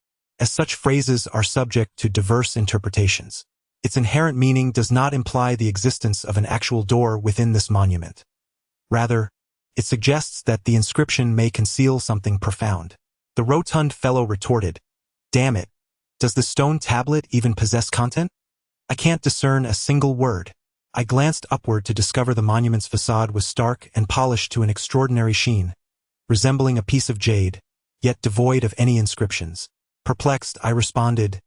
S2: as such phrases are subject to diverse interpretations. Its inherent meaning does not imply the existence of an actual door within this monument. Rather, it suggests that the inscription may conceal something profound." The rotund fellow retorted, "Damn it, does the stone tablet even possess content? I can't discern a single word." I glanced upward to discover the monument's facade was stark and polished to an extraordinary sheen, resembling a piece of jade, yet devoid of any inscriptions. Perplexed, I responded,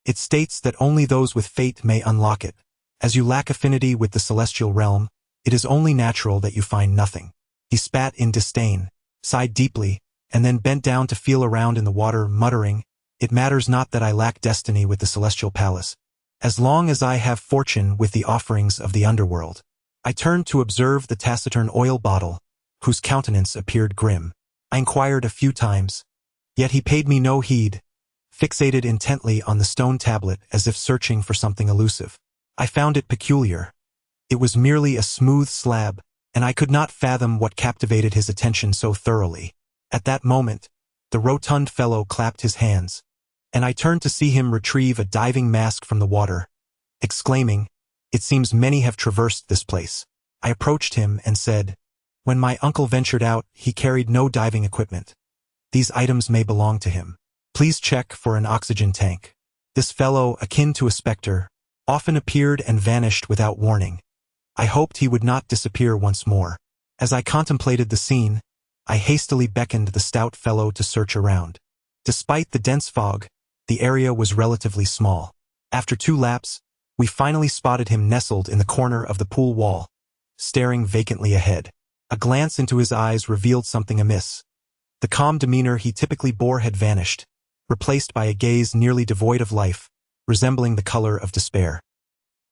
S2: "It states that only those with fate may unlock it. As you lack affinity with the celestial realm, it is only natural that you find nothing." He spat in disdain, sighed deeply, and then bent down to feel around in the water, muttering, "It matters not that I lack destiny with the celestial palace, as long as I have fortune with the offerings of the underworld." I turned to observe the taciturn oil bottle, whose countenance appeared grim. I inquired a few times, yet he paid me no heed, fixated intently on the stone tablet as if searching for something elusive. I found it peculiar. It was merely a smooth slab, and I could not fathom what captivated his attention so thoroughly. At that moment, the rotund fellow clapped his hands, and I turned to see him retrieve a diving mask from the water, exclaiming, "It seems many have traversed this place." I approached him and said, "When my uncle ventured out, he carried no diving equipment. These items may belong to him. Please check for an oxygen tank." This fellow, akin to a specter, often appeared and vanished without warning. I hoped he would not disappear once more. As I contemplated the scene, I hastily beckoned the stout fellow to search around. Despite the dense fog, the area was relatively small. After 2 laps, we finally spotted him nestled in the corner of the pool wall, staring vacantly ahead. A glance into his eyes revealed something amiss. The calm demeanor he typically bore had vanished, replaced by a gaze nearly devoid of life, resembling the color of despair.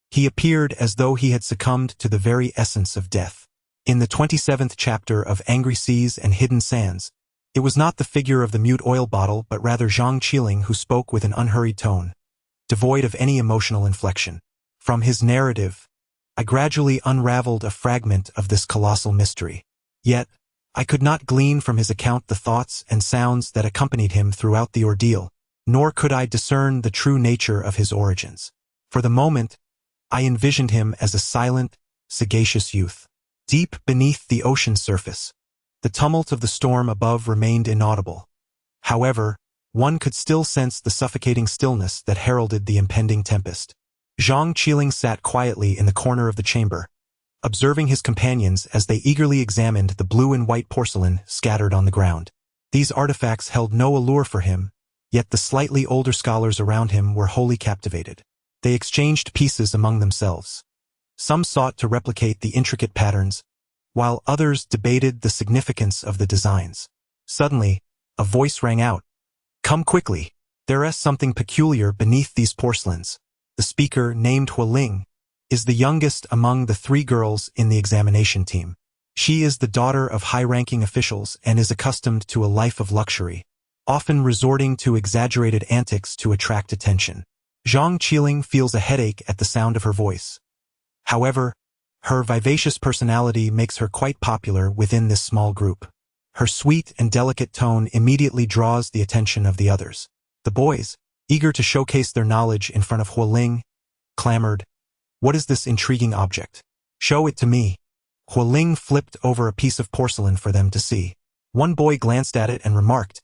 S2: He appeared as though he had succumbed to the very essence of death. In the 27th chapter of Angry Seas and Hidden Sands, it was not the figure of the mute oil bottle but rather Zhang Qiling who spoke with an unhurried tone, devoid of any emotional inflection. From his narrative, I gradually unraveled a fragment of this colossal mystery. Yet, I could not glean from his account the thoughts and sounds that accompanied him throughout the ordeal, nor could I discern the true nature of his origins. For the moment, I envisioned him as a silent, sagacious youth. Deep beneath the ocean's surface, the tumult of the storm above remained inaudible. However, one could still sense the suffocating stillness that heralded the impending tempest. Zhang Qiling sat quietly in the corner of the chamber, observing his companions as they eagerly examined the blue and white porcelain scattered on the ground. These artifacts held no allure for him, yet the slightly older scholars around him were wholly captivated. They exchanged pieces among themselves. Some sought to replicate the intricate patterns, while others debated the significance of the designs. Suddenly, a voice rang out, "Come quickly, there is something peculiar beneath these porcelains." The speaker, named Qiling, is the youngest among the 3 girls in the examination team. She is the daughter of high-ranking officials and is accustomed to a life of luxury, often resorting to exaggerated antics to attract attention. Zhang Qiling feels a headache at the sound of her voice. However, her vivacious personality makes her quite popular within this small group. Her sweet and delicate tone immediately draws the attention of the others. The boys, eager to showcase their knowledge in front of Qiling, clamored, "What is this intriguing object? Show it to me." Qiling flipped over a piece of porcelain for them to see. One boy glanced at it and remarked,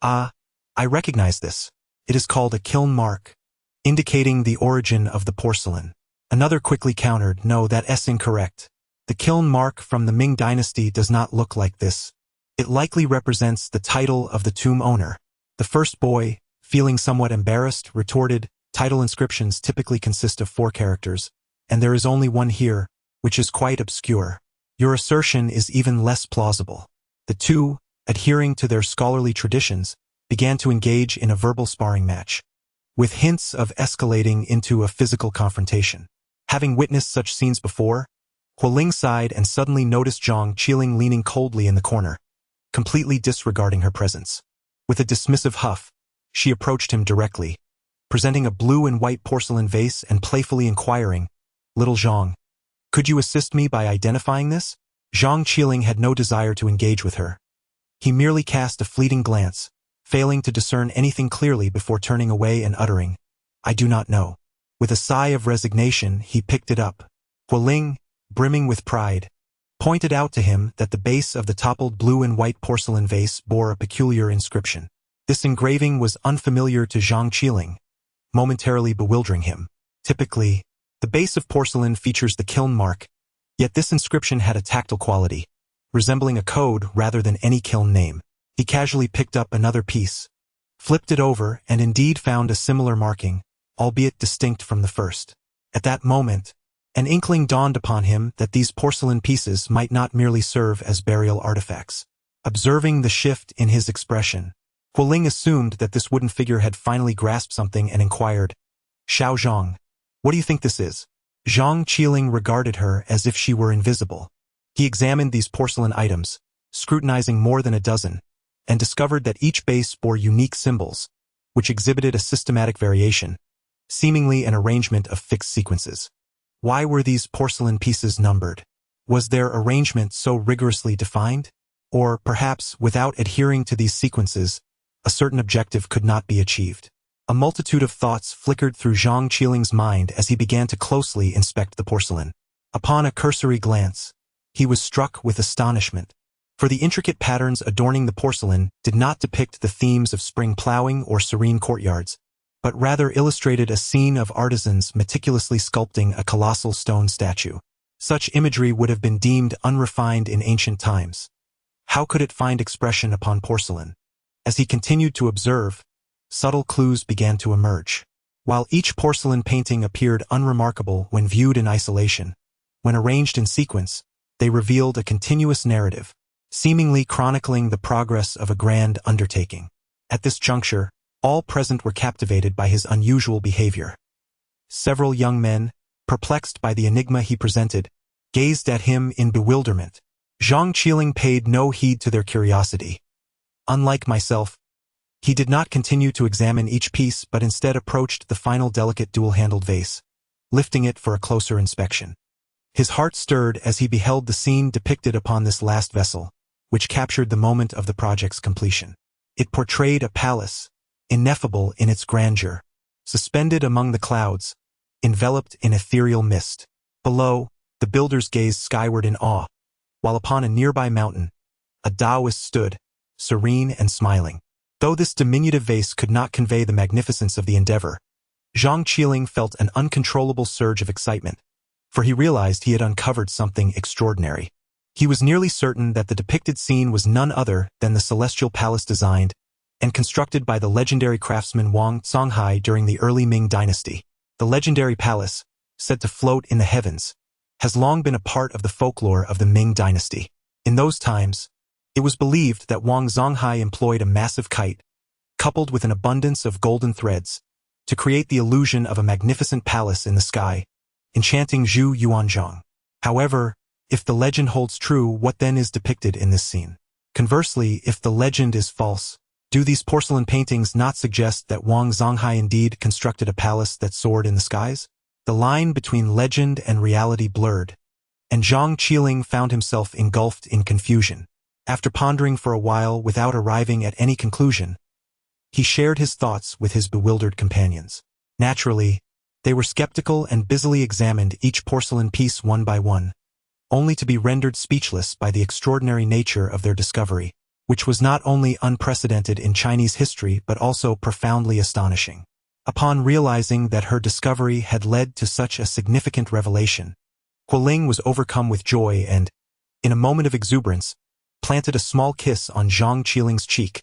S2: "Ah, I recognize this. It is called a kiln mark," indicating the origin of the porcelain. Another quickly countered, "No, that is incorrect. The kiln mark from the Ming dynasty does not look like this. It likely represents the title of the tomb owner." The first boy, feeling somewhat embarrassed, retorted, "Title inscriptions typically consist of 4 characters, and there is only one here, which is quite obscure. Your assertion is even less plausible. The two, adhering to their scholarly traditions, began to engage in a verbal sparring match, with hints of escalating into a physical confrontation. Having witnessed such scenes before, Qiling sighed and suddenly noticed Zhang Qiling leaning coldly in the corner, completely disregarding her presence. With a dismissive huff, she approached him directly, presenting a blue and white porcelain vase and playfully inquiring, "Little Zhang, could you assist me by identifying this?" Zhang Qiling had no desire to engage with her. He merely cast a fleeting glance, failing to discern anything clearly before turning away and uttering, "I do not know." With a sigh of resignation, he picked it up. Qiling, brimming with pride, pointed out to him that the base of the toppled blue and white porcelain vase bore a peculiar inscription. This engraving was unfamiliar to Zhang Qiling, momentarily bewildering him. Typically, the base of porcelain features the kiln mark, yet this inscription had a tactile quality, resembling a code rather than any kiln name. He casually picked up another piece, flipped it over, and indeed found a similar marking, albeit distinct from the first. At that moment, an inkling dawned upon him that these porcelain pieces might not merely serve as burial artifacts. Observing the shift in his expression, Qiling assumed that this wooden figure had finally grasped something and inquired, "Xiao Zhang, what do you think this is?" Zhang Qiling regarded her as if she were invisible. He examined these porcelain items, scrutinizing more than a dozen, and discovered that each base bore unique symbols, which exhibited a systematic variation, seemingly an arrangement of fixed sequences. Why were these porcelain pieces numbered? Was their arrangement so rigorously defined? Or, perhaps, without adhering to these sequences, a certain objective could not be achieved? A multitude of thoughts flickered through Zhang Qiling's mind as he began to closely inspect the porcelain. Upon a cursory glance, he was struck with astonishment, for the intricate patterns adorning the porcelain did not depict the themes of spring plowing or serene courtyards, but rather illustrated a scene of artisans meticulously sculpting a colossal stone statue. Such imagery would have been deemed unrefined in ancient times. How could it find expression upon porcelain? As he continued to observe, subtle clues began to emerge. While each porcelain painting appeared unremarkable when viewed in isolation, when arranged in sequence, they revealed a continuous narrative, seemingly chronicling the progress of a grand undertaking. At this juncture, all present were captivated by his unusual behavior. Several young men, perplexed by the enigma he presented, gazed at him in bewilderment. Zhang Qiling paid no heed to their curiosity. Unlike myself, he did not continue to examine each piece but instead approached the final delicate dual-handled vase, lifting it for a closer inspection. His heart stirred as he beheld the scene depicted upon this last vessel, which captured the moment of the project's completion. It portrayed a palace, ineffable in its grandeur, suspended among the clouds, enveloped in ethereal mist. Below, the builders gazed skyward in awe, while upon a nearby mountain, a Taoist stood, serene and smiling. Though this diminutive vase could not convey the magnificence of the endeavor, Zhang Qiling felt an uncontrollable surge of excitement, for he realized he had uncovered something extraordinary. He was nearly certain that the depicted scene was none other than the celestial palace designed and constructed by the legendary craftsman Wang during the early Ming dynasty. The legendary palace, said to float in the heavens, has long been a part of the folklore of the Ming dynasty. In those times, it was believed that Wang Zonghai employed a massive kite, coupled with an abundance of golden threads, to create the illusion of a magnificent palace in the sky, enchanting Zhu Yuanzhang. However, if the legend holds true, what then is depicted in this scene? Conversely, if the legend is false, do these porcelain paintings not suggest that Wang Zonghai indeed constructed a palace that soared in the skies? The line between legend and reality blurred, and Zhang Qiling found himself engulfed in confusion. After pondering for a while without arriving at any conclusion, he shared his thoughts with his bewildered companions. Naturally, they were skeptical and busily examined each porcelain piece one by one, only to be rendered speechless by the extraordinary nature of their discovery, which was not only unprecedented in Chinese history but also profoundly astonishing. Upon realizing that her discovery had led to such a significant revelation, Qiling was overcome with joy and, in a moment of exuberance, planted a small kiss on Zhang Qiling's cheek,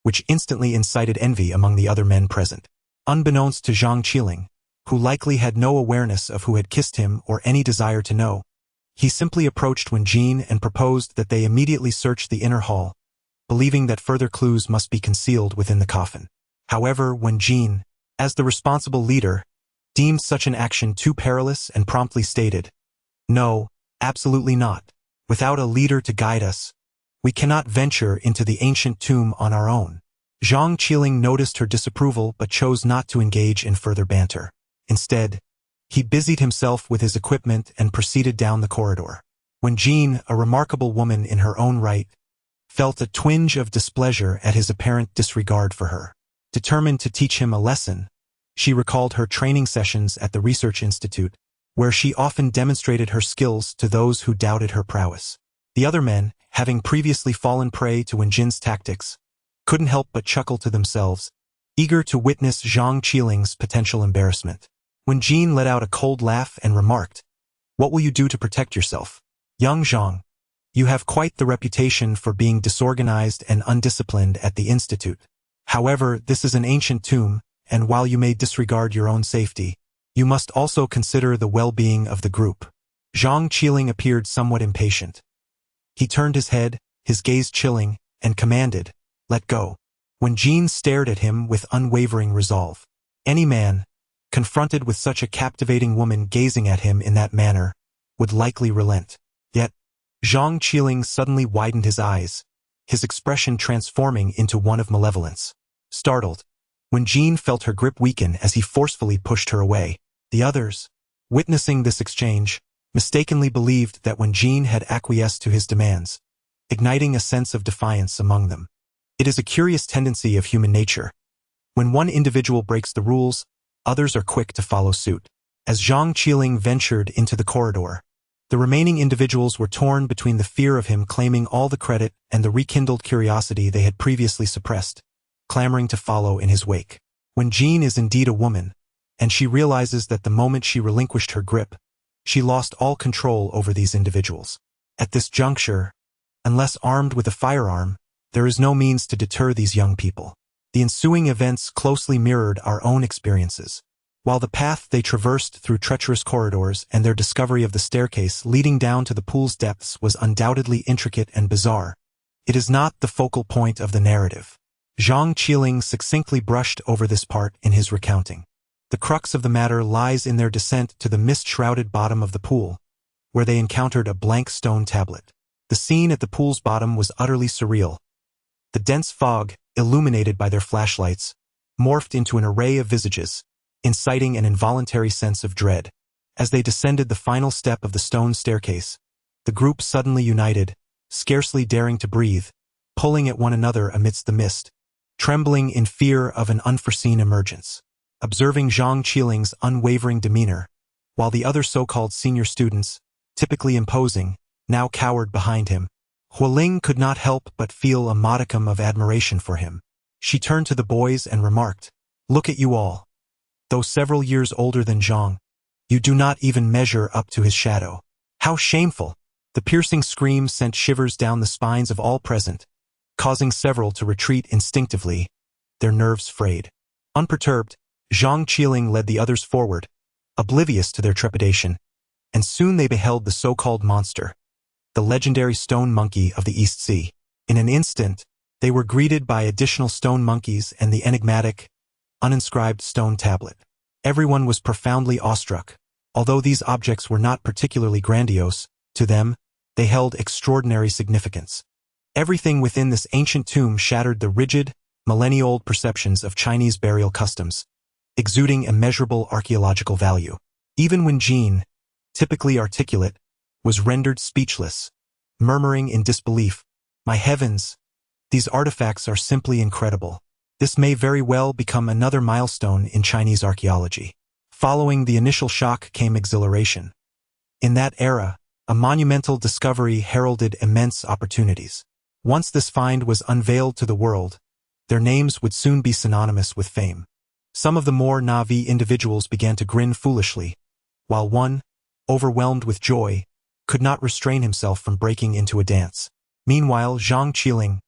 S2: which instantly incited envy among the other men present. Unbeknownst to Zhang Qiling, who likely had no awareness of who had kissed him or any desire to know, He simply approached Wen Jin and proposed that they immediately search the inner hall, believing that further clues must be concealed within the coffin. However, Wen Jin, as the responsible leader, deemed such an action too perilous and promptly stated, "No, absolutely not. Without a leader to guide us, we cannot venture into the ancient tomb on our own." Zhang Qiling noticed her disapproval but chose not to engage in further banter. Instead, he busied himself with his equipment and proceeded down the corridor. When Jean, a remarkable woman in her own right, felt a twinge of displeasure at his apparent disregard for her. Determined to teach him a lesson, she recalled her training sessions at the Research Institute, where she often demonstrated her skills to those who doubted her prowess. The other men, having previously fallen prey to Wen Jin's tactics, couldn't help but chuckle to themselves, eager to witness Zhang Qiling's potential embarrassment. Wen Jin let out a cold laugh and remarked, "What will you do to protect yourself? Young Zhang, you have quite the reputation for being disorganized and undisciplined at the Institute. However, this is an ancient tomb, and while you may disregard your own safety, you must also consider the well-being of the group." Zhang Qiling appeared somewhat impatient. He turned his head, his gaze chilling, and commanded, "Let go." Wen Jin stared at him with unwavering resolve. Any man, confronted with such a captivating woman gazing at him in that manner, would likely relent. Yet, Zhang Qiling suddenly widened his eyes, his expression transforming into one of malevolence. Startled, Wen Jin felt her grip weaken as he forcefully pushed her away. The others, witnessing this exchange, mistakenly believed that Wen Jin had acquiesced to his demands, igniting a sense of defiance among them. It is a curious tendency of human nature. When one individual breaks the rules, others are quick to follow suit. As Zhang Qiling ventured into the corridor, the remaining individuals were torn between the fear of him claiming all the credit and the rekindled curiosity they had previously suppressed, clamoring to follow in his wake. When Jean is indeed a woman, and she realizes that the moment she relinquished her grip, she lost all control over these individuals. At this juncture, unless armed with a firearm, there is no means to deter these young people. The ensuing events closely mirrored our own experiences. While the path they traversed through treacherous corridors and their discovery of the staircase leading down to the pool's depths was undoubtedly intricate and bizarre, it is not the focal point of the narrative. Zhang Qiling succinctly brushed over this part in his recounting. The crux of the matter lies in their descent to the mist-shrouded bottom of the pool, where they encountered a blank stone tablet. The scene at the pool's bottom was utterly surreal. The dense fog, illuminated by their flashlights, morphed into an array of visages, inciting an involuntary sense of dread. As they descended the final step of the stone staircase, the group suddenly united, scarcely daring to breathe, pulling at one another amidst the mist, trembling in fear of an unforeseen emergence. Observing Zhang Qiling's unwavering demeanor, while the other so-called senior students, typically imposing, now cowered behind him, Qiling could not help but feel a modicum of admiration for him. She turned to the boys and remarked, "Look at you all. Though several years older than Zhang, you do not even measure up to his shadow. How shameful!" The piercing scream sent shivers down the spines of all present, causing several to retreat instinctively, their nerves frayed. Unperturbed, Zhang Qiling led the others forward, oblivious to their trepidation, and soon they beheld the so-called monster, the legendary stone monkey of the East Sea. In an instant, they were greeted by additional stone monkeys and the enigmatic, uninscribed stone tablet. Everyone was profoundly awestruck. Although these objects were not particularly grandiose, to them, they held extraordinary significance. Everything within this ancient tomb shattered the rigid, millennia-old perceptions of Chinese burial customs, exuding immeasurable archaeological value. Even when Jean, typically articulate, was rendered speechless, murmuring in disbelief, "My heavens, these artifacts are simply incredible. This may very well become another milestone in Chinese archaeology." Following the initial shock came exhilaration. In that era, a monumental discovery heralded immense opportunities. Once this find was unveiled to the world, their names would soon be synonymous with fame. Some of the more Na'vi individuals began to grin foolishly, while one, overwhelmed with joy, could not restrain himself from breaking into a dance. Meanwhile, Zhang Qiling,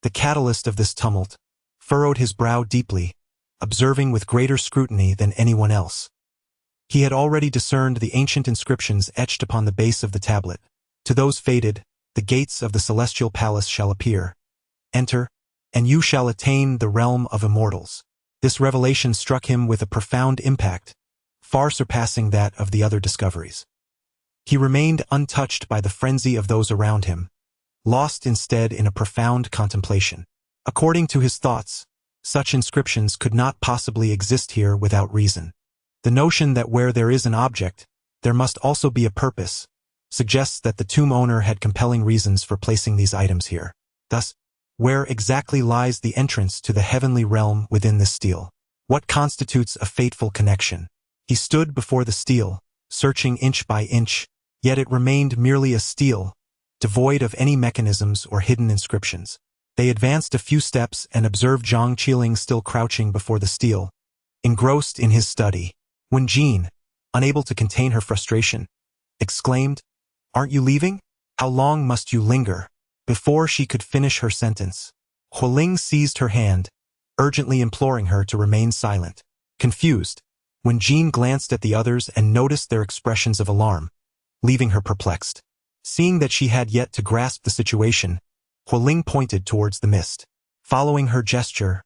S2: the catalyst of this tumult, furrowed his brow deeply, observing with greater scrutiny than anyone else. He had already discerned the ancient inscriptions etched upon the base of the tablet. To those fated, the gates of the celestial palace shall appear. Enter, and you shall attain the realm of immortals. This revelation struck him with a profound impact, far surpassing that of the other discoveries. He remained untouched by the frenzy of those around him, lost instead in a profound contemplation. According to his thoughts, such inscriptions could not possibly exist here without reason. The notion that where there is an object, there must also be a purpose, suggests that the tomb owner had compelling reasons for placing these items here. Thus, where exactly lies the entrance to the heavenly realm within this stele? What constitutes a fateful connection? He stood before the stele, searching inch by inch, yet it remained merely a stele, devoid of any mechanisms or hidden inscriptions. They advanced a few steps and observed Zhang Qiling still crouching before the stele, engrossed in his study. When Jean, unable to contain her frustration, exclaimed, "Aren't you leaving? How long must you linger?" Before she could finish her sentence, Qiling seized her hand, urgently imploring her to remain silent. Confused, when Jean glanced at the others and noticed their expressions of alarm, leaving her perplexed. Seeing that she had yet to grasp the situation, Qiling pointed towards the mist. Following her gesture,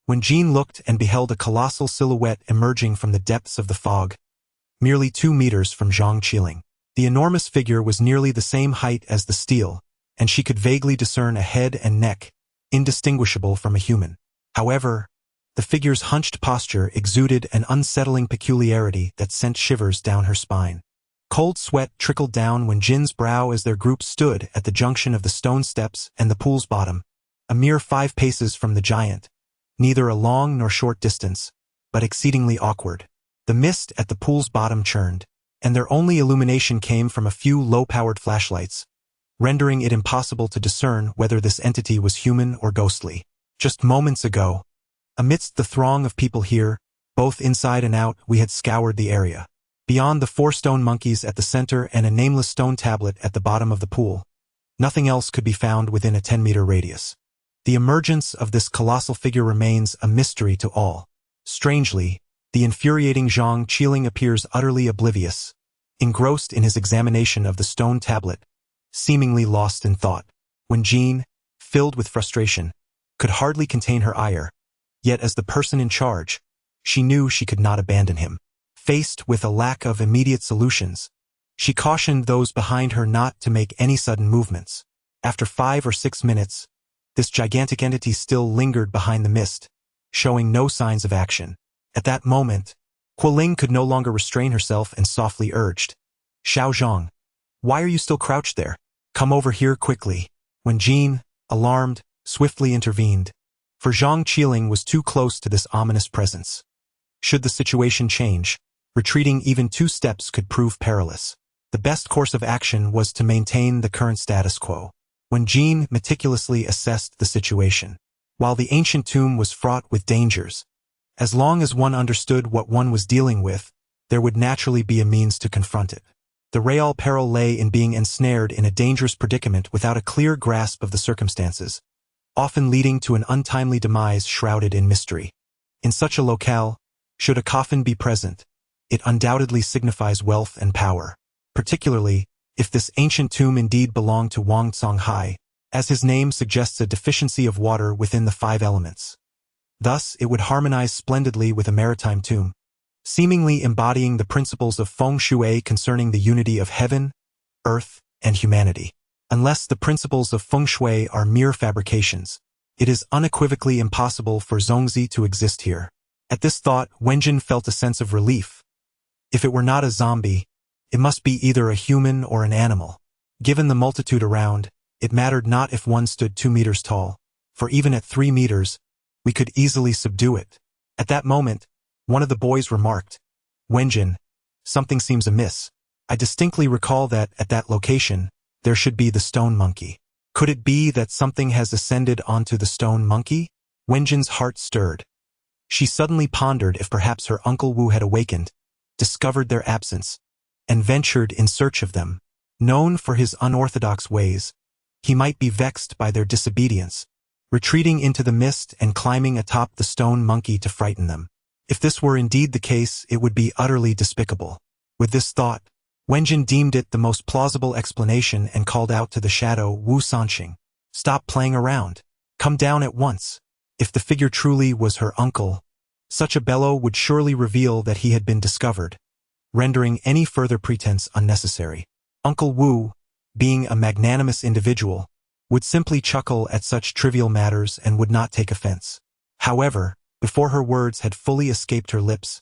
S2: when Jean looked and beheld a colossal silhouette emerging from the depths of the fog, merely 2 meters from Zhang Qiling. The enormous figure was nearly the same height as the stele, and she could vaguely discern a head and neck, indistinguishable from a human. However, the figure's hunched posture exuded an unsettling peculiarity that sent shivers down her spine. Cold sweat trickled down when Jin's brow as their group stood at the junction of the stone steps and the pool's bottom, a mere 5 paces from the giant, neither a long nor short distance, but exceedingly awkward. The mist at the pool's bottom churned, and their only illumination came from a few low-powered flashlights, rendering it impossible to discern whether this entity was human or ghostly. Just moments ago, amidst the throng of people here, both inside and out, we had scoured the area. Beyond the 4 stone monkeys at the center and a nameless stone tablet at the bottom of the pool, nothing else could be found within a 10-meter radius. The emergence of this colossal figure remains a mystery to all. Strangely, the infuriating Zhang Qiling appears utterly oblivious, engrossed in his examination of the stone tablet, seemingly lost in thought. When Jean, filled with frustration, could hardly contain her ire, yet as the person in charge, she knew she could not abandon him. Faced with a lack of immediate solutions, she cautioned those behind her not to make any sudden movements. After 5 or 6 minutes, this gigantic entity still lingered behind the mist, showing no signs of action. At that moment, Qiling could no longer restrain herself and softly urged, "Xiao Zhang, why are you still crouched there? Come over here quickly." When Jean, alarmed, swiftly intervened, for Zhang Qiling was too close to this ominous presence. Should the situation change, retreating even 2 steps could prove perilous. The best course of action was to maintain the current status quo. When Jean meticulously assessed the situation, while the ancient tomb was fraught with dangers, as long as one understood what one was dealing with, there would naturally be a means to confront it. The real peril lay in being ensnared in a dangerous predicament without a clear grasp of the circumstances, often leading to an untimely demise shrouded in mystery. In such a locale, should a coffin be present, it undoubtedly signifies wealth and power, particularly if this ancient tomb indeed belonged to Wang Hai, as his name suggests a deficiency of water within the 5 elements. Thus, it would harmonize splendidly with a maritime tomb, seemingly embodying the principles of feng shui concerning the unity of heaven, earth, and humanity. Unless the principles of feng shui are mere fabrications, it is unequivocally impossible for Zhongzi to exist here. At this thought, Wenjin felt a sense of relief. If it were not a zombie, it must be either a human or an animal. Given the multitude around, it mattered not if one stood 2 meters tall, for even at 3 meters, we could easily subdue it. At that moment, one of the boys remarked, "Wenjin, something seems amiss. I distinctly recall that, at that location, there should be the stone monkey. Could it be that something has ascended onto the stone monkey?" Wenjin's heart stirred. She suddenly pondered if perhaps her Uncle Wu had awakened, discovered their absence, and ventured in search of them. Known for his unorthodox ways, he might be vexed by their disobedience, retreating into the mist and climbing atop the stone monkey to frighten them. If this were indeed the case, it would be utterly despicable. With this thought, Wenjin deemed it the most plausible explanation and called out to the shadow Wu Sanqing. Stop playing around. Come down at once. If the figure truly was her uncle, such a bellow would surely reveal that he had been discovered, rendering any further pretense unnecessary. Uncle Wu, being a magnanimous individual, would simply chuckle at such trivial matters and would not take offense. However, before her words had fully escaped her lips,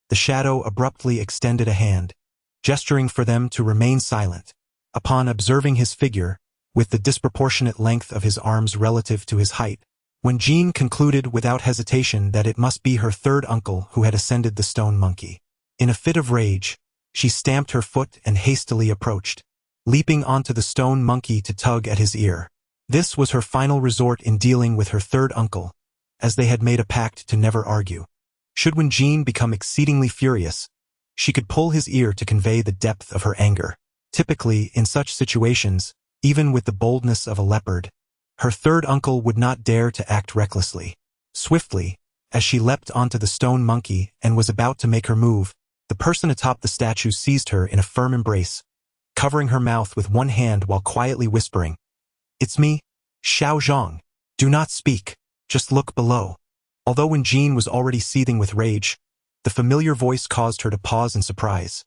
S2: the shadow abruptly extended a hand, gesturing for them to remain silent. Upon observing his figure, with the disproportionate length of his arms relative to his height, Wenjin concluded without hesitation that it must be her third uncle who had ascended the stone monkey. In a fit of rage, she stamped her foot and hastily approached, leaping onto the stone monkey to tug at his ear. This was her final resort in dealing with her third uncle, as they had made a pact to never argue. Should Wenjin become exceedingly furious, she could pull his ear to convey the depth of her anger. Typically, in such situations, even with the boldness of a leopard, her third uncle would not dare to act recklessly. Swiftly, as she leapt onto the stone monkey and was about to make her move, the person atop the statue seized her in a firm embrace, covering her mouth with one hand while quietly whispering, "It's me, Xiao Zhang. Do not speak, just look below." Although Wenjin was already seething with rage, the familiar voice caused her to pause in surprise.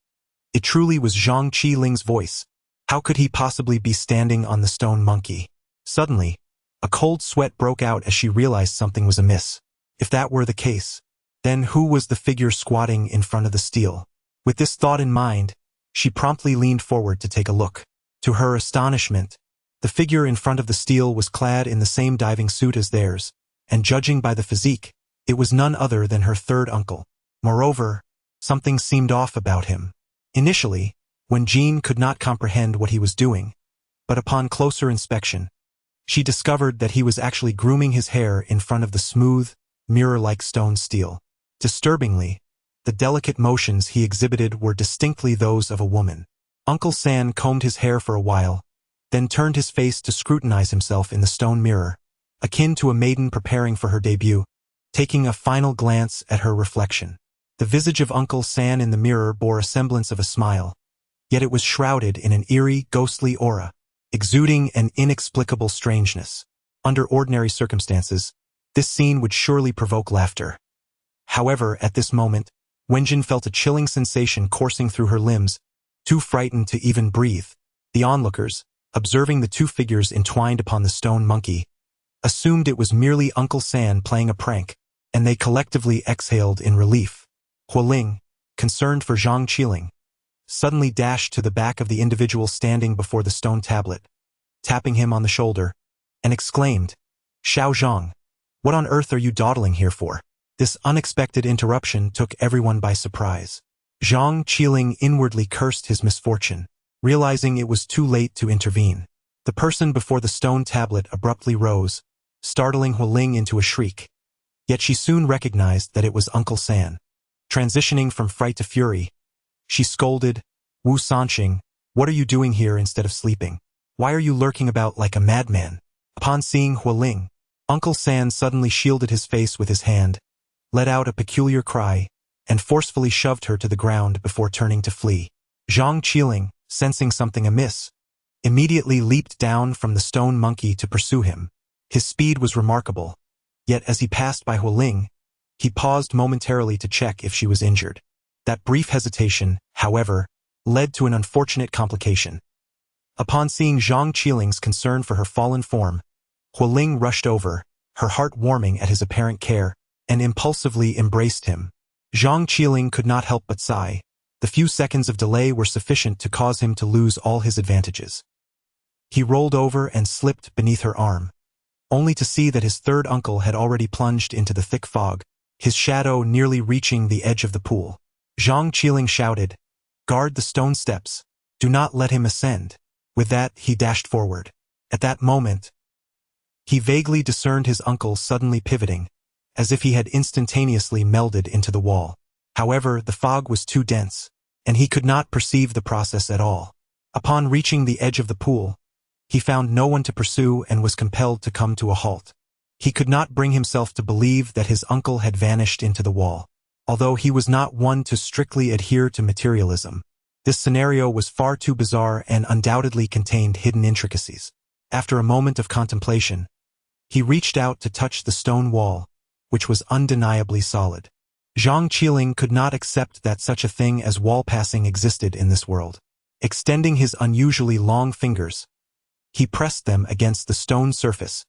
S2: It truly was Zhang Qiling's voice. How could he possibly be standing on the stone monkey? Suddenly, a cold sweat broke out as she realized something was amiss. If that were the case, then who was the figure squatting in front of the stele? With this thought in mind, she promptly leaned forward to take a look. To her astonishment, the figure in front of the stele was clad in the same diving suit as theirs, and judging by the physique, it was none other than her third uncle. Moreover, something seemed off about him. Initially, Wenjin could not comprehend what he was doing, but upon closer inspection, she discovered that he was actually grooming his hair in front of the smooth, mirror-like stone stele. Disturbingly, the delicate motions he exhibited were distinctly those of a woman. Uncle San combed his hair for a while, then turned his face to scrutinize himself in the stone mirror, akin to a maiden preparing for her debut, taking a final glance at her reflection. The visage of Uncle San in the mirror bore a semblance of a smile, yet it was shrouded in an eerie, ghostly aura, exuding an inexplicable strangeness. Under ordinary circumstances, this scene would surely provoke laughter. However, at this moment, Wenjin felt a chilling sensation coursing through her limbs, too frightened to even breathe. The onlookers, observing the two figures entwined upon the stone monkey, assumed it was merely Uncle San playing a prank, and they collectively exhaled in relief. Qiling, concerned for Zhang Qiling, suddenly dashed to the back of the individual standing before the stone tablet, tapping him on the shoulder, and exclaimed, "Xiao Zhang, what on earth are you dawdling here for?" This unexpected interruption took everyone by surprise. Zhang Qiling inwardly cursed his misfortune, realizing it was too late to intervene. The person before the stone tablet abruptly rose, startling Qiling into a shriek. Yet she soon recognized that it was Uncle San. Transitioning from fright to fury, she scolded, "Wu Sanqing, what are you doing here instead of sleeping? Why are you lurking about like a madman?" Upon seeing Qiling, Uncle San suddenly shielded his face with his hand, let out a peculiar cry, and forcefully shoved her to the ground before turning to flee. Zhang Qiling, sensing something amiss, immediately leaped down from the stone monkey to pursue him. His speed was remarkable, yet as he passed by Qiling, he paused momentarily to check if she was injured. That brief hesitation, however, led to an unfortunate complication. Upon seeing Zhang Qiling's concern for her fallen form, Qiling rushed over, her heart warming at his apparent care, and impulsively embraced him. Zhang Qiling could not help but sigh. The few seconds of delay were sufficient to cause him to lose all his advantages. He rolled over and slipped beneath her arm, only to see that his third uncle had already plunged into the thick fog, his shadow nearly reaching the edge of the pool. Zhang Qiling shouted, "Guard the stone steps. Do not let him ascend." With that, he dashed forward. At that moment, he vaguely discerned his uncle suddenly pivoting, as if he had instantaneously melded into the wall. However, the fog was too dense, and he could not perceive the process at all. Upon reaching the edge of the pool, he found no one to pursue and was compelled to come to a halt. He could not bring himself to believe that his uncle had vanished into the wall. although he was not one to strictly adhere to materialism. This scenario was far too bizarre and undoubtedly contained hidden intricacies. After a moment of contemplation, he reached out to touch the stone wall, which was undeniably solid. Zhang Qiling could not accept that such a thing as wall passing existed in this world. Extending his unusually long fingers, he pressed them against the stone surface,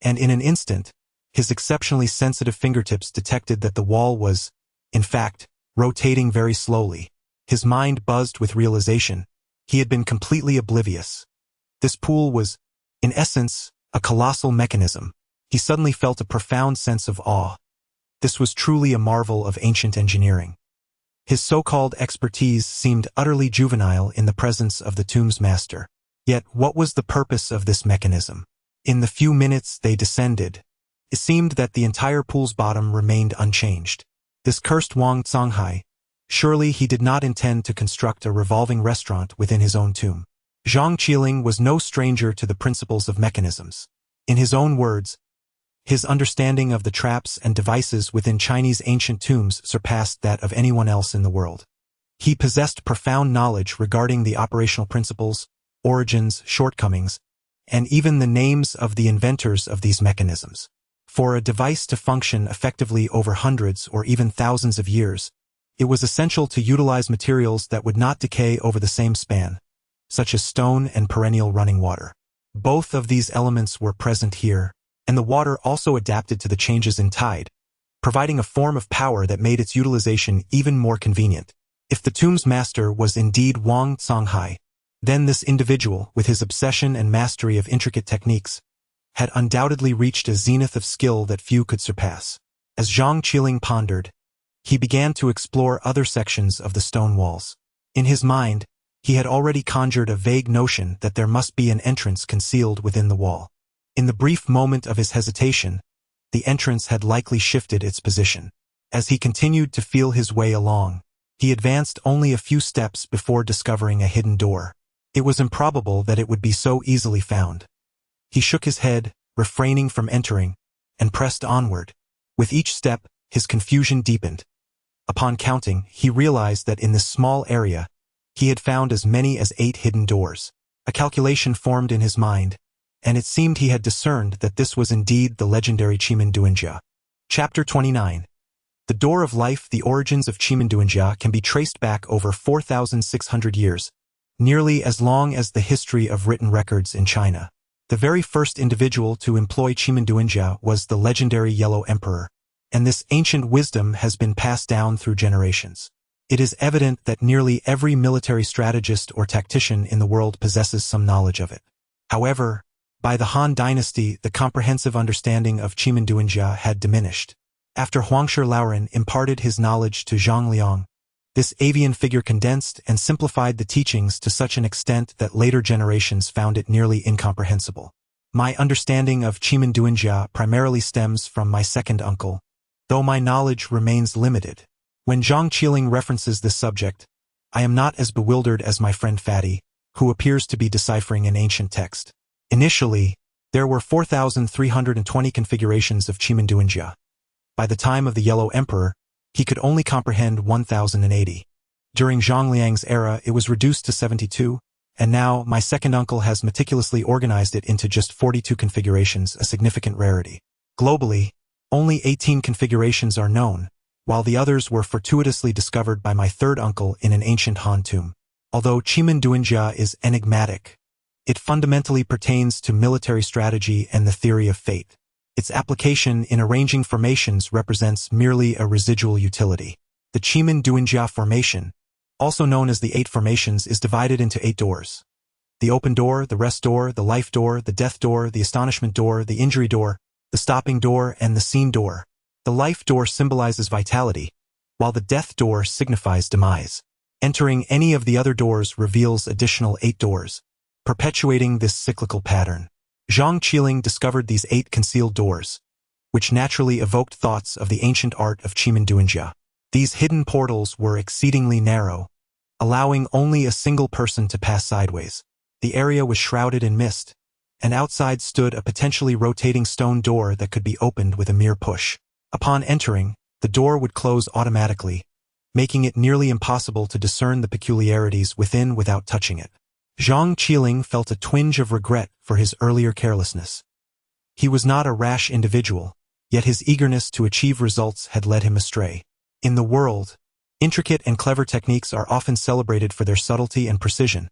S2: and in an instant, his exceptionally sensitive fingertips detected that the wall was, in fact, rotating very slowly. His mind buzzed with realization. He had been completely oblivious. This pool was, in essence, a colossal mechanism. He suddenly felt a profound sense of awe. This was truly a marvel of ancient engineering. His so-called expertise seemed utterly juvenile in the presence of the tomb's master. Yet what was the purpose of this mechanism? In the few minutes they descended, it seemed that the entire pool's bottom remained unchanged. This cursed Wang Xie, surely he did not intend to construct a revolving restaurant within his own tomb. Zhang Qiling was no stranger to the principles of mechanisms. In his own words, his understanding of the traps and devices within Chinese ancient tombs surpassed that of anyone else in the world. He possessed profound knowledge regarding the operational principles, origins, shortcomings, and even the names of the inventors of these mechanisms. For a device to function effectively over hundreds or even thousands of years, it was essential to utilize materials that would not decay over the same span, such as stone and perennial running water. Both of these elements were present here, and the water also adapted to the changes in tide, providing a form of power that made its utilization even more convenient. If the tomb's master was indeed Wang Xie, then this individual, with his obsession and mastery of intricate techniques, had undoubtedly reached a zenith of skill that few could surpass. As Zhang Qiling pondered, he began to explore other sections of the stone walls. In his mind, he had already conjured a vague notion that there must be an entrance concealed within the wall. In the brief moment of his hesitation, the entrance had likely shifted its position. As he continued to feel his way along, he advanced only a few steps before discovering a hidden door. It was improbable that it would be so easily found. He shook his head, refraining from entering, and pressed onward. With each step, his confusion deepened. Upon counting, he realized that in this small area, he had found as many as 8 hidden doors. A calculation formed in his mind, and it seemed he had discerned that this was indeed the legendary Qiling Divine. Chapter 29. The Door of Life. The origins of Qiling Divine can be traced back over 4,600 years, nearly as long as the history of written records in China. The very first individual to employ Qiling Divine was the legendary Yellow Emperor, and this ancient wisdom has been passed down through generations. It is evident that nearly every military strategist or tactician in the world possesses some knowledge of it. However, by the Han Dynasty, the comprehensive understanding of Qiling Divine had diminished. After Huangshi Laoren imparted his knowledge to Zhang Liang, this avian figure condensed and simplified the teachings to such an extent that later generations found it nearly incomprehensible. My understanding of Qiling Divine primarily stems from my second uncle, though my knowledge remains limited. When Zhang Qiling references this subject, I am not as bewildered as my friend Fatty, who appears to be deciphering an ancient text. Initially, there were 4,320 configurations of Qiling Divine. By the time of the Yellow Emperor, he could only comprehend 1,080. During Zhang Liang's era, it was reduced to 72, and now my second uncle has meticulously organized it into just 42 configurations, a significant rarity. Globally, only 18 configurations are known, while the others were fortuitously discovered by my third uncle in an ancient Han tomb. Although Qiling Divine is enigmatic, it fundamentally pertains to military strategy and the theory of fate. Its application in arranging formations represents merely a residual utility. The Qiling Divine formation, also known as the 8 formations, is divided into 8 doors. The open door, the rest door, the life door, the death door, the astonishment door, the injury door, the stopping door, and the scene door. The life door symbolizes vitality, while the death door signifies demise. Entering any of the other doors reveals additional 8 doors, perpetuating this cyclical pattern. Zhang Qiling discovered these 8 concealed doors, which naturally evoked thoughts of the ancient art of Qiling Divine. These hidden portals were exceedingly narrow, allowing only a single person to pass sideways. The area was shrouded in mist, and outside stood a potentially rotating stone door that could be opened with a mere push. Upon entering, the door would close automatically, making it nearly impossible to discern the peculiarities within without touching it. Zhang Qiling felt a twinge of regret for his earlier carelessness. He was not a rash individual, yet his eagerness to achieve results had led him astray. In the world, intricate and clever techniques are often celebrated for their subtlety and precision.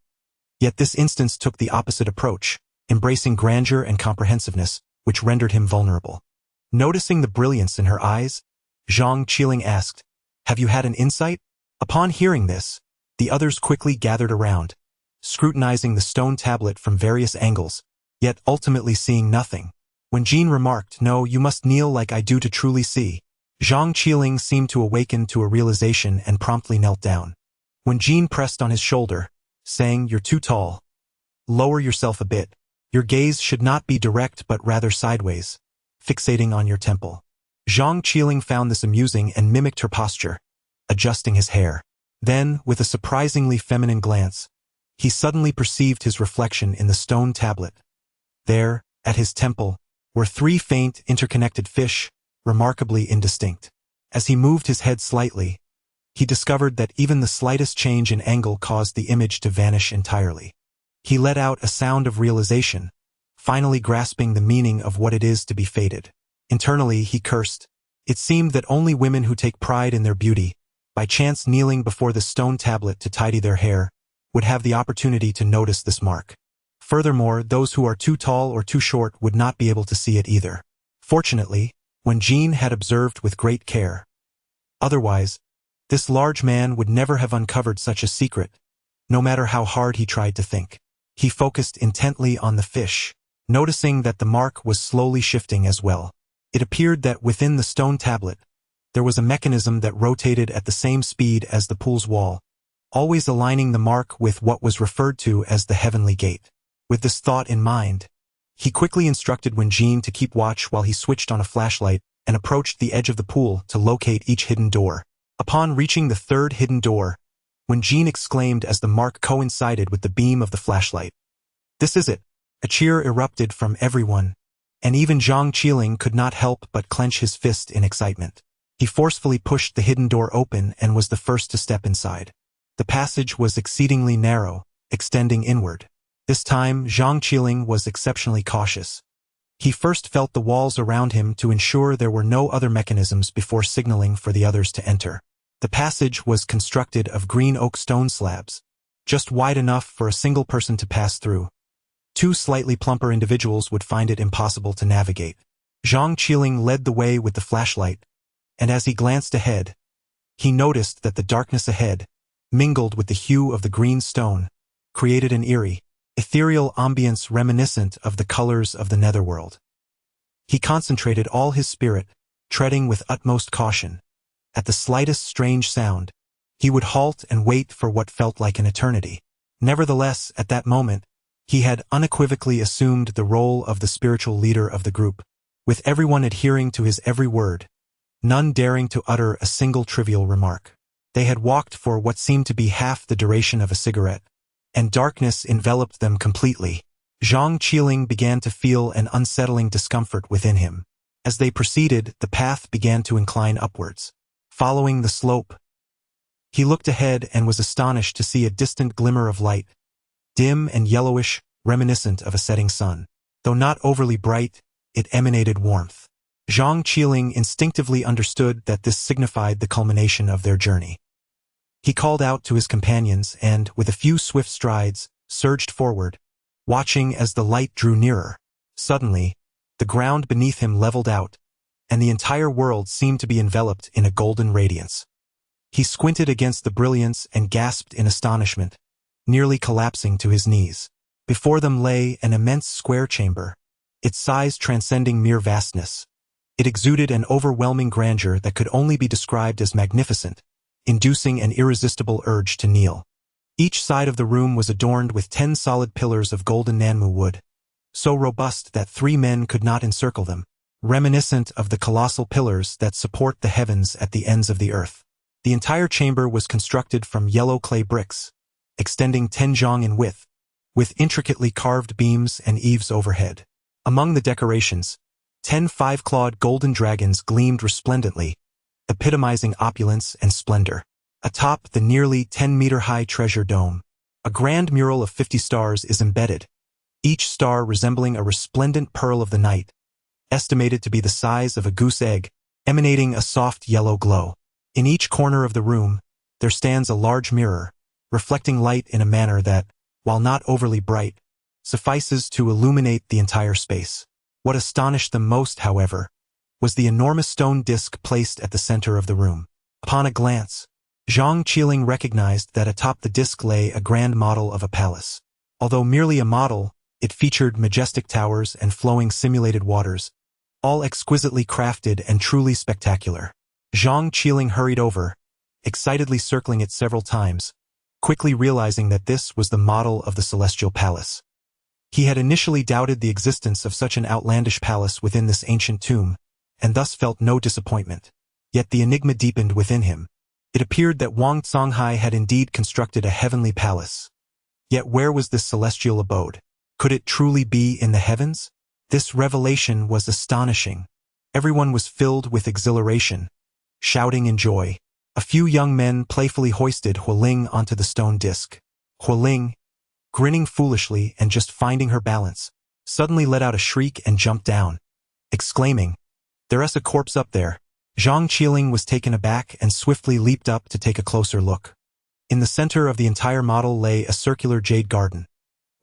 S2: Yet this instance took the opposite approach, embracing grandeur and comprehensiveness, which rendered him vulnerable. Noticing the brilliance in her eyes, Zhang Qiling asked, "Have you had an insight?" Upon hearing this, the others quickly gathered around, scrutinizing the stone tablet from various angles, yet ultimately seeing nothing. When Jean remarked, "No, you must kneel like I do to truly see," Zhang Qiling seemed to awaken to a realization and promptly knelt down. When Jean pressed on his shoulder, saying, "You're too tall. Lower yourself a bit. Your gaze should not be direct but rather sideways, fixating on your temple." Zhang Qiling found this amusing and mimicked her posture, adjusting his hair. Then, with a surprisingly feminine glance, he suddenly perceived his reflection in the stone tablet. There, at his temple, were three faint, interconnected fish, remarkably indistinct. As he moved his head slightly, he discovered that even the slightest change in angle caused the image to vanish entirely. He let out a sound of realization, finally grasping the meaning of what it is to be fated. Internally, he cursed. It seemed that only women who take pride in their beauty, by chance kneeling before the stone tablet to tidy their hair, would have the opportunity to notice this mark. Furthermore, those who are too tall or too short would not be able to see it either. Fortunately, when Jean had observed with great care. Otherwise, this large man would never have uncovered such a secret, no matter how hard he tried to think. He focused intently on the fish, noticing that the mark was slowly shifting as well. It appeared that within the stone tablet, there was a mechanism that rotated at the same speed as the pool's wall, always aligning the mark with what was referred to as the heavenly gate. With this thought in mind, he quickly instructed Wen Jin to keep watch while he switched on a flashlight and approached the edge of the pool to locate each hidden door. Upon reaching the third hidden door, Wen Jin exclaimed as the mark coincided with the beam of the flashlight, "This is it!" A cheer erupted from everyone, and even Zhang Qiling could not help but clench his fist in excitement. He forcefully pushed the hidden door open and was the first to step inside. The passage was exceedingly narrow, extending inward. This time, Zhang Qiling was exceptionally cautious. He first felt the walls around him to ensure there were no other mechanisms before signaling for the others to enter. The passage was constructed of green oak stone slabs, just wide enough for a single person to pass through. Two slightly plumper individuals would find it impossible to navigate. Zhang Qiling led the way with the flashlight, and as he glanced ahead, he noticed that the darkness ahead, mingled with the hue of the green stone, created an eerie, ethereal ambience reminiscent of the colors of the netherworld. He concentrated all his spirit, treading with utmost caution. At the slightest strange sound, he would halt and wait for what felt like an eternity. Nevertheless, at that moment, he had unequivocally assumed the role of the spiritual leader of the group, with everyone adhering to his every word, none daring to utter a single trivial remark. They had walked for what seemed to be half the duration of a cigarette, and darkness enveloped them completely. Zhang Qiling began to feel an unsettling discomfort within him. As they proceeded, the path began to incline upwards. Following the slope, he looked ahead and was astonished to see a distant glimmer of light, dim and yellowish, reminiscent of a setting sun. Though not overly bright, it emanated warmth. Zhang Qiling instinctively understood that this signified the culmination of their journey. He called out to his companions and, with a few swift strides, surged forward, watching as the light drew nearer. Suddenly, the ground beneath him leveled out, and the entire world seemed to be enveloped in a golden radiance. He squinted against the brilliance and gasped in astonishment, nearly collapsing to his knees. Before them lay an immense square chamber, its size transcending mere vastness. It exuded an overwhelming grandeur that could only be described as magnificent, inducing an irresistible urge to kneel. Each side of the room was adorned with 10 solid pillars of golden Nanmu wood, so robust that 3 men could not encircle them, reminiscent of the colossal pillars that support the heavens at the ends of the earth. The entire chamber was constructed from yellow clay bricks, extending 10 zhang in width, with intricately carved beams and eaves overhead. Among the decorations, 10 5-clawed golden dragons gleamed resplendently, epitomizing opulence and splendor. Atop the nearly 10-meter-high treasure dome, a grand mural of 50 stars is embedded, each star resembling a resplendent pearl of the night, estimated to be the size of a goose egg, emanating a soft yellow glow. In each corner of the room, there stands a large mirror, reflecting light in a manner that, while not overly bright, suffices to illuminate the entire space. What astonished them most, however, was the enormous stone disc placed at the center of the room. Upon a glance, Zhang Qiling recognized that atop the disc lay a grand model of a palace. Although merely a model, it featured majestic towers and flowing simulated waters, all exquisitely crafted and truly spectacular. Zhang Qiling hurried over, excitedly circling it several times, quickly realizing that this was the model of the celestial palace. He had initially doubted the existence of such an outlandish palace within this ancient tomb, and thus felt no disappointment. Yet the enigma deepened within him. It appeared that Wang Zonghai had indeed constructed a heavenly palace. Yet where was this celestial abode? Could it truly be in the heavens? This revelation was astonishing. Everyone was filled with exhilaration, shouting in joy. A few young men playfully hoisted Qiling onto the stone disc. Qiling, grinning foolishly and just finding her balance, suddenly let out a shriek and jumped down, exclaiming, "There's a corpse up there." Zhang Qiling was taken aback and swiftly leaped up to take a closer look. In the center of the entire model lay a circular jade garden,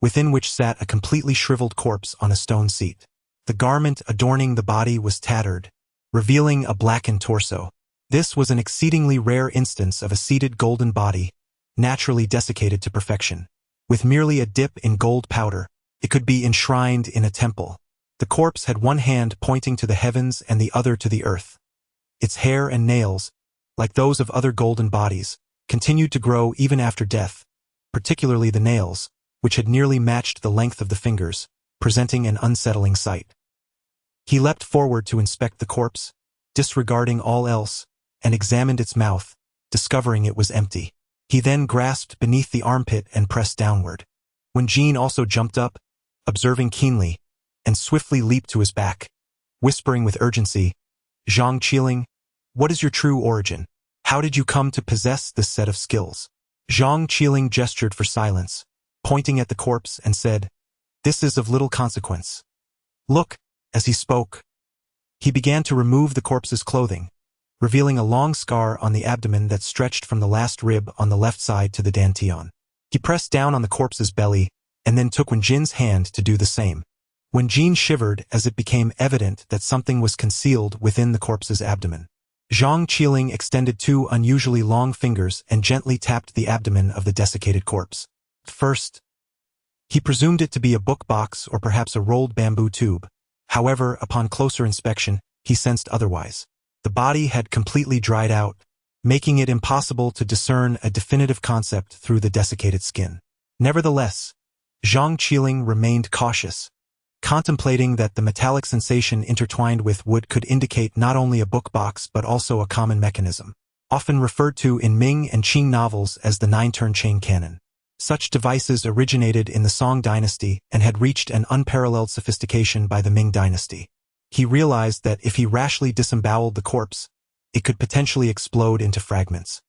S2: within which sat a completely shriveled corpse on a stone seat. The garment adorning the body was tattered, revealing a blackened torso. This was an exceedingly rare instance of a seated golden body, naturally desiccated to perfection. With merely a dip in gold powder, it could be enshrined in a temple. The corpse had one hand pointing to the heavens and the other to the earth. Its hair and nails, like those of other golden bodies, continued to grow even after death, particularly the nails, which had nearly matched the length of the fingers, presenting an unsettling sight. He leapt forward to inspect the corpse, disregarding all else, and examined its mouth, discovering it was empty. He then grasped beneath the armpit and pressed downward. When Jin also jumped up, observing keenly, and swiftly leaped to his back, whispering with urgency, "Zhang Qiling, what is your true origin? How did you come to possess this set of skills?" Zhang Qiling gestured for silence, pointing at the corpse and said, "This is of little consequence. Look." As he spoke, he began to remove the corpse's clothing, revealing a long scar on the abdomen that stretched from the last rib on the left side to the dantian. He pressed down on the corpse's belly and then took Wen Jin's hand to do the same. Wen Jin shivered as it became evident that something was concealed within the corpse's abdomen. Zhang Qiling extended two unusually long fingers and gently tapped the abdomen of the desiccated corpse. First, he presumed it to be a book box or perhaps a rolled bamboo tube. However, upon closer inspection, he sensed otherwise. The body had completely dried out, making it impossible to discern a definitive concept through the desiccated skin. Nevertheless, Zhang Qiling remained cautious, contemplating that the metallic sensation intertwined with wood could indicate not only a book box but also a common mechanism, often referred to in Ming and Qing novels as the nine-turn chain cannon. Such devices originated in the Song dynasty and had reached an unparalleled sophistication by the Ming dynasty. He realized that if he rashly disemboweled the corpse, it could potentially explode into fragments.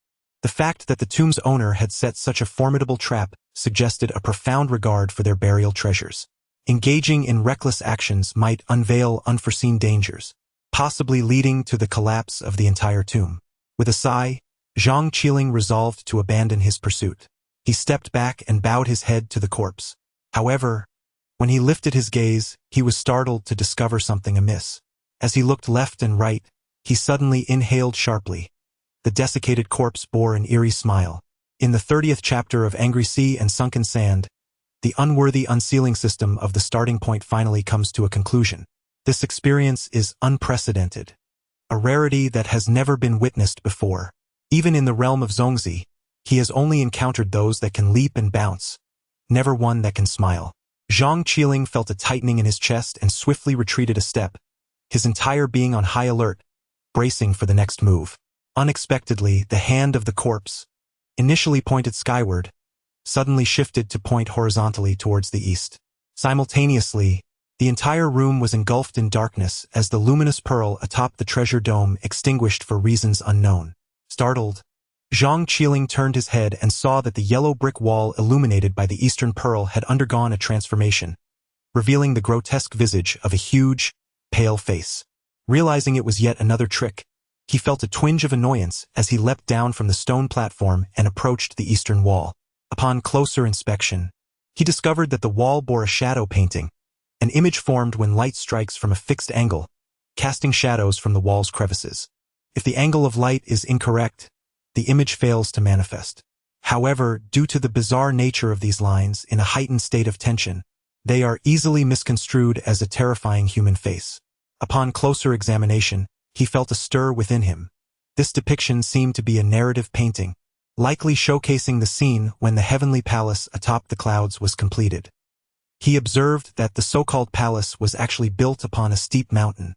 S2: The fact that the tomb's owner had set such a formidable trap suggested a profound regard for their burial treasures. Engaging in reckless actions might unveil unforeseen dangers, possibly leading to the collapse of the entire tomb. With a sigh, Zhang Qiling resolved to abandon his pursuit. He stepped back and bowed his head to the corpse. However, when he lifted his gaze, he was startled to discover something amiss. As he looked left and right, he suddenly inhaled sharply. The desiccated corpse bore an eerie smile. In the 30th chapter of Angry Sea and Sunken Sand, the unworthy unsealing system of the starting point finally comes to a conclusion. This experience is unprecedented, a rarity that has never been witnessed before. Even in the realm of Zongzi, he has only encountered those that can leap and bounce, never one that can smile. Zhang Qiling felt a tightening in his chest and swiftly retreated a step, his entire being on high alert, bracing for the next move. Unexpectedly, the hand of the corpse, initially pointed skyward, suddenly shifted to point horizontally towards the east. Simultaneously, The entire room was engulfed in darkness as the luminous pearl atop the treasure dome extinguished for reasons unknown. Startled, Zhang Qiling turned his head and saw that the yellow brick wall illuminated by the eastern pearl had undergone a transformation, revealing the grotesque visage of a huge, pale face. Realizing it was yet another trick, he felt a twinge of annoyance as he leapt down from the stone platform and approached the eastern wall. Upon closer inspection, he discovered that the wall bore a shadow painting, an image formed when light strikes from a fixed angle, casting shadows from the wall's crevices. If the angle of light is incorrect, the image fails to manifest. However, due to the bizarre nature of these lines in a heightened state of tension, they are easily misconstrued as a terrifying human face. Upon closer examination, he felt a stir within him. This depiction seemed to be a narrative painting, likely showcasing the scene when the heavenly palace atop the clouds was completed. He observed that the so-called palace was actually built upon a steep mountain,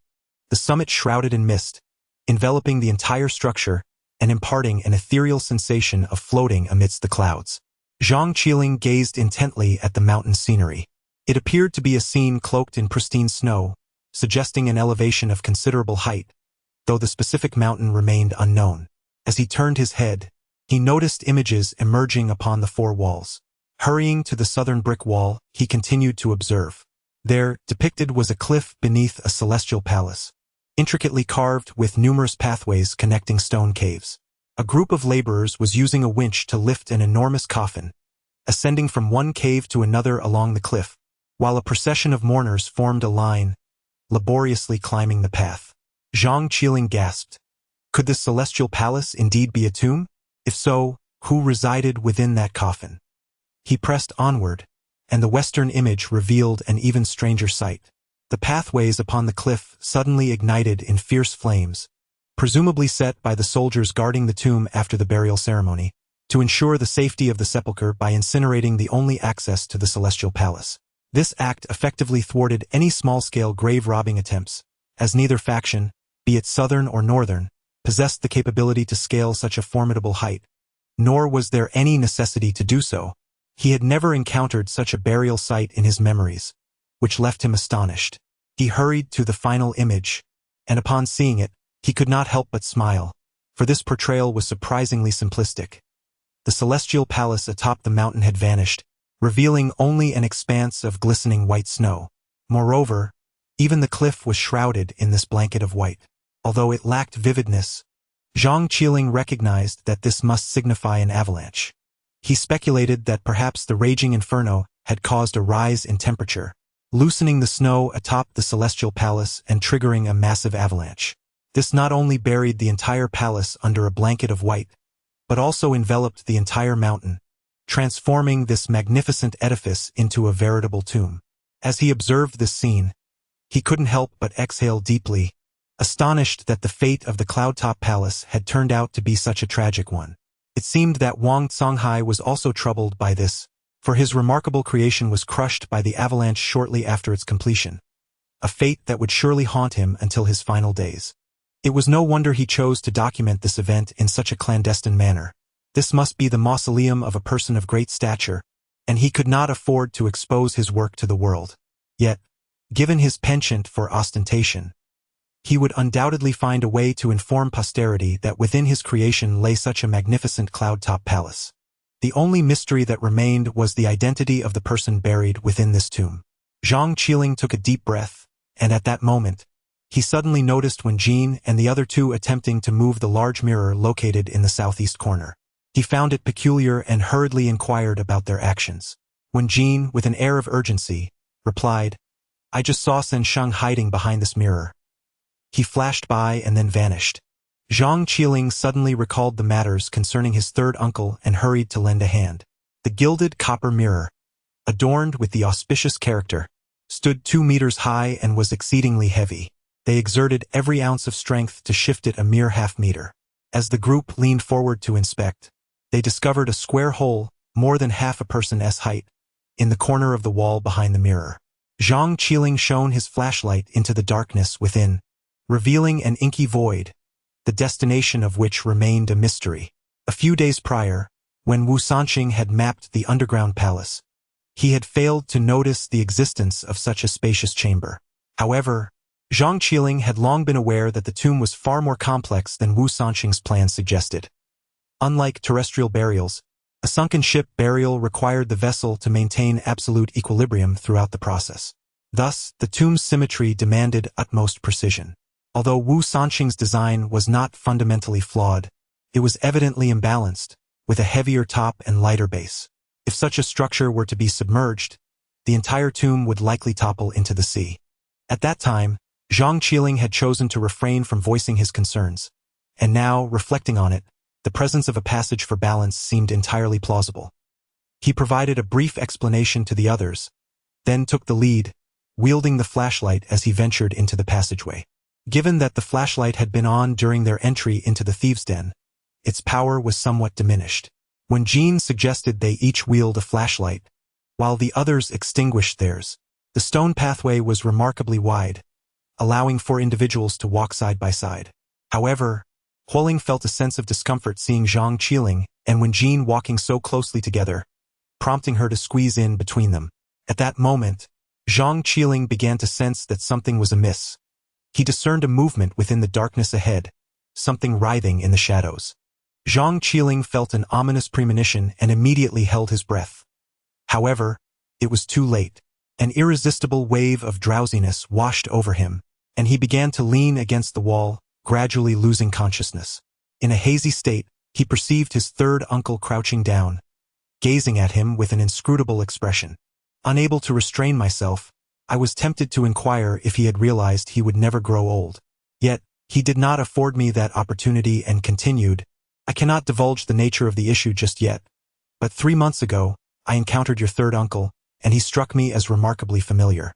S2: the summit shrouded in mist, enveloping the entire structure and imparting an ethereal sensation of floating amidst the clouds. Zhang Qiling gazed intently at the mountain scenery. It appeared to be a scene cloaked in pristine snow, suggesting an elevation of considerable height, though the specific mountain remained unknown. As he turned his head, he noticed images emerging upon the four walls. Hurrying to the southern brick wall, he continued to observe. There, depicted was a cliff beneath a celestial palace, intricately carved with numerous pathways connecting stone caves. A group of laborers was using a winch to lift an enormous coffin, ascending from one cave to another along the cliff, while a procession of mourners formed a line, laboriously climbing the path. Zhang Qiling gasped. Could this celestial palace indeed be a tomb? If so, who resided within that coffin? He pressed onward, and the western image revealed an even stranger sight. The pathways upon the cliff suddenly ignited in fierce flames, presumably set by the soldiers guarding the tomb after the burial ceremony, to ensure the safety of the sepulchre by incinerating the only access to the celestial palace. This act effectively thwarted any small-scale grave-robbing attempts, as neither faction, be it southern or northern, possessed the capability to scale such a formidable height. Nor was there any necessity to do so. He had never encountered such a burial site in his memories, which left him astonished. He hurried to the final image, and upon seeing it, he could not help but smile, for this portrayal was surprisingly simplistic. The celestial palace atop the mountain had vanished, revealing only an expanse of glistening white snow. Moreover, even the cliff was shrouded in this blanket of white. Although it lacked vividness, Zhang Qiling recognized that this must signify an avalanche. He speculated that perhaps the raging inferno had caused a rise in temperature, loosening the snow atop the celestial palace and triggering a massive avalanche. This not only buried the entire palace under a blanket of white, but also enveloped the entire mountain, transforming this magnificent edifice into a veritable tomb. As he observed this scene, he couldn't help but exhale deeply, astonished that the fate of the Cloudtop Palace had turned out to be such a tragic one. It seemed that Wang Songhai was also troubled by this, for his remarkable creation was crushed by the avalanche shortly after its completion, a fate that would surely haunt him until his final days. It was no wonder he chose to document this event in such a clandestine manner. This must be the mausoleum of a person of great stature, and he could not afford to expose his work to the world. Yet, given his penchant for ostentation, he would undoubtedly find a way to inform posterity that within his creation lay such a magnificent cloud-top palace. The only mystery that remained was the identity of the person buried within this tomb. Zhang Qiling took a deep breath, and at that moment, he suddenly noticed Wen Jin and the other two attempting to move the large mirror located in the southeast corner. He found it peculiar and hurriedly inquired about their actions. Wen Jin, with an air of urgency, replied, "I just saw Sen Sheng hiding behind this mirror. He flashed by and then vanished." Zhang Qiling suddenly recalled the matters concerning his third uncle and hurried to lend a hand. The gilded copper mirror, adorned with the auspicious character, stood 2 meters high and was exceedingly heavy. They exerted every ounce of strength to shift it a mere half-meter. As the group leaned forward to inspect, they discovered a square hole, more than half a person's height, in the corner of the wall behind the mirror. Zhang Qiling shone his flashlight into the darkness within, revealing an inky void, the destination of which remained a mystery. A few days prior, when Wu Sanqing had mapped the underground palace, he had failed to notice the existence of such a spacious chamber. However, Zhang Qiling had long been aware that the tomb was far more complex than Wu Sanqing's plan suggested. Unlike terrestrial burials, a sunken ship burial required the vessel to maintain absolute equilibrium throughout the process. Thus, the tomb's symmetry demanded utmost precision. Although Wu Sanqing's design was not fundamentally flawed, it was evidently imbalanced, with a heavier top and lighter base. If such a structure were to be submerged, the entire tomb would likely topple into the sea. At that time, Zhang Qiling had chosen to refrain from voicing his concerns, and now, reflecting on it, the presence of a passage for balance seemed entirely plausible. He provided a brief explanation to the others, then took the lead, wielding the flashlight as he ventured into the passageway. Given that the flashlight had been on during their entry into the thieves' den, its power was somewhat diminished. When Jean suggested they each wield a flashlight, while the others extinguished theirs, the stone pathway was remarkably wide, allowing for individuals to walk side by side. However, Qiling felt a sense of discomfort seeing Zhang Qiling and when Jean walking so closely together, prompting her to squeeze in between them. At that moment, Zhang Qiling began to sense that something was amiss. He discerned a movement within the darkness ahead, something writhing in the shadows. Zhang Qiling felt an ominous premonition and immediately held his breath. However, it was too late. An irresistible wave of drowsiness washed over him, and he began to lean against the wall, gradually losing consciousness. In a hazy state, he perceived his third uncle crouching down, gazing at him with an inscrutable expression. Unable to restrain myself, I was tempted to inquire if he had realized he would never grow old. Yet, he did not afford me that opportunity and continued, "I cannot divulge the nature of the issue just yet, but 3 months ago, I encountered your third uncle, and he struck me as remarkably familiar.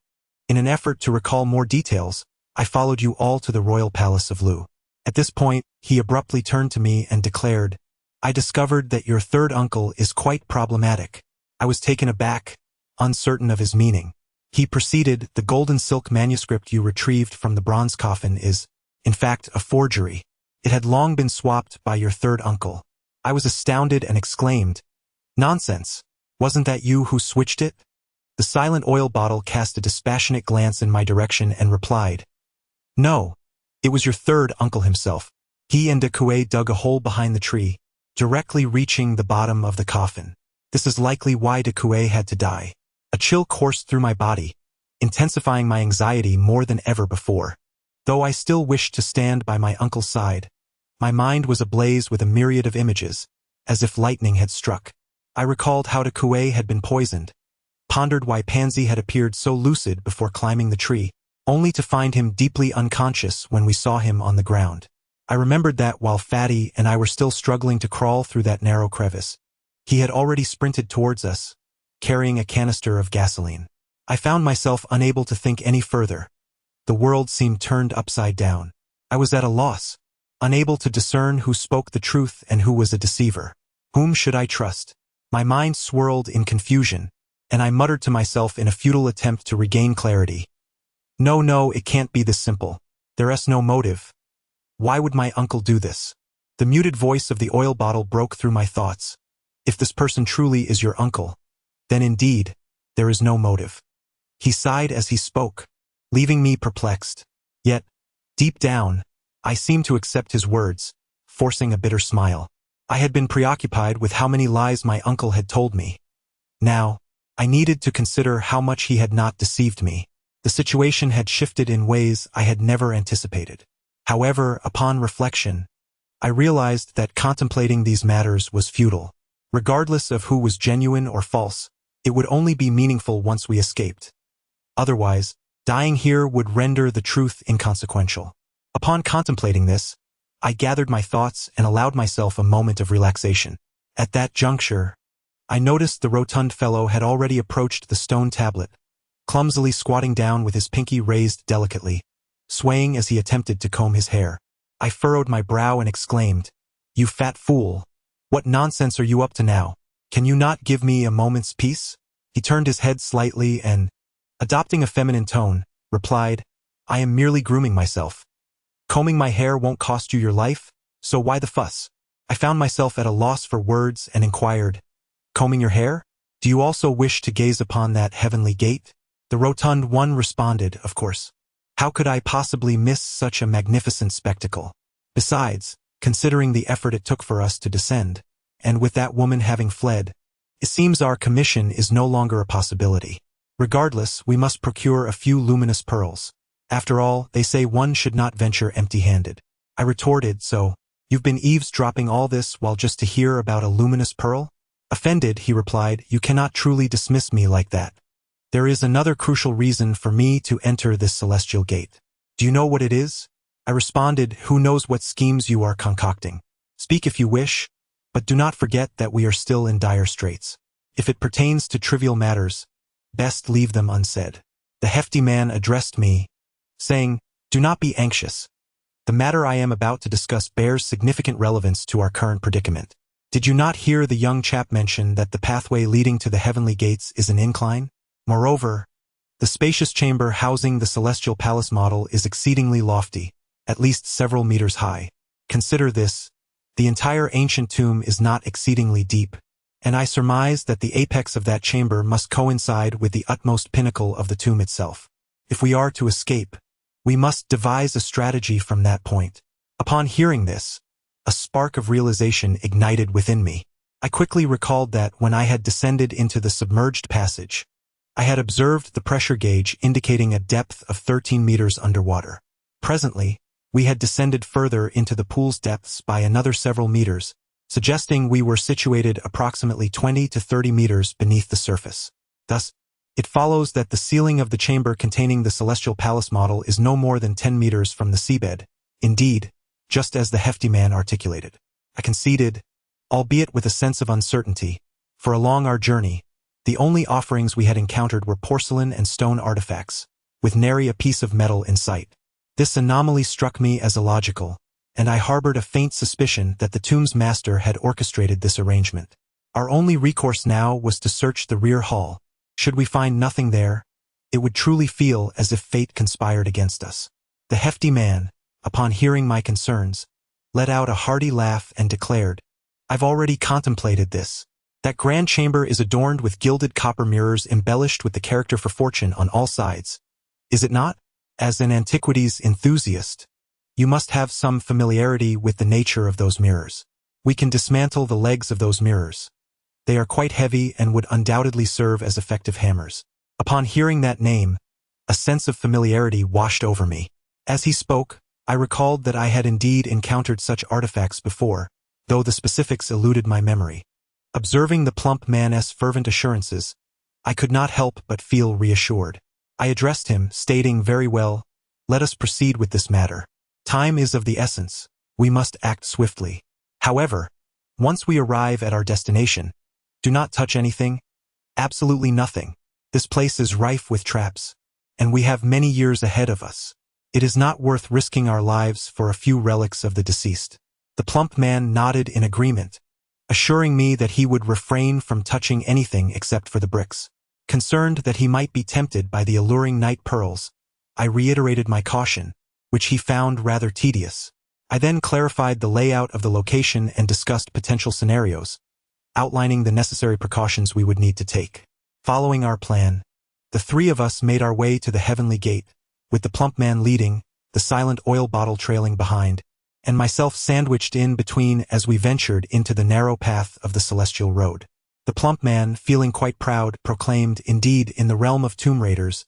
S2: In an effort to recall more details, I followed you all to the royal palace of Lu." At this point, he abruptly turned to me and declared, "I discovered that your third uncle is quite problematic." I was taken aback, uncertain of his meaning. He proceeded, "The golden silk manuscript you retrieved from the bronze coffin is, in fact, a forgery. It had long been swapped by your third uncle." I was astounded and exclaimed, "Nonsense! Wasn't that you who switched it?" The silent oil bottle cast a dispassionate glance in my direction and replied, "No, it was your third uncle himself. He and de Kuei dug a hole behind the tree, directly reaching the bottom of the coffin. This is likely why de Kuei had to die." A chill coursed through my body, intensifying my anxiety more than ever before. Though I still wished to stand by my uncle's side, my mind was ablaze with a myriad of images, as if lightning had struck. I recalled how de Kuei had been poisoned, pondered why Pangzi had appeared so lucid before climbing the tree, only to find him deeply unconscious when we saw him on the ground. I remembered that while Fatty and I were still struggling to crawl through that narrow crevice, he had already sprinted towards us, carrying a canister of gasoline. I found myself unable to think any further. The world seemed turned upside down. I was at a loss, unable to discern who spoke the truth and who was a deceiver. Whom should I trust? My mind swirled in confusion, and I muttered to myself in a futile attempt to regain clarity. No, it can't be this simple. There's no motive. Why would my uncle do this?" The muted voice of the oil bottle broke through my thoughts. "If this person truly is your uncle, then indeed, there is no motive." He sighed as he spoke, leaving me perplexed. Yet, deep down, I seemed to accept his words, forcing a bitter smile. I had been preoccupied with how many lies my uncle had told me. Now, I needed to consider how much he had not deceived me. The situation had shifted in ways I had never anticipated. However, upon reflection, I realized that contemplating these matters was futile. Regardless of who was genuine or false, it would only be meaningful once we escaped. Otherwise, dying here would render the truth inconsequential. Upon contemplating this, I gathered my thoughts and allowed myself a moment of relaxation. At that juncture, I noticed the rotund fellow had already approached the stone tablet, clumsily squatting down with his pinky raised delicately, swaying as he attempted to comb his hair. I furrowed my brow and exclaimed, "You fat fool! What nonsense are you up to now? Can you not give me a moment's peace?" He turned his head slightly and, adopting a feminine tone, replied, "I am merely grooming myself. Combing my hair won't cost you your life, so why the fuss?" I found myself at a loss for words and inquired, "Combing your hair? Do you also wish to gaze upon that heavenly gate? The rotund one responded, of course. How could I possibly miss such a magnificent spectacle? Besides, considering the effort it took for us to descend, and with that woman having fled, it seems our commission is no longer a possibility. Regardless, we must procure a few luminous pearls. After all, they say one should not venture empty-handed. I retorted, so, you've been eavesdropping all this while just to hear about a luminous pearl? Offended, he replied, you cannot truly dismiss me like that. There is another crucial reason for me to enter this celestial gate. Do you know what it is? I responded, who knows what schemes you are concocting. Speak if you wish, but do not forget that we are still in dire straits. If it pertains to trivial matters, best leave them unsaid. The hefty man addressed me, saying, do not be anxious. The matter I am about to discuss bears significant relevance to our current predicament. Did you not hear the young chap mention that the pathway leading to the heavenly gates is an incline? Moreover, the spacious chamber housing the celestial palace model is exceedingly lofty, at least several meters high. Consider this, the entire ancient tomb is not exceedingly deep, and I surmise that the apex of that chamber must coincide with the utmost pinnacle of the tomb itself. If we are to escape, we must devise a strategy from that point. Upon hearing this, a spark of realization ignited within me. I quickly recalled that when I had descended into the submerged passage, I had observed the pressure gauge indicating a depth of 13 meters underwater. Presently, we had descended further into the pool's depths by another several meters, suggesting we were situated approximately 20 to 30 meters beneath the surface. Thus, it follows that the ceiling of the chamber containing the celestial palace model is no more than 10 meters from the seabed. Indeed, just as the hefty man articulated. I conceded, albeit with a sense of uncertainty, for along our journey, the only offerings we had encountered were porcelain and stone artifacts, with nary a piece of metal in sight. This anomaly struck me as illogical, and I harbored a faint suspicion that the tomb's master had orchestrated this arrangement. Our only recourse now was to search the rear hall. Should we find nothing there, it would truly feel as if fate conspired against us. The hefty man, upon hearing my concerns, let out a hearty laugh and declared, I've already contemplated this. That grand chamber is adorned with gilded copper mirrors embellished with the character for fortune on all sides. Is it not? As an antiquities enthusiast, you must have some familiarity with the nature of those mirrors. We can dismantle the legs of those mirrors. They are quite heavy and would undoubtedly serve as effective hammers. Upon hearing that name, a sense of familiarity washed over me. As he spoke, I recalled that I had indeed encountered such artifacts before, though the specifics eluded my memory. Observing the plump man's fervent assurances, I could not help but feel reassured. I addressed him, stating, very well, let us proceed with this matter. Time is of the essence. We must act swiftly. However, once we arrive at our destination, do not touch anything, absolutely nothing. This place is rife with traps, and we have many years ahead of us. It is not worth risking our lives for a few relics of the deceased. The plump man nodded in agreement, assuring me that he would refrain from touching anything except for the bricks. Concerned that he might be tempted by the alluring night pearls, I reiterated my caution, which he found rather tedious. I then clarified the layout of the location and discussed potential scenarios, outlining the necessary precautions we would need to take. Following our plan, the three of us made our way to the heavenly gate, with the plump man leading, the silent oil bottle trailing behind, and myself sandwiched in between as we ventured into the narrow path of the celestial road. The plump man, feeling quite proud, proclaimed, indeed, in the realm of tomb raiders,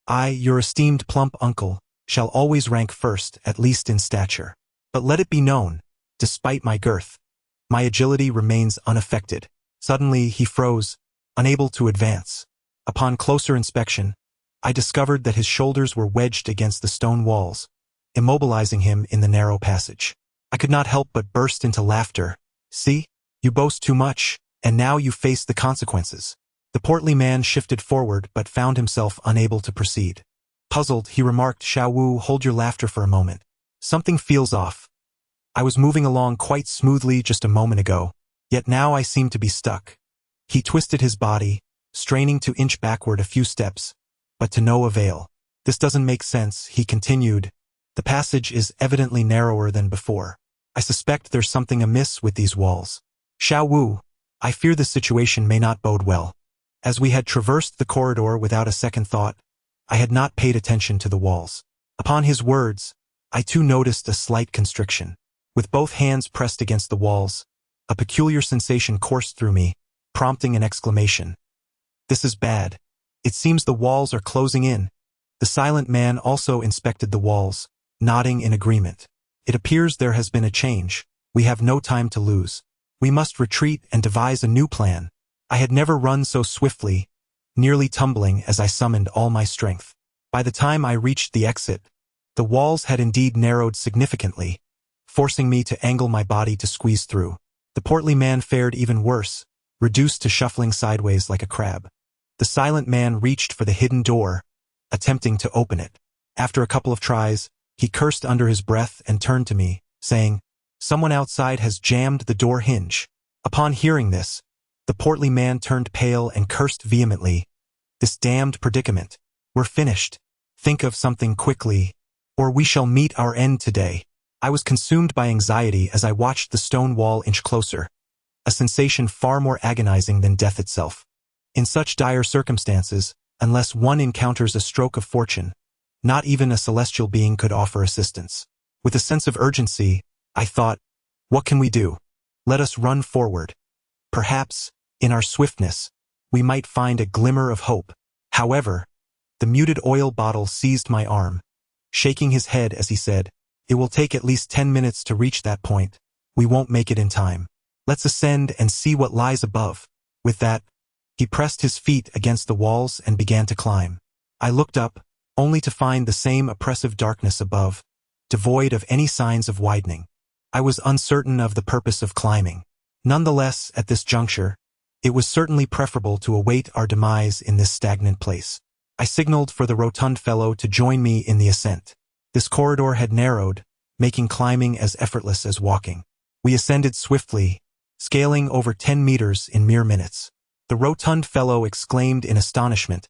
S2: I, your esteemed plump uncle, shall always rank first, at least in stature. But let it be known, despite my girth, my agility remains unaffected. Suddenly he froze, unable to advance. Upon closer inspection, I discovered that his shoulders were wedged against the stone walls, immobilizing him in the narrow passage. I could not help but burst into laughter. See, you boast too much, and now you face the consequences. The portly man shifted forward but found himself unable to proceed. Puzzled, he remarked, Xiao Wu, hold your laughter for a moment. Something feels off. I was moving along quite smoothly just a moment ago, yet now I seem to be stuck. He twisted his body, straining to inch backward a few steps, but to no avail. This doesn't make sense, he continued. The passage is evidently narrower than before. I suspect there's something amiss with these walls. Xiao Wu, I fear this situation may not bode well. As we had traversed the corridor without a second thought, I had not paid attention to the walls. Upon his words, I too noticed a slight constriction. With both hands pressed against the walls, a peculiar sensation coursed through me, prompting an exclamation. This is bad. It seems the walls are closing in. The silent man also inspected the walls, nodding in agreement. It appears there has been a change. We have no time to lose. We must retreat and devise a new plan. I had never run so swiftly, nearly tumbling as I summoned all my strength. By the time I reached the exit, the walls had indeed narrowed significantly, forcing me to angle my body to squeeze through. The portly man fared even worse, reduced to shuffling sideways like a crab. The silent man reached for the hidden door, attempting to open it. After a couple of tries, he cursed under his breath and turned to me, saying, "Someone outside has jammed the door hinge." Upon hearing this, the portly man turned pale and cursed vehemently. "This damned predicament. We're finished. Think of something quickly, or we shall meet our end today." I was consumed by anxiety as I watched the stone wall inch closer, a sensation far more agonizing than death itself. In such dire circumstances, unless one encounters a stroke of fortune, not even a celestial being could offer assistance. With a sense of urgency, I thought, what can we do? Let us run forward. Perhaps, in our swiftness, we might find a glimmer of hope. However, the muted oil bottle seized my arm, shaking his head as he said, "It will take at least 10 minutes to reach that point. We won't make it in time. Let's ascend and see what lies above." With that, he pressed his feet against the walls and began to climb. I looked up, only to find the same oppressive darkness above, devoid of any signs of widening. I was uncertain of the purpose of climbing. Nonetheless, at this juncture, it was certainly preferable to await our demise in this stagnant place. I signaled for the rotund fellow to join me in the ascent. This corridor had narrowed, making climbing as effortless as walking. We ascended swiftly, scaling over 10 meters in mere minutes. The rotund fellow exclaimed in astonishment,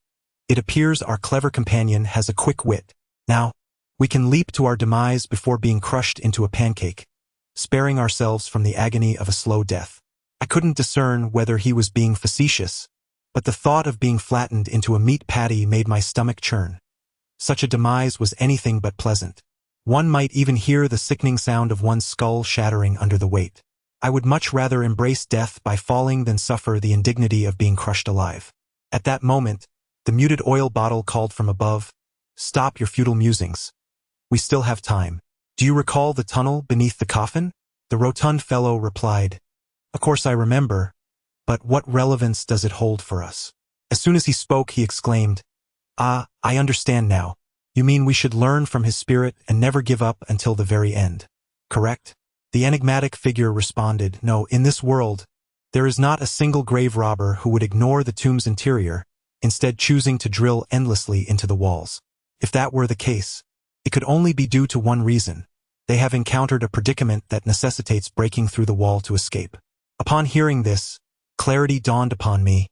S2: "It appears our clever companion has a quick wit. Now, we can leap to our demise before being crushed into a pancake, sparing ourselves from the agony of a slow death." I couldn't discern whether he was being facetious, but the thought of being flattened into a meat patty made my stomach churn. Such a demise was anything but pleasant. One might even hear the sickening sound of one's skull shattering under the weight. I would much rather embrace death by falling than suffer the indignity of being crushed alive. At that moment, the muted oil bottle called from above, "Stop your futile musings. We still have time. Do you recall the tunnel beneath the coffin?" The rotund fellow replied, "Of course I remember, but what relevance does it hold for us?" As soon as he spoke, he exclaimed, "Ah, I understand now. You mean we should learn from his spirit and never give up until the very end, correct?" The enigmatic figure responded, "No, in this world, there is not a single grave robber who would ignore the tomb's interior, instead choosing to drill endlessly into the walls. If that were the case, it could only be due to one reason. They have encountered a predicament that necessitates breaking through the wall to escape." Upon hearing this, clarity dawned upon me,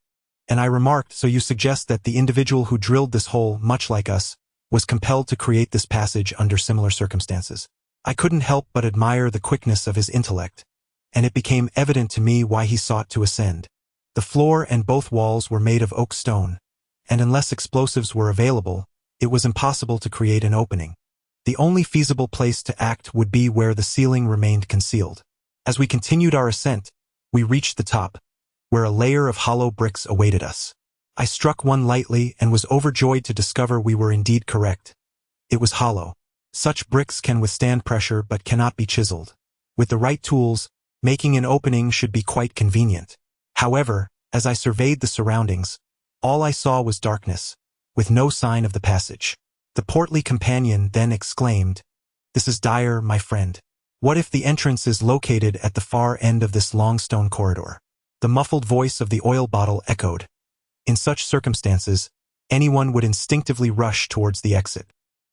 S2: and I remarked, "So you suggest that the individual who drilled this hole, much like us, was compelled to create this passage under similar circumstances?" I couldn't help but admire the quickness of his intellect, and it became evident to me why he sought to ascend. The floor and both walls were made of oak stone, and unless explosives were available, it was impossible to create an opening. The only feasible place to act would be where the ceiling remained concealed. As we continued our ascent, we reached the top, where a layer of hollow bricks awaited us. I struck one lightly and was overjoyed to discover we were indeed correct. It was hollow. Such bricks can withstand pressure but cannot be chiseled. With the right tools, making an opening should be quite convenient. However, as I surveyed the surroundings, all I saw was darkness, with no sign of the passage. The portly companion then exclaimed, "This is dire, my friend. What if the entrance is located at the far end of this long stone corridor?" The muffled voice of the oil bottle echoed. In such circumstances, anyone would instinctively rush towards the exit.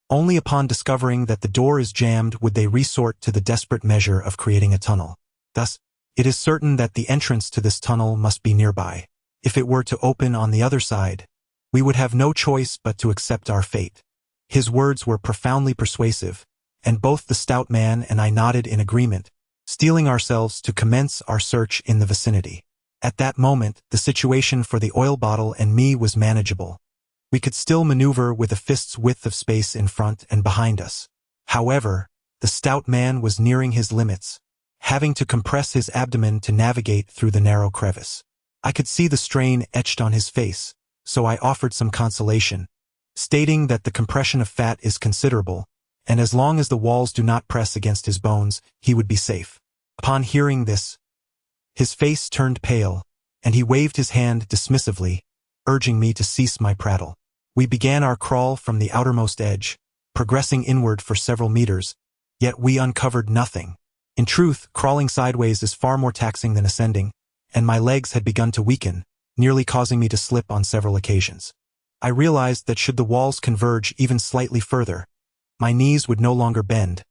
S2: Only upon discovering that the door is jammed would they resort to the desperate measure of creating a tunnel. Thus, it is certain that the entrance to this tunnel must be nearby. If it were to open on the other side, we would have no choice but to accept our fate. His words were profoundly persuasive, and both the stout man and I nodded in agreement, steeling ourselves to commence our search in the vicinity. At that moment, the situation for the oil bottle and me was manageable. We could still maneuver with a fist's width of space in front and behind us. However, the stout man was nearing his limits, having to compress his abdomen to navigate through the narrow crevice. I could see the strain etched on his face, so I offered some consolation, stating that the compression of fat is considerable, and as long as the walls do not press against his bones, he would be safe. Upon hearing this, his face turned pale, and he waved his hand dismissively, urging me to cease my prattle. We began our crawl from the outermost edge, progressing inward for several meters, yet we uncovered nothing. In truth, crawling sideways is far more taxing than ascending, and my legs had begun to weaken, nearly causing me to slip on several occasions. I realized that should the walls converge even slightly further, my knees would no longer bend,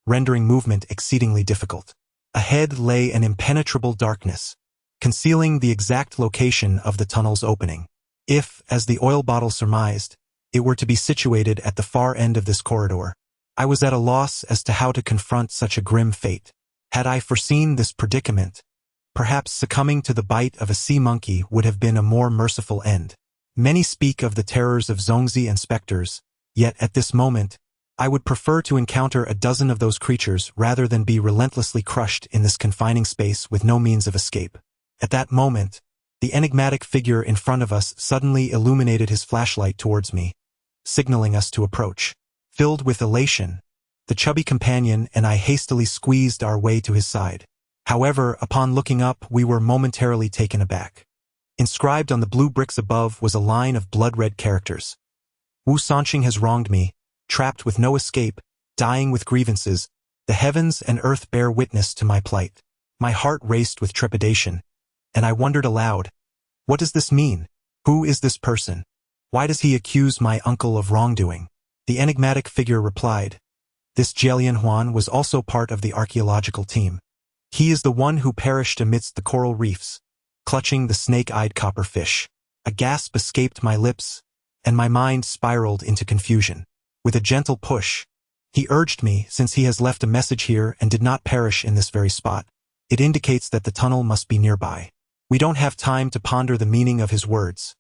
S2: rendering movement exceedingly difficult. Ahead lay an impenetrable darkness, concealing the exact location of the tunnel's opening. If, as the oil bottle surmised, it were to be situated at the far end of this corridor, I was at a loss as to how to confront such a grim fate. Had I foreseen this predicament, perhaps succumbing to the bite of a sea monkey would have been a more merciful end. Many speak of the terrors of Zhongzi and specters, yet at this moment, I would prefer to encounter a dozen of those creatures rather than be relentlessly crushed in this confining space with no means of escape. At that moment, the enigmatic figure in front of us suddenly illuminated his flashlight towards me, signaling us to approach. Filled with elation, the chubby companion and I hastily squeezed our way to his side. However, upon looking up, we were momentarily taken aback. Inscribed on the blue bricks above was a line of blood-red characters. Wu Xie has wronged me, trapped with no escape, dying with grievances. The heavens and earth bear witness to my plight. My heart raced with trepidation, and I wondered aloud, what does this mean? Who is this person? Why does he accuse my uncle of wrongdoing? The enigmatic figure replied, this Jialian was also part of the archaeological team. He is the one who perished amidst the coral reefs, clutching the snake-eyed copper fish. A gasp escaped my lips, and my mind spiraled into confusion. With a gentle push, he urged me, since he has left a message here and did not perish in this very spot, it indicates that the tunnel must be nearby. We don't have time to ponder the meaning of his words.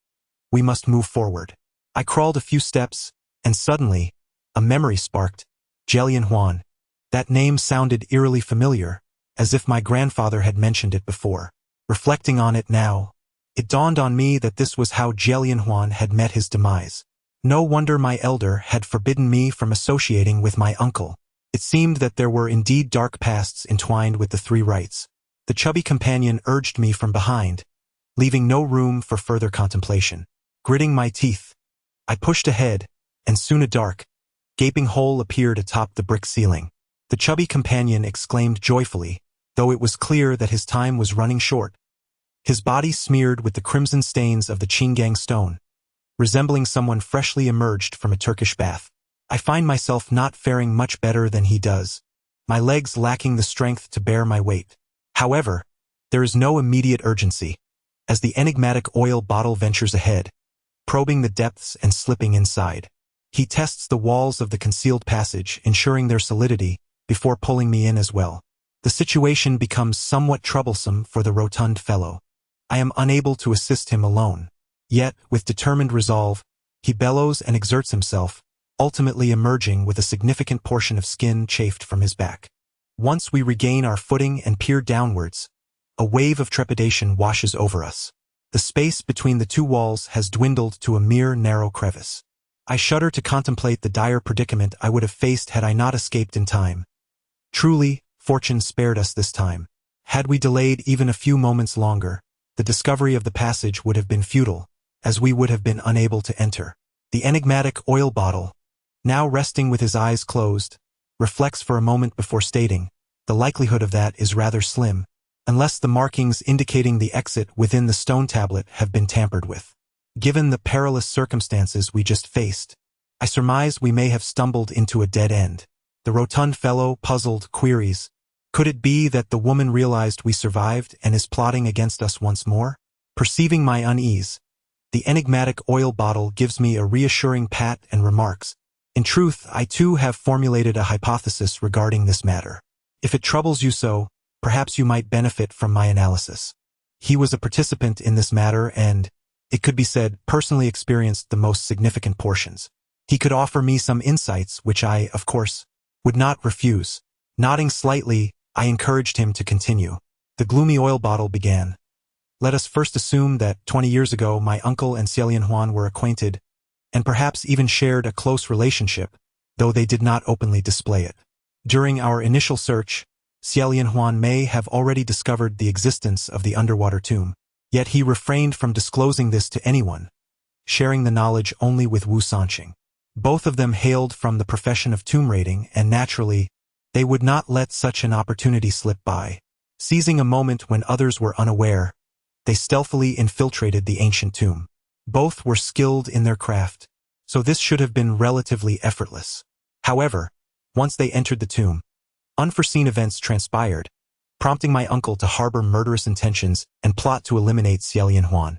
S2: We must move forward. I crawled a few steps, and suddenly, a memory sparked. Jialian. That name sounded eerily familiar, as if my grandfather had mentioned it before. Reflecting on it now, it dawned on me that this was how Jialian had met his demise. No wonder my elder had forbidden me from associating with my uncle. It seemed that there were indeed dark pasts entwined with the three rites. The chubby companion urged me from behind, leaving no room for further contemplation. Gritting my teeth, I pushed ahead, and soon a dark, gaping hole appeared atop the brick ceiling. The chubby companion exclaimed joyfully, though it was clear that his time was running short. His body smeared with the crimson stains of the Qingang stone, resembling someone freshly emerged from a Turkish bath. I find myself not faring much better than he does, my legs lacking the strength to bear my weight. However, there is no immediate urgency, as the enigmatic oil bottle ventures ahead, probing the depths and slipping inside. He tests the walls of the concealed passage, ensuring their solidity, before pulling me in as well. The situation becomes somewhat troublesome for the rotund fellow. I am unable to assist him alone. Yet, with determined resolve, he bellows and exerts himself, ultimately emerging with a significant portion of skin chafed from his back. Once we regain our footing and peer downwards, a wave of trepidation washes over us. The space between the two walls has dwindled to a mere narrow crevice. I shudder to contemplate the dire predicament I would have faced had I not escaped in time. Truly, fortune spared us this time. Had we delayed even a few moments longer, the discovery of the passage would have been futile, as we would have been unable to enter. The enigmatic oil bottle, now resting with his eyes closed, reflects for a moment before stating, the likelihood of that is rather slim, unless the markings indicating the exit within the stone tablet have been tampered with. Given the perilous circumstances we just faced, I surmise we may have stumbled into a dead end. The rotund fellow, puzzled, queries, could it be that the woman realized we survived and is plotting against us once more? Perceiving my unease, the enigmatic oil bottle gives me a reassuring pat and remarks, in truth, I too have formulated a hypothesis regarding this matter. If it troubles you so, perhaps you might benefit from my analysis. He was a participant in this matter and, it could be said, personally experienced the most significant portions. He could offer me some insights which I, of course, would not refuse. Nodding slightly, I encouraged him to continue. The gloomy oil bottle began. Let us first assume that 20 years ago my uncle and Xiaolian Huan were acquainted, and perhaps even shared a close relationship, though they did not openly display it. During our initial search, Xiaolian Huan may have already discovered the existence of the underwater tomb, yet he refrained from disclosing this to anyone, sharing the knowledge only with Wu Xie. Both of them hailed from the profession of tomb raiding, and naturally, they would not let such an opportunity slip by. Seizing a moment when others were unaware, they stealthily infiltrated the ancient tomb. Both were skilled in their craft, so this should have been relatively effortless. However, once they entered the tomb, unforeseen events transpired, prompting my uncle to harbor murderous intentions and plot to eliminate Xiaolian Huan.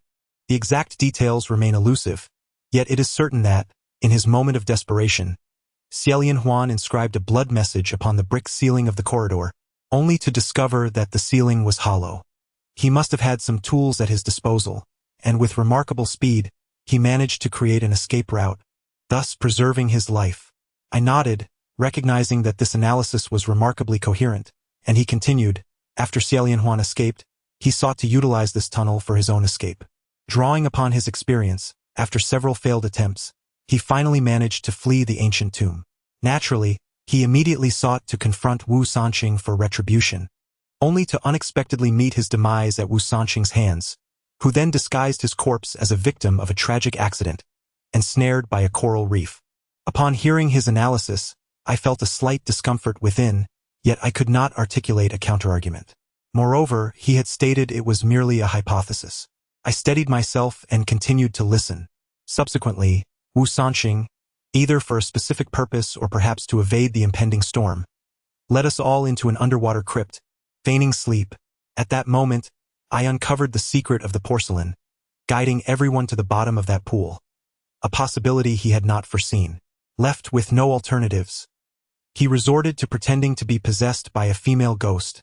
S2: The exact details remain elusive, yet it is certain that, in his moment of desperation, Xiaolian Huan inscribed a blood message upon the brick ceiling of the corridor, only to discover that the ceiling was hollow. He must have had some tools at his disposal, and with remarkable speed, he managed to create an escape route, thus preserving his life. I nodded, recognizing that this analysis was remarkably coherent, and he continued, after Xiaolian Huan escaped, he sought to utilize this tunnel for his own escape. Drawing upon his experience, after several failed attempts, he finally managed to flee the ancient tomb. Naturally, he immediately sought to confront Wu Xie for retribution, only to unexpectedly meet his demise at Wu Xie's hands, who then disguised his corpse as a victim of a tragic accident, ensnared by a coral reef. Upon hearing his analysis, I felt a slight discomfort within, yet I could not articulate a counterargument. Moreover, he had stated it was merely a hypothesis. I steadied myself and continued to listen. Subsequently, Wu Xie, either for a specific purpose or perhaps to evade the impending storm, led us all into an underwater crypt, feigning sleep. At that moment, I uncovered the secret of the porcelain, guiding everyone to the bottom of that pool, a possibility he had not foreseen. Left with no alternatives, he resorted to pretending to be possessed by a female ghost,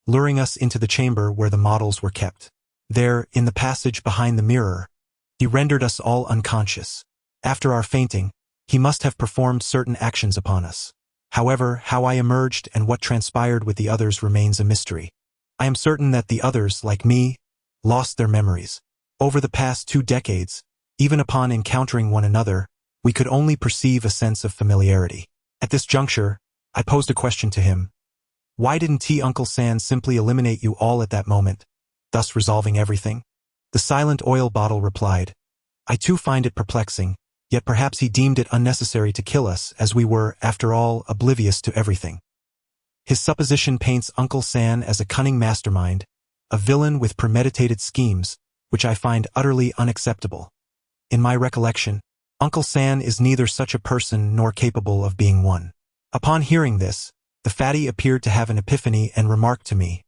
S2: luring us into the chamber where the models were kept. There, in the passage behind the mirror, he rendered us all unconscious. After our fainting, he must have performed certain actions upon us. However, how I emerged and what transpired with the others remains a mystery. I am certain that the others, like me, lost their memories. Over the past 2 decades, even upon encountering one another, we could only perceive a sense of familiarity. At this juncture, I posed a question to him. Why didn't Uncle San simply eliminate you all at that moment, thus resolving everything? The silent oil bottle replied, I too find it perplexing, yet perhaps he deemed it unnecessary to kill us as we were, after all, oblivious to everything. His supposition paints Uncle San as a cunning mastermind, a villain with premeditated schemes, which I find utterly unacceptable. In my recollection, Uncle San is neither such a person nor capable of being one. Upon hearing this, the fatty appeared to have an epiphany and remarked to me,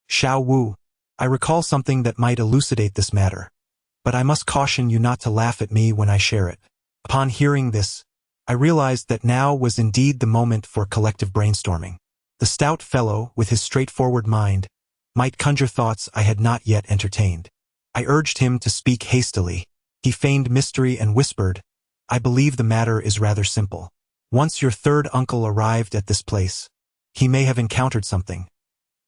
S2: Xiao Wu, I recall something that might elucidate this matter, but I must caution you not to laugh at me when I share it. Upon hearing this, I realized that now was indeed the moment for collective brainstorming. The stout fellow, with his straightforward mind, might conjure thoughts I had not yet entertained. I urged him to speak hastily. He feigned mystery and whispered, I believe the matter is rather simple. Once your third uncle arrived at this place, he may have encountered something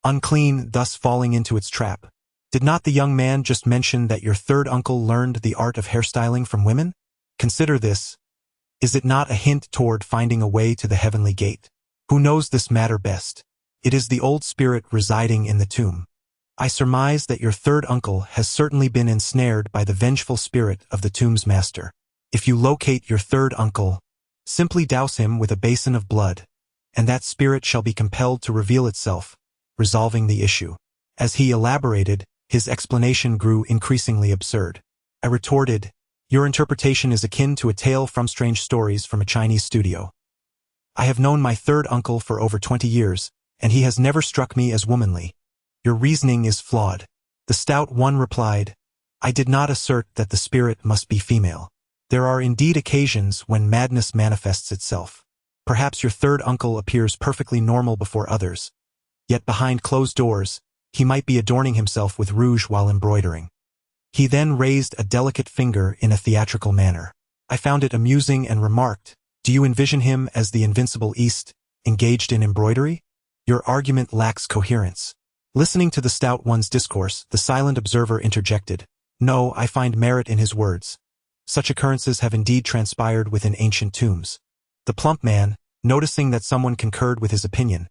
S2: unclean, thus falling into its trap. Did not the young man just mention that your third uncle learned the art of hairstyling from women? Consider this. Is it not a hint toward finding a way to the heavenly gate? Who knows this matter best? It is the old spirit residing in the tomb. I surmise that your third uncle has certainly been ensnared by the vengeful spirit of the tomb's master. If you locate your third uncle, simply douse him with a basin of blood, and that spirit shall be compelled to reveal itself, resolving the issue. As he elaborated, his explanation grew increasingly absurd. I retorted, your interpretation is akin to a tale from strange stories from a Chinese studio. I have known my third uncle for over 20 years, and he has never struck me as womanly. Your reasoning is flawed. The stout one replied, I did not assert that the spirit must be female. There are indeed occasions when madness manifests itself. Perhaps your third uncle appears perfectly normal before others, yet behind closed doors, He might be adorning himself with rouge while embroidering. He then raised a delicate finger in a theatrical manner. I found it amusing and remarked, "Do you envision him as the invincible East, engaged in embroidery? Your argument lacks coherence." Listening to the stout one's discourse, the silent observer interjected, "No, I find merit in his words. Such occurrences have indeed transpired within ancient tombs." The plump man, noticing that someone concurred with his opinion,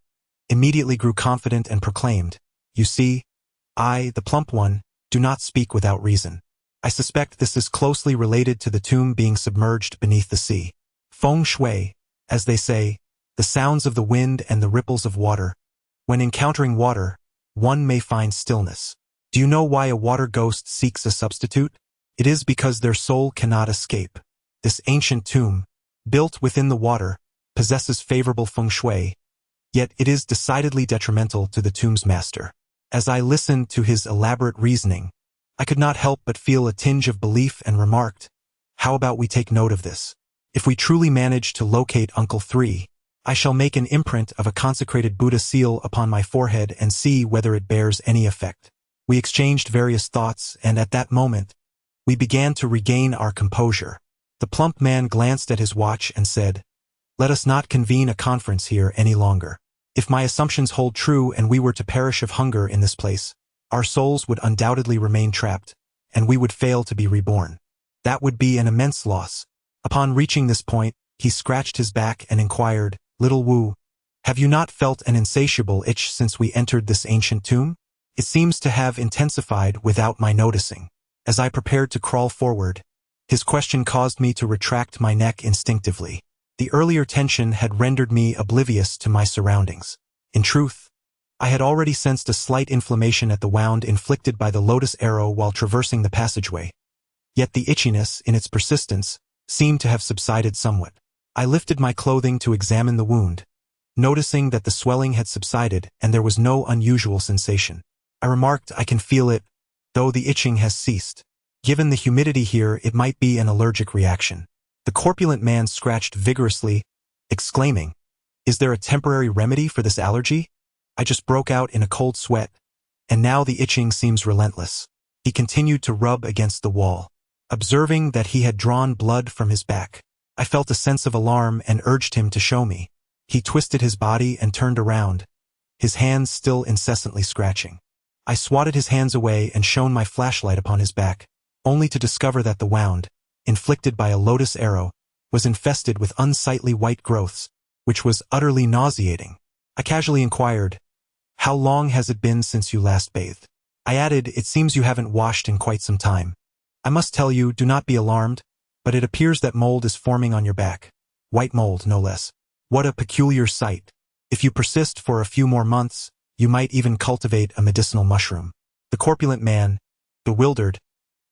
S2: immediately grew confident and proclaimed, "You see, I, the plump one, do not speak without reason. I suspect this is closely related to the tomb being submerged beneath the sea. Feng shui, as they say, the sounds of the wind and the ripples of water. When encountering water, one may find stillness. Do you know why a water ghost seeks a substitute? It is because their soul cannot escape. This ancient tomb, built within the water, possesses favorable feng shui, yet it is decidedly detrimental to the tomb's master." As I listened to his elaborate reasoning, I could not help but feel a tinge of belief and remarked, "How about we take note of this? If we truly manage to locate Uncle 3, I shall make an imprint of a consecrated Buddha seal upon my forehead and see whether it bears any effect." We exchanged various thoughts, and at that moment, we began to regain our composure. The plump man glanced at his watch and said, "Let us not convene a conference here any longer. If my assumptions hold true and we were to perish of hunger in this place, our souls would undoubtedly remain trapped, and we would fail to be reborn. That would be an immense loss." Upon reaching this point, he scratched his back and inquired, "Little Wu, have you not felt an insatiable itch since we entered this ancient tomb? It seems to have intensified without my noticing." As I prepared to crawl forward, his question caused me to retract my neck instinctively. The earlier tension had rendered me oblivious to my surroundings. In truth, I had already sensed a slight inflammation at the wound inflicted by the lotus arrow while traversing the passageway. Yet the itchiness, in its persistence, seemed to have subsided somewhat. I lifted my clothing to examine the wound, noticing that the swelling had subsided and there was no unusual sensation. I remarked, "I can feel it, though the itching has ceased. Given the humidity here, it might be an allergic reaction." The corpulent man scratched vigorously, exclaiming, "Is there a temporary remedy for this allergy?" I just broke out in a cold sweat, and now the itching seems relentless. He continued to rub against the wall. Observing that he had drawn blood from his back, I felt a sense of alarm and urged him to show me. He twisted his body and turned around, his hands still incessantly scratching. I swatted his hands away and shone my flashlight upon his back, only to discover that the wound, inflicted by a lotus arrow, was infested with unsightly white growths, which was utterly nauseating. I casually inquired, "How long has it been since you last bathed?" I added, "It seems you haven't washed in quite some time. I must tell you, do not be alarmed, but it appears that mold is forming on your back. White mold, no less. What a peculiar sight. If you persist for a few more months, you might even cultivate a medicinal mushroom." The corpulent man, bewildered,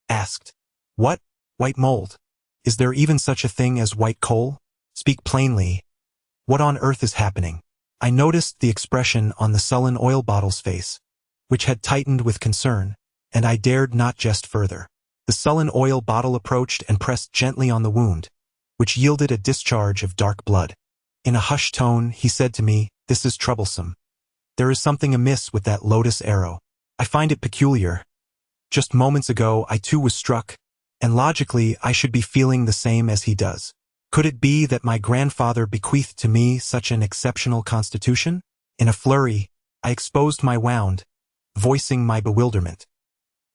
S2: asked, "What? White mold? Is there even such a thing as white coal? Speak plainly. What on earth is happening?" I noticed the expression on the sullen oil bottle's face, which had tightened with concern, and I dared not jest further. The sullen oil bottle approached and pressed gently on the wound, which yielded a discharge of dark blood. In a hushed tone, he said to me, "This is troublesome. There is something amiss with that lotus arrow. I find it peculiar. Just moments ago, I too was struck, and logically, I should be feeling the same as he does. Could it be that my grandfather bequeathed to me such an exceptional constitution?" In a flurry, I exposed my wound, voicing my bewilderment.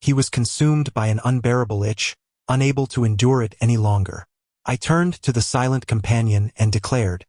S2: He was consumed by an unbearable itch, unable to endure it any longer. I turned to the silent companion and declared,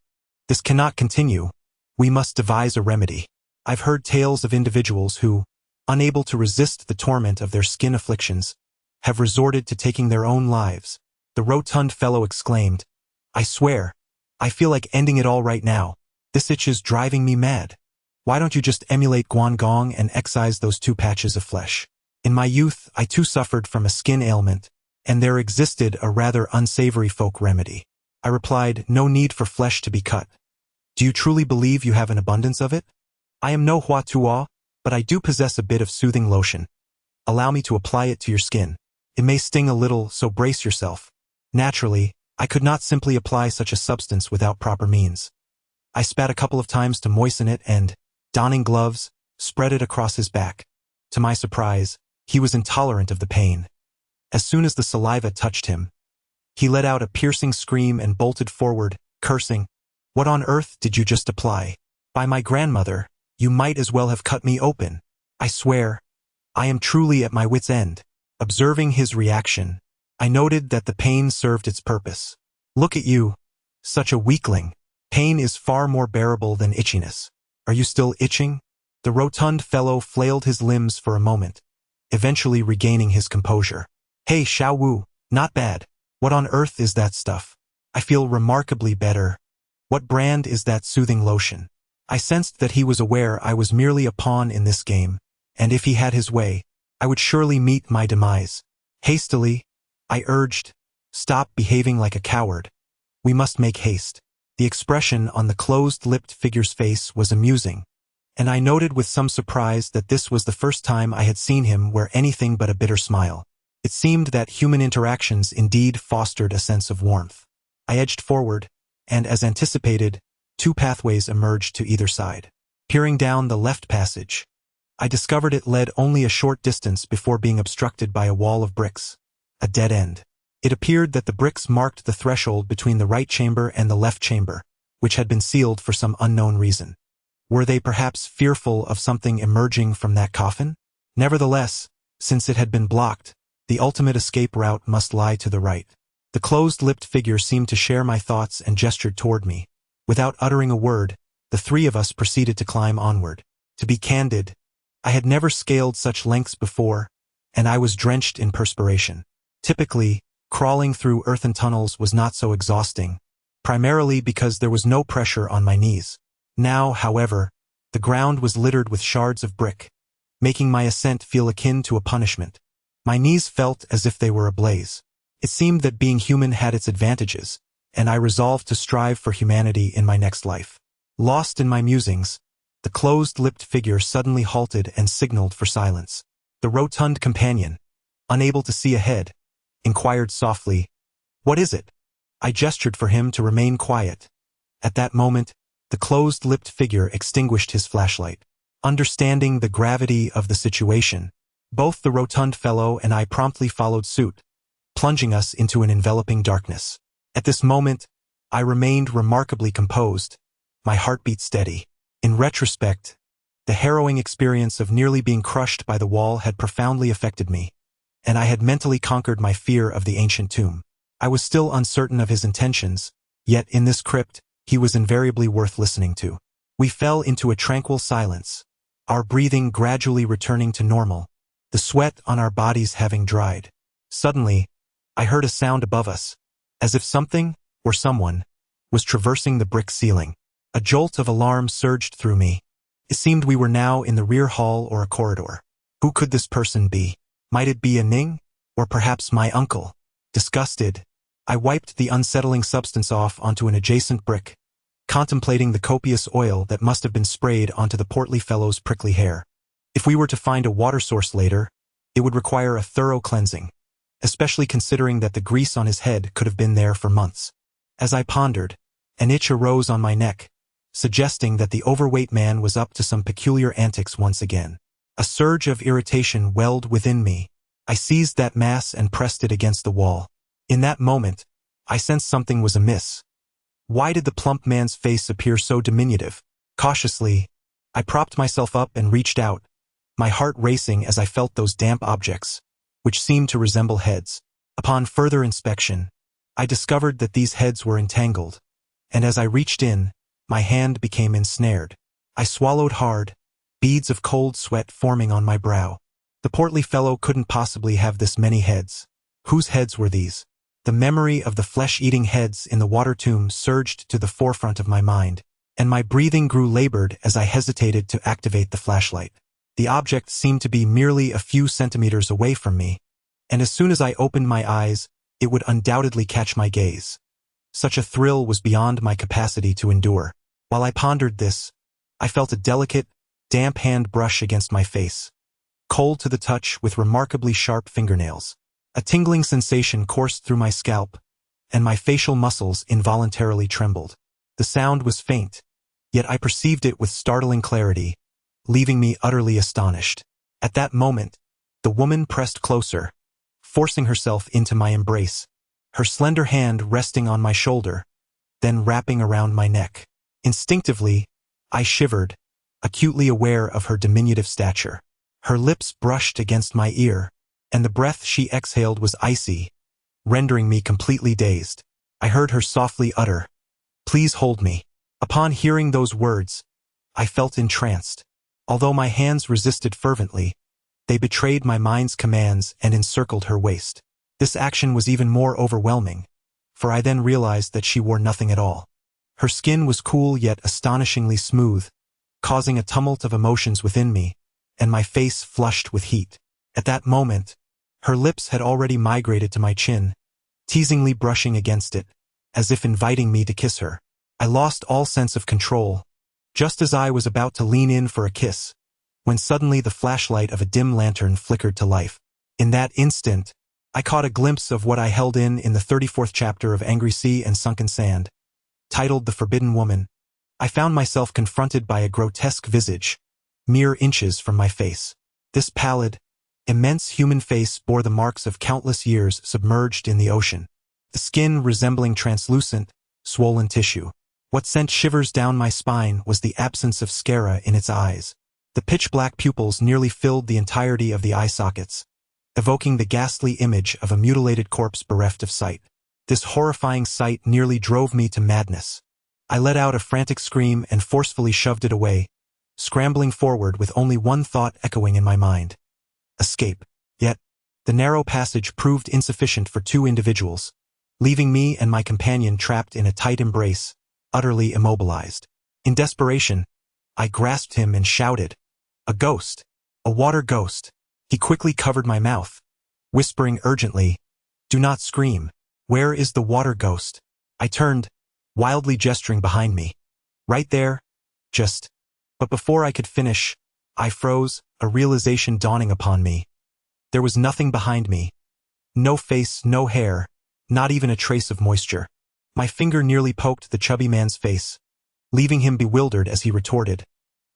S2: "This cannot continue. We must devise a remedy. I've heard tales of individuals who, unable to resist the torment of their skin afflictions, have resorted to taking their own lives." The rotund fellow exclaimed, "I swear, I feel like ending it all right now. This itch is driving me mad. Why don't you just emulate Guangong and excise those 2 patches of flesh? In my youth, I too suffered from a skin ailment, and there existed a rather unsavory folk remedy." I replied, "No need for flesh to be cut. Do you truly believe you have an abundance of it?" "I am no hua tuo, but I do possess a bit of soothing lotion. Allow me to apply it to your skin. It may sting a little, so brace yourself." Naturally, I could not simply apply such a substance without proper means. I spat a couple of times to moisten it and, donning gloves, spread it across his back. To my surprise, he was intolerant of the pain. As soon as the saliva touched him, he let out a piercing scream and bolted forward, cursing, "What on earth did you just apply? By my grandmother, you might as well have cut me open. I swear, I am truly at my wit's end." Observing his reaction, I noted that the pain served its purpose. "Look at you, such a weakling. Pain is far more bearable than itchiness. Are you still itching?" The rotund fellow flailed his limbs for a moment, eventually regaining his composure. "Hey, Xiao Wu, not bad. What on earth is that stuff? I feel remarkably better. What brand is that soothing lotion?" I sensed that he was aware I was merely a pawn in this game, and if he had his way, I would surely meet my demise. Hastily, I urged, "Stop behaving like a coward. We must make haste." The expression on the closed-lipped figure's face was amusing, and I noted with some surprise that this was the first time I had seen him wear anything but a bitter smile. It seemed that human interactions indeed fostered a sense of warmth. I edged forward, and as anticipated, two pathways emerged to either side. Peering down the left passage, I discovered it led only a short distance before being obstructed by a wall of bricks, a dead end. It appeared that the bricks marked the threshold between the right chamber and the left chamber, which had been sealed for some unknown reason. Were they perhaps fearful of something emerging from that coffin? Nevertheless, since it had been blocked, the ultimate escape route must lie to the right. The closed-lipped figure seemed to share my thoughts and gestured toward me. Without uttering a word, the three of us proceeded to climb onward. To be candid, I had never scaled such lengths before, and I was drenched in perspiration. Typically, crawling through earthen tunnels was not so exhausting, primarily because there was no pressure on my knees. Now, however, the ground was littered with shards of brick, making my ascent feel akin to a punishment. My knees felt as if they were ablaze. It seemed that being human had its advantages, and I resolved to strive for humanity in my next life. Lost in my musings, the closed-lipped figure suddenly halted and signaled for silence. The rotund companion, unable to see ahead, inquired softly, "What is it?" I gestured for him to remain quiet. At that moment, the closed-lipped figure extinguished his flashlight. Understanding the gravity of the situation, both the rotund fellow and I promptly followed suit, plunging us into an enveloping darkness. At this moment, I remained remarkably composed, my heartbeat steady. In retrospect, the harrowing experience of nearly being crushed by the wall had profoundly affected me, and I had mentally conquered my fear of the ancient tomb. I was still uncertain of his intentions, yet in this crypt, he was invariably worth listening to. We fell into a tranquil silence, our breathing gradually returning to normal, the sweat on our bodies having dried. Suddenly, I heard a sound above us, as if something, or someone, was traversing the brick ceiling. A jolt of alarm surged through me. It seemed we were now in the rear hall or a corridor. Who could this person be? Might it be a Ning? Or perhaps my uncle? Disgusted, I wiped the unsettling substance off onto an adjacent brick, contemplating the copious oil that must have been sprayed onto the portly fellow's prickly hair. If we were to find a water source later, it would require a thorough cleansing, especially considering that the grease on his head could have been there for months. As I pondered, an itch arose on my neck, suggesting that the overweight man was up to some peculiar antics once again. A surge of irritation welled within me. I seized that mass and pressed it against the wall. In that moment, I sensed something was amiss. Why did the plump man's face appear so diminutive? Cautiously, I propped myself up and reached out, my heart racing as I felt those damp objects, which seemed to resemble heads. Upon further inspection, I discovered that these heads were entangled, and as I reached in, my hand became ensnared. I swallowed hard, beads of cold sweat forming on my brow. The portly fellow couldn't possibly have this many heads. Whose heads were these? The memory of the flesh-eating heads in the water tomb surged to the forefront of my mind, and my breathing grew labored as I hesitated to activate the flashlight. The object seemed to be merely a few centimeters away from me, and as soon as I opened my eyes, it would undoubtedly catch my gaze. Such a thrill was beyond my capacity to endure. While I pondered this, I felt a delicate, damp hand brush against my face, cold to the touch with remarkably sharp fingernails. A tingling sensation coursed through my scalp, and my facial muscles involuntarily trembled. The sound was faint, yet I perceived it with startling clarity, leaving me utterly astonished. At that moment, the woman pressed closer, forcing herself into my embrace, her slender hand resting on my shoulder, then wrapping around my neck. Instinctively, I shivered, acutely aware of her diminutive stature. Her lips brushed against my ear, and the breath she exhaled was icy, rendering me completely dazed. I heard her softly utter, "Please hold me." Upon hearing those words, I felt entranced. Although my hands resisted fervently, they betrayed my mind's commands and encircled her waist. This action was even more overwhelming, for I then realized that she wore nothing at all. Her skin was cool yet astonishingly smooth, causing a tumult of emotions within me, and my face flushed with heat. At that moment, her lips had already migrated to my chin, teasingly brushing against it, as if inviting me to kiss her. I lost all sense of control, just as I was about to lean in for a kiss, when suddenly the flashlight of a dim lantern flickered to life. In that instant, I caught a glimpse of what I held in the 34th chapter of Angry Sea and Sunken Sand, titled The Forbidden Woman. I found myself confronted by a grotesque visage, mere inches from my face. This pallid, immense human face bore the marks of countless years submerged in the ocean, the skin resembling translucent, swollen tissue. What sent shivers down my spine was the absence of sclera in its eyes. The pitch-black pupils nearly filled the entirety of the eye sockets, evoking the ghastly image of a mutilated corpse bereft of sight. This horrifying sight nearly drove me to madness. I let out a frantic scream and forcefully shoved it away, scrambling forward with only one thought echoing in my mind: escape. Yet, the narrow passage proved insufficient for two individuals, leaving me and my companion trapped in a tight embrace, utterly immobilized. In desperation, I grasped him and shouted, "A ghost! A water ghost!" He quickly covered my mouth, whispering urgently, "Do not scream. Where is the water ghost?" I turned, wildly gesturing behind me. "Right there. Just..." But before I could finish, I froze, a realization dawning upon me. There was nothing behind me. No face, no hair, not even a trace of moisture. My finger nearly poked the chubby man's face, leaving him bewildered as he retorted,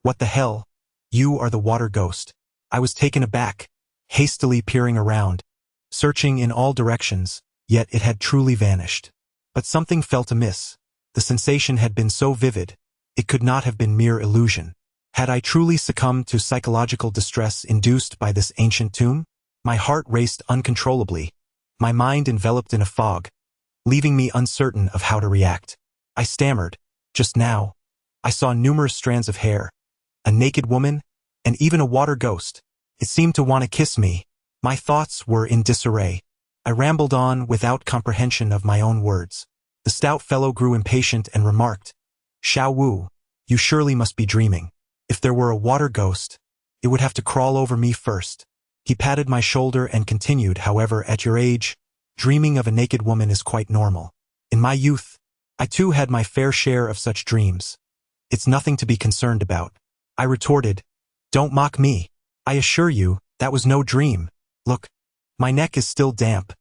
S2: "What the hell? You are the water ghost." I was taken aback, hastily peering around, searching in all directions, yet it had truly vanished. But something felt amiss. The sensation had been so vivid, it could not have been mere illusion. Had I truly succumbed to psychological distress induced by this ancient tomb? My heart raced uncontrollably, my mind enveloped in a fog, leaving me uncertain of how to react. I stammered, "Just now, I saw numerous strands of hair, a naked woman, and even a water ghost. It seemed to want to kiss me." My thoughts were in disarray. I rambled on without comprehension of my own words. The stout fellow grew impatient and remarked, "Xiao Wu, you surely must be dreaming. If there were a water ghost, it would have to crawl over me first." He patted my shoulder and continued, "However, at your age, dreaming of a naked woman is quite normal. In my youth, I too had my fair share of such dreams. It's nothing to be concerned about." I retorted, "Don't mock me. I assure you, that was no dream. Look, my neck is still damp.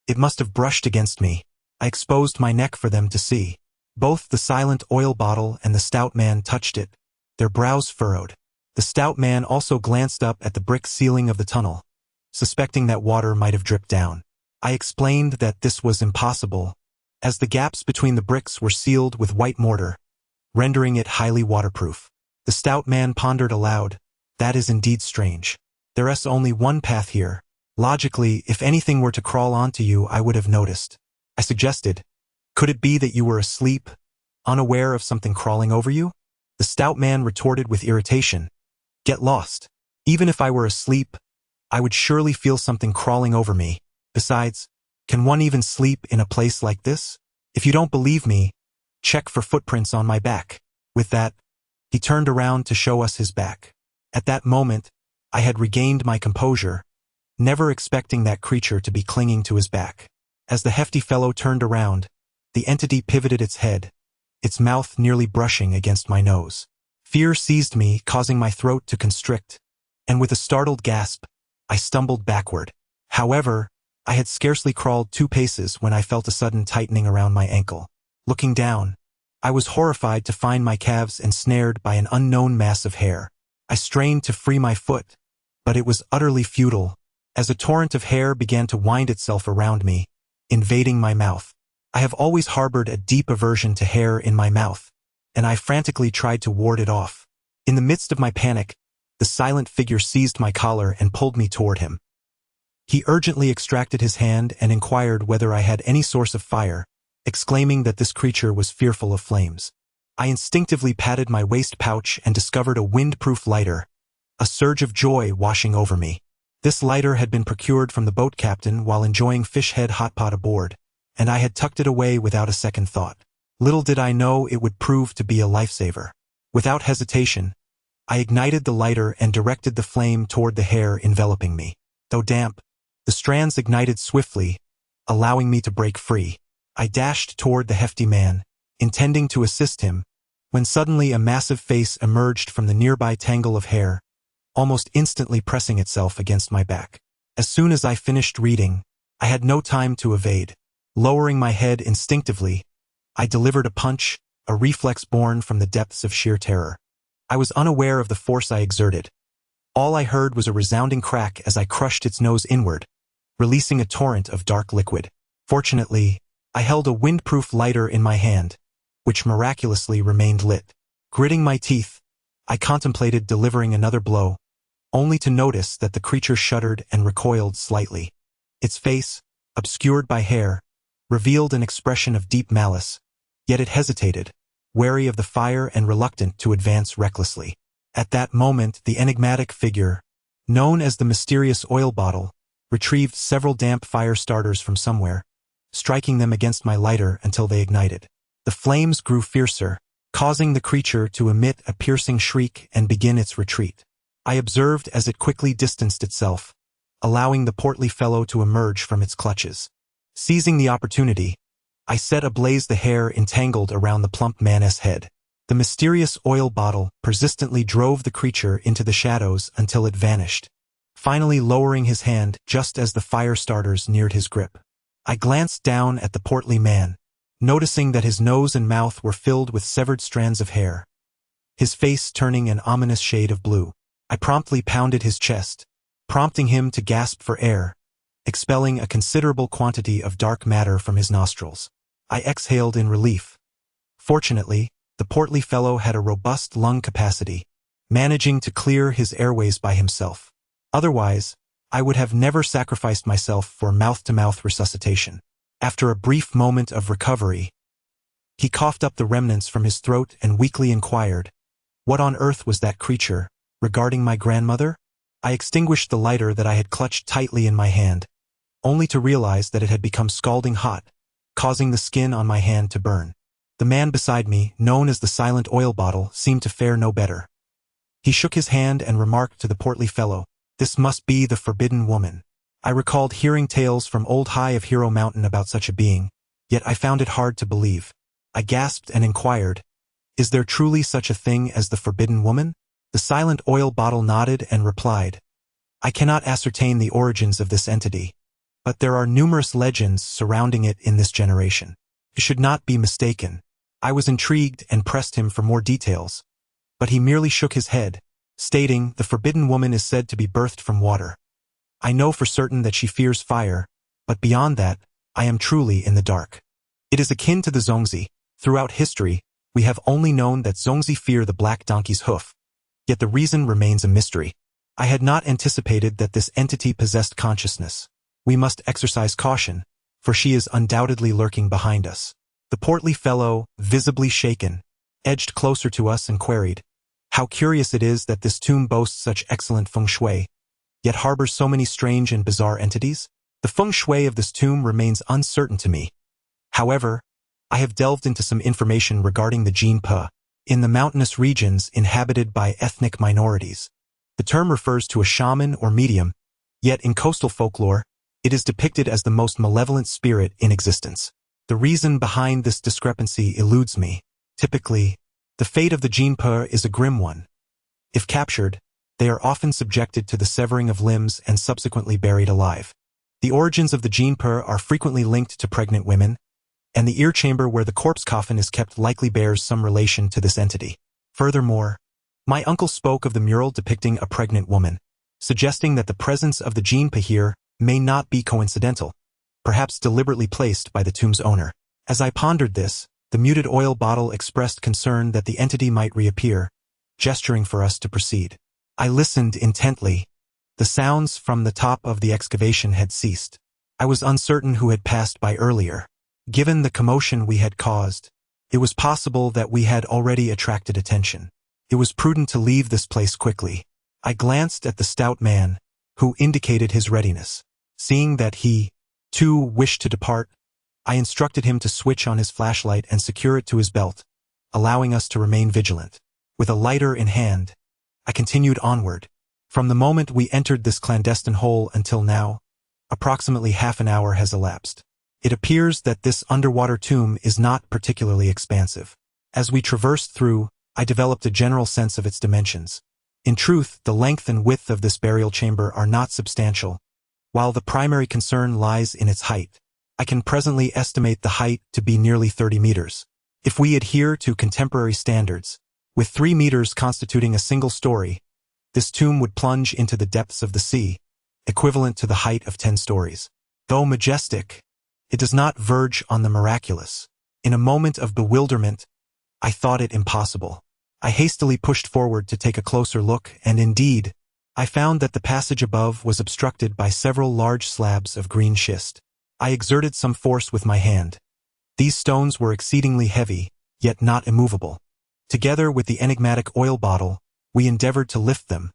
S2: It must have brushed against me." I exposed my neck for them to see. Both the silent oil bottle and the stout man touched it, their brows furrowed. The stout man also glanced up at the brick ceiling of the tunnel, suspecting that water might have dripped down. I explained that this was impossible, as the gaps between the bricks were sealed with white mortar, rendering it highly waterproof. The stout man pondered aloud, "That is indeed strange. There is only one path here. Logically, if anything were to crawl onto you, I would have noticed." I suggested, "Could it be that you were asleep, unaware of something crawling over you?" The stout man retorted with irritation, "Get lost. Even if I were asleep, I would surely feel something crawling over me. Besides, can one even sleep in a place like this? If you don't believe me, check for footprints on my back." With that, he turned around to show us his back. At that moment, I had regained my composure, never expecting that creature to be clinging to his back. As the hefty fellow turned around, the entity pivoted its head, its mouth nearly brushing against my nose. Fear seized me, causing my throat to constrict, and with a startled gasp, I stumbled backward. However, I had scarcely crawled 2 paces when I felt a sudden tightening around my ankle. Looking down, I was horrified to find my calves ensnared by an unknown mass of hair. I strained to free my foot, But it was utterly futile, as a torrent of hair began to wind itself around me, invading my mouth. I have always harbored a deep aversion to hair in my mouth, and I frantically tried to ward it off. In the midst of my panic, the silent figure seized my collar and pulled me toward him. He urgently extracted his hand and inquired whether I had any source of fire, exclaiming that this creature was fearful of flames. I instinctively patted my waist pouch and discovered a wind-proof lighter, a surge of joy washing over me. This lighter had been procured from the boat captain while enjoying fish head hot pot aboard, and I had tucked it away without a second thought. Little did I know it would prove to be a lifesaver. Without hesitation, I ignited the lighter and directed the flame toward the hair enveloping me. Though damp, the strands ignited swiftly, allowing me to break free. I dashed toward the hefty man, intending to assist him, when suddenly a massive face emerged from the nearby tangle of hair, almost instantly pressing itself against my back. As soon as I finished reading, I had no time to evade. Lowering my head instinctively, I delivered a punch, a reflex born from the depths of sheer terror. I was unaware of the force I exerted. All I heard was a resounding crack as I crushed its nose inward, releasing a torrent of dark liquid. Fortunately, I held a windproof lighter in my hand, which miraculously remained lit. Gritting my teeth, I contemplated delivering another blow, only to notice that the creature shuddered and recoiled slightly. Its face, obscured by hair, revealed an expression of deep malice, yet it hesitated, wary of the fire and reluctant to advance recklessly. At that moment, the enigmatic figure, known as the mysterious oil bottle, retrieved several damp fire starters from somewhere, striking them against my lighter until they ignited. The flames grew fiercer, causing the creature to emit a piercing shriek and begin its retreat. I observed as it quickly distanced itself, allowing the portly fellow to emerge from its clutches. Seizing the opportunity, I set ablaze the hair entangled around the plump man's head. The mysterious oil bottle persistently drove the creature into the shadows until it vanished, finally lowering his hand just as the fire starters neared his grip. I glanced down at the portly man, noticing that his nose and mouth were filled with severed strands of hair, his face turning an ominous shade of blue. I promptly pounded his chest, prompting him to gasp for air, expelling a considerable quantity of dark matter from his nostrils. I exhaled in relief. Fortunately, the portly fellow had a robust lung capacity, managing to clear his airways by himself. Otherwise, I would have never sacrificed myself for mouth-to-mouth resuscitation. After a brief moment of recovery, he coughed up the remnants from his throat and weakly inquired, "What on earth was that creature, regarding my grandmother?" I extinguished the lighter that I had clutched tightly in my hand, only to realize that it had become scalding hot, causing the skin on my hand to burn. The man beside me, known as the Silent Oil Bottle, seemed to fare no better. He shook his hand and remarked to the portly fellow, "This must be the Forbidden Woman." I recalled hearing tales from Old High of Hero Mountain about such a being, yet I found it hard to believe. I gasped and inquired, "Is there truly such a thing as the Forbidden Woman?" The Silent Oil Bottle nodded and replied, "I cannot ascertain the origins of this entity, but there are numerous legends surrounding it in this generation. You should not be mistaken." I was intrigued and pressed him for more details, but he merely shook his head, stating, "The Forbidden Woman is said to be birthed from water. I know for certain that she fears fire, but beyond that, I am truly in the dark. It is akin to the Zongzi. Throughout history, we have only known that Zongzi fear the black donkey's hoof, yet the reason remains a mystery. I had not anticipated that this entity possessed consciousness. We must exercise caution, for she is undoubtedly lurking behind us." The portly fellow, visibly shaken, edged closer to us and queried, "How curious it is that this tomb boasts such excellent feng shui, yet harbors so many strange and bizarre entities? The feng shui of this tomb remains uncertain to me. However, I have delved into some information regarding the Jin Pe, in the mountainous regions inhabited by ethnic minorities. The term refers to a shaman or medium, yet in coastal folklore, it is depicted as the most malevolent spirit in existence. The reason behind this discrepancy eludes me. Typically, the fate of the Jin Pe is a grim one. If captured, they are often subjected to the severing of limbs and subsequently buried alive. The origins of the Jin Pe are frequently linked to pregnant women, and the ear chamber where the corpse coffin is kept likely bears some relation to this entity. Furthermore, my uncle spoke of the mural depicting a pregnant woman, suggesting that the presence of the Jinpa here may not be coincidental, perhaps deliberately placed by the tomb's owner. As I pondered this, the muted oil bottle expressed concern that the entity might reappear, gesturing for us to proceed. I listened intently. The sounds from the top of the excavation had ceased. I was uncertain who had passed by earlier. Given the commotion we had caused, it was possible that we had already attracted attention. It was prudent to leave this place quickly. I glanced at the stout man, who indicated his readiness. Seeing that he, too, wished to depart, I instructed him to switch on his flashlight and secure it to his belt, allowing us to remain vigilant. With a lighter in hand, I continued onward. From the moment we entered this clandestine hole until now, approximately half an hour has elapsed. It appears that this underwater tomb is not particularly expansive. As we traversed through, I developed a general sense of its dimensions. In truth, the length and width of this burial chamber are not substantial, while the primary concern lies in its height. I can presently estimate the height to be nearly 30 meters. If we adhere to contemporary standards, with 3 meters constituting a single story, this tomb would plunge into the depths of the sea, equivalent to the height of 10 stories. Though majestic, it does not verge on the miraculous. In a moment of bewilderment, I thought it impossible. I hastily pushed forward to take a closer look, and indeed, I found that the passage above was obstructed by several large slabs of green schist. I exerted some force with my hand. These stones were exceedingly heavy, yet not immovable. Together with the enigmatic oil bottle, we endeavored to lift them,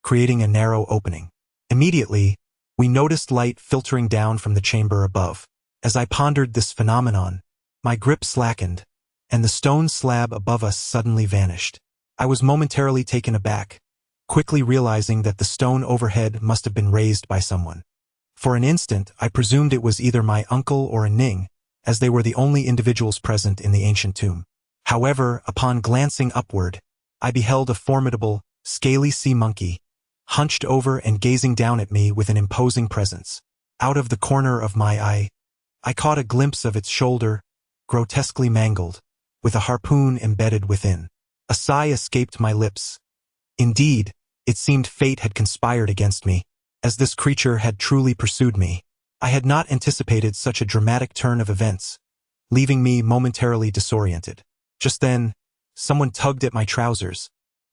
S2: creating a narrow opening. Immediately, we noticed light filtering down from the chamber above. As I pondered this phenomenon, my grip slackened, and the stone slab above us suddenly vanished. I was momentarily taken aback, quickly realizing that the stone overhead must have been raised by someone. For an instant, I presumed it was either my uncle or a Ning, as they were the only individuals present in the ancient tomb. However, upon glancing upward, I beheld a formidable, scaly sea monkey, hunched over and gazing down at me with an imposing presence. Out of the corner of my eye, I caught a glimpse of its shoulder, grotesquely mangled, with a harpoon embedded within. A sigh escaped my lips. Indeed, it seemed fate had conspired against me, as this creature had truly pursued me. I had not anticipated such a dramatic turn of events, leaving me momentarily disoriented. Just then, someone tugged at my trousers,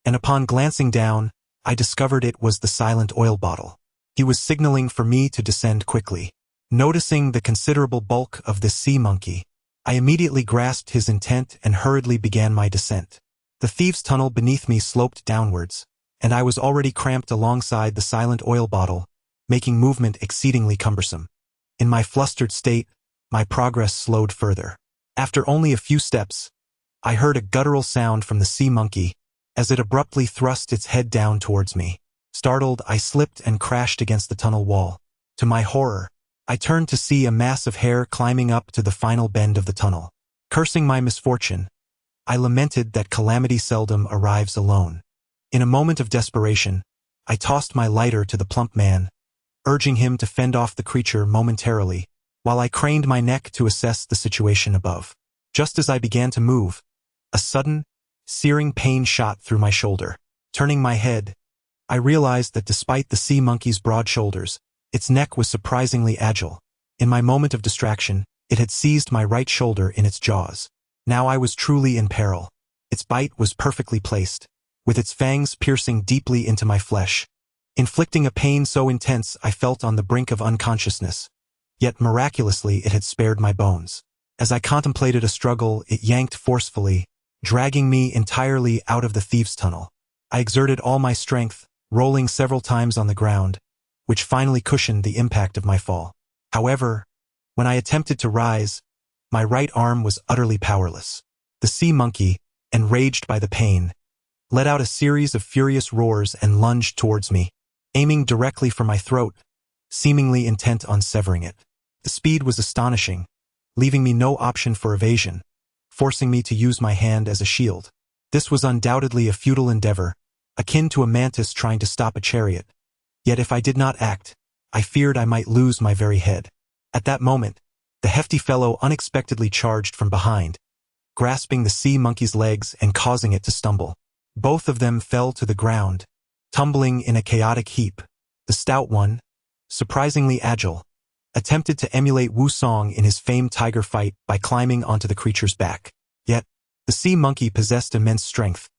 S2: and upon glancing down, I discovered it was the silent oil bottle. He was signaling for me to descend quickly. Noticing the considerable bulk of this sea monkey, I immediately grasped his intent and hurriedly began my descent. The thieves' tunnel beneath me sloped downwards, and I was already cramped alongside the silent oil bottle, making movement exceedingly cumbersome. In my flustered state, my progress slowed further. After only a few steps, I heard a guttural sound from the sea monkey as it abruptly thrust its head down towards me. Startled, I slipped and crashed against the tunnel wall. To my horror, I turned to see a mass of hair climbing up to the final bend of the tunnel. Cursing my misfortune, I lamented that calamity seldom arrives alone. In a moment of desperation, I tossed my lighter to the plump man, urging him to fend off the creature momentarily, while I craned my neck to assess the situation above. Just as I began to move, a sudden, searing pain shot through my shoulder. Turning my head, I realized that despite the sea monkey's broad shoulders, its neck was surprisingly agile. In my moment of distraction, it had seized my right shoulder in its jaws. Now I was truly in peril. Its bite was perfectly placed, with its fangs piercing deeply into my flesh, inflicting a pain so intense I felt on the brink of unconsciousness. Yet miraculously it had spared my bones. As I contemplated a struggle, it yanked forcefully, dragging me entirely out of the thieves' tunnel. I exerted all my strength, rolling several times on the ground, which finally cushioned the impact of my fall. However, when I attempted to rise, my right arm was utterly powerless. The sea monkey, enraged by the pain, let out a series of furious roars and lunged towards me, aiming directly for my throat, seemingly intent on severing it. The speed was astonishing, leaving me no option for evasion, forcing me to use my hand as a shield. This was undoubtedly a futile endeavor, akin to a mantis trying to stop a chariot. Yet if I did not act, I feared I might lose my very head. At that moment, the hefty fellow unexpectedly charged from behind, grasping the sea monkey's legs and causing it to stumble. Both of them fell to the ground, tumbling in a chaotic heap. The stout one, surprisingly agile, attempted to emulate Wu Xie in his famed tiger fight by climbing onto the creature's back. Yet, the sea monkey possessed immense strength,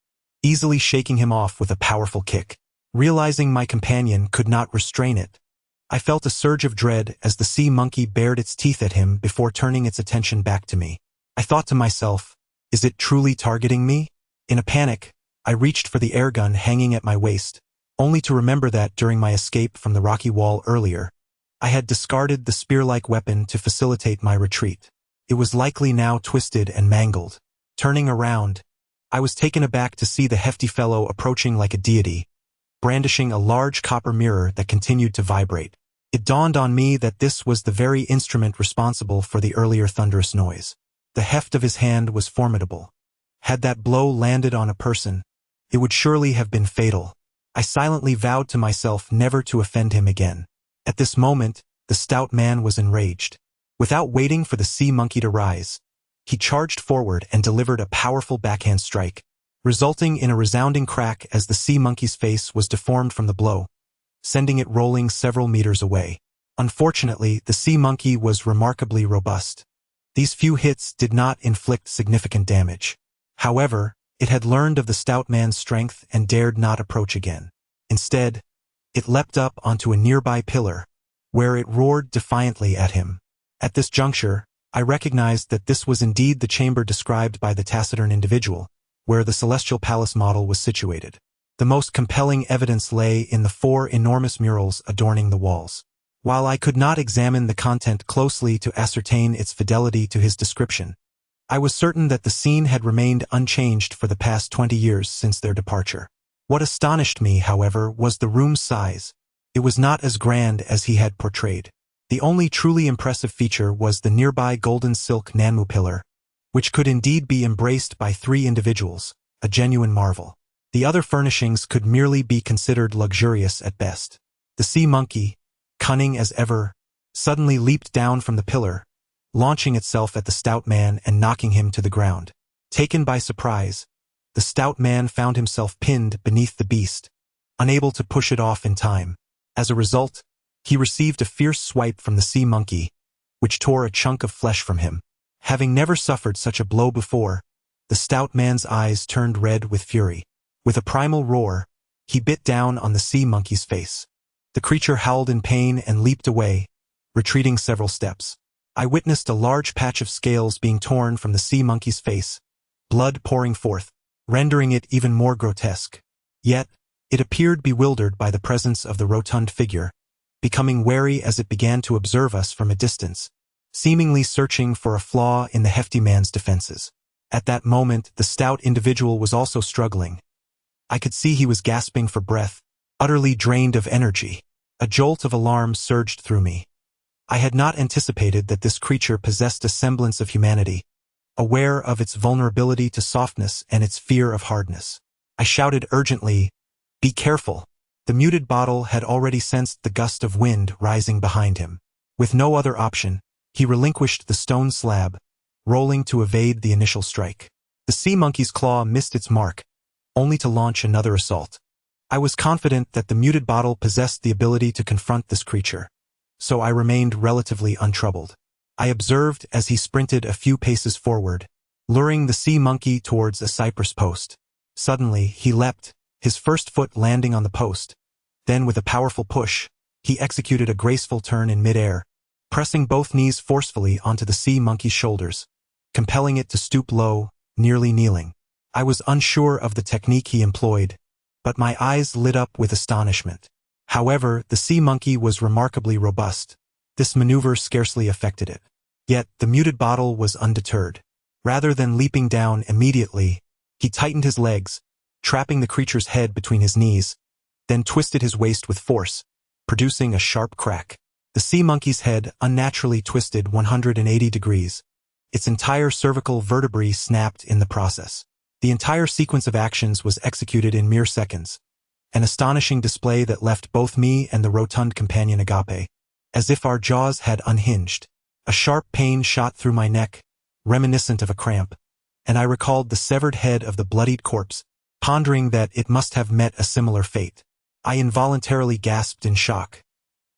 S2: easily shaking him off with a powerful kick. Realizing my companion could not restrain it, I felt a surge of dread as the sea monkey bared its teeth at him before turning its attention back to me. I thought to myself, is it truly targeting me? In a panic, I reached for the airgun hanging at my waist, only to remember that during my escape from the rocky wall earlier, I had discarded the spear-like weapon to facilitate my retreat. It was likely now twisted and mangled. Turning around, I was taken aback to see the hefty fellow approaching like a deity, brandishing a large copper mirror that continued to vibrate. It dawned on me that this was the very instrument responsible for the earlier thunderous noise. The heft of his hand was formidable. Had that blow landed on a person, it would surely have been fatal. I silently vowed to myself never to offend him again. At this moment, the stout man was enraged. Without waiting for the sea monkey to rise, he charged forward and delivered a powerful backhand strike, resulting in a resounding crack as the sea monkey's face was deformed from the blow, sending it rolling several meters away. Unfortunately, the sea monkey was remarkably robust. These few hits did not inflict significant damage. However, it had learned of the stout man's strength and dared not approach again. Instead, it leapt up onto a nearby pillar, where it roared defiantly at him. At this juncture, I recognized that this was indeed the chamber described by the taciturn individual, where the Celestial Palace model was situated. The most compelling evidence lay in the 4 enormous murals adorning the walls. While I could not examine the content closely to ascertain its fidelity to his description, I was certain that the scene had remained unchanged for the past 20 years since their departure. What astonished me, however, was the room's size. It was not as grand as he had portrayed. The only truly impressive feature was the nearby golden silk Nanmu pillar, which could indeed be embraced by 3 individuals, a genuine marvel. The other furnishings could merely be considered luxurious at best. The sea monkey, cunning as ever, suddenly leaped down from the pillar, launching itself at the stout man and knocking him to the ground. Taken by surprise, the stout man found himself pinned beneath the beast, unable to push it off in time. As a result, he received a fierce swipe from the sea monkey, which tore a chunk of flesh from him. Having never suffered such a blow before, the stout man's eyes turned red with fury. With a primal roar, he bit down on the sea monkey's face. The creature howled in pain and leaped away, retreating several steps. I witnessed a large patch of scales being torn from the sea monkey's face, blood pouring forth, rendering it even more grotesque. Yet, it appeared bewildered by the presence of the rotund figure, becoming wary as it began to observe us from a distance, seemingly searching for a flaw in the hefty man's defenses. At that moment, the stout individual was also struggling. I could see he was gasping for breath, utterly drained of energy. A jolt of alarm surged through me. I had not anticipated that this creature possessed a semblance of humanity, aware of its vulnerability to softness and its fear of hardness. I shouted urgently, "Be careful!" The muted bottle had already sensed the gust of wind rising behind him. With no other option, he relinquished the stone slab, rolling to evade the initial strike. The sea monkey's claw missed its mark, only to launch another assault. I was confident that the muted bottle possessed the ability to confront this creature, so I remained relatively untroubled. I observed as he sprinted a few paces forward, luring the sea monkey towards a cypress post. Suddenly, he leapt, his first foot landing on the post. Then, with a powerful push, he executed a graceful turn in midair, pressing both knees forcefully onto the sea monkey's shoulders, compelling it to stoop low, nearly kneeling. I was unsure of the technique he employed, but my eyes lit up with astonishment. However, the sea monkey was remarkably robust. This maneuver scarcely affected it. Yet, the muted bottle was undeterred. Rather than leaping down immediately, he tightened his legs, trapping the creature's head between his knees, then twisted his waist with force, producing a sharp crack. The sea monkey's head unnaturally twisted 180 degrees. Its entire cervical vertebrae snapped in the process. The entire sequence of actions was executed in mere seconds, an astonishing display that left both me and the rotund companion agape, as if our jaws had unhinged. A sharp pain shot through my neck, reminiscent of a cramp, and I recalled the severed head of the bloodied corpse, pondering that it must have met a similar fate. I involuntarily gasped in shock.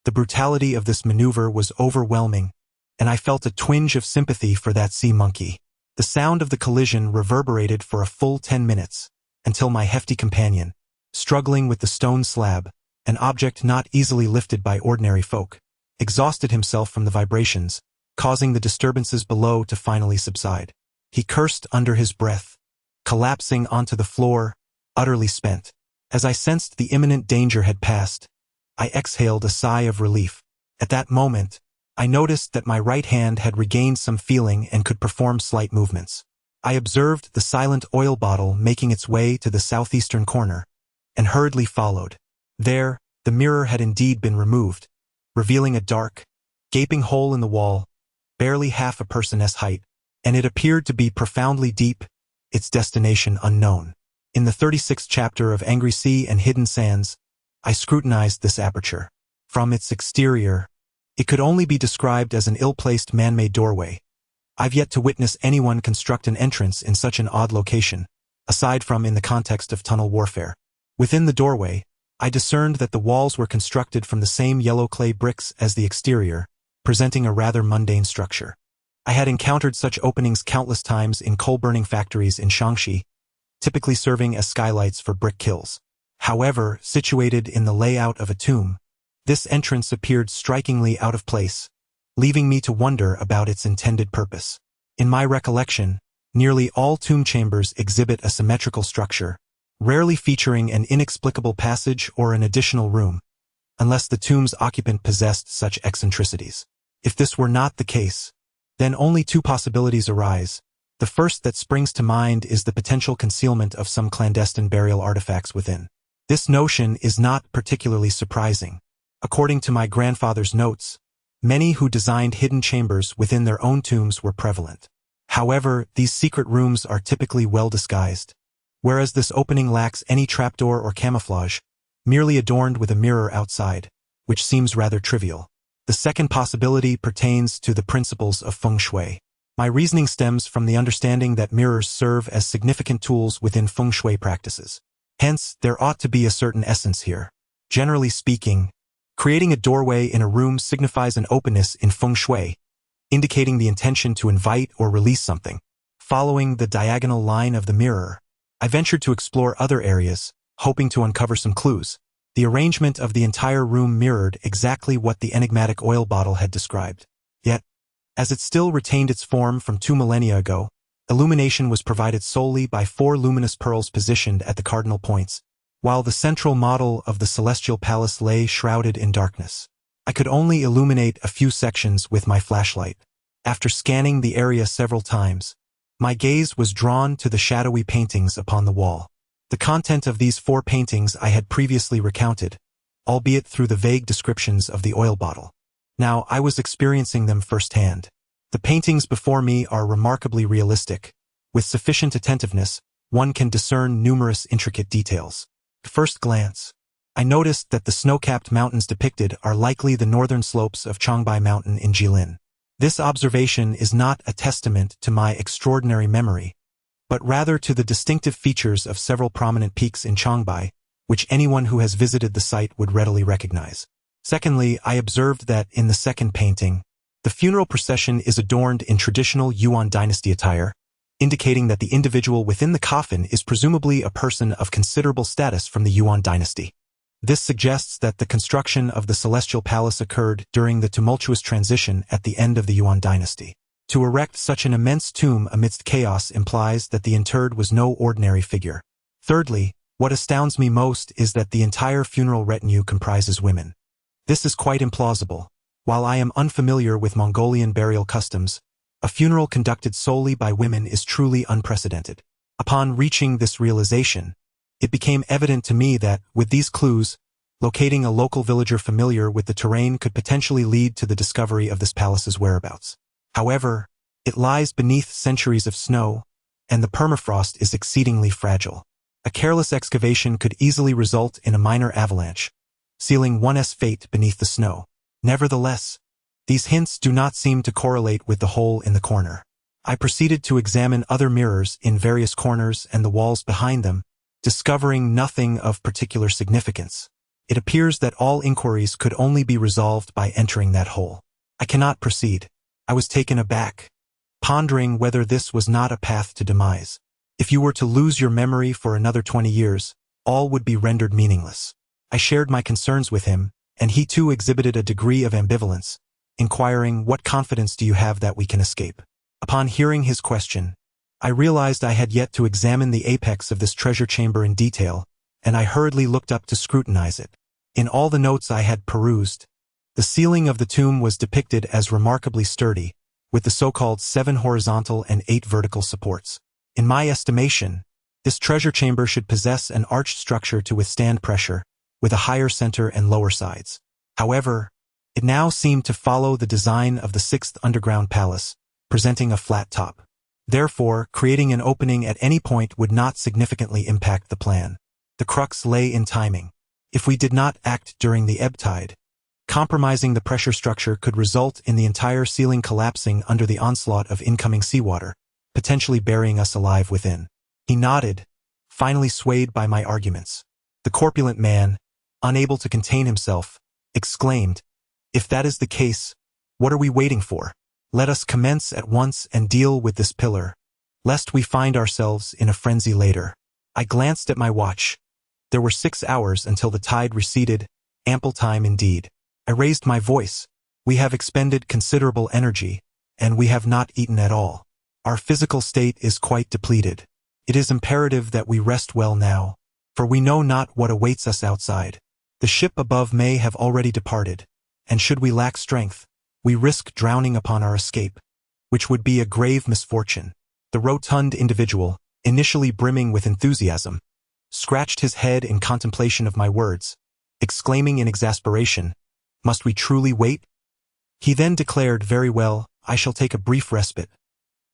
S2: The brutality of this maneuver was overwhelming, and I felt a twinge of sympathy for that sea monkey. The sound of the collision reverberated for a full 10 minutes, until my hefty companion, struggling with the stone slab, an object not easily lifted by ordinary folk, exhausted himself from the vibrations, causing the disturbances below to finally subside. He cursed under his breath, collapsing onto the floor, utterly spent. As I sensed the imminent danger had passed, I exhaled a sigh of relief. At that moment, I noticed that my right hand had regained some feeling and could perform slight movements. I observed the silent oil bottle making its way to the southeastern corner, and hurriedly followed. There, the mirror had indeed been removed, revealing a dark, gaping hole in the wall, barely half a person's height, and it appeared to be profoundly deep, its destination unknown. In the 36th chapter of Angry Sea and Hidden Sands, I scrutinized this aperture. From its exterior, it could only be described as an ill-placed man-made doorway. I've yet to witness anyone construct an entrance in such an odd location, aside from in the context of tunnel warfare. Within the doorway, I discerned that the walls were constructed from the same yellow clay bricks as the exterior, presenting a rather mundane structure. I had encountered such openings countless times in coal-burning factories in Shaanxi, typically serving as skylights for brick kilns. However, situated in the layout of a tomb, this entrance appeared strikingly out of place, leaving me to wonder about its intended purpose. In my recollection, nearly all tomb chambers exhibit a symmetrical structure, rarely featuring an inexplicable passage or an additional room, unless the tomb's occupant possessed such eccentricities. If this were not the case, then only two possibilities arise. The first that springs to mind is the potential concealment of some clandestine burial artifacts within. This notion is not particularly surprising. According to my grandfather's notes, many who designed hidden chambers within their own tombs were prevalent. However, these secret rooms are typically well disguised, whereas this opening lacks any trapdoor or camouflage, merely adorned with a mirror outside, which seems rather trivial. The second possibility pertains to the principles of feng shui. My reasoning stems from the understanding that mirrors serve as significant tools within feng shui practices. Hence, there ought to be a certain essence here. Generally speaking, creating a doorway in a room signifies an openness in feng shui, indicating the intention to invite or release something. Following the diagonal line of the mirror, I ventured to explore other areas, hoping to uncover some clues. The arrangement of the entire room mirrored exactly what the enigmatic oil bottle had described. Yet, as it still retained its form from 2 millennia ago, illumination was provided solely by 4 luminous pearls positioned at the cardinal points, while the central model of the celestial palace lay shrouded in darkness. I could only illuminate a few sections with my flashlight. After scanning the area several times, my gaze was drawn to the shadowy paintings upon the wall. The content of these 4 paintings I had previously recounted, albeit through the vague descriptions of the oil bottle. Now I was experiencing them firsthand. The paintings before me are remarkably realistic. With sufficient attentiveness, one can discern numerous intricate details. At first glance, I noticed that the snow-capped mountains depicted are likely the northern slopes of Changbai Mountain in Jilin. This observation is not a testament to my extraordinary memory, but rather to the distinctive features of several prominent peaks in Changbai, which anyone who has visited the site would readily recognize. Secondly, I observed that in the second painting, the funeral procession is adorned in traditional Yuan dynasty attire, indicating that the individual within the coffin is presumably a person of considerable status from the Yuan dynasty. This suggests that the construction of the celestial palace occurred during the tumultuous transition at the end of the Yuan dynasty. To erect such an immense tomb amidst chaos implies that the interred was no ordinary figure. Thirdly, what astounds me most is that the entire funeral retinue comprises women. This is quite implausible. While I am unfamiliar with Mongolian burial customs, a funeral conducted solely by women is truly unprecedented. Upon reaching this realization, it became evident to me that, with these clues, locating a local villager familiar with the terrain could potentially lead to the discovery of this palace's whereabouts. However, it lies beneath centuries of snow, and the permafrost is exceedingly fragile. A careless excavation could easily result in a minor avalanche, sealing one's fate beneath the snow. Nevertheless, these hints do not seem to correlate with the hole in the corner. I proceeded to examine other mirrors in various corners and the walls behind them, discovering nothing of particular significance. It appears that all inquiries could only be resolved by entering that hole. I cannot proceed. I was taken aback, pondering whether this was not a path to demise. If you were to lose your memory for another 20 years, all would be rendered meaningless. I shared my concerns with him, and he too exhibited a degree of ambivalence, inquiring, "What confidence do you have that we can escape?" Upon hearing his question, I realized I had yet to examine the apex of this treasure chamber in detail, and I hurriedly looked up to scrutinize it. In all the notes I had perused, the ceiling of the tomb was depicted as remarkably sturdy, with the so-called 7 horizontal and 8 vertical supports. In my estimation, this treasure chamber should possess an arched structure to withstand pressure, with a higher center and lower sides. However, it now seemed to follow the design of the 6th underground palace, presenting a flat top. Therefore, creating an opening at any point would not significantly impact the plan. The crux lay in timing. If we did not act during the ebb tide, compromising the pressure structure could result in the entire ceiling collapsing under the onslaught of incoming seawater, potentially burying us alive within. He nodded, finally swayed by my arguments. The corpulent man, unable to contain himself, exclaimed, "If that is the case, what are we waiting for? Let us commence at once and deal with this pillar, lest we find ourselves in a frenzy later." I glanced at my watch. There were 6 hours until the tide receded, ample time indeed. I raised my voice. "We have expended considerable energy, and we have not eaten at all. Our physical state is quite depleted. It is imperative that we rest well now, for we know not what awaits us outside. The ship above may have already departed, and should we lack strength, we risk drowning upon our escape, which would be a grave misfortune." The rotund individual, initially brimming with enthusiasm, scratched his head in contemplation of my words, exclaiming in exasperation, "Must we truly wait?" He then declared, "Very well, I shall take a brief respite.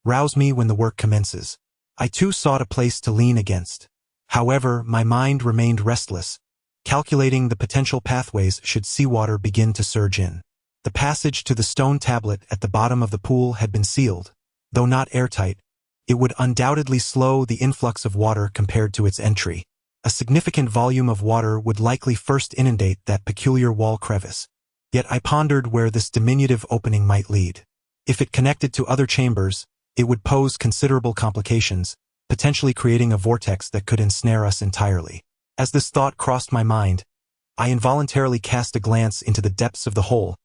S2: Rouse me when the work commences." I too sought a place to lean against. However, my mind remained restless, calculating the potential pathways should seawater begin to surge in. The passage to the stone tablet at the bottom of the pool had been sealed. Though not airtight, it would undoubtedly slow the influx of water compared to its entry. A significant volume of water would likely first inundate that peculiar wall crevice. Yet I pondered where this diminutive opening might lead. If it connected to other chambers, it would pose considerable complications, potentially creating a vortex that could ensnare us entirely. As this thought crossed my mind, I involuntarily cast a glance into the depths of the hole,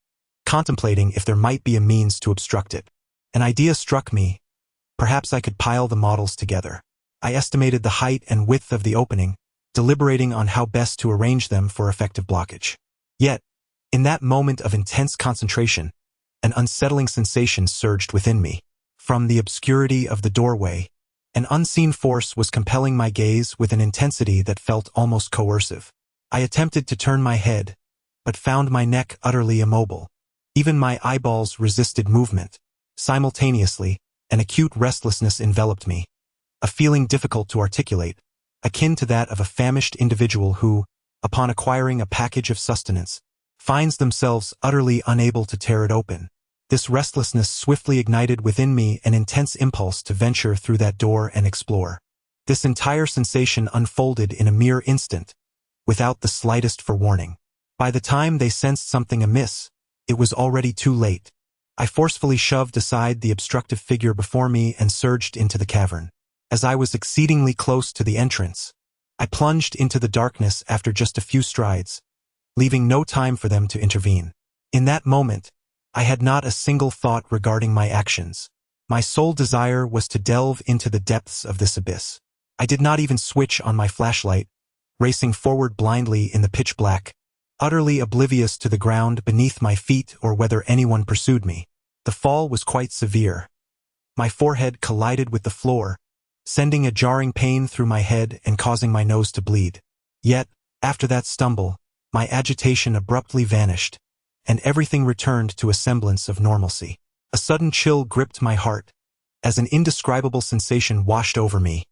S2: contemplating if there might be a means to obstruct it. An idea struck me. Perhaps I could pile the models together. I estimated the height and width of the opening, deliberating on how best to arrange them for effective blockage. Yet, in that moment of intense concentration, an unsettling sensation surged within me. From the obscurity of the doorway, an unseen force was compelling my gaze with an intensity that felt almost coercive. I attempted to turn my head, but found my neck utterly immobile. Even my eyeballs resisted movement. Simultaneously, an acute restlessness enveloped me, a feeling difficult to articulate, akin to that of a famished individual who, upon acquiring a package of sustenance, finds themselves utterly unable to tear it open. This restlessness swiftly ignited within me an intense impulse to venture through that door and explore. This entire sensation unfolded in a mere instant, without the slightest forewarning. By the time they sensed something amiss, it was already too late. I forcefully shoved aside the obstructive figure before me and surged into the cavern. As I was exceedingly close to the entrance, I plunged into the darkness after just a few strides, leaving no time for them to intervene. In that moment, I had not a single thought regarding my actions. My sole desire was to delve into the depths of this abyss. I did not even switch on my flashlight, racing forward blindly in the pitch black, utterly oblivious to the ground beneath my feet or whether anyone pursued me. The fall was quite severe. My forehead collided with the floor, sending a jarring pain through my head and causing my nose to bleed. Yet, after that stumble, my agitation abruptly vanished, and everything returned to a semblance of normalcy. A sudden chill gripped my heart, as an indescribable sensation washed over me.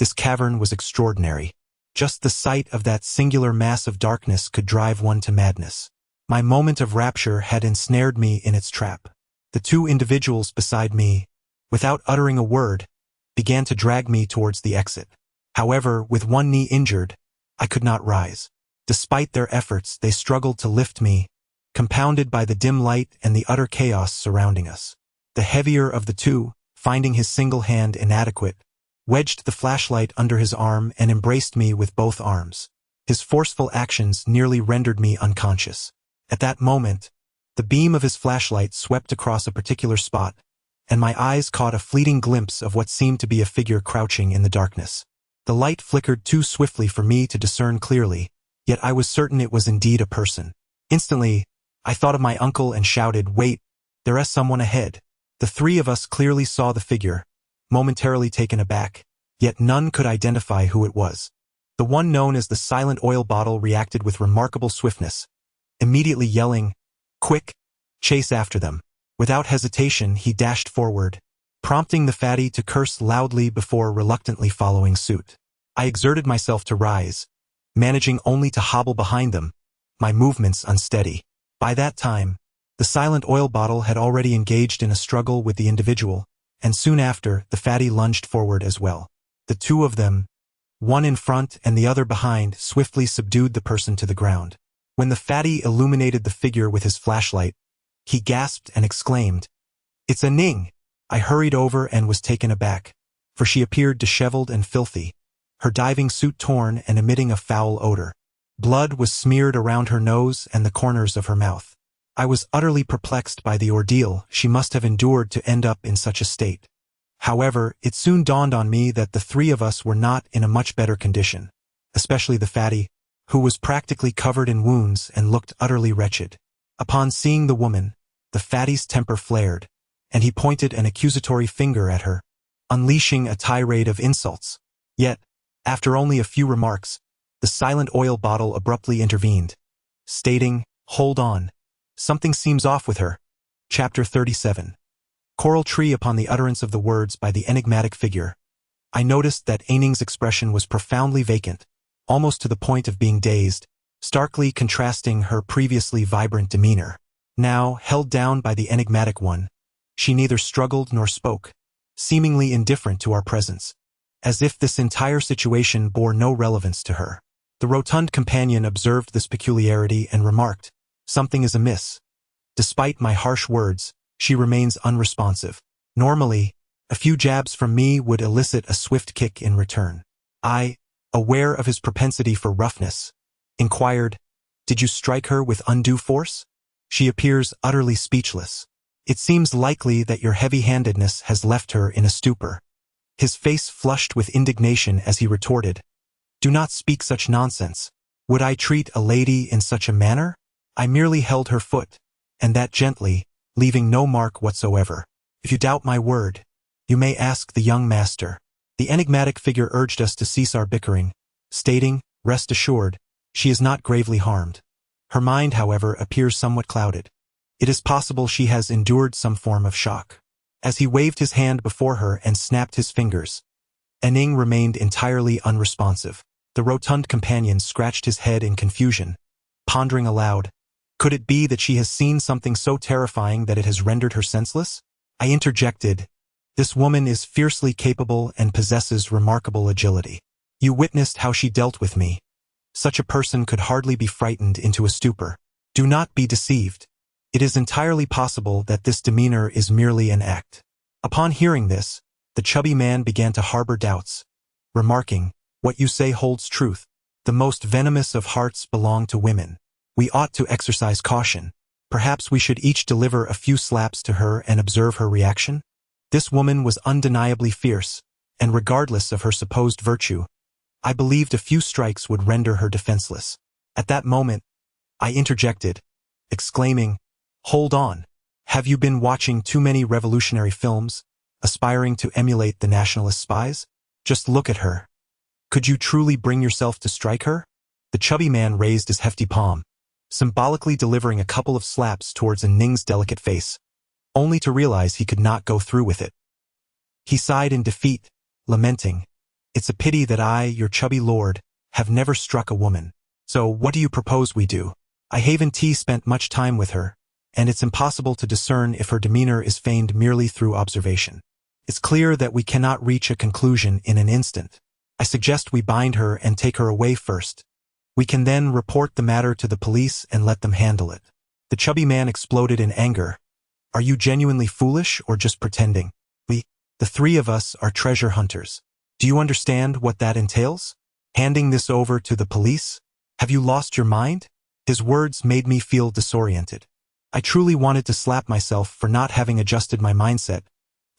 S2: This cavern was extraordinary. Just the sight of that singular mass of darkness could drive one to madness. My moment of rapture had ensnared me in its trap. The two individuals beside me, without uttering a word, began to drag me towards the exit. However, with one knee injured, I could not rise. Despite their efforts, they struggled to lift me, compounded by the dim light and the utter chaos surrounding us. The heavier of the two, finding his single hand inadequate, wedged the flashlight under his arm and embraced me with both arms. His forceful actions nearly rendered me unconscious. At that moment, the beam of his flashlight swept across a particular spot, and my eyes caught a fleeting glimpse of what seemed to be a figure crouching in the darkness. The light flickered too swiftly for me to discern clearly, yet I was certain it was indeed a person. Instantly, I thought of my uncle and shouted, "Wait, there is someone ahead." The three of us clearly saw the figure, momentarily taken aback, yet none could identify who it was. The one known as the Silent Oil Bottle reacted with remarkable swiftness, immediately yelling, "Quick, chase after them." Without hesitation, he dashed forward, prompting the fatty to curse loudly before reluctantly following suit. I exerted myself to rise, managing only to hobble behind them, my movements unsteady. By that time, the Silent Oil Bottle had already engaged in a struggle with the individual, and soon after, the fatty lunged forward as well. The two of them, one in front and the other behind, swiftly subdued the person to the ground. When the fatty illuminated the figure with his flashlight, he gasped and exclaimed, "It's a Ning!" I hurried over and was taken aback, for she appeared disheveled and filthy, her diving suit torn and emitting a foul odor. Blood was smeared around her nose and the corners of her mouth. I was utterly perplexed by the ordeal she must have endured to end up in such a state. However, it soon dawned on me that the three of us were not in a much better condition, especially the fatty, who was practically covered in wounds and looked utterly wretched. Upon seeing the woman, the fatty's temper flared, and he pointed an accusatory finger at her, unleashing a tirade of insults. Yet, after only a few remarks, the Silent Oil Bottle abruptly intervened, stating, "Hold on. Something seems off with her." Chapter 37. Coral Tree. Upon the utterance of the words by the enigmatic figure, I noticed that Aining's expression was profoundly vacant, almost to the point of being dazed, starkly contrasting her previously vibrant demeanor. Now, held down by the enigmatic one, she neither struggled nor spoke, seemingly indifferent to our presence, as if this entire situation bore no relevance to her. The rotund companion observed this peculiarity and remarked, "Something is amiss." Despite my harsh words, she remains unresponsive. Normally, a few jabs from me would elicit a swift kick in return. I, aware of his propensity for roughness, inquired, "Did you strike her with undue force?" She appears utterly speechless. "It seems likely that your heavy-handedness has left her in a stupor." His face flushed with indignation as he retorted, "Do not speak such nonsense. Would I treat a lady in such a manner? I merely held her foot, and that gently, leaving no mark whatsoever. If you doubt my word, you may ask the young master." The enigmatic figure urged us to cease our bickering, stating, "Rest assured, she is not gravely harmed. Her mind, however, appears somewhat clouded. It is possible she has endured some form of shock." As he waved his hand before her and snapped his fingers, Aning remained entirely unresponsive. The rotund companion scratched his head in confusion, pondering aloud, "Could it be that she has seen something so terrifying that it has rendered her senseless?" I interjected, "This woman is fiercely capable and possesses remarkable agility. You witnessed how she dealt with me. Such a person could hardly be frightened into a stupor. Do not be deceived. It is entirely possible that this demeanor is merely an act." Upon hearing this, the chubby man began to harbor doubts, remarking, "What you say holds truth. The most venomous of hearts belong to women. We ought to exercise caution. Perhaps we should each deliver a few slaps to her and observe her reaction." This woman was undeniably fierce, and regardless of her supposed virtue, I believed a few strikes would render her defenseless. At that moment, I interjected, exclaiming, "Hold on. Have you been watching too many revolutionary films, aspiring to emulate the nationalist spies? Just look at her. Could you truly bring yourself to strike her?" The chubby man raised his hefty palm, symbolically delivering a couple of slaps towards Ning's delicate face, only to realize he could not go through with it. He sighed in defeat, lamenting, "It's a pity that I, your chubby lord, have never struck a woman. So what do you propose we do?" I haven't spent much time with her, and it's impossible to discern if her demeanor is feigned merely through observation. It's clear that we cannot reach a conclusion in an instant. I suggest we bind her and take her away first. We can then report the matter to the police and let them handle it. The chubby man exploded in anger. Are you genuinely foolish or just pretending? The three of us, are treasure hunters. Do you understand what that entails? Handing this over to the police? Have you lost your mind? His words made me feel disoriented. I truly wanted to slap myself for not having adjusted my mindset,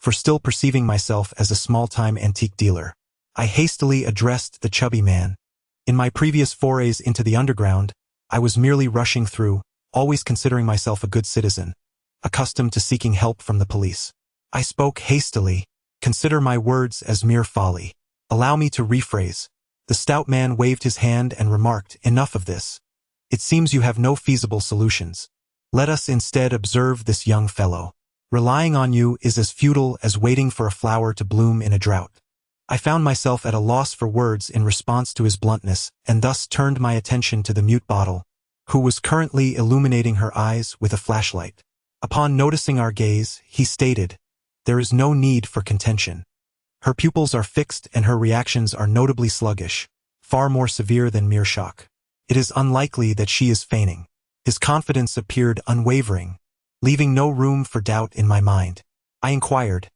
S2: for still perceiving myself as a small-time antique dealer. I hastily addressed the chubby man. In my previous forays into the underground, I was merely rushing through, always considering myself a good citizen, accustomed to seeking help from the police. I spoke hastily. Consider my words as mere folly. Allow me to rephrase. The stout man waved his hand and remarked, enough of this. It seems you have no feasible solutions. Let us instead observe this young fellow. Relying on you is as futile as waiting for a flower to bloom in a drought. I found myself at a loss for words in response to his bluntness, and thus turned my attention to the mute bottle, who was currently illuminating her eyes with a flashlight. Upon noticing our gaze, he stated, there is no need for contention. Her pupils are fixed and her reactions are notably sluggish, far more severe than mere shock. It is unlikely that she is feigning. His confidence appeared unwavering, leaving no room for doubt in my mind. I inquired,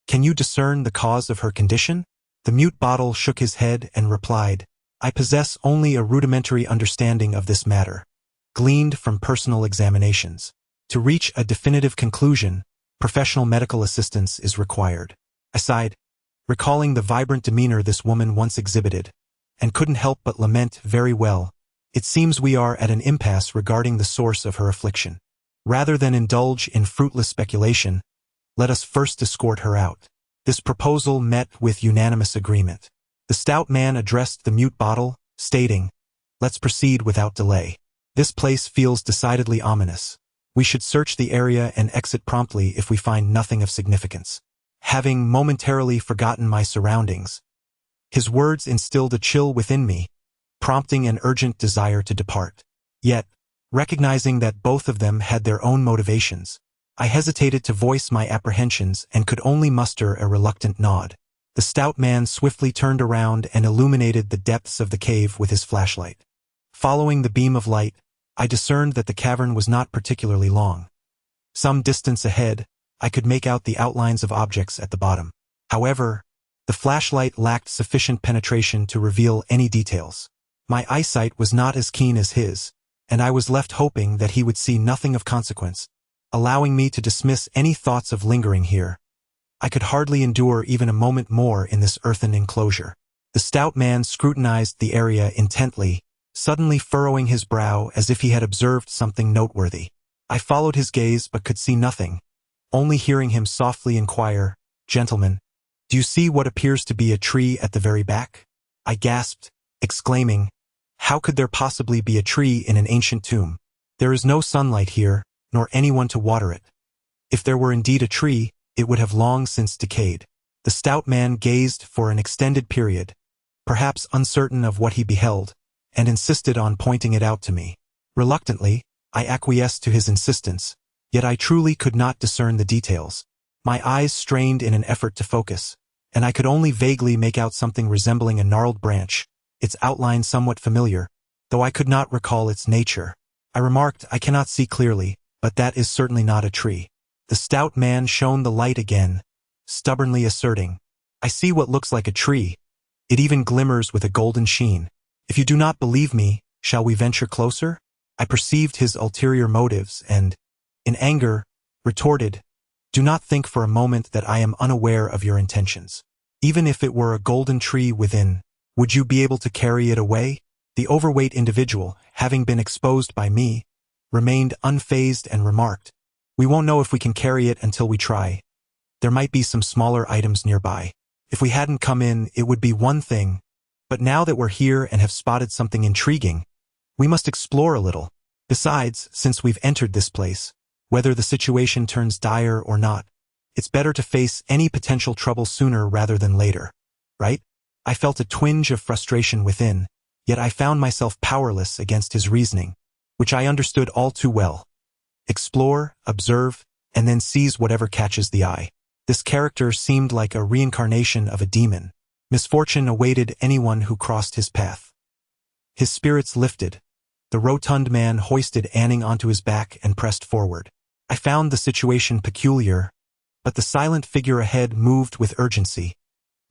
S2: can you discern the cause of her condition? The mute bottle shook his head and replied, I possess only a rudimentary understanding of this matter, gleaned from personal examinations. To reach a definitive conclusion, professional medical assistance is required. I sighed, recalling the vibrant demeanor this woman once exhibited, and couldn't help but lament very well. It seems we are at an impasse regarding the source of her affliction. Rather than indulge in fruitless speculation, let us first escort her out. This proposal met with unanimous agreement. The stout man addressed the mute bottle, stating, let's proceed without delay. This place feels decidedly ominous. We should search the area and exit promptly if we find nothing of significance. Having momentarily forgotten my surroundings, his words instilled a chill within me, prompting an urgent desire to depart. Yet, recognizing that both of them had their own motivations, I hesitated to voice my apprehensions and could only muster a reluctant nod. The stout man swiftly turned around and illuminated the depths of the cave with his flashlight. Following the beam of light, I discerned that the cavern was not particularly long. Some distance ahead, I could make out the outlines of objects at the bottom. However, the flashlight lacked sufficient penetration to reveal any details. My eyesight was not as keen as his, and I was left hoping that he would see nothing of consequence, allowing me to dismiss any thoughts of lingering here. I could hardly endure even a moment more in this earthen enclosure. The stout man scrutinized the area intently, suddenly furrowing his brow as if he had observed something noteworthy. I followed his gaze but could see nothing, only hearing him softly inquire, Gentlemen, do you see what appears to be a tree at the very back? I gasped, exclaiming, how could there possibly be a tree in an ancient tomb? There is no sunlight here, nor anyone to water it. If there were indeed a tree, it would have long since decayed. The stout man gazed for an extended period, perhaps uncertain of what he beheld, and insisted on pointing it out to me. Reluctantly, I acquiesced to his insistence, yet I truly could not discern the details. My eyes strained in an effort to focus, and I could only vaguely make out something resembling a gnarled branch, its outline somewhat familiar, though I could not recall its nature. I remarked, I cannot see clearly, but that is certainly not a tree. The stout man shone the light again, stubbornly asserting, I see what looks like a tree. It even glimmers with a golden sheen. If you do not believe me, shall we venture closer? I perceived his ulterior motives and, in anger, retorted, do not think for a moment that I am unaware of your intentions. Even if it were a golden tree within, would you be able to carry it away? The overweight individual, having been exposed by me, remained unfazed and remarked, we won't know if we can carry it until we try. There might be some smaller items nearby. If we hadn't come in, it would be one thing, but now that we're here and have spotted something intriguing, we must explore a little. Besides, since we've entered this place, whether the situation turns dire or not, it's better to face any potential trouble sooner rather than later, right? I felt a twinge of frustration within, yet I found myself powerless against his reasoning, which I understood all too well. Explore, observe, and then seize whatever catches the eye. This character seemed like a reincarnation of a demon. Misfortune awaited anyone who crossed his path. His spirits lifted. The rotund man hoisted Anning onto his back and pressed forward. I found the situation peculiar, but the silent figure ahead moved with urgency,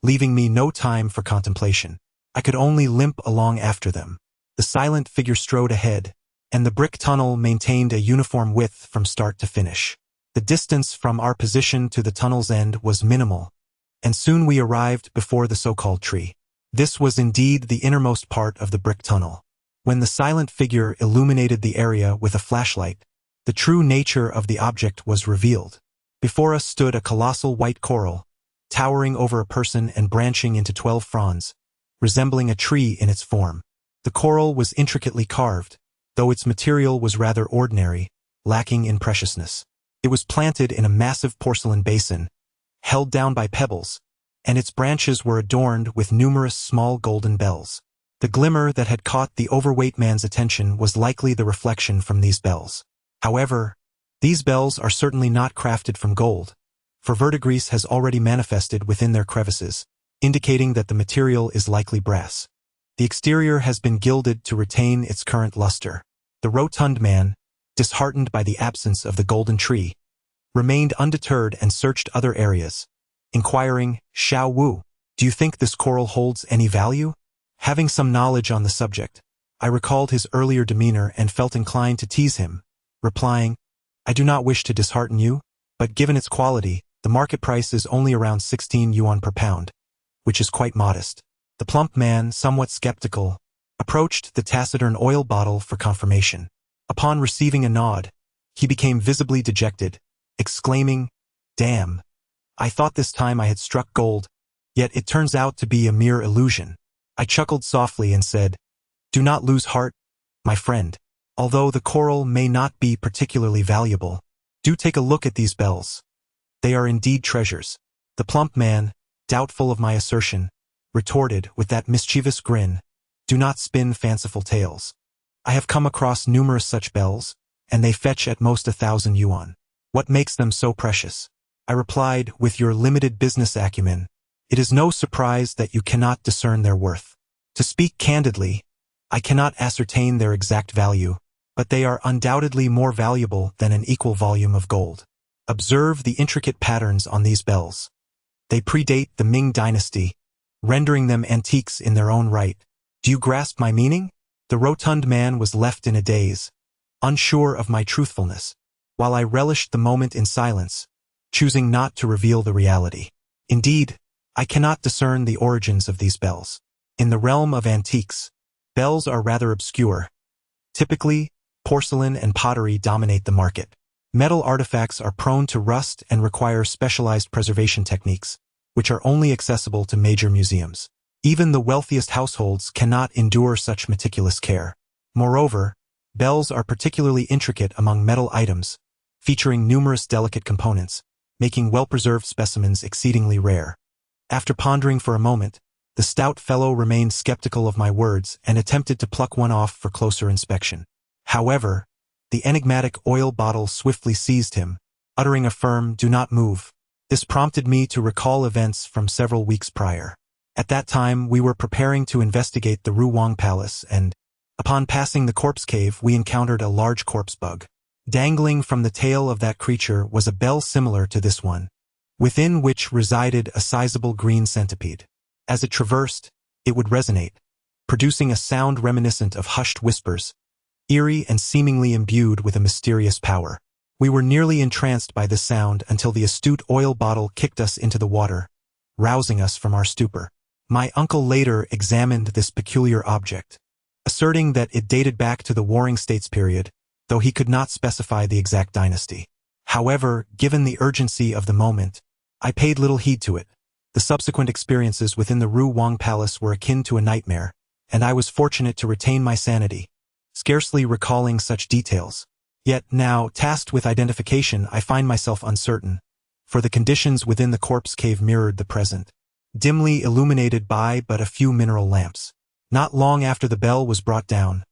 S2: leaving me no time for contemplation. I could only limp along after them. The silent figure strode ahead, and the brick tunnel maintained a uniform width from start to finish. The distance from our position to the tunnel's end was minimal, and soon we arrived before the so-called tree. This was indeed the innermost part of the brick tunnel. When the silent figure illuminated the area with a flashlight, the true nature of the object was revealed. Before us stood a colossal white coral, towering over a person and branching into 12 fronds, resembling a tree in its form. The coral was intricately carved, though its material was rather ordinary, lacking in preciousness. It was planted in a massive porcelain basin, held down by pebbles, and its branches were adorned with numerous small golden bells. The glimmer that had caught the overweight man's attention was likely the reflection from these bells. However, these bells are certainly not crafted from gold, for verdigris has already manifested within their crevices, indicating that the material is likely brass. The exterior has been gilded to retain its current luster. The rotund man, disheartened by the absence of the golden tree, remained undeterred and searched other areas, inquiring, "Xiao Wu, do you think this coral holds any value?" Having some knowledge on the subject, I recalled his earlier demeanor and felt inclined to tease him, replying, "I do not wish to dishearten you, but given its quality, the market price is only around 16 yuan per pound, which is quite modest." The plump man, somewhat skeptical, approached the taciturn oil bottle for confirmation. Upon receiving a nod, he became visibly dejected, exclaiming, "Damn, I thought this time I had struck gold, yet it turns out to be a mere illusion." I chuckled softly and said, "Do not lose heart, my friend. Although the coral may not be particularly valuable, do take a look at these bells. They are indeed treasures." The plump man, doubtful of my assertion, retorted with that mischievous grin, "Do not spin fanciful tales. I have come across numerous such bells, and they fetch at most 1,000 yuan. What makes them so precious?" I replied, "With your limited business acumen, it is no surprise that you cannot discern their worth. To speak candidly, I cannot ascertain their exact value, but they are undoubtedly more valuable than an equal volume of gold. Observe the intricate patterns on these bells. They predate the Ming dynasty, rendering them antiques in their own right. Do you grasp my meaning?" The rotund man was left in a daze, unsure of my truthfulness, while I relished the moment in silence, choosing not to reveal the reality. Indeed, I cannot discern the origins of these bells. In the realm of antiques, bells are rather obscure. Typically, porcelain and pottery dominate the market. Metal artifacts are prone to rust and require specialized preservation techniques, which are only accessible to major museums. Even the wealthiest households cannot endure such meticulous care. Moreover, bells are particularly intricate among metal items, featuring numerous delicate components, making well-preserved specimens exceedingly rare. After pondering for a moment, the stout fellow remained skeptical of my words and attempted to pluck one off for closer inspection. However, the enigmatic oil bottle swiftly seized him, uttering a firm, "Do not move." This prompted me to recall events from several weeks prior. At that time, we were preparing to investigate the Wang Palace and, upon passing the corpse cave, we encountered a large corpse bug. Dangling from the tail of that creature was a bell similar to this one, within which resided a sizable green centipede. As it traversed, it would resonate, producing a sound reminiscent of hushed whispers, eerie and seemingly imbued with a mysterious power. We were nearly entranced by this sound until the astute oil bottle kicked us into the water, rousing us from our stupor. My uncle later examined this peculiar object, asserting that it dated back to the Warring States period, though he could not specify the exact dynasty. However, given the urgency of the moment, I paid little heed to it. The subsequent experiences within the Wang Palace were akin to a nightmare, and I was fortunate to retain my sanity, scarcely recalling such details. Yet now, tasked with identification, I find myself uncertain, for the conditions within the corpse cave mirrored the present, dimly illuminated by but a few mineral lamps. Not long after the bell was brought down,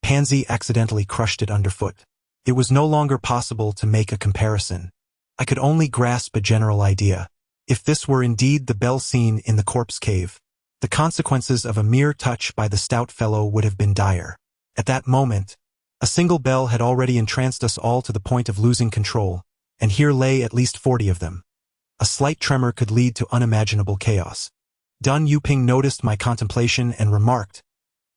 S2: Pangzi accidentally crushed it underfoot. It was no longer possible to make a comparison. I could only grasp a general idea. If this were indeed the bell seen in the corpse cave, The consequences of a mere touch by the stout fellow would have been dire. At that moment, a single bell had already entranced us all to the point of losing control, and here lay at least 40 of them. A slight tremor could lead to unimaginable chaos. Dun Yuping noticed my contemplation and remarked,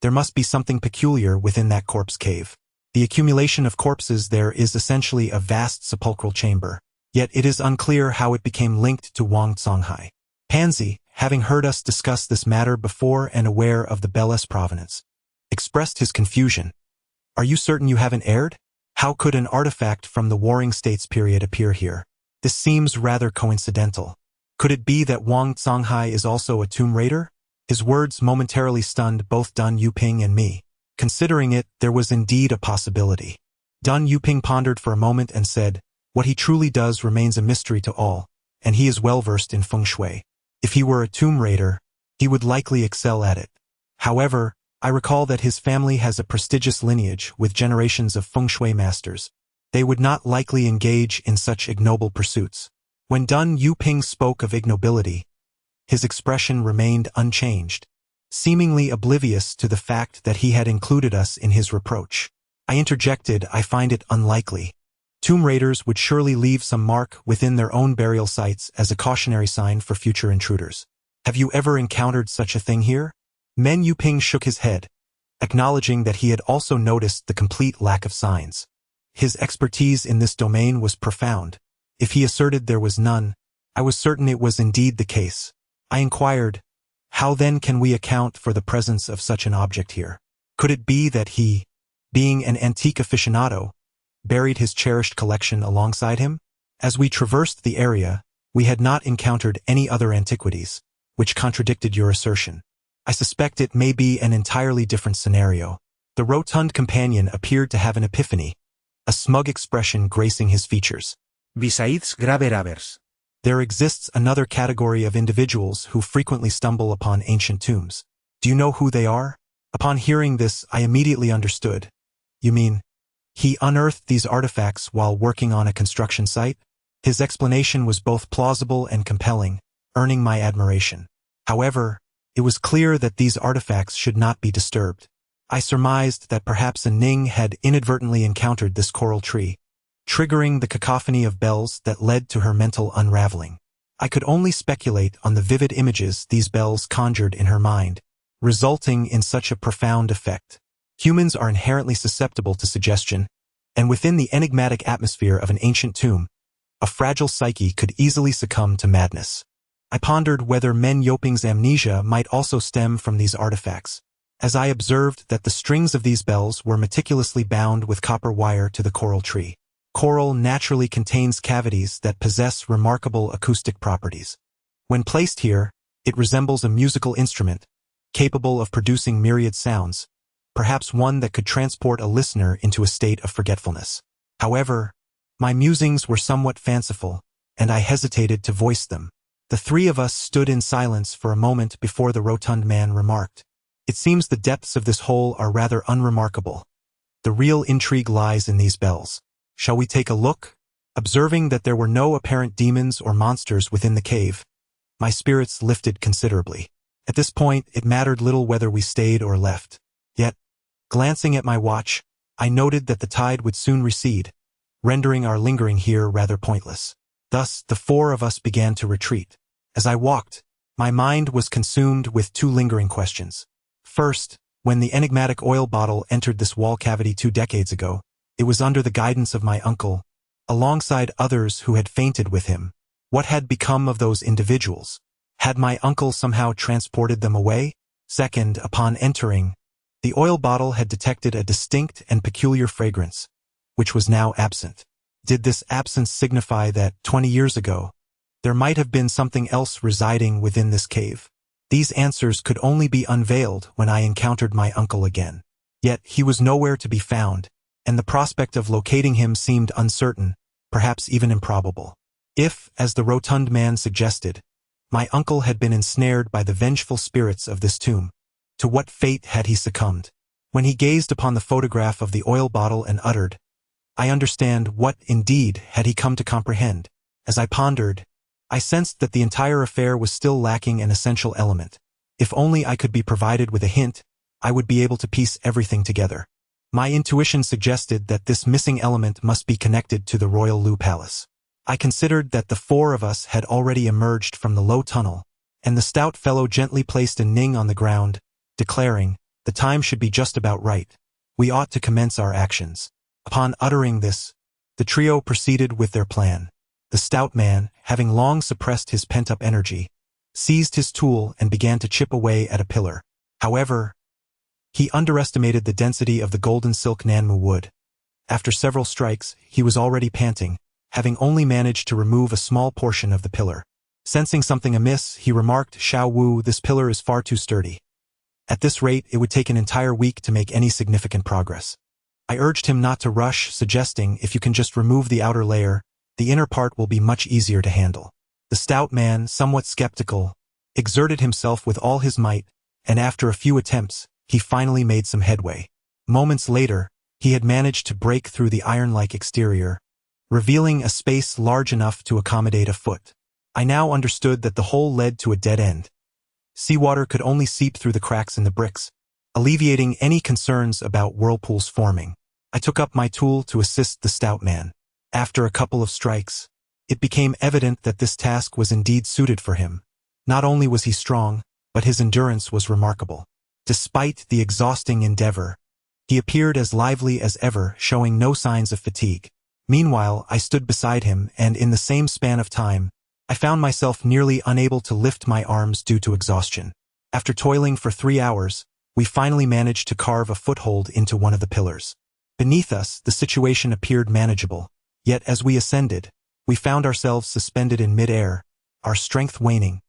S2: "There must be something peculiar within that corpse cave. The accumulation of corpses there is essentially a vast sepulchral chamber, yet it is unclear how it became linked to Wang Songhai." Pangzi, having heard us discuss this matter before and aware of the bell's provenance, expressed his confusion. "Are you certain you haven't erred? How could an artifact from the Warring States period appear here? This seems rather coincidental. Could it be that Wang Songhai is also a tomb raider?" His words momentarily stunned both Dun Yuping and me. Considering it, there was indeed a possibility. Dun Yuping pondered for a moment and said, "What he truly does remains a mystery to all, and he is well versed in feng shui. If he were a tomb raider, he would likely excel at it. However, I recall that his family has a prestigious lineage with generations of feng shui masters. They would not likely engage in such ignoble pursuits." When Dun Yuping spoke of ignobility, his expression remained unchanged, seemingly oblivious to the fact that he had included us in his reproach. I interjected, "I find it unlikely. Tomb raiders would surely leave some mark within their own burial sites as a cautionary sign for future intruders. Have you ever encountered such a thing here?" Men Yuping shook his head, acknowledging that he had also noticed the complete lack of signs. His expertise in this domain was profound. If he asserted there was none, I was certain it was indeed the case. I inquired, "How then can we account for the presence of such an object here? Could it be that he, being an antique aficionado, buried his cherished collection alongside him?" As we traversed the area, we had not encountered any other antiquities, which contradicted your assertion. I suspect it may be an entirely different scenario. The rotund companion appeared to have an epiphany, a smug expression gracing his features.
S4: Besides Grave Robbers.
S2: There exists another category of individuals who frequently stumble upon ancient tombs. Do you know who they are? Upon hearing this, I immediately understood. You mean, he unearthed these artifacts while working on a construction site? His explanation was both plausible and compelling, earning my admiration. However, it was clear that these artifacts should not be disturbed. I surmised that perhaps a Ning had inadvertently encountered this coral tree, triggering the cacophony of bells that led to her mental unraveling. I could only speculate on the vivid images these bells conjured in her mind, resulting in such a profound effect. Humans are inherently susceptible to suggestion, and within the enigmatic atmosphere of an ancient tomb, a fragile psyche could easily succumb to madness. I pondered whether Men Yoping's amnesia might also stem from these artifacts, as I observed that the strings of these bells were meticulously bound with copper wire to the coral tree. Coral naturally contains cavities that possess remarkable acoustic properties. When placed here, it resembles a musical instrument, capable of producing myriad sounds, perhaps one that could transport a listener into a state of forgetfulness. However, my musings were somewhat fanciful, and I hesitated to voice them. The three of us stood in silence for a moment before the rotund man remarked, "It seems the depths of this hole are rather unremarkable. The real intrigue lies in these bells. Shall we take a look?" Observing that there were no apparent demons or monsters within the cave, my spirits lifted considerably. At this point, it mattered little whether we stayed or left. Yet, glancing at my watch, I noted that the tide would soon recede, rendering our lingering here rather pointless. Thus, the four of us began to retreat. As I walked, my mind was consumed with two lingering questions. First, when the enigmatic oil bottle entered this wall cavity 2 decades ago, it was under the guidance of my uncle, alongside others who had fainted with him. What had become of those individuals? Had my uncle somehow transported them away? Second, upon entering, the oil bottle had detected a distinct and peculiar fragrance, which was now absent. Did this absence signify that, 20 years ago, there might have been something else residing within this cave? These answers could only be unveiled when I encountered my uncle again. Yet he was nowhere to be found, and the prospect of locating him seemed uncertain, perhaps even improbable. If, as the rotund man suggested, my uncle had been ensnared by the vengeful spirits of this tomb, to what fate had he succumbed? When he gazed upon the photograph of the oil bottle and uttered, "I understand," what, indeed, had he come to comprehend? As I pondered, I sensed that the entire affair was still lacking an essential element, If only I could be provided with a hint, I would be able to piece everything together. My intuition suggested that this missing element must be connected to the Royal Lu Palace. I considered that the four of us had already emerged from the low tunnel, and the stout fellow gently placed a ning on the ground, declaring, "The time should be just about right. We ought to commence our actions." Upon uttering this, the trio proceeded with their plan. The stout man, having long suppressed his pent-up energy, seized his tool and began to chip away at a pillar. However, he underestimated the density of the golden silk Nanmu wood. After several strikes, he was already panting, having only managed to remove a small portion of the pillar. Sensing something amiss, he remarked, "Xiao Wu, this pillar is far too sturdy. At this rate, it would take an entire week to make any significant progress." I urged him not to rush, suggesting, "If you can just remove the outer layer, the inner part will be much easier to handle." The stout man, somewhat skeptical, exerted himself with all his might, and after a few attempts, he finally made some headway. Moments later, he had managed to break through the iron-like exterior, revealing a space large enough to accommodate a foot. I now understood that the hole led to a dead end. Seawater could only seep through the cracks in the bricks, alleviating any concerns about whirlpools forming. I took up my tool to assist the stout man. After a couple of strikes, it became evident that this task was indeed suited for him. Not only was he strong, but his endurance was remarkable. Despite the exhausting endeavor, he appeared as lively as ever, showing no signs of fatigue. Meanwhile, I stood beside him, and in the same span of time, I found myself nearly unable to lift my arms due to exhaustion. After toiling for 3 hours, we finally managed to carve a foothold into one of the pillars. Beneath us, the situation appeared manageable, yet as we ascended, we found ourselves suspended in mid-air, our strength waning,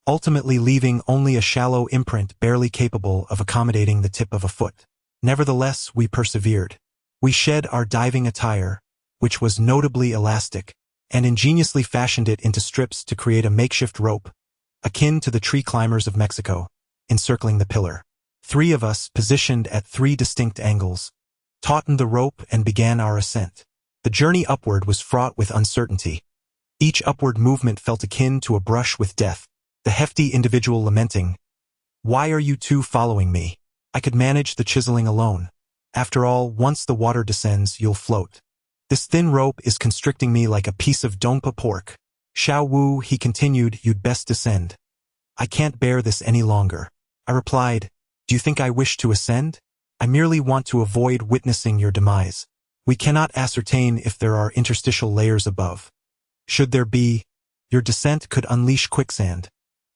S2: ultimately leaving only a shallow imprint barely capable of accommodating the tip of a foot. Nevertheless, we persevered. We shed our diving attire, which was notably elastic, and ingeniously fashioned it into strips to create a makeshift rope, akin to the tree climbers of Mexico, encircling the pillar. 3 of us, positioned at 3 distinct angles, tautened the rope and began our ascent. The journey upward was fraught with uncertainty. Each upward movement felt akin to a brush with death, the hefty individual lamenting, "Why are you two following me? I could manage the chiseling alone. After all, once the water descends, you'll float. This thin rope is constricting me like a piece of dongpa pork." "Xiao Wu," he continued, "you'd best descend. I can't bear this any longer." I replied, "Do you think I wish to ascend? I merely want to avoid witnessing your demise. We cannot ascertain if there are interstitial layers above. Should there be, your descent could unleash quicksand,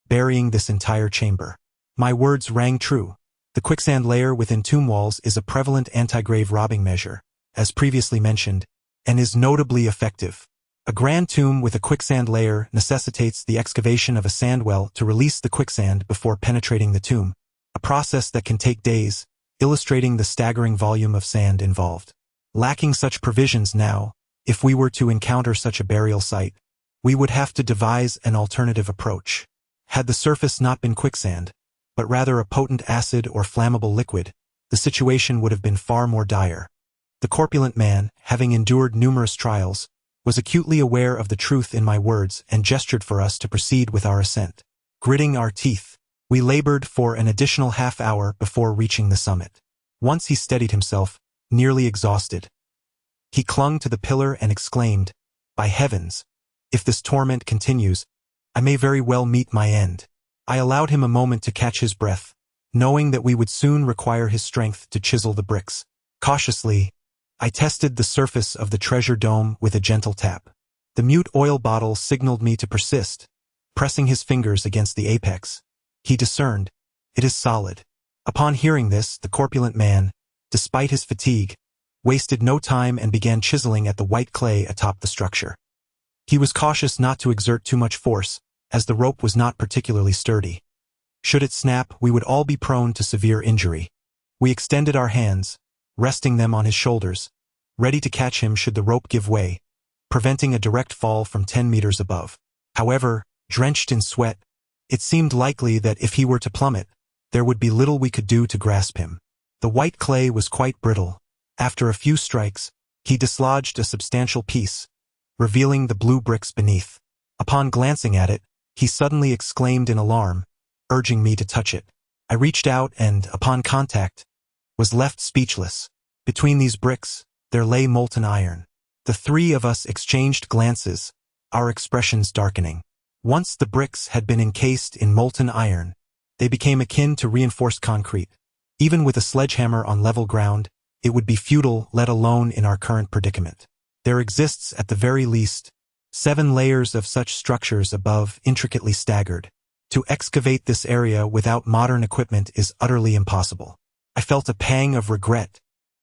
S2: burying this entire chamber." My words rang true. The quicksand layer within tomb walls is a prevalent anti-grave robbing measure, as previously mentioned, and is notably effective. A grand tomb with a quicksand layer necessitates the excavation of a sand well to release the quicksand before penetrating the tomb, a process that can take days, illustrating the staggering volume of sand involved. Lacking such provisions now, if we were to encounter such a burial site, we would have to devise an alternative approach. Had the surface not been quicksand, but rather a potent acid or flammable liquid, the situation would have been far more dire. The corpulent man, having endured numerous trials, was acutely aware of the truth in my words and gestured for us to proceed with our ascent. Gritting our teeth, we labored for an additional half-hour before reaching the summit. Once he steadied himself, nearly exhausted, he clung to the pillar and exclaimed, "By heavens, if this torment continues, I may very well meet my end." I allowed him a moment to catch his breath, knowing that we would soon require his strength to chisel the bricks. Cautiously, I tested the surface of the treasure dome with a gentle tap. The mute oil bottle signaled me to persist, pressing his fingers against the apex. He discerned, "It is solid." Upon hearing this, the corpulent man, despite his fatigue, wasted no time and began chiseling at the white clay atop the structure. He was cautious not to exert too much force, as the rope was not particularly sturdy. Should it snap, we would all be prone to severe injury. We extended our hands, resting them on his shoulders, ready to catch him should the rope give way, preventing a direct fall from 10 meters above. However, drenched in sweat, it seemed likely that if he were to plummet, there would be little we could do to grasp him. The white clay was quite brittle. After a few strikes, he dislodged a substantial piece, revealing the blue bricks beneath. Upon glancing at it, he suddenly exclaimed in alarm, urging me to touch it. I reached out and, upon contact, was left speechless. Between these bricks, there lay molten iron. The three of us exchanged glances, our expressions darkening. Once the bricks had been encased in molten iron, they became akin to reinforced concrete. Even with a sledgehammer on level ground, it would be futile, let alone in our current predicament. There exists, at the very least, 7 layers of such structures above, intricately staggered. To excavate this area without modern equipment is utterly impossible. I felt a pang of regret,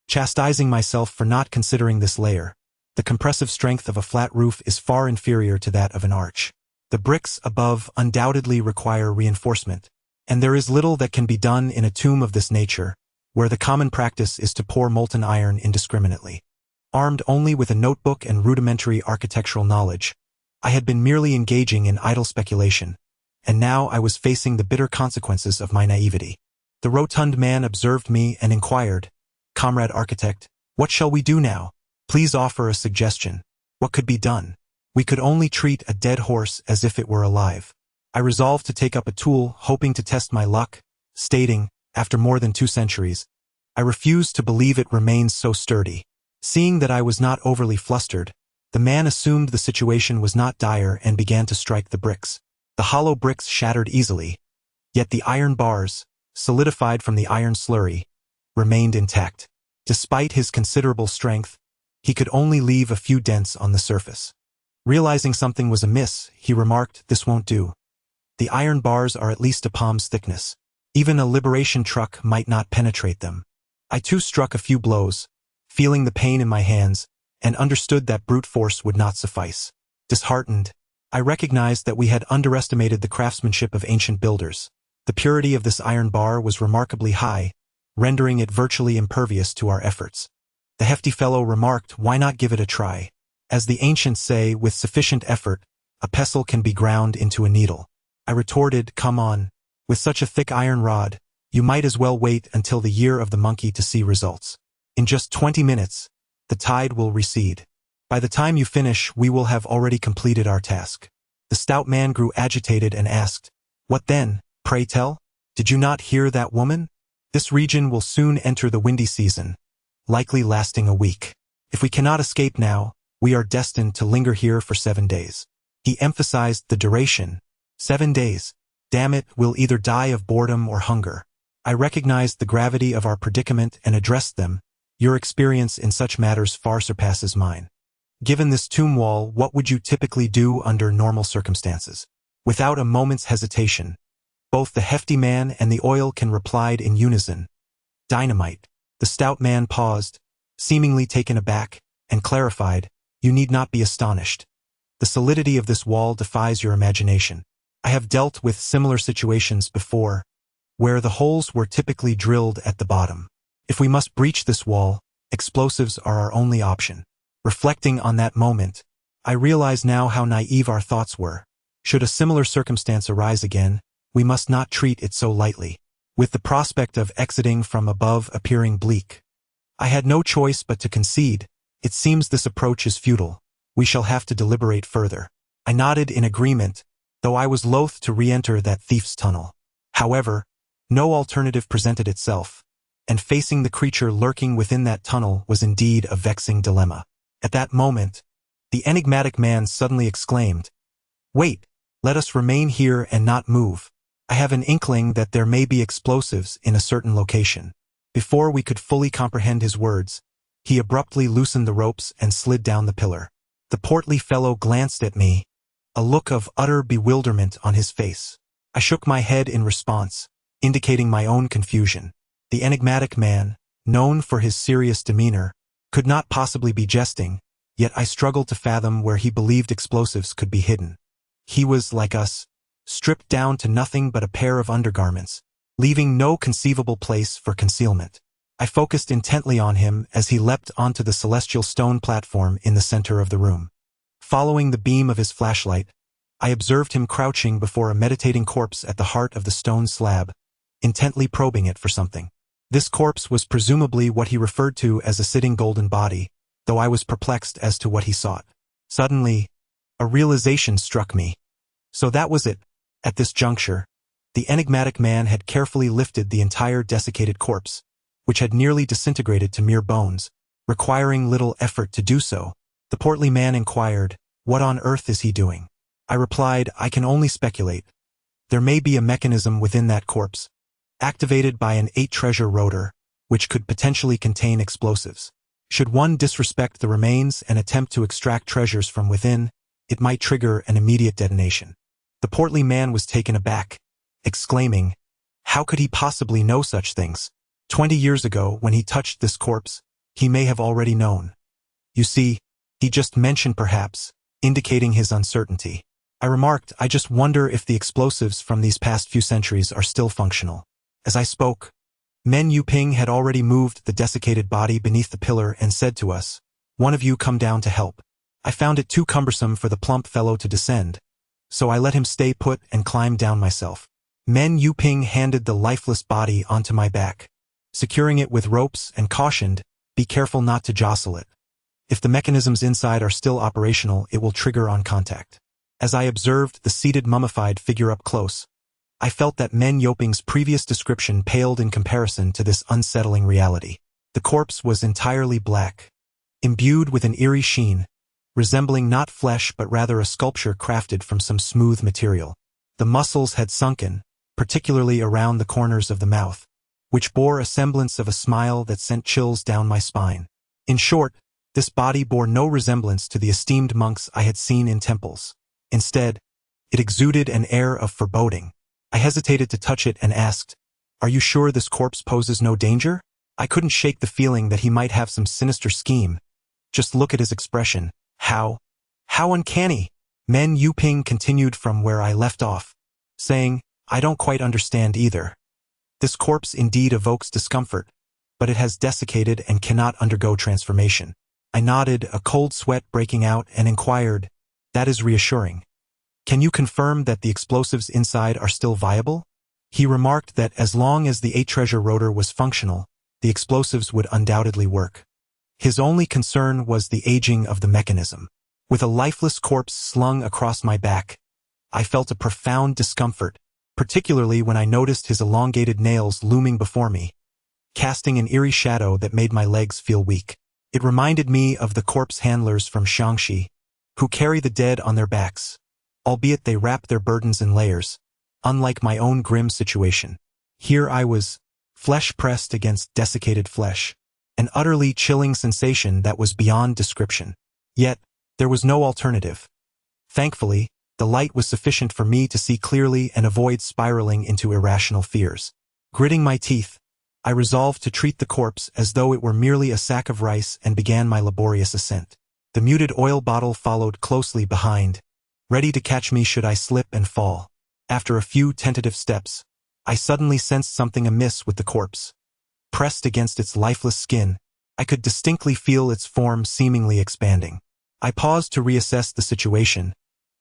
S2: chastising myself for not considering this layer. The compressive strength of a flat roof is far inferior to that of an arch. The bricks above undoubtedly require reinforcement, and there is little that can be done in a tomb of this nature, where the common practice is to pour molten iron indiscriminately. Armed only with a notebook and rudimentary architectural knowledge, I had been merely engaging in idle speculation, and now I was facing the bitter consequences of my naivety. The rotund man observed me and inquired, "Comrade architect, what shall we do now? Please offer a suggestion. What could be done?" We could only treat a dead horse as if it were alive. I resolved to take up a tool, hoping to test my luck, stating, after more than 2 centuries, I refuse to believe it remains so sturdy. Seeing that I was not overly flustered, the man assumed the situation was not dire and began to strike the bricks. The hollow bricks shattered easily, yet the iron bars, solidified from the iron slurry, remained intact. Despite his considerable strength, he could only leave a few dents on the surface. Realizing something was amiss, he remarked, "This won't do. The iron bars are at least a palm's thickness. Even a liberation truck might not penetrate them." I too struck a few blows, feeling the pain in my hands, and understood that brute force would not suffice. Disheartened, I recognized that we had underestimated the craftsmanship of ancient builders. The purity of this iron bar was remarkably high, rendering it virtually impervious to our efforts. The hefty fellow remarked, "Why not give it a try? As the ancients say, with sufficient effort, a pestle can be ground into a needle." I retorted, "Come on. With such a thick iron rod, you might as well wait until the year of the monkey to see results. In just 20 minutes, the tide will recede. By the time you finish, we will have already completed our task." The stout man grew agitated and asked, "What then, pray tell? Did you not hear that woman? This region will soon enter the windy season, likely lasting a week. If we cannot escape now, we are destined to linger here for 7 days. He emphasized the duration. 7 days. Damn it, we'll either die of boredom or hunger. I recognized the gravity of our predicament and addressed them. Your experience in such matters far surpasses mine. Given this tomb wall, what would you typically do under normal circumstances? Without a moment's hesitation, both the hefty man and the oilkin replied in unison, "Dynamite." The stout man paused, seemingly taken aback, and clarified, "You need not be astonished. The solidity of this wall defies your imagination. I have dealt with similar situations before, where the holes were typically drilled at the bottom. If we must breach this wall, explosives are our only option." Reflecting on that moment, I realize now how naive our thoughts were. Should a similar circumstance arise again, we must not treat it so lightly. With the prospect of exiting from above appearing bleak, I had no choice but to concede. It seems this approach is futile. We shall have to deliberate further. I nodded in agreement, though I was loath to re-enter that thief's tunnel. However, no alternative presented itself, and facing the creature lurking within that tunnel was indeed a vexing dilemma. At that moment, the enigmatic man suddenly exclaimed, "Wait, let us remain here and not move. I have an inkling that there may be explosives in a certain location." Before we could fully comprehend his words, he abruptly loosened the ropes and slid down the pillar. The portly fellow glanced at me, a look of utter bewilderment on his face. I shook my head in response, indicating my own confusion. The enigmatic man, known for his serious demeanor, could not possibly be jesting, yet I struggled to fathom where he believed explosives could be hidden. He was, like us, stripped down to nothing but a pair of undergarments, leaving no conceivable place for concealment. I focused intently on him as he leapt onto the celestial stone platform in the center of the room. Following the beam of his flashlight, I observed him crouching before a meditating corpse at the heart of the stone slab, intently probing it for something. This corpse was presumably what he referred to as a sitting golden body, though I was perplexed as to what he sought. Suddenly, a realization struck me. So that was it. At this juncture, The enigmatic man had carefully lifted the entire desiccated corpse, which had nearly disintegrated to mere bones, requiring little effort to do so. The portly man inquired, "What on earth is he doing?" I replied, "I can only speculate. There may be a mechanism within that corpse, activated by an 8-treasure rotor, which could potentially contain explosives. Should one disrespect the remains and attempt to extract treasures from within, it might trigger an immediate detonation." The portly man was taken aback, exclaiming, "How could he possibly know such things? 20 years ago, when he touched this corpse, he may have already known. You see, he just mentioned perhaps, indicating his uncertainty." I remarked, "I just wonder if the explosives from these past few centuries are still functional." As I spoke, Men Yuping had already moved the desiccated body beneath the pillar and said to us, "One of you come down to help." I found it too cumbersome for the plump fellow to descend, so I let him stay put and climb down myself. Men Yuping handed the lifeless body onto my back, securing it with ropes, and cautioned, "Be careful not to jostle it. If the mechanisms inside are still operational, it will trigger on contact." As I observed the seated mummified figure up close, I felt that Men Yoping's previous description paled in comparison to this unsettling reality. The corpse was entirely black, imbued with an eerie sheen, resembling not flesh but rather a sculpture crafted from some smooth material. The muscles had sunken, particularly around the corners of the mouth, which bore a semblance of a smile that sent chills down my spine. In short, this body bore no resemblance to the esteemed monks I had seen in temples. Instead, it exuded an air of foreboding. I hesitated to touch it and asked, "Are you sure this corpse poses no danger?" I couldn't shake the feeling that he might have some sinister scheme. Just look at his expression. How uncanny! Men Yuping continued from where I left off, saying, "I don't quite understand either. This corpse indeed evokes discomfort, but it has desiccated and cannot undergo transformation." I nodded, a cold sweat breaking out, and inquired, "That is reassuring. Can you confirm that the explosives inside are still viable?" He remarked that as long as the 8-treasure rotor was functional, the explosives would undoubtedly work. His only concern was the aging of the mechanism. With a lifeless corpse slung across my back, I felt a profound discomfort, particularly when I noticed his elongated nails looming before me, casting an eerie shadow that made my legs feel weak. It reminded me of the corpse handlers from Shaanxi, who carry the dead on their backs, albeit they wrap their burdens in layers, unlike my own grim situation. Here I was, flesh pressed against desiccated flesh, an utterly chilling sensation that was beyond description. Yet, there was no alternative. Thankfully, the light was sufficient for me to see clearly and avoid spiraling into irrational fears. Gritting my teeth, I resolved to treat the corpse as though it were merely a sack of rice and began my laborious ascent. The muted oil bottle followed closely behind, ready to catch me should I slip and fall. After a few tentative steps, I suddenly sensed something amiss with the corpse. Pressed against its lifeless skin, I could distinctly feel its form seemingly expanding. I paused to reassess the situation,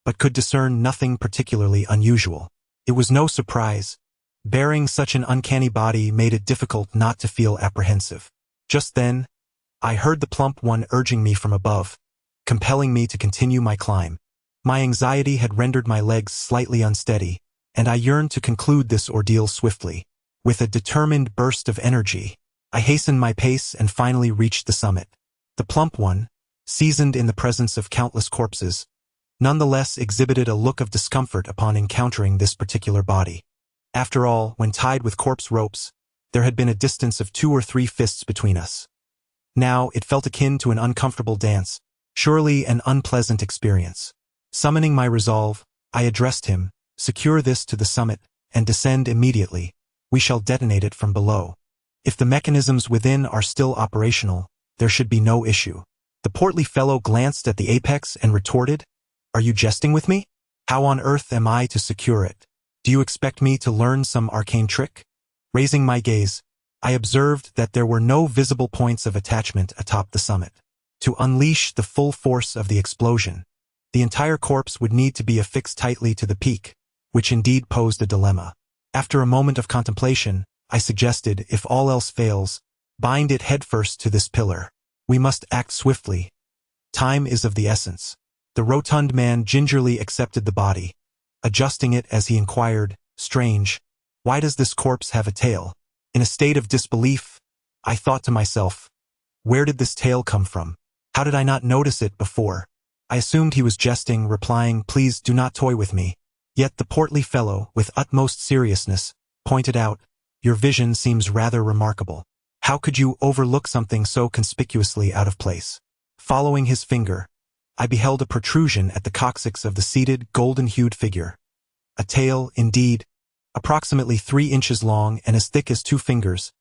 S2: but could discern nothing particularly unusual. It was no surprise. Bearing such an uncanny body made it difficult not to feel apprehensive. Just then, I heard the plump one urging me from above, compelling me to continue my climb. My anxiety had rendered my legs slightly unsteady, and I yearned to conclude this ordeal swiftly. With a determined burst of energy, I hastened my pace and finally reached the summit. The plump one, seasoned in the presence of countless corpses, nonetheless exhibited a look of discomfort upon encountering this particular body. After all, when tied with corpse ropes, there had been a distance of 2 or 3 fists between us. Now it felt akin to an uncomfortable dance, surely an unpleasant experience. Summoning my resolve, I addressed him, "Secure this to the summit, and descend immediately. We shall detonate it from below. If the mechanisms within are still operational, there should be no issue." The portly fellow glanced at the apex and retorted, "Are you jesting with me? How on earth am I to secure it? Do you expect me to learn some arcane trick?" Raising my gaze, I observed that there were no visible points of attachment atop the summit. To unleash the full force of the explosion, the entire corpse would need to be affixed tightly to the peak, which indeed posed a dilemma. After a moment of contemplation, I suggested, if all else fails, bind it headfirst to this pillar. We must act swiftly. Time is of the essence. The rotund man gingerly accepted the body, adjusting it as he inquired, Strange. Why does this corpse have a tail? In a state of disbelief, I thought to myself, where did this tail come from? How did I not notice it before? I assumed he was jesting, replying, "Please do not toy with me." Yet the portly fellow, with utmost seriousness, pointed out, "Your vision seems rather remarkable. How could you overlook something so conspicuously out of place?" Following his finger, I beheld a protrusion at the coccyx of the seated, golden-hued figure. A tail, indeed, approximately 3 inches long and as thick as 2 fingers,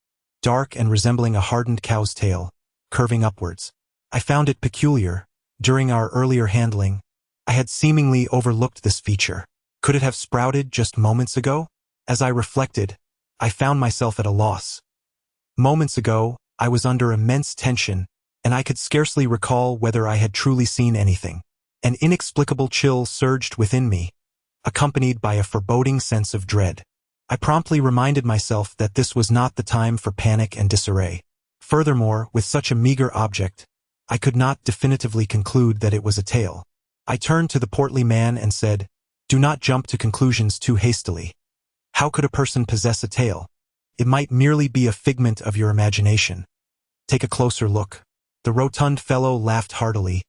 S2: dark and resembling a hardened cow's tail, curving upwards. I found it peculiar. During our earlier handling, I had seemingly overlooked this feature. Could it have sprouted just moments ago? As I reflected, I found myself at a loss. Moments ago, I was under immense tension, and I could scarcely recall whether I had truly seen anything. An inexplicable chill surged within me, accompanied by a foreboding sense of dread. I promptly reminded myself that this was not the time for panic and disarray. Furthermore, with such a meager object, I could not definitively conclude that it was a tail. I turned to the portly man and said, "Do not jump to conclusions too hastily. How could a person possess a tail? It might merely be a figment of your imagination. Take a closer look." The rotund fellow laughed heartily.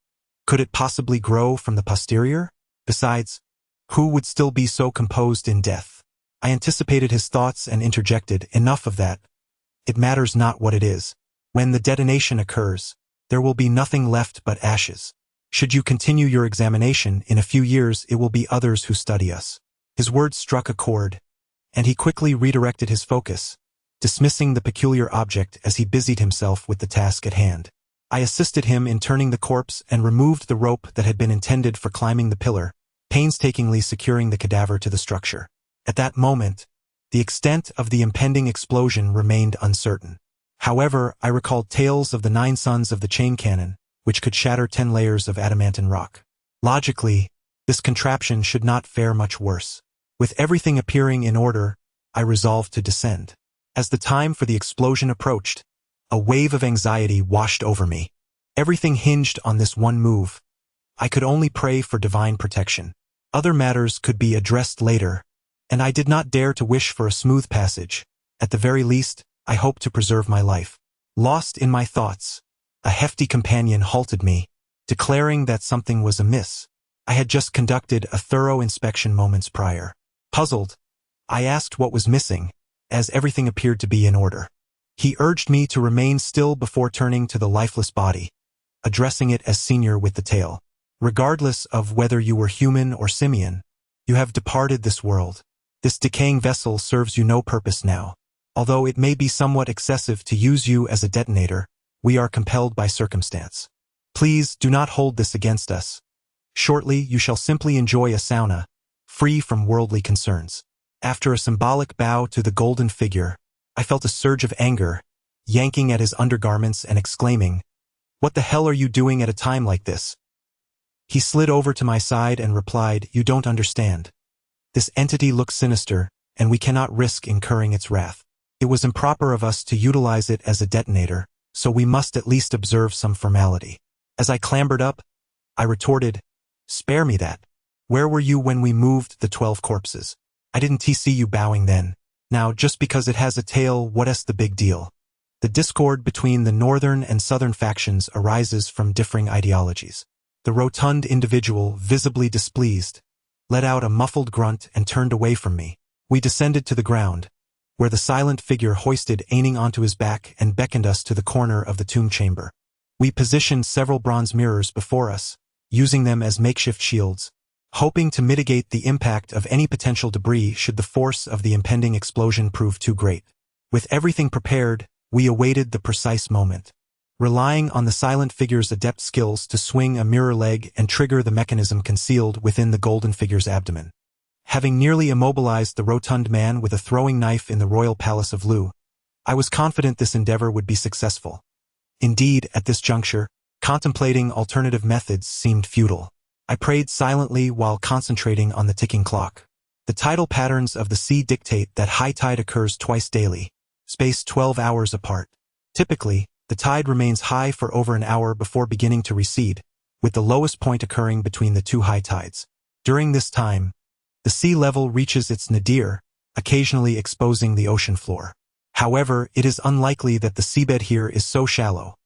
S2: Could it possibly grow from the posterior? Besides, who would still be so composed in death? I anticipated his thoughts and interjected, "Enough of that. It matters not what it is. When the detonation occurs, there will be nothing left but ashes. Should you continue your examination, in a few years it will be others who study us." His words struck a chord, and he quickly redirected his focus, dismissing the peculiar object as he busied himself with the task at hand. I assisted him in turning the corpse and removed the rope that had been intended for climbing the pillar, painstakingly securing the cadaver to the structure. At that moment, the extent of the impending explosion remained uncertain. However, I recalled tales of the 9 sons of the chain cannon, which could shatter 10 layers of adamantine rock. Logically, this contraption should not fare much worse. With everything appearing in order, I resolved to descend. As the time for the explosion approached, a wave of anxiety washed over me. Everything hinged on this one move. I could only pray for divine protection. Other matters could be addressed later, and I did not dare to wish for a smooth passage. At the very least, I hoped to preserve my life. Lost in my thoughts, a hefty companion halted me, declaring that something was amiss. I had just conducted a thorough inspection moments prior. Puzzled, I asked what was missing, as everything appeared to be in order. He urged me to remain still before turning to the lifeless body, addressing it as senior with the tail. "Regardless of whether you were human or simian, you have departed this world. This decaying vessel serves you no purpose now. Although it may be somewhat excessive to use you as a detonator, we are compelled by circumstance. Please do not hold this against us. Shortly you shall simply enjoy a sauna, free from worldly concerns." After a symbolic bow to the golden figure, I felt a surge of anger, yanking at his undergarments and exclaiming, "What the hell are you doing at a time like this?" He slid over to my side and replied, "You don't understand. This entity looks sinister, and we cannot risk incurring its wrath. It was improper of us to utilize it as a detonator, so we must at least observe some formality." As I clambered up, I retorted, "Spare me that. Where were you when we moved the 12 corpses? I didn't see you bowing then. Now, just because it has a tail, what's the big deal?" The discord between the northern and southern factions arises from differing ideologies. The rotund individual, visibly displeased, let out a muffled grunt and turned away from me. We descended to the ground, where the silent figure hoisted Aining onto his back and beckoned us to the corner of the tomb chamber. We positioned several bronze mirrors before us, using them as makeshift shields, hoping to mitigate the impact of any potential debris should the force of the impending explosion prove too great. With everything prepared, we awaited the precise moment, relying on the silent figure's adept skills to swing a mirror leg and trigger the mechanism concealed within the golden figure's abdomen. Having nearly immobilized the rotund man with a throwing knife in the royal palace of Lu, I was confident this endeavor would be successful. Indeed, at this juncture, contemplating alternative methods seemed futile. I prayed silently while concentrating on the ticking clock. The tidal patterns of the sea dictate that high tide occurs twice daily, spaced 12 hours apart. Typically, the tide remains high for over an hour before beginning to recede, with the lowest point occurring between the 2 high tides. During this time, the sea level reaches its nadir, occasionally exposing the ocean floor. However, it is unlikely that the seabed here is so shallow.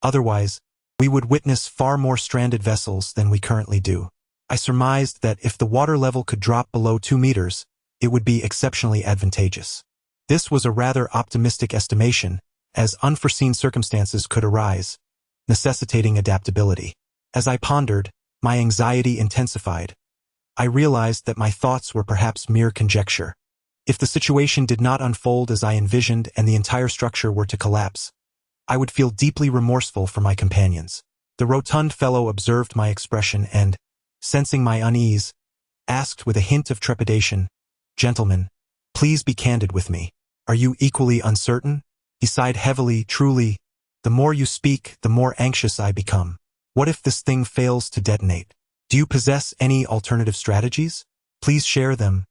S2: Otherwise, we would witness far more stranded vessels than we currently do. I surmised that if the water level could drop below 2 meters, it would be exceptionally advantageous. This was a rather optimistic estimation, as unforeseen circumstances could arise, necessitating adaptability. As I pondered, my anxiety intensified. I realized that my thoughts were perhaps mere conjecture. If the situation did not unfold as I envisioned and the entire structure were to collapse, I would feel deeply remorseful for my companions. The rotund fellow observed my expression and, sensing my unease, asked with a hint of trepidation, "Gentlemen, please be candid with me. Are you equally uncertain?" He sighed heavily. "Truly, the more you speak, the more anxious I become. What if this thing fails to detonate? Do you possess any alternative strategies? Please share them,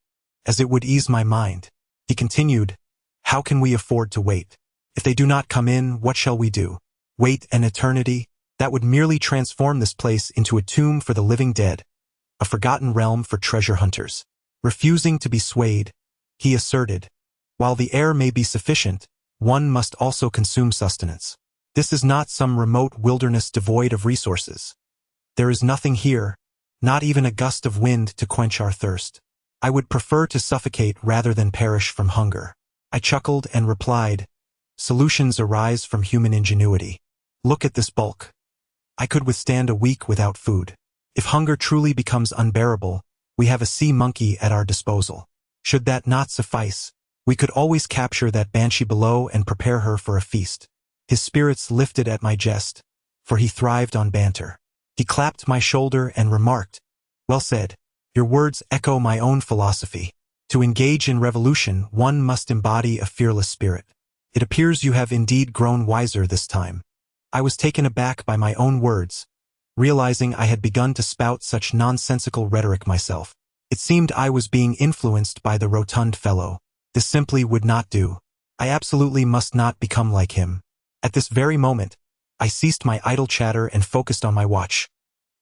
S2: as it would ease my mind." He continued, "How can we afford to wait? If they do not come in, what shall we do? Wait an eternity? That would merely transform this place into a tomb for the living dead, a forgotten realm for treasure hunters." Refusing to be swayed, he asserted, "While the air may be sufficient, one must also consume sustenance. This is not some remote wilderness devoid of resources. There is nothing here, not even a gust of wind to quench our thirst. I would prefer to suffocate rather than perish from hunger." I chuckled and replied, "Solutions arise from human ingenuity. Look at this bulk. I could withstand a week without food. If hunger truly becomes unbearable, we have a sea monkey at our disposal. Should that not suffice, we could always capture that banshee below and prepare her for a feast." His spirits lifted at my jest, for he thrived on banter. He clapped my shoulder and remarked, "Well said. Your words echo my own philosophy. To engage in revolution, one must embody a fearless spirit. It appears you have indeed grown wiser this time." I was taken aback by my own words, realizing I had begun to spout such nonsensical rhetoric myself. It seemed I was being influenced by the rotund fellow. This simply would not do. I absolutely must not become like him. At this very moment, I ceased my idle chatter and focused on my watch.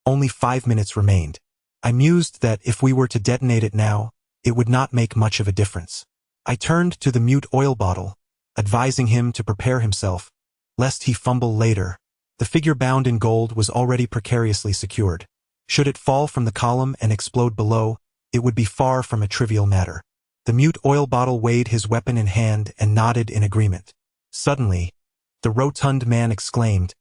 S2: Only 5 minutes remained. I mused that if we were to detonate it now, it would not make much of a difference. I turned to the mute oil bottle, advising him to prepare himself, lest he fumble later. The figure bound in gold was already precariously secured. Should it fall from the column and explode below, it would be far from a trivial matter. The mute oil bottle weighed his weapon in hand and nodded in agreement. Suddenly, the rotund man exclaimed,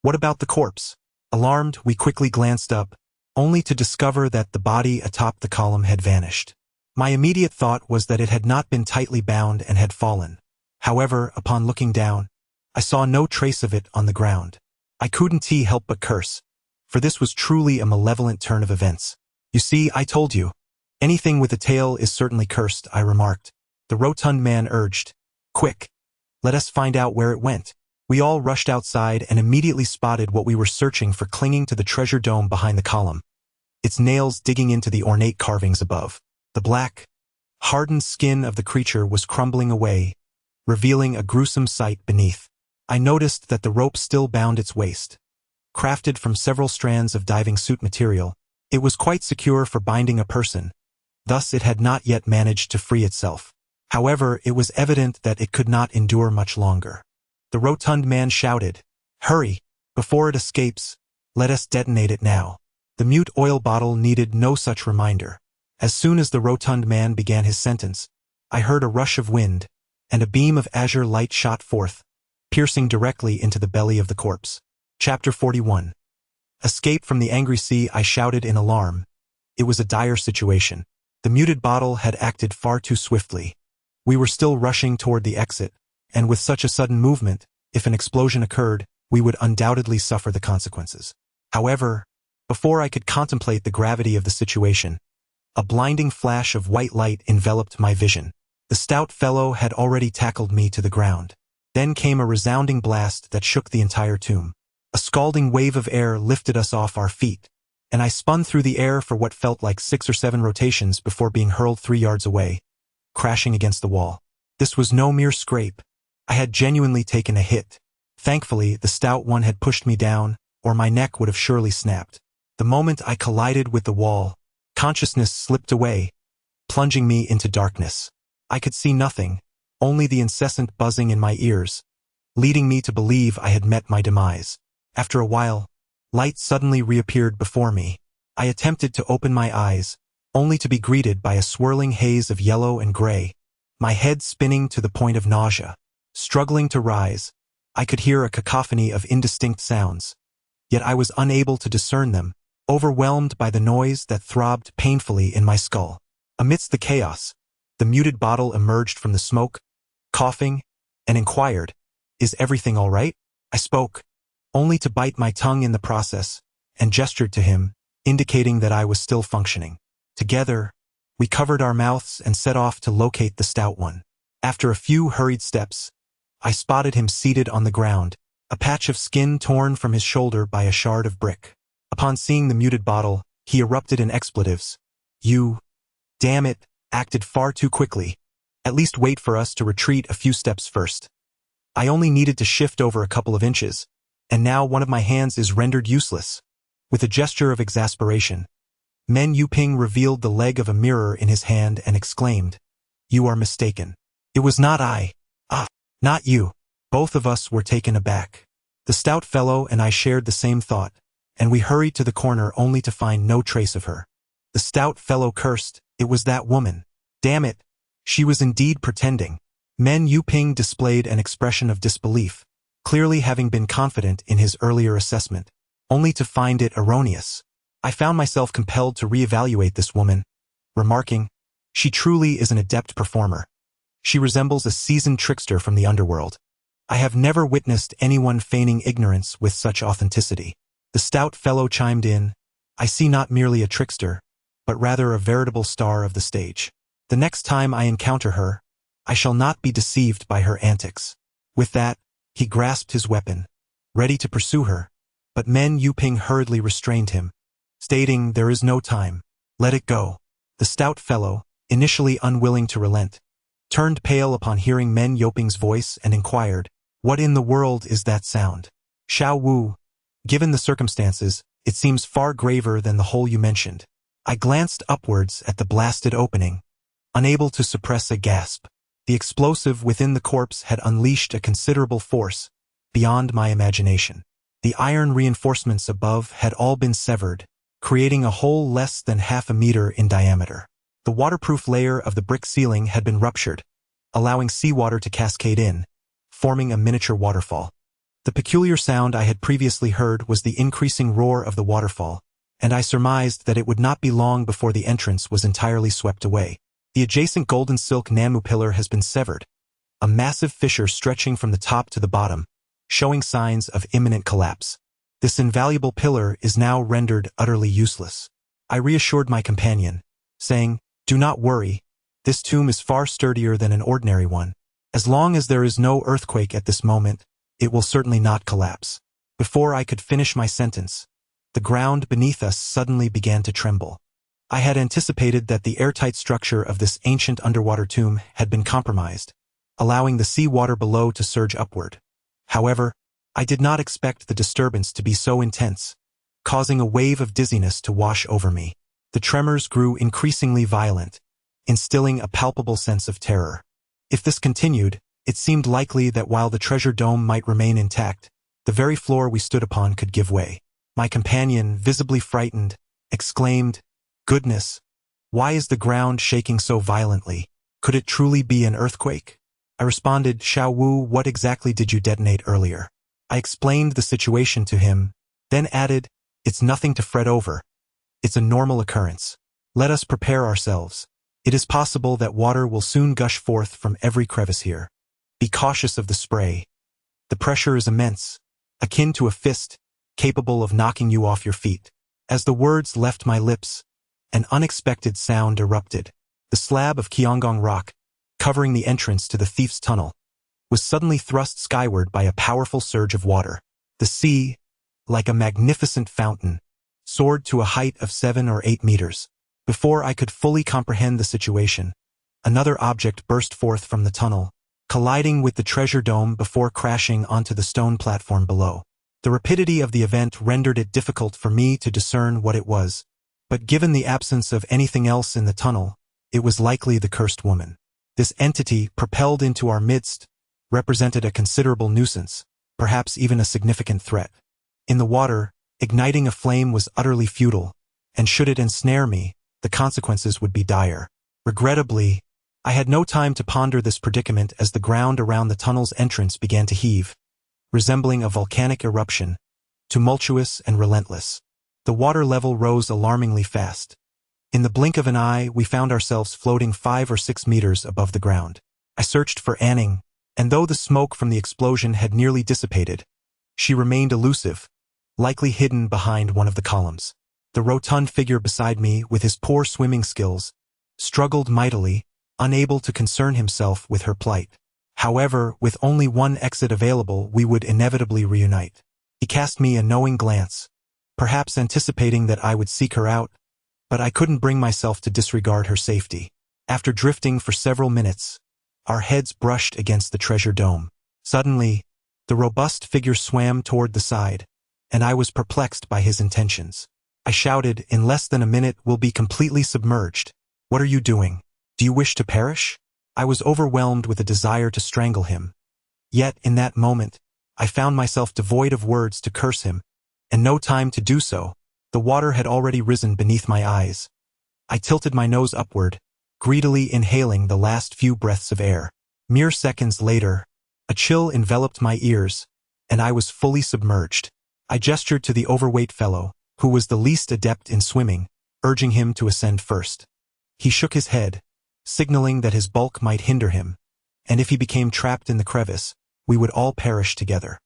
S2: "What about the corpse?" Alarmed, we quickly glanced up, only to discover that the body atop the column had vanished. My immediate thought was that it had not been tightly bound and had fallen. However, upon looking down, I saw no trace of it on the ground. I couldn't help but curse, for this was truly a malevolent turn of events. "You see, I told you. Anything with a tail is certainly cursed," I remarked. The rotund man urged, "Quick, let us find out where it went." We all rushed outside and immediately spotted what we were searching for clinging to the treasure dome behind the column, its nails digging into the ornate carvings above. The black, hardened skin of the creature was crumbling away, revealing a gruesome sight beneath. I noticed that the rope still bound its waist. Crafted from several strands of diving suit material, it was quite secure for binding a person, thus it had not yet managed to free itself. However, it was evident that it could not endure much longer. The rotund man shouted, "Hurry! Before it escapes, let us detonate it now." The mute oil bottle needed no such reminder. As soon as the rotund man began his sentence, I heard a rush of wind, and a beam of azure light shot forth, piercing directly into the belly of the corpse. Chapter 41. Escape from the angry sea, I shouted in alarm. It was a dire situation. The muted bottle had acted far too swiftly. We were still rushing toward the exit, and with such a sudden movement, if an explosion occurred, we would undoubtedly suffer the consequences. However, before I could contemplate the gravity of the situation, a blinding flash of white light enveloped my vision. The stout fellow had already tackled me to the ground. Then came a resounding blast that shook the entire tomb. A scalding wave of air lifted us off our feet, and I spun through the air for what felt like 6 or 7 rotations before being hurled 3 yards away, crashing against the wall. This was no mere scrape. I had genuinely taken a hit. Thankfully, the stout one had pushed me down, or my neck would have surely snapped. The moment I collided with the wall, consciousness slipped away, plunging me into darkness. I could see nothing, only the incessant buzzing in my ears, leading me to believe I had met my demise. After a while, light suddenly reappeared before me. I attempted to open my eyes, only to be greeted by a swirling haze of yellow and gray, my head spinning to the point of nausea. Struggling to rise, I could hear a cacophony of indistinct sounds, yet I was unable to discern them, overwhelmed by the noise that throbbed painfully in my skull. Amidst the chaos, the muted bottle emerged from the smoke, coughing, and inquired, "Is everything all right?" I spoke, only to bite my tongue in the process, and gestured to him, indicating that I was still functioning. Together, we covered our mouths and set off to locate the stout one. After a few hurried steps, I spotted him seated on the ground, a patch of skin torn from his shoulder by a shard of brick. Upon seeing the muted bottle, he erupted in expletives. "You, damn it, acted far too quickly. At least wait for us to retreat a few steps first." I only needed to shift over a couple of inches, and now one of my hands is rendered useless. With a gesture of exasperation, Men Yuping revealed the leg of a mirror in his hand and exclaimed, "You are mistaken. It was not I. Ah, not you." Both of us were taken aback. The stout fellow and I shared the same thought, and we hurried to the corner only to find no trace of her. The stout fellow cursed, "It was that woman. Damn it, she was indeed pretending." Men Yuping displayed an expression of disbelief, clearly having been confident in his earlier assessment, only to find it erroneous. I found myself compelled to reevaluate this woman, remarking, "She truly is an adept performer. She resembles a seasoned trickster from the underworld. I have never witnessed anyone feigning ignorance with such authenticity." The stout fellow chimed in, "I see not merely a trickster, but rather a veritable star of the stage. The next time I encounter her, I shall not be deceived by her antics." With that, he grasped his weapon, ready to pursue her, but Men Yuping hurriedly restrained him, stating, "There is no time. Let it go." The stout fellow, initially unwilling to relent, turned pale upon hearing Men Yuping's voice and inquired, "What in the world is that sound?" "Xiao Wu, given the circumstances, it seems far graver than the hole you mentioned." I glanced upwards at the blasted opening, unable to suppress a gasp. The explosive within the corpse had unleashed a considerable force, beyond my imagination. The iron reinforcements above had all been severed, creating a hole less than half a meter in diameter. The waterproof layer of the brick ceiling had been ruptured, allowing seawater to cascade in, forming a miniature waterfall. The peculiar sound I had previously heard was the increasing roar of the waterfall, and I surmised that it would not be long before the entrance was entirely swept away. The adjacent golden silk Namu pillar has been severed, a massive fissure stretching from the top to the bottom, showing signs of imminent collapse. This invaluable pillar is now rendered utterly useless. I reassured my companion, saying, "Do not worry, this tomb is far sturdier than an ordinary one. As long as there is no earthquake at this moment, it will certainly not collapse." Before I could finish my sentence, the ground beneath us suddenly began to tremble. I had anticipated that the airtight structure of this ancient underwater tomb had been compromised, allowing the seawater below to surge upward. However, I did not expect the disturbance to be so intense, causing a wave of dizziness to wash over me. The tremors grew increasingly violent, instilling a palpable sense of terror. If this continued, it seemed likely that while the treasure dome might remain intact, the very floor we stood upon could give way. My companion, visibly frightened, exclaimed, "Goodness, why is the ground shaking so violently? Could it truly be an earthquake?" I responded, "Xiao Wu, what exactly did you detonate earlier?" I explained the situation to him, then added, "It's nothing to fret over. It's a normal occurrence. Let us prepare ourselves. It is possible that water will soon gush forth from every crevice here. Be cautious of the spray. The pressure is immense, akin to a fist, capable of knocking you off your feet." As the words left my lips, an unexpected sound erupted. The slab of Qianggong rock, covering the entrance to the thief's tunnel, was suddenly thrust skyward by a powerful surge of water. The sea, like a magnificent fountain, soared to a height of 7 or 8 meters. Before I could fully comprehend the situation, another object burst forth from the tunnel, colliding with the treasure dome before crashing onto the stone platform below. The rapidity of the event rendered it difficult for me to discern what it was, but given the absence of anything else in the tunnel, it was likely the cursed woman. This entity, propelled into our midst, represented a considerable nuisance, perhaps even a significant threat. In the water, igniting a flame was utterly futile, and should it ensnare me, the consequences would be dire. Regrettably, I had no time to ponder this predicament as the ground around the tunnel's entrance began to heave, resembling a volcanic eruption, tumultuous and relentless. The water level rose alarmingly fast. In the blink of an eye, we found ourselves floating 5 or 6 meters above the ground. I searched for Anning, and though the smoke from the explosion had nearly dissipated, she remained elusive, likely hidden behind one of the columns. The rotund figure beside me, with his poor swimming skills, struggled mightily, unable to concern himself with her plight. However, with only one exit available, we would inevitably reunite. He cast me a knowing glance, perhaps anticipating that I would seek her out, but I couldn't bring myself to disregard her safety. After drifting for several minutes, our heads brushed against the treasure dome. Suddenly, the robust figure swam toward the side, and I was perplexed by his intentions. I shouted, "In less than a minute we'll be completely submerged. What are you doing? Do you wish to perish?" I was overwhelmed with a desire to strangle him. Yet, in that moment, I found myself devoid of words to curse him, and no time to do so. The water had already risen beneath my eyes. I tilted my nose upward, greedily inhaling the last few breaths of air. Mere seconds later, a chill enveloped my ears, and I was fully submerged. I gestured to the overweight fellow, who was the least adept in swimming, urging him to ascend first. He shook his head, signaling that his bulk might hinder him, and if he became trapped in the crevice, we would all perish together.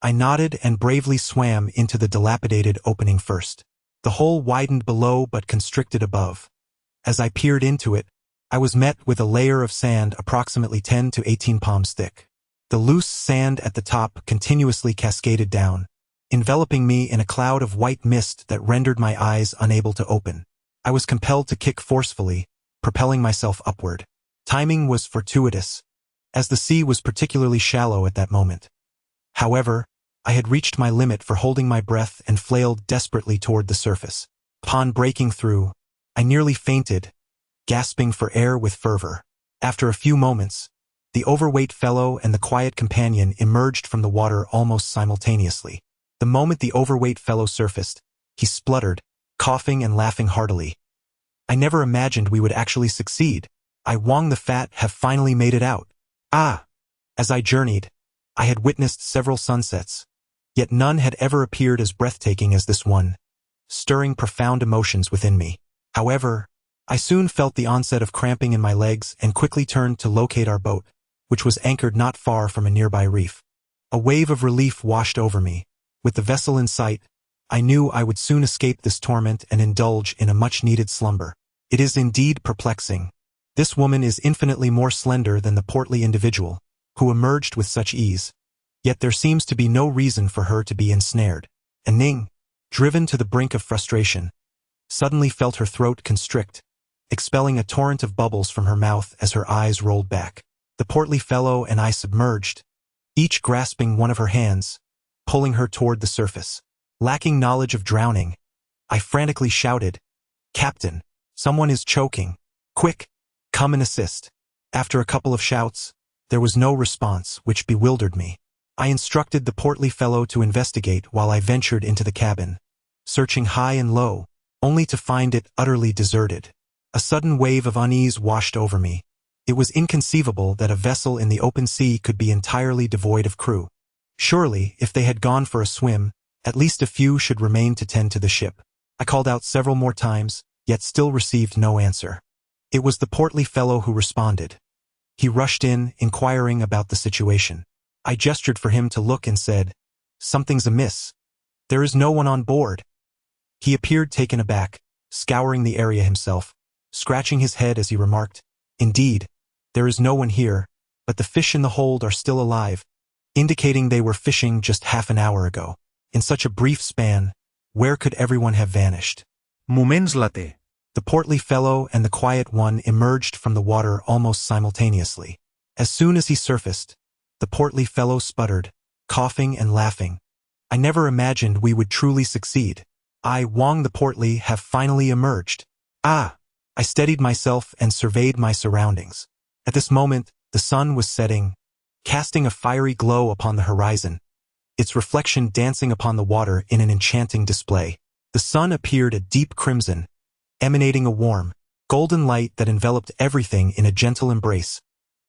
S2: I nodded and bravely swam into the dilapidated opening first. The hole widened below but constricted above. As I peered into it, I was met with a layer of sand approximately 10 to 18 palms thick. The loose sand at the top continuously cascaded down, enveloping me in a cloud of white mist that rendered my eyes unable to open. I was compelled to kick forcefully, propelling myself upward. Timing was fortuitous, as the sea was particularly shallow at that moment. However, I had reached my limit for holding my breath and flailed desperately toward the surface. Upon breaking through, I nearly fainted, gasping for air with fervor. After a few moments, the overweight fellow and the quiet companion emerged from the water almost simultaneously. The moment the overweight fellow surfaced, he spluttered, coughing and laughing heartily. I never imagined we would actually succeed. Wang the Fat have finally made it out. Ah! As I journeyed, I had witnessed several sunsets, yet none had ever appeared as breathtaking as this one, stirring profound emotions within me. However, I soon felt the onset of cramping in my legs and quickly turned to locate our boat, which was anchored not far from a nearby reef. A wave of relief washed over me. With the vessel in sight, I knew I would soon escape this torment and indulge in a much-needed slumber. It is indeed perplexing. This woman is infinitely more slender than the portly individual, who emerged with such ease. Yet there seems to be no reason for her to be ensnared. And Ning, driven to the brink of frustration, suddenly felt her throat constrict, expelling a torrent of bubbles from her mouth as her eyes rolled back. The portly fellow and I submerged, each grasping one of her hands, pulling her toward the surface. Lacking knowledge of drowning, I frantically shouted, "Captain, someone is choking. Quick, come and assist." After a couple of shouts, there was no response, which bewildered me. I instructed the portly fellow to investigate while I ventured into the cabin, searching high and low, only to find it utterly deserted. A sudden wave of unease washed over me. It was inconceivable that a vessel in the open sea could be entirely devoid of crew. Surely, if they had gone for a swim, at least a few should remain to tend to the ship. I called out several more times, yet still received no answer. It was the portly fellow who responded. He rushed in, inquiring about the situation. I gestured for him to look and said, "Something's amiss. There is no one on board." He appeared taken aback, scouring the area himself, scratching his head as he remarked, "Indeed, there is no one here, but the fish in the hold are still alive," indicating they were fishing just half an hour ago. In such a brief span, where could everyone have vanished?
S4: Moments later.
S2: The portly fellow and the quiet one emerged from the water almost simultaneously. As soon as he surfaced, the portly fellow sputtered, coughing and laughing. I never imagined we would truly succeed. Wang the portly have finally emerged. Ah! I steadied myself and surveyed my surroundings. At this moment, the sun was setting, casting a fiery glow upon the horizon, its reflection dancing upon the water in an enchanting display. The sun appeared a deep crimson, emanating a warm, golden light that enveloped everything in a gentle embrace,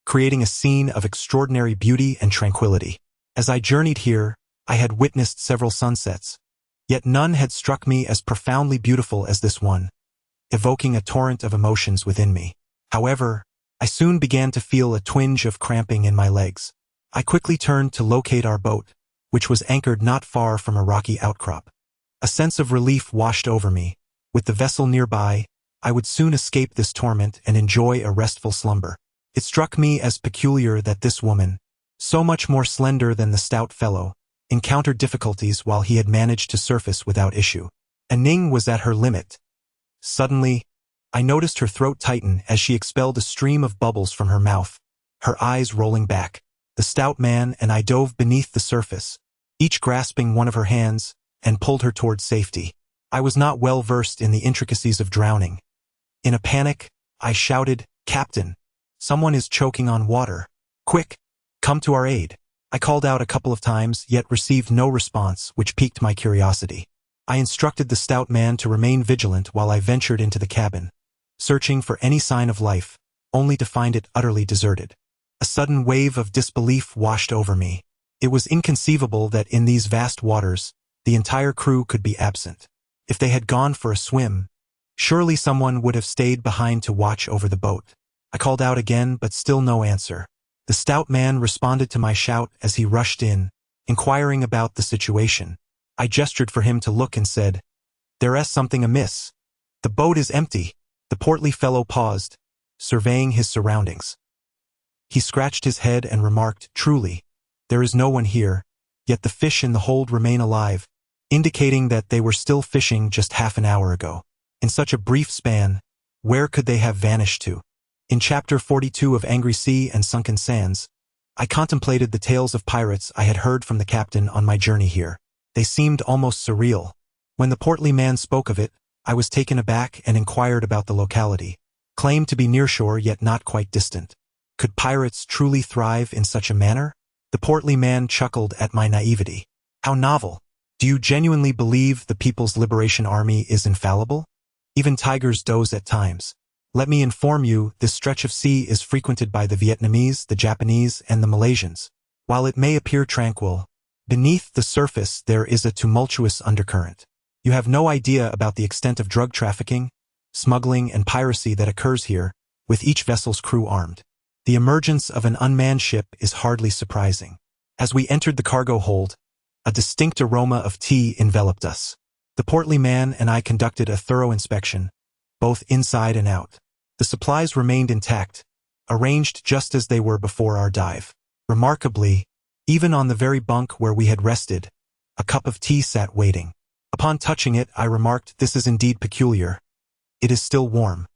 S2: creating a scene of extraordinary beauty and tranquility. As I journeyed here, I had witnessed several sunsets, yet none had struck me as profoundly beautiful as this one, evoking a torrent of emotions within me. However, I soon began to feel a twinge of cramping in my legs. I quickly turned to locate our boat, which was anchored not far from a rocky outcrop. A sense of relief washed over me. With the vessel nearby, I would soon escape this torment and enjoy a restful slumber. It struck me as peculiar that this woman, so much more slender than the stout fellow, encountered difficulties while he had managed to surface without issue. Ning was at her limit. Suddenly, I noticed her throat tighten as she expelled a stream of bubbles from her mouth, her eyes rolling back. The stout man and I dove beneath the surface, each grasping one of her hands, and pulled her towards safety. I was not well versed in the intricacies of drowning. In a panic, I shouted, "Captain! Someone is choking on water. Quick, come to our aid." I called out a couple of times, yet received no response, which piqued my curiosity. I instructed the stout man to remain vigilant while I ventured into the cabin, searching for any sign of life, only to find it utterly deserted. A sudden wave of disbelief washed over me. It was inconceivable that in these vast waters, the entire crew could be absent. If they had gone for a swim, surely someone would have stayed behind to watch over the boat. I called out again, but still no answer. The stout man responded to my shout as he rushed in, inquiring about the situation. I gestured for him to look and said, "There is something amiss. The boat is empty." The portly fellow paused, surveying his surroundings. He scratched his head and remarked, "Truly, there is no one here, yet the fish in the hold remain alive," indicating that they were still fishing just half an hour ago. In such a brief span, where could they have vanished to? In Chapter 42 of Angry Sea and Sunken Sands, I contemplated the tales of pirates I had heard from the captain on my journey here. They seemed almost surreal. When the portly man spoke of it, I was taken aback and inquired about the locality, claimed to be nearshore yet not quite distant. Could pirates truly thrive in such a manner? The portly man chuckled at my naivety. How novel! Do you genuinely believe the People's Liberation Army is infallible? Even tigers doze at times. Let me inform you, this stretch of sea is frequented by the Vietnamese, the Japanese, and the Malaysians. While it may appear tranquil, beneath the surface there is a tumultuous undercurrent. You have no idea about the extent of drug trafficking, smuggling, and piracy that occurs here, with each vessel's crew armed. The emergence of an unmanned ship is hardly surprising. As we entered the cargo hold, a distinct aroma of tea enveloped us. The portly man and I conducted a thorough inspection, both inside and out. The supplies remained intact, arranged just as they were before our dive. Remarkably, even on the very bunk where we had rested, a cup of tea sat waiting. Upon touching it, I remarked, "This is indeed peculiar. It is still warm."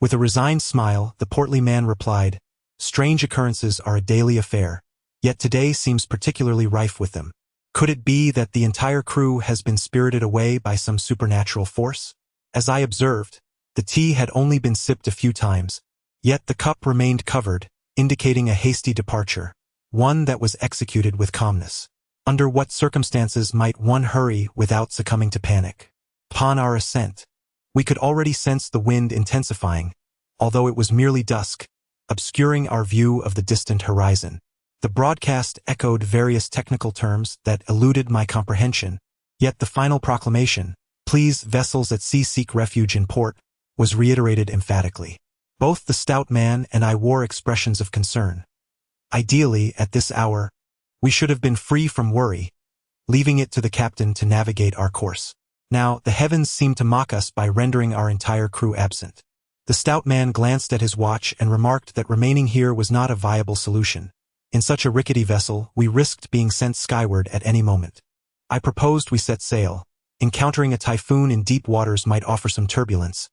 S2: With a resigned smile, the portly man replied, "Strange occurrences are a daily affair, yet today seems particularly rife with them. Could it be that the entire crew has been spirited away by some supernatural force?" As I observed, the tea had only been sipped a few times, yet the cup remained covered, indicating a hasty departure, one that was executed with calmness. Under what circumstances might one hurry without succumbing to panic? Upon our ascent, we could already sense the wind intensifying, although it was merely dusk, obscuring our view of the distant horizon. The broadcast echoed various technical terms that eluded my comprehension, yet the final proclamation, "Please, vessels at sea seek refuge in port," was reiterated emphatically. Both the stout man and I wore expressions of concern. Ideally, at this hour, we should have been free from worry, leaving it to the captain to navigate our course. Now, the heavens seemed to mock us by rendering our entire crew absent. The stout man glanced at his watch and remarked that remaining here was not a viable solution. In such a rickety vessel, we risked being sent skyward at any moment. I proposed we set sail. Encountering a typhoon in deep waters might offer some turbulence.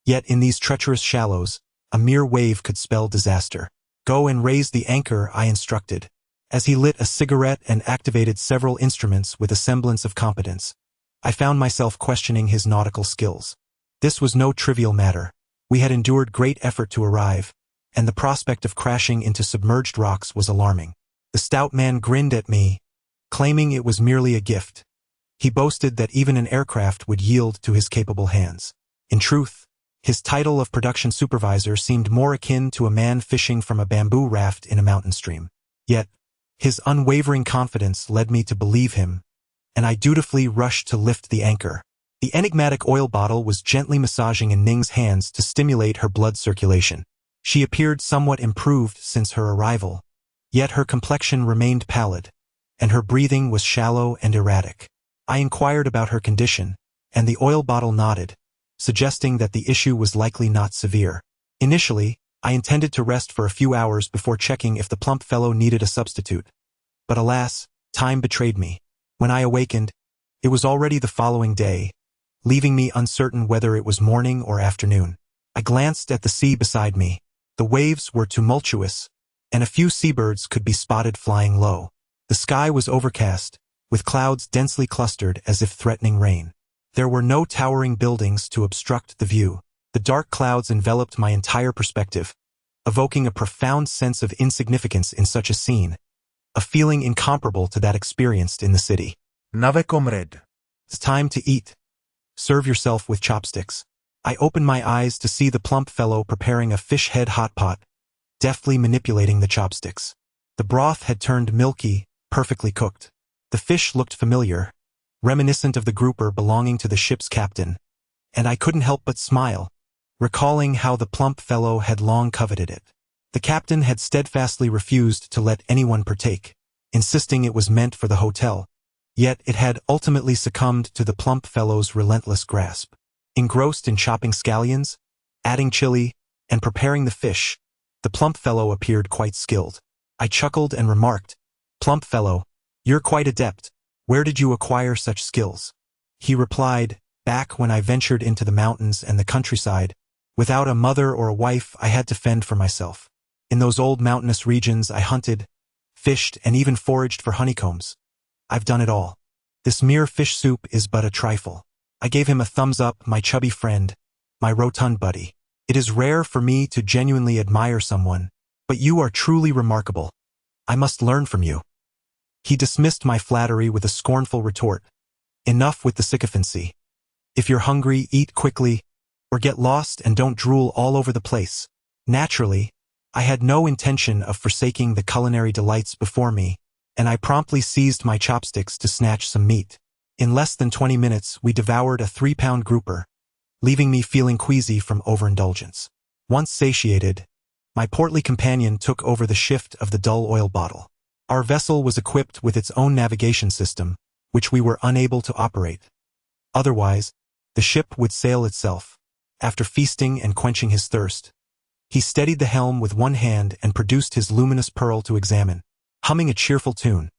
S2: Yet in these treacherous shallows, a mere wave could spell disaster. "Go and raise the anchor," I instructed. As he lit a cigarette and activated several instruments with a semblance of competence, I found myself questioning his nautical skills. This was no trivial matter. We had endured great effort to arrive, and the prospect of crashing into submerged rocks was alarming. The stout man grinned at me, claiming it was merely a gift. He boasted that even an aircraft would yield to his capable hands. In truth, his title of production supervisor seemed more akin to a man fishing from a bamboo raft in a mountain stream. Yet, his unwavering confidence led me to believe him, and I dutifully rushed to lift the anchor. The enigmatic oil bottle was gently massaging in Ning's hands to stimulate her blood circulation. She appeared somewhat improved since her arrival, yet her complexion remained pallid, and her breathing was shallow and erratic. I inquired about her condition, and the oil bottle nodded, suggesting that the issue was likely not severe. Initially, I intended to rest for a few hours before checking if the plump fellow needed a substitute. But alas, time betrayed me. When I awakened, it was already the following day, leaving me uncertain whether it was morning or afternoon. I glanced at the sea beside me. The waves were tumultuous, and a few seabirds could be spotted flying low. The sky was overcast, with clouds densely clustered as if threatening rain. There were no towering buildings to obstruct the view. The dark clouds enveloped my entire perspective, evoking a profound sense of insignificance in such a scene, a feeling incomparable to that experienced in the city.
S4: Nave comrade.
S2: It's time to eat. Serve yourself with chopsticks. I opened my eyes to see the plump fellow preparing a fish head hot pot, deftly manipulating the chopsticks. The broth had turned milky, perfectly cooked. The fish looked familiar, reminiscent of the grouper belonging to the ship's captain, and I couldn't help but smile, recalling how the plump fellow had long coveted it. The captain had steadfastly refused to let anyone partake, insisting it was meant for the hotel, yet it had ultimately succumbed to the plump fellow's relentless grasp. Engrossed in chopping scallions, adding chili, and preparing the fish, the plump fellow appeared quite skilled. I chuckled and remarked, "Plump fellow, you're quite adept. Where did you acquire such skills?" He replied, "Back when I ventured into the mountains and the countryside, without a mother or a wife, I had to fend for myself. In those old mountainous regions, I hunted, fished, and even foraged for honeycombs. I've done it all. This mere fish soup is but a trifle." I gave him a thumbs up, my chubby friend, my rotund buddy. "It is rare for me to genuinely admire someone, but you are truly remarkable. I must learn from you." He dismissed my flattery with a scornful retort. "Enough with the sycophancy. If you're hungry, eat quickly, or get lost and don't drool all over the place." Naturally, I had no intention of forsaking the culinary delights before me, and I promptly seized my chopsticks to snatch some meat. In less than 20 minutes, we devoured a 3-pound grouper, leaving me feeling queasy from overindulgence. Once satiated, my portly companion took over the shift of the dull oil bottle. Our vessel was equipped with its own navigation system, which we were unable to operate. Otherwise, the ship would sail itself. After feasting and quenching his thirst, he steadied the helm with one hand and produced his luminous pearl to examine, humming a cheerful tune.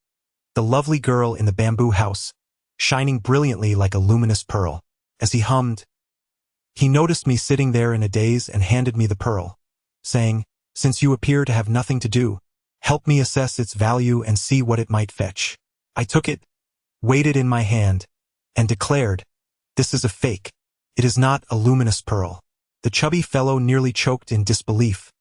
S2: The lovely girl in the bamboo house, shining brilliantly like a luminous pearl. As he hummed, he noticed me sitting there in a daze and handed me the pearl, saying, "Since you appear to have nothing to do, help me assess its value and see what it might fetch." I took it, weighed it in my hand, and declared, "This is a fake. It is not a luminous pearl." The chubby fellow nearly choked in disbelief,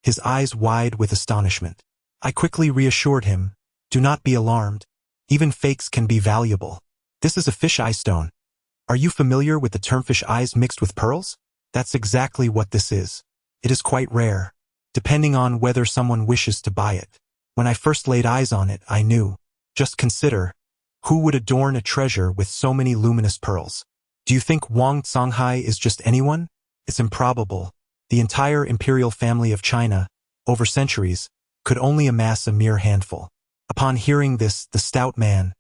S2: his eyes wide with astonishment. I quickly reassured him, "Do not be alarmed. Even fakes can be valuable. This is a fish eye stone. Are you familiar with the term fish eyes mixed with pearls? That's exactly what this is. It is quite rare, depending on whether someone wishes to buy it. When I first laid eyes on it, I knew. Just consider, who would adorn a treasure with so many luminous pearls? Do you think Wang Songhai is just anyone? It's improbable. The entire imperial family of China, over centuries, could only amass a mere handful." Upon hearing this, the stout man,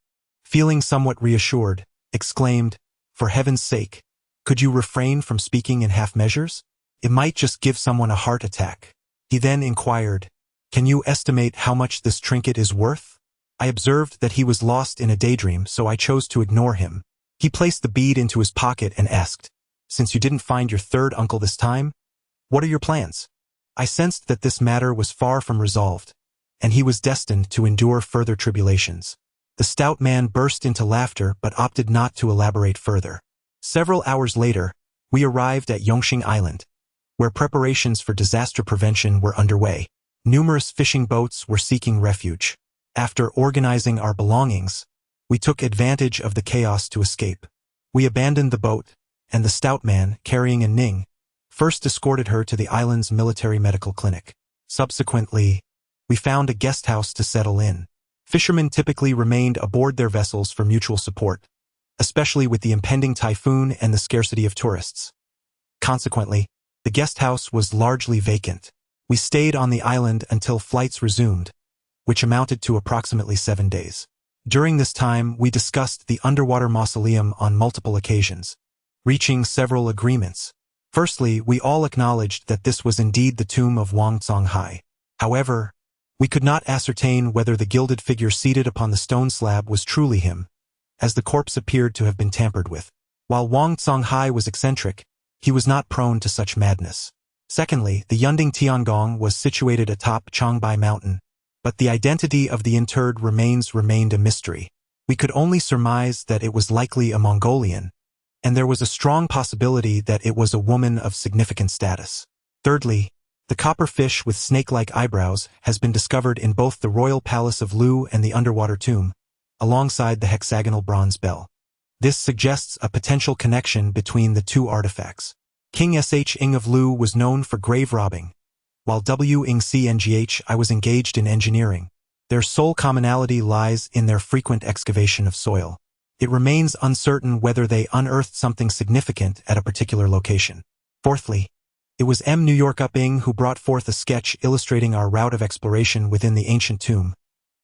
S2: feeling somewhat reassured, exclaimed, "For heaven's sake, could you refrain from speaking in half measures? It might just give someone a heart attack." He then inquired, "Can you estimate how much this trinket is worth?" I observed that he was lost in a daydream, so I chose to ignore him. He placed the bead into his pocket and asked, "Since you didn't find your third uncle this time, what are your plans?" I sensed that this matter was far from resolved, and he was destined to endure further tribulations. The stout man burst into laughter but opted not to elaborate further. Several hours later, we arrived at Yongxing Island, where preparations for disaster prevention were underway. Numerous fishing boats were seeking refuge. After organizing our belongings, we took advantage of the chaos to escape. We abandoned the boat, and the stout man, carrying a Ning, first escorted her to the island's military medical clinic. Subsequently, we found a guest house to settle in. Fishermen typically remained aboard their vessels for mutual support, especially with the impending typhoon and the scarcity of tourists. Consequently, the guest house was largely vacant. We stayed on the island until flights resumed, which amounted to approximately 7 days. During this time, we discussed the underwater mausoleum on multiple occasions, reaching several agreements. Firstly, we all acknowledged that this was indeed the tomb of Wang Hai. However, we could not ascertain whether the gilded figure seated upon the stone slab was truly him, as the corpse appeared to have been tampered with. While Wang Hai was eccentric, he was not prone to such madness. Secondly, the Yunding Tiangong was situated atop Changbai Mountain, but the identity of the interred remained a mystery. We could only surmise that it was likely a Mongolian, and there was a strong possibility that it was a woman of significant status. Thirdly, the copper fish with snake-like eyebrows has been discovered in both the royal palace of Lu and the underwater tomb, alongside the hexagonal bronze bell. This suggests a potential connection between the two artifacts. King Shing of Lu was known for grave robbing, while Wu Xie I was engaged in engineering. Their sole commonality lies in their frequent excavation of soil. It remains uncertain whether they unearthed something significant at a particular location. Fourthly, it was New York Upping who brought forth a sketch illustrating our route of exploration within the ancient tomb,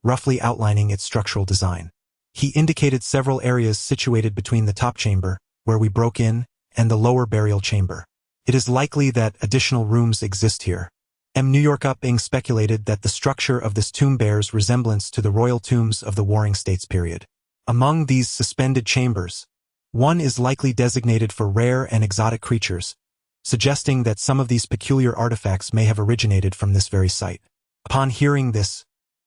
S2: roughly outlining its structural design. He indicated several areas situated between the top chamber, where we broke in, and the lower burial chamber. It is likely that additional rooms exist here. New York Upping speculated that the structure of this tomb bears resemblance to the royal tombs of the Warring States period. Among these suspended chambers, one is likely designated for rare and exotic creatures, suggesting that some of these peculiar artifacts may have originated from this very site. Upon hearing this,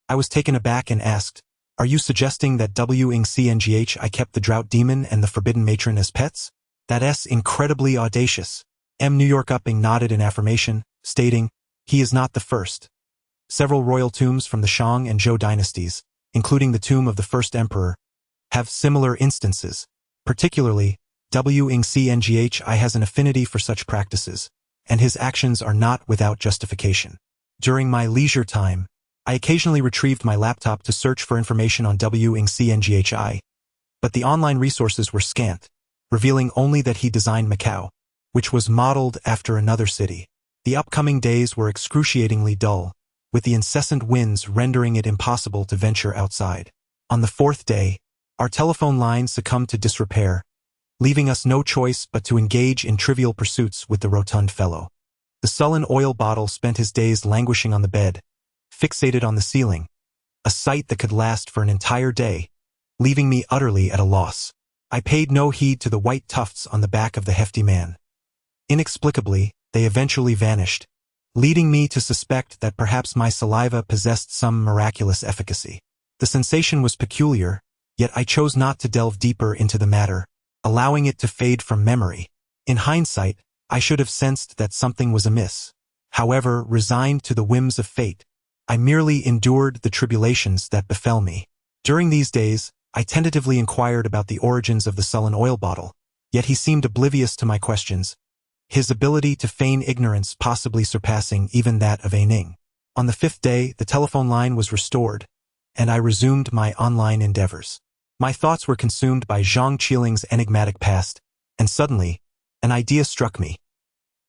S2: I was taken aback and asked, "Are you suggesting that Wu Xie I kept the drought demon and the forbidden matron as pets? That's incredibly audacious." New York Upping nodded in affirmation, stating, "He is not the first. Several royal tombs from the Shang and Zhou dynasties, including the tomb of the first emperor, have similar instances. Particularly, Wu Xie I has an affinity for such practices, and his actions are not without justification. During my leisure time, I occasionally retrieved my laptop to search for information on Wu Xie I, but the online resources were scant, revealing only that he designed Macau, which was modeled after another city. The upcoming days were excruciatingly dull, with the incessant winds rendering it impossible to venture outside. On the fourth day, our telephone line succumbed to disrepair, leaving us no choice but to engage in trivial pursuits with the rotund fellow. The sullen oil bottle spent his days languishing on the bed, fixated on the ceiling, a sight that could last for an entire day, leaving me utterly at a loss. I paid no heed to the white tufts on the back of the hefty man. Inexplicably, they eventually vanished, leading me to suspect that perhaps my saliva possessed some miraculous efficacy. The sensation was peculiar, yet I chose not to delve deeper into the matter, allowing it to fade from memory. In hindsight, I should have sensed that something was amiss. However, resigned to the whims of fate, I merely endured the tribulations that befell me. During these days, I tentatively inquired about the origins of the sullen oil bottle, yet he seemed oblivious to my questions, his ability to feign ignorance possibly surpassing even that of Ning. On the fifth day, the telephone line was restored, and I resumed my online endeavors. My thoughts were consumed by Zhang Qiling's enigmatic past, and suddenly, an idea struck me.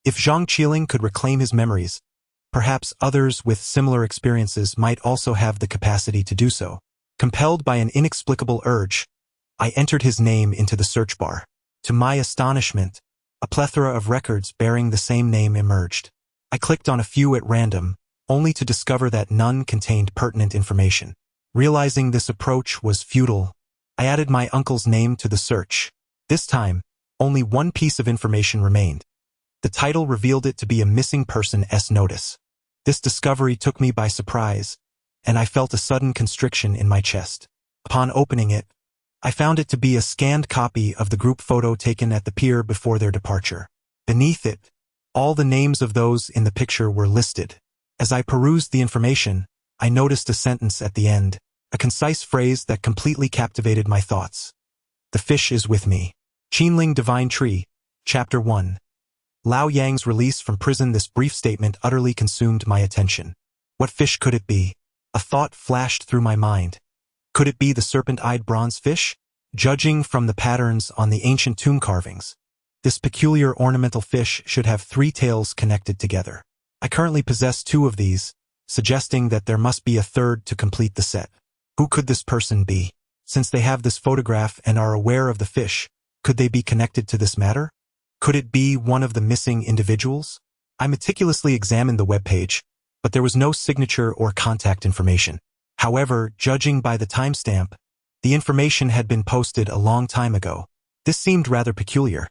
S2: If Zhang Qiling could reclaim his memories, perhaps others with similar experiences might also have the capacity to do so. Compelled by an inexplicable urge, I entered his name into the search bar. To my astonishment, a plethora of records bearing the same name emerged. I clicked on a few at random, only to discover that none contained pertinent information. Realizing this approach was futile, I added my uncle's name to the search. This time, only one piece of information remained. The title revealed it to be a missing person's notice. This discovery took me by surprise, and I felt a sudden constriction in my chest. Upon opening it, I found it to be a scanned copy of the group photo taken at the pier before their departure. Beneath it, All the names of those in the picture were listed. As I perused the information, I noticed a sentence at the end, a concise phrase that completely captivated my thoughts. The fish is with me. Qinling Divine Tree, Chapter 1. Lao Yang's release from prison. This brief statement utterly consumed my attention. What fish could it be? A thought flashed through my mind. Could it be the serpent-eyed bronze fish? Judging from the patterns on the ancient tomb carvings, this peculiar ornamental fish should have 3 tails connected together. I currently possess 2 of these, suggesting that there must be a third to complete the set. Who could this person be? Since they have this photograph and are aware of the fish, could they be connected to this matter? Could it be one of the missing individuals? I meticulously examined the webpage, but there was no signature or contact information. However, judging by the timestamp, the information had been posted a long time ago. This seemed rather peculiar.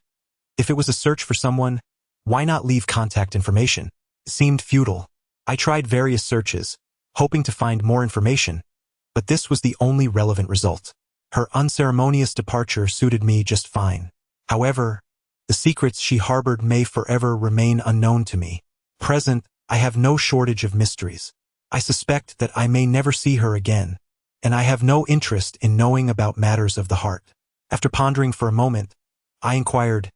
S2: If it was a search for someone, why not leave contact information? It seemed futile. I tried various searches, hoping to find more information, but this was the only relevant result. Her unceremonious departure suited me just fine. However, the secrets she harbored may forever remain unknown to me. Present, I have no shortage of mysteries. I suspect that I may never see her again, and I have no interest in knowing about matters of the heart. After pondering for a moment, I inquired,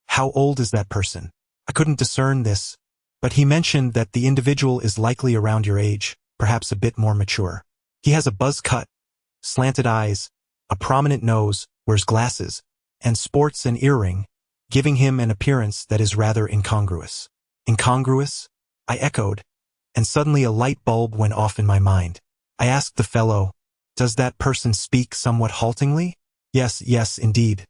S2: how old is that person? I couldn't discern this, but he mentioned that the individual is likely around your age, perhaps a bit more mature. He has a buzz cut, slanted eyes, a prominent nose, wears glasses, and sports an earring, giving him an appearance that is rather incongruous. Incongruous? I echoed, and suddenly a light bulb went off in my mind. I asked the fellow, does that person speak somewhat haltingly? Yes, indeed.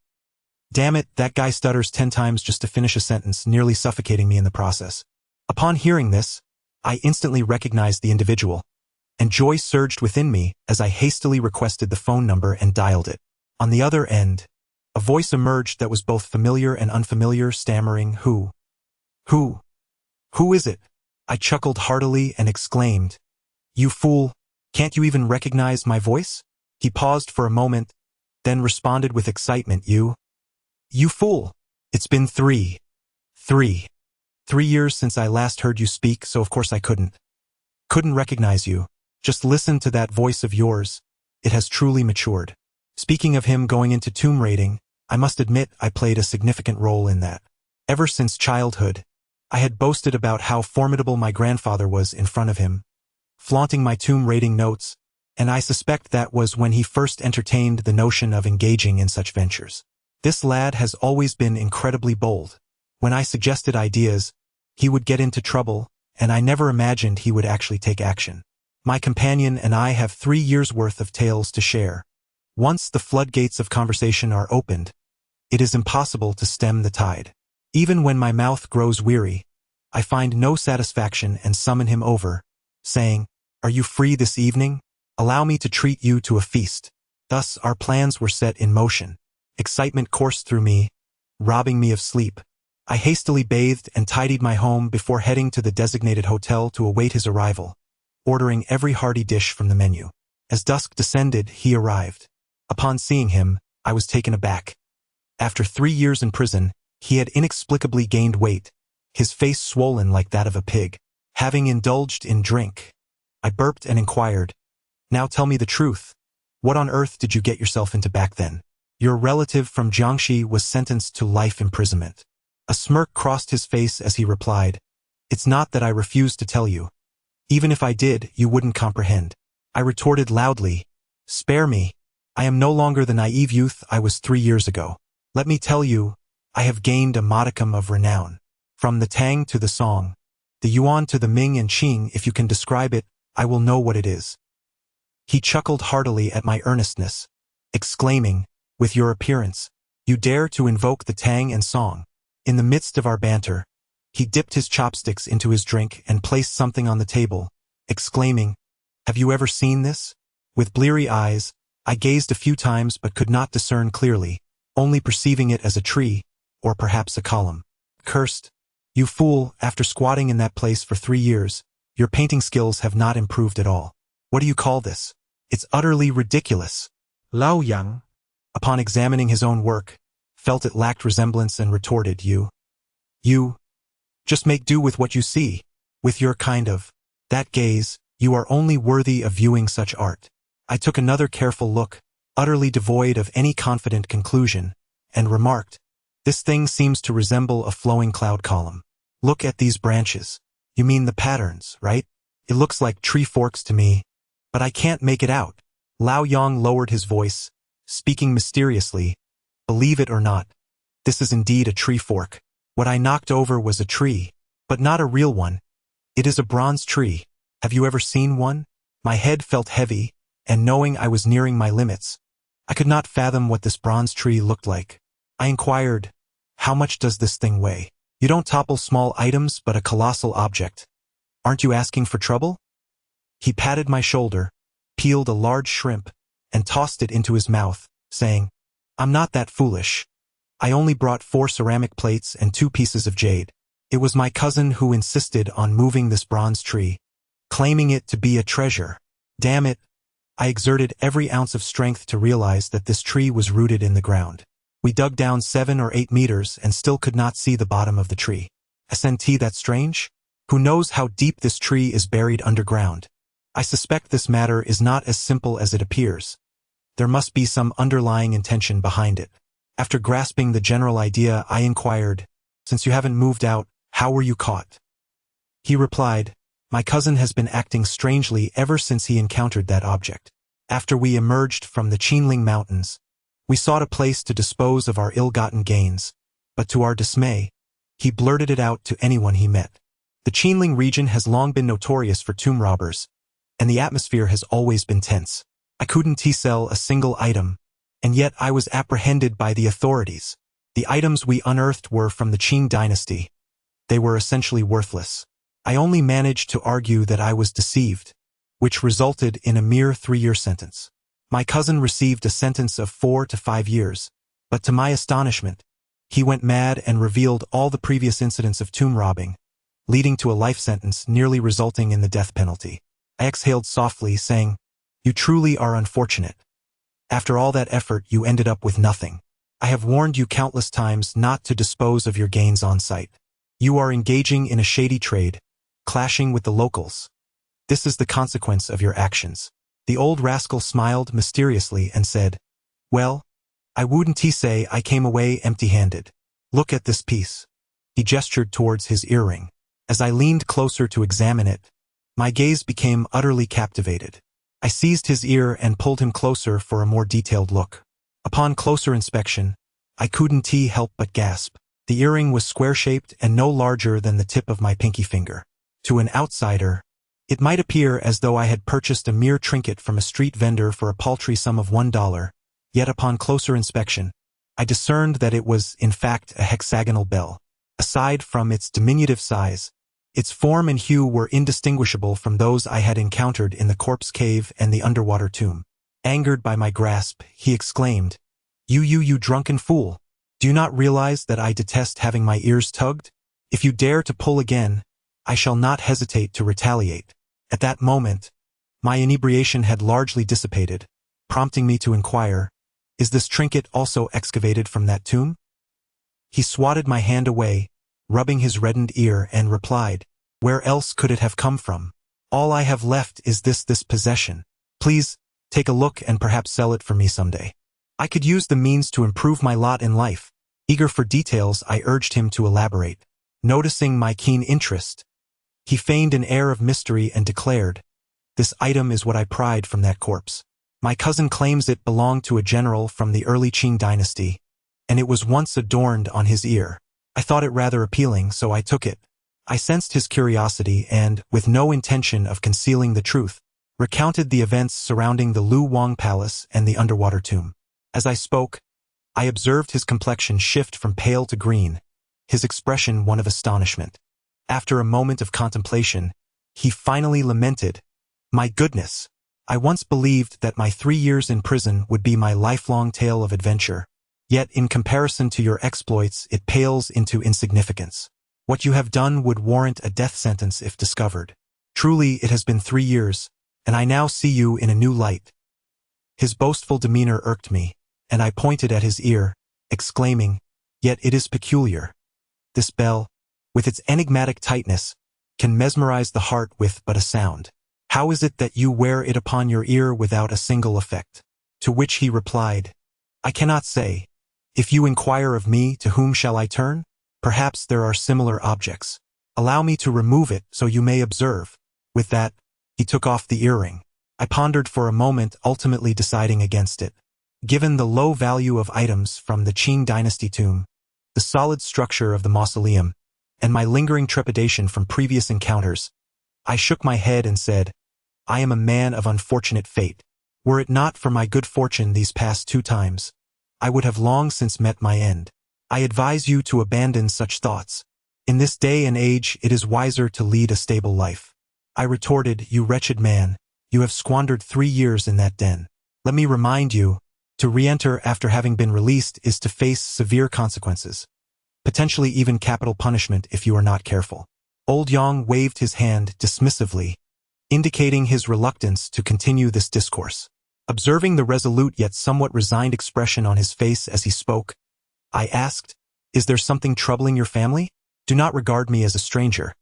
S2: Damn it, that guy stutters 10 times just to finish a sentence, nearly suffocating me in the process. Upon hearing this, I instantly recognized the individual, and joy surged within me as I hastily requested the phone number and dialed it. On the other end, a voice emerged that was both familiar and unfamiliar, stammering, Who is it? I chuckled heartily and exclaimed, You fool, can't you even recognize my voice? He paused for a moment, then responded with excitement, You fool! It's been 3 years since I last heard you speak, so of course I couldn't recognize you. Just listen to that voice of yours. It has truly matured. Speaking of him going into tomb raiding, I must admit I played a significant role in that. Ever since childhood, I had boasted about how formidable my grandfather was in front of him, flaunting my tomb raiding notes, and I suspect that was when he first entertained the notion of engaging in such ventures. This lad has always been incredibly bold. When I suggested ideas, he would get into trouble, and I never imagined he would actually take action. My companion and I have 3 years' worth of tales to share. Once the floodgates of conversation are opened, it is impossible to stem the tide. Even when my mouth grows weary, I find no satisfaction and summon him over, saying, Are you free this evening? Allow me to treat you to a feast. Thus our plans were set in motion. Excitement coursed through me, robbing me of sleep. I hastily bathed and tidied my home before heading to the designated hotel to await his arrival, ordering every hearty dish from the menu. As dusk descended, he arrived. Upon seeing him, I was taken aback. After 3 years in prison, he had inexplicably gained weight, his face swollen like that of a pig. Having indulged in drink, I burped and inquired, Now tell me the truth. What on earth did you get yourself into back then? Your relative from Jiangxi was sentenced to life imprisonment. A smirk crossed his face as he replied, It's not that I refuse to tell you. Even if I did, you wouldn't comprehend. I retorted loudly, Spare me. I am no longer the naive youth I was 3 years ago. Let me tell you, I have gained a modicum of renown. From the Tang to the Song, the Yuan to the Ming and Qing, if you can describe it, I will know what it is. He chuckled heartily at my earnestness, exclaiming, With your appearance, you dare to invoke the Tang and Song. In the midst of our banter, he dipped his chopsticks into his drink and placed something on the table, exclaiming, Have you ever seen this? With bleary eyes, I gazed a few times but could not discern clearly, only perceiving it as a tree, or perhaps a column. Cursed. You fool, after squatting in that place for 3 years, your painting skills have not improved at all. What do you call this? It's utterly ridiculous.
S4: Lao Yang,
S2: Upon examining his own work, felt it lacked resemblance and retorted, You Just make do with what you see. With your kind of that gaze, you are only worthy of viewing such art. I took another careful look, utterly devoid of any confident conclusion, and remarked, this thing seems to resemble a flowing cloud column. Look at these branches. You mean the patterns, right? It looks like tree forks to me, but I can't make it out. Lao Yang lowered his voice, speaking mysteriously. Believe it or not, this is indeed a tree fork. What I knocked over was a tree, but not a real one. It is a bronze tree. Have you ever seen one? My head felt heavy, and knowing I was nearing my limits, I could not fathom what this bronze tree looked like. I inquired, how much does this thing weigh? You don't topple small items but a colossal object. Aren't you asking for trouble? He patted my shoulder, peeled a large shrimp, and tossed it into his mouth, saying, I'm not that foolish. I only brought 4 ceramic plates and 2 pieces of jade. It was my cousin who insisted on moving this bronze tree, claiming it to be a treasure. Damn it. I exerted every ounce of strength to realize that this tree was rooted in the ground. We dug down 7 or 8 meters and still could not see the bottom of the tree. SNT that strange? Who knows how deep this tree is buried underground? I suspect this matter is not as simple as it appears. There must be some underlying intention behind it. After grasping the general idea, I inquired, since you haven't moved out, how were you caught? He replied, my cousin has been acting strangely ever since he encountered that object. After we emerged from the Qinling Mountains, we sought a place to dispose of our ill-gotten gains, but to our dismay, he blurted it out to anyone he met. The Qinling region has long been notorious for tomb robbers, and the atmosphere has always been tense. I couldn't sell a single item, and yet I was apprehended by the authorities. The items we unearthed were from the Qing dynasty. They were essentially worthless. I only managed to argue that I was deceived, which resulted in a mere 3-year sentence. My cousin received a sentence of 4 to 5 years, but to my astonishment, he went mad and revealed all the previous incidents of tomb robbing, leading to a life sentence nearly resulting in the death penalty. I exhaled softly, saying, you truly are unfortunate. After all that effort, you ended up with nothing. I have warned you countless times not to dispose of your gains on site. You are engaging in a shady trade, clashing with the locals. This is the consequence of your actions. The old rascal smiled mysteriously and said, well, I wouldn't say I came away empty-handed. Look at this piece. He gestured towards his earring. As I leaned closer to examine it, my gaze became utterly captivated. I seized his ear and pulled him closer for a more detailed look. Upon closer inspection, I couldn't help but gasp. The earring was square-shaped and no larger than the tip of my pinky finger. To an outsider, it might appear as though I had purchased a mere trinket from a street vendor for a paltry sum of $1, yet upon closer inspection, I discerned that it was, in fact, a hexagonal bell. Aside from its diminutive size, its form and hue were indistinguishable from those I had encountered in the corpse cave and the underwater tomb. Angered by my grasp, he exclaimed, You drunken fool! Do you not realize that I detest having my ears tugged? If you dare to pull again, I shall not hesitate to retaliate. At that moment, my inebriation had largely dissipated, prompting me to inquire, is this trinket also excavated from that tomb? He swatted my hand away, rubbing his reddened ear, and replied, where else could it have come from? All I have left is this possession. Please, take a look and perhaps sell it for me someday. I could use the means to improve my lot in life. Eager for details, I urged him to elaborate. Noticing my keen interest, he feigned an air of mystery and declared, this item is what I pried from that corpse. My cousin claims it belonged to a general from the early Qing dynasty, and it was once adorned on his ear. I thought it rather appealing, so I took it. I sensed his curiosity and, with no intention of concealing the truth, recounted the events surrounding the Lu Wang Palace and the underwater tomb. As I spoke, I observed his complexion shift from pale to green, his expression one of astonishment. After a moment of contemplation, he finally lamented, my goodness, I once believed that my 3 years in prison would be my lifelong tale of adventure. Yet in comparison to your exploits, it pales into insignificance. What you have done would warrant a death sentence if discovered. Truly, it has been 3 years, and I now see you in a new light. His boastful demeanor irked me, and I pointed at his ear, exclaiming, yet it is peculiar. This bell, with its enigmatic tightness, can mesmerize the heart with but a sound. How is it that you wear it upon your ear without a single effect? To which he replied, I cannot say. If you inquire of me, to whom shall I turn? Perhaps there are similar objects. Allow me to remove it so you may observe. With that, he took off the earring. I pondered for a moment, ultimately deciding against it. Given the low value of items from the Qing dynasty tomb, the solid structure of the mausoleum, and my lingering trepidation from previous encounters, I shook my head and said, I am a man of unfortunate fate. Were it not for my good fortune these past 2 times, I would have long since met my end. I advise you to abandon such thoughts. In this day and age, it is wiser to lead a stable life. I retorted, you wretched man, you have squandered 3 years in that den. Let me remind you, to re-enter after having been released is to face severe consequences, potentially even capital punishment if you are not careful. Old Yang waved his hand dismissively, indicating his reluctance to continue this discourse. Observing the resolute yet somewhat resigned expression on his face as he spoke, I asked, is there something troubling your family? Do not regard me as a stranger.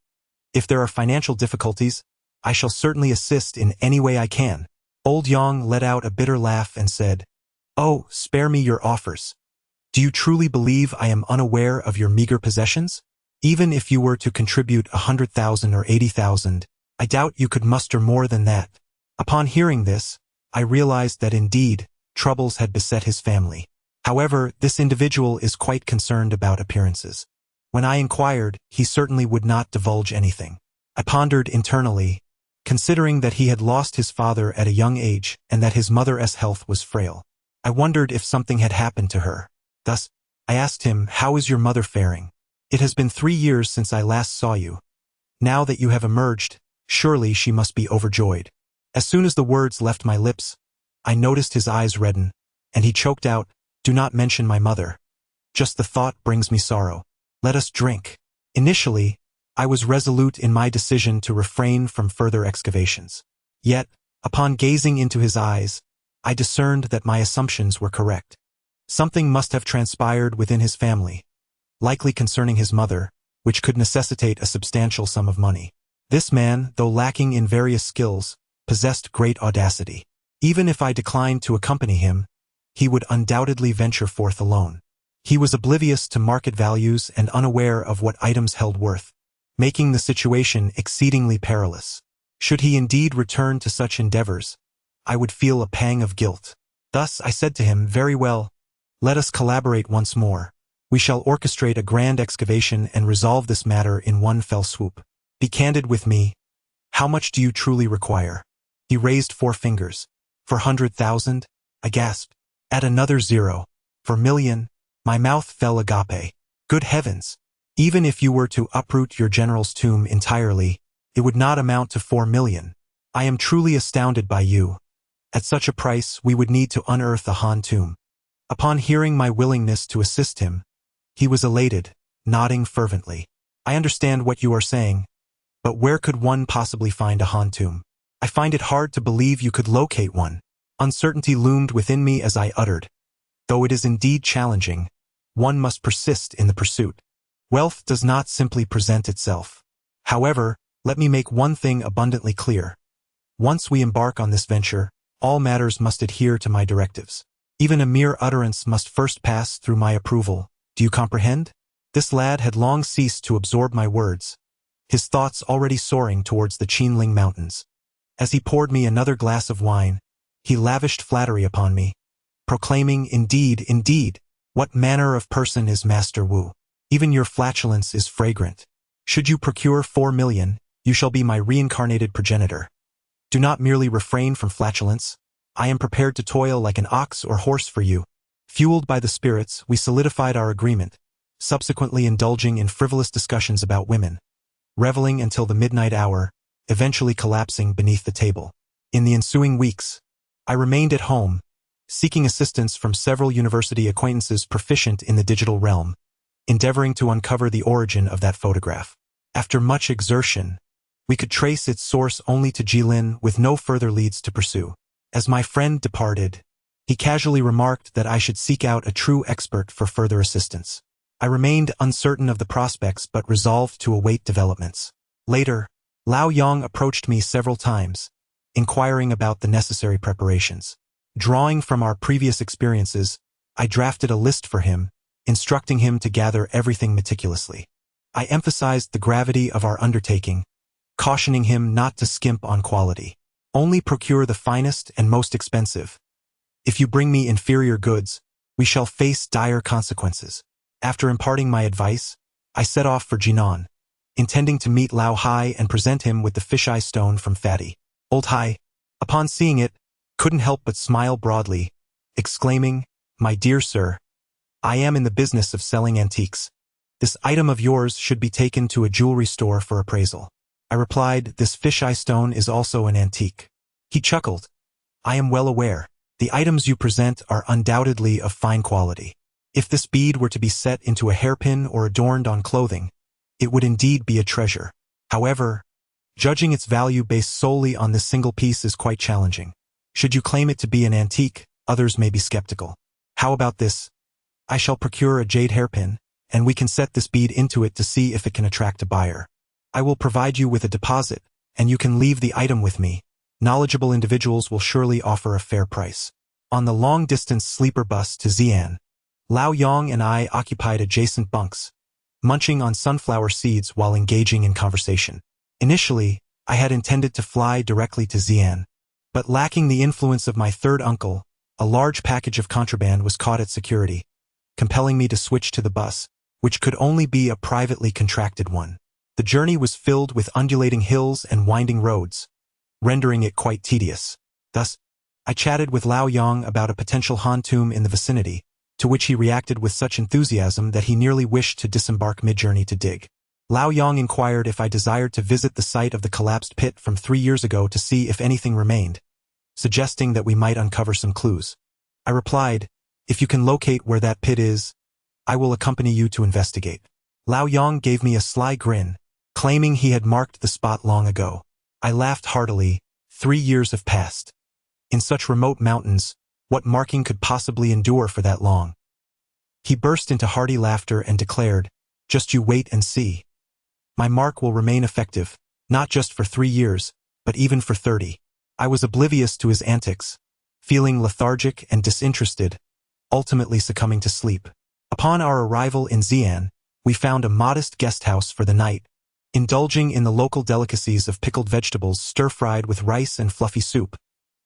S2: If there are financial difficulties, I shall certainly assist in any way I can. Old Yang let out a bitter laugh and said, Oh, spare me your offers. Do you truly believe I am unaware of your meager possessions? Even if you were to contribute 100,000 or 80,000, I doubt you could muster more than that. Upon hearing this, I realized that indeed, troubles had beset his family. However, this individual is quite concerned about appearances. When I inquired, he certainly would not divulge anything. I pondered internally, considering that he had lost his father at a young age and that his mother's health was frail. I wondered if something had happened to her. Thus, I asked him, how is your mother faring? It has been 3 years since I last saw you. Now that you have emerged, surely she must be overjoyed. As soon as the words left my lips, I noticed his eyes redden, and he choked out, do not mention my mother. Just the thought brings me sorrow. Let us drink. Initially, I was resolute in my decision to refrain from further excavations. Yet, upon gazing into his eyes, I discerned that my assumptions were correct. Something must have transpired within his family, likely concerning his mother, which could necessitate a substantial sum of money. This man, though lacking in various skills, possessed great audacity. Even if I declined to accompany him, he would undoubtedly venture forth alone. He was oblivious to market values and unaware of what items held worth, making the situation exceedingly perilous. Should he indeed return to such endeavors, I would feel a pang of guilt. Thus I said to him, very well, let us collaborate once more. We shall orchestrate a grand excavation and resolve this matter in one fell swoop. Be candid with me. How much do you truly require? He raised 4 fingers. For 100,000? I gasped. Add another 0. For million? My mouth fell agape. Good heavens! Even if you were to uproot your general's tomb entirely, it would not amount to 4 million. I am truly astounded by you. At such a price, we would need to unearth a Han tomb. Upon hearing my willingness to assist him, he was elated, nodding fervently. I understand what you are saying, but where could one possibly find a Han tomb? I find it hard to believe you could locate one. Uncertainty loomed within me as I uttered. Though it is indeed challenging, one must persist in the pursuit. Wealth does not simply present itself. However, let me make one thing abundantly clear. Once we embark on this venture, all matters must adhere to my directives. Even a mere utterance must first pass through my approval. Do you comprehend? This lad had long ceased to absorb my words, his thoughts already soaring towards the Qinling Mountains. As he poured me another glass of wine, he lavished flattery upon me, proclaiming, indeed, what manner of person is Master Wu? Even your flatulence is fragrant. Should you procure 4 million, you shall be my reincarnated progenitor. Do not merely refrain from flatulence. I am prepared to toil like an ox or horse for you. Fueled by the spirits, we solidified our agreement, subsequently indulging in frivolous discussions about women, reveling until the midnight hour, eventually collapsing beneath the table. In the ensuing weeks, I remained at home, seeking assistance from several university acquaintances proficient in the digital realm, endeavoring to uncover the origin of that photograph. After much exertion, we could trace its source only to Qiling with no further leads to pursue. As my friend departed, he casually remarked that I should seek out a true expert for further assistance. I remained uncertain of the prospects but resolved to await developments. Later, Lao Yang approached me several times, inquiring about the necessary preparations. Drawing from our previous experiences, I drafted a list for him, instructing him to gather everything meticulously. I emphasized the gravity of our undertaking, cautioning him not to skimp on quality. Only procure the finest and most expensive. If you bring me inferior goods, we shall face dire consequences. After imparting my advice, I set off for Jinan, intending to meet Lao Hai and present him with the fisheye stone from Fatty. Old Hai, upon seeing it, couldn't help but smile broadly, exclaiming, "My dear sir, I am in the business of selling antiques. This item of yours should be taken to a jewelry store for appraisal." I replied, "This fisheye stone is also an antique." He chuckled, "I am well aware. The items you present are undoubtedly of fine quality. If this bead were to be set into a hairpin or adorned on clothing, it would indeed be a treasure. However, judging its value based solely on this single piece is quite challenging. Should you claim it to be an antique, others may be skeptical. How about this? I shall procure a jade hairpin, and we can set this bead into it to see if it can attract a buyer. I will provide you with a deposit, and you can leave the item with me. Knowledgeable individuals will surely offer a fair price." On the long-distance sleeper bus to Xi'an, Lao Yang and I occupied adjacent bunks, munching on sunflower seeds while engaging in conversation. Initially, I had intended to fly directly to Xi'an, but lacking the influence of my third uncle, a large package of contraband was caught at security, compelling me to switch to the bus, which could only be a privately contracted one. The journey was filled with undulating hills and winding roads, rendering it quite tedious. Thus, I chatted with Lao Yang about a potential Han tomb in the vicinity, to which he reacted with such enthusiasm that he nearly wished to disembark mid-journey to dig. Lao Yang inquired if I desired to visit the site of the collapsed pit from 3 years ago to see if anything remained, suggesting that we might uncover some clues. I replied, "If you can locate where that pit is, I will accompany you to investigate." Lao Yang gave me a sly grin, claiming he had marked the spot long ago. I laughed heartily. 3 years have passed. In such remote mountains, what marking could possibly endure for that long? He burst into hearty laughter and declared, "Just you wait and see. My mark will remain effective, not just for 3 years, but even for 30. I was oblivious to his antics, feeling lethargic and disinterested, ultimately succumbing to sleep. Upon our arrival in Xi'an, we found a modest guest house for the night, indulging in the local delicacies of pickled vegetables stir-fried with rice and fluffy soup,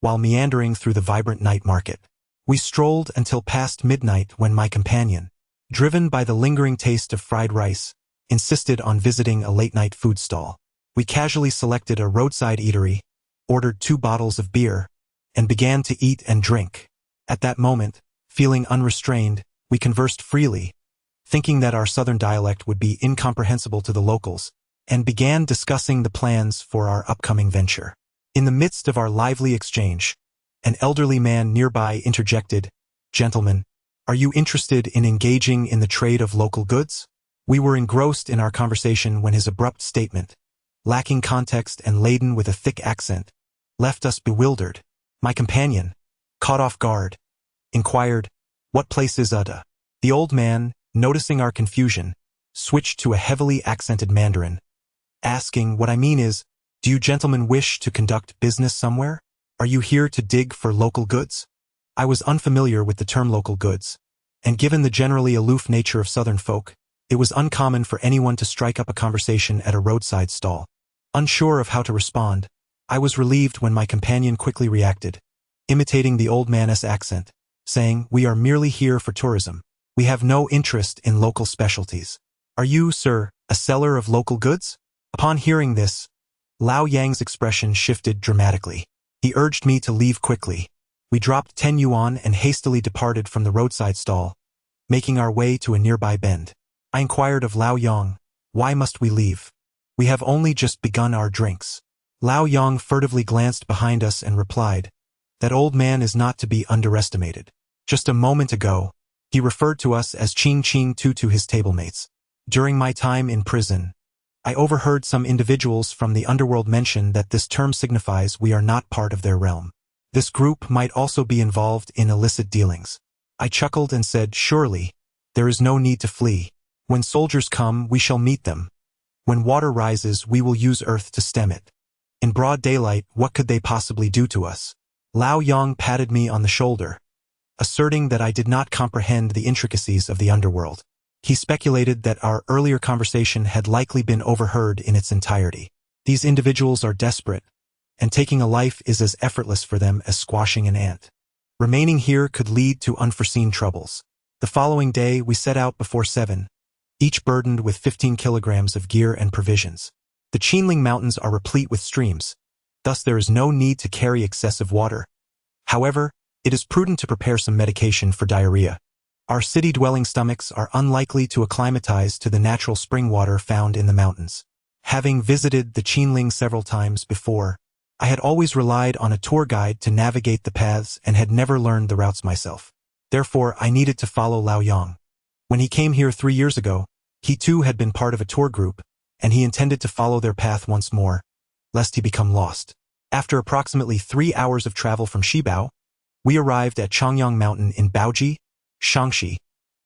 S2: while meandering through the vibrant night market. We strolled until past midnight when my companion, driven by the lingering taste of fried rice, insisted on visiting a late-night food stall. We casually selected a roadside eatery, ordered 2 bottles of beer, and began to eat and drink. At that moment, feeling unrestrained, we conversed freely, thinking that our southern dialect would be incomprehensible to the locals, and began discussing the plans for our upcoming venture. In the midst of our lively exchange, an elderly man nearby interjected, "Gentlemen, are you interested in engaging in the trade of local goods?" We were engrossed in our conversation when his abrupt statement, lacking context and laden with a thick accent, left us bewildered. My companion, caught off guard, inquired, "What place is Uda?" The old man, noticing our confusion, switched to a heavily accented Mandarin, asking, "What I mean is, do you gentlemen wish to conduct business somewhere? Are you here to dig for local goods?" I was unfamiliar with the term local goods, and given the generally aloof nature of southern folk, it was uncommon for anyone to strike up a conversation at a roadside stall. Unsure of how to respond, I was relieved when my companion quickly reacted, imitating the old man's accent, saying, "We are merely here for tourism. We have no interest in local specialties. Are you, sir, a seller of local goods?" Upon hearing this, Lao Yang's expression shifted dramatically. He urged me to leave quickly. We dropped 10 yuan and hastily departed from the roadside stall, making our way to a nearby bend. I inquired of Lao Yang, "Why must we leave? We have only just begun our drinks." Lao Yang furtively glanced behind us and replied, "That old man is not to be underestimated. Just a moment ago, he referred to us as Qing Tu to his tablemates. During my time in prison, I overheard some individuals from the underworld mention that this term signifies we are not part of their realm. This group might also be involved in illicit dealings." I chuckled and said, "Surely, there is no need to flee. When soldiers come, we shall meet them. When water rises, we will use earth to stem it. In broad daylight, what could they possibly do to us? Lao Yang patted me on the shoulder, asserting that I did not comprehend the intricacies of the underworld. He speculated that our earlier conversation had likely been overheard in its entirety. These individuals are desperate, and taking a life is as effortless for them as squashing an ant. Remaining here could lead to unforeseen troubles. The following day, we set out before 7, each burdened with 15 kilograms of gear and provisions. The Qiling Mountains are replete with streams, thus there is no need to carry excessive water. However, it is prudent to prepare some medication for diarrhea. Our city-dwelling stomachs are unlikely to acclimatize to the natural spring water found in the mountains. Having visited the Qiling several times before, I had always relied on a tour guide to navigate the paths and had never learned the routes myself. Therefore, I needed to follow Lao Yang. When he came here 3 years ago, he too had been part of a tour group, and he intended to follow their path once more, lest he become lost. After approximately 3 hours of travel from Shibao, we arrived at Changyang Mountain in Baoji, Shaanxi,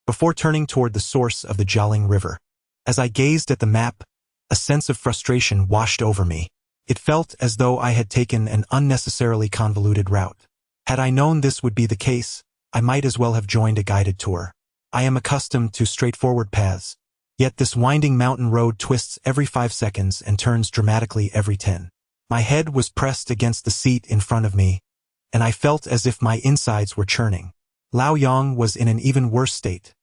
S2: before turning toward the source of the Qiling River. As I gazed at the map, a sense of frustration washed over me. It felt as though I had taken an unnecessarily convoluted route. Had I known this would be the case, I might as well have joined a guided tour. I am accustomed to straightforward paths, yet this winding mountain road twists every 5 seconds and turns dramatically every 10. My head was pressed against the seat in front of me, and I felt as if my insides were churning. Lao Yang was in an even worse state.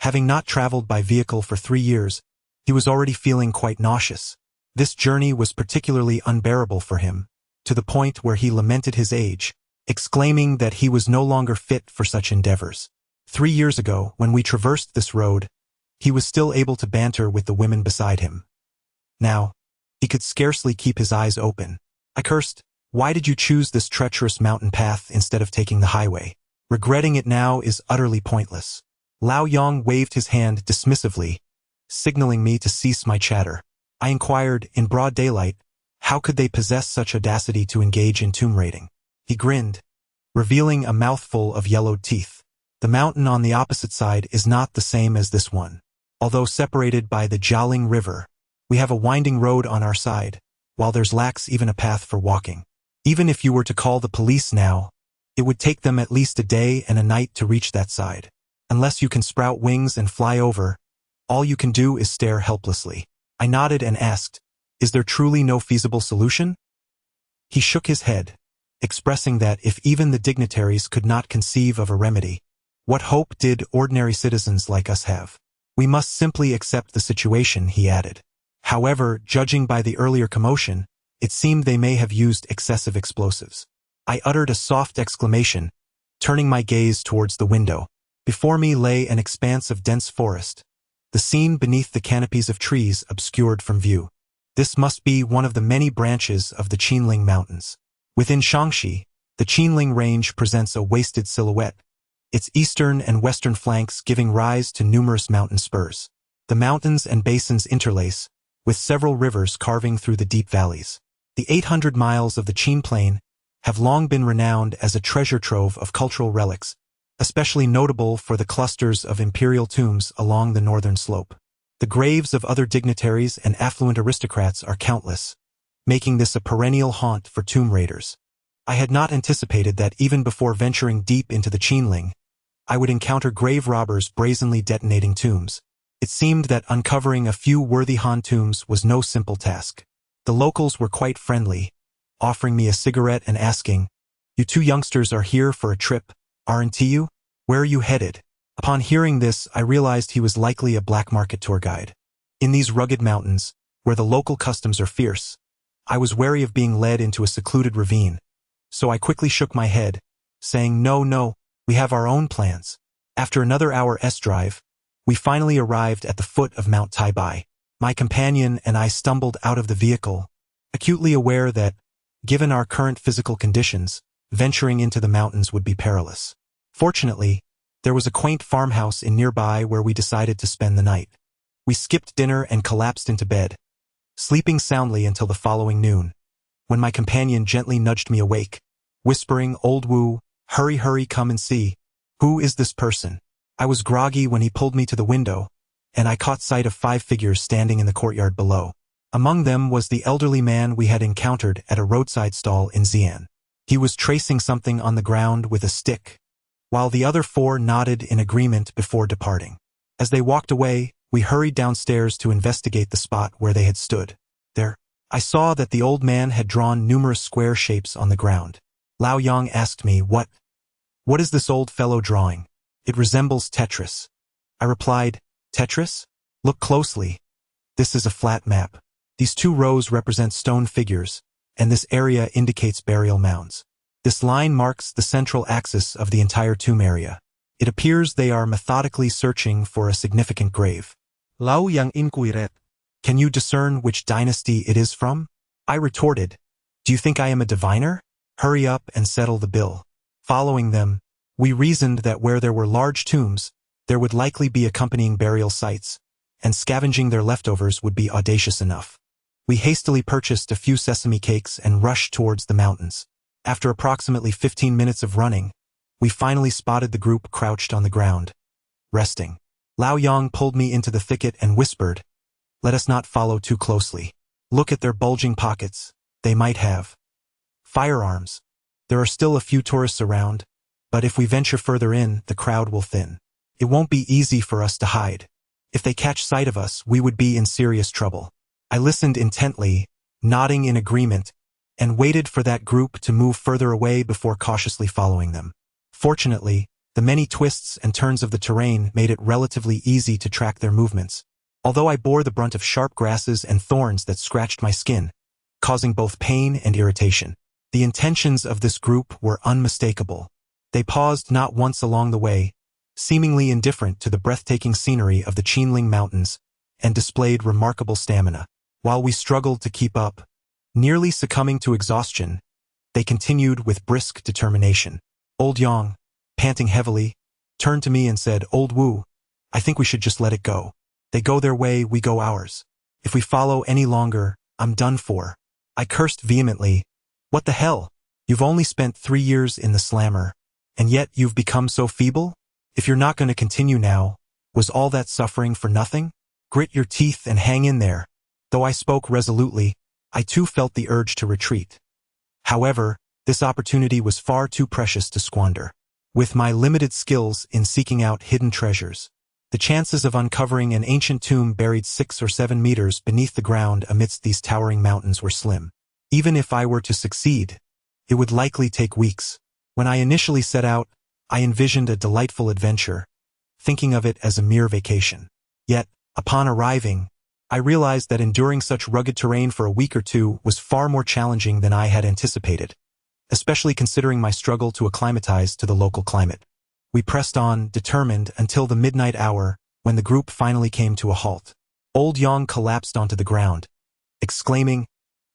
S2: Having not traveled by vehicle for 3 years, he was already feeling quite nauseous. This journey was particularly unbearable for him, to the point where he lamented his age, exclaiming that he was no longer fit for such endeavors. 3 years ago, when we traversed this road, he was still able to banter with the women beside him. Now, he could scarcely keep his eyes open. I cursed, "Why did you choose this treacherous mountain path instead of taking the highway? Regretting it now is utterly pointless." Lao Yang waved his hand dismissively, signaling me to cease my chatter. I inquired, in broad daylight, how could they possess such audacity to engage in tomb raiding? He grinned, revealing a mouthful of yellowed teeth. The mountain on the opposite side is not the same as this one. Although separated by the Qiling River, we have a winding road on our side, while theirs lacks even a path for walking. Even if you were to call the police now, it would take them at least a day and a night to reach that side. Unless you can sprout wings and fly over, all you can do is stare helplessly. I nodded and asked, "Is there truly no feasible solution?" He shook his head, expressing that if even the dignitaries could not conceive of a remedy, what hope did ordinary citizens like us have? "We must simply accept the situation," he added. However, judging by the earlier commotion, it seemed they may have used excessive explosives. I uttered a soft exclamation, turning my gaze towards the window. Before me lay an expanse of dense forest, the scene beneath the canopies of trees obscured from view. This must be one of the many branches of the Qinling Mountains. Within Shaanxi, the Qinling Range presents a wasted silhouette, its eastern and western flanks giving rise to numerous mountain spurs. The mountains and basins interlace, with several rivers carving through the deep valleys. The 800 miles of the Qin Plain have long been renowned as a treasure trove of cultural relics, especially notable for the clusters of imperial tombs along the northern slope. The graves of other dignitaries and affluent aristocrats are countless, making this a perennial haunt for tomb raiders. I had not anticipated that even before venturing deep into the Qinling, I would encounter grave robbers brazenly detonating tombs. It seemed that uncovering a few worthy Han tombs was no simple task. The locals were quite friendly, offering me a cigarette and asking, "You two youngsters are here for a trip, aren't you? Where are you headed?" Upon hearing this, I realized he was likely a black market tour guide. In these rugged mountains, where the local customs are fierce, I was wary of being led into a secluded ravine, so I quickly shook my head, saying, No, we have our own plans." After another hour's drive, we finally arrived at the foot of Mount Taibai. My companion and I stumbled out of the vehicle, acutely aware that, given our current physical conditions, venturing into the mountains would be perilous. Fortunately, there was a quaint farmhouse in nearby where we decided to spend the night. We skipped dinner and collapsed into bed, sleeping soundly until the following noon, when my companion gently nudged me awake, whispering, "Old Wu, hurry, come and see. Who is this person?" I was groggy when he pulled me to the window, and I caught sight of 5 figures standing in the courtyard below. Among them was the elderly man we had encountered at a roadside stall in Xi'an. He was tracing something on the ground with a stick, while the other 4 nodded in agreement before departing. As they walked away, we hurried downstairs to investigate the spot where they had stood. There, I saw that the old man had drawn numerous square shapes on the ground. Lao Yang asked me, What is this old fellow drawing? It resembles Tetris. I replied, Tetris? Look closely. This is a flat map. These 2 rows represent stone figures, and this area indicates burial mounds. This line marks the central axis of the entire tomb area. It appears they are methodically searching for a significant grave.
S4: Lao Yang inquired.
S2: Can you discern which dynasty it is from? I retorted, Do you think I am a diviner? Hurry up and settle the bill. Following them, we reasoned that where there were large tombs, there would likely be accompanying burial sites, and scavenging their leftovers would be audacious enough. We hastily purchased a few sesame cakes and rushed towards the mountains. After approximately 15 minutes of running, we finally spotted the group crouched on the ground, resting. Lao Yang pulled me into the thicket and whispered, Let us not follow too closely. Look at their bulging pockets. They might have firearms. There are still a few tourists around, but if we venture further in, the crowd will thin. It won't be easy for us to hide. If they catch sight of us, we would be in serious trouble. I listened intently, nodding in agreement, and waited for that group to move further away before cautiously following them. Fortunately, the many twists and turns of the terrain made it relatively easy to track their movements, although I bore the brunt of sharp grasses and thorns that scratched my skin, causing both pain and irritation. The intentions of this group were unmistakable. They paused not once along the way, seemingly indifferent to the breathtaking scenery of the Qinling Mountains, and displayed remarkable stamina. While we struggled to keep up, nearly succumbing to exhaustion, they continued with brisk determination. Old Yang, panting heavily, turned to me and said, Old Wu, I think we should just let it go. They go their way, we go ours. If we follow any longer, I'm done for. I cursed vehemently. What the hell? You've only spent 3 years in the slammer, and yet you've become so feeble? If you're not going to continue now, was all that suffering for nothing? Grit your teeth and hang in there. Though I spoke resolutely, I too felt the urge to retreat. However, this opportunity was far too precious to squander. With my limited skills in seeking out hidden treasures, the chances of uncovering an ancient tomb buried 6 or 7 meters beneath the ground amidst these towering mountains were slim. Even if I were to succeed, it would likely take weeks. When I initially set out, I envisioned a delightful adventure, thinking of it as a mere vacation. Yet, upon arriving, I realized that enduring such rugged terrain for a week or 2 was far more challenging than I had anticipated, especially considering my struggle to acclimatize to the local climate. We pressed on, determined, until the midnight hour, when the group finally came to a halt. Old Yang collapsed onto the ground, exclaiming,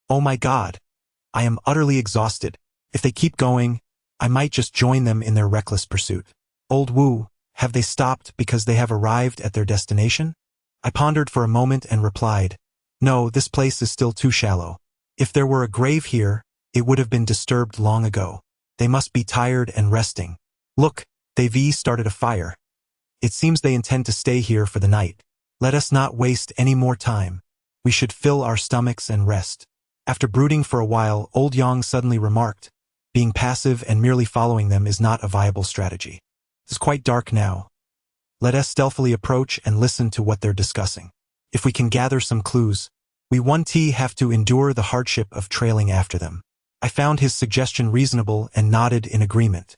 S2: Oh my God, I am utterly exhausted. If they keep going, I might just join them in their reckless pursuit. Old Wu, have they stopped because they have arrived at their destination? I pondered for a moment and replied, No, this place is still too shallow. If there were a grave here, it would have been disturbed long ago. They must be tired and resting. Look, they've started a fire. It seems they intend to stay here for the night. Let us not waste any more time. We should fill our stomachs and rest. After brooding for a while, Old Yang suddenly remarked, Being passive and merely following them is not a viable strategy. It's quite dark now. Let us stealthily approach and listen to what they're discussing. If we can gather some clues, we won't have to endure the hardship of trailing after them. I found his suggestion reasonable and nodded in agreement.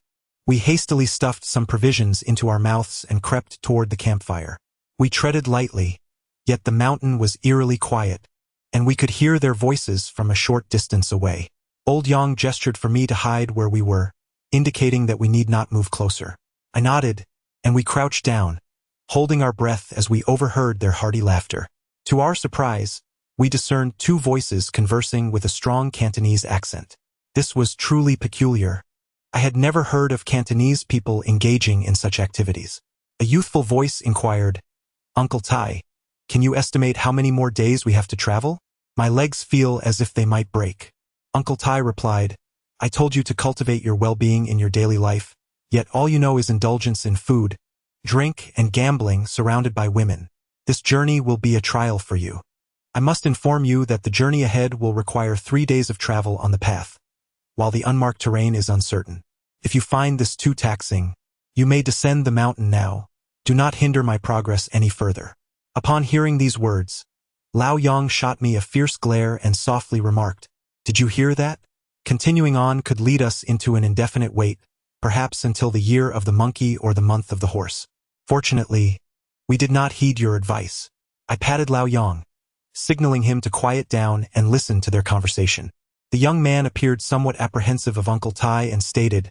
S2: We hastily stuffed some provisions into our mouths and crept toward the campfire. We treaded lightly, yet the mountain was eerily quiet, and we could hear their voices from a short distance away. Old Yang gestured for me to hide where we were, indicating that we need not move closer. I nodded, and we crouched down, holding our breath as we overheard their hearty laughter. To our surprise, we discerned 2 voices conversing with a strong Cantonese accent. This was truly peculiar. I had never heard of Cantonese people engaging in such activities. A youthful voice inquired, Uncle Tai, can you estimate how many more days we have to travel? My legs feel as if they might break. Uncle Tai replied, I told you to cultivate your well-being in your daily life, yet all you know is indulgence in food, drink, and gambling surrounded by women. This journey will be a trial for you. I must inform you that the journey ahead will require 3 days of travel on the path, while the unmarked terrain is uncertain. If you find this too taxing, you may descend the mountain now. Do not hinder my progress any further." Upon hearing these words, Lao Yang shot me a fierce glare and softly remarked, "Did you hear that? Continuing on could lead us into an indefinite wait, perhaps until the year of the monkey or the month of the horse. Fortunately, we did not heed your advice." I patted Lao Yang, signaling him to quiet down and listen to their conversation. The young man appeared somewhat apprehensive of Uncle Tai and stated,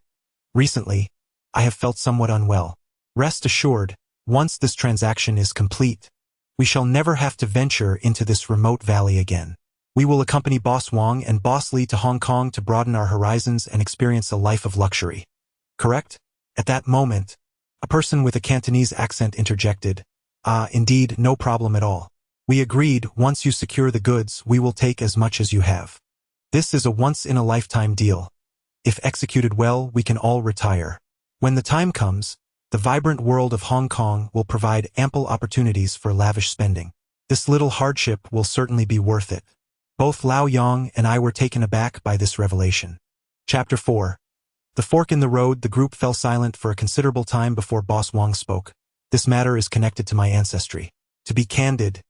S2: "Recently, I have felt somewhat unwell. Rest assured, once this transaction is complete, we shall never have to venture into this remote valley again. We will accompany Boss Wang and Boss Li to Hong Kong to broaden our horizons and experience a life of luxury. Correct?" At that moment, a person with a Cantonese accent interjected, "Indeed, no problem at all. We agreed, once you secure the goods, we will take as much as you have. This is a once-in-a-lifetime deal. If executed well, we can all retire. When the time comes, the vibrant world of Hong Kong will provide ample opportunities for lavish spending. This little hardship will certainly be worth it." Both Lao Yang and I were taken aback by this revelation. Chapter 4. The fork in the road. The group fell silent for a considerable time before Boss Wang spoke. "This matter is connected to my ancestry. To be candid,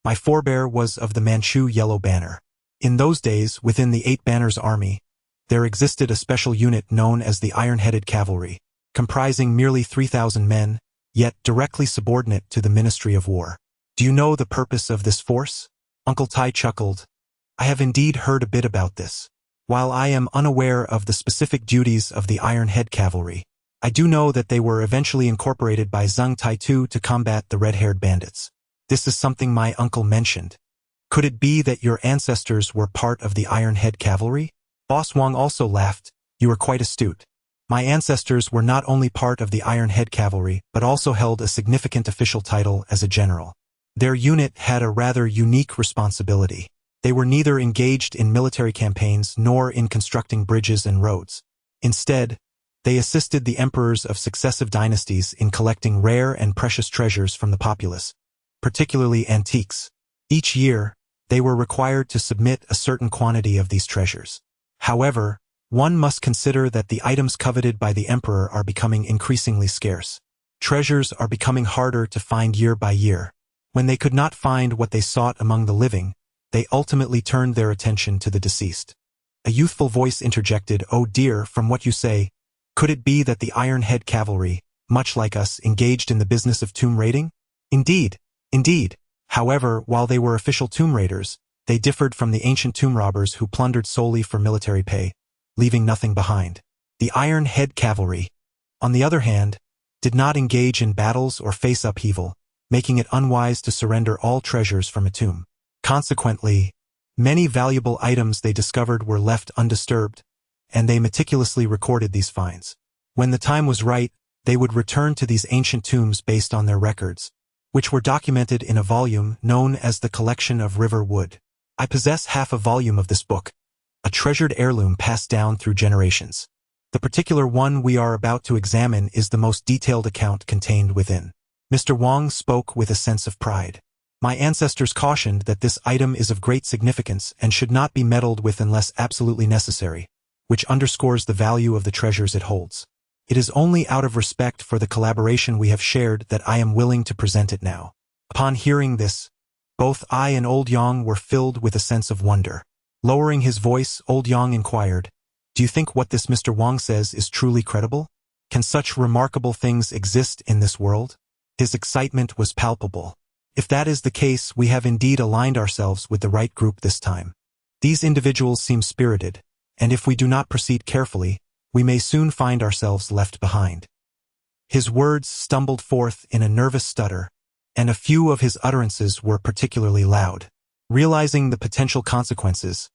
S2: my forebear was of the Manchu Yellow Banner. In those days, within the 8 Banners army, there existed a special unit known as the Iron-Headed Cavalry, comprising merely 3,000 men, yet directly subordinate to the Ministry of War. Do you know the purpose of this force?" Uncle Tai chuckled. "I have indeed heard a bit about this. While I am unaware of the specific duties of the Iron-Head Cavalry, I do know that they were eventually incorporated by Zhang Taitu to combat the red-haired bandits. This is something my uncle mentioned. Could it be that your ancestors were part of the Iron-Head Cavalry?" Boss Wang also laughed. "You are quite astute. My ancestors were not only part of the Iron-Head Cavalry, but also held a significant official title as a general. Their unit had a rather unique responsibility. They were neither engaged in military campaigns nor in constructing bridges and roads. Instead, they assisted the emperors of successive dynasties in collecting rare and precious treasures from the populace, particularly antiques. Each year, they were required to submit a certain quantity of these treasures. However, one must consider that the items coveted by the emperor are becoming increasingly scarce. Treasures are becoming harder to find year by year. When they could not find what they sought among the living, they ultimately turned their attention to the deceased." A youthful voice interjected, "Oh dear, from what you say, could it be that the Iron-Head Cavalry, much like us, engaged in the business of tomb raiding?" Indeed. However, while they were official tomb raiders, they differed from the ancient tomb robbers who plundered solely for military pay, leaving nothing behind. The Iron-Head Cavalry, on the other hand, did not engage in battles or face upheaval, making it unwise to surrender all treasures from a tomb. Consequently, many valuable items they discovered were left undisturbed, and they meticulously recorded these finds. When the time was right, they would return to these ancient tombs based on their records, which were documented in a volume known as the Collection of River Wood. I possess half a volume of this book, a treasured heirloom passed down through generations. The particular one we are about to examine is the most detailed account contained within. Mr. Wang spoke with a sense of pride. My ancestors cautioned that this item is of great significance and should not be meddled with unless absolutely necessary, which underscores the value of the treasures it holds. It is only out of respect for the collaboration we have shared that I am willing to present it now." Upon hearing this, both I and Old Yang were filled with a sense of wonder. Lowering his voice, Old Yang inquired, "Do you think what this Mr. Wang says is truly credible? Can such remarkable things exist in this world?" His excitement was palpable. "If that is the case, we have indeed aligned ourselves with the right group this time. These individuals seem spirited, and if we do not proceed carefully, we may soon find ourselves left behind." His words stumbled forth in a nervous stutter, and a few of his utterances were particularly loud. Realizing the potential consequences,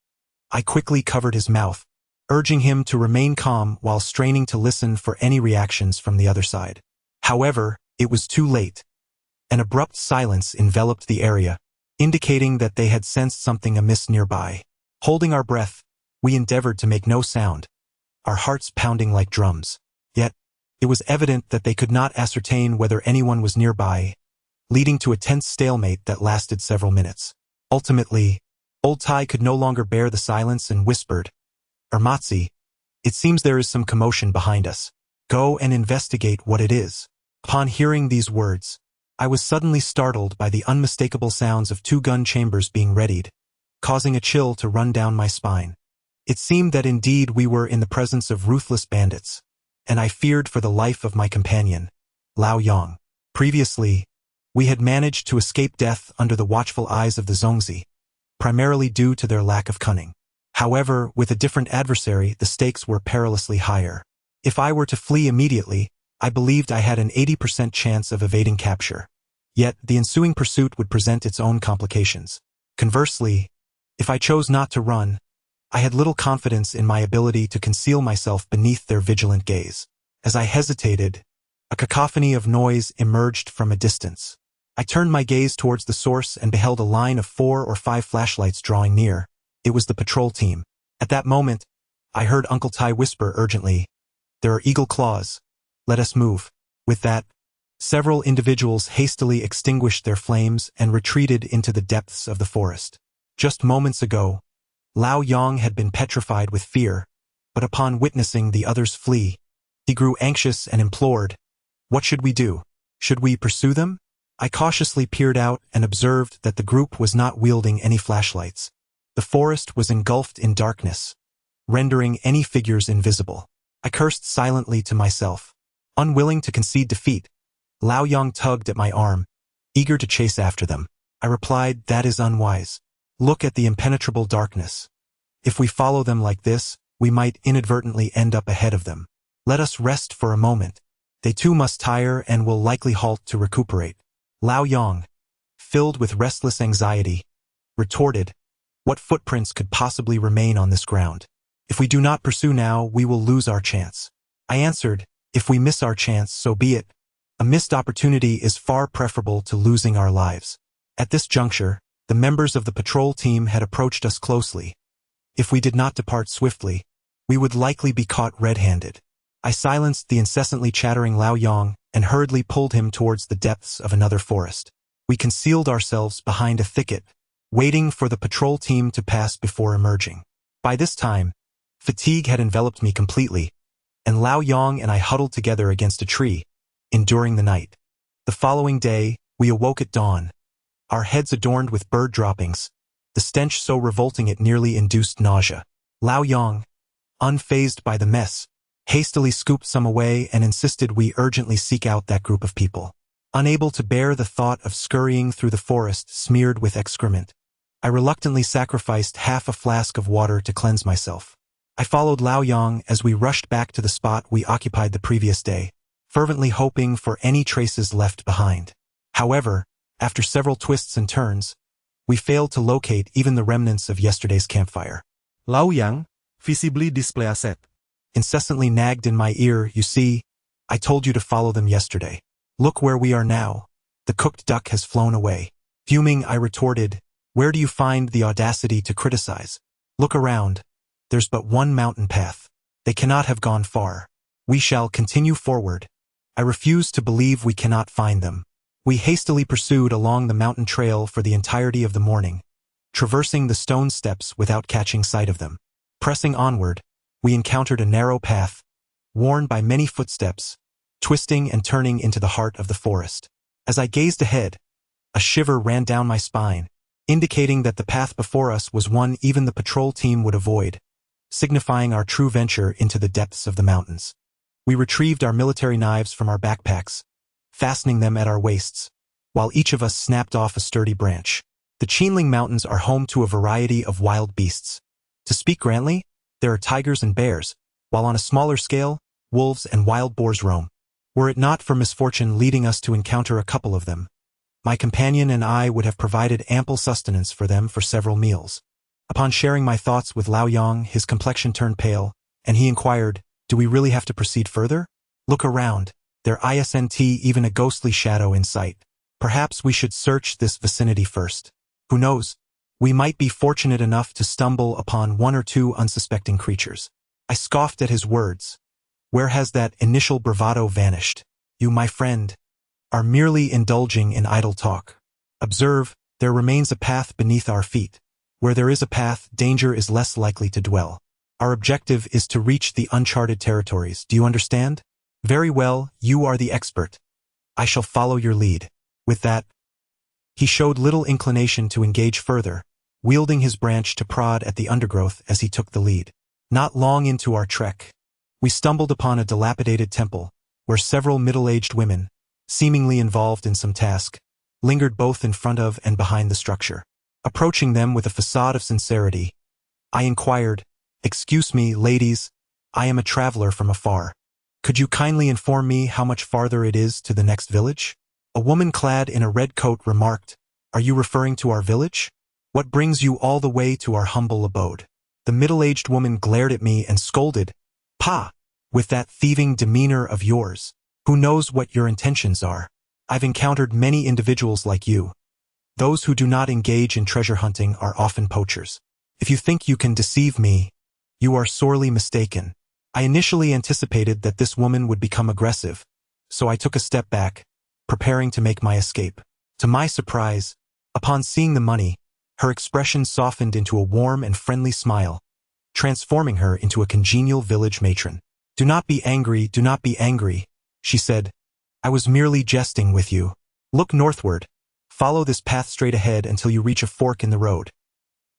S2: I quickly covered his mouth, urging him to remain calm while straining to listen for any reactions from the other side. However, it was too late. An abrupt silence enveloped the area, indicating that they had sensed something amiss nearby. Holding our breath, we endeavored to make no sound, our hearts pounding like drums. Yet, it was evident that they could not ascertain whether anyone was nearby, leading to a tense stalemate that lasted several minutes. Ultimately, Old Tai could no longer bear the silence and whispered, "Ermatzi, it seems there is some commotion behind us. Go and investigate what it is." Upon hearing these words, I was suddenly startled by the unmistakable sounds of 2 gun chambers being readied, causing a chill to run down my spine. It seemed that indeed we were in the presence of ruthless bandits, and I feared for the life of my companion, Lao Yang. Previously, we had managed to escape death under the watchful eyes of the Zhongzi, primarily due to their lack of cunning. However, with a different adversary, the stakes were perilously higher. If I were to flee immediately, I believed I had an 80% chance of evading capture. Yet, the ensuing pursuit would present its own complications. Conversely, if I chose not to run, I had little confidence in my ability to conceal myself beneath their vigilant gaze. As I hesitated, a cacophony of noise emerged from a distance. I turned my gaze towards the source and beheld a line of 4 or 5 flashlights drawing near. It was the patrol team. At that moment, I heard Uncle Tai whisper urgently, "There are eagle claws. Let us move." With that, several individuals hastily extinguished their flames and retreated into the depths of the forest. Just moments ago, Lao Yang had been petrified with fear, but upon witnessing the others flee, he grew anxious and implored, "What should we do? Should we pursue them?" I cautiously peered out and observed that the group was not wielding any flashlights. The forest was engulfed in darkness, rendering any figures invisible. I cursed silently to myself. Unwilling to concede defeat, Lao Yang tugged at my arm, eager to chase after them. I replied, "That is unwise. Look at the impenetrable darkness. If we follow them like this, we might inadvertently end up ahead of them. Let us rest for a moment. They too must tire and will likely halt to recuperate." Lao Yang, filled with restless anxiety, retorted, "What footprints could possibly remain on this ground? If we do not pursue now, we will lose our chance." I answered, "If we miss our chance, so be it. A missed opportunity is far preferable to losing our lives." At this juncture, the members of the patrol team had approached us closely. If we did not depart swiftly, we would likely be caught red-handed. I silenced the incessantly chattering Lao Yang and hurriedly pulled him towards the depths of another forest. We concealed ourselves behind a thicket, waiting for the patrol team to pass before emerging. By this time, fatigue had enveloped me completely, and Lao Yang and I huddled together against a tree, enduring the night. The following day, we awoke at dawn, our heads adorned with bird droppings, the stench so revolting it nearly induced nausea. Lao Yang, unfazed by the mess, hastily scooped some away and insisted we urgently seek out that group of people. Unable to bear the thought of scurrying through the forest smeared with excrement, I reluctantly sacrificed half a flask of water to cleanse myself. I followed Lao Yang as we rushed back to the spot we occupied the previous day, fervently hoping for any traces left behind. However, after several twists and turns, we failed to locate even the remnants of yesterday's campfire.
S4: Lao Yang, visibly displeased,
S2: incessantly nagged in my ear, "You see, I told you to follow them yesterday. Look where we are now. The cooked duck has flown away." Fuming, I retorted, "Where do you find the audacity to criticize? Look around. There's but one mountain path. They cannot have gone far. We shall continue forward." I refuse to believe we cannot find them. We hastily pursued along the mountain trail for the entirety of the morning, traversing the stone steps without catching sight of them. Pressing onward, we encountered a narrow path, worn by many footsteps, twisting and turning into the heart of the forest. As I gazed ahead, a shiver ran down my spine, indicating that the path before us was one even the patrol team would avoid, signifying our true venture into the depths of the mountains. We retrieved our military knives from our backpacks, fastening them at our waists, while each of us snapped off a sturdy branch. The Qiling Mountains are home to a variety of wild beasts. To speak grandly, there are tigers and bears, while on a smaller scale, wolves and wild boars roam. Were it not for misfortune leading us to encounter a couple of them, my companion and I would have provided ample sustenance for them for several meals. Upon sharing my thoughts with Lao Yang, his complexion turned pale, and he inquired, "Do we really have to proceed further? Look around. There isn't even a ghostly shadow in sight. Perhaps we should search this vicinity first. Who knows? We might be fortunate enough to stumble upon one or two unsuspecting creatures." I scoffed at his words. Where has that initial bravado vanished? You, my friend, are merely indulging in idle talk. Observe, there remains a path beneath our feet. Where there is a path, danger is less likely to dwell. Our objective is to reach the uncharted territories. Do you understand? Very well, you are the expert. I shall follow your lead. With that, he showed little inclination to engage further, wielding his branch to prod at the undergrowth as he took the lead. Not long into our trek, we stumbled upon a dilapidated temple, where several middle-aged women, seemingly involved in some task, lingered both in front of and behind the structure. Approaching them with a facade of sincerity, I inquired, "Excuse me, ladies, I am a traveler from afar. Could you kindly inform me how much farther it is to the next village?" A woman clad in a red coat remarked, "Are you referring to our village? What brings you all the way to our humble abode?" The middle-aged woman glared at me and scolded, "Pa, with that thieving demeanor of yours, who knows what your intentions are? I've encountered many individuals like you. Those who do not engage in treasure hunting are often poachers. If you think you can deceive me, you are sorely mistaken." I initially anticipated that this woman would become aggressive, so I took a step back, preparing to make my escape. To my surprise, upon seeing the money, her expression softened into a warm and friendly smile, transforming her into a congenial village matron. Do not be angry, she said. "I was merely jesting with you. Look northward. Follow this path straight ahead until you reach a fork in the road.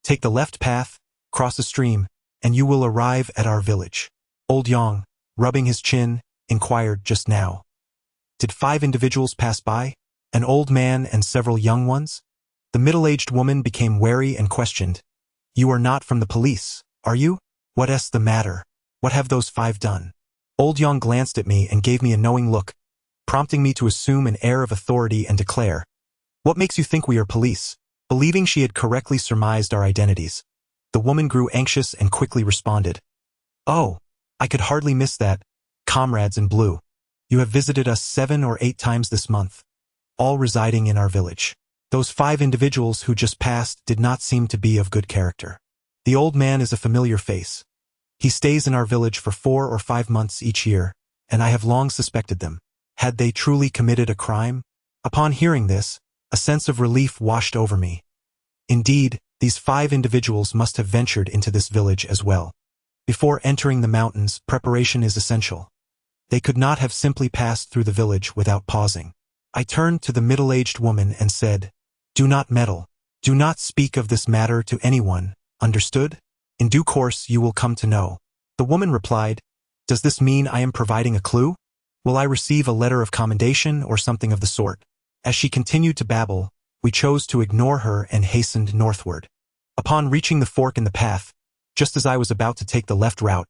S2: Take the left path, cross a stream, and you will arrive at our village." Old Yang, rubbing his chin, inquired just now, "Did 5 individuals pass by? An old man and several young ones?" The middle-aged woman became wary and questioned, "You are not from the police, are you? What's the matter? What have those 5 done?" Old Yang glanced at me and gave me a knowing look, prompting me to assume an air of authority and declare, "What makes you think we are police?" Believing she had correctly surmised our identities, the woman grew anxious and quickly responded, "Oh, I could hardly miss that, comrades in blue. You have visited us 7 or 8 times this month, all residing in our village. Those 5 individuals who just passed did not seem to be of good character. The old man is a familiar face. He stays in our village for 4 or 5 months each year, and I have long suspected them. Had they truly committed a crime?" Upon hearing this, a sense of relief washed over me. Indeed, these 5 individuals must have ventured into this village as well. Before entering the mountains, preparation is essential. They could not have simply passed through the village without pausing. I turned to the middle-aged woman and said, "Do not meddle. Do not speak of this matter to anyone, understood? In due course you will come to know." The woman replied, "Does this mean I am providing a clue? Will I receive a letter of commendation or something of the sort?" As she continued to babble, we chose to ignore her and hastened northward. Upon reaching the fork in the path, just as I was about to take the left route,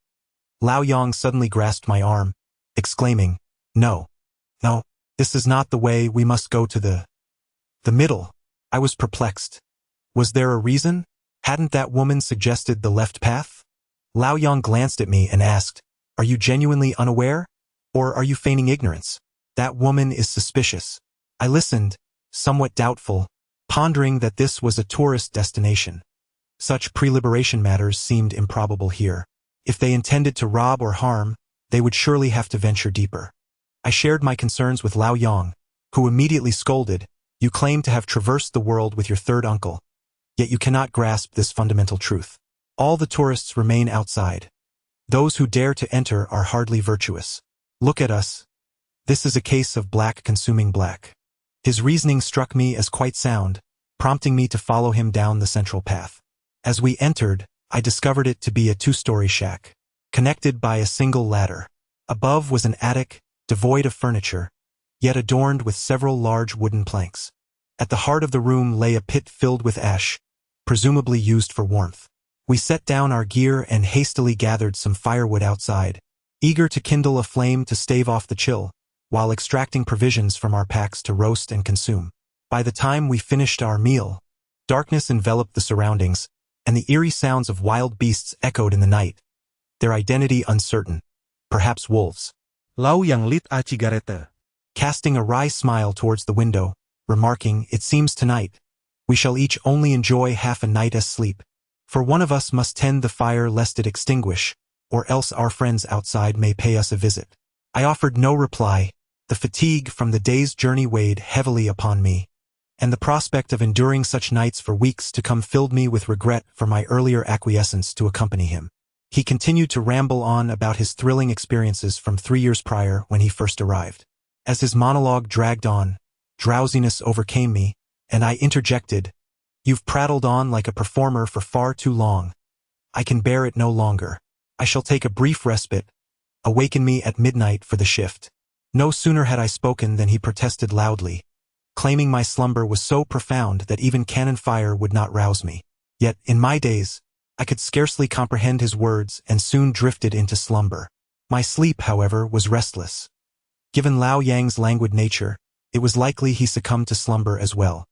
S2: Lao Yang suddenly grasped my arm, exclaiming, No, this is not the way. We must go to the middle." I was perplexed. Was there a reason? Hadn't that woman suggested the left path? Lao Yang glanced at me and asked, "Are you genuinely unaware? Or are you feigning ignorance? That woman is suspicious." I listened, somewhat doubtful, pondering that this was a tourist destination. Such pre-liberation matters seemed improbable here. If they intended to rob or harm, they would surely have to venture deeper. I shared my concerns with Lao Yang, who immediately scolded, "You claim to have traversed the world with your third uncle, yet you cannot grasp this fundamental truth. All the tourists remain outside. Those who dare to enter are hardly virtuous. Look at us. This is a case of black consuming black." His reasoning struck me as quite sound, prompting me to follow him down the central path. As we entered, I discovered it to be a 2-story shack, connected by a single ladder. Above was an attic, devoid of furniture, yet adorned with several large wooden planks. At the heart of the room lay a pit filled with ash, presumably used for warmth. We set down our gear and hastily gathered some firewood outside, eager to kindle a flame to stave off the chill, while extracting provisions from our packs to roast and consume. By the time we finished our meal, darkness enveloped the surroundings, and the eerie sounds of wild beasts echoed in the night, their identity uncertain, perhaps wolves.
S4: Lao Yang lit a cigarette.
S2: Casting a wry smile towards the window, remarking, "It seems tonight we shall each only enjoy half a night's sleep, for one of us must tend the fire lest it extinguish, or else our friends outside may pay us a visit." I offered no reply, The fatigue from the day's journey weighed heavily upon me, and the prospect of enduring such nights for weeks to come filled me with regret for my earlier acquiescence to accompany him. He continued to ramble on about his thrilling experiences from 3 years prior when he first arrived. As his monologue dragged on, drowsiness overcame me, and I interjected, "You've prattled on like a performer for far too long. I can bear it no longer. I shall take a brief respite. Awaken me at midnight for the shift." No sooner had I spoken than he protested loudly, claiming my slumber was so profound that even cannon fire would not rouse me. Yet, in my days, I could scarcely comprehend his words and soon drifted into slumber. My sleep, however, was restless. Given Lao Yang's languid nature, it was likely he succumbed to slumber as well.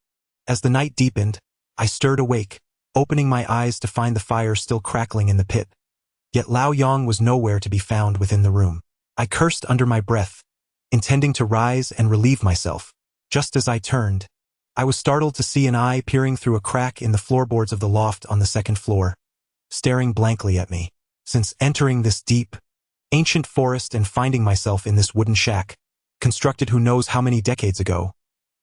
S2: As the night deepened, I stirred awake, opening my eyes to find the fire still crackling in the pit. Yet Lao Yang was nowhere to be found within the room. I cursed under my breath, intending to rise and relieve myself. Just as I turned, I was startled to see an eye peering through a crack in the floorboards of the loft on the second floor, staring blankly at me. Since entering this deep, ancient forest and finding myself in this wooden shack, constructed who knows how many decades ago,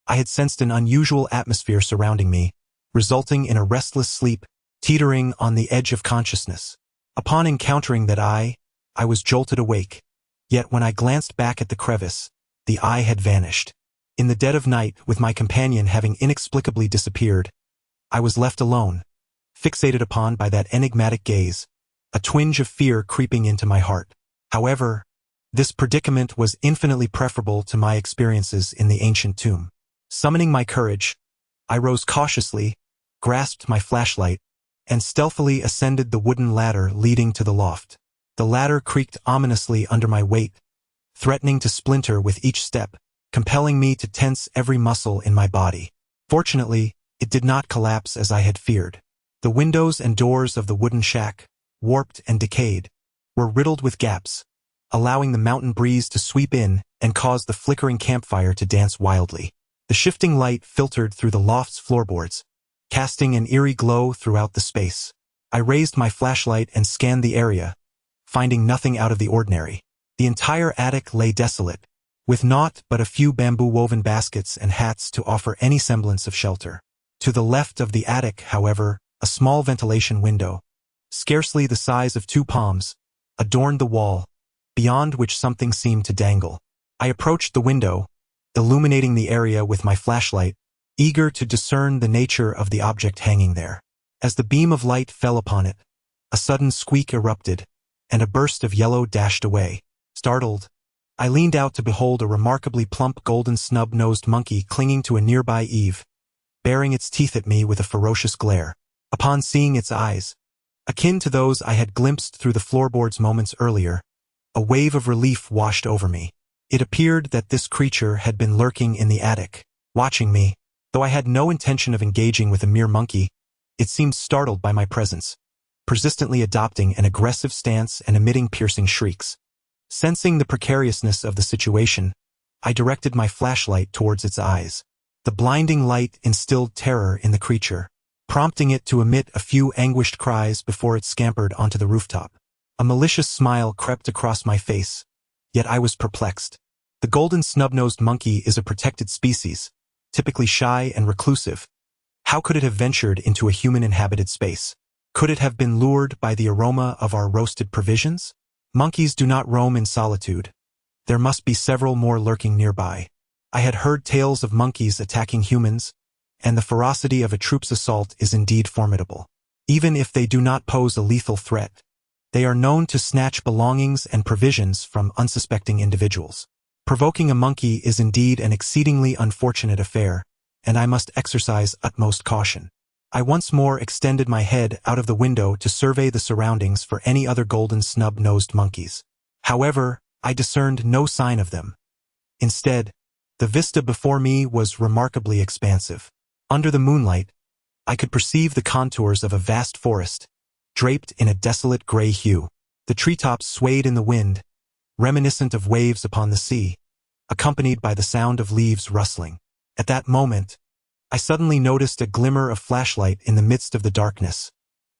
S2: I had sensed an unusual atmosphere surrounding me, resulting in a restless sleep, teetering on the edge of consciousness. Upon encountering that eye, I was jolted awake. Yet when I glanced back at the crevice, the eye had vanished. In the dead of night, with my companion having inexplicably disappeared, I was left alone, fixated upon by that enigmatic gaze, a twinge of fear creeping into my heart. However, this predicament was infinitely preferable to my experiences in the ancient tomb. Summoning my courage, I rose cautiously, grasped my flashlight, and stealthily ascended the wooden ladder leading to the loft. The ladder creaked ominously under my weight, threatening to splinter with each step, compelling me to tense every muscle in my body. Fortunately, it did not collapse as I had feared. The windows and doors of the wooden shack, warped and decayed, were riddled with gaps, allowing the mountain breeze to sweep in and cause the flickering campfire to dance wildly. The shifting light filtered through the loft's floorboards, casting an eerie glow throughout the space. I raised my flashlight and scanned the area, finding nothing out of the ordinary. The entire attic lay desolate, with naught but a few bamboo-woven baskets and hats to offer any semblance of shelter. To the left of the attic, however, a small ventilation window, scarcely the size of 2 palms, adorned the wall, beyond which something seemed to dangle. I approached the window, illuminating the area with my flashlight, eager to discern the nature of the object hanging there. As the beam of light fell upon it, a sudden squeak erupted, and a burst of yellow dashed away. Startled, I leaned out to behold a remarkably plump golden snub-nosed monkey clinging to a nearby eave, baring its teeth at me with a ferocious glare. Upon seeing its eyes, akin to those I had glimpsed through the floorboards moments earlier, a wave of relief washed over me. It appeared that this creature had been lurking in the attic, watching me. Though I had no intention of engaging with a mere monkey, it seemed startled by my presence, persistently adopting an aggressive stance and emitting piercing shrieks. Sensing the precariousness of the situation, I directed my flashlight towards its eyes. The blinding light instilled terror in the creature, prompting it to emit a few anguished cries before it scampered onto the rooftop. A malicious smile crept across my face, yet I was perplexed. The golden snub-nosed monkey is a protected species, typically shy and reclusive. How could it have ventured into a human-inhabited space? Could it have been lured by the aroma of our roasted provisions? Monkeys do not roam in solitude. There must be several more lurking nearby. I had heard tales of monkeys attacking humans, and the ferocity of a troop's assault is indeed formidable. Even if they do not pose a lethal threat, they are known to snatch belongings and provisions from unsuspecting individuals. Provoking a monkey is indeed an exceedingly unfortunate affair, and I must exercise utmost caution. I once more extended my head out of the window to survey the surroundings for any other golden snub-nosed monkeys. However, I discerned no sign of them. Instead, the vista before me was remarkably expansive. Under the moonlight, I could perceive the contours of a vast forest, draped in a desolate gray hue. The treetops swayed in the wind, reminiscent of waves upon the sea, accompanied by the sound of leaves rustling. At that moment, I suddenly noticed a glimmer of flashlight in the midst of the darkness,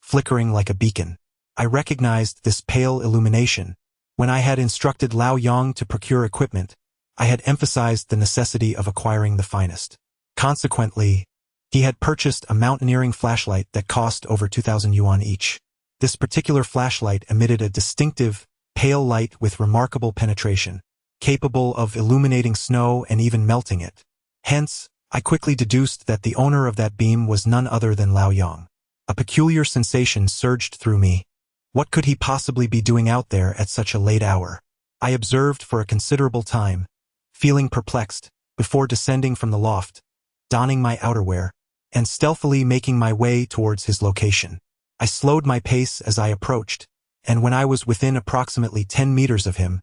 S2: flickering like a beacon. I recognized this pale illumination. When I had instructed Lao Yang to procure equipment, I had emphasized the necessity of acquiring the finest. Consequently, he had purchased a mountaineering flashlight that cost over 2,000 yuan each. This particular flashlight emitted a distinctive, pale light with remarkable penetration, capable of illuminating snow and even melting it. Hence, I quickly deduced that the owner of that beam was none other than Lao Yang. A peculiar sensation surged through me. What could he possibly be doing out there at such a late hour? I observed for a considerable time, feeling perplexed, before descending from the loft, donning my outerwear, and stealthily making my way towards his location. I slowed my pace as I approached, and when I was within approximately 10 meters of him,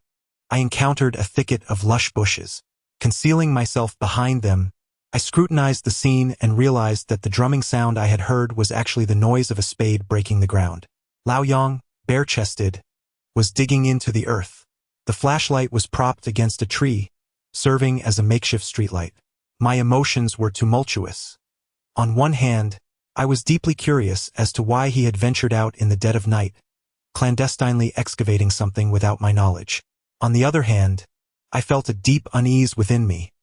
S2: I encountered a thicket of lush bushes. Concealing myself behind them, I scrutinized the scene and realized that the drumming sound I had heard was actually the noise of a spade breaking the ground. Lao Yang, bare-chested, was digging into the earth. The flashlight was propped against a tree, serving as a makeshift streetlight. My emotions were tumultuous. On one hand, I was deeply curious as to why he had ventured out in the dead of night, clandestinely excavating something without my knowledge. On the other hand, I felt a deep unease within me.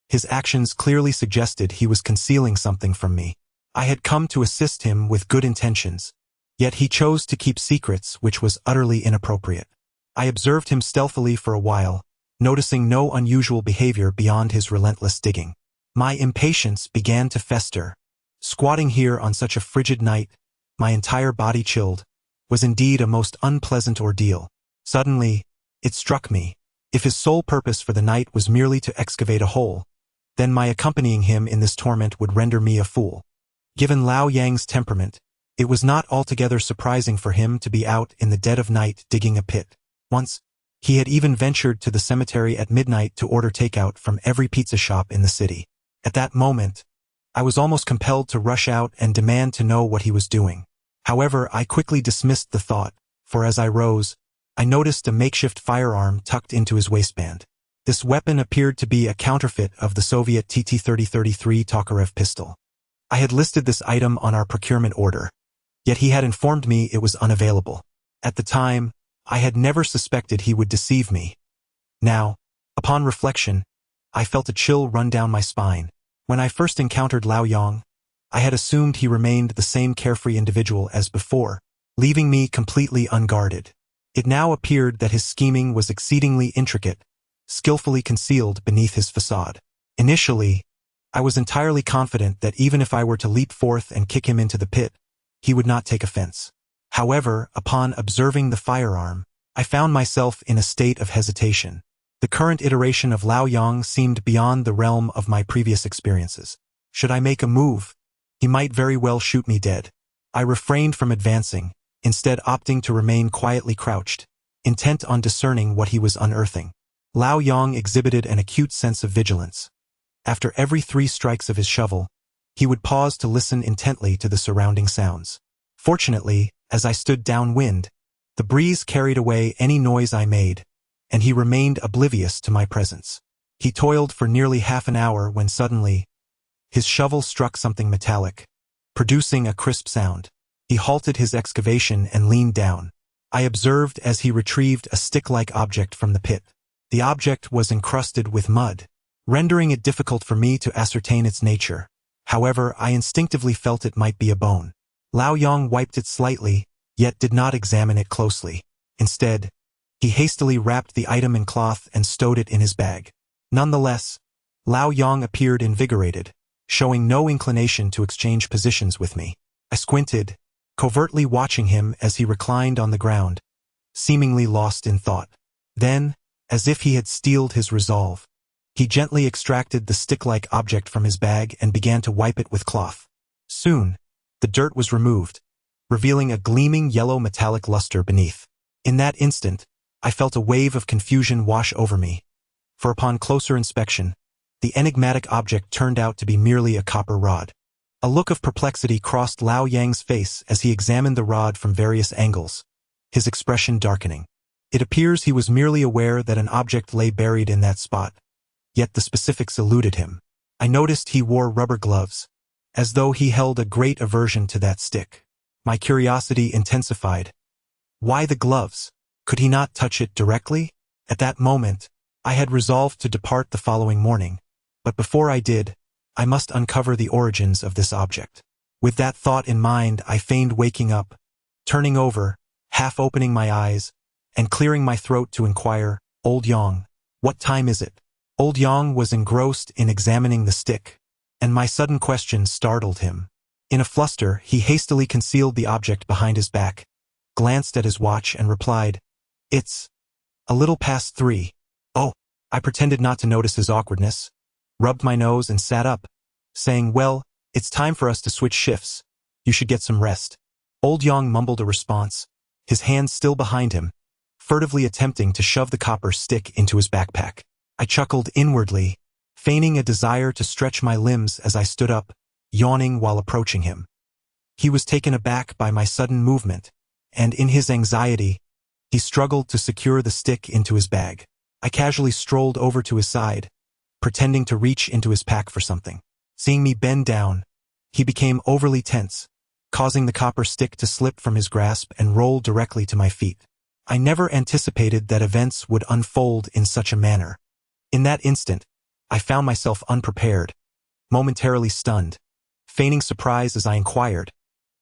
S2: His actions clearly suggested he was concealing something from me. I had come to assist him with good intentions, yet he chose to keep secrets, which was utterly inappropriate. I observed him stealthily for a while, noticing no unusual behavior beyond his relentless digging. My impatience began to fester. Squatting here on such a frigid night, my entire body chilled, was indeed a most unpleasant ordeal. Suddenly, it struck me, if his sole purpose for the night was merely to excavate a hole, then my accompanying him in this torment would render me a fool. Given Lao Yang's temperament, it was not altogether surprising for him to be out in the dead of night digging a pit. Once, he had even ventured to the cemetery at midnight to order takeout from every pizza shop in the city. At that moment, I was almost compelled to rush out and demand to know what he was doing. However, I quickly dismissed the thought, for as I rose, I noticed a makeshift firearm tucked into his waistband. This weapon appeared to be a counterfeit of the Soviet TT-3033 Tokarev pistol. I had listed this item on our procurement order, yet he had informed me it was unavailable. At the time, I had never suspected he would deceive me. Now, upon reflection, I felt a chill run down my spine. When I first encountered Lao Yang, I had assumed he remained the same carefree individual as before, leaving me completely unguarded. It now appeared that his scheming was exceedingly intricate, skillfully concealed beneath his facade. Initially, I was entirely confident that even if I were to leap forth and kick him into the pit, he would not take offense. However, upon observing the firearm, I found myself in a state of hesitation. The current iteration of Lao Yang seemed beyond the realm of my previous experiences. Should I make a move, he might very well shoot me dead. I refrained from advancing, instead opting to remain quietly crouched, intent on discerning what he was unearthing. Lao Yang exhibited an acute sense of vigilance. After every 3 strikes of his shovel, he would pause to listen intently to the surrounding sounds. Fortunately, as I stood downwind, the breeze carried away any noise I made, and he remained oblivious to my presence. He toiled for nearly half an hour when suddenly, his shovel struck something metallic, producing a crisp sound. He halted his excavation and leaned down. I observed as he retrieved a stick-like object from the pit. The object was encrusted with mud, rendering it difficult for me to ascertain its nature. However, I instinctively felt it might be a bone. Lao Yang wiped it slightly, yet did not examine it closely. Instead, he hastily wrapped the item in cloth and stowed it in his bag. Nonetheless, Lao Yang appeared invigorated, showing no inclination to exchange positions with me. I squinted, covertly watching him as he reclined on the ground, seemingly lost in thought. Then, as if he had steeled his resolve, he gently extracted the stick-like object from his bag and began to wipe it with cloth. Soon, the dirt was removed, revealing a gleaming yellow metallic luster beneath. In that instant, I felt a wave of confusion wash over me, for upon closer inspection, the enigmatic object turned out to be merely a copper rod. A look of perplexity crossed Lao Yang's face as he examined the rod from various angles, his expression darkening. It appears he was merely aware that an object lay buried in that spot, yet the specifics eluded him. I noticed he wore rubber gloves, as though he held a great aversion to that stick. My curiosity intensified. Why the gloves? Could he not touch it directly? At that moment, I had resolved to depart the following morning, but before I did, I must uncover the origins of this object. With that thought in mind, I feigned waking up, turning over, half opening my eyes, and clearing my throat to inquire, "Old Yang, what time is it?" Old Yang was engrossed in examining the stick, and my sudden question startled him. In a fluster, he hastily concealed the object behind his back, glanced at his watch and replied, "It's a little past 3. Oh, I pretended not to notice his awkwardness, rubbed my nose and sat up, saying, "Well, it's time for us to switch shifts. You should get some rest." Old Yang mumbled a response, his hands still behind him, furtively attempting to shove the copper stick into his backpack. I chuckled inwardly, feigning a desire to stretch my limbs as I stood up, yawning while approaching him. He was taken aback by my sudden movement, and in his anxiety, he struggled to secure the stick into his bag. I casually strolled over to his side, pretending to reach into his pack for something. Seeing me bend down, he became overly tense, causing the copper stick to slip from his grasp and roll directly to my feet. I never anticipated that events would unfold in such a manner. In that instant, I found myself unprepared, momentarily stunned, feigning surprise as I inquired,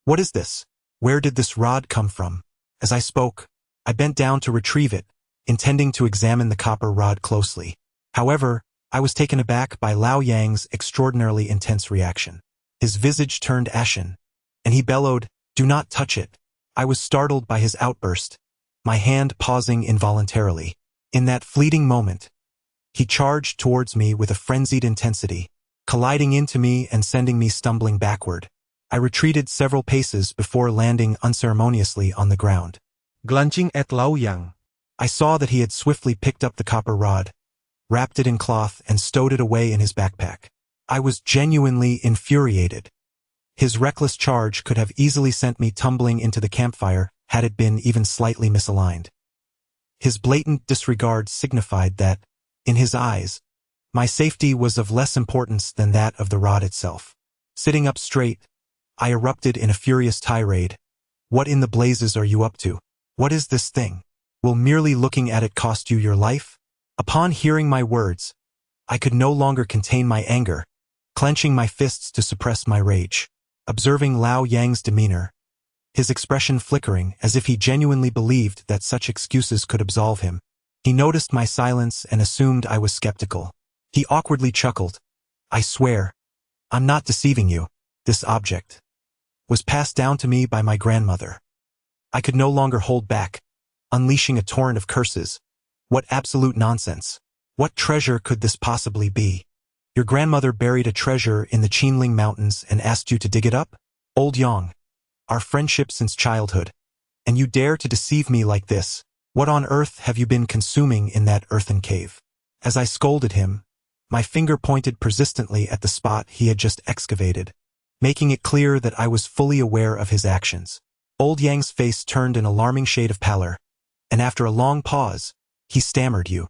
S2: "What is this? Where did this rod come from?" As I spoke, I bent down to retrieve it, intending to examine the copper rod closely. However, I was taken aback by Lao Yang's extraordinarily intense reaction. His visage turned ashen, and he bellowed, "Do not touch it." I was startled by his outburst, my hand pausing involuntarily. In that fleeting moment, he charged towards me with a frenzied intensity, colliding into me and sending me stumbling backward. I retreated several paces before landing unceremoniously on the ground.
S4: Glancing at Lao Yang.
S2: I saw that he had swiftly picked up the copper rod, wrapped it in cloth, and stowed it away in his backpack. I was genuinely infuriated. His reckless charge could have easily sent me tumbling into the campfire had it been even slightly misaligned. His blatant disregard signified that, in his eyes, my safety was of less importance than that of the rod itself. Sitting up straight, I erupted in a furious tirade. "What in the blazes are you up to? What is this thing? Will merely looking at it cost you your life?" Upon hearing my words, I could no longer contain my anger, clenching my fists to suppress my rage. Observing Lao Yang's demeanor, his expression flickering as if he genuinely believed that such excuses could absolve him, he noticed my silence and assumed I was skeptical. He awkwardly chuckled. "I swear, I'm not deceiving you. This object was passed down to me by my grandmother." I could no longer hold back, unleashing a torrent of curses. What absolute nonsense. What treasure could this possibly be? Your grandmother buried a treasure in the Qinling Mountains and asked you to dig it up? Old Yang, our friendship since childhood, and you dare to deceive me like this? What on earth have you been consuming in that earthen cave? As I scolded him, my finger pointed persistently at the spot he had just excavated, making it clear that I was fully aware of his actions. Old Yang's face turned an alarming shade of pallor, and after a long pause, he stammered, You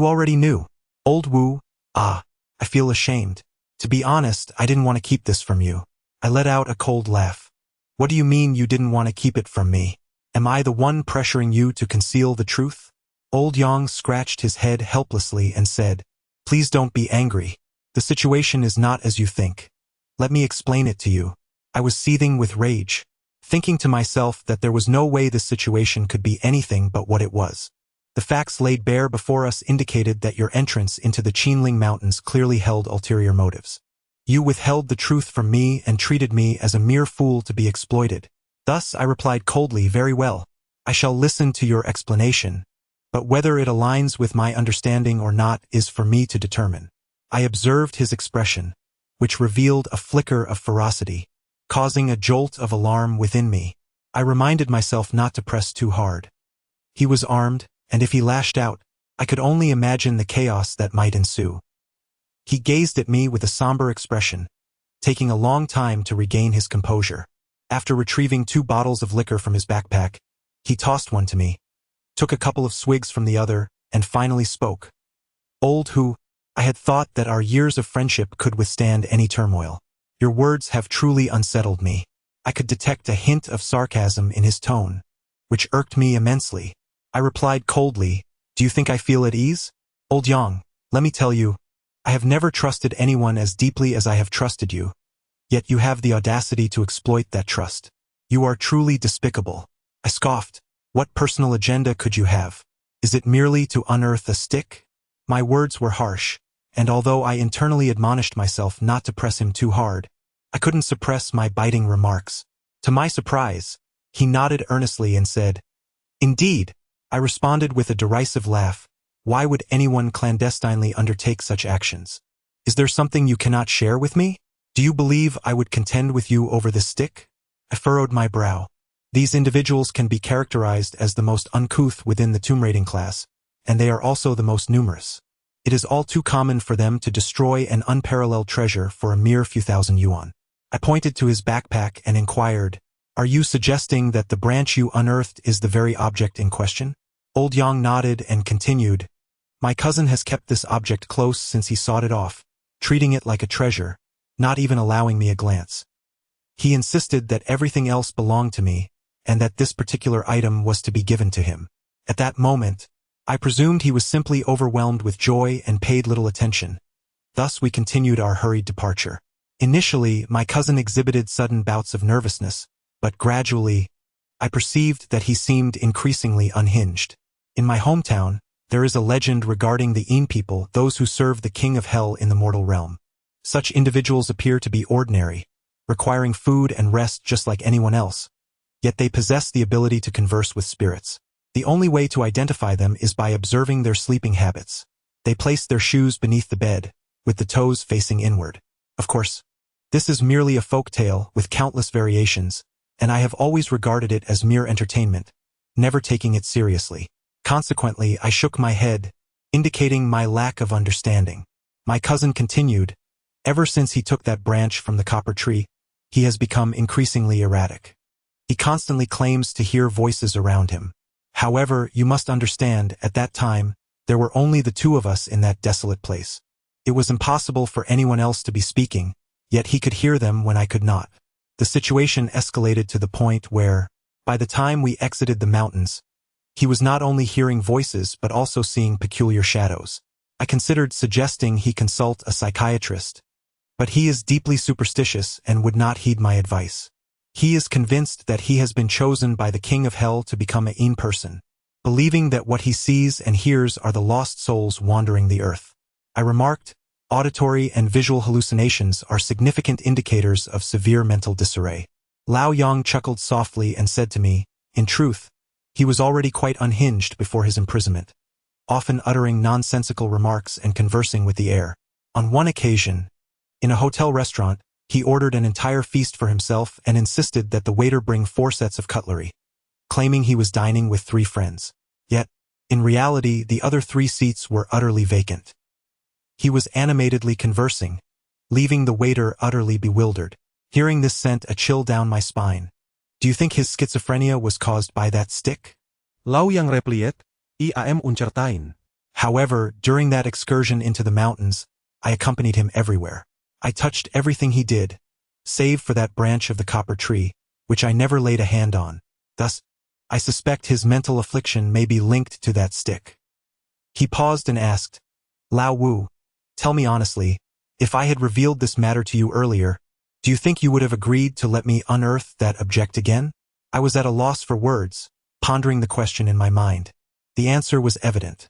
S2: already knew. Old Wu, I feel ashamed. To be honest, I didn't want to keep this from you." I let out a cold laugh. "What do you mean you didn't want to keep it from me? Am I the one pressuring you to conceal the truth?" Old Yang scratched his head helplessly and said, "Please don't be angry. The situation is not as you think. Let me explain it to you." I was seething with rage, thinking to myself that there was no way this situation could be anything but what it was. The facts laid bare before us indicated that your entrance into the Qinling Mountains clearly held ulterior motives. You withheld the truth from me and treated me as a mere fool to be exploited. Thus I replied coldly, "Very well. I shall listen to your explanation, but whether it aligns with my understanding or not is for me to determine." I observed his expression, which revealed a flicker of ferocity, causing a jolt of alarm within me. I reminded myself not to press too hard. He was armed, and if he lashed out, I could only imagine the chaos that might ensue. He gazed at me with a somber expression, taking a long time to regain his composure. After retrieving 2 bottles of liquor from his backpack, he tossed one to me, took a couple of swigs from the other, and finally spoke. "Old Hu, I had thought that our years of friendship could withstand any turmoil. Your words have truly unsettled me." I could detect a hint of sarcasm in his tone, which irked me immensely. I replied coldly, "Do you think I feel at ease? Old Yang, let me tell you, I have never trusted anyone as deeply as I have trusted you, yet you have the audacity to exploit that trust. You are truly despicable. I scoffed. What personal agenda could you have? Is it merely to unearth a stick? My words were harsh, and although I internally admonished myself not to press him too hard, I couldn't suppress my biting remarks. To my surprise, he nodded earnestly and said, "Indeed." I responded with a derisive laugh. Why would anyone clandestinely undertake such actions? Is there something you cannot share with me? Do you believe I would contend with you over this stick? I furrowed my brow. These individuals can be characterized as the most uncouth within the tomb raiding class, and they are also the most numerous. It is all too common for them to destroy an unparalleled treasure for a mere few thousand yuan. I pointed to his backpack and inquired, "Are you suggesting that the branch you unearthed is the very object in question?" Old Yang nodded and continued, "My cousin has kept this object close since he sawed it off, treating it like a treasure, not even allowing me a glance. He insisted that everything else belonged to me, and that this particular item was to be given to him. At that moment, I presumed he was simply overwhelmed with joy and paid little attention. Thus we continued our hurried departure. Initially, my cousin exhibited sudden bouts of nervousness, but gradually, I perceived that he seemed increasingly unhinged. In my hometown, there is a legend regarding the Yin people, those who serve the king of hell in the mortal realm. Such individuals appear to be ordinary, requiring food and rest just like anyone else, yet they possess the ability to converse with spirits. The only way to identify them is by observing their sleeping habits. They place their shoes beneath the bed, with the toes facing inward. Of course, this is merely a folk tale with countless variations, and I have always regarded it as mere entertainment, never taking it seriously. Consequently, I shook my head, indicating my lack of understanding. My cousin continued, "Ever since he took that branch from the copper tree, he has become increasingly erratic. He constantly claims to hear voices around him. However, you must understand, at that time, there were only the two of us in that desolate place. It was impossible for anyone else to be speaking, yet he could hear them when I could not. The situation escalated to the point where, by the time we exited the mountains, he was not only hearing voices but also seeing peculiar shadows. I considered suggesting he consult a psychiatrist, but he is deeply superstitious and would not heed my advice. He is convinced that he has been chosen by the king of hell to become a Yin person, believing that what he sees and hears are the lost souls wandering the earth." I remarked, "Auditory and visual hallucinations are significant indicators of severe mental disarray." Lao Yang chuckled softly and said to me, "In truth, he was already quite unhinged before his imprisonment, often uttering nonsensical remarks and conversing with the air. On one occasion, in a hotel restaurant, he ordered an entire feast for himself and insisted that the waiter bring 4 sets of cutlery, claiming he was dining with 3 friends. Yet, in reality, the other 3 seats were utterly vacant. He was animatedly conversing, leaving the waiter utterly bewildered. Hearing this sent a chill down my spine. Do you think his schizophrenia was caused by that stick?"
S4: Lao Yang replied, "Iam uncertain."
S2: However, during that excursion into the mountains, I accompanied him everywhere. I touched everything he did, save for that branch of the copper tree, which I never laid a hand on. Thus, I suspect his mental affliction may be linked to that stick. He paused and asked, "Lao Wu, tell me honestly, if I had revealed this matter to you earlier, do you think you would have agreed to let me unearth that object again?" I was at a loss for words, pondering the question in my mind. The answer was evident.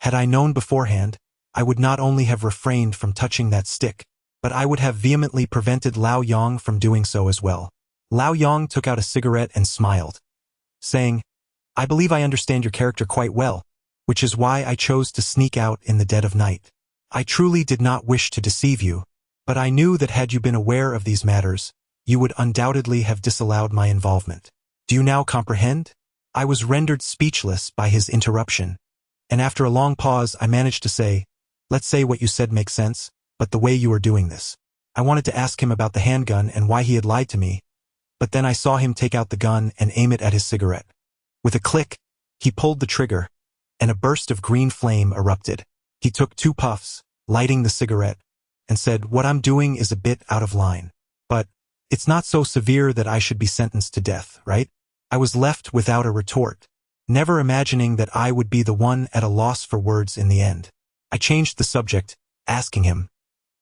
S2: Had I known beforehand, I would not only have refrained from touching that stick, but I would have vehemently prevented Lao Yang from doing so as well. Lao Yang took out a cigarette and smiled, saying, "I believe I understand your character quite well, which is why I chose to sneak out in the dead of night. I truly did not wish to deceive you, but I knew that had you been aware of these matters, you would undoubtedly have disallowed my involvement. Do you now comprehend?" I was rendered speechless by his interruption, and after a long pause I managed to say, "Let's say what you said makes sense, but the way you are doing this." I wanted to ask him about the handgun and why he had lied to me, but then I saw him take out the gun and aim it at his cigarette. With a click, he pulled the trigger, and a burst of green flame erupted. He took 2 puffs, lighting the cigarette, and said, "What I'm doing is a bit out of line. But it's not so severe that I should be sentenced to death, right?" I was left without a retort, never imagining that I would be the one at a loss for words in the end. I changed the subject, asking him,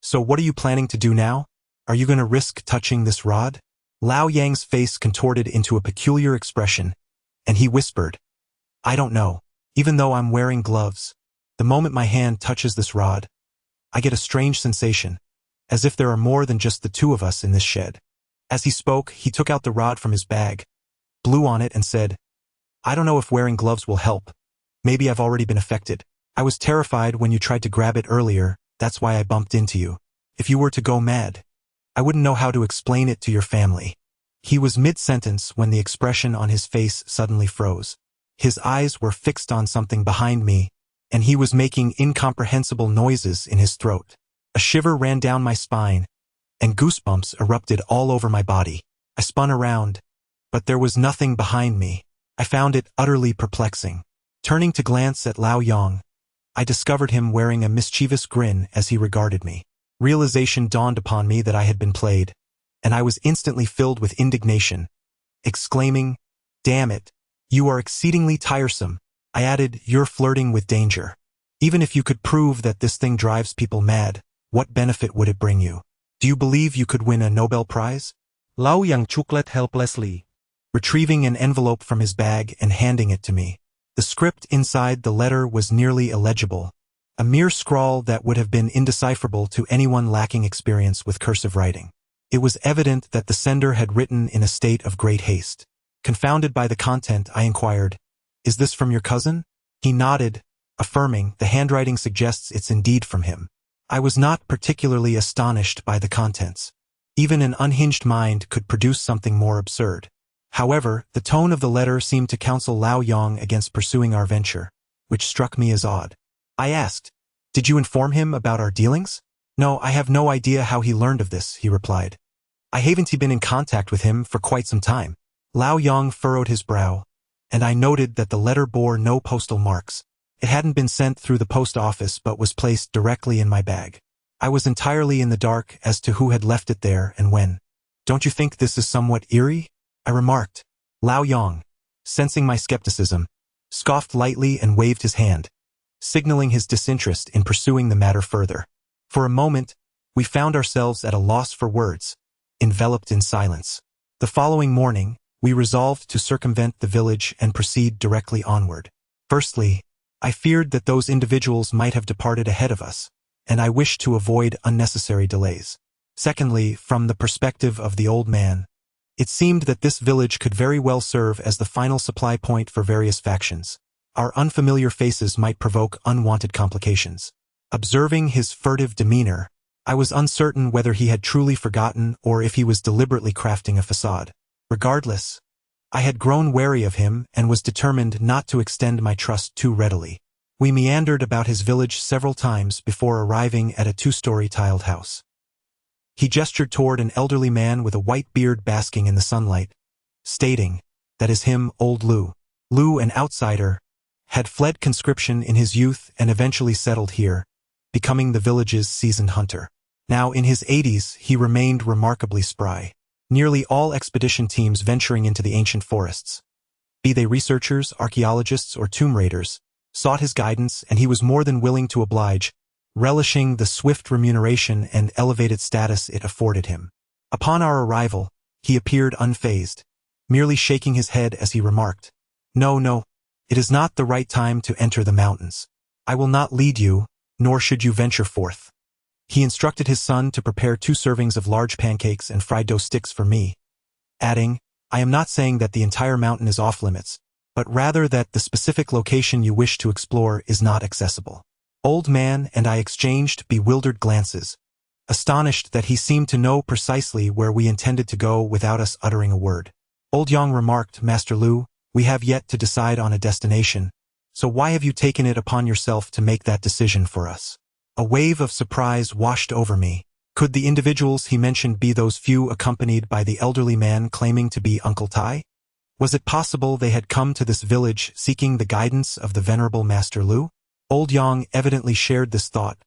S2: "So what are you planning to do now? Are you going to risk touching this rod?" Lao Yang's face contorted into a peculiar expression, and he whispered, "I don't know. Even though I'm wearing gloves, the moment my hand touches this rod, I get a strange sensation, as if there are more than just the two of us in this shed." As he spoke, he took out the rod from his bag, blew on it and said, "I don't know if wearing gloves will help. Maybe I've already been affected. I was terrified when you tried to grab it earlier, that's why I bumped into you. If you were to go mad, I wouldn't know how to explain it to your family." He was mid-sentence when the expression on his face suddenly froze. His eyes were fixed on something behind me, and he was making incomprehensible noises in his throat. A shiver ran down my spine, and goosebumps erupted all over my body. I spun around, but there was nothing behind me. I found it utterly perplexing. Turning to glance at Lao Yang, I discovered him wearing a mischievous grin as he regarded me. Realization dawned upon me that I had been played, and I was instantly filled with indignation, exclaiming, "Damn it, you are exceedingly tiresome." I added, "You're flirting with danger. Even if you could prove that this thing drives people mad, what benefit would it bring you? Do you believe you could win a Nobel Prize?"
S4: Lao Yang chuckled helplessly,
S2: retrieving an envelope from his bag and handing it to me. The script inside the letter was nearly illegible, a mere scrawl that would have been indecipherable to anyone lacking experience with cursive writing. It was evident that the sender had written in a state of great haste. Confounded by the content, I inquired, "Is this from your cousin?" He nodded, affirming, "The handwriting suggests it's indeed from him." I was not particularly astonished by the contents. Even an unhinged mind could produce something more absurd. However, the tone of the letter seemed to counsel Lao Yang against pursuing our venture, which struck me as odd. I asked, "Did you inform him about our dealings?" "No, I have no idea how he learned of this," he replied. "I haven't been in contact with him for quite some time." Lao Yang furrowed his brow, and I noted that the letter bore no postal marks. It hadn't been sent through the post office but was placed directly in my bag. I was entirely in the dark as to who had left it there and when. "Don't you think this is somewhat eerie?" I remarked. Lao Yang, sensing my skepticism, scoffed lightly and waved his hand, signaling his disinterest in pursuing the matter further. For a moment, we found ourselves at a loss for words, enveloped in silence. The following morning, we resolved to circumvent the village and proceed directly onward. Firstly, I feared that those individuals might have departed ahead of us, and I wished to avoid unnecessary delays. Secondly, from the perspective of the old man, it seemed that this village could very well serve as the final supply point for various factions. Our unfamiliar faces might provoke unwanted complications. Observing his furtive demeanor, I was uncertain whether he had truly forgotten or if he was deliberately crafting a facade. Regardless, I had grown wary of him and was determined not to extend my trust too readily. We meandered about his village several times before arriving at a two-story tiled house. He gestured toward an elderly man with a white beard basking in the sunlight, stating, "That is him, old Lu." Lu, an outsider, had fled conscription in his youth and eventually settled here, becoming the village's seasoned hunter. Now in his 80s, he remained remarkably spry. Nearly all expedition teams venturing into the ancient forests, be they researchers, archaeologists, or tomb raiders, sought his guidance, and he was more than willing to oblige, relishing the swift remuneration and elevated status it afforded him. Upon our arrival, he appeared unfazed, merely shaking his head as he remarked, No, it is not the right time to enter the mountains. I will not lead you, nor should you venture forth." He instructed his son to prepare 2 servings of large pancakes and fried dough sticks for me, adding, "I am not saying that the entire mountain is off limits, but rather that the specific location you wish to explore is not accessible." Old man and I exchanged bewildered glances, astonished that he seemed to know precisely where we intended to go without us uttering a word. Old Yang remarked, "Master Lu, we have yet to decide on a destination, so why have you taken it upon yourself to make that decision for us?" A wave of surprise washed over me. Could the individuals he mentioned be those few accompanied by the elderly man claiming to be Uncle Tai? Was it possible they had come to this village seeking the guidance of the venerable Master Lu? Old Yang evidently shared this thought,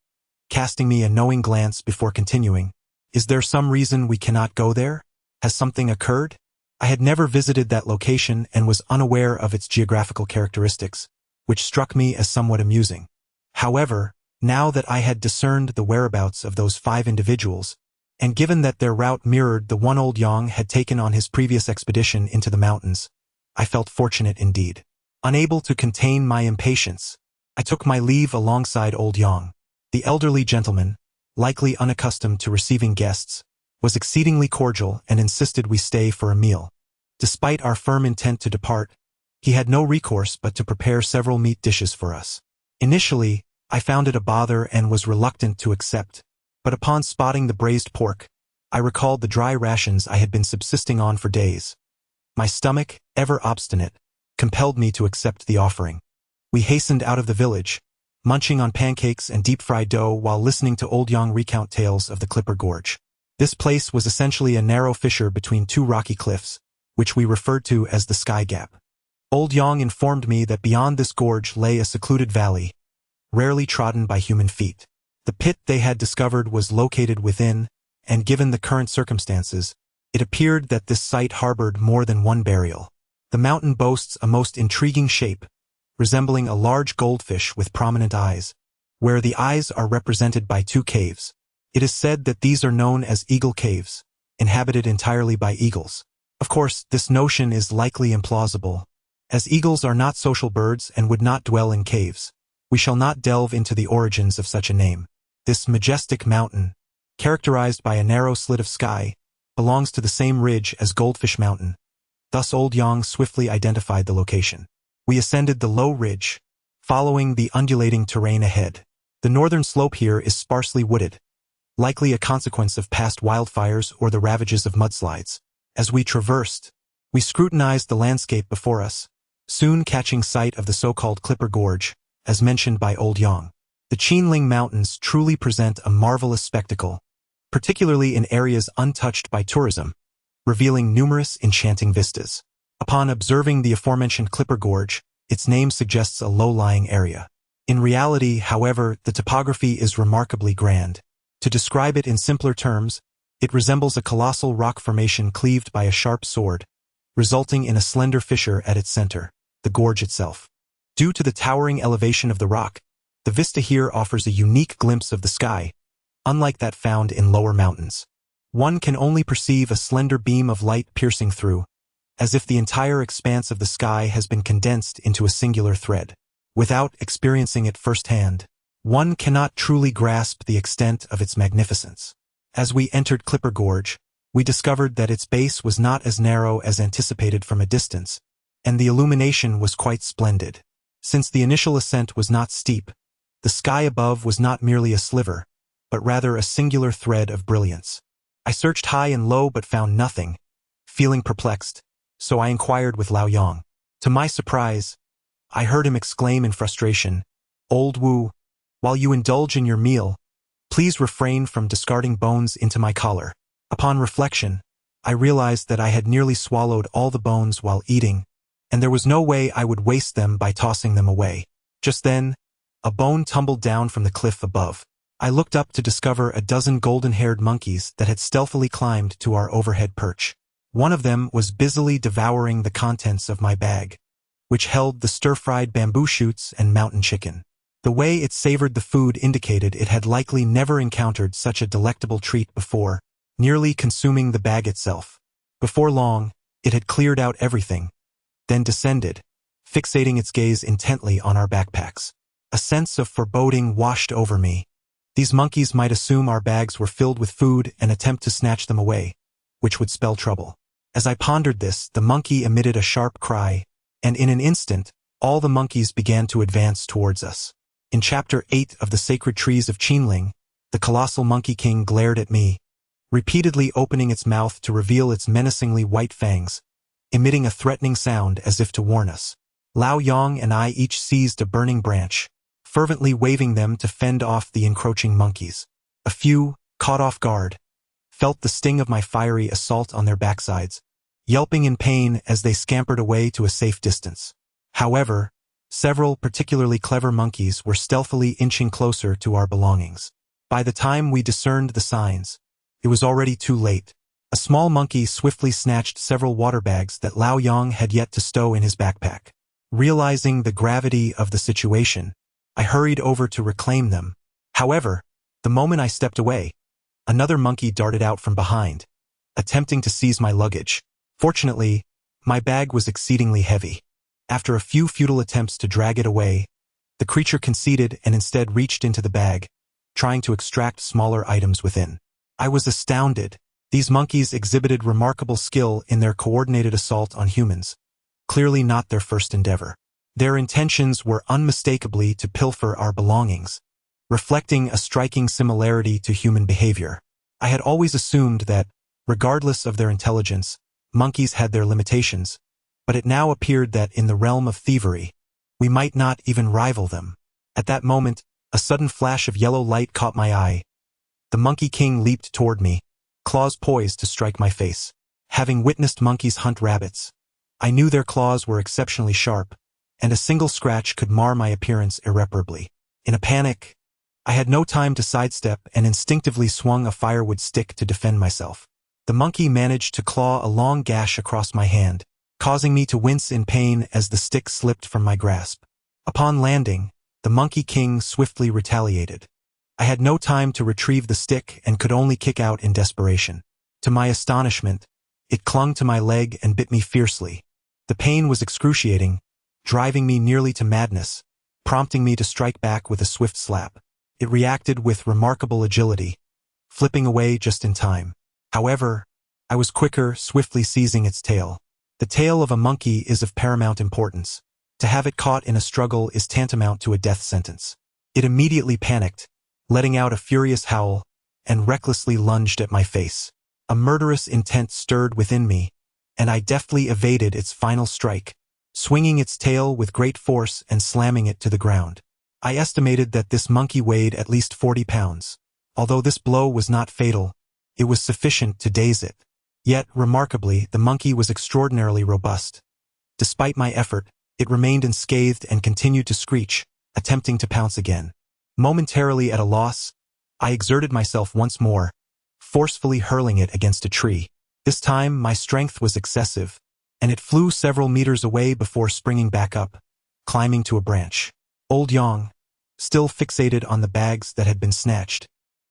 S2: casting me a knowing glance before continuing, "Is there some reason we cannot go there? Has something occurred?" I had never visited that location and was unaware of its geographical characteristics, which struck me as somewhat amusing. However, Now that I had discerned the whereabouts of those 5 individuals, and given that their route mirrored the one old Yang had taken on his previous expedition into the mountains, I felt fortunate indeed. Unable to contain my impatience, I took my leave alongside old Yang. The elderly gentleman, likely unaccustomed to receiving guests, was exceedingly cordial and insisted we stay for a meal. Despite our firm intent to depart, he had no recourse but to prepare several meat dishes for us. Initially, I found it a bother and was reluctant to accept, but upon spotting the braised pork, I recalled the dry rations I had been subsisting on for days. My stomach, ever obstinate, compelled me to accept the offering. We hastened out of the village, munching on pancakes and deep-fried dough while listening to old Yang recount tales of the Clipper Gorge. This place was essentially a narrow fissure between 2 rocky cliffs, which we referred to as the Sky Gap. Old Yang informed me that beyond this gorge lay a secluded valley, rarely trodden by human feet. The pit they had discovered was located within, and given the current circumstances, it appeared that this site harbored more than one burial. The mountain boasts a most intriguing shape, resembling a large goldfish with prominent eyes, where the eyes are represented by 2 caves. It is said that these are known as Eagle Caves, inhabited entirely by eagles. Of course, this notion is likely implausible, as eagles are not social birds and would not dwell in caves. We shall not delve into the origins of such a name. This majestic mountain, characterized by a narrow slit of sky, belongs to the same ridge as Goldfish Mountain. Thus old Yang swiftly identified the location. We ascended the low ridge, following the undulating terrain ahead. The northern slope here is sparsely wooded, likely a consequence of past wildfires or the ravages of mudslides. As we traversed, we scrutinized the landscape before us, soon catching sight of the so-called Clipper Gorge, as mentioned by old Yang. The Qiling Mountains truly present a marvelous spectacle, particularly in areas untouched by tourism, revealing numerous enchanting vistas. Upon observing the aforementioned Clipper Gorge, its name suggests a low-lying area. In reality, however, the topography is remarkably grand. To describe it in simpler terms, it resembles a colossal rock formation cleaved by a sharp sword, resulting in a slender fissure at its center, the gorge itself. Due to the towering elevation of the rock, the vista here offers a unique glimpse of the sky, unlike that found in lower mountains. One can only perceive a slender beam of light piercing through, as if the entire expanse of the sky has been condensed into a singular thread. Without experiencing it firsthand, one cannot truly grasp the extent of its magnificence. As we entered Clipper Gorge, we discovered that its base was not as narrow as anticipated from a distance, and the illumination was quite splendid. Since the initial ascent was not steep, the sky above was not merely a sliver, but rather a singular thread of brilliance. I searched high and low but found nothing. Feeling perplexed, so I inquired with Lao Yang. To my surprise, I heard him exclaim in frustration, "Old Wu, while you indulge in your meal, please refrain from discarding bones into my collar." Upon reflection, I realized that I had nearly swallowed all the bones while eating, and there was no way I would waste them by tossing them away. Just then, a bone tumbled down from the cliff above. I looked up to discover a dozen golden-haired monkeys that had stealthily climbed to our overhead perch. One of them was busily devouring the contents of my bag, which held the stir-fried bamboo shoots and mountain chicken. The way it savored the food indicated it had likely never encountered such a delectable treat before, nearly consuming the bag itself. Before long, it had cleared out everything, then descended, fixating its gaze intently on our backpacks. A sense of foreboding washed over me. These monkeys might assume our bags were filled with food and attempt to snatch them away, which would spell trouble. As I pondered this, the monkey emitted a sharp cry, and in an instant, all the monkeys began to advance towards us. In Chapter 8 of the Sacred Trees of Qiling, the colossal Monkey King glared at me, repeatedly opening its mouth to reveal its menacingly white fangs, emitting a threatening sound as if to warn us. Lao Yang and I each seized a burning branch, fervently waving them to fend off the encroaching monkeys. A few, caught off guard, felt the sting of my fiery assault on their backsides, yelping in pain as they scampered away to a safe distance. However, several particularly clever monkeys were stealthily inching closer to our belongings. By the time we discerned the signs, it was already too late. A small monkey swiftly snatched several water bags that Lao Yang had yet to stow in his backpack. Realizing the gravity of the situation, I hurried over to reclaim them, However, the moment I stepped away, another monkey darted out from behind, attempting to seize my luggage. Fortunately, my bag was exceedingly heavy. After a few futile attempts to drag it away, the creature conceded and instead reached into the bag, trying to extract smaller items within. I was astounded. These monkeys exhibited remarkable skill in their coordinated assault on humans, clearly not their first endeavor. Their intentions were unmistakably to pilfer our belongings, reflecting a striking similarity to human behavior. I had always assumed that, regardless of their intelligence, monkeys had their limitations, but it now appeared that in the realm of thievery, we might not even rival them. At that moment, a sudden flash of yellow light caught my eye. The Monkey King leaped toward me, claws poised to strike my face. Having witnessed monkeys hunt rabbits, I knew their claws were exceptionally sharp, and a single scratch could mar my appearance irreparably. In a panic, I had no time to sidestep and instinctively swung a firewood stick to defend myself. The monkey managed to claw a long gash across my hand, causing me to wince in pain as the stick slipped from my grasp. Upon landing, the Monkey King swiftly retaliated. I had no time to retrieve the stick and could only kick out in desperation. To my astonishment, it clung to my leg and bit me fiercely. The pain was excruciating, driving me nearly to madness, prompting me to strike back with a swift slap. It reacted with remarkable agility, flipping away just in time. However, I was quicker, swiftly seizing its tail. The tail of a monkey is of paramount importance. To have it caught in a struggle is tantamount to a death sentence. It immediately panicked, letting out a furious howl, and recklessly lunged at my face. A murderous intent stirred within me, and I deftly evaded its final strike, swinging its tail with great force and slamming it to the ground. I estimated that this monkey weighed at least 40 pounds. Although this blow was not fatal, it was sufficient to daze it. Yet, remarkably, the monkey was extraordinarily robust. Despite my effort, it remained unscathed and continued to screech, attempting to pounce again. Momentarily at a loss, I exerted myself once more, forcefully hurling it against a tree. This time, my strength was excessive, and it flew several meters away before springing back up, climbing to a branch. Old Yang, still fixated on the bags that had been snatched,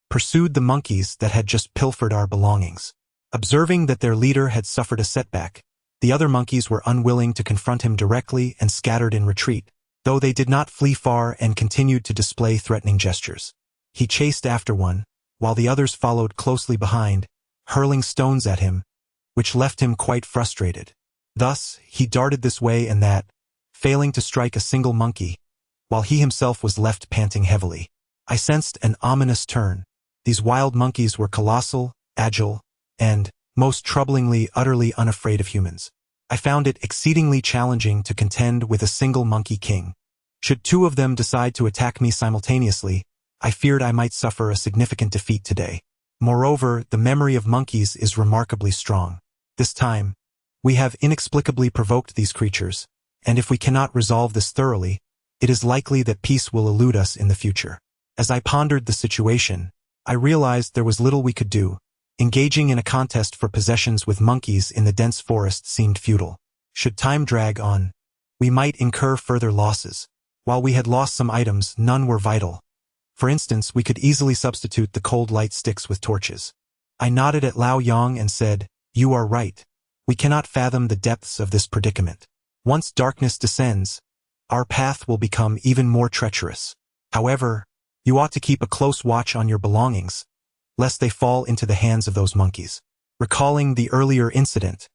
S2: pursued the monkeys that had just pilfered our belongings. Observing that their leader had suffered a setback, the other monkeys were unwilling to confront him directly and scattered in retreat, though they did not flee far and continued to display threatening gestures. He chased after one, while the others followed closely behind, hurling stones at him, which left him quite frustrated. Thus, he darted this way and that, failing to strike a single monkey, while he himself was left panting heavily. I sensed an ominous turn. These wild monkeys were colossal, agile, and, most troublingly, utterly unafraid of humans. I found it exceedingly challenging to contend with a single Monkey King. Should two of them decide to attack me simultaneously, I feared I might suffer a significant defeat today. Moreover, the memory of monkeys is remarkably strong. This time, we have inexplicably provoked these creatures, and if we cannot resolve this thoroughly, it is likely that peace will elude us in the future. As I pondered the situation, I realized there was little we could do. Engaging in a contest for possessions with monkeys in the dense forest seemed futile. Should time drag on, we might incur further losses. While we had lost some items, none were vital. For instance, we could easily substitute the cold light sticks with torches. I nodded at Lao Yang and said, "You are right. We cannot fathom the depths of this predicament. Once darkness descends, our path will become even more treacherous. However, you ought to keep a close watch on your belongings, lest they fall into the hands of those monkeys." Recalling the earlier incident,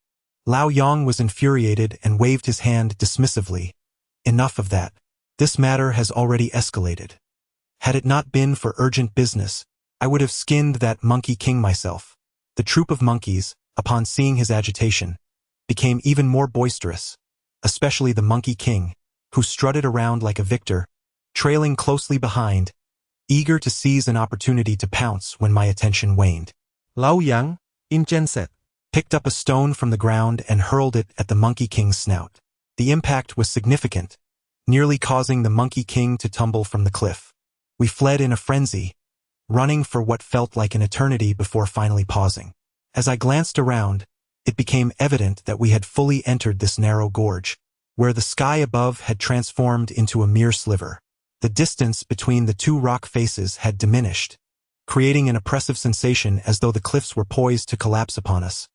S2: Lao Yang was infuriated and waved his hand dismissively. "Enough of that. This matter has already escalated. Had it not been for urgent business, I would have skinned that Monkey King myself." The troop of monkeys, upon seeing his agitation, became even more boisterous, especially the Monkey King, who strutted around like a victor, trailing closely behind, eager to seize an opportunity to pounce when my attention waned.
S4: Lao Yang, incensed,
S2: Picked up a stone from the ground and hurled it at the Monkey King's snout. The impact was significant, nearly causing the Monkey King to tumble from the cliff. We fled in a frenzy, running for what felt like an eternity before finally pausing. As I glanced around, it became evident that we had fully entered this narrow gorge, where the sky above had transformed into a mere sliver. The distance between the two rock faces had diminished, creating an oppressive sensation as though the cliffs were poised to collapse upon us,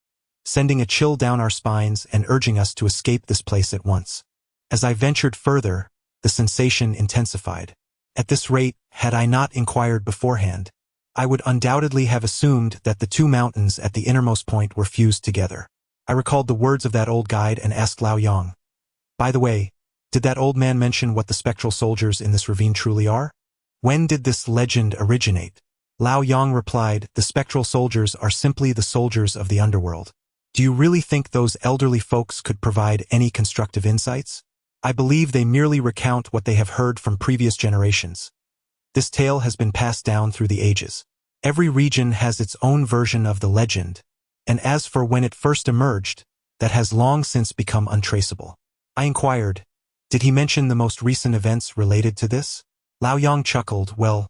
S2: sending a chill down our spines and urging us to escape this place at once. As I ventured further, the sensation intensified. At this rate, had I not inquired beforehand, I would undoubtedly have assumed that the two mountains at the innermost point were fused together. I recalled the words of that old guide and asked Lao Yang, "By the way, did that old man mention what the spectral soldiers in this ravine truly are? When did this legend originate?" Lao Yang replied, "The spectral soldiers are simply the soldiers of the underworld." "Do you really think those elderly folks could provide any constructive insights?" "I believe they merely recount what they have heard from previous generations. This tale has been passed down through the ages. Every region has its own version of the legend, and as for when it first emerged, that has long since become untraceable." I inquired, "Did he mention the most recent events related to this?" Lao Yang chuckled, "Well,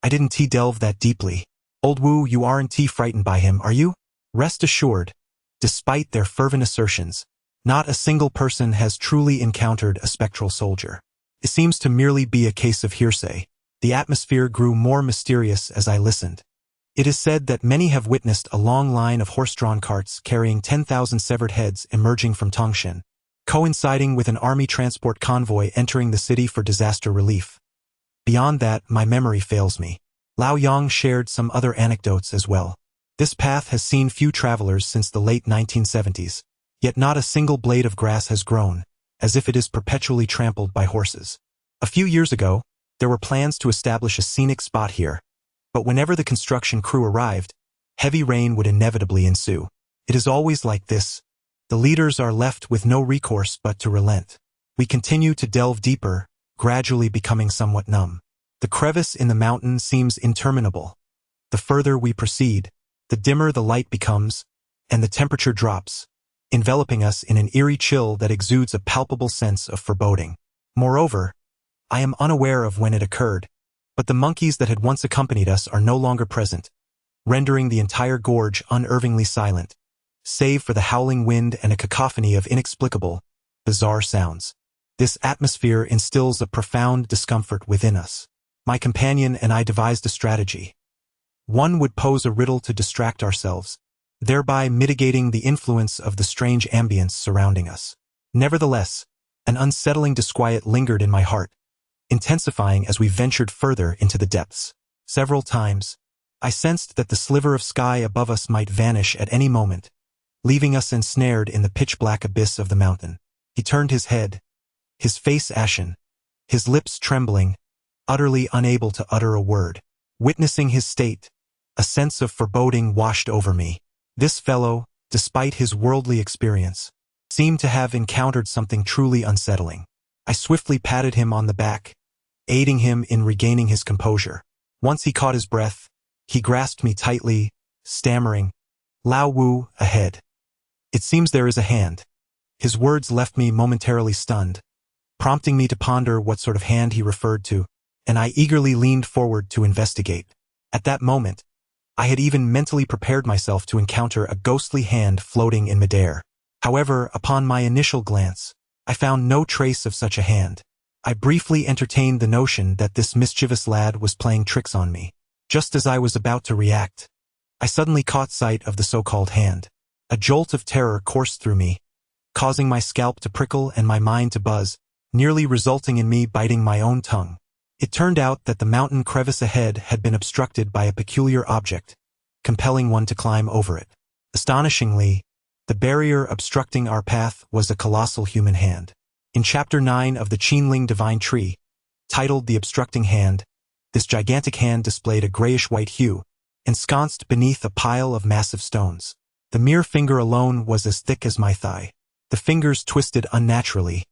S2: I didn't delve that deeply. Old Wu, you aren't frightened by him, are you?" Rest assured, despite their fervent assertions, not a single person has truly encountered a spectral soldier. It seems to merely be a case of hearsay. The atmosphere grew more mysterious as I listened. It is said that many have witnessed a long line of horse-drawn carts carrying 10,000 severed heads emerging from Tongshan, coinciding with an army transport convoy entering the city for disaster relief. Beyond that, my memory fails me. Lao Yang shared some other anecdotes as well. This path has seen few travelers since the late 1970s, yet not a single blade of grass has grown, as if it is perpetually trampled by horses. A few years ago, there were plans to establish a scenic spot here, but whenever the construction crew arrived, heavy rain would inevitably ensue. It is always like this. The leaders are left with no recourse but to relent. We continue to delve deeper, gradually becoming somewhat numb. The crevice in the mountain seems interminable. The further we proceed, the dimmer the light becomes, and the temperature drops, enveloping us in an eerie chill that exudes a palpable sense of foreboding. Moreover, I am unaware of when it occurred, but the monkeys that had once accompanied us are no longer present, rendering the entire gorge unervingly silent, save for the howling wind and a cacophony of inexplicable, bizarre sounds. This atmosphere instills a profound discomfort within us. My companion and I devised a strategy. One would pose a riddle to distract ourselves, thereby mitigating the influence of the strange ambience surrounding us. Nevertheless, an unsettling disquiet lingered in my heart, intensifying as we ventured further into the depths. Several times, I sensed that the sliver of sky above us might vanish at any moment, leaving us ensnared in the pitch-black abyss of the mountain. He turned his head, his face ashen, his lips trembling, utterly unable to utter a word. Witnessing his state, a sense of foreboding washed over me. This fellow, despite his worldly experience, seemed to have encountered something truly unsettling. I swiftly patted him on the back, aiding him in regaining his composure. Once he caught his breath, he grasped me tightly, stammering, "Lao Wu, ahead. It seems there is a hand." His words left me momentarily stunned, prompting me to ponder what sort of hand he referred to, and I eagerly leaned forward to investigate. At that moment, I had even mentally prepared myself to encounter a ghostly hand floating in midair. However, upon my initial glance, I found no trace of such a hand. I briefly entertained the notion that this mischievous lad was playing tricks on me. Just as I was about to react, I suddenly caught sight of the so-called hand. A jolt of terror coursed through me, causing my scalp to prickle and my mind to buzz, nearly resulting in me biting my own tongue. It turned out that the mountain crevice ahead had been obstructed by a peculiar object, compelling one to climb over it. Astonishingly, the barrier obstructing our path was a colossal human hand. In Chapter 9 of the Qinling Divine Tree, titled The Obstructing Hand, this gigantic hand displayed a grayish-white hue, ensconced beneath a pile of massive stones. The mere finger alone was as thick as my thigh. The fingers twisted unnaturally,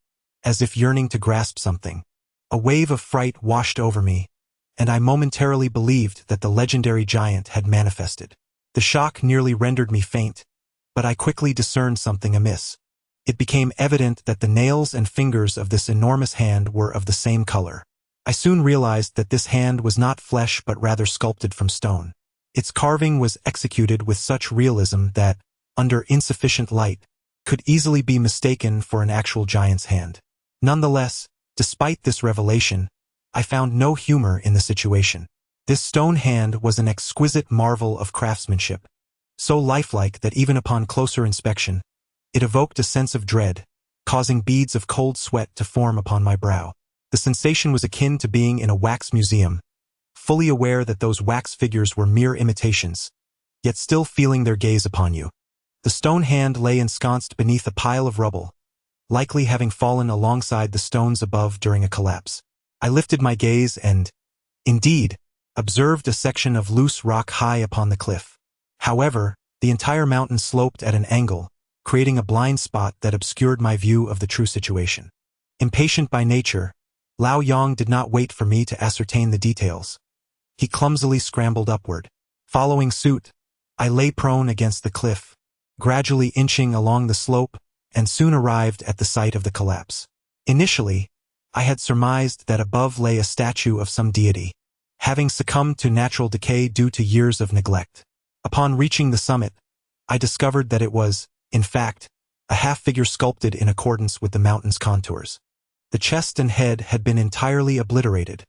S2: as if yearning to grasp something. A wave of fright washed over me, and I momentarily believed that the legendary giant had manifested. The shock nearly rendered me faint, but I quickly discerned something amiss. It became evident that the nails and fingers of this enormous hand were of the same color. I soon realized that this hand was not flesh but rather sculpted from stone. Its carving was executed with such realism that, under insufficient light, could easily be mistaken for an actual giant's hand. Nonetheless, despite this revelation, I found no humor in the situation. This stone hand was an exquisite marvel of craftsmanship, so lifelike that even upon closer inspection, it evoked a sense of dread, causing beads of cold sweat to form upon my brow. The sensation was akin to being in a wax museum, fully aware that those wax figures were mere imitations, yet still feeling their gaze upon you. The stone hand lay ensconced beneath a pile of rubble, likely having fallen alongside the stones above during a collapse. I lifted my gaze and, indeed, observed a section of loose rock high upon the cliff. However, the entire mountain sloped at an angle, creating a blind spot that obscured my view of the true situation. Impatient by nature, Lao Yang did not wait for me to ascertain the details. He clumsily scrambled upward. Following suit, I lay prone against the cliff, gradually inching along the slope, and soon arrived at the site of the collapse. Initially, I had surmised that above lay a statue of some deity, having succumbed to natural decay due to years of neglect. Upon reaching the summit, I discovered that it was, in fact, a half-figure sculpted in accordance with the mountain's contours. The chest and head had been entirely obliterated,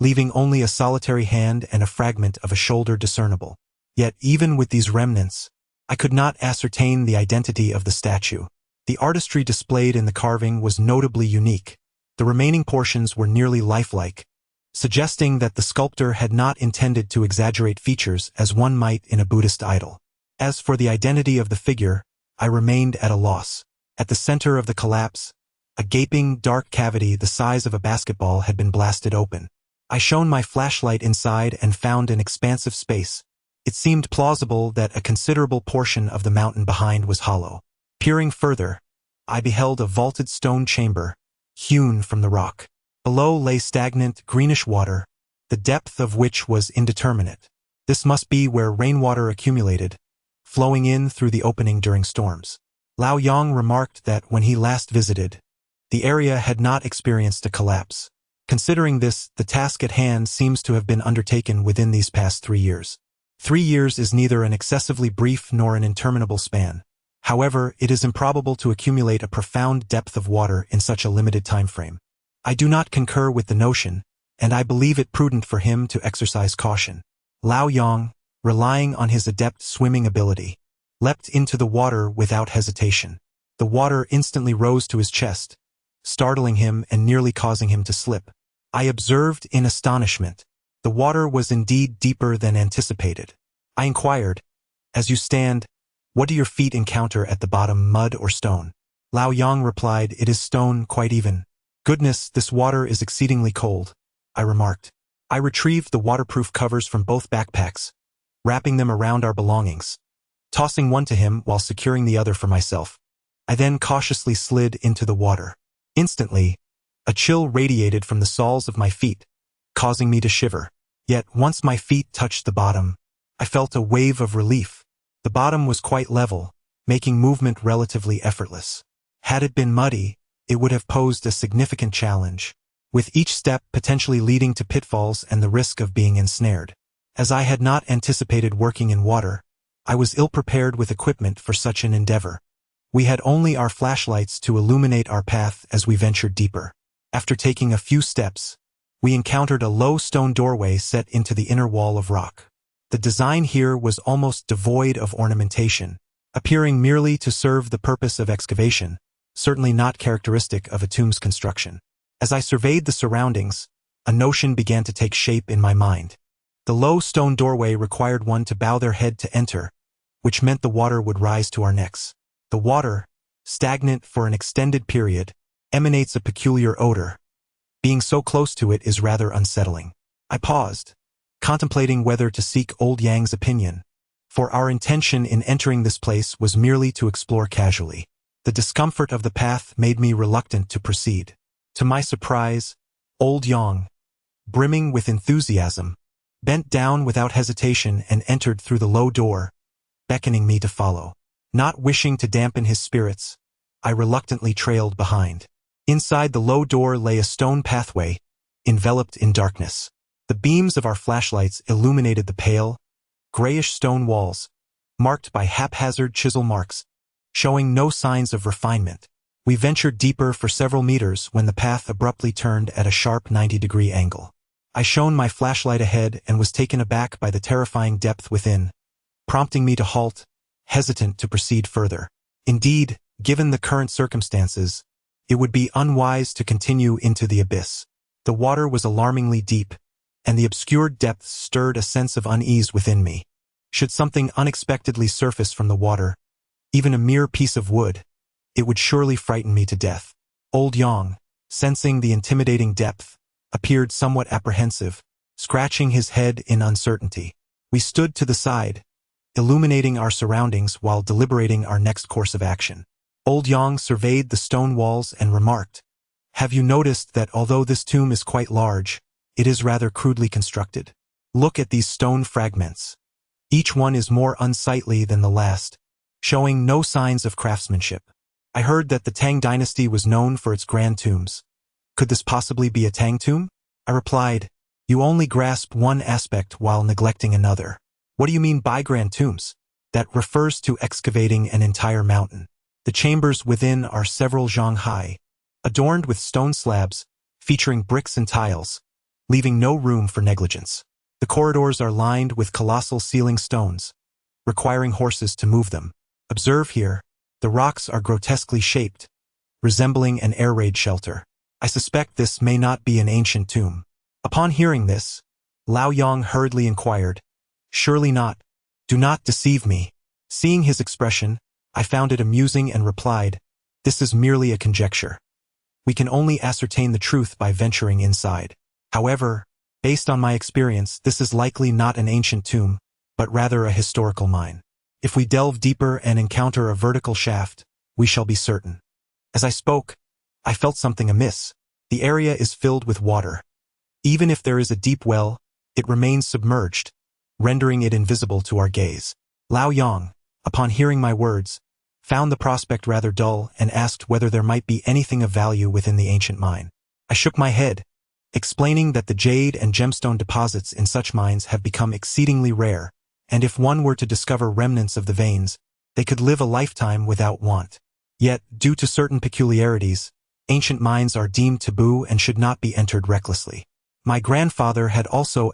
S2: leaving only a solitary hand and a fragment of a shoulder discernible. Yet even with these remnants, I could not ascertain the identity of the statue. The artistry displayed in the carving was notably unique. The remaining portions were nearly lifelike, suggesting that the sculptor had not intended to exaggerate features as one might in a Buddhist idol. As for the identity of the figure, I remained at a loss. At the center of the collapse, a gaping, dark cavity the size of a basketball had been blasted open. I shone my flashlight inside and found an expansive space. It seemed plausible that a considerable portion of the mountain behind was hollow. Peering further, I beheld a vaulted stone chamber, hewn from the rock. Below lay stagnant, greenish water, the depth of which was indeterminate. This must be where rainwater accumulated, flowing in through the opening during storms. Lao Yang remarked that when he last visited, the area had not experienced a collapse. Considering this, the task at hand seems to have been undertaken within these past 3 years. 3 years is neither an excessively brief nor an interminable span. However, it is improbable to accumulate a profound depth of water in such a limited time frame. I do not concur with the notion, and I believe it prudent for him to exercise caution. Lao Yang, relying on his adept swimming ability, leapt into the water without hesitation. The water instantly rose to his chest, startling him and nearly causing him to slip. I observed in astonishment. The water was indeed deeper than anticipated. I inquired, "As you stand, what do your feet encounter at the bottom, mud or stone?" Lao Yang replied, "It is stone, quite even." "Goodness, this water is exceedingly cold," I remarked. I retrieved the waterproof covers from both backpacks, wrapping them around our belongings, tossing one to him while securing the other for myself. I then cautiously slid into the water. Instantly, a chill radiated from the soles of my feet, causing me to shiver. Yet once my feet touched the bottom, I felt a wave of relief. The bottom was quite level, making movement relatively effortless. Had it been muddy, it would have posed a significant challenge, with each step potentially leading to pitfalls and the risk of being ensnared. As I had not anticipated working in water, I was ill-prepared with equipment for such an endeavor. We had only our flashlights to illuminate our path as we ventured deeper. After taking a few steps, we encountered a low stone doorway set into the inner wall of rock. The design here was almost devoid of ornamentation, appearing merely to serve the purpose of excavation, certainly not characteristic of a tomb's construction. As I surveyed the surroundings, a notion began to take shape in my mind. The low stone doorway required one to bow their head to enter, which meant the water would rise to our necks. The water, stagnant for an extended period, emanates a peculiar odor. Being so close to it is rather unsettling. I paused, contemplating whether to seek old Yang's opinion, for our intention in entering this place was merely to explore casually. The discomfort of the path made me reluctant to proceed. To my surprise, old Yang, brimming with enthusiasm, bent down without hesitation and entered through the low door, beckoning me to follow. Not wishing to dampen his spirits, I reluctantly trailed behind. Inside the low door lay a stone pathway, enveloped in darkness. The beams of our flashlights illuminated the pale, grayish stone walls, marked by haphazard chisel marks, showing no signs of refinement. We ventured deeper for several meters when the path abruptly turned at a sharp 90-degree angle. I shone my flashlight ahead and was taken aback by the terrifying depth within, prompting me to halt, hesitant to proceed further. Indeed, given the current circumstances, it would be unwise to continue into the abyss. The water was alarmingly deep, and the obscured depths stirred a sense of unease within me. Should something unexpectedly surface from the water, even a mere piece of wood, it would surely frighten me to death. Old Yang, sensing the intimidating depth, appeared somewhat apprehensive, scratching his head in uncertainty. We stood to the side, illuminating our surroundings while deliberating our next course of action. Old Yang surveyed the stone walls and remarked, "Have you noticed that although this tomb is quite large, it is rather crudely constructed? Look at these stone fragments. Each one is more unsightly than the last, showing no signs of craftsmanship. I heard that the Tang dynasty was known for its grand tombs. Could this possibly be a Tang tomb?" I replied, "You only grasp one aspect while neglecting another. What do you mean by grand tombs?" "That refers to excavating an entire mountain. The chambers within are several zhang high, adorned with stone slabs, featuring bricks and tiles, leaving no room for negligence. The corridors are lined with colossal ceiling stones, requiring horses to move them. Observe here, the rocks are grotesquely shaped, resembling an air raid shelter. I suspect this may not be an ancient tomb." Upon hearing this, Lao Yang hurriedly inquired, "Surely not. Do not deceive me." Seeing his expression, I found it amusing and replied, "This is merely a conjecture. We can only ascertain the truth by venturing inside. However, based on my experience, this is likely not an ancient tomb, but rather a historical mine. If we delve deeper and encounter a vertical shaft, we shall be certain." As I spoke, I felt something amiss. The area is filled with water. Even if there is a deep well, it remains submerged, rendering it invisible to our gaze. Lao Yang, upon hearing my words, found the prospect rather dull and asked whether there might be anything of value within the ancient mine. I shook my head, explaining that the jade and gemstone deposits in such mines have become exceedingly rare, and if one were to discover remnants of the veins, they could live a lifetime without want. Yet, due to certain peculiarities, ancient mines are deemed taboo and should not be entered recklessly. My grandfather had also